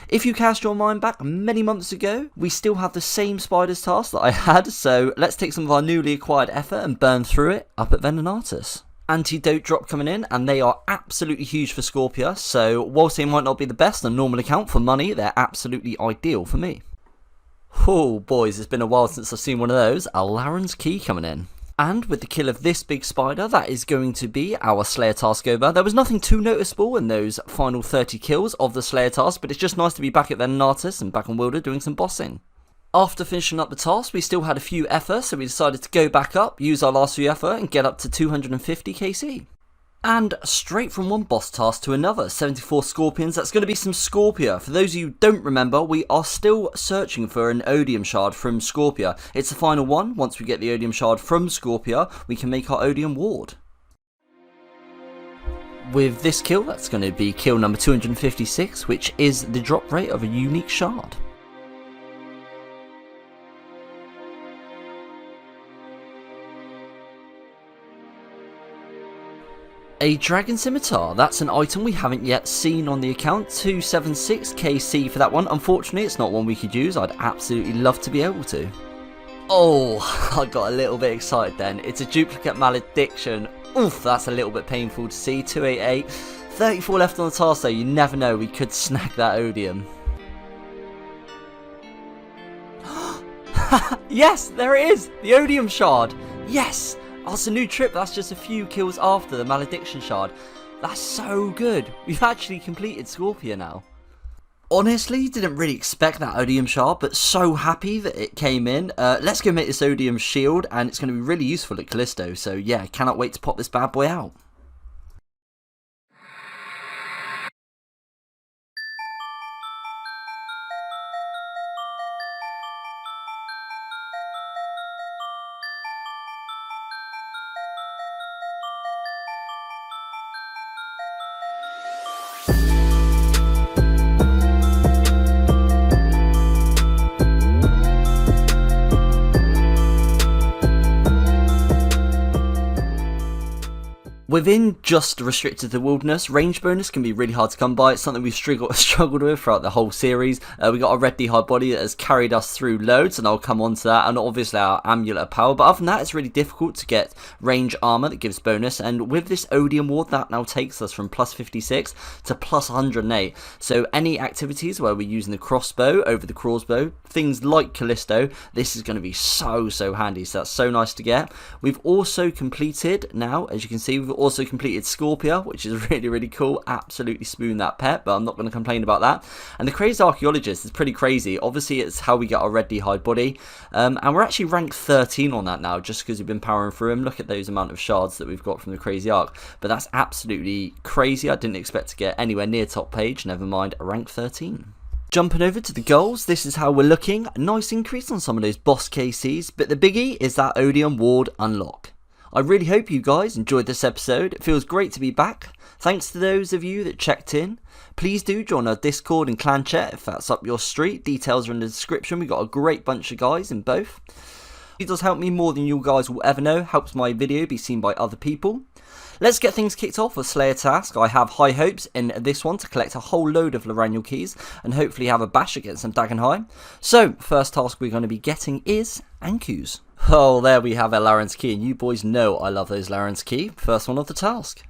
If you cast your mind back many months ago, we still have the same spiders task that I had, so let's take some of our newly acquired effort and burn through it up at Venenatus. antidote drop coming in, and they are absolutely huge for Scorpia, so whilst they might not be the best on normal account for money, they're absolutely ideal for me. Oh boys, it's been a while since I've seen one of those. A Laren's Key coming in. And with the kill of this big spider, that is going to be our Slayer task over. There was nothing too noticeable in those final 30 kills of the Slayer task, but it's just nice to be back at Venenatus and back on Wilder doing some bossing. After finishing up the task, we still had a few effort, so we decided to go back up, use our last few effort, and get up to 250 KC. And straight from one boss task to another, 74 Scorpions, that's going to be some Scorpia. For those of you who don't remember, we are still searching for an Odium Shard from Scorpia. It's the final one. Once we get the Odium Shard from Scorpia, we can make our Odium Ward. With this kill, that's going to be kill number 256, which is the drop rate of a unique shard. A Dragon Scimitar, that's an item we haven't yet seen on the account, 276 KC for that one. Unfortunately, it's not one we could use. I'd absolutely love to be able to. Oh, I got a little bit excited then. It's a duplicate malediction. Oof, that's a little bit painful to see. 288, 34 left on the task though. You never know, we could snag that Odium. Yes, there it is, the Odium Shard. Yes. Oh, it's a new trip, that's just a few kills after the Malediction Shard. That's so good. We've actually completed Scorpia now. Honestly, didn't really expect that Odium Shard, but so happy that it came in. Let's go make this Odium Shield, and it's going to be really useful at Callisto. So yeah, cannot wait to pop this bad boy out. Within just restricted to the wilderness, range bonus can be really hard to come by. It's something we've struggled with throughout the whole series. We got a red D high body that has carried us through loads, and I'll come on to that, and obviously our amulet of power. But other than that, it's really difficult to get range armor that gives bonus, and with this Odium Ward, that now takes us from plus 56 to plus 108. So any activities where we're using the crossbow over the crossbow, things like Callisto, this is going to be so handy. So that's so nice to get. We've also completed now, as you can see, we've also completed Scorpia, which is really cool. Absolutely spoon that pet, but I'm not going to complain about that. And the Crazed Archaeologist is pretty crazy. Obviously, it's how we get our red D hide body, and we're actually ranked 13 on that now, just because we've been powering through him. Look at those amount of shards that we've got from the Crazy Arc, but that's absolutely crazy. I didn't expect to get anywhere near top page, never mind a rank 13. Jumping over to the goals, this is how we're looking. A nice increase on some of those boss KCs, but the biggie is that Odium Ward unlock. I really hope you guys enjoyed this episode. It feels great to be back. Thanks to those of you that checked in. Please do join our Discord and clan chat if that's up your street. Details are in the description. We've got a great bunch of guys in both. It does help me more than you guys will ever know. Helps my video be seen by other people. Let's get things kicked off with Slayer task. I have high hopes in this one to collect a whole load of Larannual keys and hopefully have a bash against some Dagenheim. So, first task we're going to be getting is Ankus. Oh, there we have a Laren's Key, and you boys know I love those Laren's Key. First one of the task.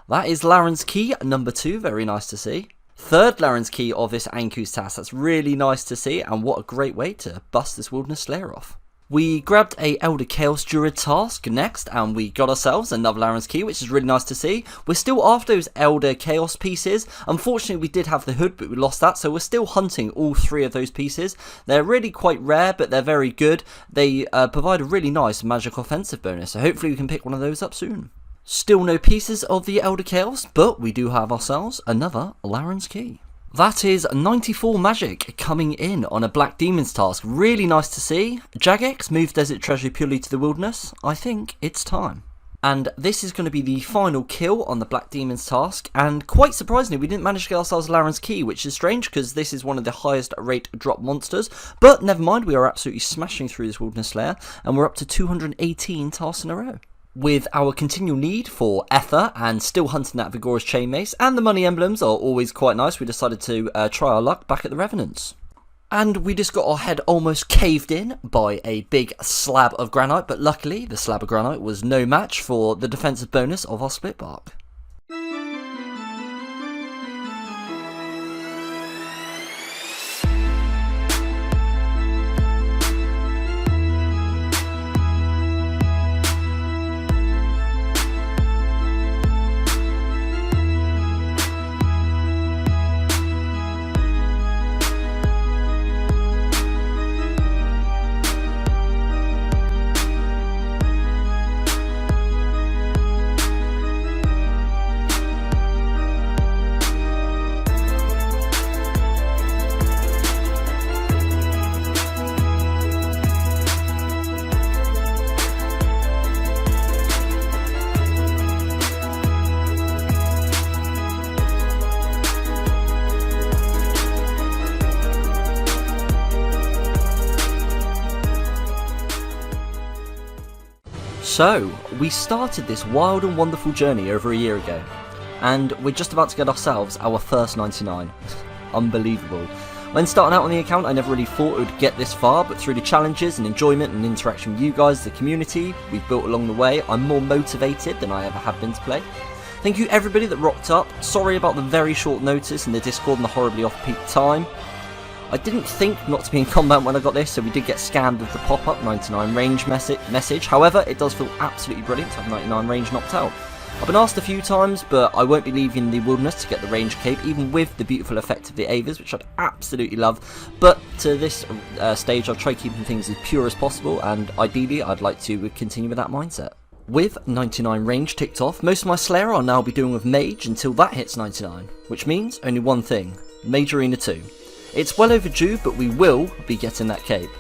That is Laren's Key number 2, very nice to see. Third Laren's Key of this Ankus task, that's really nice to see, and what a great way to bust this Wilderness Slayer off. We grabbed a Elder Chaos Druid task next, and we got ourselves another Laren's Key, which is really nice to see. We're still after those Elder Chaos pieces. Unfortunately, we did have the hood, but we lost that, so we're still hunting all 3 of those pieces. They're really quite rare, but they're very good. They provide a really nice magic offensive bonus, so hopefully we can pick one of those up soon. Still no pieces of the Elder Chaos, but we do have ourselves another Laren's Key. That is 94 magic coming in on a Black Demons task. Really nice to see. Jagex, move Desert Treasury purely to the wilderness. I think it's time. And this is going to be the final kill on the Black Demons task. And quite surprisingly, we didn't manage to get ourselves Laren's Key, which is strange because this is one of the highest rate drop monsters. But never mind, we are absolutely smashing through this Wilderness Slayer. And we're up to 218 tasks in a row. With our continual need for ether and still hunting that Vigorous Chainmace, and the money emblems are always quite nice, we decided to try our luck back at the Revenants. And we just got our head almost caved in by a big slab of granite, but luckily the slab of granite was no match for the defensive bonus of our split bark. So, we started this wild and wonderful journey over a year ago, and we're just about to get ourselves our first 99. Unbelievable. When starting out on the account, I never really thought it would get this far, but through the challenges and enjoyment and interaction with you guys, the community we've built along the way, I'm more motivated than I ever have been to play. Thank you everybody that rocked up. Sorry about the very short notice in the Discord and the horribly off-peak time. I didn't think not to be in combat when I got this, so we did get scammed with the pop-up 99 range message. However, it does feel absolutely brilliant to have 99 range knocked out. I've been asked a few times, but I won't be leaving the wilderness to get the range cape, even with the beautiful effect of the Avers, which I'd absolutely love. But to this stage, I'll try keeping things as pure as possible, and ideally, I'd like to continue with that mindset. With 99 range ticked off, most of my Slayer I'll now be doing with Mage until that hits 99, which means only one thing, Mage Arena 2. It's well overdue, but we will be getting that cape.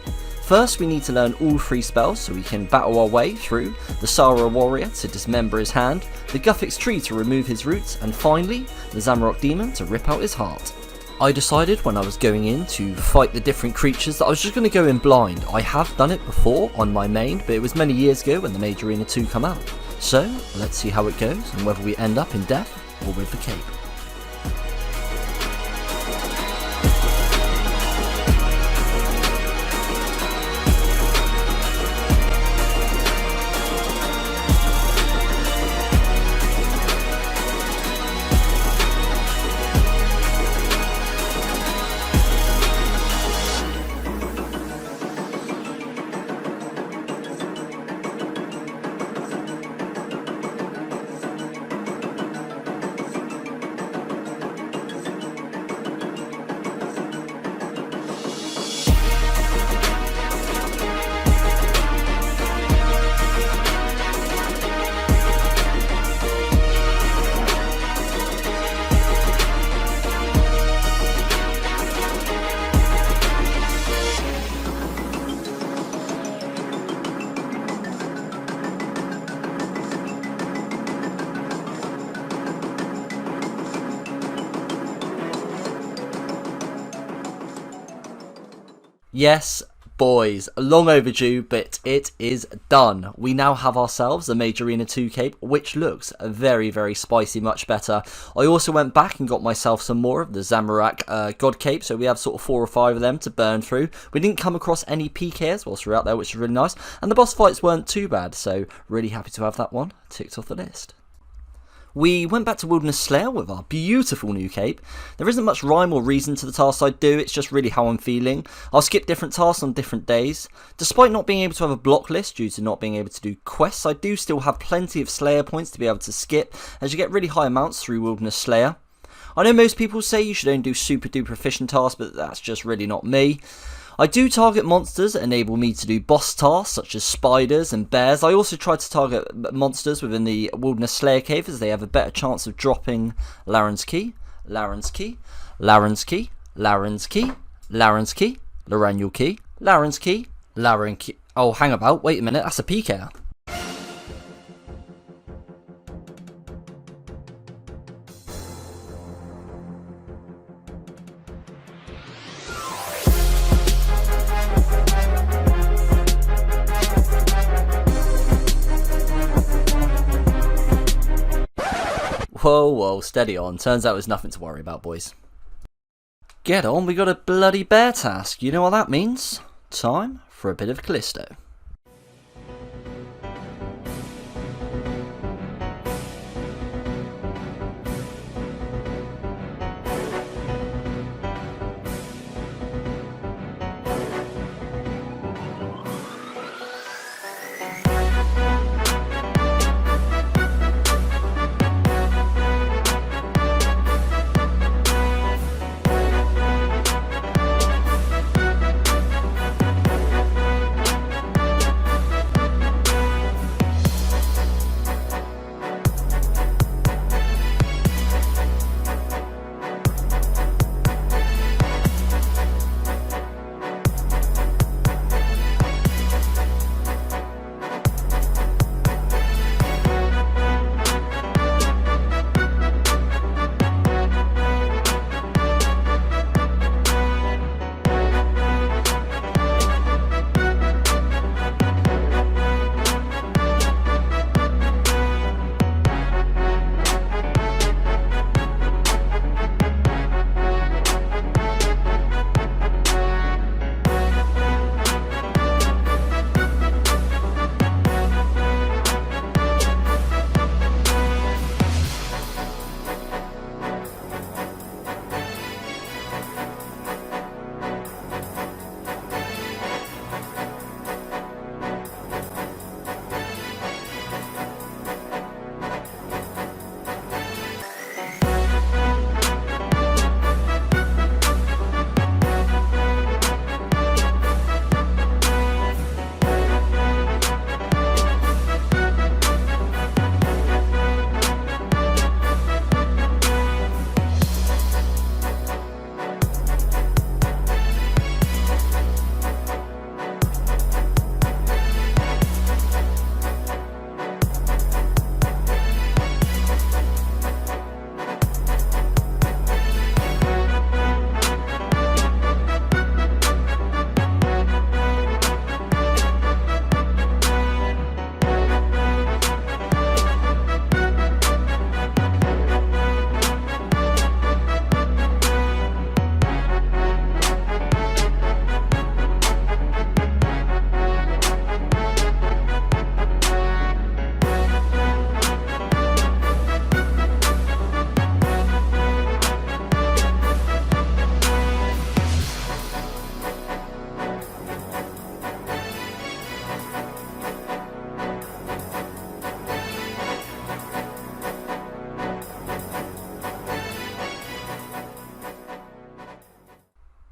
First, we need to learn all 3 spells so we can battle our way through the Sara Warrior to dismember his hand, the Guffix Tree to remove his roots, and finally, the Zamorak Demon to rip out his heart. I decided when I was going in to fight the different creatures that I was just going to go in blind. I have done it before on my main, but it was many years ago when the Mage Arena 2 come out. So, let's see how it goes and whether we end up in death or with the cape. Yes, boys, long overdue, but it is done. We now have ourselves a Mage Arena 2 cape, which looks very, very spicy, much better. I also went back and got myself some more of the Zamorak God cape, so we have sort of 4 or 5 of them to burn through. We didn't come across any PKs whilst we were out there, which is really nice, and the boss fights weren't too bad, so really happy to have that one ticked off the list. We went back to Wilderness Slayer with our beautiful new cape. There isn't much rhyme or reason to the tasks I do, it's just really how I'm feeling. I'll skip different tasks on different days. Despite not being able to have a block list due to not being able to do quests, I do still have plenty of Slayer points to be able to skip, as you get really high amounts through Wilderness Slayer. I know most people say you should only do super duper efficient tasks, but that's just really not me. I do target monsters that enable me to do boss tasks such as spiders and bears. I also try to target monsters within the Wilderness Slayer cave as they have a better chance of dropping Laren's Key, Laren's Key, Laren's Key, Laren's Key, Laren's Key, Larenul Key, Laren's Key, Laren Key. Oh, hang about, wait a minute, that's a PK. Whoa, whoa, steady on. Turns out there's nothing to worry about, boys. get on, we got a bloody bear task. You know what that means? Time for a bit of Callisto.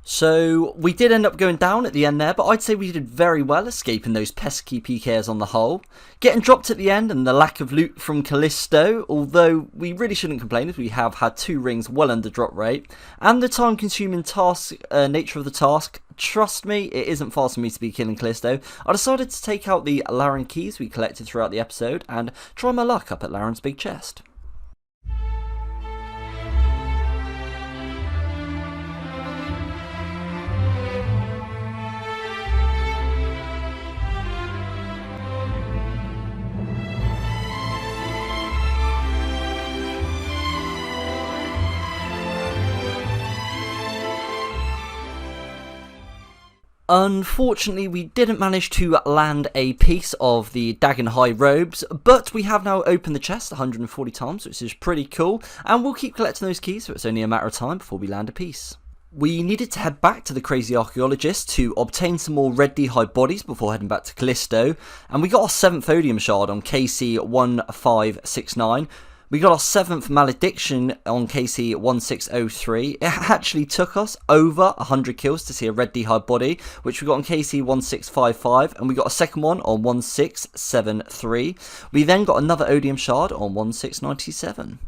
So we did end up going down at the end there, but I'd say we did very well escaping those pesky PKs on the whole. Getting dropped at the end and the lack of loot from Callisto, although we really shouldn't complain as we have had 2 rings well under drop rate. And the time consuming task, nature of the task, trust me, it isn't fast for me to be killing Callisto. I decided to take out the Laren keys we collected throughout the episode and try my luck up at Laren's big chest. Unfortunately, we didn't manage to land a piece of the Dagon High robes, but we have now opened the chest 140 times, which is pretty cool, and we'll keep collecting those keys, so it's only a matter of time before we land a piece. We needed to head back to the Crazy Archaeologist to obtain some more Red D High bodies before heading back to Callisto, and we got our 7th Odium Shard on KC1569. We got our 7th Malediction on KC1603. It actually took us over 100 kills to see a Red D High body, which we got on KC1655, and we got a second one on 1673. We then got another Odium Shard on 1697.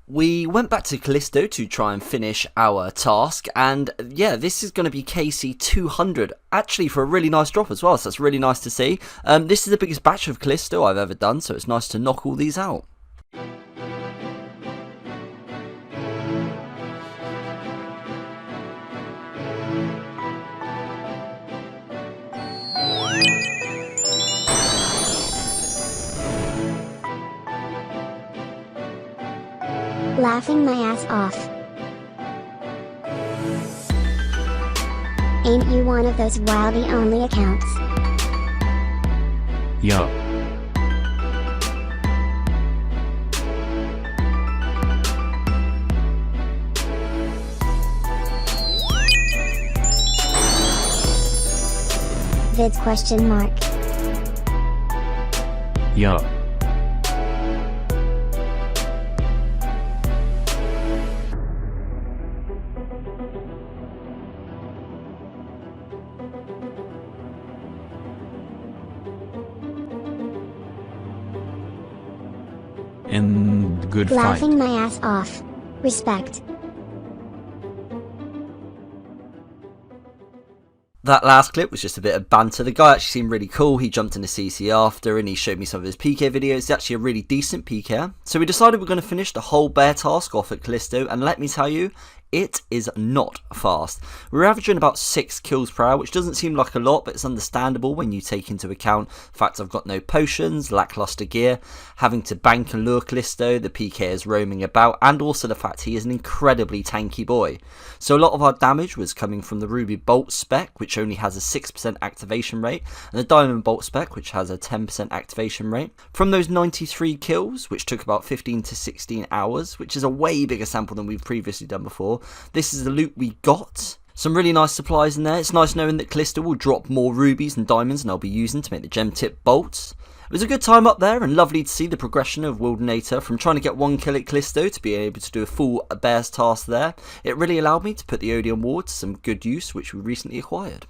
We went back to Callisto to try and finish our task, and yeah, this is going to be KC200, actually for a really nice drop as well, so that's really nice to see. This is the biggest batch of Callisto I've ever done, so it's nice to knock all these out. Laughing my ass off. Ain't you one of those Wildy only accounts? Yup. Vids question mark. Yup. And good fight. Laughing my ass off. Respect. That last clip was just a bit of banter. The guy actually seemed really cool. He jumped into CC after and he showed me some of his PK videos. It's actually a really decent PK. So we decided we're going to finish the whole bear task off at Callisto, and let me tell you, it is not fast. We're averaging about 6 kills per hour, which doesn't seem like a lot, but it's understandable when you take into account the fact I've got no potions, lackluster gear, having to bank and lure Callisto, the PK is roaming about, and also the fact he is an incredibly tanky boy. So a lot of our damage was coming from the Ruby Bolt spec, which only has a 6% activation rate, and the Diamond Bolt spec, which has a 10% activation rate. From those 93 kills, which took about 15 to 16 hours, which is a way bigger sample than we've previously done before, this is the loot we got. Some really nice supplies in there. It's nice knowing that Callisto will drop more rubies and diamonds and I'll be using to make the gem tip bolts. It was a good time up there and lovely to see the progression of Wildanator from trying to get 1 kill at Callisto to being able to do a full bear's task there. It really allowed me to put the Odeon Ward to some good use, which we recently acquired.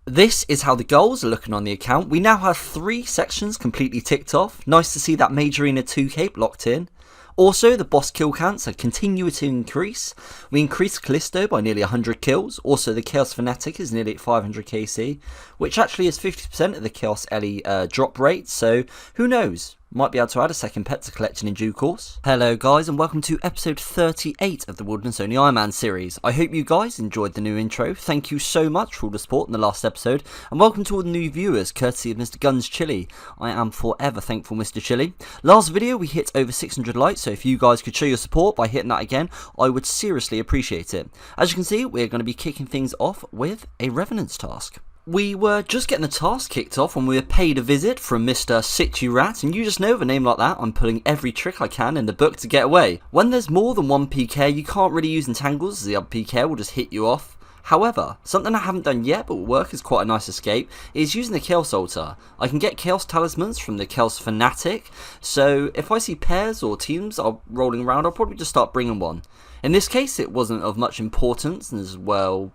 This is how the goals are looking on the account. We now have 3 sections completely ticked off. Nice to see that Major Arena 2 cape locked in. Also, the boss kill counts are continuing to increase. We increased Callisto by nearly 100 kills. Also, the Chaos Fanatic is nearly at 500 KC, which actually is 50% of the Chaos Ellie drop rate. So, who knows? Might be able to add a second pet to collection in due course. Hello guys and welcome to episode 38 of the Wilderness Only Iron Man series. I hope you guys enjoyed the new intro. Thank you so much for all the support in the last episode. And welcome to all the new viewers, courtesy of Mr. Guns Chili. I am forever thankful, Mr. Chili. Last video we hit over 600 likes, so if you guys could show your support by hitting that again, I would seriously appreciate it. As you can see, we're going to be kicking things off with a Revenant's task. We were just getting the task kicked off when we were paid a visit from Mr. Situ Rat, and you just know with a name like that, I'm pulling every trick I can in the book to get away. When there's more than one PK, you can't really use entangles as the other PK will just hit you off. However, something I haven't done yet but will work as quite a nice escape is using the Chaos Altar. I can get Chaos Talismans from the Chaos Fanatic, so if I see pairs or teams are rolling around, I'll probably just start bringing one. In this case, it wasn't of much importance as well.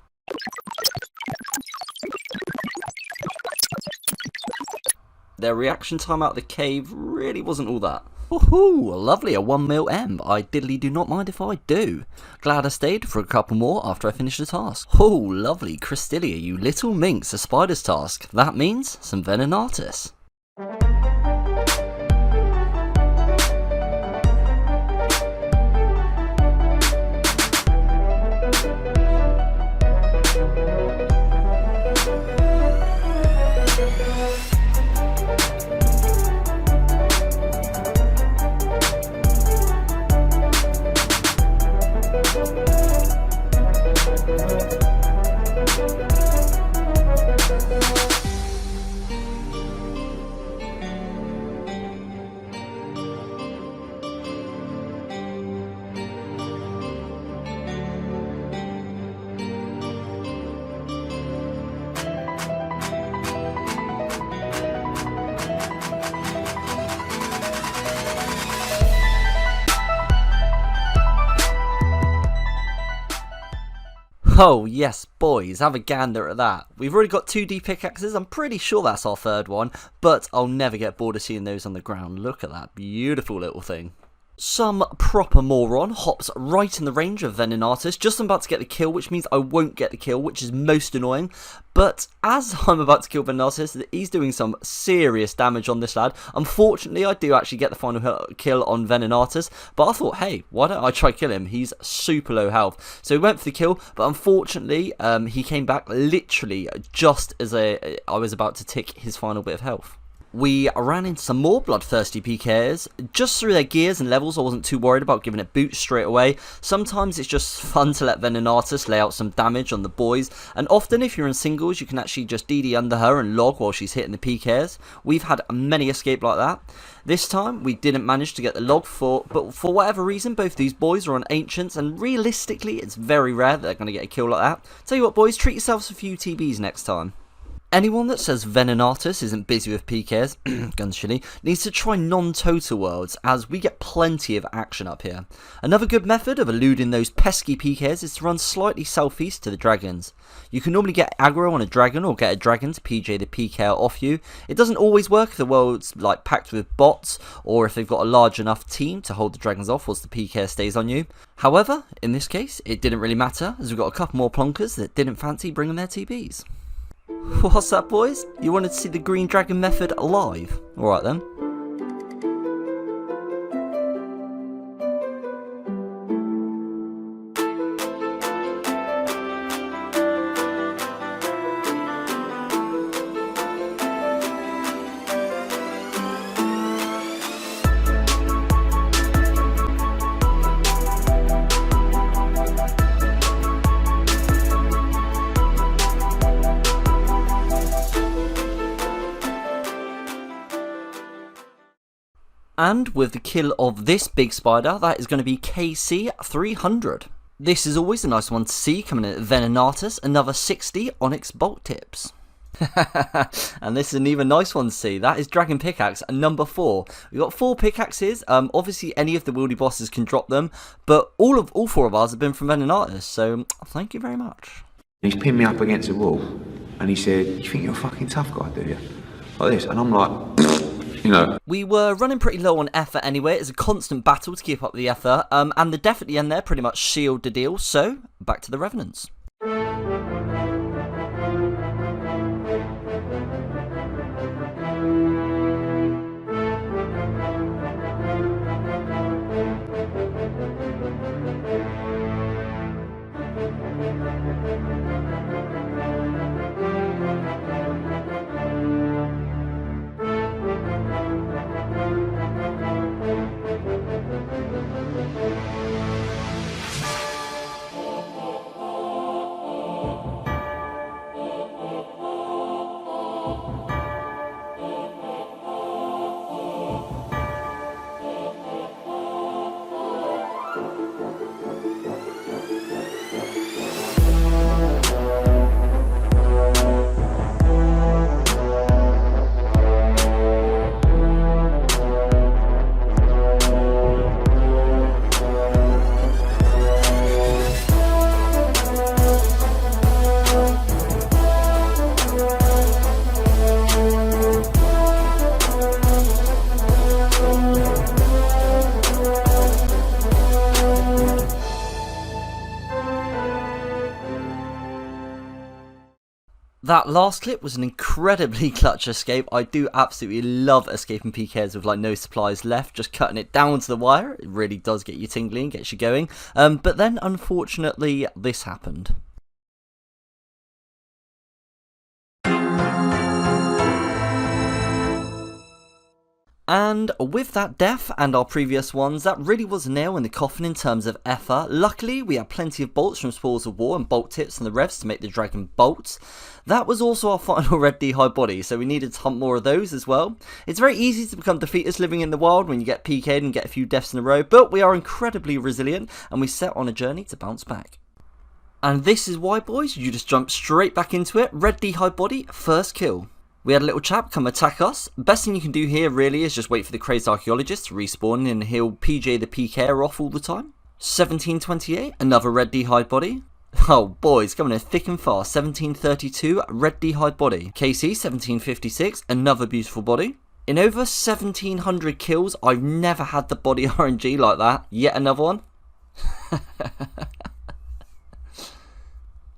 Their reaction time out of the cave really wasn't all that. Woohoo, lovely, a 1 mil M. I diddly do not mind if I do. Glad I stayed for a couple more after I finished the task. Oh, lovely, Crystalia, you little minx, a spider's task. That means some Venenatus. Oh yes boys, have a gander at that. We've already got 2D pickaxes, I'm pretty sure that's our 3rd one, but I'll never get bored of seeing those on the ground. Look at that beautiful little thing. Some proper moron hops right in the range of Venenatus, just about to get the kill, which means I won't get the kill, which is most annoying. But as I'm about to kill Venenatus, he's doing some serious damage on this lad. Unfortunately, I do actually get the final kill on Venenatus, but I thought, hey, why don't I try kill him? He's super low health. So he went for the kill, but unfortunately, he came back literally just as I was about to tick his final bit of health. We ran into some more bloodthirsty PKers. Just through their gears and levels, I wasn't too worried about giving it boots straight away. Sometimes it's just fun to let Venenatus lay out some damage on the boys, and often if you're in singles you can actually just DD under her and log while she's hitting the PKers. We've had many escape like that. This time we didn't manage to get the log but for whatever reason both these boys are on ancients, and realistically it's very rare that they're going to get a kill like that. Tell you what boys, treat yourselves a few TBs next time. Anyone that says Venenatus isn't busy with PKs, guns shitty, needs to try non-total worlds, as we get plenty of action up here. Another good method of eluding those pesky PKs is to run slightly southeast to the dragons. You can normally get aggro on a dragon or get a dragon to PJ the PK off you. It doesn't always work if the world's like packed with bots, or if they've got a large enough team to hold the dragons off whilst the PK stays on you. However, in this case, it didn't really matter, as we've got a couple more plonkers that didn't fancy bringing their TBs. What's that boys? You wanted to see the green dragon method live? Alright then. And with the kill of this big spider, that is going to be KC 300. This is always a nice one to see coming in at Venenatus, another 60 Onyx Bolt Tips. And this is an even nice one to see, that is Dragon Pickaxe number 4. We've got 4 pickaxes, obviously any of the wildy bosses can drop them, but all 4 of ours have been from Venenatus, so thank you very much. He's pinned me up against a wall and he said, "You think you're a fucking tough guy, do you?" Like this, and I'm like... You know. We were running pretty low on effort anyway. It's a constant battle to keep up the effort, and the death at the end there pretty much sealed the deal, so back to the Revenants. That last clip was an incredibly clutch escape. I do absolutely love escaping PKs with like no supplies left, just cutting it down to the wire. It really does get you tingling, gets you going. But then unfortunately this happened. And with that death and our previous ones, that really was a nail in the coffin in terms of effort. Luckily, we had plenty of bolts from Spoils of War and bolt tips from the revs to make the dragon bolts. That was also our final red D high body, so we needed to hunt more of those as well. It's very easy to become defeaters living in the wild when you get PK'd and get a few deaths in a row, but we are incredibly resilient and we set on a journey to bounce back. And this is why, boys, you just jump straight back into it. Red D high body, first kill. We had a little chap come attack us. Best thing you can do here really is just wait for the crazed archaeologist to respawn and he'll PJ the PKer off all the time. 1728, another red D hide body. Oh boys, coming in thick and fast. 1732, red D hide body. KC 1756, another beautiful body. In over 1700 kills, I've never had the body RNG like that. Yet another one.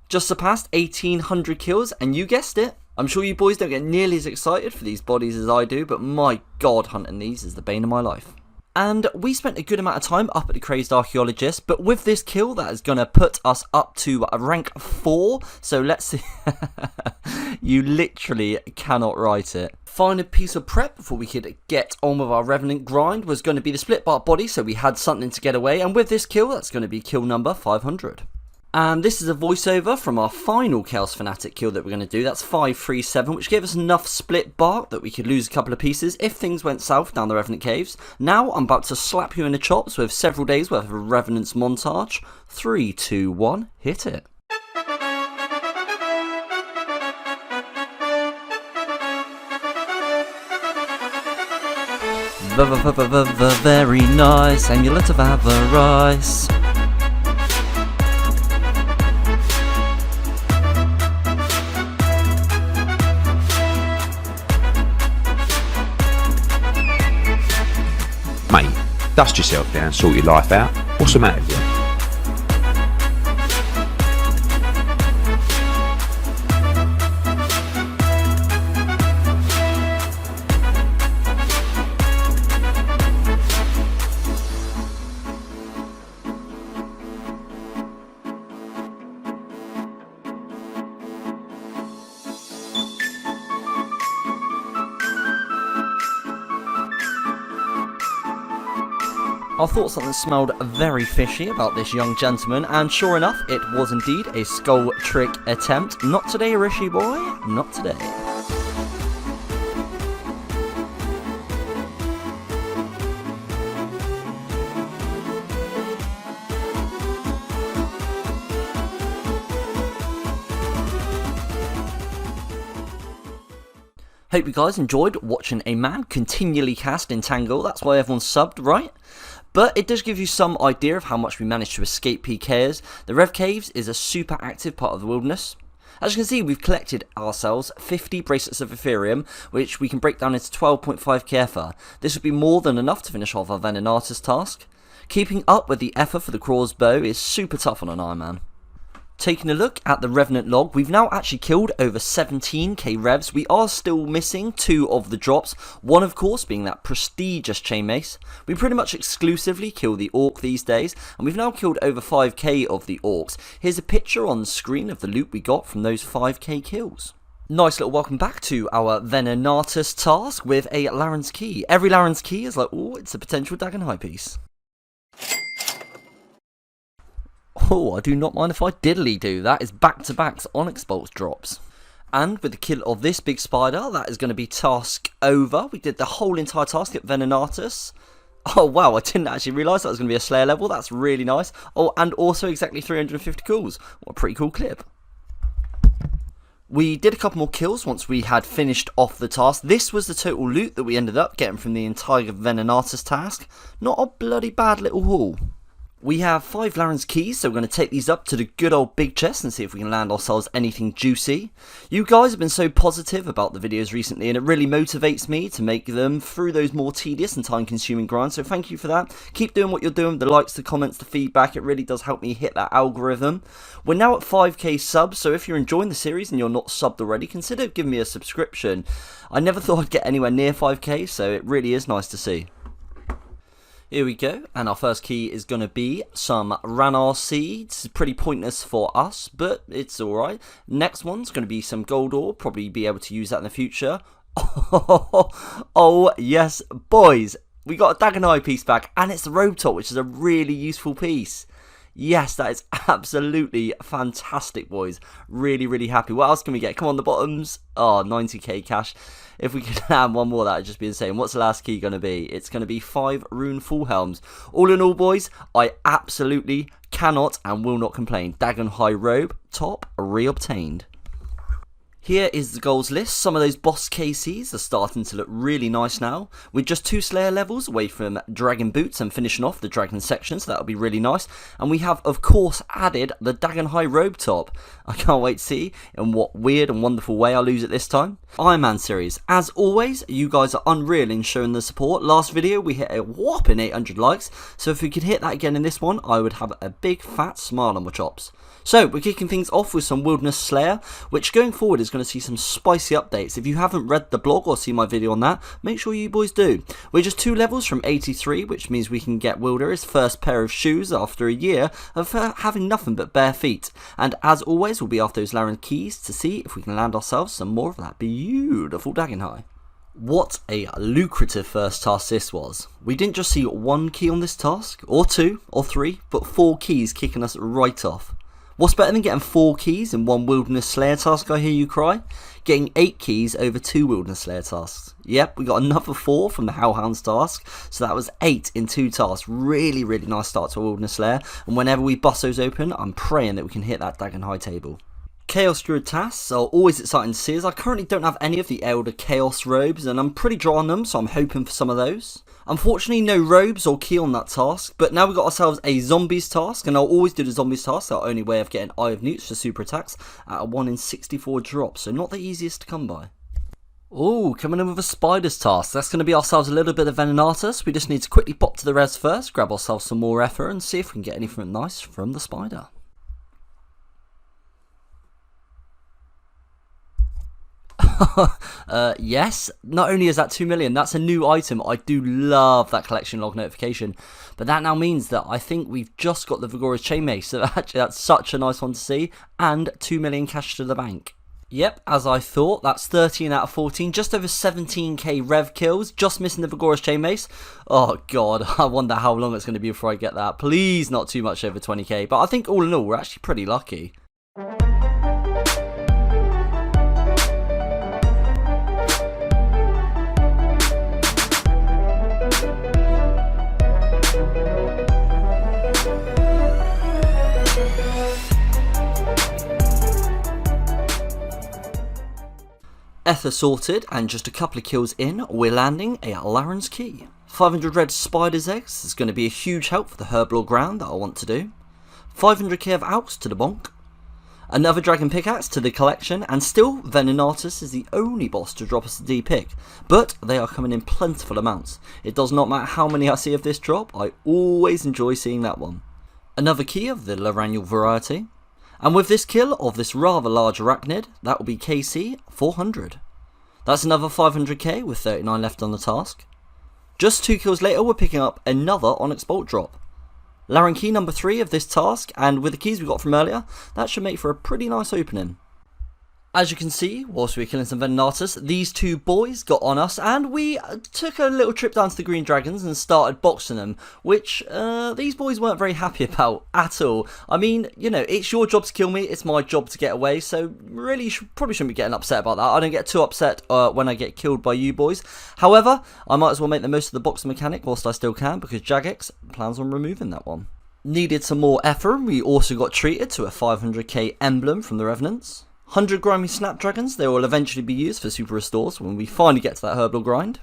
Just surpassed 1800 kills, and you guessed it. I'm sure you boys don't get nearly as excited for these bodies as I do, but my god, hunting these is the bane of my life. And we spent a good amount of time up at the Crazed Archaeologist, but with this kill, that is going to put us up to rank 4. So let's see. You literally cannot write it. Final piece of prep before we could get on with our Revenant Grind was going to be the split bark body, so we had something to get away. And with this kill, that's going to be kill number 500. And this is a voiceover from our final Chaos Fanatic kill that we're going to do. That's 537, which gave us enough split bark that we could lose a couple of pieces if things went south down the Revenant Caves. Now I'm about to slap you in the chops with several days worth of Revenant's montage. 3, 2, 1, hit it. Very nice, amulet of avarice. Mate, dust yourself down, sort your life out. What's the matter with you? I thought something smelled very fishy about this young gentleman, and sure enough, it was indeed a skull trick attempt. Not today, Rishi boy, not today. Hope you guys enjoyed watching a man continually cast Entangle. That's why everyone's subbed, right? But it does give you some idea of how much we managed to escape PKs. The Rev Caves is a super active part of the wilderness. As you can see, we've collected ourselves 50 bracelets of Ethereum, which we can break down into 12.5k Ether. This would be more than enough to finish off our Wildanator task. Keeping up with the Ether for the Craw's bow is super tough on an Iron Man. Taking a look at the Revenant log, we've now actually killed over 17k revs. We are still missing 2 of the drops, one of course being that prestigious chain mace. We pretty much exclusively kill the orc these days, and we've now killed over 5k of the orcs. Here's a picture on the screen of the loot we got from those 5k kills. Nice little welcome back to our Wildanator task with a Laren's Key. Every Laren's Key is like, oh, it's a potential Dagon High piece. Oh, I do not mind if I diddly do. That is back-to-backs Onyx Bolts drops. And with the kill of this big spider, that is going to be task over. We did the whole entire task at Wildanator. Oh, wow, I didn't actually realise that was going to be a Slayer level. That's really nice. Oh, and also exactly 350 kills. What a pretty cool clip. We did a couple more kills once we had finished off the task. This was the total loot that we ended up getting from the entire Wildanator task. Not a bloody bad little haul. We have 5 Laren's Keys, so we're going to take these up to the good old big chest and see if we can land ourselves anything juicy. You guys have been so positive about the videos recently, and it really motivates me to make them through those more tedious and time-consuming grinds, so thank you for that. Keep doing what you're doing, the likes, the comments, the feedback, it really does help me hit that algorithm. We're now at 5k subs, so if you're enjoying the series and you're not subbed already, consider giving me a subscription. I never thought I'd get anywhere near 5k, so it really is nice to see. Here we go, and our first key is going to be some Ranar seeds. Pretty pointless for us, but it's alright. Next one's going to be some gold ore, probably be able to use that in the future. Oh yes, boys, we got a Dagon Eye piece back, and it's the robe top, which is a really useful piece. Yes, that is absolutely fantastic, boys. Really, really happy. What else can we get? Come on, the bottoms. Oh, 90k cash. If we could add one more, that would just be insane. What's the last key going to be? It's going to be 5 rune full helms. All in all, boys, I absolutely cannot and will not complain. Dagon High robe, top, reobtained. Here is the goals list. Some of those boss KCs are starting to look really nice now. We're just 2 Slayer levels away from Dragon Boots and finishing off the Dragon section, so that'll be really nice. And we have, of course, added the Dagon High robe top. I can't wait to see in what weird and wonderful way I lose it this time. Iron Man series. As always, you guys are unreal in showing the support. Last video, we hit a whopping 800 likes, so if we could hit that again in this one, I would have a big fat smile on my chops. So, we're kicking things off with some Wilderness Slayer, which going forward is going going to see some spicy updates. If you haven't read the blog or seen my video on that, make sure you boys do. We're just 2 levels from 83, which means we can get Wilder his first pair of shoes after a year of having nothing but bare feet. And as always, we'll be after those Laren keys to see if we can land ourselves some more of that beautiful Dagenhai. What a lucrative first task this was. We didn't just see 1 key on this task, or 2, or 3, but 4 keys kicking us right off. What's better than getting 4 keys in 1 Wilderness Slayer task, I hear you cry? Getting 8 keys over 2 Wilderness Slayer tasks. Yep, we got another 4 from the Hellhounds task, so that was 8 in 2 tasks. Really, really nice start to a Wilderness Slayer, and whenever we bust those open, I'm praying that we can hit that Dagenhai table. Chaos Druid tasks are always exciting to see, as I currently don't have any of the Elder Chaos robes, and I'm pretty dry on them, so I'm hoping for some of those. Unfortunately, no robes or key on that task, but now we've got ourselves a zombies task, and I'll always do the zombies task, our only way of getting Eye of Newts for super attacks, at a 1 in 64 drop, so not the easiest to come by. Oh, coming in with a spiders task. That's going to be ourselves a little bit of Venenatus. We just need to quickly pop to the res first, grab ourselves some more effort, and see if we can get anything nice from the spider. Yes, not only is that 2 million, that's a new item. I do love that collection log notification, but that now means that I think we've just got the Vigorous Chainmace, so actually that's such a nice one to see, and 2 million cash to the bank. Yep, as I thought, that's 13 out of 14, just over 17k rev kills, just missing the Vigorous Chainmace. Oh god, I wonder how long it's going to be before I get that. Please not too much over 20k, but I think all in all we're actually pretty lucky. Ether sorted, and just a couple of kills in, we're landing a Laren's Key. 500 red spider's eggs is going to be a huge help for the Herblore ground that I want to do. 500k of alks to the bonk. Another dragon pickaxe to the collection, and still Venenatus is the only boss to drop us a D pick, but they are coming in plentiful amounts. It does not matter how many I see of this drop, I always enjoy seeing that one. Another key of the Larannual variety. And with this kill of this rather large arachnid, that will be KC 400. That's another 500k with 39 left on the task. Just 2 kills later, we're picking up another Onyx Bolt drop. Laren key number 3 of this task, and with the keys we got from earlier, that should make for a pretty nice opening. As you can see, whilst we were killing some Venenatus, these 2 boys got on us, and we took a little trip down to the Green Dragons and started boxing them, which these boys weren't very happy about at all. I mean, you know, it's your job to kill me, it's my job to get away, so really you probably shouldn't be getting upset about that. I don't get too upset when I get killed by you boys. However, I might as well make the most of the boxing mechanic whilst I still can, because Jagex plans on removing that one. Needed some more effort, we also got treated to a 500k emblem from the Revenants. 100 grimy snapdragons, they will eventually be used for super restores when we finally get to that Herblore grind.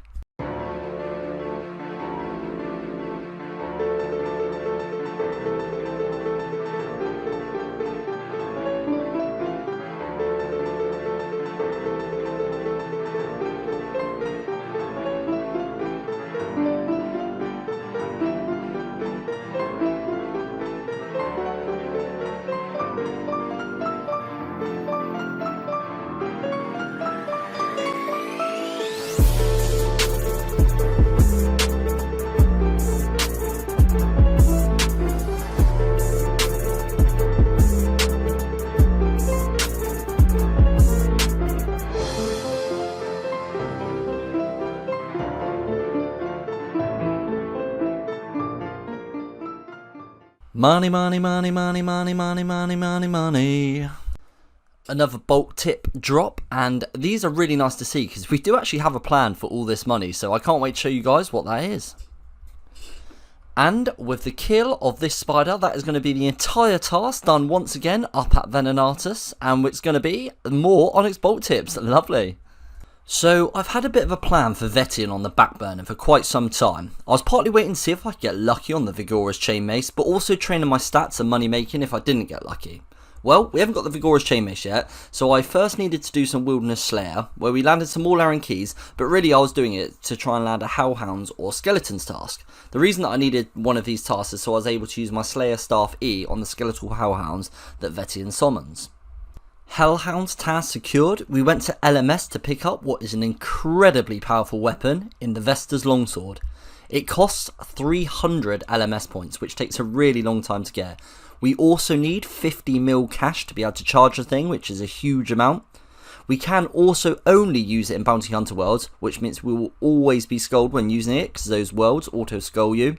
Money, money, money, money, money, money, money, money, money. Another bulk tip drop, and these are really nice to see because we do actually have a plan for all this money, so I can't wait to show you guys what that is. And with the kill of this spider, that is going to be the entire task done once again up at Venenatus, and it's going to be more Onyx Bolt tips. Lovely. So I've had a bit of a plan for Vetting on the back burner for quite some time. I was partly waiting to see if I could get lucky on the Vigorous Chainmace, but also training my stats and money making if I didn't get lucky. Well, we haven't got the Vigorous Chainmace yet, so I first needed to do some Wilderness Slayer, where we landed some more Laren keys, but really I was doing it to try and land a Hellhounds or Skeletons task. The reason that I needed one of these tasks is so I was able to use my Slayer Staff E on the Skeletal Hellhounds that Vetting summons. Hellhound's task secured, we went to LMS to pick up what is an incredibly powerful weapon in the Vesta's Longsword. It costs 300 LMS points, which takes a really long time to get. We also need 50 mil cash to be able to charge the thing, which is a huge amount. We can also only use it in Bounty Hunter worlds, which means we will always be skulled when using it, because those worlds auto-skull you.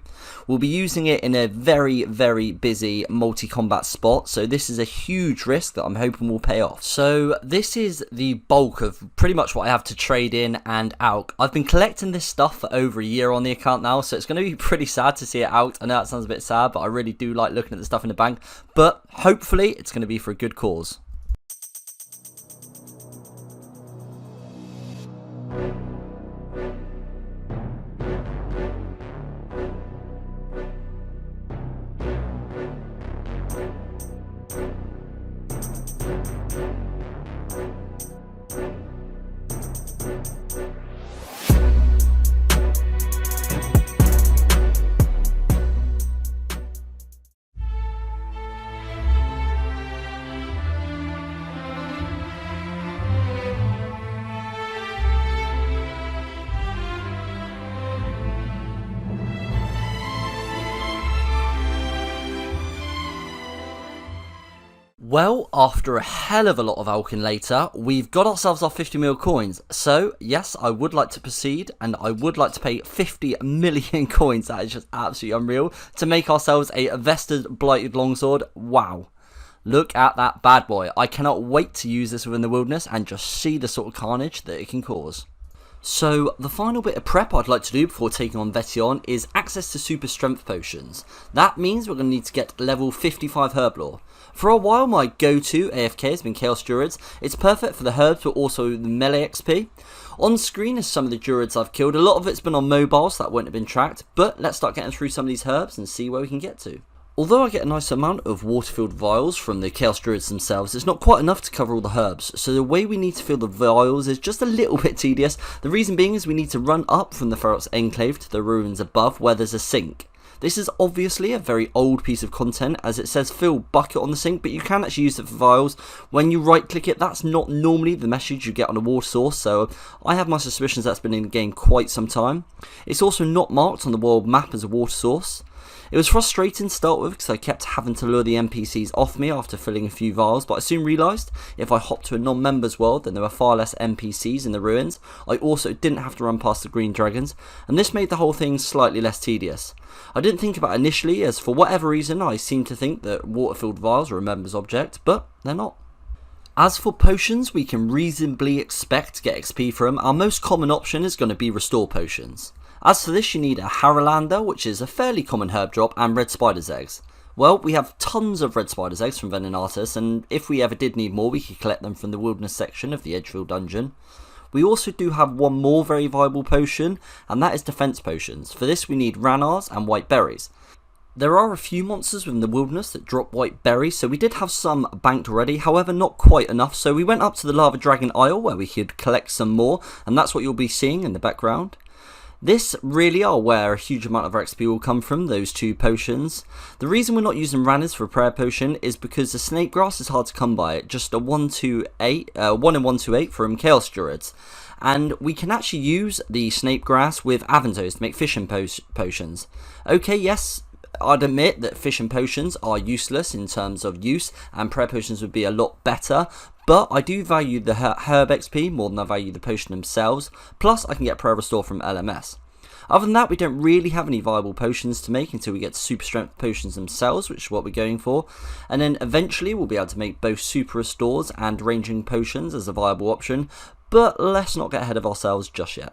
We'll be using it in a very, very busy multi-combat spot, so this is a huge risk that I'm hoping will pay off. So this is the bulk of pretty much what I have to trade in and out. I've been collecting this stuff for over a year on the account now, so it's going to be pretty sad to see it out. I know that sounds a bit sad, but I really do like looking at the stuff in the bank. But hopefully it's going to be for a good cause. Well, after a hell of a lot of alching later, we've got ourselves our 50 mil coins. So, yes, I would like to proceed, and I would like to pay 50 million coins, that is just absolutely unreal, to make ourselves a Vesta's Blighted Longsword. Wow. Look at that bad boy. I cannot wait to use this within the wilderness and just see the sort of carnage that it can cause. So, the final bit of prep I'd like to do before taking on Vetion is access to super strength potions. That means we're going to need to get level 55 Herblore. For a while, my go-to AFK has been Chaos Druids. It's perfect for the herbs, but also the melee XP. On screen is some of the Druids I've killed. A lot of it's been on mobile, so that won't have been tracked. But let's start getting through some of these herbs and see where we can get to. Although I get a nice amount of water-filled vials from the Chaos Druids themselves, it's not quite enough to cover all the herbs, so the way we need to fill the vials is just a little bit tedious. The reason being is we need to run up from the Ferot's Enclave to the ruins above where there's a sink. This is obviously a very old piece of content, as it says fill bucket on the sink, but you can actually use it for vials. When you right click it, that's not normally the message you get on a water source, so I have my suspicions that's been in the game quite some time. It's also not marked on the world map as a water source. It was frustrating to start with because I kept having to lure the NPCs off me after filling a few vials, but I soon realised if I hopped to a non-members world then there were far less NPCs in the ruins. I also didn't have to run past the green dragons, and this made the whole thing slightly less tedious. I didn't think about it initially, as for whatever reason I seemed to think that water-filled vials were a members object, but they're not. As for potions, we can reasonably expect to get XP from. Our most common option is going to be restore potions. As for this, you need a Haralander, which is a fairly common herb drop, and red spider's eggs. Well, we have tons of red spider's eggs from Venenatus, and if we ever did need more, we could collect them from the wilderness section of the Edgefield dungeon. We also do have one more very viable potion, and that is defense potions. For this, we need Ranars and white berries. There are a few monsters within the wilderness that drop white berries, so we did have some banked already, however not quite enough, so we went up to the Lava Dragon Isle where we could collect some more, and that's what you'll be seeing in the background. This really are where a huge amount of our XP will come from, those two potions. The reason we're not using Ranas for a prayer potion is because the snake grass is hard to come by, just a 1 in 128 from Chaos Druids. And we can actually use the snake grass with Aventos to make fishing potions. Okay, yes, I'd admit that fishing potions are useless in terms of use, and prayer potions would be a lot better. But I do value the herb XP more than I value the potion themselves, plus I can get prayer restore from LMS. Other than that, we don't really have any viable potions to make until we get super strength potions themselves, which is what we're going for. And then eventually we'll be able to make both super restores and ranging potions as a viable option, but let's not get ahead of ourselves just yet.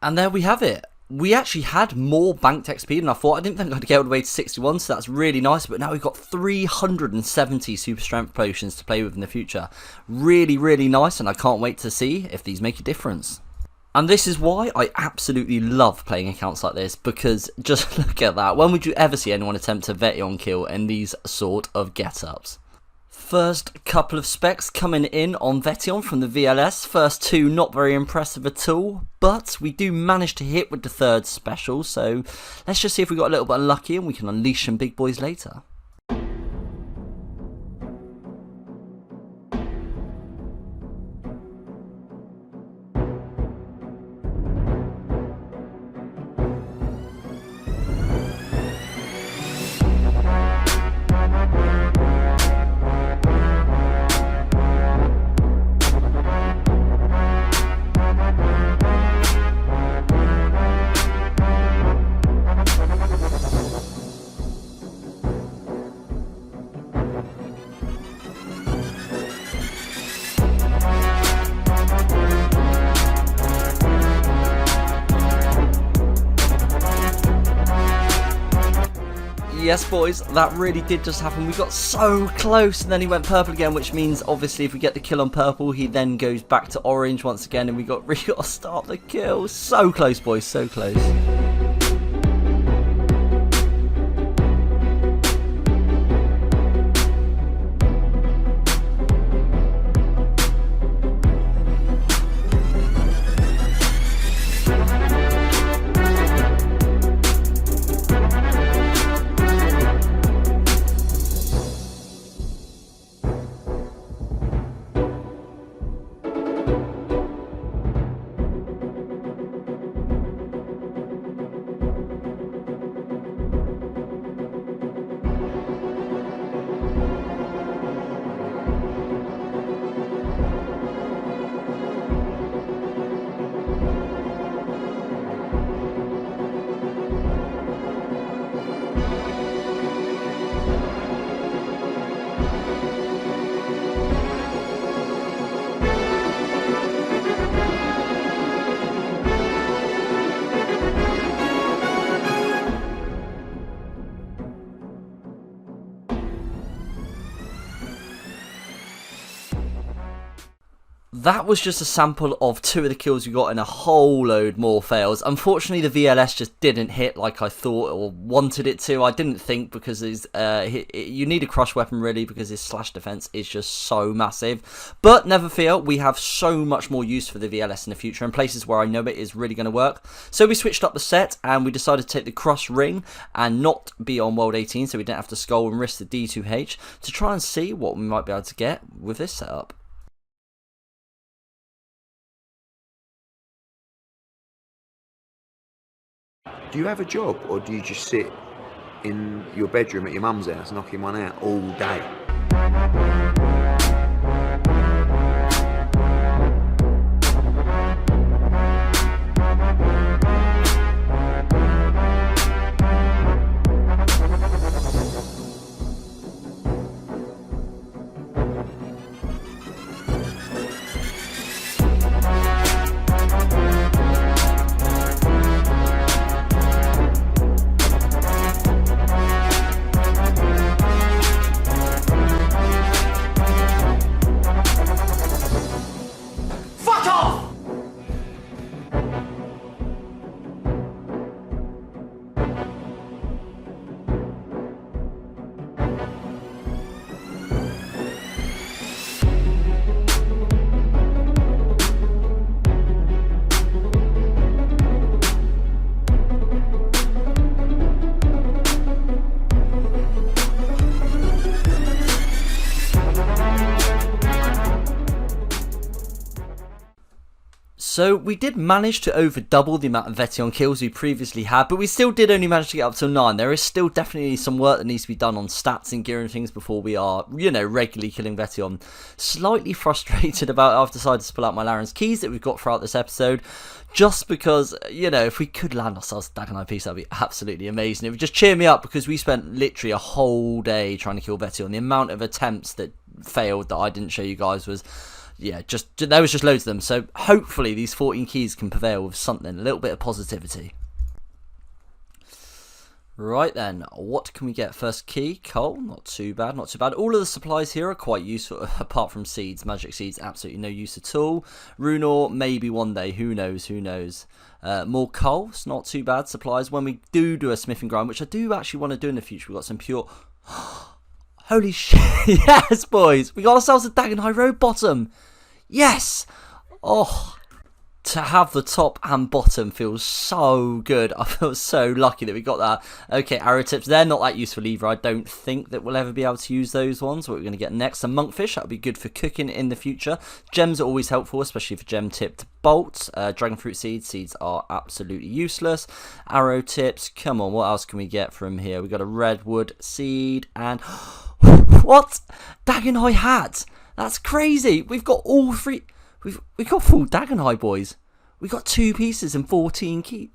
And there we have it. we actually had more banked XP than I thought. I didn't think I'd get all the way to 61, so that's really nice. But now we've got 370 super strength potions to play with in the future. Really, really nice, and I can't wait to see if these make a difference. And this is why I absolutely love playing accounts like this, because just look at that. When would you ever see anyone attempt a Vetion kill in these sort of get-ups? First couple of specs coming in on Vetion from the VLS. First two not very impressive at all, but we do manage to hit with the third special, so let's just see if we got a little bit unlucky and we can unleash some big boys later. Yes, boys, that really did just happen. We got so close, and then he went purple again, which means, obviously, if we get the kill on purple, he then goes back to orange once again, and we got really got to start the kill. So close, boys, so close. That was just a sample of 2 of the kills we got and a whole load more fails. Unfortunately, the VLS just didn't hit like I thought or wanted it to. I didn't think, because you need a crush weapon really, because his slash defense is just so massive. But never fear, we have so much more use for the VLS in the future and places where I know it is really going to work. So we switched up the set and we decided to take the cross ring and not be on World 18, so we didn't have to skull and risk the D2H, to try and see what we might be able to get with this setup. Do you have a job, or do you just sit in your bedroom at your mum's house knocking one out all day? So we did manage to over double the amount of Vetion kills we previously had, but we still did only manage to get up to 9. There is still definitely some work that needs to be done on stats and gear and things before we are, you know, regularly killing Vetion. Slightly frustrated about it. I've decided to pull out my Laren's keys that we've got throughout this episode, just because, you know, if we could land ourselves a Dagon piece, that'd be absolutely amazing. It would just cheer me up, because we spent literally a whole day trying to kill Vetion. The amount of attempts that failed that I didn't show you guys was, yeah, there was just loads of them. So hopefully these 14 keys can prevail with something, a little bit of positivity. Right then, what can we get? First key, coal, not too bad, not too bad. All of the supplies here are quite useful, apart from seeds. Magic seeds, absolutely no use at all. Rune ore, maybe one day, who knows, who knows. More coal, it's not too bad. Supplies, when we do a smithing grind, which I do actually want to do in the future, we've got some pure... Holy shit, yes boys, we got ourselves a Dagenhai Road bottom. Yes, oh... To have the top and bottom feels so good. I feel so lucky that we got that. Okay, arrow tips. They're not that useful either. I don't think that we'll ever be able to use those ones. What we're going to get next, some monkfish. That'll be good for cooking in the future. Gems are always helpful, especially for gem-tipped bolts. Dragon fruit seeds. Seeds are absolutely useless. Arrow tips. Come on, what else can we get from here? We got a redwood seed and... What? Dagenhai hat. That's crazy. We've got all three... We've got full Dagenhai, boys. We got 2 pieces and 14 keys.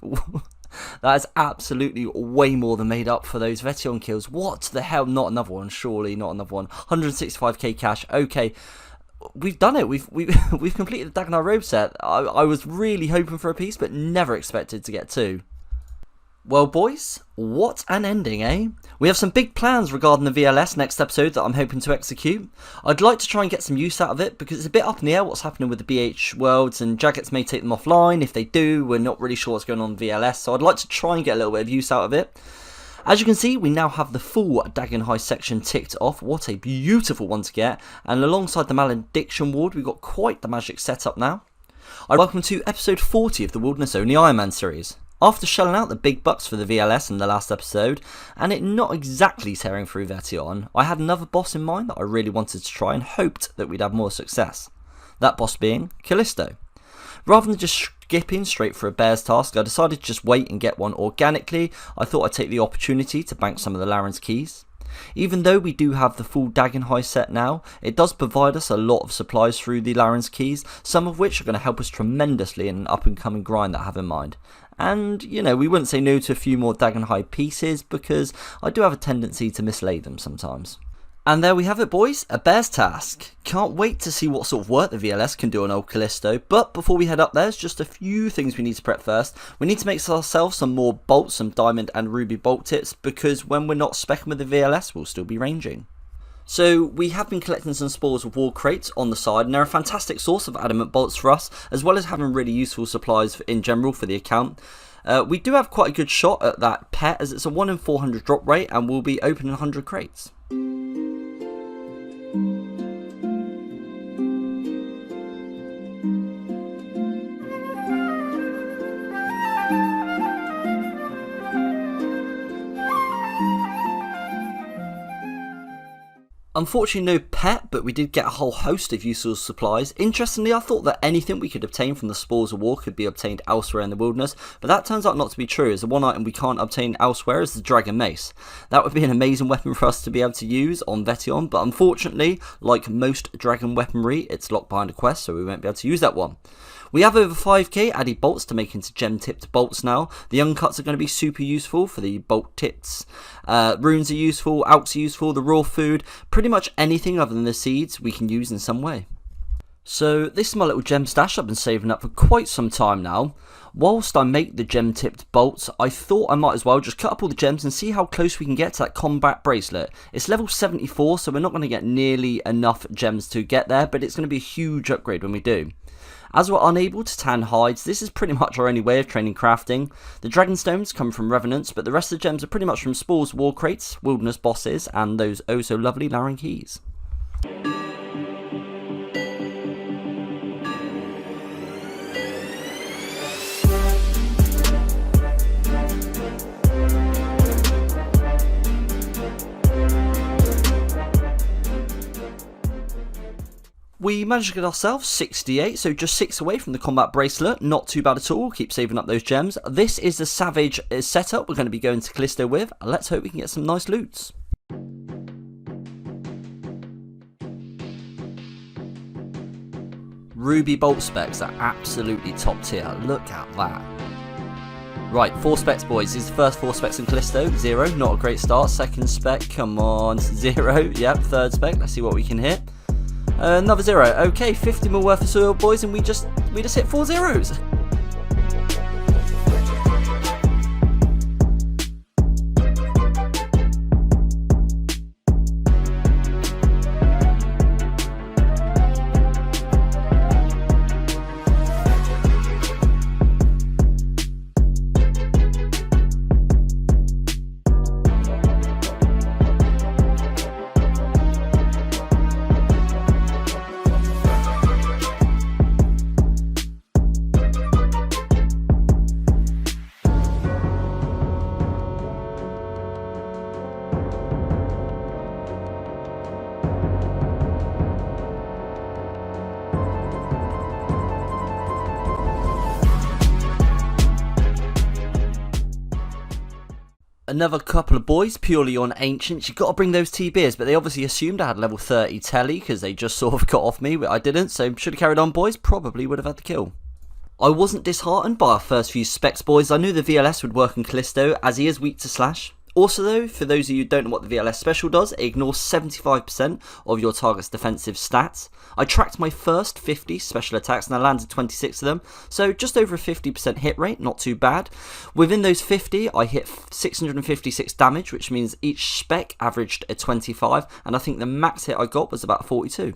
That is absolutely way more than made up for those Vetion kills. What the hell? Not another one, surely not another one. 165k cash. Okay, we've done it. We've completed the Dagenhai robe set. I was really hoping for a piece, but never expected to get 2. Well, boys, what an ending, eh? We have some big plans regarding the VLS next episode that I'm hoping to execute. I'd like to try and get some use out of it because it's a bit up in the air what's happening with the BH worlds, and Jaggets may take them offline. If they do, we're not really sure what's going on in VLS, so I'd like to try and get a little bit of use out of it. As you can see, we now have the full Dagenhai section ticked off. What a beautiful one to get. And alongside the Malediction Ward, we've got quite the magic setup now. Welcome to episode 40 of the Wilderness Only Iron Man series. After shelling out the big bucks for the VLS in the last episode, and it not exactly tearing through Vetion, I had another boss in mind that I really wanted to try and hoped that we'd have more success. That boss being Callisto. Rather than just skipping straight for a bear's task, I decided to just wait and get one organically. I thought I'd take the opportunity to bank some of the Laren's keys. Even though we do have the full Dagenhai set now, it does provide us a lot of supplies through the Laren's keys, some of which are going to help us tremendously in an up and coming grind that I have in mind. And, you know, we wouldn't say no to a few more Dagenhai pieces because I do have a tendency to mislay them sometimes. And there we have it, boys, a bear's task. Can't wait to see what sort of work the VLS can do on old Callisto, but before we head up there's just a few things we need to prep first. We need to make ourselves some more bolts, some diamond and ruby bolt tips, because when we're not specking with the VLS we'll still be ranging. So we have been collecting some spores with wall crates on the side, and they're a fantastic source of adamant bolts for us, as well as having really useful supplies in general for the account. We do have quite a good shot at that pet, as it's a 1 in 400 drop rate, and we'll be opening 100 crates. Unfortunately no pet, but we did get a whole host of useful supplies. Interestingly, I thought that anything we could obtain from the Spores of War could be obtained elsewhere in the wilderness, but that turns out not to be true, as the one item we can't obtain elsewhere is the Dragon Mace. That would be an amazing weapon for us to be able to use on Vetion, but unfortunately, like most dragon weaponry, it's locked behind a quest, so we won't be able to use that one. We have over 5k added bolts to make into gem-tipped bolts now. The uncuts are going to be super useful for the bolt tips. Runes are useful, alks are useful, the raw food, pretty much anything other than the seeds we can use in some way. So this is my little gem stash I've been saving up for quite some time now. Whilst I make the gem-tipped bolts, I thought I might as well just cut up all the gems and see how close we can get to that combat bracelet. It's level 74, so we're not going to get nearly enough gems to get there, but it's going to be a huge upgrade when we do. As we're unable to tan hides, this is pretty much our only way of training crafting. The dragonstones come from revenants, but the rest of the gems are pretty much from spores, war crates, wilderness bosses, and those oh so lovely Laren keys. We managed to get ourselves 68, so just 6 away from the combat bracelet. Not too bad at all. Keep saving up those gems. This is the savage setup we're going to be going to Callisto with. Let's hope we can get some nice loots. Ruby bolt specs are absolutely top tier. Look at that. Right, 4 specs, boys. This is the first 4 specs in Callisto. 0, not a great start. Second spec, come on. 0, yep. Third spec, let's see what we can hit. Another 0. Okay, 50 mil worth of soil, boys, and we just hit 4 zeros. another couple of boys purely on ancients. You got to bring those TBs, but they obviously assumed I had level 30 telly because they just sort of got off me, but I didn't, so should have carried on, boys. Probably would have had the kill. I wasn't disheartened by our first few specs, boys. I knew the VLS would work on Callisto, as he is weak to slash. Also though, for those of you who don't know what the VLS special does, it ignores 75% of your target's defensive stats. I tracked my first 50 special attacks and I landed 26 of them, so just over a 50% hit rate, not too bad. Within those 50, I hit 656 damage, which means each spec averaged a 25, and I think the max hit I got was about 42.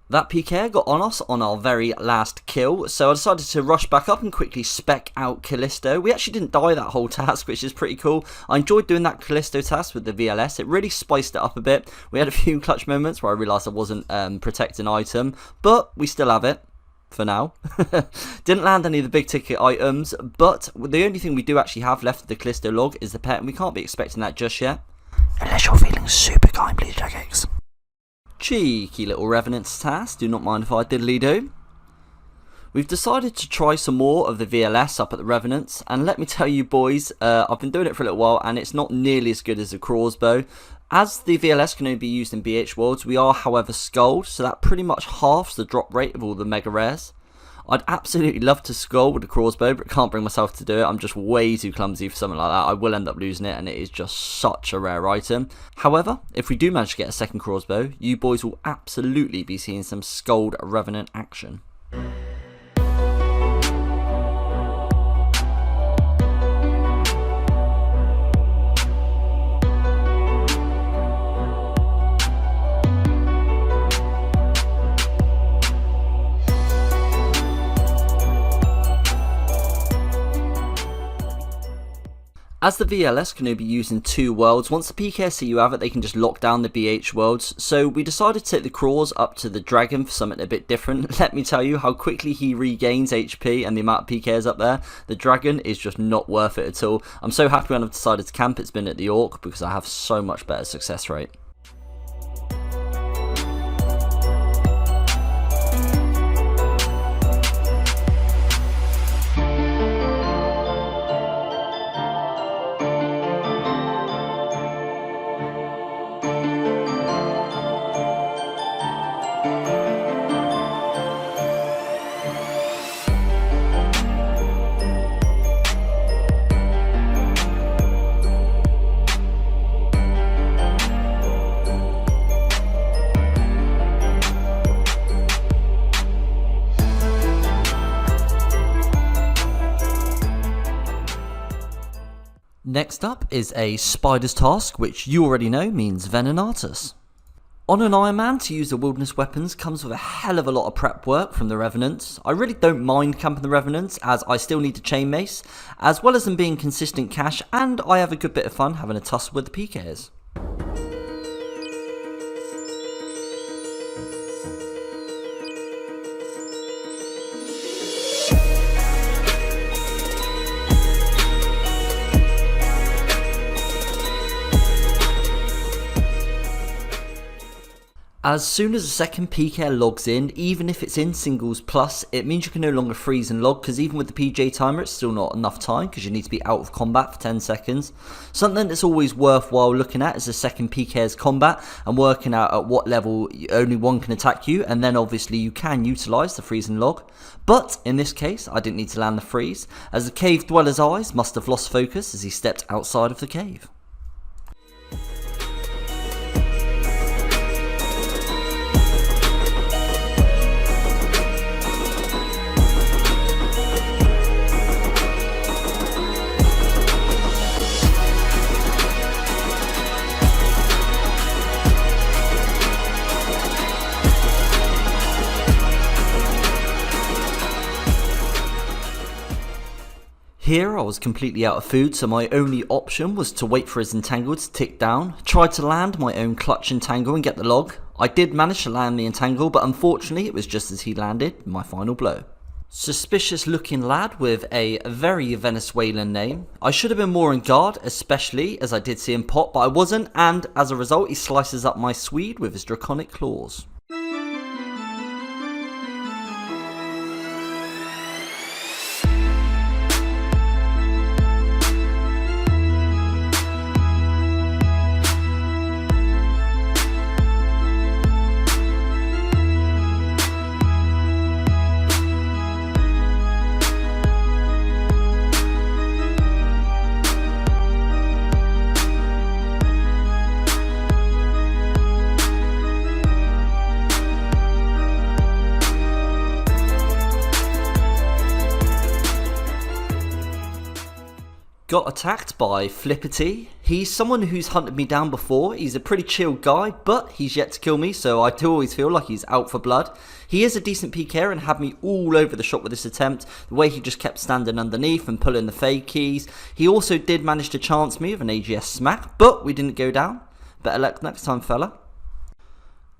That PK got on us on our very last kill, so I decided to rush back up and quickly spec out Callisto. We actually didn't die that whole task, which is pretty cool. I enjoyed doing that Callisto task with the VLS. It really spiced it up a bit. We had a few clutch moments where I realised I wasn't protecting item, but we still have it. For now. Didn't land any of the big ticket items, but the only thing we do actually have left of the Callisto log is the pet, and we can't be expecting that just yet. Unless you're feeling super kind, please, Jagex. Cheeky little Revenant's task, do not mind if I diddly do. We've decided to try some more of the VLS up at the Revenants, and let me tell you boys, I've been doing it for a little while and it's not nearly as good as a crossbow. As the VLS can only be used in BH worlds, we are however skulled, so that pretty much halves the drop rate of all the mega rares. I'd absolutely love to skull with a crossbow, but can't bring myself to do it. I'm just way too clumsy for something like that. I will end up losing it, and it is just such a rare item. However, if we do manage to get a second crossbow, you boys will absolutely be seeing some skulled Revenant action. As the VLS can only be used in 2 worlds, once the PK see you have it, they can just lock down the BH worlds. So we decided to take the Craws up to the Dragon for something a bit different. Let me tell you how quickly he regains HP and the amount of PKs up there. The Dragon is just not worth it at all. I'm so happy when I've decided to camp it's been at the Orc because I have so much better success rate. Next up is a Spider's Task, which you already know means Venenatus. On an Iron Man, to use the Wilderness Weapons comes with a hell of a lot of prep work from the Revenants. I really don't mind camping the Revenants, as I still need to chain mace, as well as them being consistent cash, and I have a good bit of fun having a tussle with the PKs. As soon as a second PK logs in, even if it's in singles plus, it means you can no longer freeze and log, because even with the PJ timer it's still not enough time, because you need to be out of combat for 10 seconds. Something that's always worthwhile looking at is the second PK's combat, and working out at what level only one can attack you, and then obviously you can utilise the freeze and log. But in this case I didn't need to land the freeze, as the cave dweller's eyes must have lost focus as he stepped outside of the cave. Here I was completely out of food, so my only option was to wait for his entangle to tick down. Tried to land my own clutch entangle and get the log. I did manage to land the entangle, but unfortunately it was just as he landed my final blow. Suspicious looking lad with a very Venezuelan name. I should have been more on guard, especially as I did see him pop, but I wasn't, and as a result he slices up my Swede with his draconic claws. Got attacked by Flippity. He's someone who's hunted me down before. He's a pretty chill guy, but he's yet to kill me, so I do always feel like he's out for blood. He is a decent PKer and had me all over the shop with this attempt. The way he just kept standing underneath and pulling the fade keys. He also did manage to chance me with an AGS smack, but we didn't go down. Better luck next time, fella.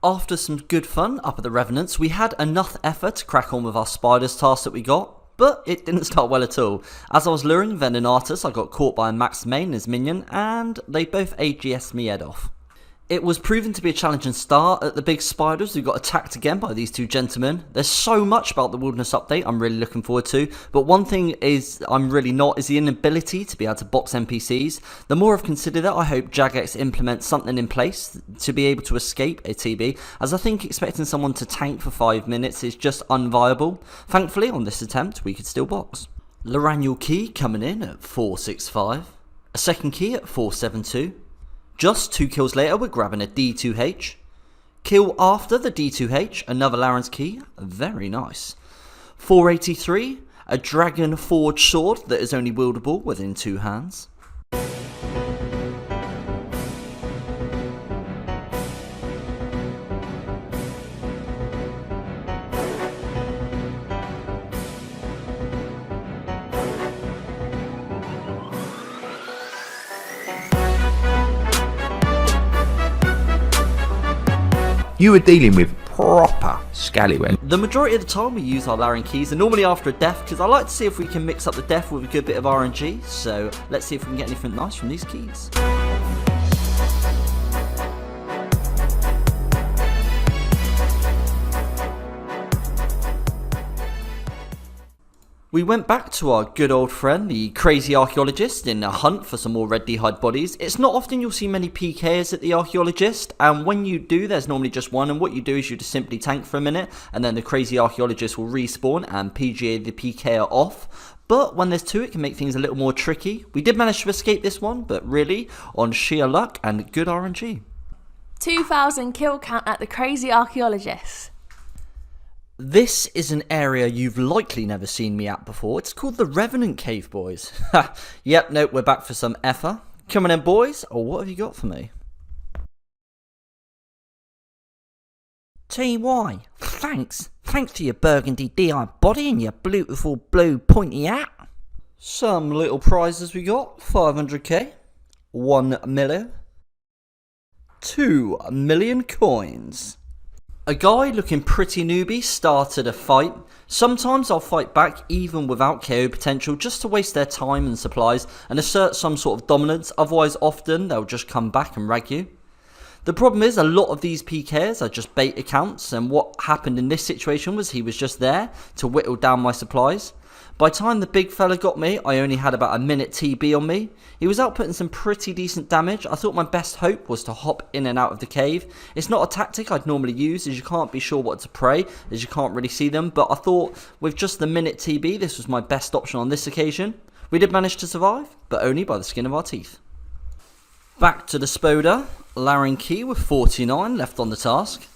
After some good fun up at the Revenants, we had enough effort to crack on with our Spider's Task that we got. But it didn't start well at all. As I was luring Venenatus, I got caught by a Max Main, his minion, and they both AGS'd me head off. It was proven to be a challenging start at the big spiders who got attacked again by these two gentlemen. There's so much about the Wilderness update I'm really looking forward to, but one thing is I'm really not is the inability to be able to box NPCs. The more I've considered it, I hope Jagex implements something in place to be able to escape a TB, as I think expecting someone to tank for 5 minutes is just unviable. Thankfully on this attempt we could still box. Loraniel key coming in at 465, a second key at 472. Just 2 kills later, we're grabbing a D2H. Kill after the D2H, another Laren's key, very nice. 483, a Dragon Forged sword that is only wieldable within 2 hands. You were dealing with proper scallywag. The majority of the time we use our Laren keys, and normally after a death, because I like to see if we can mix up the death with a good bit of RNG, so let's see if we can get anything nice from these keys. We went back to our good old friend, the crazy archaeologist, in a hunt for some more red d'hide bodies. It's not often you'll see many PKs at the archaeologist, and when you do, there's normally just one, and what you do is you just simply tank for a minute, and then the crazy archaeologist will respawn and PGA the PKer off. But when there's 2, it can make things a little more tricky. We did manage to escape this one, but really, on sheer luck and good RNG. 2,000 kill count at the crazy archaeologist. This is an area you've likely never seen me at before. It's called the Revenant Cave, boys. Ha! Yep, nope, we're back for some effer. Come on in, boys. Oh, what have you got for me? TY, thanks. Thanks for your burgundy DI body and your beautiful blue pointy hat. Some little prizes we got. 500k. 1 million. 2 million coins. A guy looking pretty newbie started a fight. Sometimes I'll fight back even without KO potential just to waste their time and supplies and assert some sort of dominance, otherwise often they'll just come back and rag you. The problem is a lot of these PKs are just bait accounts, and what happened in this situation was he was just there to whittle down my supplies. By the time the big fella got me, I only had about a minute TB on me. He was outputting some pretty decent damage. I thought my best hope was to hop in and out of the cave. It's not a tactic I'd normally use, as you can't be sure what to pray, as you can't really see them, but I thought with just the minute TB this was my best option on this occasion. We did manage to survive, but only by the skin of our teeth. Back to the Spoda. Laren Key with 49 left on the task.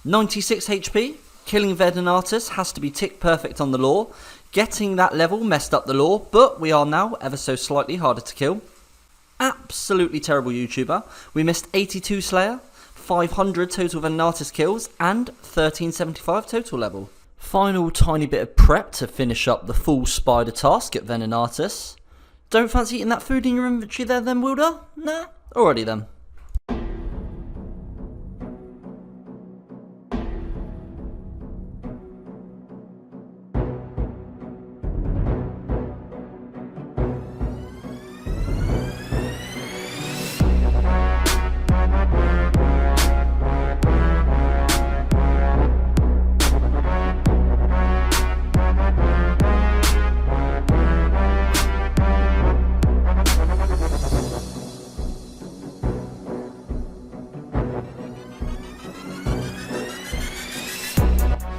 96 HP. Killing Wildanator has to be tick perfect on the lore. Getting that level messed up the lore, but we are now ever so slightly harder to kill. Absolutely terrible YouTuber. We missed 82 Slayer, 500 total Wildanator kills, and 1375 total level. Final tiny bit of prep to finish up the full spider task at Wildanator. Don't fancy eating that food in your inventory there then, Wilder? Nah, alrighty then.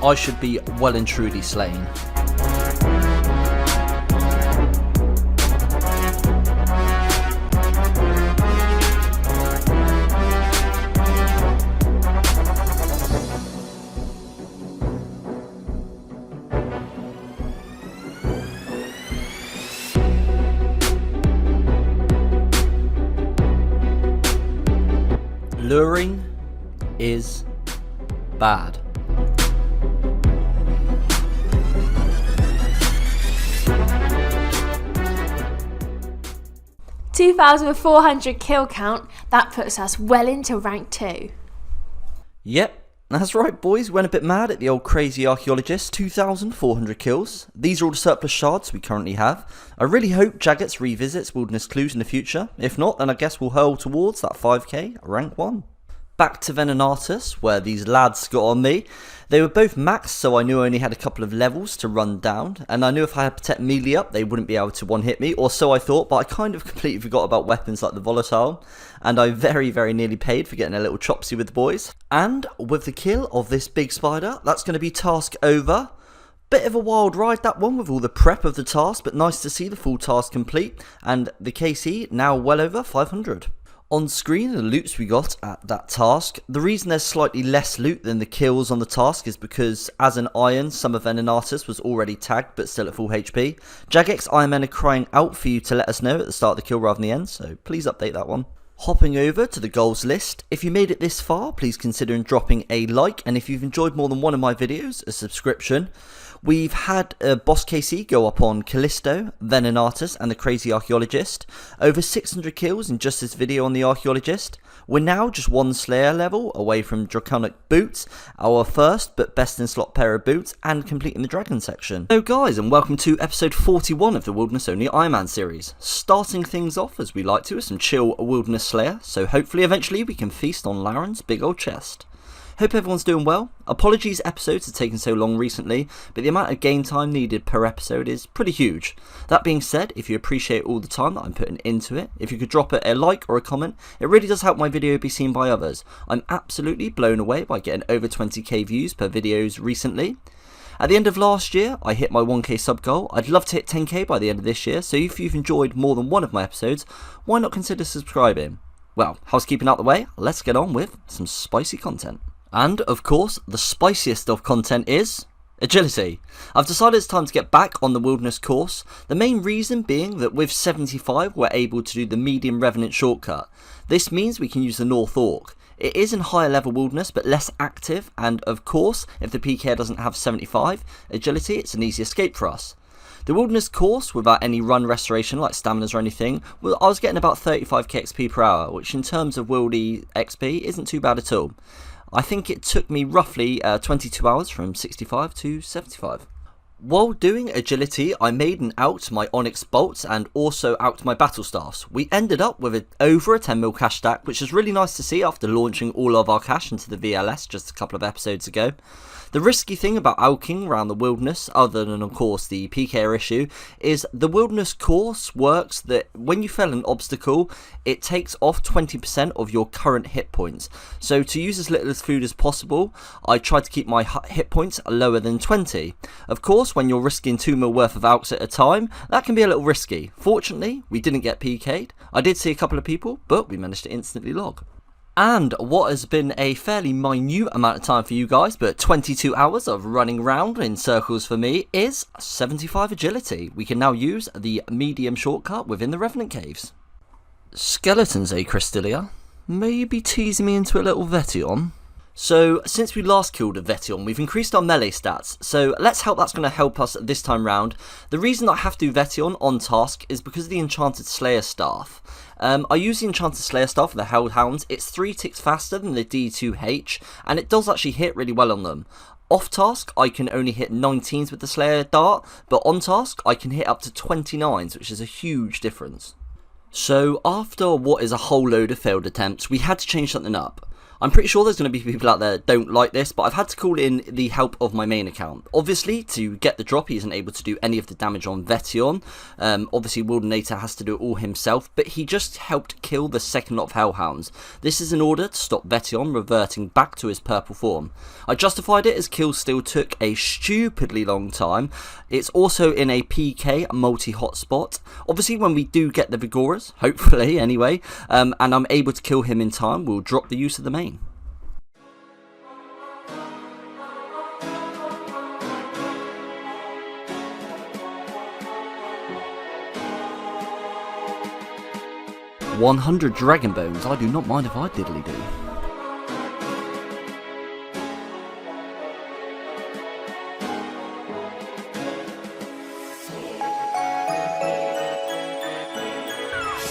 I should be well and truly slain. Luring is bad. 2,400 kill count, that puts us well into rank 2. Yep, that's right boys, went a bit mad at the old crazy archaeologist. 2,400 kills. These are all the surplus shards we currently have. I really hope Jagex revisits Wilderness Clues in the future. If not, then I guess we'll hurl towards that 5k rank 1. Back to Wildanator, where these lads got on me. They were both maxed, so I knew I only had a couple of levels to run down, and I knew if I had Protect Melee up, they wouldn't be able to one-hit me, or so I thought, but I kind of completely forgot about weapons like the Volatile, and I very, very nearly paid for getting a little chopsy with the boys. And with the kill of this big spider, that's going to be task over. Bit of a wild ride that one with all the prep of the task, but nice to see the full task complete, and the KC now well over 500. On screen are the loots we got at that task. The reason there's slightly less loot than the kills on the task is because as an Iron, some of Wildanator was already tagged but still at full HP. Jagex Iron Men are crying out for you to let us know at the start of the kill rather than the end, so please update that one. Hopping over to the goals list, if you made it this far, please consider dropping a like, and if you've enjoyed more than one of my videos, a subscription. We've had Boss KC go up on Callisto, Wildanator and the Crazy Archaeologist. Over 600 kills in just this video on the Archaeologist. We're now just one Slayer level away from Draconic Boots, our first but best in slot pair of boots, and completing the Dragon section. Hello guys, and welcome to episode 41 of the Wilderness Only Iron Man series. Starting things off as we like to with some chill Wilderness Slayer, so hopefully eventually we can feast on Laren's big old chest. Hope everyone's doing well. Apologies episodes have taken so long recently, but the amount of game time needed per episode is pretty huge. That being said, if you appreciate all the time that I'm putting into it, if you could drop it a like or a comment, it really does help my video be seen by others. I'm absolutely blown away by getting over 20k views per videos recently. At the end of last year, I hit my 1k sub goal. I'd love to hit 10k by the end of this year, so if you've enjoyed more than one of my episodes, why not consider subscribing? Well, housekeeping out the way, let's get on with some spicy content. And, of course, the spiciest of content is Agility. I've decided it's time to get back on the wilderness course, the main reason being that with 75 we're able to do the medium Revenant shortcut. This means we can use the North Orc. It is in higher level wilderness but less active, and of course if the PK doesn't have 75 agility it's an easy escape for us. The wilderness course, without any run restoration like staminas or anything, well, I was getting about 35k XP per hour, which in terms of wildy XP isn't too bad at all. I think it took me roughly 22 hours from 65 to 75. While doing agility, I made and out my Onyx bolts and also out my battle staffs. We ended up with over a 10 mil cash stack, which is really nice to see after launching all of our cash into the VLS just a couple of episodes ago. The risky thing about alking around the wilderness, other than of course the PK issue, is the wilderness course works that when you fail an obstacle, it takes off 20% of your current hit points. So to use as little as food as possible, I tried to keep my hit points lower than 20. Of course, when you're risking 2 mil worth of alks at a time, that can be a little risky. Fortunately, we didn't get PK'd. I did see a couple of people, but we managed to instantly log. And what has been a fairly minute amount of time for you guys, but 22 hours of running around in circles for me, is 75 agility. We can now use the medium shortcut within the Revenant caves. Skeletons, eh, Crystalia? Maybe teasing me into a little Vetion? So, since we last killed a Vetion, we've increased our melee stats, so let's hope that's going to help us this time round. The reason I have to do Vetion on task is because of the Enchanted Slayer staff. I use the Enchanted Slayer staff for the Hellhounds. It's 3 ticks faster than the D2H, and it does actually hit really well on them. Off task, I can only hit 19s with the Slayer dart, but on task, I can hit up to 29s, which is a huge difference. So, after what is a whole load of failed attempts, we had to change something up. I'm pretty sure there's going to be people out there that don't like this, but I've had to call in the help of my main account. Obviously, to get the drop, he isn't able to do any of the damage on Vetion. Obviously, Wildanator has to do it all himself, but he just helped kill the second lot of Hellhounds. This is in order to stop Vetion reverting back to his purple form. I justified it as kills still took a stupidly long time. It's also in a PK multi-hotspot. Obviously, when we do get the Vigoras, hopefully anyway, and I'm able to kill him in time, we'll drop the use of the main. $100 dragon bones. I do not mind if I diddly do.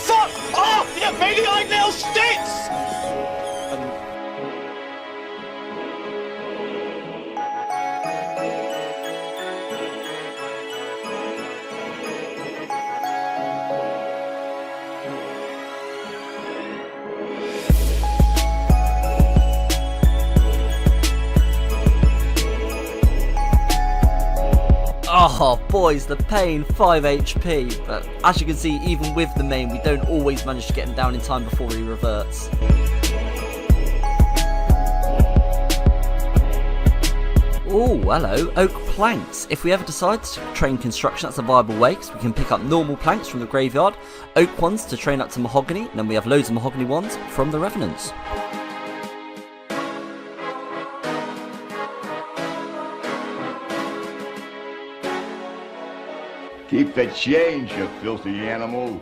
Fuck off, you baby-eyed little stinks! Oh boys, the pain, 5 HP, but as you can see, even with the main, we don't always manage to get him down in time before he reverts. Oh, hello, oak planks. If we ever decide to train construction, that's a viable way, because we can pick up normal planks from the graveyard, oak ones to train up to mahogany, and then we have loads of mahogany ones from the Revenants. Keep the change, you filthy animal.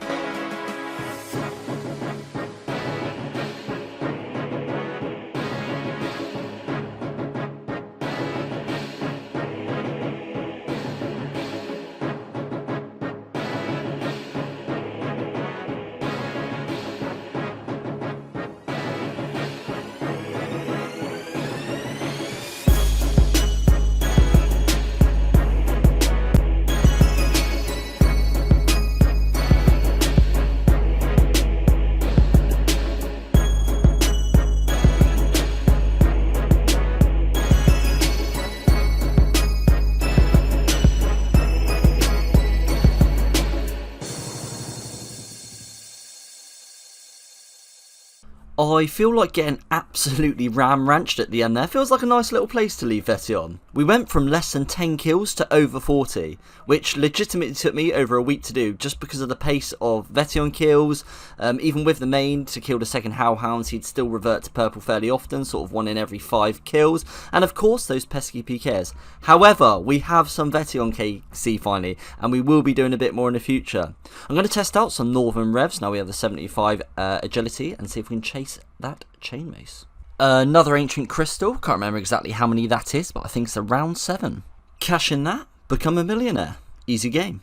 I feel like getting absolutely ram-ranched at the end there. Feels like a nice little place to leave Vetion. We went from less than 10 kills to over 40, which legitimately took me over a week to do, just because of the pace of Vetion kills. Even with the main, to kill the second Hellhounds, he'd still revert to purple fairly often, sort of 1 in every 5 kills. And of course, those pesky PKs. However, we have some Vetion KC finally, and we will be doing a bit more in the future. I'm going to test out some Northern Revs, now we have the 75 agility, and see if we can chase that chain mace. Another ancient crystal, can't remember exactly how many that is, but I think it's around 7. Cash in that, become a millionaire. Easy game.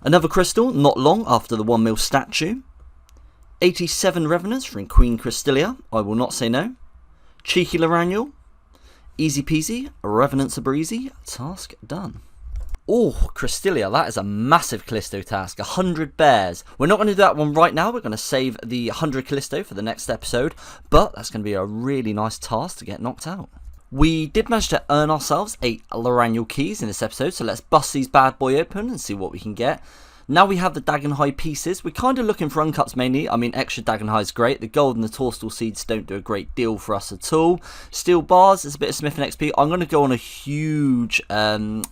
Another crystal, not long after the 1 mil statue. 87 revenants from Queen Crystalia, I will not say no. Cheeky Larannual. Easy peasy, revenants are breezy, task done. Oh, Crystalia, that is a massive Callisto task. 100 bears. We're not going to do that one right now. We're going to save the 100 Callisto for the next episode. But that's going to be a really nice task to get knocked out. We did manage to earn ourselves 8 Larannual keys in this episode. So let's bust these bad boy open and see what we can get. Now we have the Dagon High pieces. We're kind of looking for uncuts mainly. I mean, extra Dagon High is great. The gold and the Torstal seeds don't do a great deal for us at all. Steel bars, there's a bit of smithing XP. I'm going to go on a huge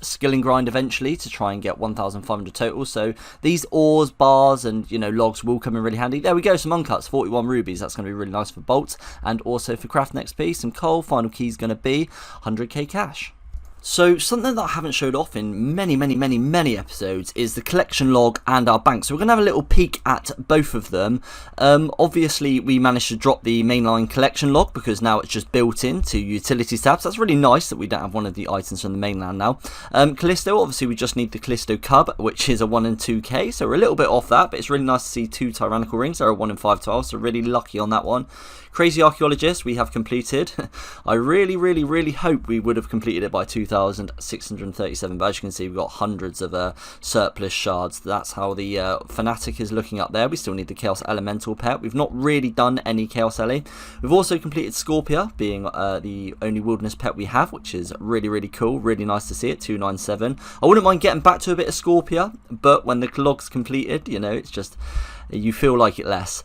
skilling grind eventually to try and get 1,500 total. So these ores, bars, and logs will come in really handy. There we go, some uncuts, 41 rubies. That's going to be really nice for bolts and also for crafting XP. Some coal. Final key is going to be 100k cash. So something that I haven't showed off in many episodes is the collection log and our bank. So we're going to have a little peek at both of them. Obviously we managed to drop the mainline collection log because now it's just built into utilities tabs. That's really nice that we don't have one of the items from the mainland now. Callisto, obviously we just need the Callisto Cub, which is a 1 in 2k. So we're a little bit off that, but it's really nice to see 2 tyrannical rings. They're a 1 in 512, so really lucky on that one. Crazy Archaeologist we have completed. I really hope we would have completed it by 2,637, but as you can see we've got hundreds of surplus shards. That's how the Fanatic is looking up there. We still need the Chaos Elemental pet. We've not really done any Chaos LE. We've also completed Scorpia, being the only wilderness pet we have, which is really cool. Really nice to see it, 297. I wouldn't mind getting back to a bit of Scorpia, but when the log's completed, it's just... you feel like it less.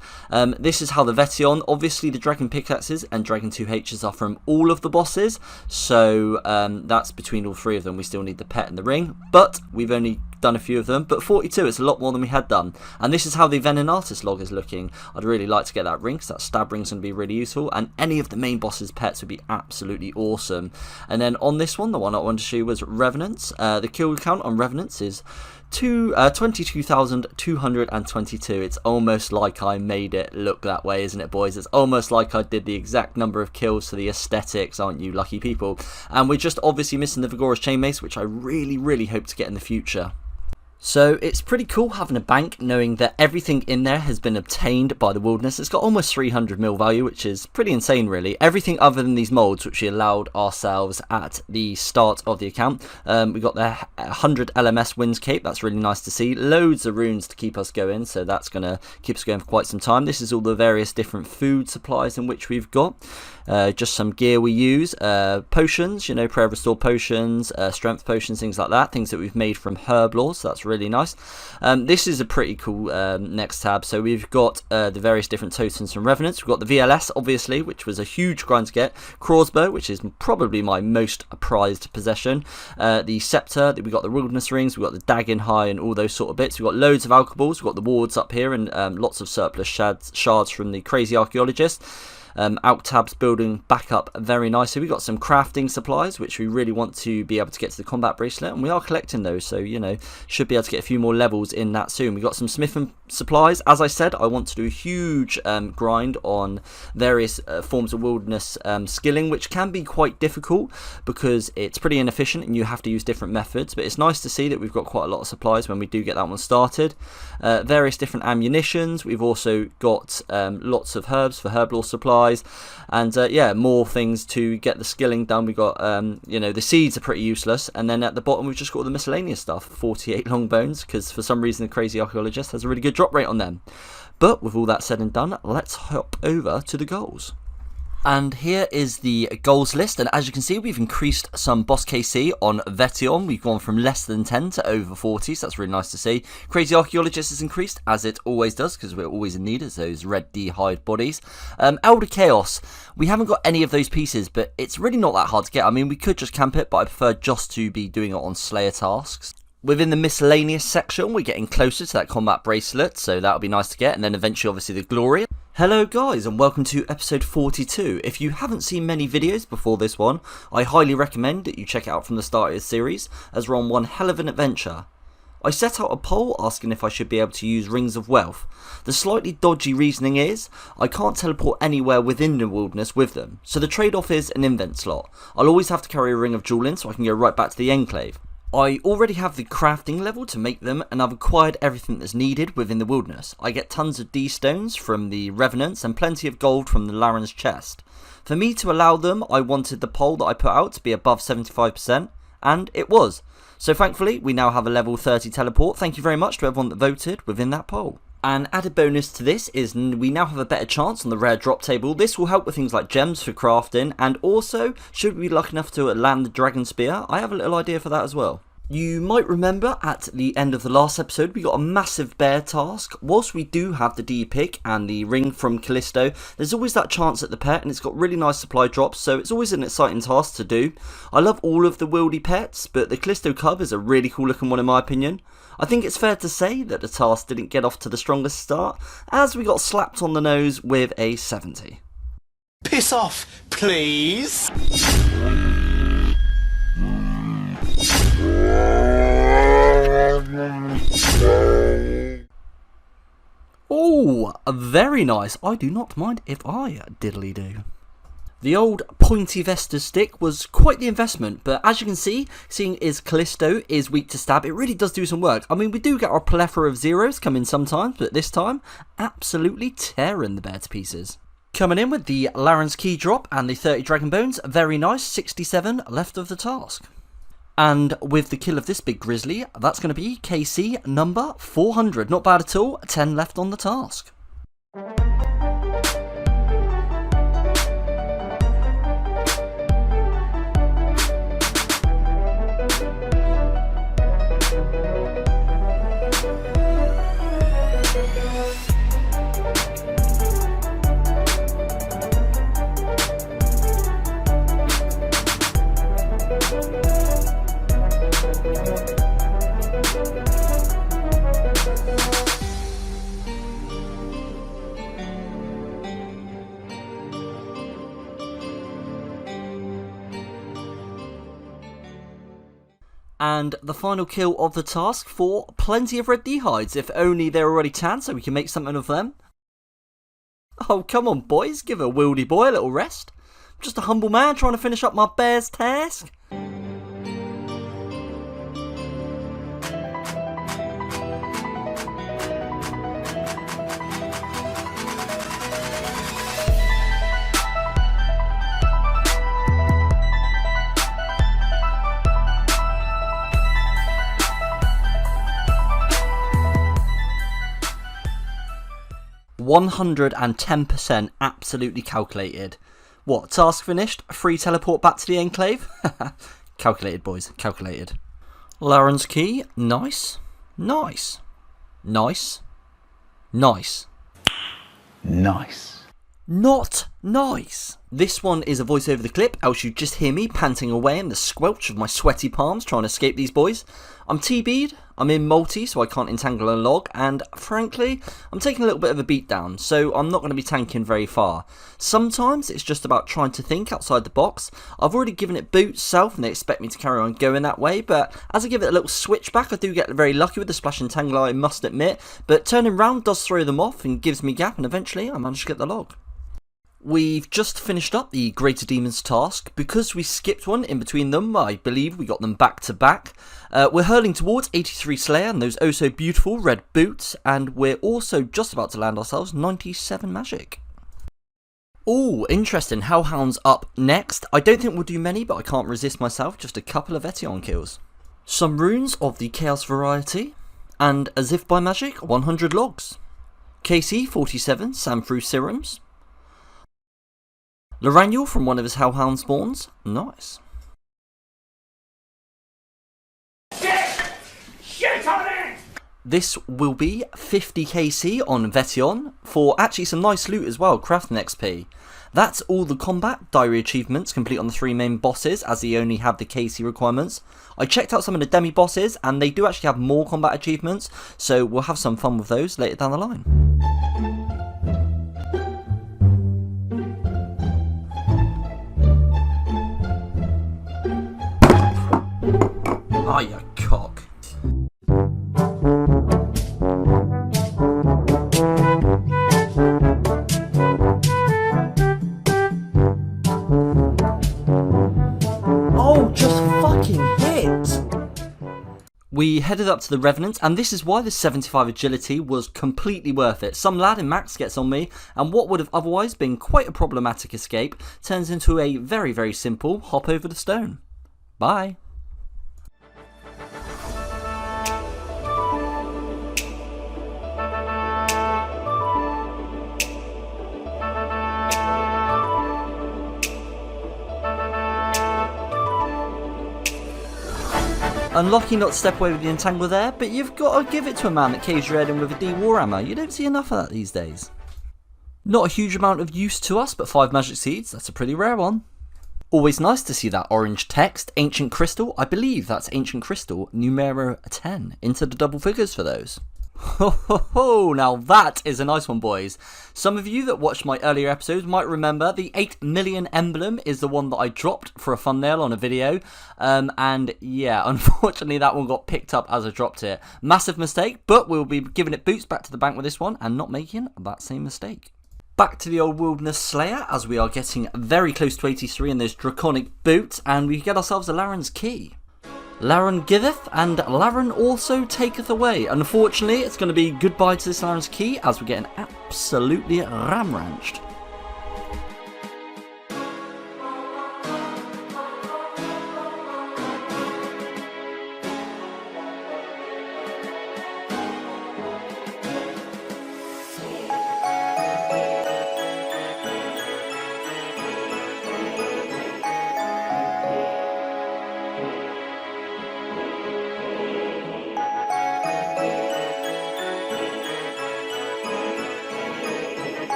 This is how the Vetion, obviously the Dragon Pickaxes and Dragon 2Hs are from all of the bosses, so that's between all 3 of them. We still need the pet and the ring, but we've only done a few of them, but 42, it's a lot more than we had done. And this is how the Venenatus log is looking. I'd really like to get that ring, because that stab ring's going to be really useful, and any of the main boss's pets would be absolutely awesome. And then on this one, the one I wanted to show you was Revenants. The kill count on Revenants is 22,222. It's almost like I made it look that way, isn't it, boys? It's almost like I did the exact number of kills for the aesthetics, aren't you lucky people? And we're just obviously missing the Vigorous Chainmace, which I really hope to get in the future. So it's pretty cool having a bank, knowing that everything in there has been obtained by the wilderness. It's got almost 300 mil value, which is pretty insane really. Everything other than these molds, which we allowed ourselves at the start of the account. We got the 100 LMS Winds Cape, that's really nice to see. Loads of runes to keep us going, so that's going to keep us going for quite some time. This is all the various different food supplies in which we've got. Just some gear we use, potions, prayer restore potions, strength potions, things like that, things that we've made from Herblore, so that's really nice. This is a pretty cool next tab. So we've got the various different totems from Revenants. We've got the VLS, obviously, which was a huge grind to get. Crossbow, which is probably my most prized possession. The Scepter, we've got the Wilderness Rings, we've got the Dagon High and all those sort of bits. We've got loads of alcohols, we've got the wards up here, and lots of surplus shards from the Crazy Archaeologist. Alc tabs building back up very nicely. We've got some crafting supplies which we really want to be able to get to the combat bracelet, and we are collecting those, so should be able to get a few more levels in that soon. We've got some smithing supplies. As I said, I want to do a huge grind on various forms of wilderness skilling, which can be quite difficult because it's pretty inefficient and you have to use different methods, but it's nice to see that we've got quite a lot of supplies when we do get that one started. Various different ammunitions. We've also got lots of herbs for Herblore supplies, and yeah, more things to get the skilling done. We've got the seeds are pretty useless, and then at the bottom we've just got all the miscellaneous stuff. 48 long bones, because for some reason the Crazy Archaeologist has a really good drop rate on them. But with all that said and done, let's hop over to the goals. And here is the goals list, and as you can see, we've increased some boss KC on Vetion. We've gone from less than 10 to over 40, so that's really nice to see. Crazy Archaeologist has increased, as it always does, because we're always in need of those red D-hide bodies. Elder Chaos, we haven't got any of those pieces, but it's really not that hard to get. I mean, we could just camp it, but I prefer just to be doing it on Slayer tasks. Within the miscellaneous section, we're getting closer to that combat bracelet, so that'll be nice to get, and then eventually obviously the glory. Hello guys, and welcome to episode 42. If you haven't seen many videos before this one, I highly recommend that you check it out from the start of the series, as we're on one hell of an adventure. I set out a poll asking if I should be able to use Rings of Wealth. The slightly dodgy reasoning is, I can't teleport anywhere within the wilderness with them, so the trade-off is an invent slot. I'll always have to carry a Ring of Jewelin so I can go right back to the Enclave. I already have the crafting level to make them, and I've acquired everything that's needed within the wilderness. I get tons of D-stones from the Revenants and plenty of gold from the Laren's chest. For me to allow them, I wanted the poll that I put out to be above 75%, and it was. So thankfully, we now have a level 30 teleport. Thank you very much to everyone that voted within that poll. An added bonus to this is we now have a better chance on the rare drop table. This will help with things like gems for crafting, and also, should we be lucky enough to land the Dragon Spear, I have a little idea for that as well. You might remember at the end of the last episode we got a massive bear task. Whilst we do have the D-pick and the ring from Callisto, there's always that chance at the pet, and it's got really nice supply drops, so it's always an exciting task to do. I love all of the wildy pets, but the Callisto cub is a really cool looking one in my opinion. I think it's fair to say that the task didn't get off to the strongest start, as we got slapped on the nose with a 70. Piss off, please! Oh, very nice. I do not mind if I diddly do. The old pointy Vesta stick was quite the investment, but as you can see, seeing as Callisto is weak to stab, it really does do some work. I mean, we do get our plethora of zeros come in sometimes, but this time, absolutely tearing the bear to pieces. Coming in with the Laren's key drop and the 30 dragon bones, very nice, 67 left of the task. And with the kill of this big grizzly, that's going to be KC number 400. Not bad at all, 10 left on the task. And the final kill of the task for plenty of red D-hides, if only they're already tan so we can make something of them. Oh, come on boys, give a wildy boy a little rest. I'm just a humble man trying to finish up my bear's task. 110% absolutely calculated. What, task finished? Free teleport back to the Enclave? Calculated, boys, calculated. Laren's key, nice. Nice. Nice. Nice. Nice. Not nice. This one is a voice over the clip, else you just hear me panting away in the squelch of my sweaty palms trying to escape these boys. I'm TB'd, I'm in multi so I can't entangle a log, and frankly, I'm taking a little bit of a beat down, so I'm not going to be tanking very far. Sometimes it's just about trying to think outside the box. I've already given it boot self and they expect me to carry on going that way, but as I give it a little switch back, I do get very lucky with the splash and tangle, I must admit, but turning round does throw them off and gives me gap, and eventually I manage to get the log. We've just finished up the Greater Demons task. Because we skipped one in between them, I believe we got them back to back. We're hurling towards 83 Slayer and those oh so beautiful red boots, and we're also just about to land ourselves 97 magic. Oh, interesting, Hellhound's up next. I don't think we'll do many, but I can't resist myself, just a couple of Etion kills. Some runes of the Chaos variety, and as if by magic, 100 logs. KC 47 Samfru serums. Loraniel from one of his Hellhound spawns. Nice. Shit on it! This will be 50 KC on Vetion for actually some nice loot as well, crafting XP. That's all the combat diary achievements complete on the 3 main bosses, as they only have the KC requirements. I checked out some of the demi bosses and they do actually have more combat achievements, so we'll have some fun with those later down the line. Oh, you cock. Oh, just fucking hit! We headed up to the Revenant, and this is why the 75 agility was completely worth it. Some lad in max gets on me, and what would have otherwise been quite a problematic escape turns into a very, very simple hop over the stone. Bye. Unlucky not to step away with the entangle there, but you've got to give it to a man that caves your head in with a D Warhammer. You don't see enough of that these days. Not a huge amount of use to us, but 5 magic seeds, that's a pretty rare one. Always nice to see that orange text, Ancient Crystal. I believe that's Ancient Crystal, numero 10, into the double figures for those. Ho ho ho, now that is a nice one, boys. Some of you that watched my earlier episodes might remember the 8 million emblem is the one that I dropped for a thumbnail on a video, and yeah, unfortunately that one got picked up as I dropped it. Massive mistake, but we'll be giving it boots back to the bank with this one and not making that same mistake. Back to the old Wilderness Slayer, as we are getting very close to 83 in those draconic boots, and we get ourselves a Laren's Key. Laren giveth, and Laren also taketh away. Unfortunately, it's going to be goodbye to this Laren's Key, as we're getting absolutely ram-ranched.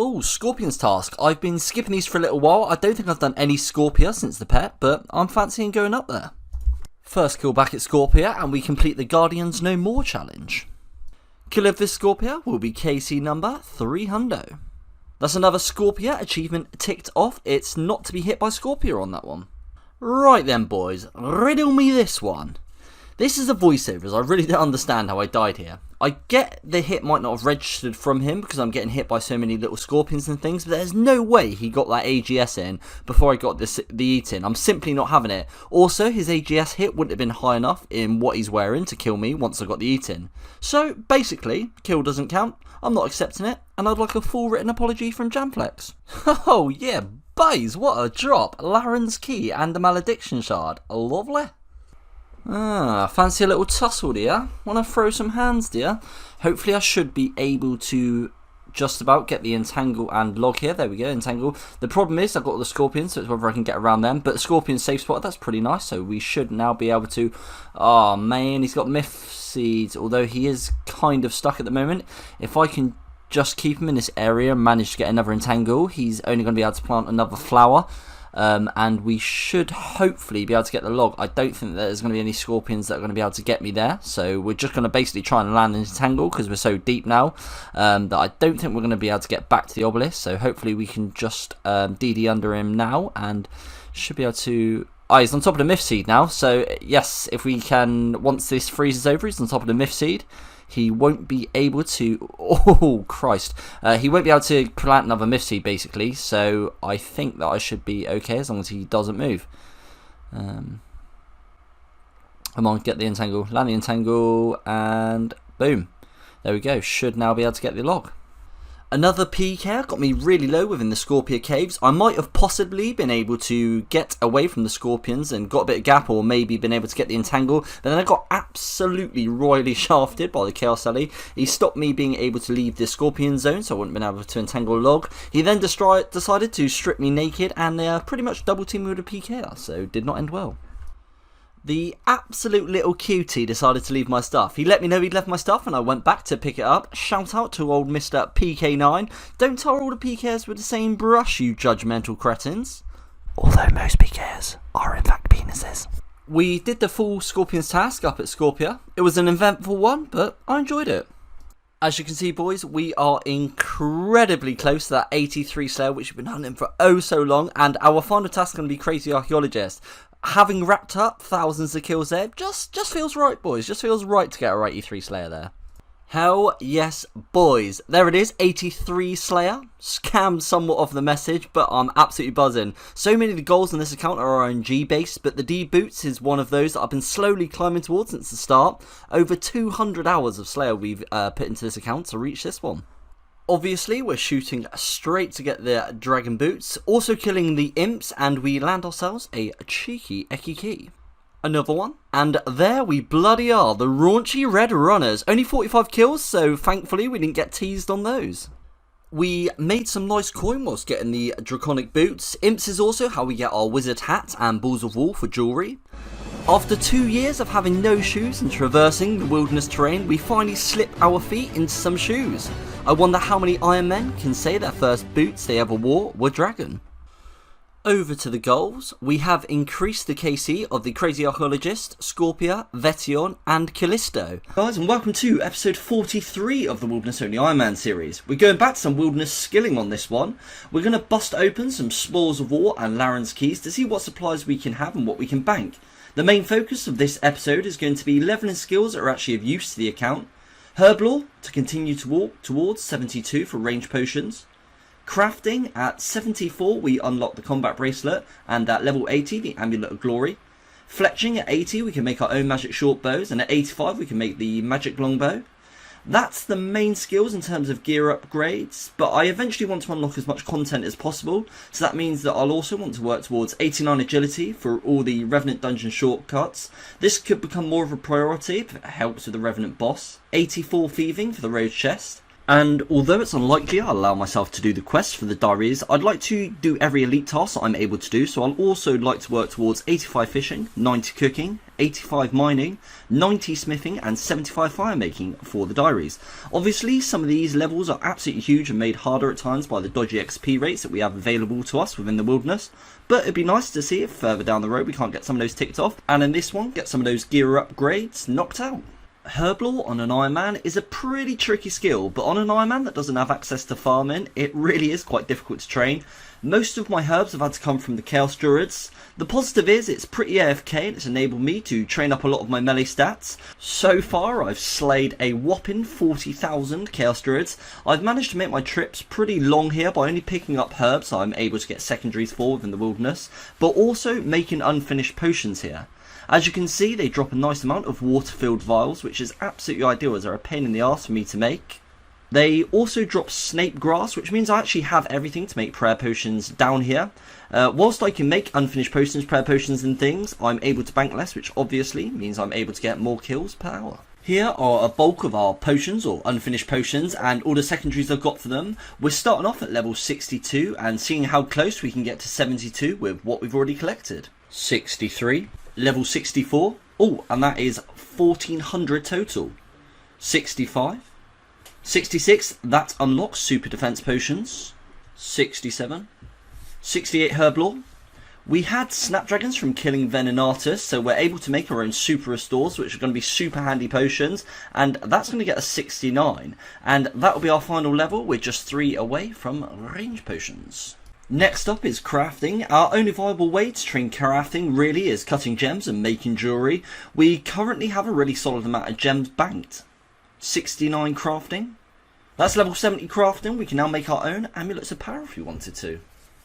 Oh, Scorpion's task. I've been skipping these for a little while. I don't think I've done any Scorpia since the pet, but I'm fancying going up there. First kill back at Scorpia, and we complete the Guardians No More challenge. Kill of this Scorpia will be KC number 300. That's another Scorpia achievement ticked off. It's not to be hit by Scorpia on that one. Right then, boys, riddle me this one. This is the voiceovers. I really don't understand how I died here. I get the hit might not have registered from him because I'm getting hit by so many little scorpions and things, but there's no way he got that AGS in before I got the eat in. I'm simply not having it. Also, his AGS hit wouldn't have been high enough in what he's wearing to kill me once I got the eat in. So, basically, kill doesn't count. I'm not accepting it, and I'd like a full written apology from Jamplex. Oh yeah, boys, what a drop. Laren's Key and the Malediction Shard. Lovely. Fancy a little tussle, dear? Want to throw some hands, dear? Hopefully I should be able to just about get the entangle and log here. There we go, entangle. The problem is I've got the scorpions, so it's whether I can get around them. But the scorpion safe spot, that's pretty nice. So we should now be able to... Oh, man, he's got myth seeds, although he is kind of stuck at the moment. If I can just keep him in this area and manage to get another entangle, he's only going to be able to plant another flower. And we should hopefully be able to get the log. I don't think that there's going to be any scorpions that are going to be able to get me there, so we're just going to basically try and land in entangle because we're so deep now that I don't think we're going to be able to get back to the obelisk. So hopefully we can just DD under him now and should be able to... Oh, he's on top of the myth seed now, so yes, if we can, once this freezes over, he's on top of the myth seed. He won't be able to... Oh, Christ. He won't be able to plant another myth seed, basically. So I think that I should be okay as long as he doesn't move. Come on, get the entangle. Land the entangle, and boom. There we go. Should now be able to get the log. Another PK got me really low within the Scorpia caves. I might have possibly been able to get away from the Scorpions and got a bit of gap, or maybe been able to get the Entangle, but then I got absolutely royally shafted by the Chaos Alley. He stopped me being able to leave the Scorpion zone, so I wouldn't have been able to entangle log. He then decided to strip me naked and pretty much double team me with a PK, so did not end well. The absolute little cutie decided to leave my stuff. He let me know he'd left my stuff and I went back to pick it up. Shout out to old Mr. PK9. Don't tar all the PKs with the same brush, you judgmental cretins. Although most PKs are in fact penises. We did the full Scorpions task up at Scorpia. It was an eventful one, but I enjoyed it. As you can see, boys, we are incredibly close to that 83 Slayer, which we've been hunting for oh so long, and our final task is going to be Crazy Archaeologist. Having wrapped up thousands of kills there, just feels right, boys. Just feels right to get our 83 Slayer there. Hell yes, boys. There it is, 83 Slayer. Scammed somewhat of the message, but I'm absolutely buzzing. So many of the goals on this account are RNG based, but the D boots is one of those that I've been slowly climbing towards since the start. Over 200 hours of Slayer we've put into this account to reach this one. Obviously, we're shooting straight to get the dragon boots, also killing the imps, and we land ourselves a cheeky Eki key. Another one, and there we bloody are, the raunchy red runners. Only 45 kills, so thankfully we didn't get teased on those. We made some nice coin whilst getting the draconic boots. Imps is also how we get our wizard hat and balls of wool for jewellery. After 2 years of having no shoes and traversing the wilderness terrain, we finally slip our feet into some shoes. I wonder how many Iron Men can say their first boots they ever wore were dragon. Over to the goals, we have increased the KC of the Crazy Archaeologist, Scorpia, Vetion and Callisto. Guys, and welcome to episode 43 of the Wilderness Only Iron Man series. We're going back to some wilderness skilling on this one. We're going to bust open some Spoils of War and Laren's Keys to see what supplies we can have and what we can bank. The main focus of this episode is going to be leveling skills that are actually of use to the account. Herblore to continue to walk towards 72 for range potions. Crafting at 74 we unlock the combat bracelet, and at level 80 the amulet of glory. Fletching at 80 we can make our own magic short bows, and at 85 we can make the magic longbow. That's the main skills in terms of gear upgrades, but I eventually want to unlock as much content as possible, so that means that I'll also want to work towards 89 agility for all the Revenant dungeon shortcuts. This could become more of a priority if it helps with the Revenant boss. 84 thieving for the road chest. And although it's unlikely I'll allow myself to do the quests for the diaries, I'd like to do every elite task that I'm able to do, so I'll also like to work towards 85 fishing, 90 cooking, 85 mining, 90 smithing and 75 fire making for the diaries. Obviously some of these levels are absolutely huge and made harder at times by the dodgy XP rates that we have available to us within the wilderness, but it'd be nice to see if further down the road we can't get some of those ticked off, and in this one get some of those gear upgrades knocked out. Herblore on an Iron Man is a pretty tricky skill, but on an Iron Man that doesn't have access to farming, it really is quite difficult to train. Most of my herbs have had to come from the Chaos Druids. The positive is it's pretty AFK and it's enabled me to train up a lot of my melee stats. So far I've slayed a whopping 40,000 Chaos Druids. I've managed to make my trips pretty long here by only picking up herbs I'm able to get secondaries for within the wilderness, but also making unfinished potions here. As you can see, they drop a nice amount of water-filled vials, which is absolutely ideal as they're a pain in the arse for me to make. They also drop snape grass, which means I actually have everything to make prayer potions down here. Whilst I can make unfinished potions, prayer potions and things, I'm able to bank less, which obviously means I'm able to get more kills per hour. Here are a bulk of our potions, or unfinished potions, and all the secondaries I've got for them. We're starting off at level 62 and seeing how close we can get to 72 with what we've already collected. 63. Level 64, oh, and that is 1400 total. 65, 66, that unlocks super defense potions. 67, 68 Herblore. We had snapdragons from killing Venenatus, so we're able to make our own super restores, which are going to be super handy potions, and that's going to get us 69, and that will be our final level. We're just 3 away from range potions. Next up is crafting. Our only viable way to train crafting really is cutting gems and making jewellery. We currently have a really solid amount of gems banked. 69 crafting. That's level 70 crafting. We can now make our own amulets of power if we wanted to.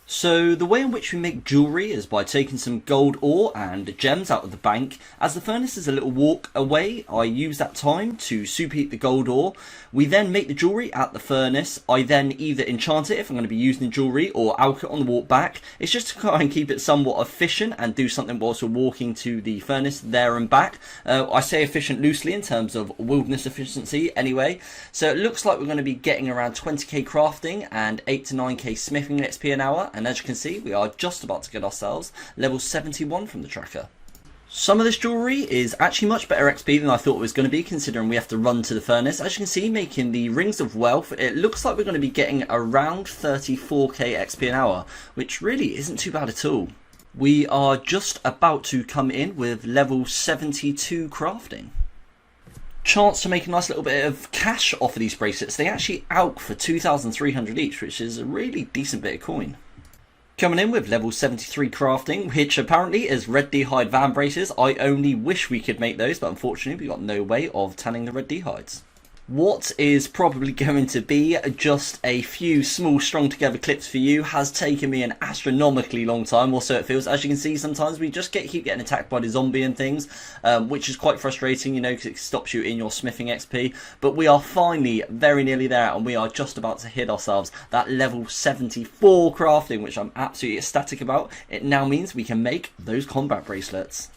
So the way in which we make jewellery is by taking some gold ore and gems out of the bank. As the furnace is a little walk away, I use that time to superheat the gold ore. We then make the jewellery at the furnace. I then either enchant it if I'm going to be using the jewellery, or alch it on the walk back. It's just to try and keep it somewhat efficient and do something whilst we're walking to the furnace there and back. I say efficient loosely in terms of wilderness efficiency anyway. So it looks like we're going to be getting around 20k crafting and 8 to 9k smithing XP an hour. And as you can see, we are just about to get ourselves level 71 from the tracker. Some of this jewellery is actually much better XP than I thought it was going to be, considering we have to run to the furnace. As you can see, making the Rings of Wealth, it looks like we're going to be getting around 34k XP an hour, which really isn't too bad at all. We are just about to come in with level 72 crafting. Chance to make a nice little bit of cash off of these bracelets. They actually out for 2,300 each, which is a really decent bit of coin. Coming in with level 73 crafting, which apparently is red d'hide van braces. I only wish we could make those, but unfortunately we've got no way of tanning the red d'hides. What is probably going to be just a few small strung together clips for you has taken me an astronomically long time, or so it feels. As you can see, sometimes we just keep getting attacked by the zombie and things, which is quite frustrating, you know, because it stops you in your smithing XP. But we are finally very nearly there, and we are just about to hit ourselves that level 74 crafting, which I'm absolutely ecstatic about. It now means we can make those combat bracelets.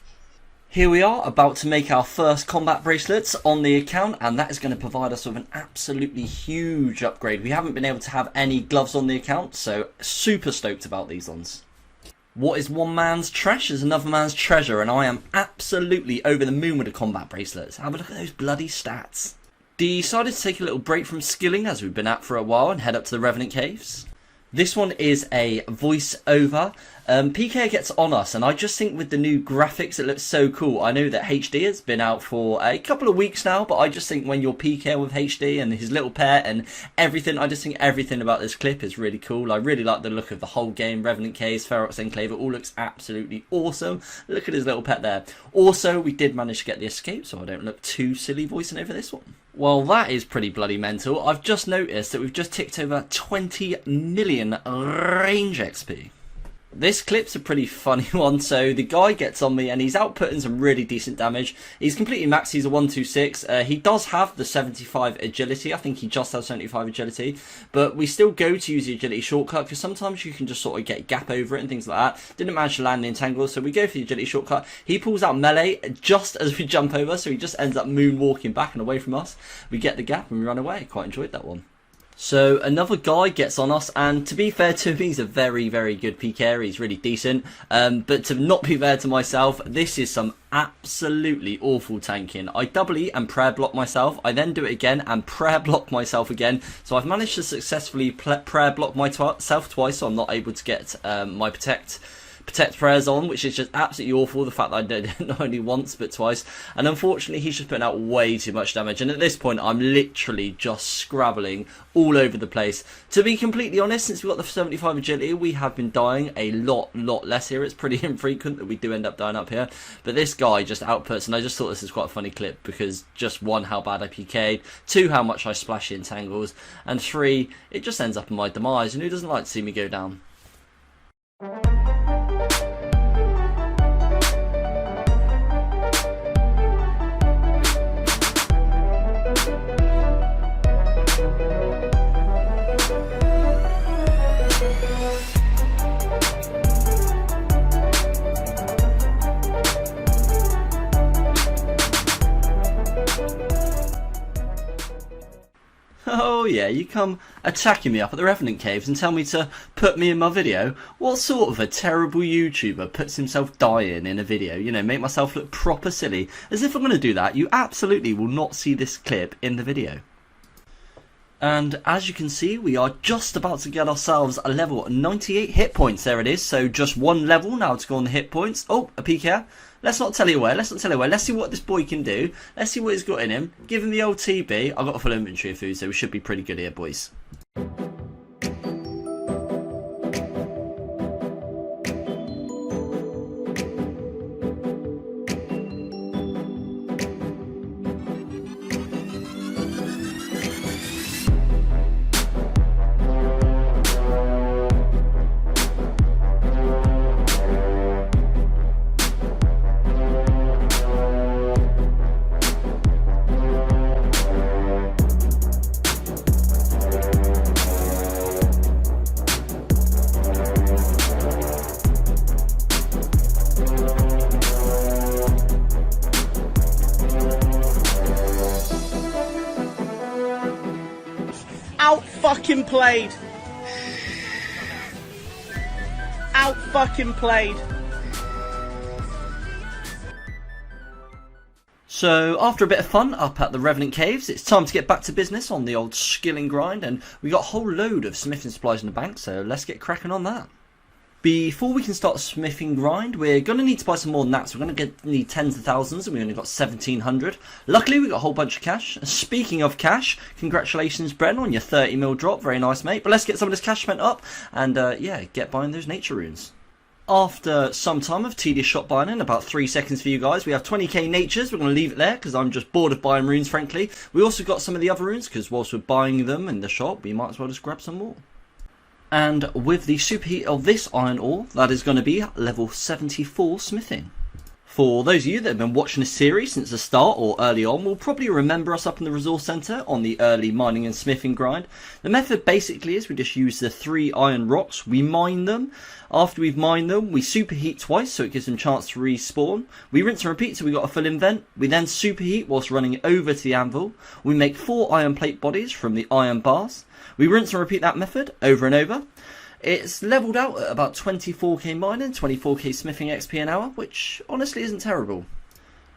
Here we are, about to make our first combat bracelets on the account, and that is going to provide us with an absolutely huge upgrade. We haven't been able to have any gloves on the account, so super stoked about these ones. What is one man's trash is another man's treasure, and I am absolutely over the moon with the combat bracelets. Have a look at those bloody stats. Decided to take a little break from skilling as we've been at for a while and head up to the Revenant Caves. This one is a voice-over. PK gets on us, and I just think with the new graphics it looks so cool. I know that HD has been out for a couple of weeks now, but I just think when you're PK with HD and his little pet and everything, I just think everything about this clip is really cool. I really like the look of the whole game. Revenant Caves, Ferox Enclave, it all looks absolutely awesome. Look at his little pet there. Also, we did manage to get the escape, so I don't look too silly voicing over this one. Well, that is pretty bloody mental. I've just noticed that we've just ticked over 20 million range XP. This clip's a pretty funny one. So the guy gets on me and he's outputting some really decent damage. He's completely maxed. He's a 126. He does have the 75 agility. I think he just has 75 agility. But we still go to use the agility shortcut because sometimes you can just sort of get gap over it and things like that. Didn't manage to land the entangle, so we go for the agility shortcut. He pulls out melee just as we jump over, so he just ends up moonwalking back and away from us. We get the gap and we run away. Quite enjoyed that one. So another guy gets on us, and to be fair to him, he's a very, very good PKer. He's really decent. But to not be fair to myself, this is some absolutely awful tanking. I doubly and prayer block myself. I then do it again and prayer block myself again. So I've managed to successfully prayer block myself twice, so I'm not able to get my protect prayers on, which is just absolutely awful, the fact that I did it not only once but twice. And unfortunately he's just putting out way too much damage, and at this point I'm literally just scrabbling all over the place. To be completely honest, since we got the 75 agility, we have been dying a lot less here. It's pretty infrequent that we do end up dying up here, but this guy just outputs, and I just thought this is quite a funny clip because just 1, how bad I PK'd, 2, how much I splash in tangles, and 3, it just ends up in my demise, and who doesn't like to see me go down? Oh yeah, you come attacking me up at the Revenant Caves and tell me to put me in my video? What sort of a terrible YouTuber puts himself dying in a video? You know, make myself look proper silly. As if I'm going to do that, you absolutely will not see this clip in the video. And as you can see, we are just about to get ourselves a level 98 hit points. There it is. So just 1 level now to go on the hit points. Oh, a PK. Let's not tell you where. Let's see what this boy can do. Let's see what he's got in him. Give him the old TB. I've got a full inventory of food, so we should be pretty good here, boys. played. Out fucking played. So after a bit of fun up at the Revenant Caves, it's time to get back to business on the old skilling grind, and we got a whole load of smithing supplies in the bank, so let's get cracking on that. Before we can start smithing grind, we're going to need to buy some more gnats. We're going to need tens of thousands, and we only got 1,700. Luckily, we got a whole bunch of cash. Speaking of cash, congratulations, Bren, on your 30 mil drop. Very nice, mate. But let's get some of this cash spent up, and yeah, get buying those nature runes. After some time of tedious shop buying, in about 3 seconds for you guys, we have 20k natures. We're going to leave it there because I'm just bored of buying runes, frankly. We also got some of the other runes because whilst we're buying them in the shop, we might as well just grab some more. And with the superheat of this iron ore, that is going to be level 74 smithing. For those of you that have been watching this series since the start or early on, will probably remember us up in the resource centre on the early mining and smithing grind. The method basically is we just use the 3 iron rocks, we mine them. After we've mined them, we superheat twice so it gives them a chance to respawn. We rinse and repeat so we got a full invent. We then superheat whilst running it over to the anvil. We make 4 iron plate bodies from the iron bars. We rinse and repeat that method over and over. It's levelled out at about 24k mining, 24k smithing XP an hour, which honestly isn't terrible.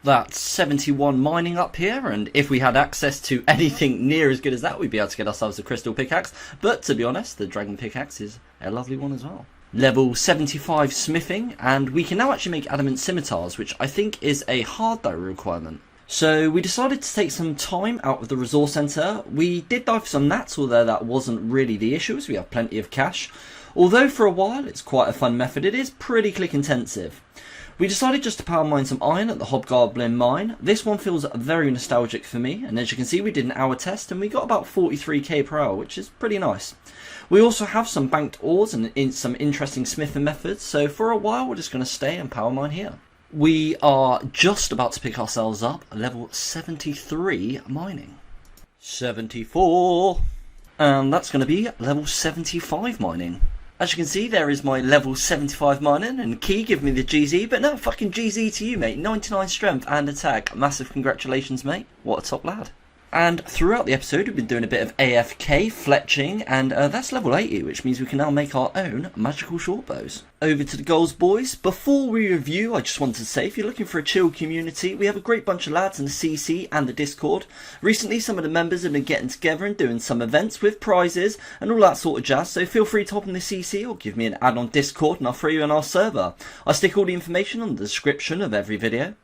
That's 71 mining up here, and if we had access to anything near as good as that, we'd be able to get ourselves a crystal pickaxe. But to be honest, the dragon pickaxe is a lovely one as well. Level 75 smithing, and we can now actually make adamant scimitars, which I think is a hard diary requirement. So we decided to take some time out of the resource centre. We did dive for some gnats, although that wasn't really the issue, as we have plenty of cash. Although for a while it's quite a fun method, it is pretty click intensive. We decided just to power mine some iron at the Hobgoblin mine. This one feels very nostalgic for me, and as you can see we did an hour test and we got about 43k per hour, which is pretty nice. We also have some banked ores and some interesting smithing methods, so for a while we're just going to stay and power mine here. We are just about to pick ourselves up level 73 mining. 74. And that's going to be level 75 mining. As you can see, there is my level 75 mining, and Key give me the GZ, but no, fucking GZ to you, mate. 99 strength and attack. Massive congratulations, mate. What a top lad. And throughout the episode, we've been doing a bit of AFK, fletching, and that's level 80, which means we can now make our own magical short bows. Over to the goals, boys. Before we review, I just wanted to say, if you're looking for a chill community, we have a great bunch of lads in the CC and the Discord. Recently, some of the members have been getting together and doing some events with prizes and all that sort of jazz, so feel free to hop in the CC or give me an ad on Discord and I'll throw you in our server. I'll stick all the information on the description of every video.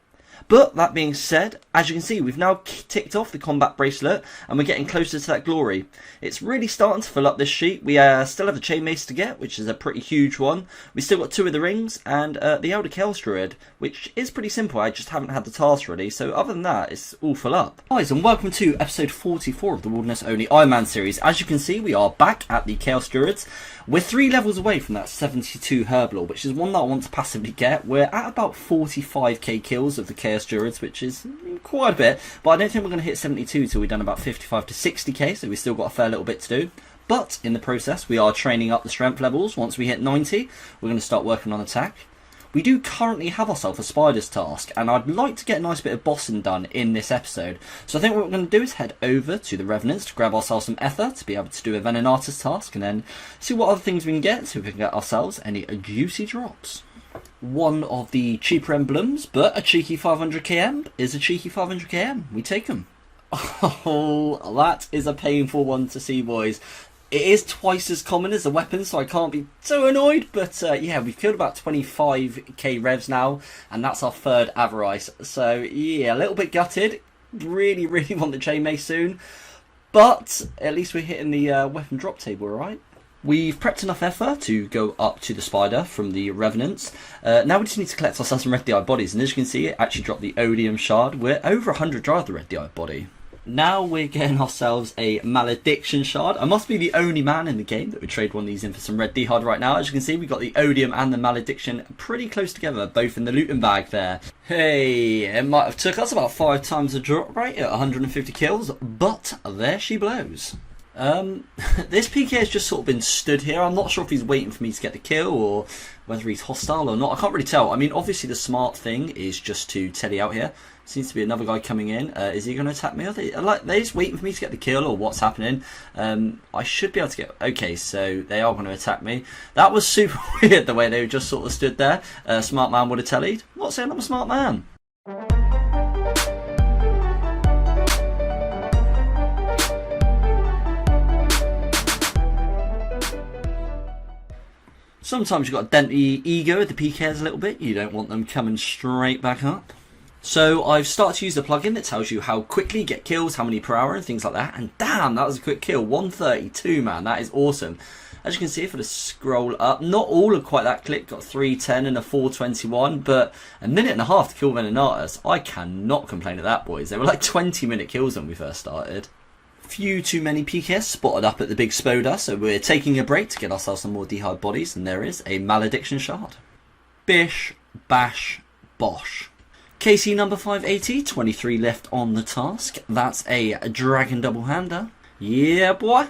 But that being said, as you can see, we've now ticked off the combat bracelet and we're getting closer to that glory. It's really starting to fill up this sheet. We still have the chain mace to get, which is a pretty huge one. We still got 2 of the rings and the Elder Chaos Druid, which is pretty simple. I just haven't had the task ready, so other than that, it's all full up. Guys, and welcome to episode 44 of the Wilderness Only Iron Man series. As you can see, we are back at the Chaos Druids. We're 3 levels away from that 72 Herblore, which is one that I want to passively get. We're at about 45k kills of the Chaos Druids, which is quite a bit, but I don't think we're going to hit 72 till we've done about 55 to 60k, so we've still got a fair little bit to do. But in the process, we are training up the strength levels. Once we hit 90, we're going to start working on attack. We do currently have ourselves a spider's task, and I'd like to get a nice bit of bossing done in this episode. So I think what we're going to do is head over to the Revenants to grab ourselves some ether to be able to do a Venenator's task, and then see what other things we can get, so we can get ourselves any juicy drops. One of the cheaper emblems, but a cheeky 500km is a cheeky 500km. We take them. Oh, that is a painful one to see, boys. It is twice as common as the weapon, so I can't be so annoyed, but yeah, we've killed about 25k revs now, and that's our 3rd Avarice, so yeah, a little bit gutted. Really want the chain mace soon, but at least we're hitting the weapon drop table, right? We've prepped enough effort to go up to the spider from the Revenants. Now we just need to collect ourselves some Red DI bodies, and as you can see, it actually dropped the Odium Shard. We're over 100 dry of the Red DI body. Now we're getting ourselves a Malediction Shard. I must be the only man in the game that would trade one of these in for some Red D-Hard right now. As you can see, we've got the Odium and the Malediction pretty close together, both in the looting bag there. Hey, it might have took us about 5 times the drop rate at 150 kills, but there she blows. This PK has just sort of been stood here. I'm not sure if he's waiting for me to get the kill or whether he's hostile or not. I can't really tell. I mean, obviously the smart thing is just to telly out here. Seems to be another guy coming in. Is he going to attack me? Are they just waiting for me to get the kill, or what's happening? I should be able to get... Okay, so they are going to attack me. That was super weird, the way they just sort of stood there. Smart man would have tellied. I'm not saying I'm a smart man. Sometimes you've got to dent the ego of the PKs a little bit. You don't want them coming straight back up. So I've started to use the plugin that tells you how quickly you get kills, how many per hour and things like that. And damn, that was a quick kill. 132, man. That is awesome. As you can see, if I just scroll up, not all are quite that quick. Got 310 and a 421, but a minute and a half to kill Revenant. I cannot complain at that, boys. They were like 20-minute kills when we first started. Few too many PKs spotted up at the big Spoda, so we're taking a break to get ourselves some more dehydrated bodies, and there is a Malediction Shard. Bish, bash, bosh. KC number 580, 23 left on the task. That's a Dragon Double-Hander. Yeah, boy.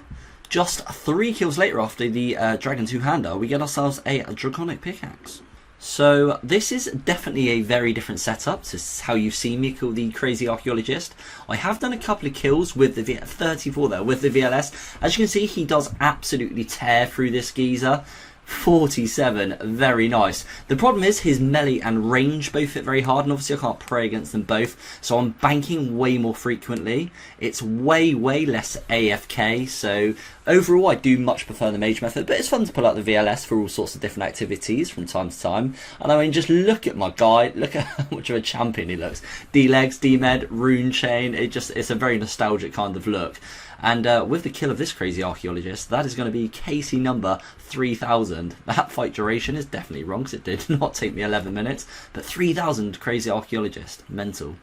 Just 3 kills later after the Dragon Two-Hander, we get ourselves a Draconic Pickaxe. So this is definitely a very different setup to how you've seen me kill the Crazy Archaeologist. I have done a couple of kills with the 34 there, with the VLS. As you can see, he does absolutely tear through this geezer. 47, very nice. The problem is his melee and range both hit very hard, and obviously I can't pray against them both, so I'm banking way more frequently. It's way less AFK, so overall I do much prefer the mage method, but it's fun to pull out the VLS for all sorts of different activities from time to time. And I mean, just look at my guy, look at how much of a champion he looks. D-legs, D-med, rune chain, it's a very nostalgic kind of look. And with the kill of this Crazy Archaeologist, that is going to be KC number 3000. That fight duration is definitely wrong, because it did not take me 11 minutes. But 3000 Crazy Archaeologist. Mental.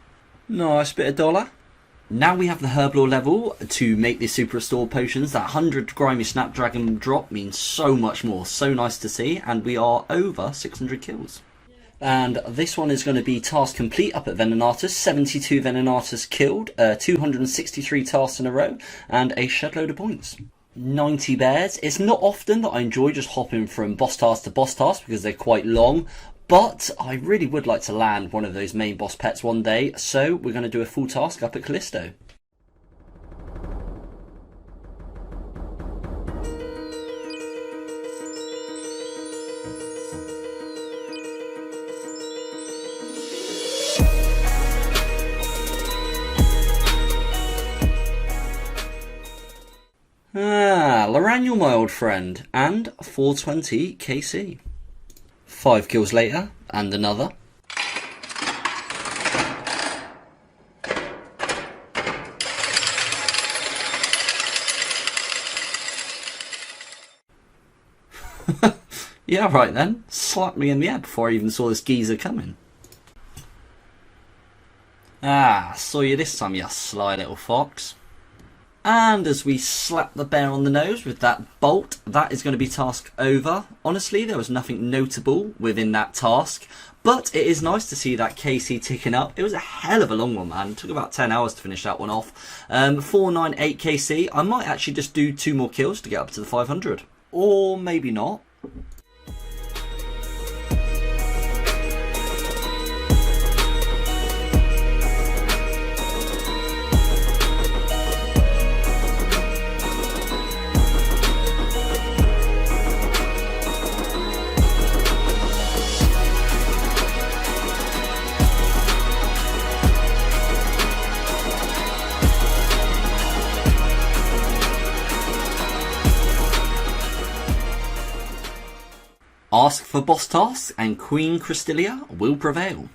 Nice bit of dollar. Now we have the Herblore level to make the Super Restore potions. That 100 Grimy Snapdragon drop means so much more. So nice to see. And we are over 600 kills. And this one is going to be task complete up at Venenatus. 72 Venenatus killed, 263 tasks in a row, and a shedload of points. 90 bears. It's not often that I enjoy just hopping from boss task to boss task because they're quite long, but I really would like to land one of those main boss pets one day, so we're going to do a full task up at Callisto. Loraniel, my old friend, and 420 KC. 5 kills later, and another. Yeah, right then. Slapped me in the head before I even saw this geezer coming. Ah, saw you this time, you sly little fox. And as we slap the bear on the nose with that bolt, that is going to be task over. Honestly, there was nothing notable within that task, but it is nice to see that KC ticking up. It was a hell of a long one, man. It took about 10 hours to finish that one off. 498 KC. I might actually just do 2 more kills to get up to the 500. Or maybe not. Ask for boss tasks and Queen Crystalia will prevail.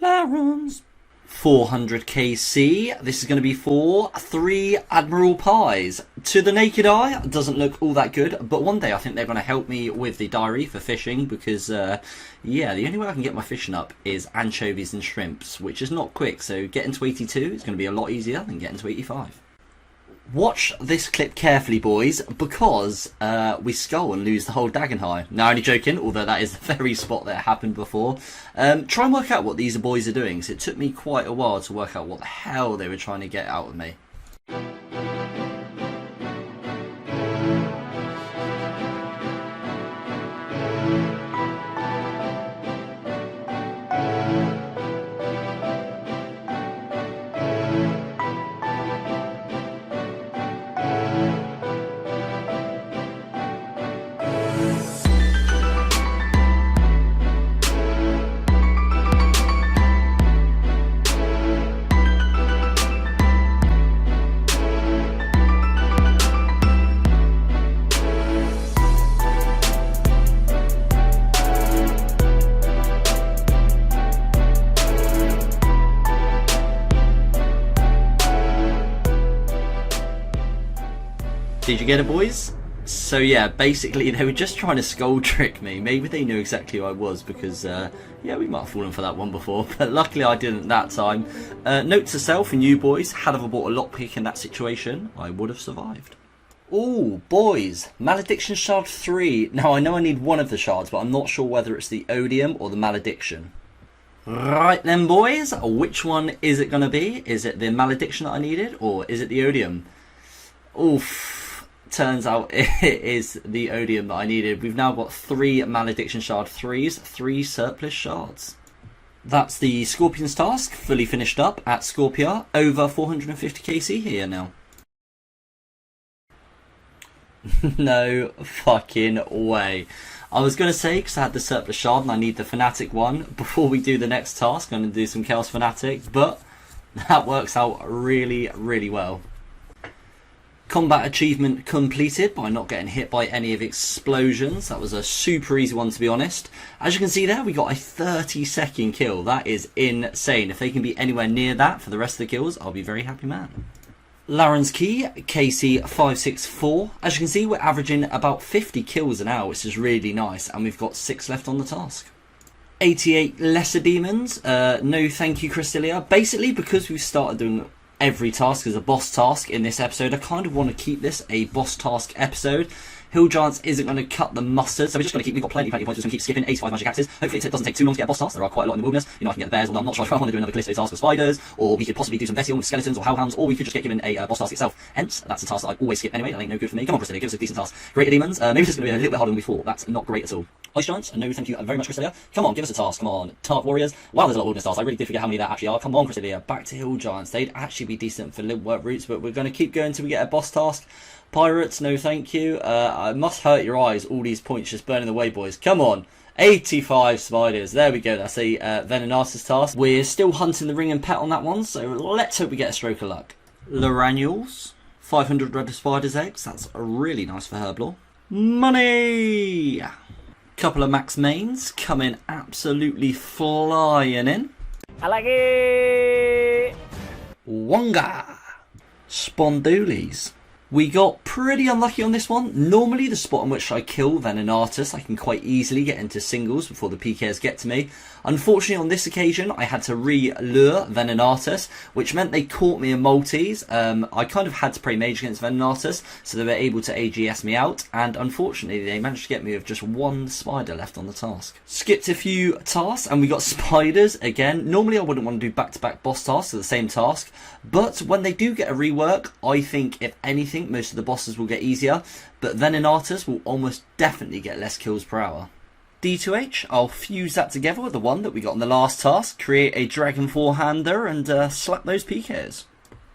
Larons. 400 KC. This is going to be for 3 Admiral Pies. To the naked eye, it doesn't look all that good, but one day I think they're going to help me with the diary for fishing because, yeah, the only way I can get my fishing up is anchovies and shrimps, which is not quick, so getting to 82 is going to be a lot easier than getting to 85. Watch this clip carefully, boys, because we skull and lose the whole Dagon High. Now, only joking, although that is the very spot that happened before. Try and work out what these boys are doing, because it took me quite a while to work out what the hell they were trying to get out of me. Did you get it, boys? So yeah, basically they were just trying to skull trick me. Maybe they knew exactly who I was because, yeah, we might have fallen for that one before. But luckily I didn't that time. Note to self and you boys, had I bought a lockpick in that situation, I would have survived. Ooh, boys, Malediction Shard 3. Now I know I need one of the shards, but I'm not sure whether it's the Odium or the Malediction. Right then, boys, which one is it going to be? Is it the Malediction that I needed, or is it the Odium? Oof. Turns out it is the Odium that I needed. We've now got 3 Malediction Shard 3s, 3 surplus shards. That's the Scorpion's task, fully finished up at Scorpia, over 450 KC here now. No fucking way. I was going to say, because I had the surplus shard and I need the Fanatic one, before we do the next task, I'm going to do some Chaos Fanatic, but that works out really, really well. Combat achievement completed by not getting hit by any of explosions. That was a super easy one, to be honest. As you can see there, we got a 30-second kill. That is insane. If they can be anywhere near that for the rest of the kills, I'll be very happy man. Laren's Key, KC564. As you can see, we're averaging about 50 kills an hour, which is really nice, and we've got 6 left on the task. 88 Lesser Demons. No thank you, Crystalia. Basically, because we've started doing every task as a boss task in this episode, I kind of want to keep this a boss task episode. Hill Giants isn't going to cut the mustard, so we're just going to keep, we've got plenty of points, we're just going to keep skipping 85 magic axes. Hopefully it doesn't take too long to get a boss task. There are quite a lot in the wilderness. You know, I can get the bears, although I'm not sure if I want to do another Callisto task with spiders, or we could possibly do some Vetium with skeletons or hellhounds, or we could just get given a boss task itself. Hence, that's a task that I always skip anyway. That ain't no good for me. Come on, Crystalia, give us a decent task. Greater Demons, maybe this is going to be a little bit harder than we thought. That's not great at all. Ice Giants, no thank you very much, Crystalia. Come on, give us a task, come on. Tark Warriors, wow, there's a lot of wilderness tasks. I really did forget how many there actually are. Come on, Crystalia, back to Hill Giants. They'd actually be decent for little work routes, but we're going to keep going until we get a boss task. Pirates, no thank you. I must hurt your eyes, all these points just burning away, boys. Come on. 85 spiders. There we go. That's a Venenatus task. We're still hunting the ring and pet on that one, so let's hope we get a stroke of luck. Loranules, 500 red spiders eggs. That's really nice for Herblore. Money! Couple of max mains coming absolutely flying in. I like it! Wonga! Spondoolies. We got pretty unlucky on this one. Normally the spot on which I kill Venenatus, I can quite easily get into singles before the PKs get to me. Unfortunately on this occasion I had to re-lure Venenatus, which meant they caught me in multis. I kind of had to play mage against Venenatus, so they were able to AGS me out, and unfortunately they managed to get me with just 1 spider left on the task. Skipped a few tasks and we got spiders again. Normally I wouldn't want to do back-to-back boss tasks for the same task, but when they do get a rework, I think if anything most of the bosses will get easier, but Venenatus will almost definitely get less kills per hour. D2H, I'll fuse that together with the one that we got on the last task, create a Dragon Four-hander and slap those PKs.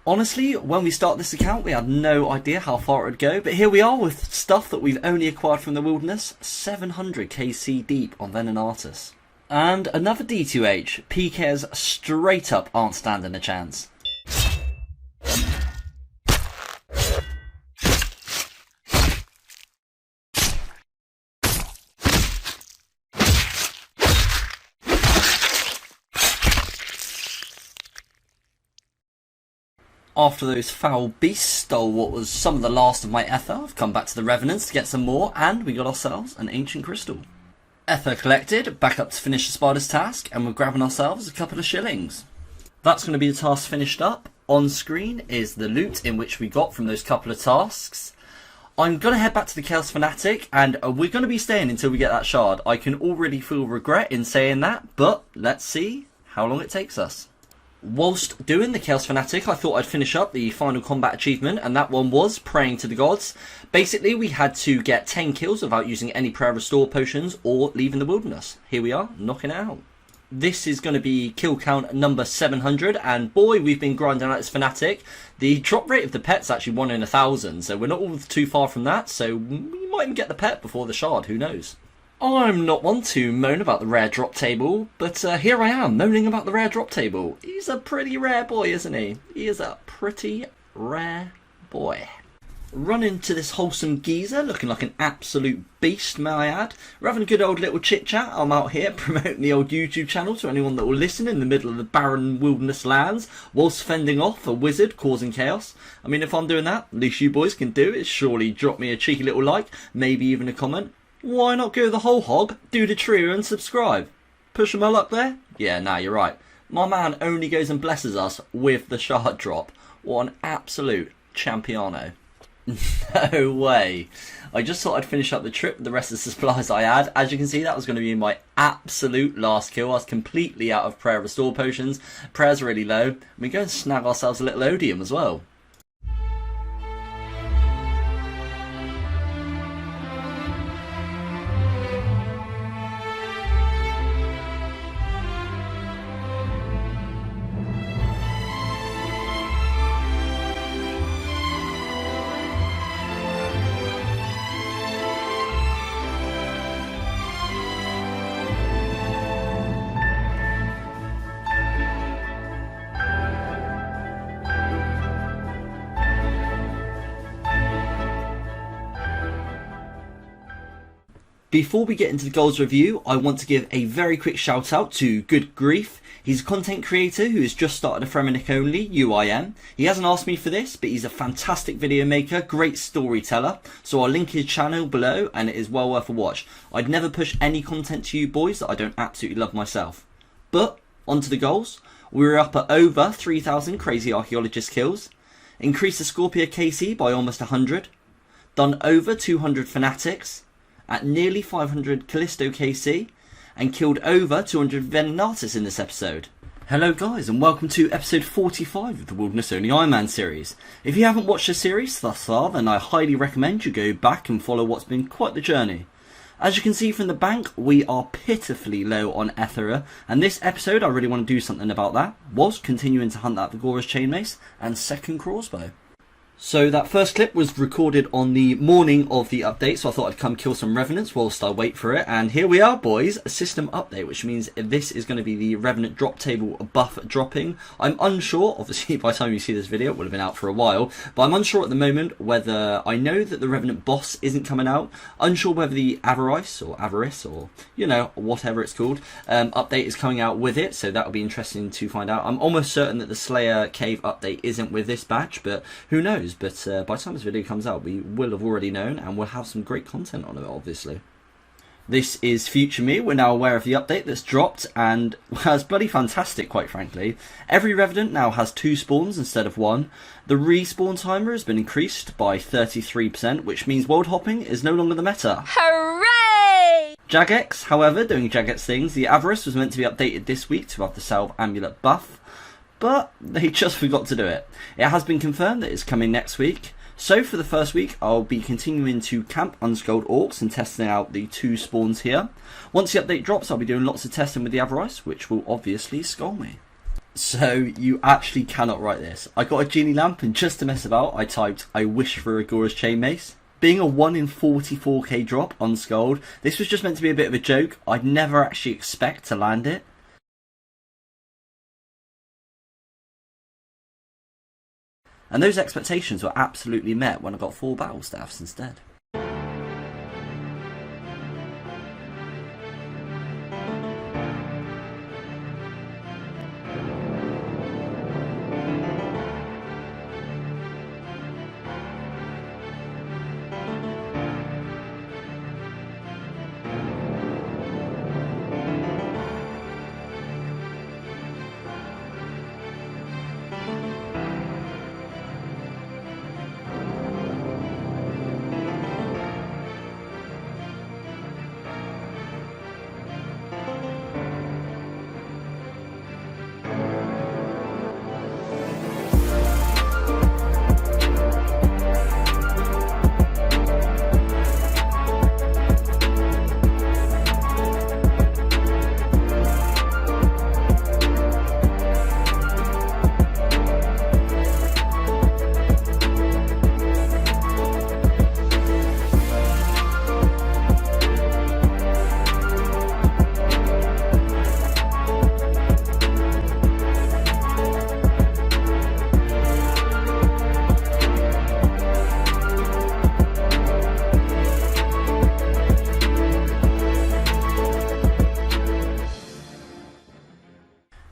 Honestly, when we started this account we had no idea how far it would go, but here we are with stuff that we've only acquired from the wilderness, 700 KC deep on Venenatus. And another D2H, PKs straight up aren't standing a chance. After those foul beasts stole what was some of the last of my ether, I've come back to the Revenants to get some more, and we got ourselves an ancient crystal. Ether collected, back up to finish the spider's task, and we're grabbing ourselves a couple of shillings. That's going to be the task finished up. On screen is the loot in which we got from those couple of tasks. I'm going to head back to the Chaos Fanatic, and we're going to be staying until we get that shard. I can already feel regret in saying that, but let's see how long it takes us. Whilst doing the Chaos Fanatic, I thought I'd finish up the final combat achievement, and that one was Praying to the Gods. Basically, we had to get 10 kills without using any prayer restore potions or leaving the wilderness. Here we are, knocking it out. This is going to be kill count number 700, and boy, we've been grinding out this Fanatic. The drop rate of the pet's actually 1 in 1,000, so we're not all too far from that, so we might even get the pet before the shard, who knows. I'm not one to moan about the rare drop table, but here I am, moaning about the rare drop table. He's a pretty rare boy, isn't he? He is a pretty rare boy. Run into this wholesome geezer looking like an absolute beast, may I add. We're having a good old little chit chat. I'm out here promoting the old YouTube channel to anyone that will listen in the middle of the barren wilderness lands whilst fending off a wizard causing chaos. I mean, if I'm doing that, at least you boys can do is surely drop me a cheeky little like, maybe even a comment. Why not go the whole hog, do the trio and subscribe? Pushing my luck there? Yeah, nah, you're right. My man only goes and blesses us with the shard drop. What an absolute champiano. No way. I just thought I'd finish up the trip with the rest of the supplies I had. As you can see, that was going to be my absolute last kill. I was completely out of prayer restore potions. Prayer's really low. We go and snag ourselves a little odium as well. Before we get into the goals review, I want to give a very quick shout out to Good Grief. He's a content creator who has just started a Fremenic only UIM. He hasn't asked me for this, but he's a fantastic video maker, great storyteller. So I'll link his channel below and it is well worth a watch. I'd never push any content to you boys that I don't absolutely love myself. But on to the goals. We were up at over 3,000 crazy archaeologist kills. Increased the Scorpia KC by almost 100. Done over 200 fanatics. At nearly 500 Callisto KC, and killed over 200 Venenatis in this episode. Hello guys, and welcome to episode 45 of the Wilderness Only Iron Man series. If you haven't watched the series thus far, then I highly recommend you go back and follow what's been quite the journey. As you can see from the bank, we are pitifully low on Ethera, and this episode I really want to do something about that, whilst continuing to hunt that Vigorous Chainmace and second crossbow. So that first clip was recorded on the morning of the update, so I thought I'd come kill some Revenants whilst I wait for it. And here we are, boys, a system update, which means this is going to be the Revenant drop table buff dropping. I'm unsure, obviously by the time you see this video it would have been out for a while, but I'm unsure at the moment whether, I know that the Revenant boss isn't coming out, unsure whether the Avarice, or you know, whatever it's called, update is coming out with it, so that'll be interesting to find out. I'm almost certain that the Slayer Cave update isn't with this batch, but who knows. But by the time this video comes out, we will have already known, and we'll have some great content on it, obviously. This is future me. We're now aware of the update that's dropped, and well, it's bloody fantastic, quite frankly. Every Revenant now has 2 spawns instead of 1. The respawn timer has been increased by 33%, which means world hopping is no longer the meta. Hooray! Jagex, however, doing Jagex things. The Avarice was meant to be updated this week to have the Salve Amulet buff, but they just forgot to do it. It has been confirmed that it's coming next week. So for the first week, I'll be continuing to camp Unskulled Orcs and testing out the 2 spawns here. Once the update drops, I'll be doing lots of testing with the Avarice, which will obviously skull me. So you actually cannot write this. I got a genie lamp, and just to mess about, I typed, I wish for a Gora's Chainmace. Being a 1 in 44k drop Unskulled, this was just meant to be a bit of a joke. I'd never actually expect to land it. And those expectations were absolutely met when I got 4 battle staffs instead.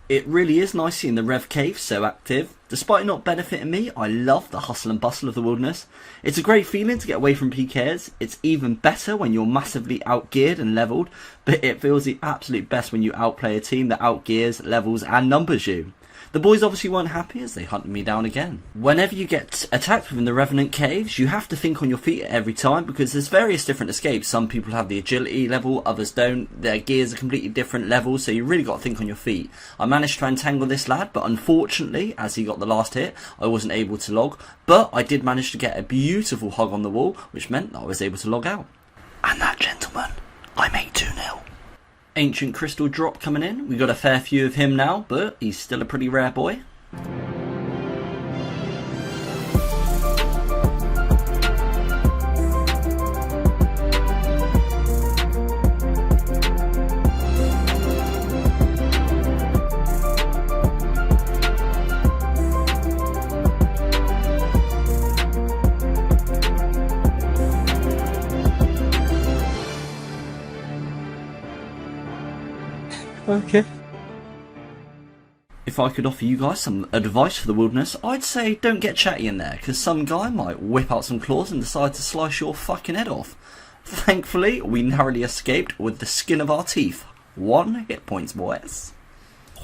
It really is nice seeing the Rev Cave so active. Despite it not benefiting me, I love the hustle and bustle of the wilderness. It's a great feeling to get away from PKs. It's even better when you're massively outgeared and levelled, but it feels the absolute best when you outplay a team that outgears, levels and numbers you. The boys obviously weren't happy as they hunted me down again. Whenever you get attacked within the Revenant Caves, you have to think on your feet every time because there's various different escapes. Some people have the agility level, others don't. Their gears are completely different levels, so you really got to think on your feet. I managed to entangle this lad, but unfortunately, as he got the last hit, I wasn't able to log. But I did manage to get a beautiful hug on the wall, which meant that I was able to log out. And that, gentleman, I made 2-0. Ancient crystal drop coming in. We got a fair few of him now, but he's still a pretty rare boy. Okay. If I could offer you guys some advice for the wilderness, I'd say don't get chatty in there, because some guy might whip out some claws and decide to slice your fucking head off. Thankfully, we narrowly escaped with the skin of our teeth. 1 hit points, boys.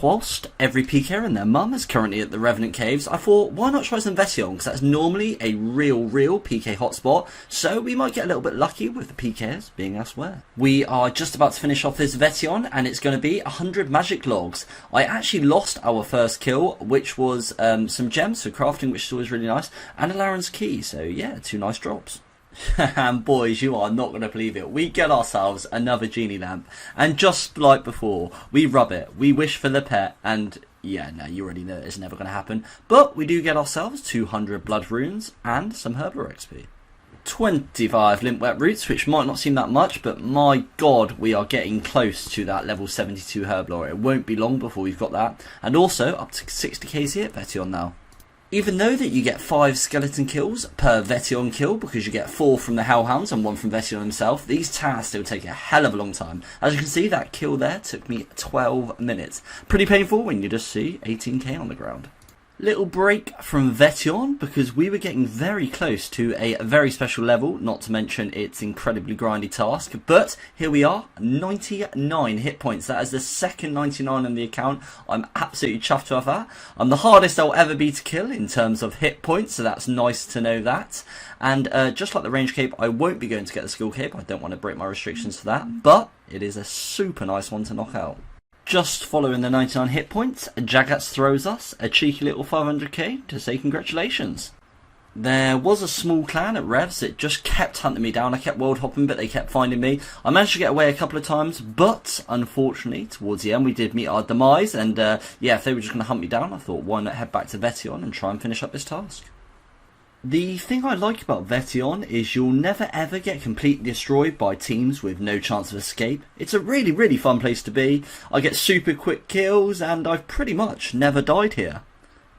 Whilst every PKer and their mum is currently at the Revenant Caves, I thought, why not try some Vetion, because that's normally a real PK hotspot, so we might get a little bit lucky with the PKs being elsewhere. We are just about to finish off this Vetion, and it's going to be 100 magic logs. I actually lost our first kill, which was some gems for crafting, which is always really nice, and a Laren's key, so yeah, 2 nice drops. And boys, you are not going to believe it. We get ourselves another genie lamp, and just like before, we rub it, we wish for the pet, and yeah, no, you already know it's never going to happen. But we do get ourselves 200 blood runes and some Herblore XP. 25 lint wet roots, which might not seem that much, but my god, we are getting close to that level 72 Herblore. It won't be long before we've got that, and also up to 60k here at Vetion now. Even though that you get 5 skeleton kills per Vetion kill, because you get 4 from the Hellhounds and 1 from Vetion himself, these tasks still take a hell of a long time. As you can see, that kill there took me 12 minutes. Pretty painful when you just see 18k on the ground. Little break from Vetion because we were getting very close to a very special level, not to mention its incredibly grindy task, but here we are, 99 hit points. That is the second 99 on the account. I'm absolutely chuffed to have that. I'm the hardest I'll ever be to kill in terms of hit points, so that's nice to know that. And just like the range cape, I won't be going to get the skill cape. I don't want to break my restrictions for that, but it is a super nice one to knock out. Just following the 99 hit points, Jagatz throws us a cheeky little 500k to say congratulations. There was a small clan at Revs that just kept hunting me down. I kept world hopping, but they kept finding me. I managed to get away a couple of times, but unfortunately, towards the end, we did meet our demise. And yeah, if they were just going to hunt me down, I thought, why not head back to Vetion and try and finish up this task. The thing I like about Vetion is you'll never ever get completely destroyed by teams with no chance of escape. It's a really fun place to be. I get super quick kills and I've pretty much never died here.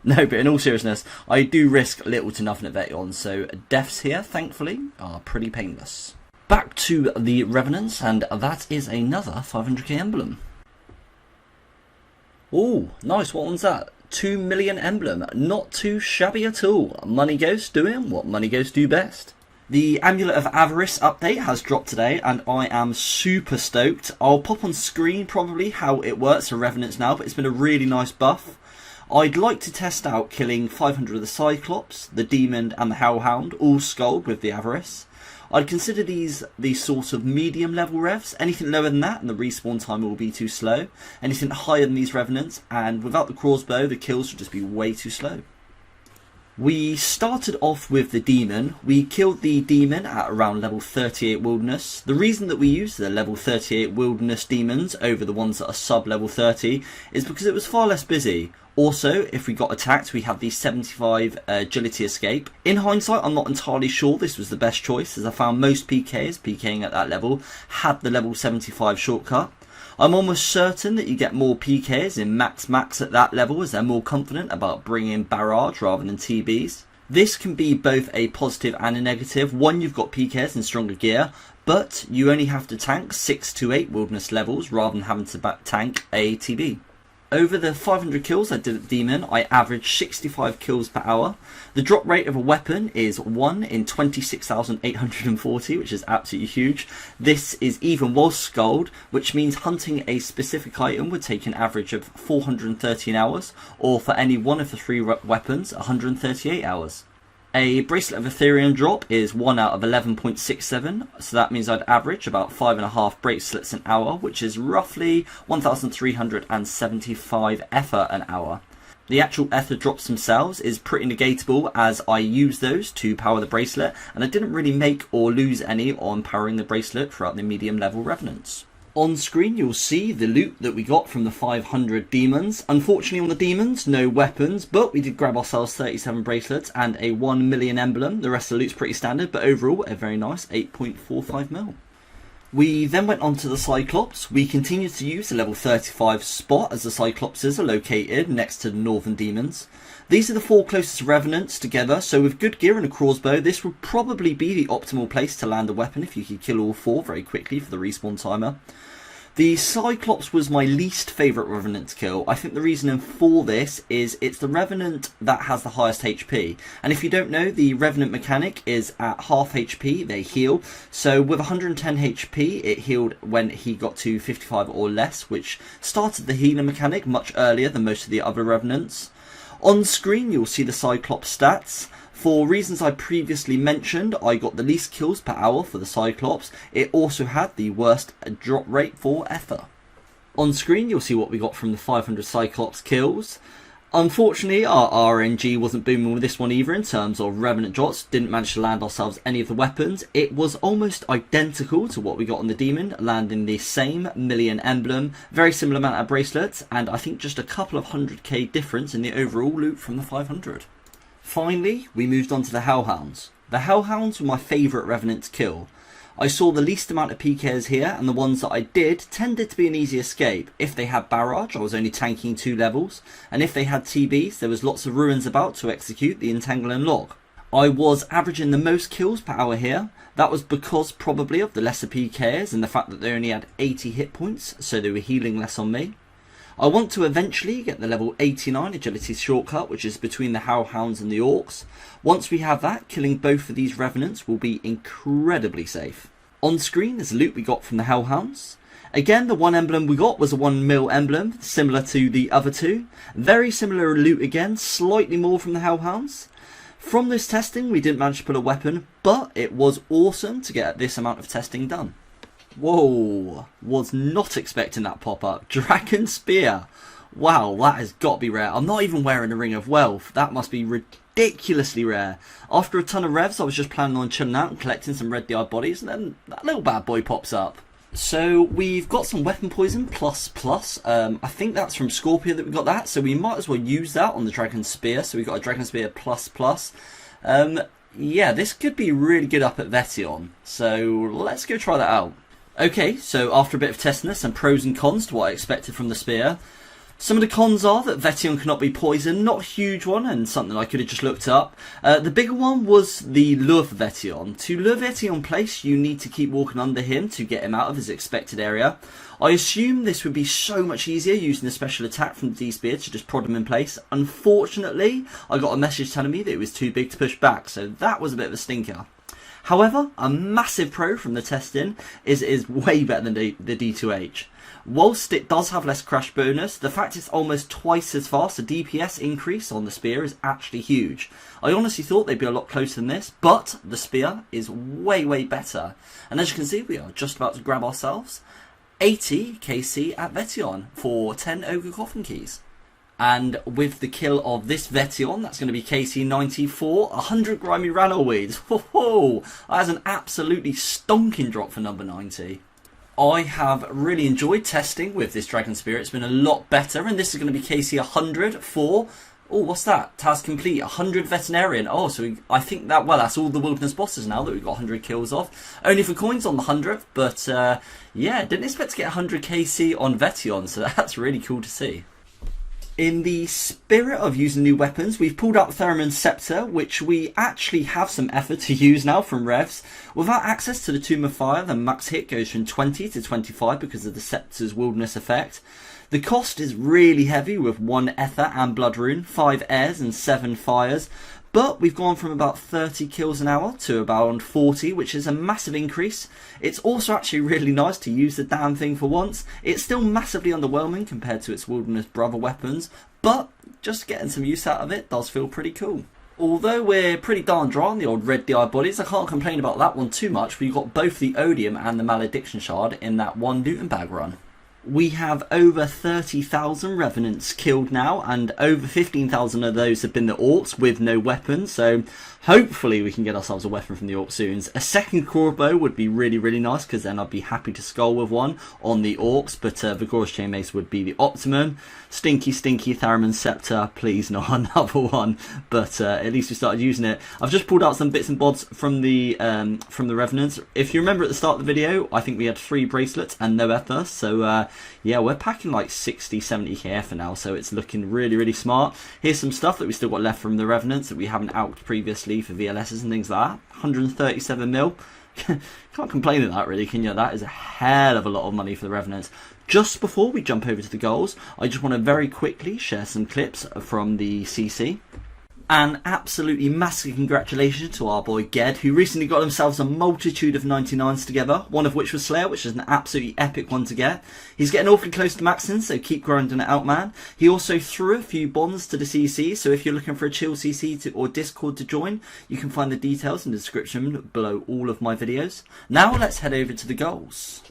No, but in all seriousness, I do risk little to nothing at Vetion, so deaths here, thankfully, are pretty painless. Back to the Revenants, and that is another 500k emblem. Oh, nice, what one's that? 2 million emblem, not too shabby at all. Money Ghost doing what Money Ghost do best. The Amulet of Avarice update has dropped today and I am super stoked. I'll pop on screen probably how it works for Revenants now, but it's been a really nice buff. I'd like to test out killing 500 of the Cyclops, the Demon and the Hellhound, all skulled with the Avarice. I'd consider these sort of medium level revs. Anything lower than that and the respawn time will be too slow. Anything higher than these Revenants, and without the crossbow the kills would just be way too slow. We started off with the Demon. We killed the Demon at around level 38 Wilderness. The reason that we used the level 38 Wilderness Demons over the ones that are sub level 30 is because it was far less busy. Also, if we got attacked, we had the 75 agility escape. In hindsight, I'm not entirely sure this was the best choice, as I found most PKs, PKing at that level, had the level 75 shortcut. I'm almost certain that you get more PKs in max at that level, as they're more confident about bringing barrage rather than TBs. This can be both a positive and a negative. One, you've got PKs and stronger gear, but you only have to tank 6 to 8 wilderness levels rather than having to tank a TB. Over the 500 kills I did at Demon, I averaged 65 kills per hour. The drop rate of a weapon is 1 in 26,840, which is absolutely huge. This is even whilst skulled, which means hunting a specific item would take an average of 413 hours, or for any one of the 3 weapons, 138 hours. A Bracelet of Ethereum drop is 1 out of 11.67, so that means I'd average about 5.5 bracelets an hour, which is roughly 1,375 ether an hour. The actual ether drops themselves is pretty negatable, as I use those to power the bracelet, and I didn't really make or lose any on powering the bracelet throughout the medium level Revenants. On screen you'll see the loot that we got from the 500 demons. Unfortunately on the demons, no weapons, but we did grab ourselves 37 bracelets and a 1 million emblem. The rest of the loot's pretty standard, but overall a very nice 8.45 mil. We then went on to the Cyclops. We continued to use the level 35 spot, as the Cyclopses are located next to the Northern Demons. These are the 4 closest Revenants together, so with good gear and a crossbow, this would probably be the optimal place to land a weapon if you could kill all 4 very quickly for the respawn timer. The Cyclops was my least favourite Revenant to kill. I think the reason for this is it's the Revenant that has the highest HP. And if you don't know, the Revenant mechanic is at half HP, they heal. So with 110 HP, it healed when he got to 55 or less, which started the healing mechanic much earlier than most of the other Revenants. On screen, you'll see the Cyclops stats. For reasons I previously mentioned, I got the least kills per hour for the Cyclops. It also had the worst drop rate for ether. On screen you'll see what we got from the 500 Cyclops kills. Unfortunately our RNG wasn't booming with this one either in terms of Revenant drops. Didn't manage to land ourselves any of the weapons. It was almost identical to what we got on the Demon, landing the same million emblem, very similar amount of bracelets, and I think just a couple of 100k difference in the overall loot from the 500. Finally, we moved on to the Hellhounds. The Hellhounds were my favourite Revenant to kill. I saw the least amount of PKs here, and the ones that I did tended to be an easy escape. If they had Barrage, I was only tanking 2 levels, and if they had TBs, there was lots of ruins about to execute the Entangle and Lock. I was averaging the most kills per hour here. That was because probably of the lesser PKs and the fact that they only had 80 hit points, so they were healing less on me. I want to eventually get the level 89 agility shortcut, which is between the Hellhounds and the Orcs. Once we have that, killing both of these Revenants will be incredibly safe. On screen is the loot we got from the Hellhounds. Again, the one emblem we got was a 1 mil emblem, similar to the other 2. Very similar loot again, slightly more from the Hellhounds. From this testing, we didn't manage to pull a weapon, but it was awesome to get this amount of testing done. Whoa, was not expecting that pop up. Dragon Spear. Wow, that has got to be rare. I'm not even wearing a Ring of Wealth. That must be ridiculously rare. After a ton of revs, I was just planning on chilling out and collecting some red DI bodies, and then that little bad boy pops up. So we've got some Weapon Poison plus. I think that's from Scorpia that we got that, so we might as well use that on the Dragon Spear. So we've got a Dragon Spear plus. Yeah, this could be really good up at Vetion. So let's go try that out. Okay, so after a bit of testing this, some pros and cons to what I expected from the spear. Some of the cons are that Vetion cannot be poisoned, not a huge one, and something I could have just looked up. The bigger one was the lure for Vetion. To lure Vetion in place, you need to keep walking under him to get him out of his expected area. I assume this would be so much easier using the special attack from the D-Spear to just prod him in place. Unfortunately, I got a message telling me that it was too big to push back, so that was a bit of a stinker. However, a massive pro from the testing is it is way better than the D2H. Whilst it does have less crash bonus, the fact it's almost twice as fast, the DPS increase on the spear is actually huge. I honestly thought they'd be a lot closer than this, but the spear is way better. And as you can see, we are just about to grab ourselves 80 KC at Vetion for 10 Ogre Coffin Keys. And with the kill of this Vetion, that's going to be KC 94, 100 Grimy Ranelweeds. Ho! That is an absolutely stonking drop for number 90. I have really enjoyed testing with this Dragon Spear. It's been a lot better, and this is going to be KC 100 for... Oh, what's that? Task complete, 100 Veterinarian. Oh, so I think that, well, that's all the Wilderness bosses now that we've got 100 kills of. Only for coins on the 100th, but yeah, didn't expect to get 100 KC on Vetion, so that's really cool to see. In the spirit of using new weapons, we've pulled out Theremin Scepter, which we actually have some effort to use now from Revs. Without access to the Tomb of Fire, the max hit goes from 20 to 25 because of the Scepter's wilderness effect. The cost is really heavy with 1 Ether and Blood Rune, 5 Airs and 7 Fires. But we've gone from about 30 kills an hour to about 40, which is a massive increase. It's also actually really nice to use the damn thing for once. It's still massively underwhelming compared to its Wilderness Brother weapons, but just getting some use out of it does feel pretty cool. Although we're pretty darn dry on the old Red DI bodies, I can't complain about that one too much. We've got both the Odium and the Malediction Shard in that one loot and bag run. We have over 30,000 Revenants killed now, and over 15,000 of those have been the Orcs with no weapon, so hopefully we can get ourselves a weapon from the Orcs soon. A second crossbow would be really nice, because then I'd be happy to skull with one on the Orcs, but Vigorous Chain Mace would be the optimum. Stinky Theremin Scepter, please not another one, but at least we started using it. I've just pulled out some bits and bobs from the Revenants. If you remember at the start of the video, I think we had 3 bracelets and no ether, so yeah, we're packing like 60-70k for now, so it's looking really smart. Here's some stuff that we still got left from the Revenants that we haven't outed previously for VLSs and things like that. 137 mil. Can't complain at that really, can you? That is a hell of a lot of money for the Revenants. Just before we jump over to the goals, I just want to very quickly share some clips from the CC. And absolutely massive congratulations to our boy Ged, who recently got themselves a multitude of 99s together, one of which was Slayer, which is an absolutely epic one to get. He's getting awfully close to maxing, so keep grinding it out, man. He also threw a few bonds to the CC, so if you're looking for a chill CC or Discord to join, you can find the details in the description below all of my videos. Now let's head over to the goals.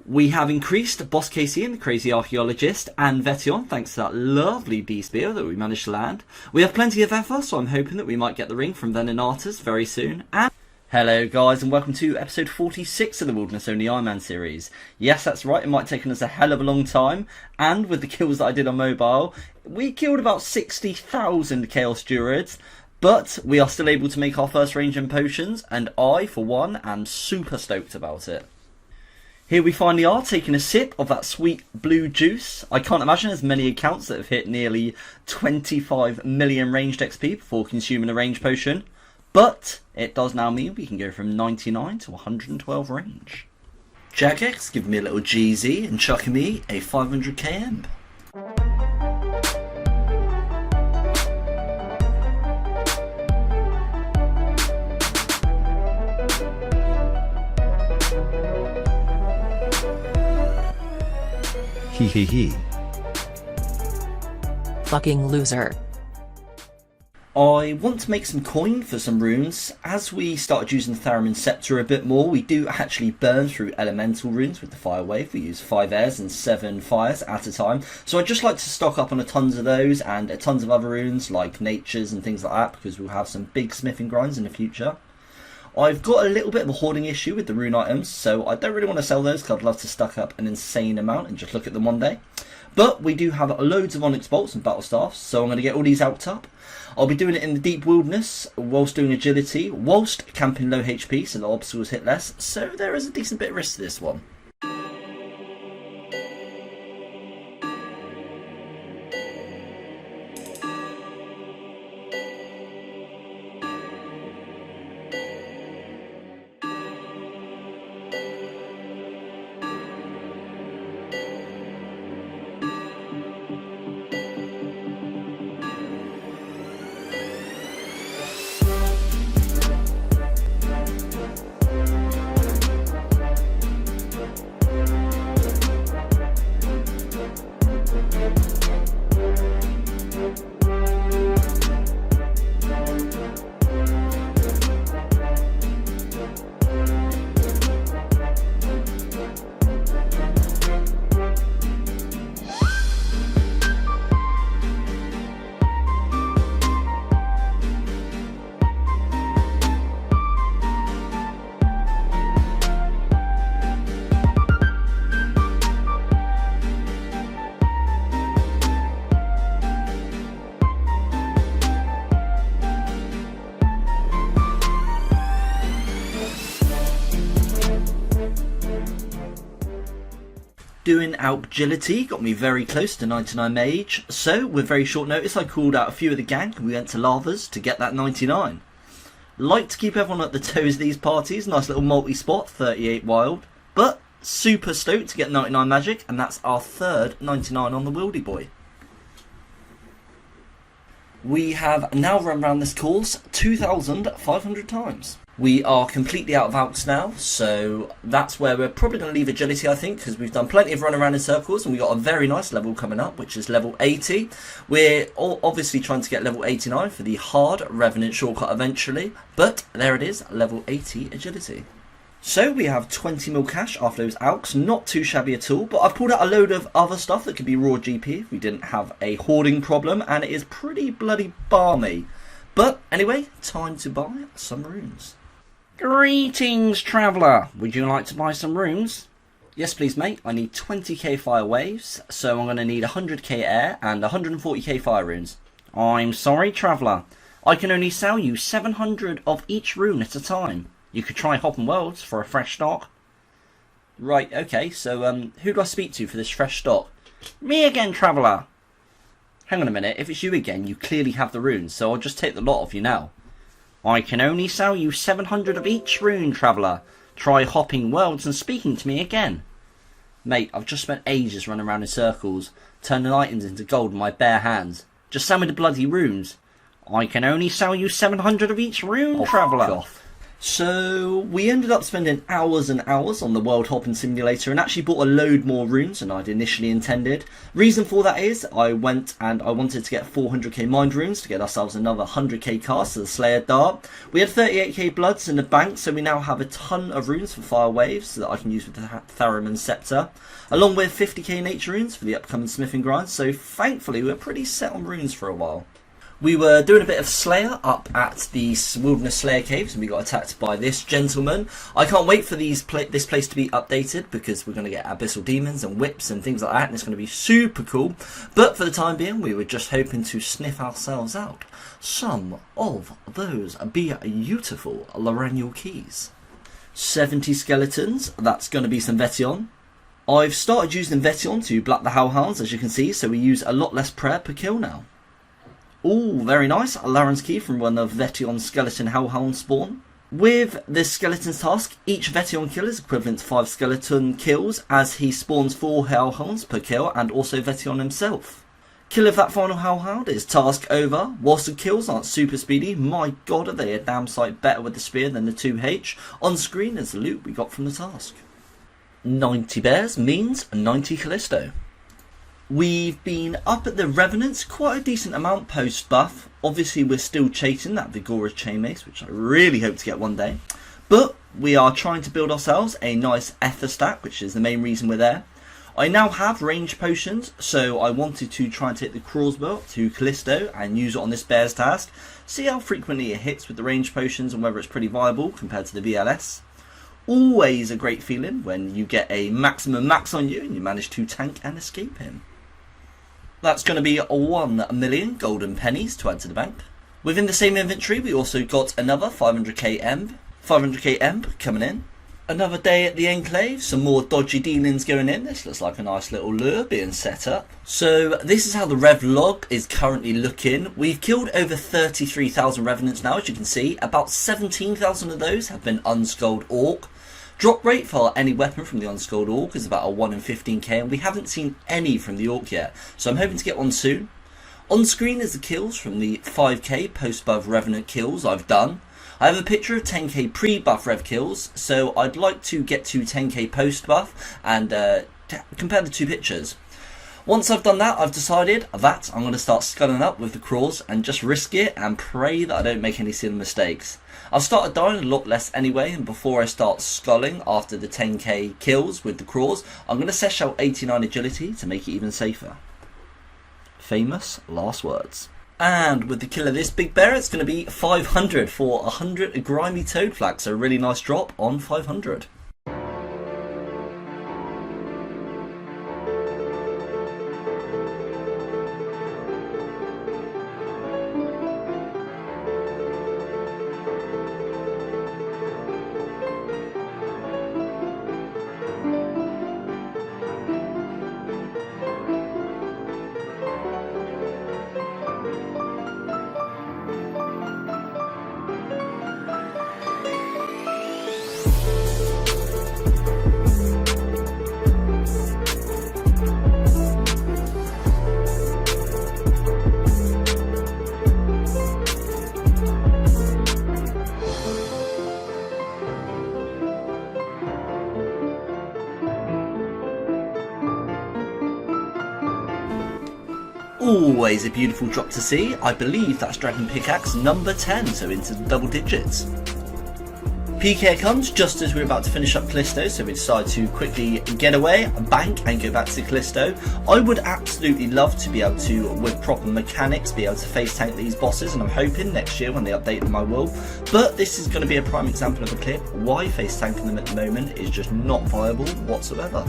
We have increased Boss KC and the Crazy Archaeologist and Vetion thanks to that lovely beast spear that we managed to land. We have plenty of effort, so I'm hoping that we might get the ring from Venenatus very soon. And hello guys, and welcome to episode 46 of the Wilderness Only Iron Man series. Yes, that's right, it might have taken us a hell of a long time, and with the kills that I did on mobile, we killed about 60,000 Chaos Druids. But we are still able to make our first range and potions, and I, for one, am super stoked about it. Here we finally are, taking a sip of that sweet blue juice. I can't imagine as many accounts that have hit nearly 25 million ranged XP before consuming a range potion. But it does now mean we can go from 99 to 112 range. Jagex giving me a little GZ and chucking me a 500k imp. Hee. Fucking loser. I want to make some coin for some runes. As we started using the Theremin Scepter a bit more, we do actually burn through elemental runes with the Fire Wave. We use 5 airs and 7 fires at a time. So I'd just like to stock up on a tons of those and a tons of other runes like natures and things like that, because we'll have some big smithing grinds in the future. I've got a little bit of a hoarding issue with the rune items, so I don't really want to sell those because I'd love to stock up an insane amount and just look at them one day. But we do have loads of Onyx Bolts and Battle Staffs, so I'm going to get all these out up. I'll be doing it in the Deep Wilderness, whilst doing agility, whilst camping low HP so the obstacles hit less, so there is a decent bit of risk to this one. doing our agility got me very close to 99 mage, so with very short notice I called out a few of the gang and we went to lavas to get that 99. Like to keep everyone at the toes of these parties, nice little multi-spot, 38 wild, but super stoked to get 99 magic, and that's our third 99 on the Wildy Boy. We have now run around this course 2,500 times. We are completely out of alks now, so that's where we're probably going to leave agility, I think, because we've done plenty of run around in circles and we've got a very nice level coming up, which is level 80. We're all obviously trying to get level 89 for the hard Revenant shortcut eventually, but there it is, level 80 agility. So we have 20 mil cash after those alks, not too shabby at all, but I've pulled out a load of other stuff that could be raw GP if we didn't have a hoarding problem, and it is pretty bloody balmy. But anyway, time to buy some runes. Greetings, traveller. Would you like to buy some runes? Yes, please, mate. I need 20k fire waves, so I'm going to need 100k air and 140k fire runes. I'm sorry, traveller. I can only sell you 700 of each rune at a time. You could try hopping worlds for a fresh stock. Right, okay, so who do I speak to for this fresh stock? Me again, traveller. Hang on a minute, if it's you again, you clearly have the runes, so I'll just take the lot of you now. I can only sell you 700 of each rune, traveller. Try hopping worlds and speaking to me again. Mate, I've just spent ages running around in circles, turning items into gold with my bare hands. Just sell me the bloody runes. I can only sell you 700 of each rune, traveller. So we ended up spending hours and hours on the world hopping simulator and actually bought a load more runes than I'd initially intended. Reason for that is I went and I wanted to get 400k mind runes to get ourselves another 100k cast of the Slayer Dart. We had 38k bloods in the bank, so we now have a ton of runes for fire waves that I can use with the Theremin Scepter, along with 50k nature runes for the upcoming smithing grind, so thankfully we're pretty set on runes for a while. We were doing a bit of Slayer up at the Wilderness Slayer Caves and we got attacked by this gentleman. I can't wait for this place to be updated because we're going to get abyssal demons and whips and things like that, and it's going to be super cool. But for the time being, we were just hoping to sniff ourselves out some of those beautiful Lorenul keys. 70 skeletons, that's going to be some Vetion. I've started using Vetion to black the Hellhounds, as you can see, so we use a lot less prayer per kill now. Ooh, very nice. A Laren's key from one of Vetion's skeleton hellhound spawn. With this skeleton's task, each Vetion kill is equivalent to 5 skeleton kills as he spawns 4 hellhounds per kill and also Vetion himself. Kill of that final hellhound is task over. Whilst the kills aren't super speedy, my god are they a damn sight better with the spear than the 2H. On screen is the loot we got from the task. 90 bears means 90 Callisto. We've been up at the Revenants quite a decent amount post buff. Obviously we're still chasing that Vigorous Chainmace, which I really hope to get one day. But we are trying to build ourselves a nice Ether stack, which is the main reason we're there. I now have range potions, so I wanted to try and take the crossbow to Callisto and use it on this bear's task. See how frequently it hits with the range potions and whether it's pretty viable compared to the VLS. Always a great feeling when you get a maximum max on you and you manage to tank and escape him. That's going to be 1 million golden pennies to add to the bank. Within the same inventory, we also got another 500k emp coming in. Another day at the Enclave, some more dodgy dealings going in. This looks like a nice little lure being set up. So this is how the rev log is currently looking. We've killed over 33,000 revenants now, as you can see. About 17,000 of those have been unskulled orc. Drop rate for any weapon from the unskulled orc is about a 1 in 15k, and we haven't seen any from the orc yet, so I'm hoping to get one soon. On screen is the kills from the 5k post-buff Revenant kills I've done. I have a picture of 10k pre-buff rev kills, so I'd like to get to 10k post-buff and compare the two pictures. Once I've done that, I've decided that I'm going to start sculling up with the crawls and just risk it and pray that I don't make any silly mistakes. I've started dying a lot less anyway, and before I start sculling after the 10k kills with the crawls, I'm going to sesh out 89 agility to make it even safer. Famous last words. And with the kill of this big bear, it's going to be 500 for 100 grimy toad flags, so a really nice drop on 500. Always a beautiful drop to see. I believe that's Dragon Pickaxe number 10, so into the double digits. PK comes just as we're about to finish up Callisto, so we decide to quickly get away, bank, and go back to Callisto. I would absolutely love to be able to, with proper mechanics, be able to face tank these bosses, and I'm hoping next year when they update them I will. But this is going to be a prime example of a clip why face tanking them at the moment is just not viable whatsoever.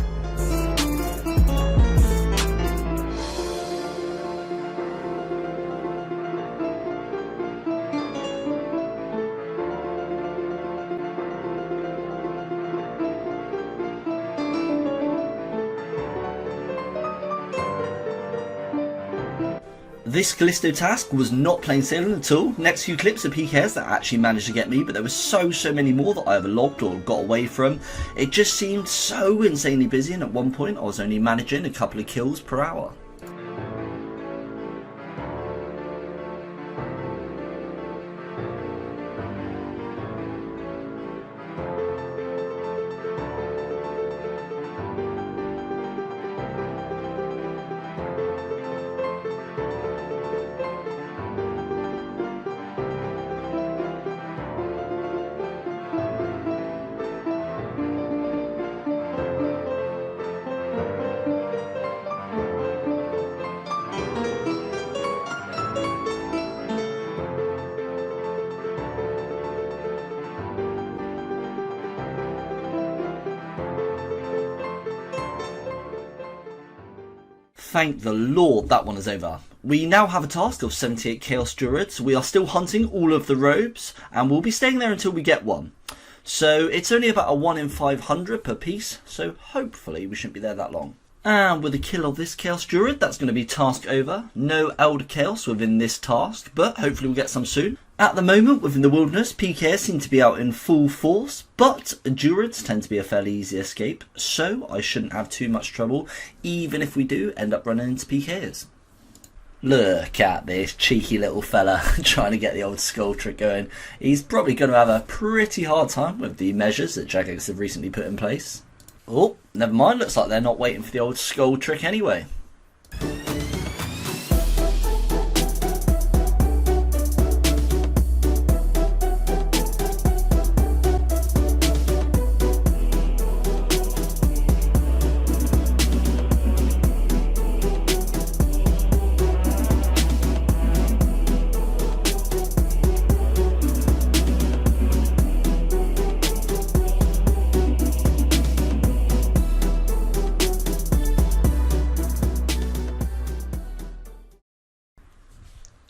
This Callisto task was not plain sailing at all. Next few clips of PKs that actually managed to get me, but there were so many more that I either logged or got away from. It just seemed so insanely busy, and at one point I was only managing a couple of kills per hour. Thank the Lord that one is over. We now have a task of 78 Chaos Druids. We are still hunting all of the robes, and we'll be staying there until we get one. So it's only about a 1 in 500 per piece, so hopefully we shouldn't be there that long. And with the kill of this Chaos Druid, that's going to be task over. No Elder Chaos within this task, but hopefully we'll get some soon. At the moment, within the wilderness, PKs seem to be out in full force, but Druids tend to be a fairly easy escape, so I shouldn't have too much trouble, even if we do end up running into PKs. Look at this cheeky little fella trying to get the old skull trick going. He's probably going to have a pretty hard time with the measures that Jagex have recently put in place. Oh, never mind, looks like they're not waiting for the old skull trick anyway.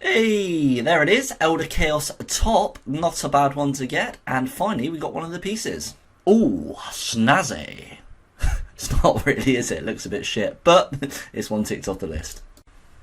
Hey, there it is, Elder Chaos top, not a bad one to get, and finally we got one of the pieces. Ooh, snazzy. It's not really, is it? It looks a bit shit, but it's one ticked off the list.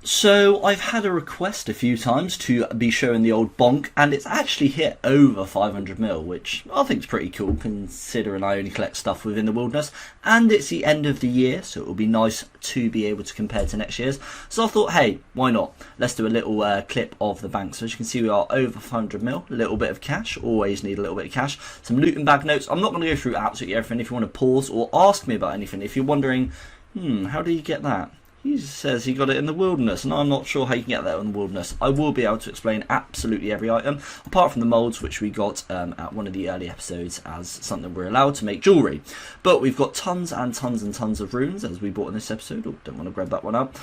So I've had a request a few times to be showing the old bonk, and it's actually hit over 500 mil, which I think is pretty cool considering I only collect stuff within the wilderness, and it's the end of the year, so it will be nice to be able to compare to next year's. So I thought, hey, why not? Let's do a little clip of the bank. So as you can see, we are over 500 mil, a little bit of cash, always need a little bit of cash, some loot and bag notes. I'm not going to go through absolutely everything. If you want to pause or ask me about anything, if you're wondering, how do you get that? He says he got it in the wilderness, and I'm not sure how you can get that in the wilderness. I will be able to explain absolutely every item, apart from the molds, which we got at one of the early episodes as something we're allowed to make jewellery. But we've got tons and tons and tons of runes, as we bought in this episode. Oh, don't want to grab that one up.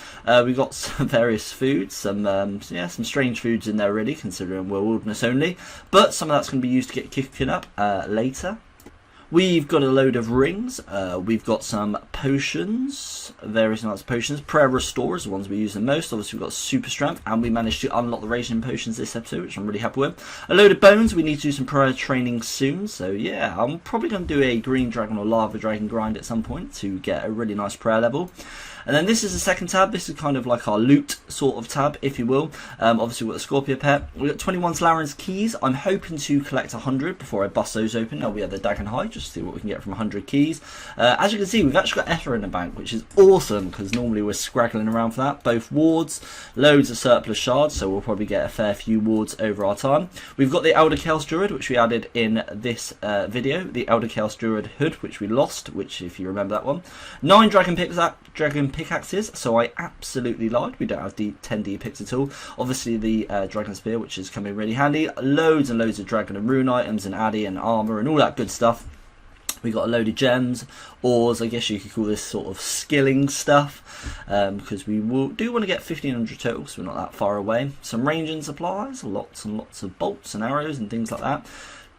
We've got some various foods, some strange foods in there, really, considering we're wilderness only. But some of that's going to be used to get kicking up later. We've got a load of rings, we've got some potions, various amounts of potions. Prayer Restore is the ones we use the most. Obviously we've got Super Strength, and we managed to unlock the Raging Potions this episode, which I'm really happy with. A load of bones, we need to do some prayer training soon, so yeah, I'm probably going to do a Green Dragon or Lava Dragon grind at some point to get a really nice prayer level. And then this is the second tab. This is kind of like our loot sort of tab, if you will. Obviously we've got the Scorpia pet. We've got 21 Slaren's keys. I'm hoping to collect 100 before I bust those open. Now we have the Dagon High, just just to see what we can get from 100 keys. As you can see, we've actually got Ether in the bank, which is awesome, because normally we're scraggling around for that. Both wards, loads of surplus shards, so we'll probably get a fair few wards over our time. We've got the Elder Chaos Druid, which we added in this video, the Elder Chaos Druid hood, which we lost, which, if you remember that one. 9 dragon pickaxes, so I absolutely lied. We don't have the 10D picks at all. Obviously the dragon spear, which is coming really handy. Loads and loads of dragon and rune items and addy and armor and all that good stuff. We got a load of gems, ores, I guess you could call this sort of skilling stuff, because we do want to get 1500 total, so we're not that far away. Some ranging supplies, lots and lots of bolts and arrows and things like that.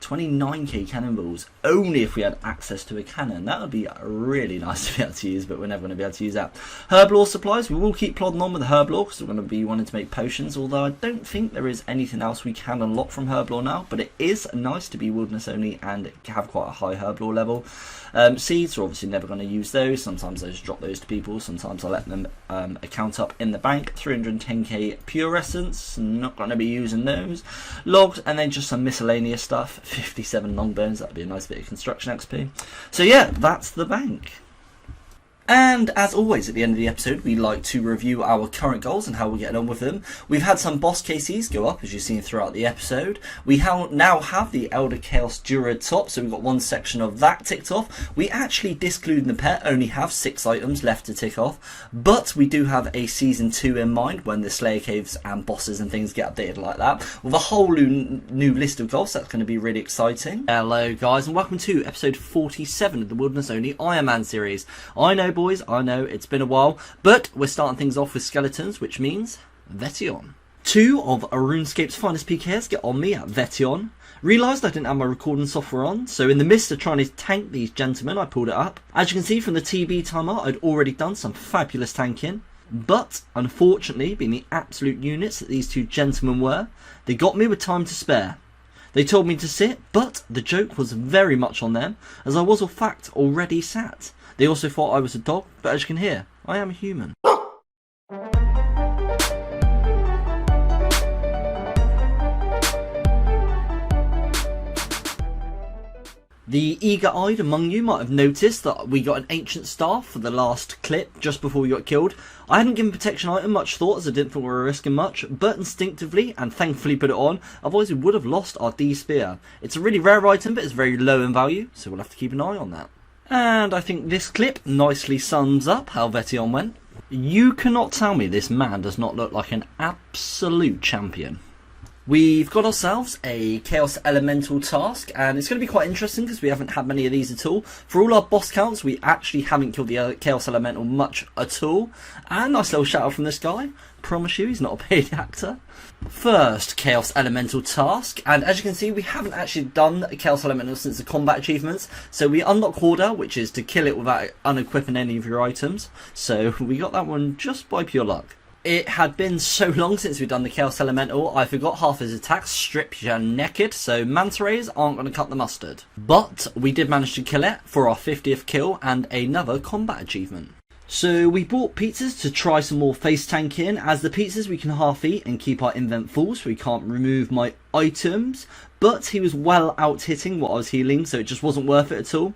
29k cannonballs, only if we had access to a cannon. That would be really nice to be able to use, but we're never going to be able to use that. Herblore supplies, we will keep plodding on with the Herblore, because we're going to be wanting to make potions, although I don't think there is anything else we can unlock from Herblore now, but it is nice to be wilderness only and have quite a high Herblore level. Seeds, we're obviously never going to use those. Sometimes I just drop those to people, sometimes I let them account up in the bank. 310k pure essence, not going to be using those. Logs, and then just some miscellaneous stuff. 57 long bones, that would be a nice bit of construction XP. So yeah, that's the bank. And as always at the end of the episode, we like to review our current goals and how we're getting on with them. We've had some boss KCs go up, as you've seen throughout the episode. We now have the Elder Chaos Druid top, so we've got one section of that ticked off. We actually, discluding the pet, only have 6 items left to tick off, but we do have a Season 2 in mind when the Slayer Caves and bosses and things get updated like that, with a whole new list of goals. That's going to be really exciting. Hello guys, and welcome to episode 47 of the Wilderness Only Iron Man series. I know boys, I know it's been a while, but we're starting things off with skeletons, which means Vetion. 2 of RuneScape's finest PKs get on me at Vetion. Realised I didn't have my recording software on, so in the midst of trying to tank these gentlemen, I pulled it up. As you can see from the TB timer, I'd already done some fabulous tanking, but unfortunately, being the absolute units that these 2 gentlemen were, they got me with time to spare. They told me to sit, but the joke was very much on them, as I was in fact already sat. They also thought I was a dog, but as you can hear, I am a human. The eager-eyed among you might have noticed that we got an ancient staff for the last clip, just before we got killed. I hadn't given protection item much thought, as I didn't think we were risking much, but instinctively, and thankfully put it on, otherwise we would have lost our D spear. It's a really rare item, but it's very low in value, so we'll have to keep an eye on that. And I think this clip nicely sums up how Vetion went. You cannot tell me this man does not look like an absolute champion. We've got ourselves a Chaos Elemental task, and it's going to be quite interesting because we haven't had many of these at all. For all our boss counts, we actually haven't killed the Chaos Elemental much at all. And nice little shout out from this guy. Promise you, he's not a paid actor. First Chaos Elemental task, and as you can see, we haven't actually done Chaos Elemental since the combat achievements. So we unlock Horda, which is to kill it without unequipping any of your items. So we got that one just by pure luck. It had been so long since we'd done the Chaos Elemental, I forgot half his attacks, strip you naked, so Manta Rays aren't going to cut the mustard. But we did manage to kill it for our 50th kill and another combat achievement. So we bought pizzas to try some more face tanking. As the pizzas we can half eat and keep our invent full, so we can't remove my items. But he was well out hitting what I was healing, so it just wasn't worth it at all.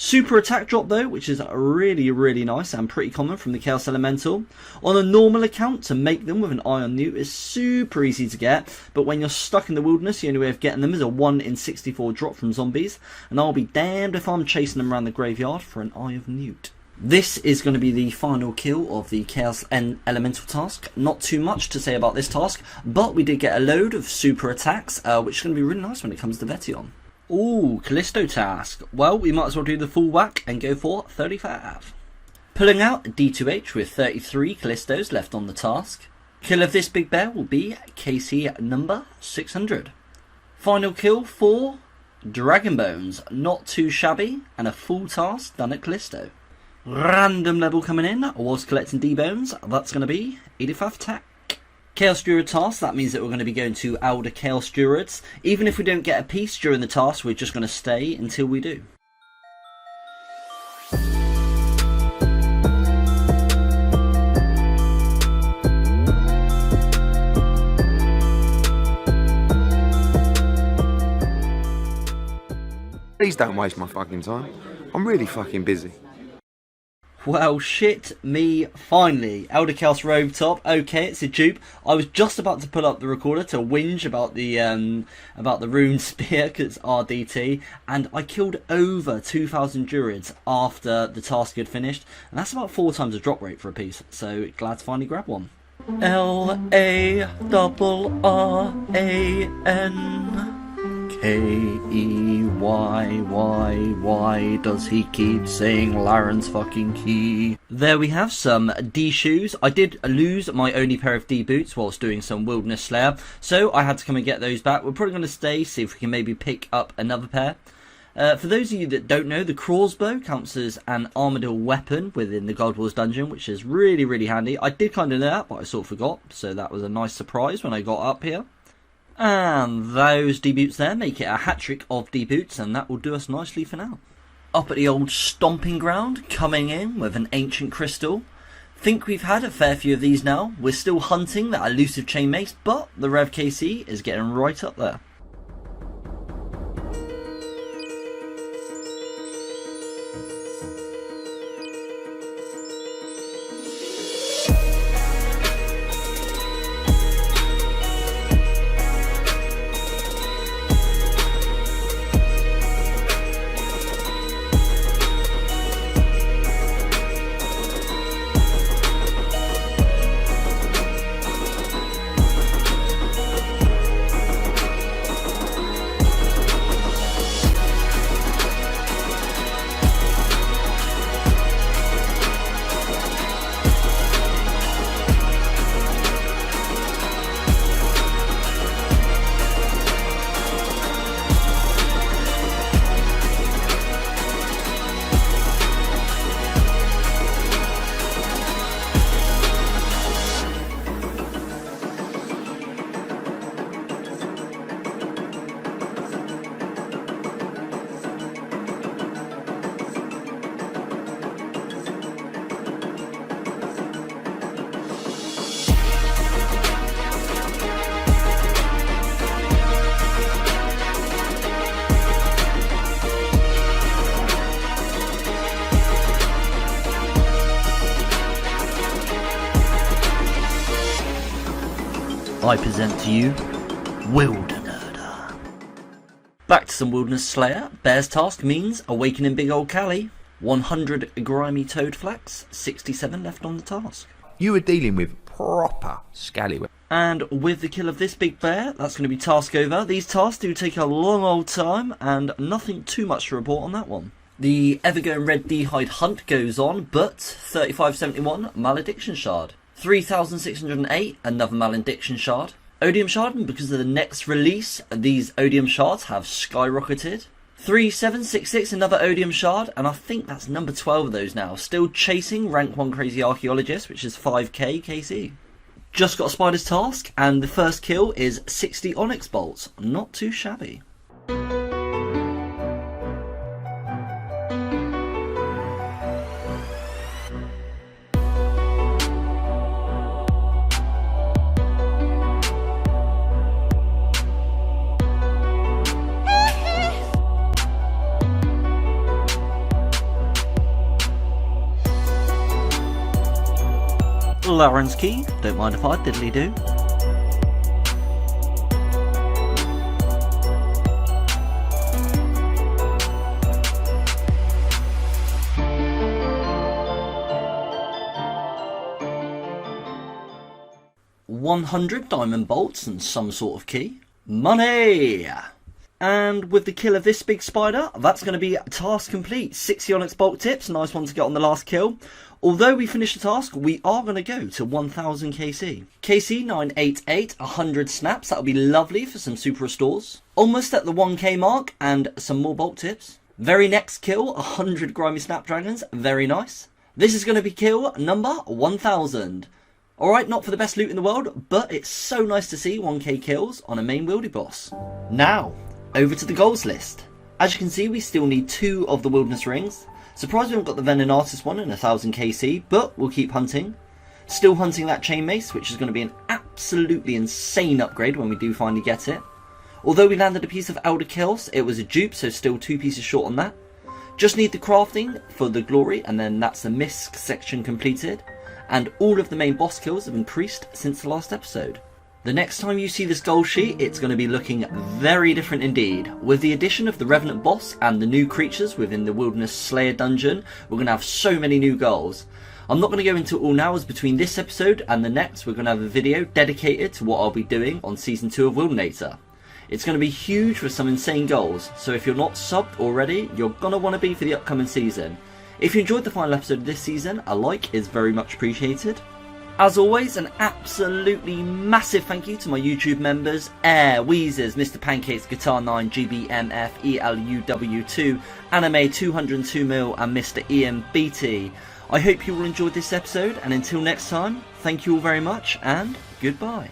Super attack drop though, which is really nice and pretty common from the Chaos Elemental. On a normal account, to make them with an Ion Newt is super easy to get, but when you're stuck in the wilderness, the only way of getting them is a 1 in 64 drop from zombies, and I'll be damned if I'm chasing them around the graveyard for an Eye of Newt. This is going to be the final kill of the Chaos Elemental task. Not too much to say about this task, but we did get a load of super attacks, which is going to be really nice when it comes to Vetion. Ooh, Callisto task. Well, we might as well do the full whack and go for 35. Pulling out a D2H with 33 Callistos left on the task. Kill of this big bear will be KC number 600. Final kill for Dragon Bones. Not too shabby, and a full task done at Callisto. Random level coming in, was collecting D-Bones. That's going to be 85 attack. Chaos Druid task, that means that we're going to be going to Elder Chaos Druids. Even if we don't get a piece during the task, we're just going to stay until we do. don't waste my fucking time. I'm really fucking busy. Well, shit me, finally. Elder Chaos Robe Top. Okay, it's a dupe. I was just about to pull up the recorder to whinge about the Rune Spear, because it's RDT, and I killed over 2,000 Druids after the task had finished, and that's about 4 times the drop rate for a piece, so glad to finally grab one. LARRANKEYY, why does he keep saying Laren's fucking key? There we have some D shoes. I did lose my only pair of D boots whilst doing some Wilderness Slayer, so I had to come and get those back. We're probably going to stay, see if we can maybe pick up another pair. For those of you that don't know, the crossbow counts as an armadillo weapon within the God Wars dungeon, which is really, really handy. I did kind of know that, but I sort of forgot, so that was a nice surprise when I got up here. And those D-boots there make it a hat-trick of D-boots, and that will do us nicely for now. Up at the old stomping ground, coming in with an ancient crystal. Think we've had a fair few of these now. We're still hunting that elusive chain mace, but the Rev KC is getting right up there. I present to you Wildanator. Back to some Wilderness Slayer. Bear's task means awakening big old Callie. 100 grimy toad flax, 67 left on the task. You were dealing with proper scallywag. And with the kill of this big bear, that's going to be task over. These tasks do take a long old time, and nothing too much to report on that one. The ever-going red D-hide hunt goes on, but 3571 malediction shard. 3608 another malediction shard. Odium shard, and because of the next release, these odium shards have skyrocketed. 3766 another odium shard, and I think that's number 12 of those now. Still chasing rank 1 crazy archaeologist, which is 5k KC. Just got a spider's task, and the first kill is 60 onyx bolts. Not too shabby. Laren's key, don't mind if I diddly do. $100 diamond bolts and some sort of key. Money! And with the kill of this big spider, that's going to be task complete. 60 onyx bolt tips, nice one to get on the last kill. Although we finished the task, we are going to go to 1000 KC. KC 988, 100 snaps, that'll be lovely for some super restores. Almost at the 1k mark, and some more bolt tips. Very next kill, 100 grimy snapdragons, very nice. This is going to be kill number 1000. Alright, not for the best loot in the world, but it's so nice to see 1k kills on a main wieldy boss. Now, over to the goals list. As you can see, we still need 2 of the wilderness rings. Surprised we haven't got the Venom Artist one in 1000 KC, but we'll keep hunting. Still hunting that chain mace, which is going to be an absolutely insane upgrade when we do finally get it. Although we landed a piece of Elder Chaos, it was a dupe, so still 2 pieces short on that. Just need the crafting for the glory, and then that's the misc section completed. And all of the main boss kills have increased since the last episode. The next time you see this goal sheet, it's going to be looking very different indeed. With the addition of the Revenant boss and the new creatures within the Wilderness Slayer dungeon, we're going to have so many new goals. I'm not going to go into it all now, as between this episode and the next we're going to have a video dedicated to what I'll be doing on Season 2 of Wildanator. It's going to be huge with some insane goals, so if you're not subbed already, you're going to want to be for the upcoming season. If you enjoyed the final episode of this season, a like is very much appreciated. As always, an absolutely massive thank you to my YouTube members, Air, Weezers, Mr. Pancakes, Guitar9, GBMF, ELUW2, Anime 202mil and Mr. Ian BT. I hope you all enjoyed this episode, and until next time, thank you all very much, and goodbye.